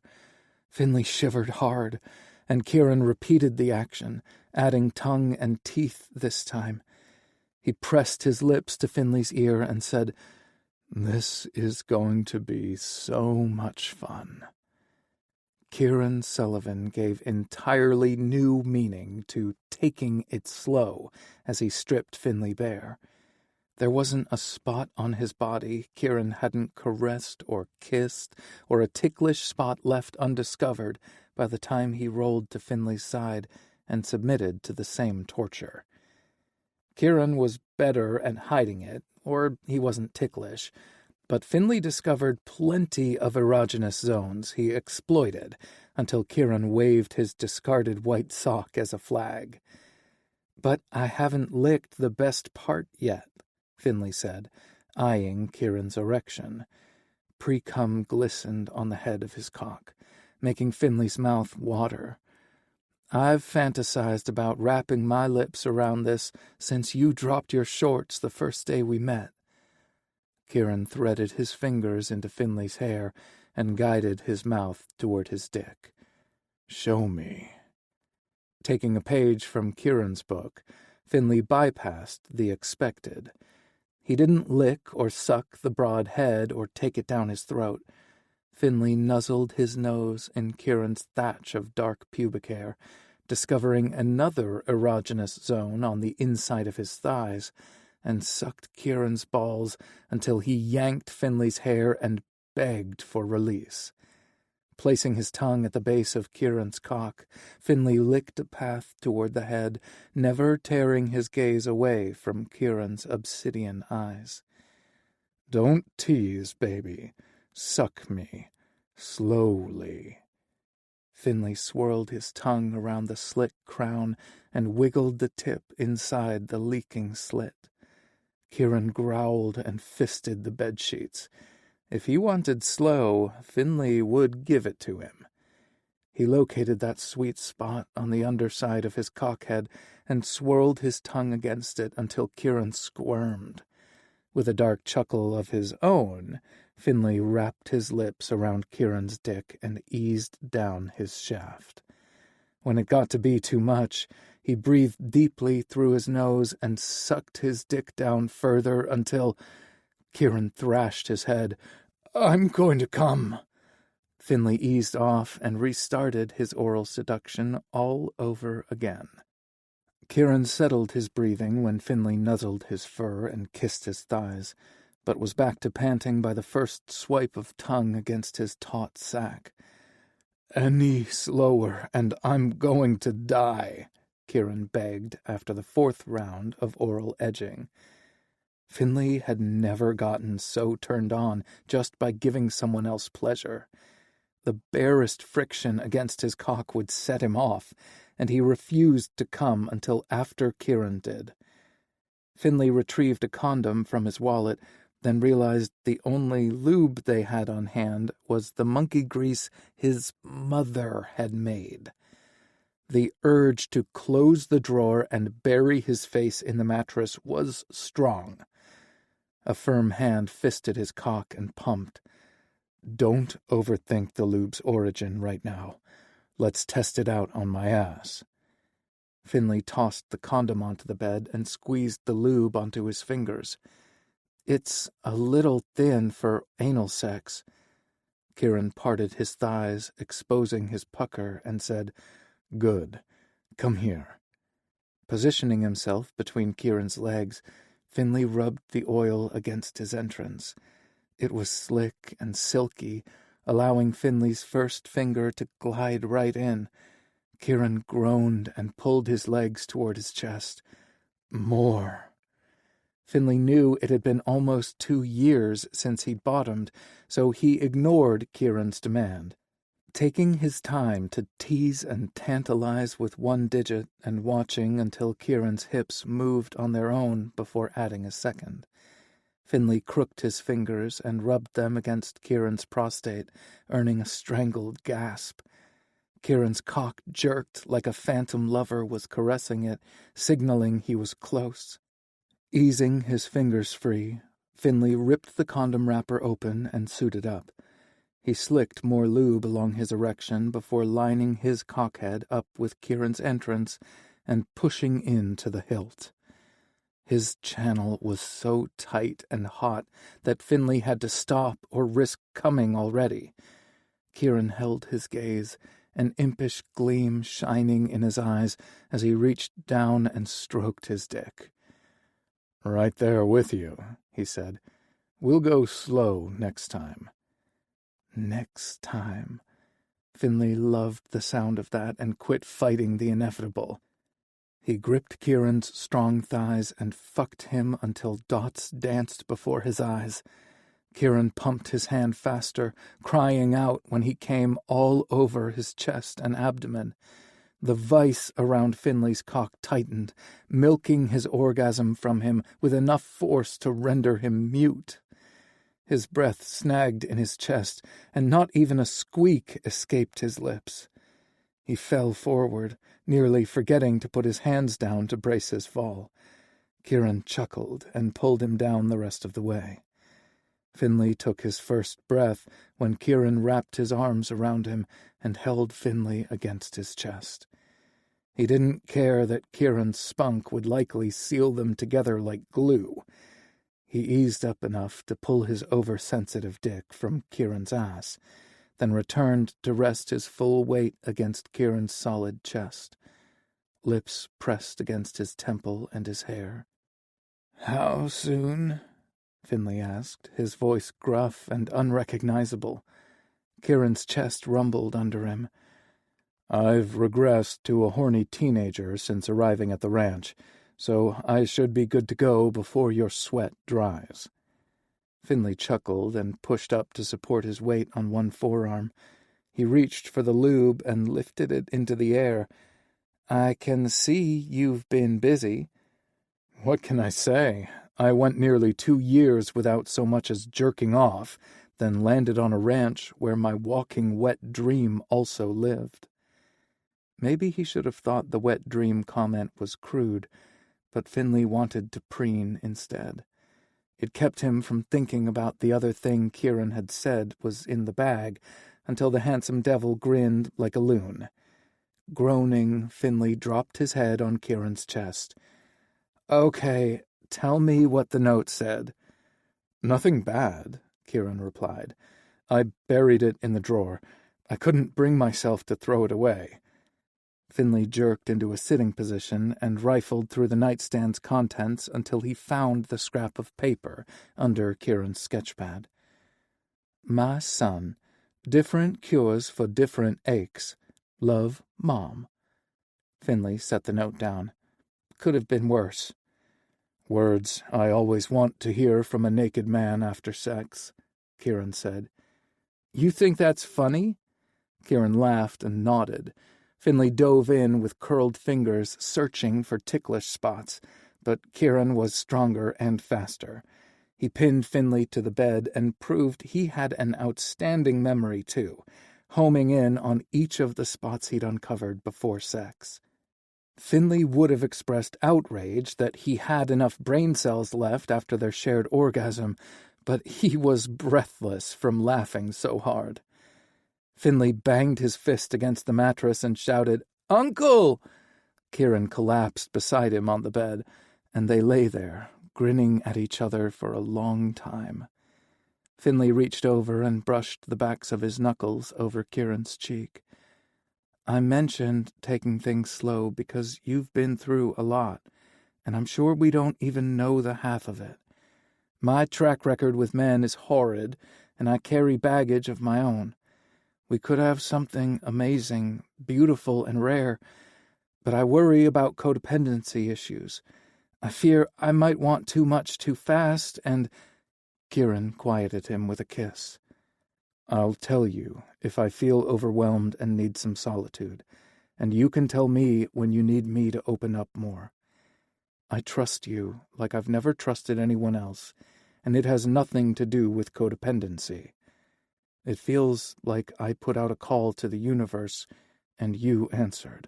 Finley shivered hard, and Kieran repeated the action, adding tongue and teeth this time. He pressed his lips to Finley's ear and said, "This is going to be so much fun." Kieran Sullivan gave entirely new meaning to taking it slow as he stripped Finley bare. There wasn't a spot on his body Kieran hadn't caressed or kissed, or a ticklish spot left undiscovered by the time he rolled to Finley's side and submitted to the same torture. Kieran was better at hiding it, or he wasn't ticklish, But Finley discovered plenty of erogenous zones he exploited until Kieran waved his discarded white sock as a flag. "But I haven't licked the best part yet," Finley said, eyeing Kieran's erection. Pre-cum glistened on the head of his cock, making Finley's mouth water. "I've fantasized about wrapping my lips around this since you dropped your shorts the first day we met." Kieran threaded his fingers into Finley's hair and guided his mouth toward his dick. "Show me." Taking a page from Kieran's book, Finley bypassed the expected. He didn't lick or suck the broad head or take it down his throat. Finley nuzzled his nose in Kieran's thatch of dark pubic hair, discovering another erogenous zone on the inside of his thighs, and sucked Kieran's balls until he yanked Finley's hair and begged for release. Placing his tongue at the base of Kieran's cock, Finley licked a path toward the head, never tearing his gaze away from Kieran's obsidian eyes. "Don't tease, baby. Suck me. Slowly." Finley swirled his tongue around the slick crown and wiggled the tip inside the leaking slit. Kieran growled and fisted the bedsheets. If he wanted slow, Finley would give it to him. He located that sweet spot on the underside of his cockhead and swirled his tongue against it until Kieran squirmed. With a dark chuckle of his own, Finley wrapped his lips around Kieran's dick and eased down his shaft. When it got to be too much, he breathed deeply through his nose and sucked his dick down further until Kieran thrashed his head. "I'm going to come." Finley eased off and restarted his oral seduction all over again. Kieran settled his breathing when Finley nuzzled his fur and kissed his thighs, but was back to panting by the first swipe of tongue against his taut sack. "Any slower, and I'm going to die," Kieran begged after the fourth round of oral edging. Finley had never gotten so turned on just by giving someone else pleasure. The barest friction against his cock would set him off, and he refused to come until after Kieran did. Finley retrieved a condom from his wallet, then realized the only lube they had on hand was the monkey grease his mother had made. The urge to close the drawer and bury his face in the mattress was strong. A firm hand fisted his cock and pumped. "Don't overthink the lube's origin right now. Let's test it out on my ass." Finley tossed the condom onto the bed and squeezed the lube onto his fingers. "It's a little thin for anal sex." Kieran parted his thighs, exposing his pucker, and said, "Good. Come here." Positioning himself between Kieran's legs, Finley rubbed the oil against his entrance. It was slick and silky, allowing Finley's first finger to glide right in. Kieran groaned and pulled his legs toward his chest. More. Finley knew it had been almost 2 years since he'd bottomed, so he ignored Kieran's demand. Taking his time to tease and tantalize with one digit and watching until Kieran's hips moved on their own before adding a second. Finley crooked his fingers and rubbed them against Kieran's prostate, earning a strangled gasp. Kieran's cock jerked like a phantom lover was caressing it, signaling he was close. Easing his fingers free, Finley ripped the condom wrapper open and suited up. He slicked more lube along his erection before lining his cockhead up with Kieran's entrance and pushing into the hilt. His channel was so tight and hot that Finley had to stop or risk coming already. Kieran held his gaze, an impish gleam shining in his eyes as he reached down and stroked his dick. "Right there with you," he said. "We'll go slow next time." Next time. Finley loved the sound of that and quit fighting the inevitable. He gripped Kieran's strong thighs and fucked him until dots danced before his eyes. Kieran pumped his hand faster, crying out when he came all over his chest and abdomen. The vice around Finley's cock tightened, milking his orgasm from him with enough force to render him mute. His breath snagged in his chest, and not even a squeak escaped his lips. He fell forward, nearly forgetting to put his hands down to brace his fall. Kieran chuckled and pulled him down the rest of the way. Finley took his first breath when Kieran wrapped his arms around him and held Finley against his chest. He didn't care that Kieran's spunk would likely seal them together like glue. He eased up enough to pull his oversensitive dick from Kieran's ass, then returned to rest his full weight against Kieran's solid chest. Lips pressed against his temple and his hair. "How soon?" Finley asked, his voice gruff and unrecognizable. Kieran's chest rumbled under him. "I've regressed to a horny teenager since arriving at the ranch, so I should be good to go before your sweat dries." Finley chuckled and pushed up to support his weight on one forearm. He reached for the lube and lifted it into the air. "I can see you've been busy." "What can I say? I went nearly 2 years without so much as jerking off, then landed on a ranch where my walking wet dream also lived." Maybe he should have thought the wet dream comment was crude, but Finley wanted to preen instead. It kept him from thinking about the other thing Kieran had said was in the bag until the handsome devil grinned like a loon. Groaning, Finley dropped his head on Kieran's chest. "Okay, tell me what the note said." "Nothing bad," Kieran replied. "I buried it in the drawer. I couldn't bring myself to throw it away." Finley jerked into a sitting position and rifled through the nightstand's contents until he found the scrap of paper under Kieran's sketchpad. "My son, different cures for different aches. Love, Mom." Finley set the note down. Could have been worse. "Words I always want to hear from a naked man after sex," Kieran said. "You think that's funny?" Kieran laughed and nodded. Finley dove in with curled fingers, searching for ticklish spots, but Kieran was stronger and faster. He pinned Finley to the bed and proved he had an outstanding memory, too, homing in on each of the spots he'd uncovered before sex. Finley would have expressed outrage that he had enough brain cells left after their shared orgasm, but he was breathless from laughing so hard. Finley banged his fist against the mattress and shouted, "Uncle!" Kieran collapsed beside him on the bed, and they lay there, grinning at each other for a long time. Finley reached over and brushed the backs of his knuckles over Kieran's cheek. "I mentioned taking things slow because you've been through a lot, and I'm sure we don't even know the half of it. My track record with men is horrid, and I carry baggage of my own. We could have something amazing, beautiful, and rare, but I worry about codependency issues. I fear I might want too much too fast, and—" Kieran quieted him with a kiss. "I'll tell you if I feel overwhelmed and need some solitude, and you can tell me when you need me to open up more. I trust you like I've never trusted anyone else, and it has nothing to do with codependency. It feels like I put out a call to the universe, and you answered."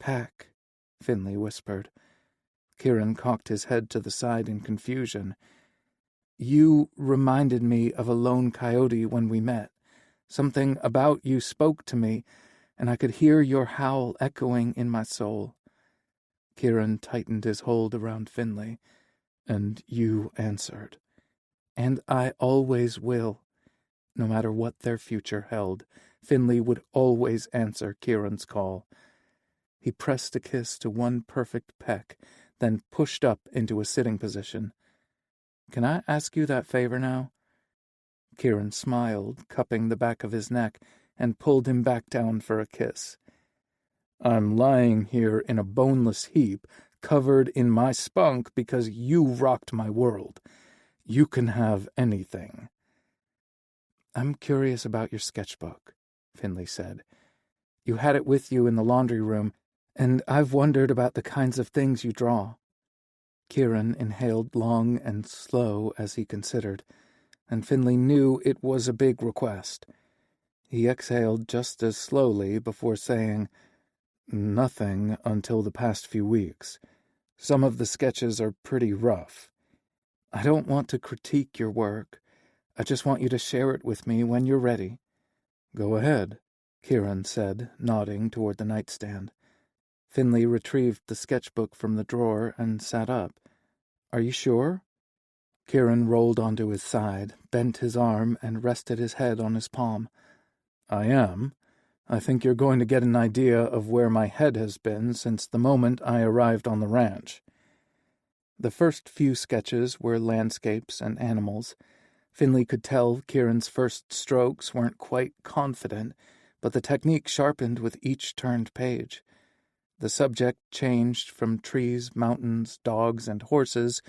"Pack," Finley whispered. Kieran cocked his head to the side in confusion. "You reminded me of a lone coyote when we met. Something about you spoke to me, and I could hear your howl echoing in my soul." Kieran tightened his hold around Finley. "And you answered. And I always will." No matter what their future held, Finley would always answer Kieran's call. He pressed a kiss to one perfect peck, then pushed up into a sitting position. "Can I ask you that favor now?" Kieran smiled, cupping the back of his neck, and pulled him back down for a kiss. "I'm lying here in a boneless heap, covered in my spunk because you rocked my world. You can have anything." "I'm curious about your sketchbook," Finley said. "You had it with you in the laundry room, and I've wondered about the kinds of things you draw." Kieran inhaled long and slow as he considered, and Finley knew it was a big request. He exhaled just as slowly before saying, "Nothing until the past few weeks. Some of the sketches are pretty rough. I don't want to critique your work. I just want you to share it with me when you're ready." "Go ahead," Kieran said, nodding toward the nightstand. Finley retrieved the sketchbook from the drawer and sat up. "Are you sure?" Kieran rolled onto his side, bent his arm, and rested his head on his palm. "I am. I think you're going to get an idea of where my head has been since the moment I arrived on the ranch." The first few sketches were landscapes and animals. Finley could tell Kieran's first strokes weren't quite confident, but the technique sharpened with each turned page. The subject changed from trees, mountains, dogs, and horses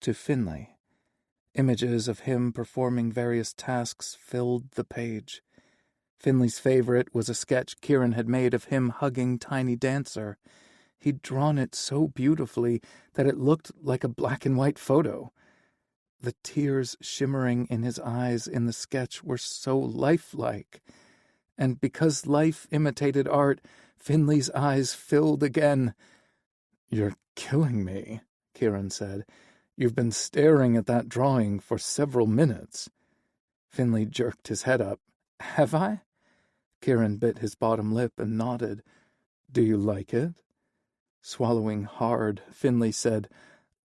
to Finley. Images of him performing various tasks filled the page. Finley's favorite was a sketch Kieran had made of him hugging Tiny Dancer. He'd drawn it so beautifully that it looked like a black-and-white photo. The tears shimmering in his eyes in the sketch were so lifelike. And because life imitated art, Finley's eyes filled again. "You're killing me," Kieran said. "You've been staring at that drawing for several minutes." Finley jerked his head up. "Have I?" Kieran bit his bottom lip and nodded. "Do you like it?" Swallowing hard, Finley said,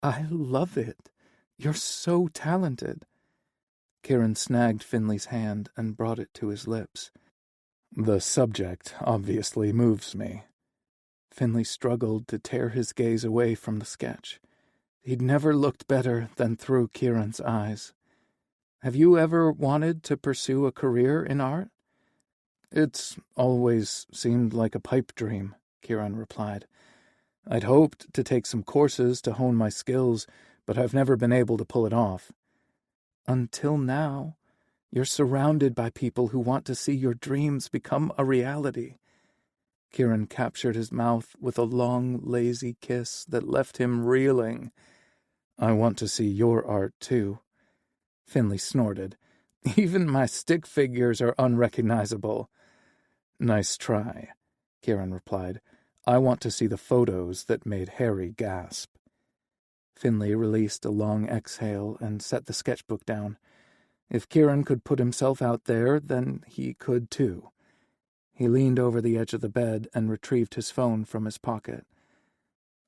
"I love it. You're so talented." Kieran snagged Finley's hand and brought it to his lips. "The subject obviously moves me." Finley struggled to tear his gaze away from the sketch. He'd never looked better than through Kieran's eyes. "Have you ever wanted to pursue a career in art?" "It's always seemed like a pipe dream," Kieran replied. "I'd hoped to take some courses to hone my skills, but I've never been able to pull it off." "Until now. You're surrounded by people who want to see your dreams become a reality." Kieran captured his mouth with a long, lazy kiss that left him reeling. "I want to see your art, too." Finley snorted. "Even my stick figures are unrecognizable." "Nice try," Kieran replied. "I want to see the photos that made Harry gasp." Finley released a long exhale and set the sketchbook down. If Kieran could put himself out there, then he could too. He leaned over the edge of the bed and retrieved his phone from his pocket.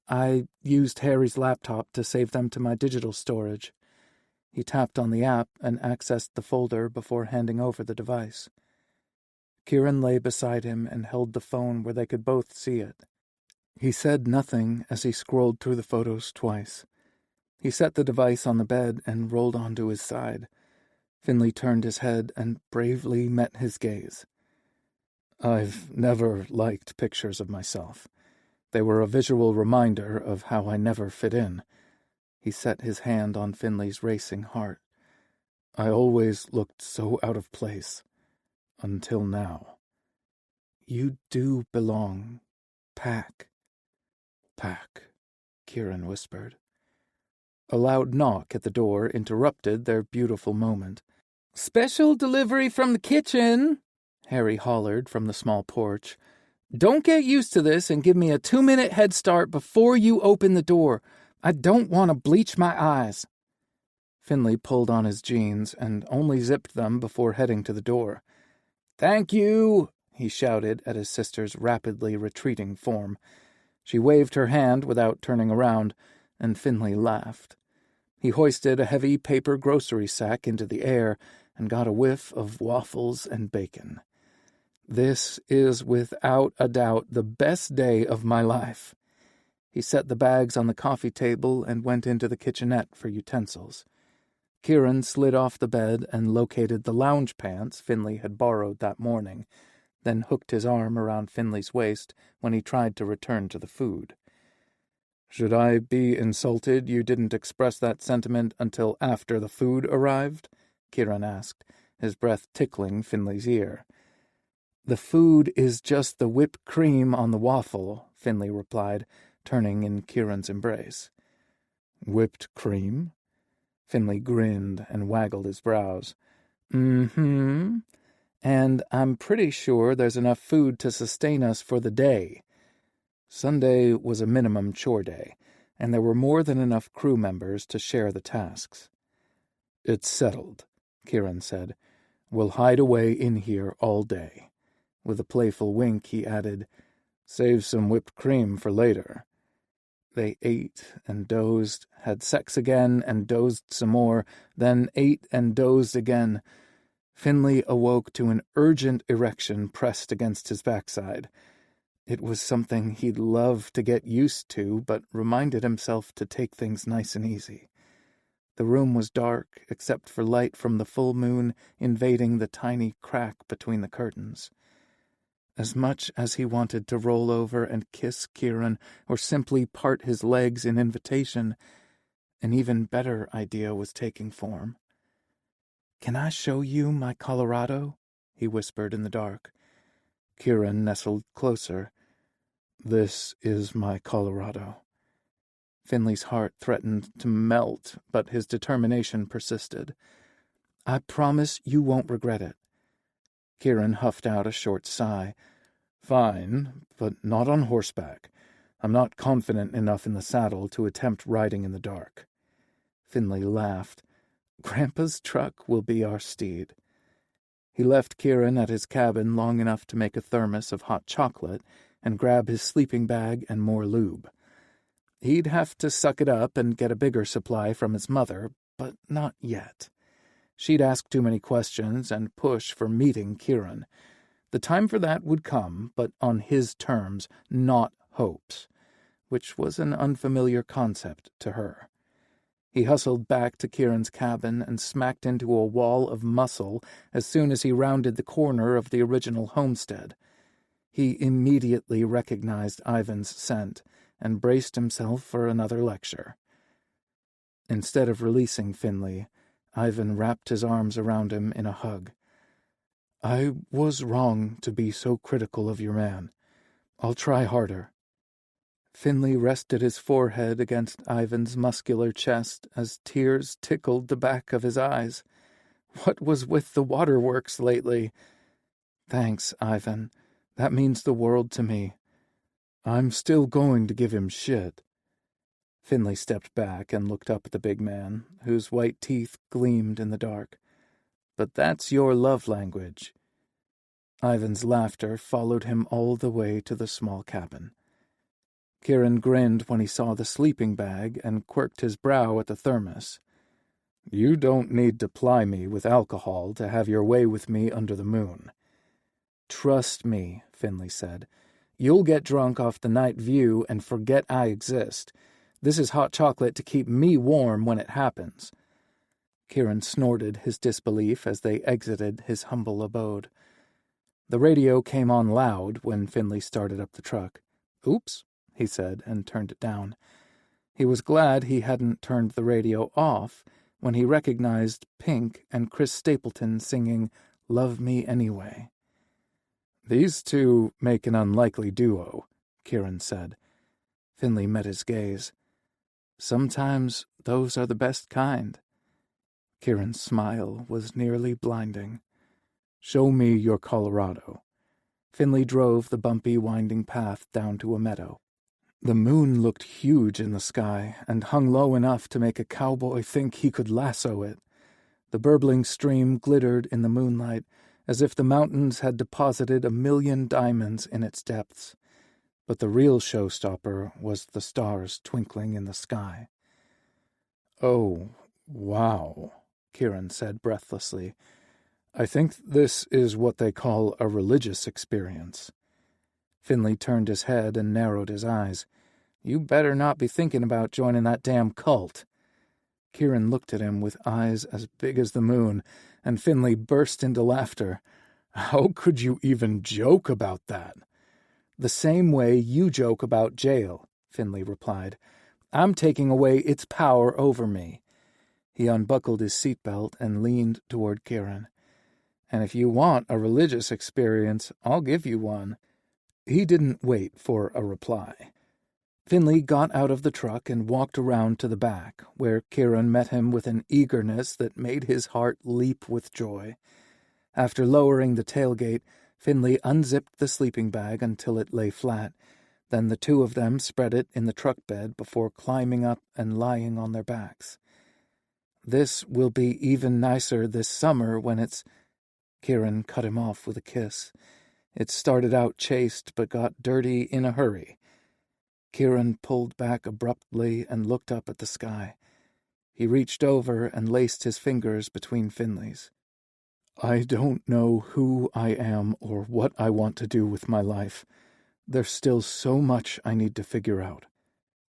"I used Harry's laptop to save them to my digital storage." He tapped on the app and accessed the folder before handing over the device. Kieran lay beside him and held the phone where they could both see it. He said nothing as he scrolled through the photos twice. He set the device on the bed and rolled onto his side. Finley turned his head and bravely met his gaze. "I've never liked pictures of myself. They were a visual reminder of how I never fit in." He set his hand on Finley's racing heart. "I always looked so out of place. Until now." "You do belong. Pack." "Pack," Kieran whispered. A loud knock at the door interrupted their beautiful moment. "Special delivery from the kitchen," Harry hollered from the small porch. "Don't get used to this and give me a 2-minute head start before you open the door. I don't want to bleach my eyes." Finley pulled on his jeans and only zipped them before heading to the door. "Thank you," he shouted at his sister's rapidly retreating form. She waved her hand without turning around, and Finley laughed. He hoisted a heavy paper grocery sack into the air and got a whiff of waffles and bacon. "This is without a doubt the best day of my life." He set the bags on the coffee table and went into the kitchenette for utensils. Kieran slid off the bed and located the lounge pants Finley had borrowed that morning, then hooked his arm around Finley's waist when he tried to return to the food. Should I be insulted you didn't express that sentiment until after the food arrived? Kieran asked, his breath tickling Finley's ear. The food is just the whipped cream on the waffle, Finley replied, turning in Kieran's embrace. Whipped cream? Finley grinned and waggled his brows. Mm-hmm. And I'm pretty sure there's enough food to sustain us for the day. Sunday was a minimum chore day, and there were more than enough crew members to share the tasks. It's settled, Kieran said. We'll hide away in here all day. With a playful wink, he added, Save some whipped cream for later. They ate and dozed, had sex again and dozed some more, then ate and dozed again. Finley awoke to an urgent erection pressed against his backside. It was something he'd love to get used to, but reminded himself to take things nice and easy. The room was dark, except for light from the full moon invading the tiny crack between the curtains. As much as he wanted to roll over and kiss Kieran or simply part his legs in invitation, an even better idea was taking form. "Can I show you my Colorado?" he whispered in the dark. Kieran nestled closer. "This is my Colorado." Finley's heart threatened to melt, but his determination persisted. "I promise you won't regret it." Kieran huffed out a short sigh. "Fine, but not on horseback. I'm not confident enough in the saddle to attempt riding in the dark." Finley laughed. "Grandpa's truck will be our steed." He left Kieran at his cabin long enough to make a thermos of hot chocolate and grab his sleeping bag and more lube. He'd have to suck it up and get a bigger supply from his mother, but not yet. She'd ask too many questions and push for meeting Kieran. The time for that would come, but on his terms, not Hope's, which was an unfamiliar concept to her. He hustled back to Kieran's cabin and smacked into a wall of muscle as soon as he rounded the corner of the original homestead. He immediately recognized Ivan's scent and braced himself for another lecture. Instead of releasing Finley, Ivan wrapped his arms around him in a hug. "I was wrong to be so critical of your man. I'll try harder." Finley rested his forehead against Ivan's muscular chest as tears tickled the back of his eyes. What was with the waterworks lately? "Thanks, Ivan. That means the world to me. I'm still going to give him shit." Finley stepped back and looked up at the big man, whose white teeth gleamed in the dark. "But that's your love language." Ivan's laughter followed him all the way to the small cabin. Kieran grinned when he saw the sleeping bag and quirked his brow at the thermos. "You don't need to ply me with alcohol to have your way with me under the moon." "Trust me," Finley said. "You'll get drunk off the night view and forget I exist. This is hot chocolate to keep me warm when it happens." Kieran snorted his disbelief as they exited his humble abode. The radio came on loud when Finley started up the truck. "Oops," he said, and turned it down. He was glad he hadn't turned the radio off when he recognized Pink and Chris Stapleton singing "Love Me Anyway." "These two make an unlikely duo," Kieran said. Finley met his gaze. "Sometimes those are the best kind." Kieran's smile was nearly blinding. "Show me your Colorado." Finley drove the bumpy, winding path down to a meadow. The moon looked huge in the sky and hung low enough to make a cowboy think he could lasso it. The burbling stream glittered in the moonlight, as if the mountains had deposited 1,000,000 diamonds in its depths. But the real showstopper was the stars twinkling in the sky. "Oh, wow," Kieran said breathlessly. "I think this is what they call a religious experience." Finley turned his head and narrowed his eyes. "You better not be thinking about joining that damn cult." Kieran looked at him with eyes as big as the moon, and Finley burst into laughter. "How could you even joke about that?" "The same way you joke about jail," Finley replied. I'm taking away its power over me." He unbuckled his seatbelt and leaned toward Kieran. "And if you want a religious experience, I'll give you one." He didn't wait for a reply. Finley got out of the truck and walked around to the back, where Kieran met him with an eagerness that made his heart leap with joy. After lowering the tailgate, Finley unzipped the sleeping bag until it lay flat. Then the two of them spread it in the truck bed before climbing up and lying on their backs. "This will be even nicer this summer when it's—" Kieran cut him off with a kiss. It started out chaste but got dirty in a hurry. Kieran pulled back abruptly and looked up at the sky. He reached over and laced his fingers between Finley's. "I don't know who I am or what I want to do with my life. There's still so much I need to figure out."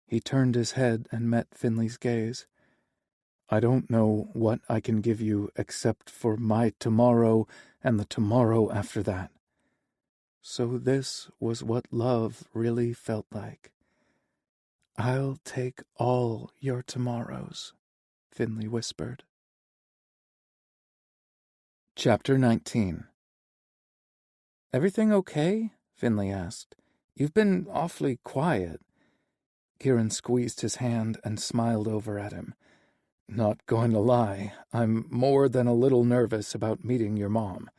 He turned his head and met Finley's gaze. "I don't know what I can give you except for my tomorrow and the tomorrow after that." So this was what love really felt like. "I'll take all your tomorrows," Finley whispered. Chapter 19. "Everything okay?" Finley asked. "You've been awfully quiet." Kieran squeezed his hand and smiled over at him. "Not going to lie, I'm more than a little nervous about meeting your mom."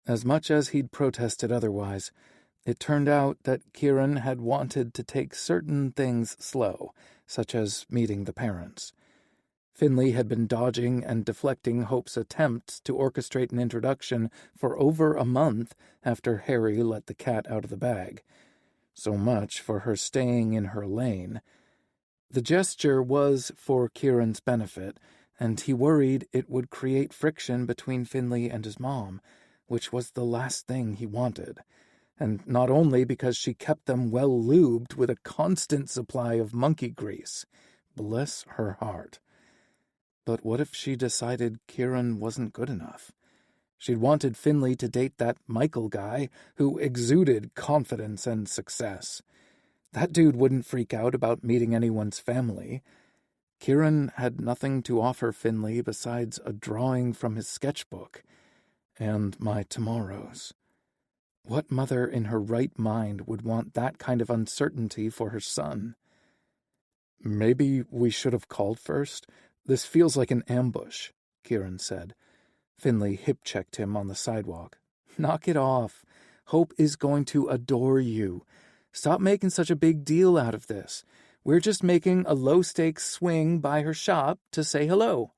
As much as he'd protested otherwise, it turned out that Kieran had wanted to take certain things slow, such as meeting the parents. Finley had been dodging and deflecting Hope's attempts to orchestrate an introduction for over a month after Harry let the cat out of the bag. So much for her staying in her lane. The gesture was for Kieran's benefit, and he worried it would create friction between Finley and his mom, which was the last thing he wanted. And not only because she kept them well lubed with a constant supply of monkey grease. Bless her heart. But what if she decided Kieran wasn't good enough? She'd wanted Finley to date that Michael guy who exuded confidence and success. That dude wouldn't freak out about meeting anyone's family. Kieran had nothing to offer Finley besides a drawing from his sketchbook. And my tomorrows. What mother in her right mind would want that kind of uncertainty for her son? "Maybe we should have called first. This feels like an ambush," Kieran said. Finley hip-checked him on the sidewalk. "Knock it off. Hope is going to adore you. Stop making such a big deal out of this. We're just making a low-stakes swing by her shop to say hello."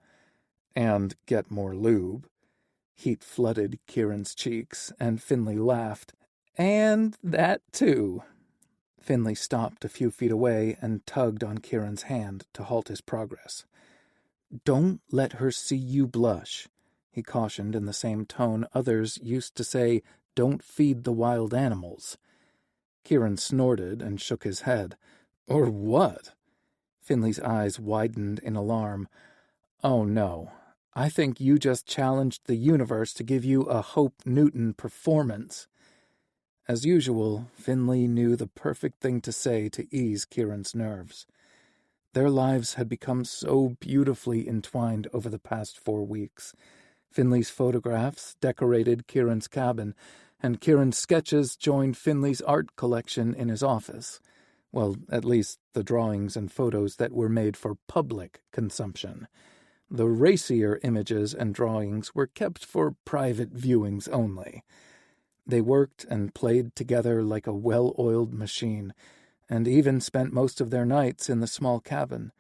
"And get more lube." Heat flooded Kieran's cheeks, and Finley laughed. "And that, too." Finley stopped a few feet away and tugged on Kieran's hand to halt his progress. "Don't let her see you blush," he cautioned in the same tone others used to say, "Don't feed the wild animals." Kieran snorted and shook his head. "Or what?" Finley's eyes widened in alarm. "Oh, no. I think you just challenged the universe to give you a Hope Newton performance." As usual, Finley knew the perfect thing to say to ease Kieran's nerves. Their lives had become so beautifully entwined over the past 4 weeks. Finley's photographs decorated Kieran's cabin, and Kieran's sketches joined Finley's art collection in his office. Well, at least the drawings and photos that were made for public consumption. The racier images and drawings were kept for private viewings only. They worked and played together like a well-oiled machine, and even spent most of their nights in the small cabin.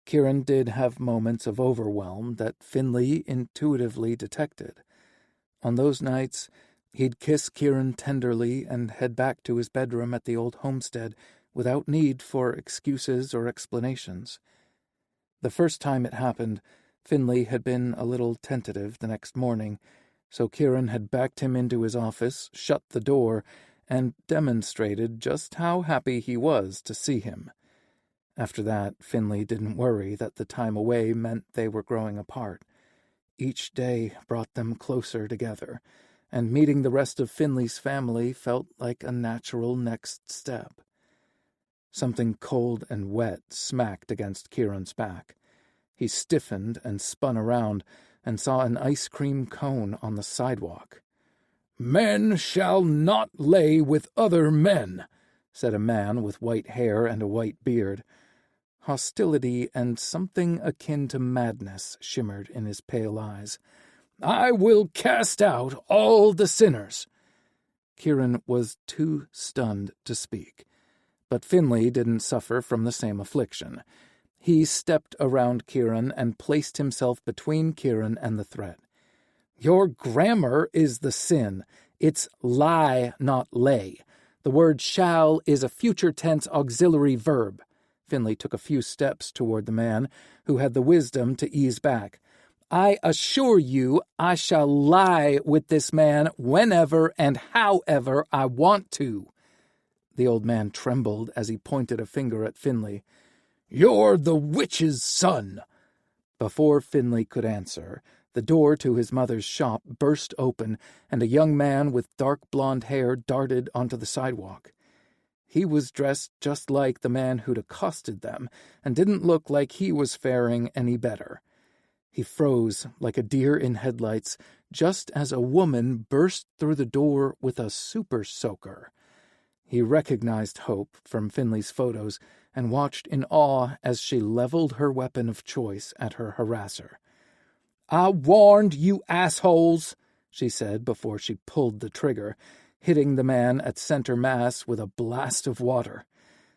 Kieran did have moments of overwhelm that Finley intuitively detected. On those nights, he'd kiss Kieran tenderly and head back to his bedroom at the old homestead without need for excuses or explanations. The first time it happened, Finley had been a little tentative the next morning, so Kieran had backed him into his office, shut the door, and demonstrated just how happy he was to see him. After that, Finley didn't worry that the time away meant they were growing apart. Each day brought them closer together, and meeting the rest of Finley's family felt like a natural next step. Something cold and wet smacked against Kieran's back. He stiffened and spun around and saw an ice cream cone on the sidewalk. "Men shall not lay with other men," said a man with white hair and a white beard. Hostility and something akin to madness shimmered in his pale eyes. "I will cast out all the sinners." Kieran was too stunned to speak, but Finley didn't suffer from the same affliction. He stepped around Kieran and placed himself between Kieran and the threat. "Your grammar is the sin. It's lie, not lay. The word shall is a future tense auxiliary verb." Finley took a few steps toward the man, who had the wisdom to ease back. "I assure you I shall lie with this man whenever and however I want to." The old man trembled as he pointed a finger at Finley. "You're the witch's son." Before Finley could answer, the door to his mother's shop burst open, and a young man with dark blonde hair darted onto the sidewalk. He was dressed just like the man who'd accosted them, and didn't look like he was faring any better. He froze like a deer in headlights just as a woman burst through the door with a super soaker. He recognized Hope from Finley's photos and watched in awe as she leveled her weapon of choice at her harasser. "I warned you assholes," she said before she pulled the trigger, hitting the man at center mass with a blast of water.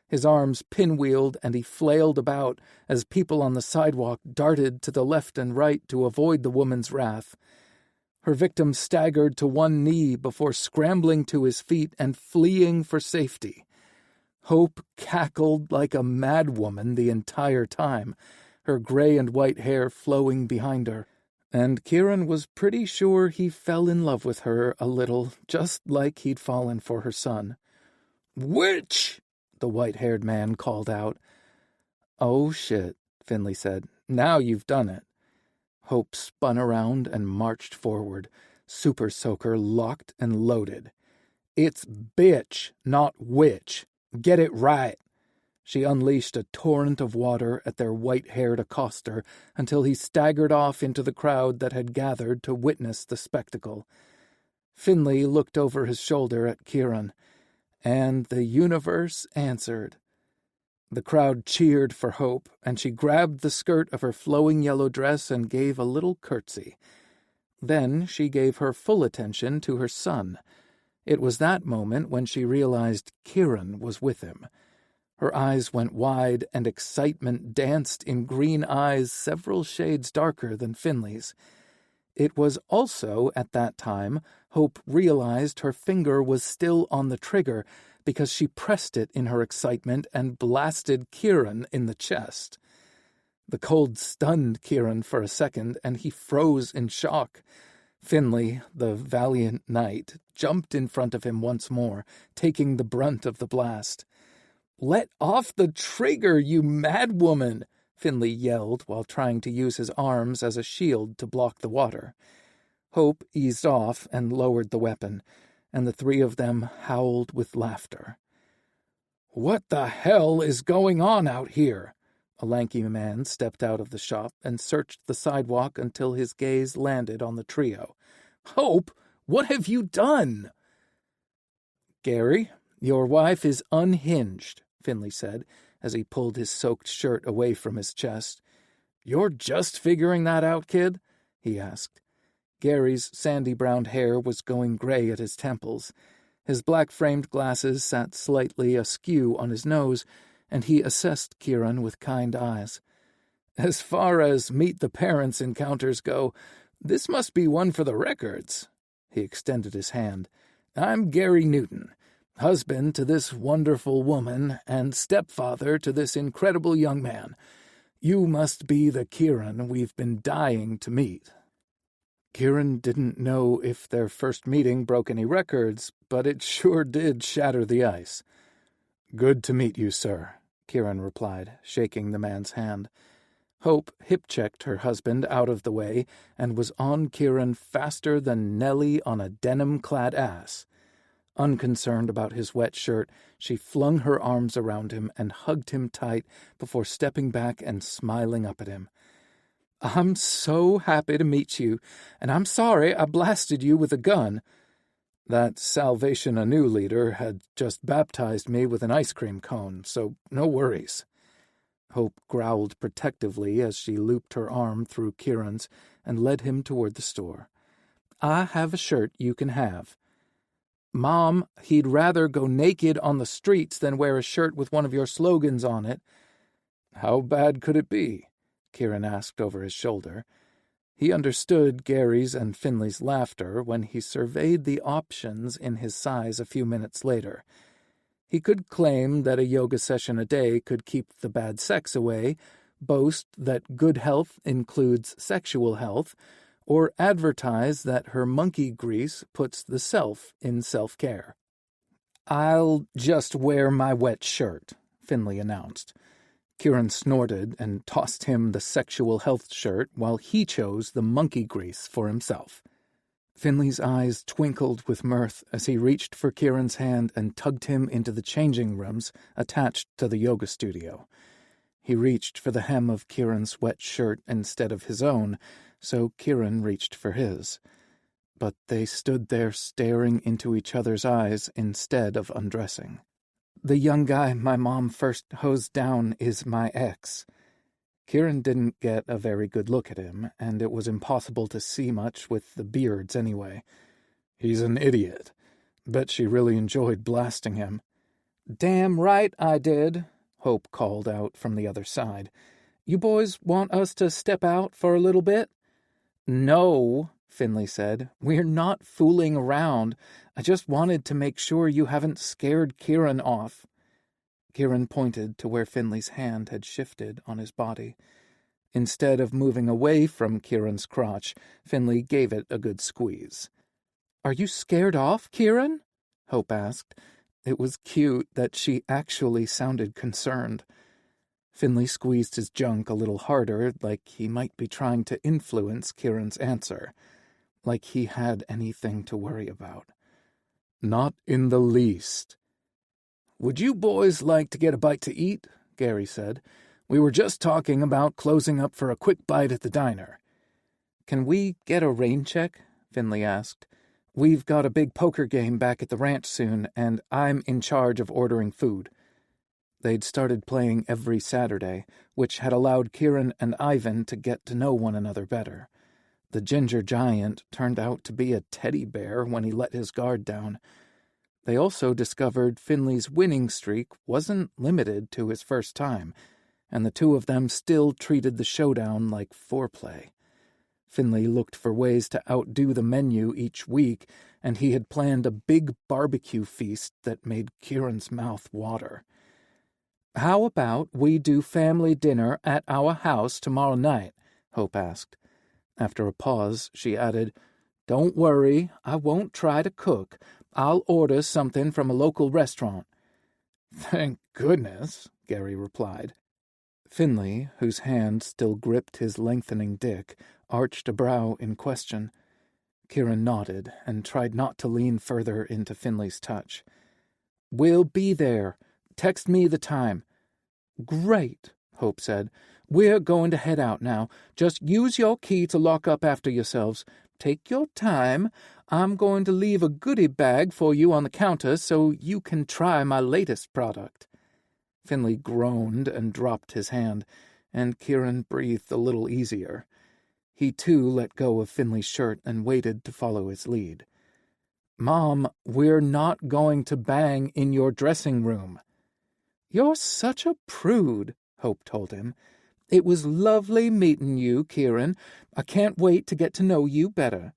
His arms pinwheeled and he flailed about as people on the sidewalk darted to the left and right to avoid the woman's wrath. Her victim staggered to one knee before scrambling to his feet and fleeing for safety. Hope cackled like a madwoman the entire time, her gray and white hair flowing behind her, and Kieran was pretty sure he fell in love with her a little, just like he'd fallen for her son. "Witch!" the white-haired man called out. "Oh, shit," Finley said. "Now you've done it." Hope spun around and marched forward, super soaker locked and loaded. "It's bitch, not witch. Get it right." She unleashed a torrent of water at their white-haired accoster until he staggered off into the crowd that had gathered to witness the spectacle. Finley looked over his shoulder at Kieran, and the universe answered. The crowd cheered for Hope, and she grabbed the skirt of her flowing yellow dress and gave a little curtsy. Then she gave her full attention to her son. It was that moment when she realized Kieran was with him. Her eyes went wide, and excitement danced in green eyes several shades darker than Finley's. It was also at that time Hope realized her finger was still on the trigger because she pressed it in her excitement and blasted Kieran in the chest. The cold stunned Kieran for a second, and he froze in shock. Finley, the valiant knight, jumped in front of him once more, taking the brunt of the blast. "Let off the trigger, you madwoman!" Finley yelled while trying to use his arms as a shield to block the water. Hope eased off and lowered the weapon, and the three of them howled with laughter. "What the hell is going on out here?" A lanky man stepped out of the shop and searched the sidewalk until his gaze landed on the trio. "Hope, what have you done?" "Gary, your wife is unhinged," Finley said, as he pulled his soaked shirt away from his chest. "You're just figuring that out, kid?" he asked. Gary's sandy-brown hair was going gray at his temples. His black-framed glasses sat slightly askew on his nose, and he assessed Kieran with kind eyes. "As far as Meet the Parents encounters go, this must be one for the records." He extended his hand. "I'm Gary Newton, husband to this wonderful woman and stepfather to this incredible young man. You must be the Kieran we've been dying to meet." Kieran didn't know if their first meeting broke any records, but it sure did shatter the ice. "Good to meet you, sir," Kieran replied, shaking the man's hand. Hope hip-checked her husband out of the way and was on Kieran faster than Nellie on a denim-clad ass. Unconcerned about his wet shirt, she flung her arms around him and hugged him tight before stepping back and smiling up at him. "I'm so happy to meet you, and I'm sorry I blasted you with a gun. That Salvation Anew leader had just baptized me with an ice cream cone, so no worries." Hope growled protectively as she looped her arm through Kieran's and led him toward the store. "I have a shirt you can have." "Mom, he'd rather go naked on the streets than wear a shirt with one of your slogans on it." "How bad could it be?" Kieran asked over his shoulder. He understood Gary's and Finley's laughter when he surveyed the options in his size a few minutes later. He could claim that a yoga session a day could keep the bad sex away, boast that good health includes sexual health, or advertise that her monkey grease puts the self in self-care. "I'll just wear my wet shirt," Finley announced. Kieran snorted and tossed him the sexual health shirt while he chose the monkey grease for himself. Finley's eyes twinkled with mirth as he reached for Kieran's hand and tugged him into the changing rooms attached to the yoga studio. He reached for the hem of Kieran's wet shirt instead of his own, so Kieran reached for his. But they stood there staring into each other's eyes instead of undressing. "The young guy my mom first hosed down is my ex." Kieran didn't get a very good look at him, and it was impossible to see much with the beards anyway. "He's an idiot. Bet she really enjoyed blasting him." "Damn right I did," Hope called out from the other side. "You boys want us to step out for a little bit?" "No," Finley said. "We're not fooling around. I just wanted to make sure you haven't scared Kieran off." Kieran pointed to where Finley's hand had shifted on his body. Instead of moving away from Kieran's crotch, Finley gave it a good squeeze. "Are you scared off, Kieran?" Hope asked. It was cute that she actually sounded concerned. Finley squeezed his junk a little harder, like he might be trying to influence Kieran's answer, like he had anything to worry about. "Not in the least." "Would you boys like to get a bite to eat?" Gary said. "We were just talking about closing up for a quick bite at the diner." "Can we get a rain check?" Finley asked. "We've got a big poker game back at the ranch soon, and I'm in charge of ordering food." They'd started playing every Saturday, which had allowed Kieran and Ivan to get to know one another better. The ginger giant turned out to be a teddy bear when he let his guard down. They also discovered Finley's winning streak wasn't limited to his first time, and the two of them still treated the showdown like foreplay. Finley looked for ways to outdo the menu each week, and he had planned a big barbecue feast that made Kieran's mouth water. "How about we do family dinner at our house tomorrow night?" Hope asked. After a pause, she added, "Don't worry, I won't try to cook. I'll order something from a local restaurant." "Thank goodness," Gary replied. Finley, whose hand still gripped his lengthening dick, arched a brow in question. Kieran nodded and tried not to lean further into Finley's touch. "We'll be there. Text me the time." "Great," Hope said. "We're going to head out now. Just use your key to lock up after yourselves. Take your time. I'm going to leave a goodie bag for you on the counter so you can try my latest product." Finley groaned and dropped his hand, and Kieran breathed a little easier. He too let go of Finley's shirt and waited to follow his lead. "Mom, we're not going to bang in your dressing room." "You're such a prude," Hope told him. "It was lovely meeting you, Kieran. I can't wait to get to know you better."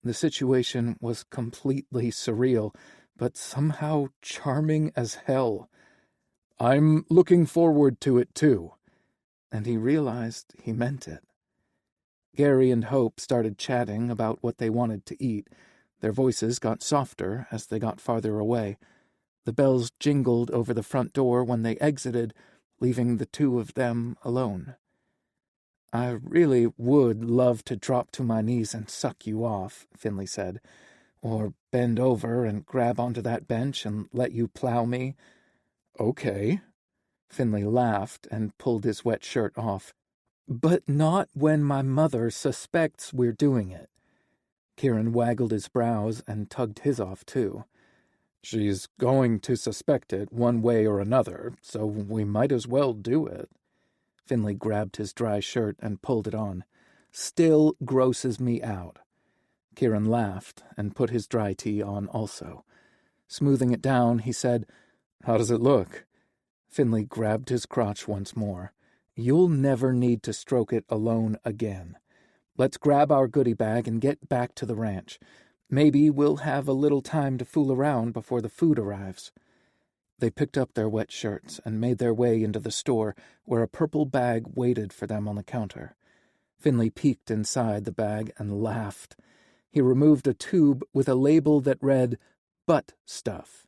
The situation was completely surreal, but somehow charming as hell. "I'm looking forward to it, too." And he realized he meant it. Gary and Hope started chatting about what they wanted to eat. Their voices got softer as they got farther away. The bells jingled over the front door when they exited, leaving the two of them alone. "I really would love to drop to my knees and suck you off," Finley said. Or bend over and grab onto that bench and let you plow me?" "Okay." Finley laughed and pulled his wet shirt off. "But not when my mother suspects we're doing it." Kieran waggled his brows and tugged his off, too. "She's going to suspect it one way or another, so we might as well do it." Finley grabbed his dry shirt and pulled it on. "Still grosses me out." Kieran laughed and put his dry tee on also. Smoothing it down, he said, "How does it look?" Finley grabbed his crotch once more. "You'll never need to stroke it alone again. Let's grab our goodie bag and get back to the ranch. Maybe we'll have a little time to fool around before the food arrives." They picked up their wet shirts and made their way into the store, where a purple bag waited for them on the counter. Finley peeked inside the bag and laughed. He removed a tube with a label that read, "Butt Stuff."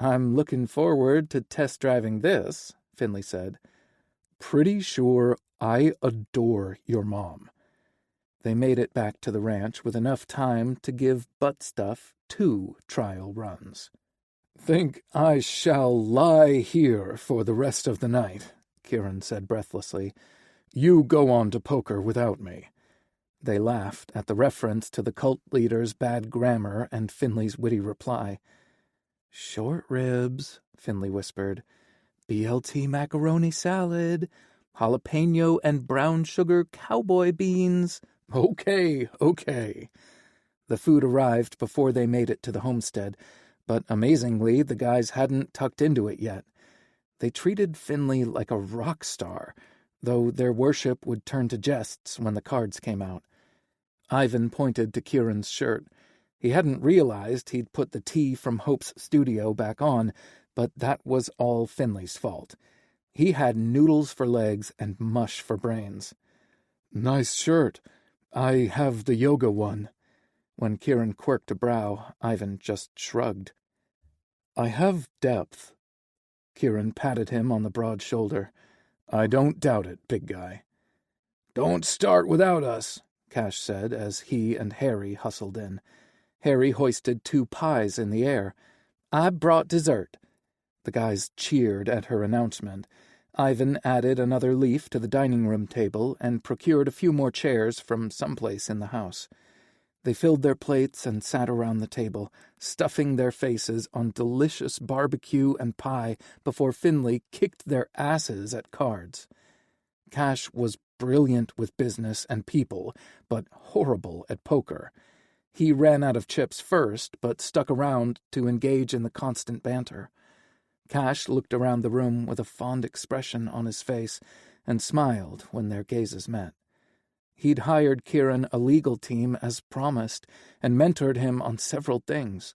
"I'm looking forward to test driving this," Finley said. "Pretty sure I adore your mom." They made it back to the ranch with enough time to give Butt Stuff 2 trial runs. "Think I shall lie here for the rest of the night," Kieran said breathlessly. "You go on to poker without me." They laughed at the reference to the cult leader's bad grammar and Finley's witty reply. "Short ribs," Finley whispered. "BLT macaroni salad. Jalapeno and brown sugar cowboy beans." Okay. The food arrived before they made it to the homestead, but amazingly, the guys hadn't tucked into it yet. They treated Finley like a rock star, though their worship would turn to jests when the cards came out. Ivan pointed to Kieran's shirt. He hadn't realized he'd put the tee from Hope's studio back on, but that was all Finley's fault. He had noodles for legs and mush for brains. "Nice shirt. I have the yoga one." When Kieran quirked a brow, Ivan just shrugged. "I have depth." Kieran patted him on the broad shoulder. "I don't doubt it, big guy." "Don't start without us," Cash said as he and Harry hustled in. Harry hoisted 2 pies in the air. "I brought dessert." The guys cheered at her announcement. Ivan added another leaf to the dining room table and procured a few more chairs from someplace in the house. They filled their plates and sat around the table, stuffing their faces on delicious barbecue and pie before Finley kicked their asses at cards. Cash was brilliant with business and people, but horrible at poker. He ran out of chips first, but stuck around to engage in the constant banter. Cash looked around the room with a fond expression on his face and smiled when their gazes met. He'd hired Kieran a legal team as promised and mentored him on several things.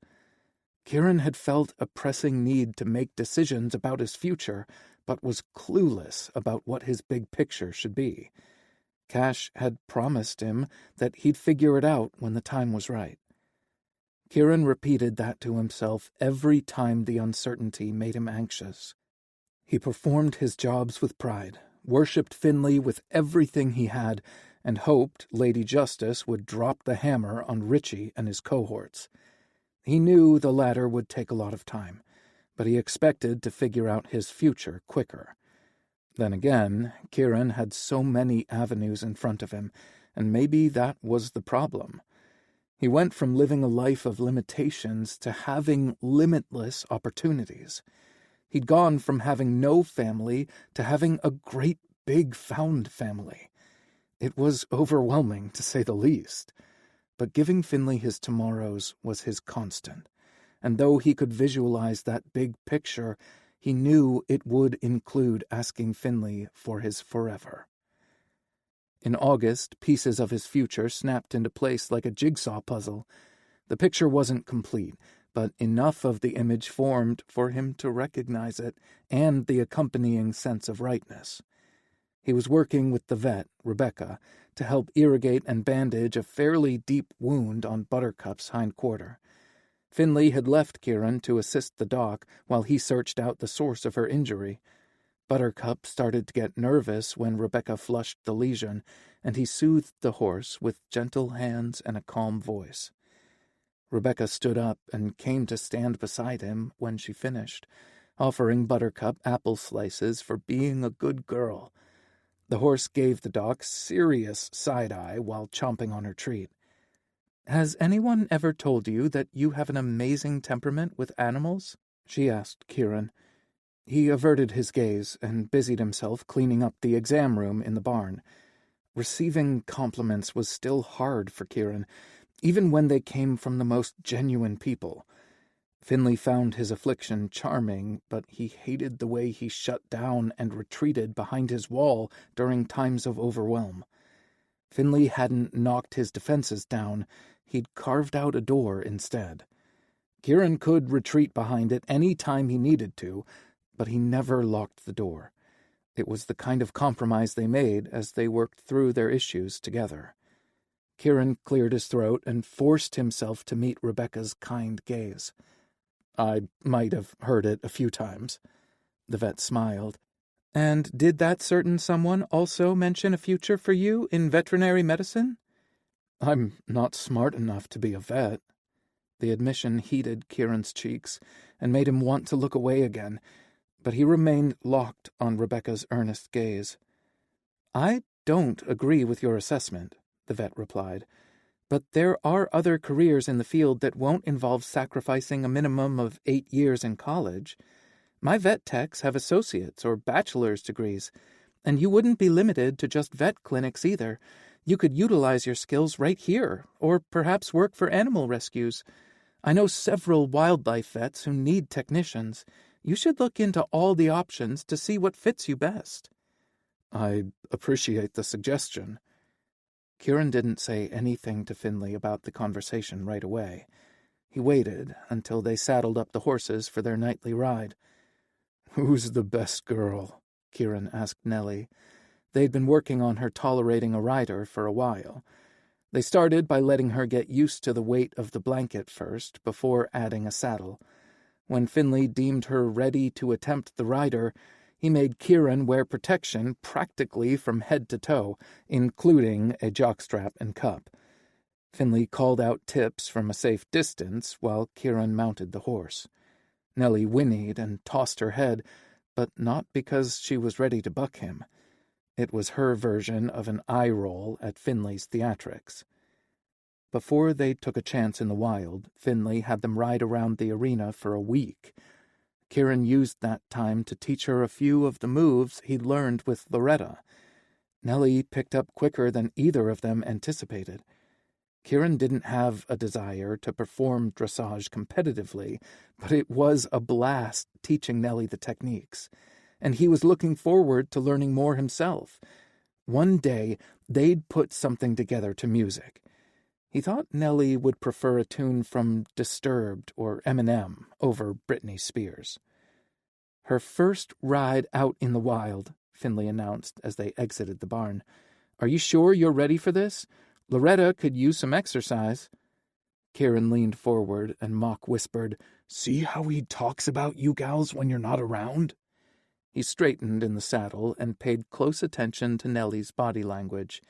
Kieran had felt a pressing need to make decisions about his future, but was clueless about what his big picture should be. Cash had promised him that he'd figure it out when the time was right. Kieran repeated that to himself every time the uncertainty made him anxious. He performed his jobs with pride, worshipped Finley with everything he had, and hoped Lady Justice would drop the hammer on Richie and his cohorts. He knew the latter would take a lot of time, but he expected to figure out his future quicker. Then again, Kieran had so many avenues in front of him, and maybe that was the problem. He went from living a life of limitations to having limitless opportunities. He'd gone from having no family to having a great big found family. It was overwhelming, to say the least. But giving Finley his tomorrows was his constant, and though he could visualize that big picture, he knew it would include asking Finley for his forever. In August, pieces of his future snapped into place like a jigsaw puzzle. The picture wasn't complete, but enough of the image formed for him to recognize it and the accompanying sense of rightness. He was working with the vet, Rebecca, to help irrigate and bandage a fairly deep wound on Buttercup's hind quarter. Finley had left Kieran to assist the doc while he searched out the source of her injury. Buttercup started to get nervous when Rebecca flushed the lesion, and he soothed the horse with gentle hands and a calm voice. Rebecca stood up and came to stand beside him when she finished, offering Buttercup apple slices for being a good girl. The horse gave the doc serious side-eye while chomping on her treat. "Has anyone ever told you that you have an amazing temperament with animals?" she asked Kieran. He averted his gaze and busied himself cleaning up the exam room in the barn. Receiving compliments was still hard for Kieran, even when they came from the most genuine people. Finley found his affliction charming, but he hated the way he shut down and retreated behind his wall during times of overwhelm. Finley hadn't knocked his defenses down, he'd carved out a door instead. Kieran could retreat behind it any time he needed to, but he never locked the door. It was the kind of compromise they made as they worked through their issues together. Kieran cleared his throat and forced himself to meet Rebecca's kind gaze. "I might have heard it a few times." The vet smiled. "And did that certain someone also mention a future for you in veterinary medicine?" "I'm not smart enough to be a vet." The admission heated Kieran's cheeks and made him want to look away again, but he remained locked on Rebecca's earnest gaze. "I don't agree with your assessment," the vet replied, "but there are other careers in the field that won't involve sacrificing a minimum of 8 years in college. My vet techs have associate's or bachelor's degrees, and you wouldn't be limited to just vet clinics either. You could utilize your skills right here, or perhaps work for animal rescues. I know several wildlife vets who need technicians. You should look into all the options to see what fits you best." "I appreciate the suggestion." Kieran didn't say anything to Finley about the conversation right away. He waited until they saddled up the horses for their nightly ride. "Who's the best girl?" Kieran asked Nellie. They'd been working on her tolerating a rider for a while. They started by letting her get used to the weight of the blanket first, before adding a saddle. When Finley deemed her ready to attempt the rider, he made Kieran wear protection practically from head to toe, including a jockstrap and cup. Finley called out tips from a safe distance while Kieran mounted the horse. Nellie whinnied and tossed her head, but not because she was ready to buck him. It was her version of an eye roll at Finley's theatrics. Before they took a chance in the wild, Finley had them ride around the arena for a week. Kieran used that time to teach her a few of the moves he'd learned with Loretta. Nellie picked up quicker than either of them anticipated. Kieran didn't have a desire to perform dressage competitively, but it was a blast teaching Nellie the techniques, and he was looking forward to learning more himself. One day, they'd put something together to music. He thought Nellie would prefer a tune from Disturbed or Eminem over Britney Spears. "Her first ride out in the wild," Finley announced as they exited the barn. "Are you sure you're ready for this? Loretta could use some exercise." Kieran leaned forward and mock whispered, "See how he talks about you gals when you're not around?" He straightened in the saddle and paid close attention to Nellie's body language.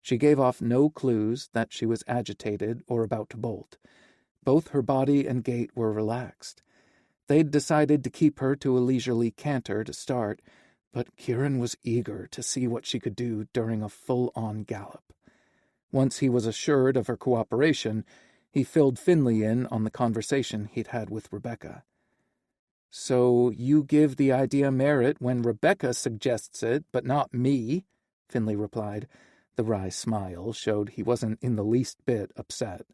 She gave off no clues that she was agitated or about to bolt. Both her body and gait were relaxed. They'd decided to keep her to a leisurely canter to start, but Kieran was eager to see what she could do during a full-on gallop. Once he was assured of her cooperation, he filled Finley in on the conversation he'd had with Rebecca. "So you give the idea merit when Rebecca suggests it, but not me," Finley replied. The wry smile showed he wasn't in the least bit upset.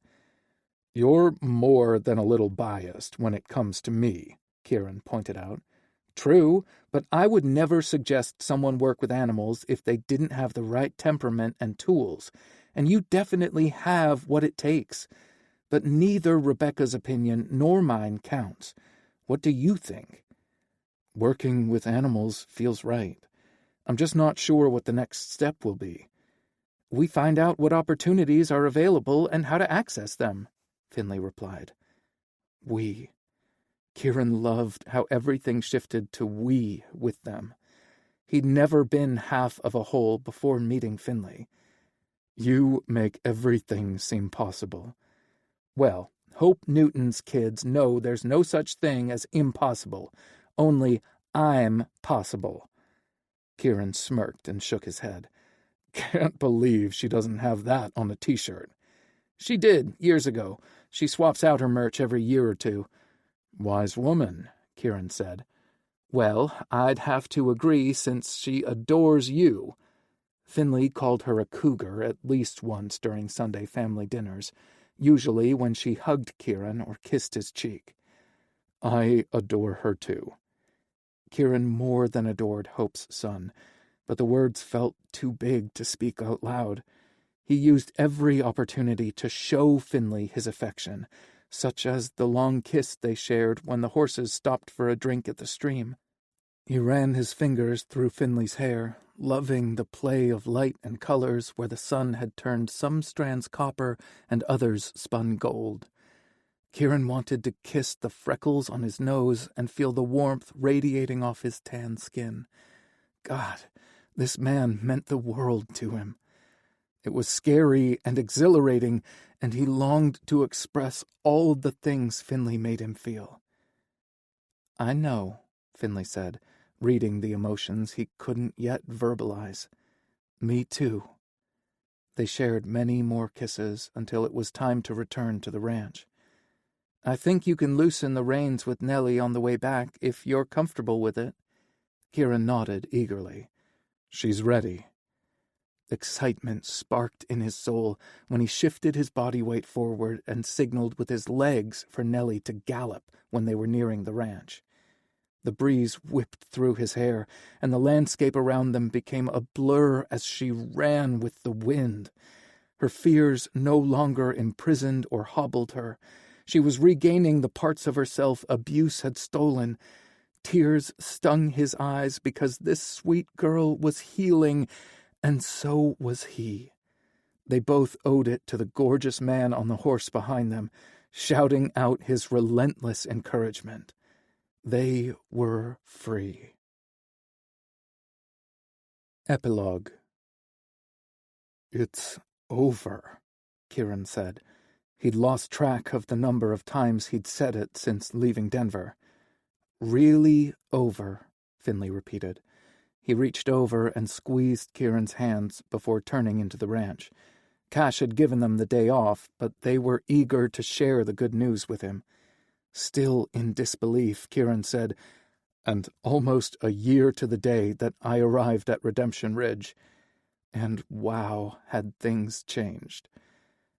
"You're more than a little biased when it comes to me," Kieran pointed out. "True, but I would never suggest someone work with animals if they didn't have the right temperament and tools, and you definitely have what it takes. But neither Rebecca's opinion nor mine counts. What do you think?" "Working with animals feels right. I'm just not sure what the next step will be." "We find out what opportunities are available and how to access them," Finley replied. "We." Kieran loved how everything shifted to "we" with them. He'd never been half of a whole before meeting Finley. "You make everything seem possible." "Well, Hope Newton's kids know there's no such thing as impossible. Only I'm possible." Kieran smirked and shook his head. Can't believe she doesn't have that on a t-shirt. "She did, years ago. She swaps out her merch every year or two." "Wise woman," Kieran said. "Well, I'd have to agree since she adores you." Finley called her a cougar at least once during Sunday family dinners, usually when she hugged Kieran or kissed his cheek. "I adore her too." Kieran more than adored Hope's son, but the words felt too big to speak out loud. He used every opportunity to show Finley his affection, such as the long kiss they shared when the horses stopped for a drink at the stream. He ran his fingers through Finley's hair, loving the play of light and colors where the sun had turned some strands copper and others spun gold. Kieran wanted to kiss the freckles on his nose and feel the warmth radiating off his tan skin. God, this man meant the world to him. It was scary and exhilarating, and he longed to express all the things Finley made him feel. "I know," Finley said, reading the emotions he couldn't yet verbalize. "Me too." They shared many more kisses until it was time to return to the ranch. "I think you can loosen the reins with Nellie on the way back if you're comfortable with it." Kieran nodded eagerly. "She's ready." Excitement sparked in his soul when he shifted his body weight forward and signaled with his legs for Nellie to gallop when they were nearing the ranch. The breeze whipped through his hair, and the landscape around them became a blur as she ran with the wind. Her fears no longer imprisoned or hobbled her. She was regaining the parts of herself abuse had stolen. Tears stung his eyes because this sweet girl was healing, and so was he. They both owed it to the gorgeous man on the horse behind them, shouting out his relentless encouragement. They were free. Epilogue. "It's over," Kieran said. He'd lost track of the number of times he'd said it since leaving Denver. "Really over," Finley repeated. He reached over and squeezed Kieran's hands before turning into the ranch. Cash had given them the day off, but they were eager to share the good news with him. Still in disbelief, Kieran said, "And almost a year to the day that I arrived at Redemption Ridge." And wow, had things changed.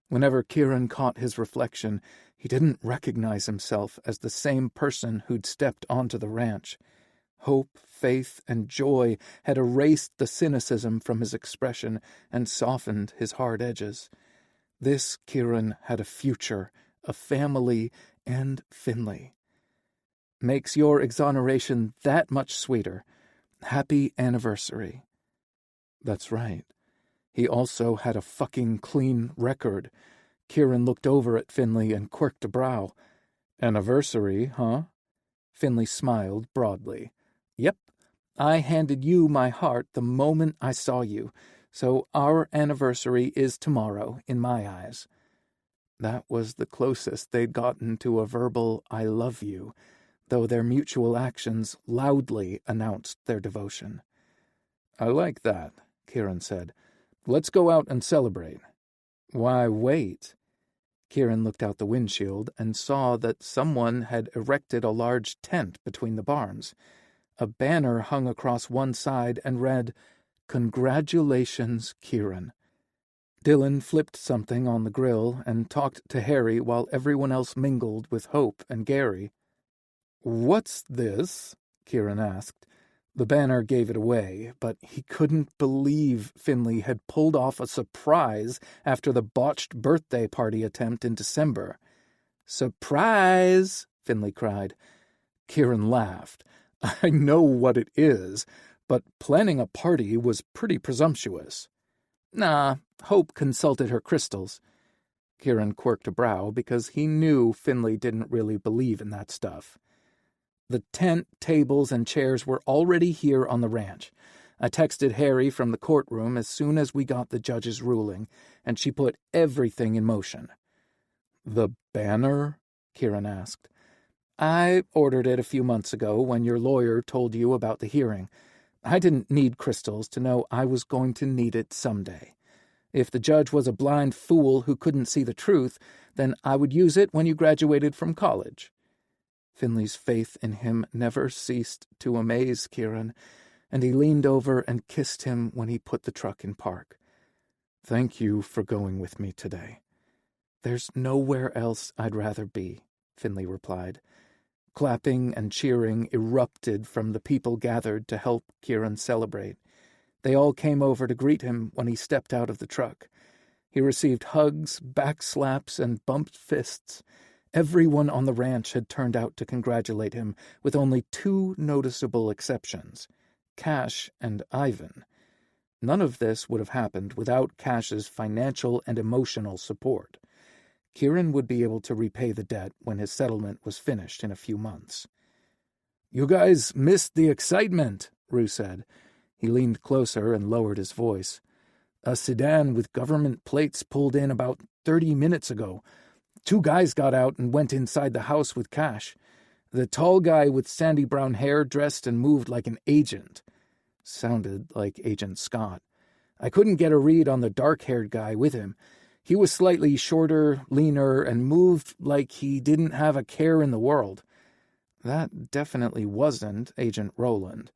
Whenever Kieran caught his reflection, he didn't recognize himself as the same person who'd stepped onto the ranch. Hope, faith, and joy had erased the cynicism from his expression and softened his hard edges. This Kieran had a future, a family, and Finley. Makes your exoneration that much sweeter. Happy anniversary. That's right. He also had a fucking clean record. Kieran looked over at Finley and quirked a brow. "Anniversary, huh?" Finley smiled broadly. "Yep. I handed you my heart the moment I saw you, so our anniversary is tomorrow, in my eyes." That was the closest they'd gotten to a verbal "I love you," though their mutual actions loudly announced their devotion. "I like that," Kieran said. "Let's go out and celebrate." "Why, wait." Kieran looked out the windshield and saw that someone had erected a large tent between the barns. A banner hung across one side and read, "Congratulations, Kieran." Dylan flipped something on the grill and talked to Harry while everyone else mingled with Hope and Gary. "What's this?" Kieran asked. The banner gave it away, but he couldn't believe Finley had pulled off a surprise after the botched birthday party attempt in December. "Surprise!" Finley cried. Kieran laughed. "I know what it is, but planning a party was pretty presumptuous." "Nah," Hope consulted her crystals. Kieran quirked a brow because he knew Finley didn't really believe in that stuff. "The tent, tables, and chairs were already here on the ranch. I texted Harry from the courtroom as soon as we got the judge's ruling, and she put everything in motion." The banner? Kieran asked. I ordered it a few months ago when your lawyer told you about the hearing. I didn't need crystals to know I was going to need it someday. If the judge was a blind fool who couldn't see the truth, then I would use it when you graduated from college. Finley's faith in him never ceased to amaze Kieran, and he leaned over and kissed him when he put the truck in park. Thank you for going with me today. There's nowhere else I'd rather be, Finley replied. Clapping and cheering erupted from the people gathered to help Kieran celebrate. They all came over to greet him when he stepped out of the truck. He received hugs, backslaps, and bumped fists. Everyone on the ranch had turned out to congratulate him, with only two noticeable exceptions, Cash and Ivan. None of this would have happened without Cash's financial and emotional support. Kieran would be able to repay the debt when his settlement was finished in a few months. You guys missed the excitement, Rue said. He leaned closer and lowered his voice. A sedan with government plates pulled in about 30 minutes ago. 2 guys got out and went inside the house with Cash. The tall guy with sandy brown hair dressed and moved like an agent. Sounded like Agent Scott. I couldn't get a read on the dark-haired guy with him. He was slightly shorter, leaner, and moved like he didn't have a care in the world. That definitely wasn't Agent Rowland.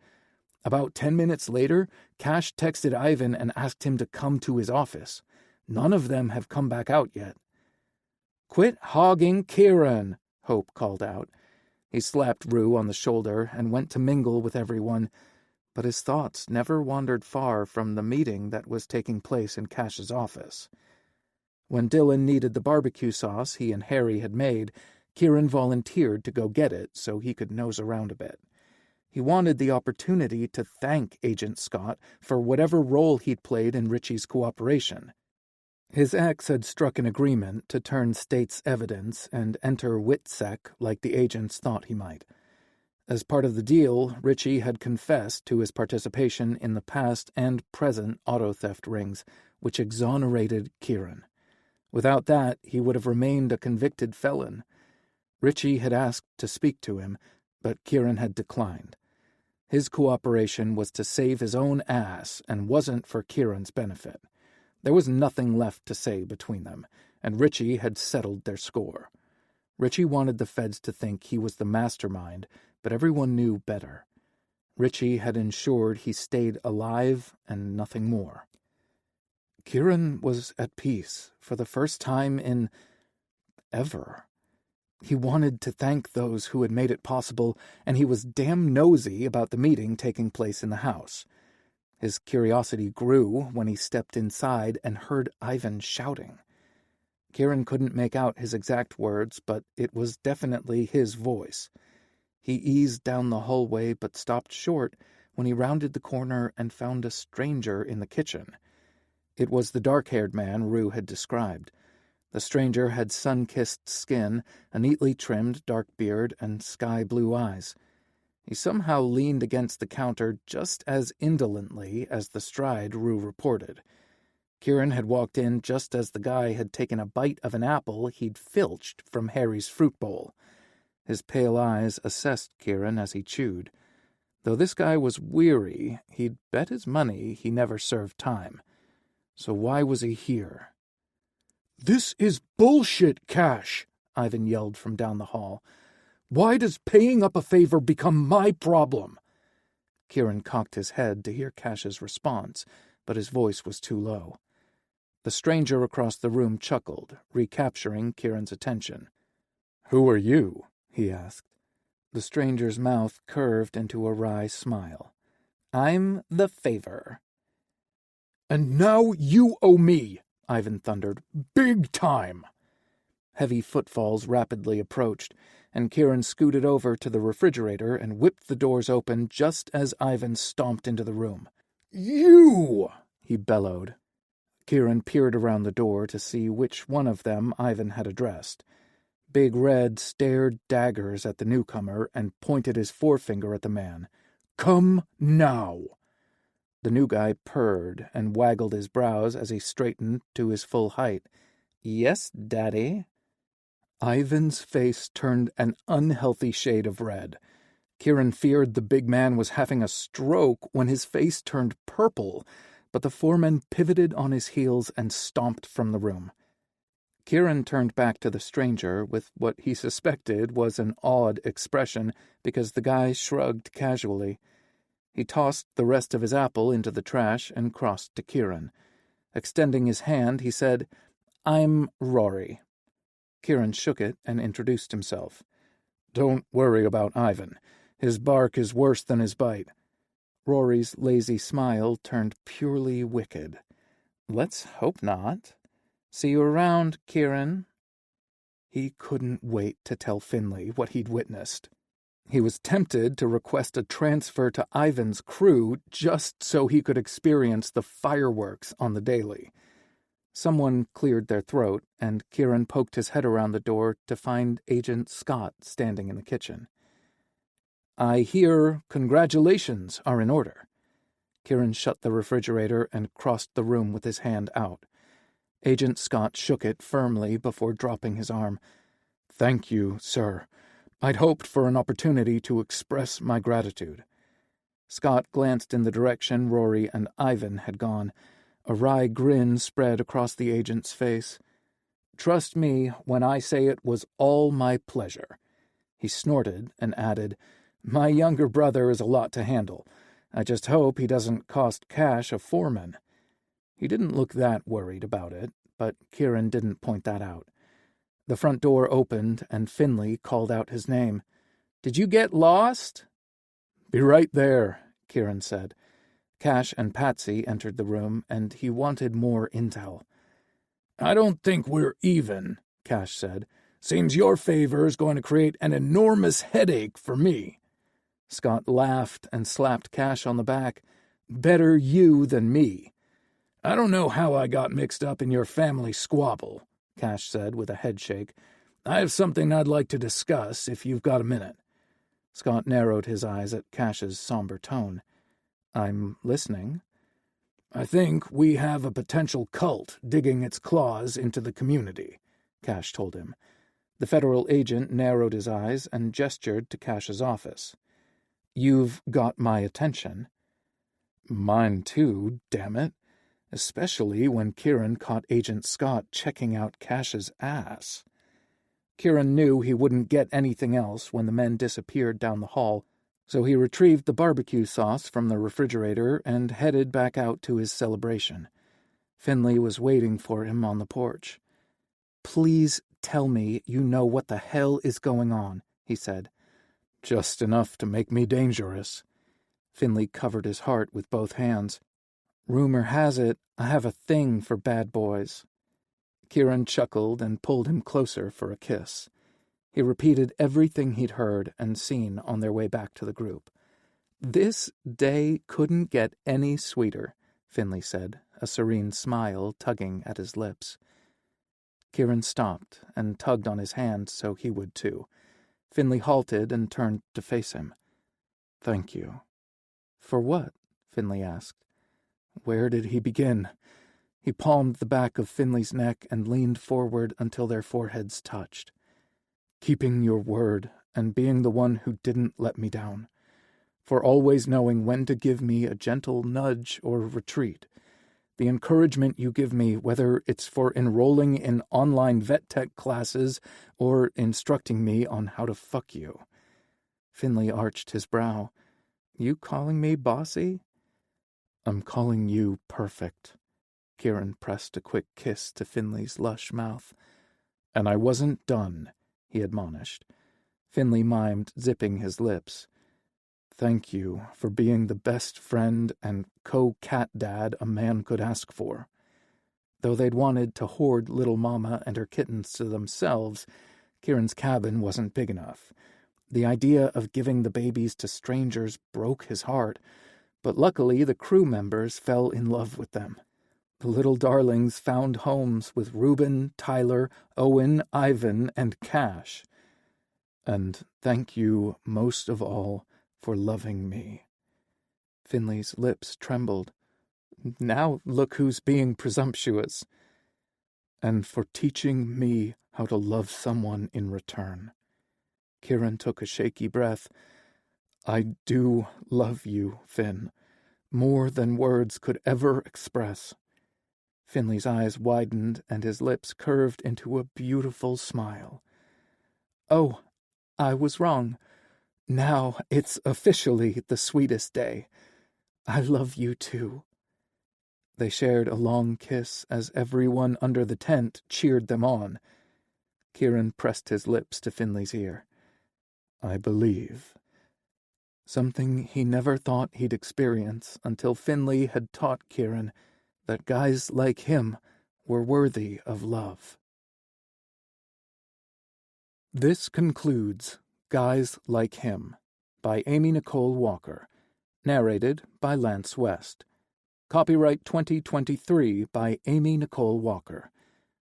About 10 minutes later, Cash texted Ivan and asked him to come to his office. None of them have come back out yet. "Quit hogging Kieran," Hope called out. He slapped Rue on the shoulder and went to mingle with everyone, but his thoughts never wandered far from the meeting that was taking place in Cash's office. When Dylan needed the barbecue sauce he and Harry had made, Kieran volunteered to go get it so he could nose around a bit. He wanted the opportunity to thank Agent Scott for whatever role he'd played in Richie's cooperation. His ex had struck an agreement to turn state's evidence and enter WITSEC like the agents thought he might. As part of the deal, Richie had confessed to his participation in the past and present auto theft rings, which exonerated Kieran. Without that, he would have remained a convicted felon. Richie had asked to speak to him, but Kieran had declined. His cooperation was to save his own ass and wasn't for Kieran's benefit. There was nothing left to say between them, and Richie had settled their score. Richie wanted the feds to think he was the mastermind, but everyone knew better. Richie had ensured he stayed alive and nothing more. Kieran was at peace for the first time in ever. He wanted to thank those who had made it possible, and he was damn nosy about the meeting taking place in the house. His curiosity grew when he stepped inside and heard Ivan shouting. Kieran couldn't make out his exact words, but it was definitely his voice. He eased down the hallway but stopped short when he rounded the corner and found a stranger in the kitchen. It was the dark-haired man Rue had described. The stranger had sun-kissed skin, a neatly trimmed dark beard, and sky-blue eyes. He somehow leaned against the counter just as indolently as the stride Rue reported. Kieran had walked in just as the guy had taken a bite of an apple he'd filched from Harry's fruit bowl. His pale eyes assessed Kieran as he chewed. Though this guy was weary, he'd bet his money he never served time. So why was he here? "This is bullshit, Cash," Ivan yelled from down the hall. "Why does paying up a favor become my problem?" Kieran cocked his head to hear Cash's response, but his voice was too low. The stranger across the room chuckled, recapturing Kieran's attention. "Who are you?" he asked. The stranger's mouth curved into a wry smile. "I'm the favor." "And now you owe me," Ivan thundered. "Big time!" Heavy footfalls rapidly approached, and Kieran scooted over to the refrigerator and whipped the doors open just as Ivan stomped into the room. "You!" he bellowed. Kieran peered around the door to see which one of them Ivan had addressed. Big Red stared daggers at the newcomer and pointed his forefinger at the man. "Come now!" The new guy purred and waggled his brows as he straightened to his full height. "Yes, Daddy." Ivan's face turned an unhealthy shade of red. Kieran feared the big man was having a stroke when his face turned purple, but the foreman pivoted on his heels and stomped from the room. Kieran turned back to the stranger with what he suspected was an odd expression because the guy shrugged casually. He tossed the rest of his apple into the trash and crossed to Kieran. Extending his hand, he said, "I'm Rory." Kieran shook it and introduced himself. "Don't worry about Ivan. His bark is worse than his bite." Rory's lazy smile turned purely wicked. "Let's hope not. See you around, Kieran." He couldn't wait to tell Finley what he'd witnessed. He was tempted to request a transfer to Ivan's crew just so he could experience the fireworks on the daily. Someone cleared their throat, and Kieran poked his head around the door to find Agent Scott standing in the kitchen. "I hear congratulations are in order." Kieran shut the refrigerator and crossed the room with his hand out. Agent Scott shook it firmly before dropping his arm. "Thank you, sir. I'd hoped for an opportunity to express my gratitude." Scott glanced in the direction Rory and Ivan had gone. A wry grin spread across the agent's face. "Trust me when I say it was all my pleasure." He snorted and added, "My younger brother is a lot to handle. I just hope he doesn't cost Cash a foreman." He didn't look that worried about it, but Kieran didn't point that out. The front door opened, and Finley called out his name. "Did you get lost?" "Be right there," Kieran said. Cash and Patsy entered the room, and he wanted more intel. "I don't think we're even," Cash said. "Seems your favor is going to create an enormous headache for me." Scott laughed and slapped Cash on the back. "Better you than me." "I don't know how I got mixed up in your family squabble," Cash said with a headshake. "I have something I'd like to discuss if you've got a minute." Scott narrowed his eyes at Cash's somber tone. "I'm listening." "I think we have a potential cult digging its claws into the community," Cash told him. The federal agent narrowed his eyes and gestured to Cash's office. "You've got my attention." "Mine too, damn it. Especially when Kieran caught Agent Scott checking out Cash's ass." Kieran knew he wouldn't get anything else when the men disappeared down the hall, so he retrieved the barbecue sauce from the refrigerator and headed back out to his celebration. Finley was waiting for him on the porch. "Please tell me you know what the hell is going on," he said. "Just enough to make me dangerous." Finley covered his heart with both hands. "Rumor has it I have a thing for bad boys." Kieran chuckled and pulled him closer for a kiss. He repeated everything he'd heard and seen on their way back to the group. "This day couldn't get any sweeter," Finley said, a serene smile tugging at his lips. Kieran stopped and tugged on his hand so he would too. Finley halted and turned to face him. "Thank you." "For what?" Finley asked. Where did he begin? He palmed the back of Finley's neck and leaned forward until their foreheads touched. "Keeping your word and being the one who didn't let me down. For always knowing when to give me a gentle nudge or retreat. The encouragement you give me, whether it's for enrolling in online vet tech classes or instructing me on how to fuck you." Finley arched his brow. "You calling me bossy?" "I'm calling you perfect." Kieran pressed a quick kiss to Finley's lush mouth. "And I wasn't done," he admonished. Finley mimed, zipping his lips. "Thank you for being the best friend and co-cat dad a man could ask for." Though they'd wanted to hoard little Mama and her kittens to themselves, Kieran's cabin wasn't big enough. The idea of giving the babies to strangers broke his heart, but luckily the crew members fell in love with them. The little darlings found homes with Reuben, Tyler, Owen, Ivan, and Cash. "And thank you most of all for loving me." Finley's lips trembled. "Now look who's being presumptuous." "And for teaching me how to love someone in return. Kieran took a shaky breath. I do love you, Finn, more than words could ever express. Finley's eyes widened and his lips curved into a beautiful smile. Oh, I was wrong. Now it's officially the sweetest day. I love you too. They shared a long kiss as everyone under the tent cheered them on. Kieran pressed his lips to Finley's ear. I believe. Something he never thought he'd experience until Finley had taught Kieran that guys like him were worthy of love. This concludes Guys Like Him by Amy Nicole Walker, narrated by Lance West. Copyright 2023 by Amy Nicole Walker.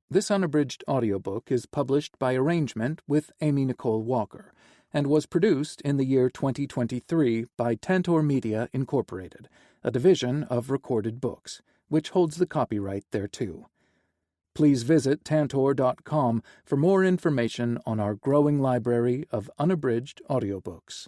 This unabridged audiobook is published by arrangement with Amy Nicole Walker and was produced in the year 2023 by Tantor Media Incorporated, a division of Recorded Books, which holds the copyright thereto. Please visit tantor.com for more information on our growing library of unabridged audiobooks.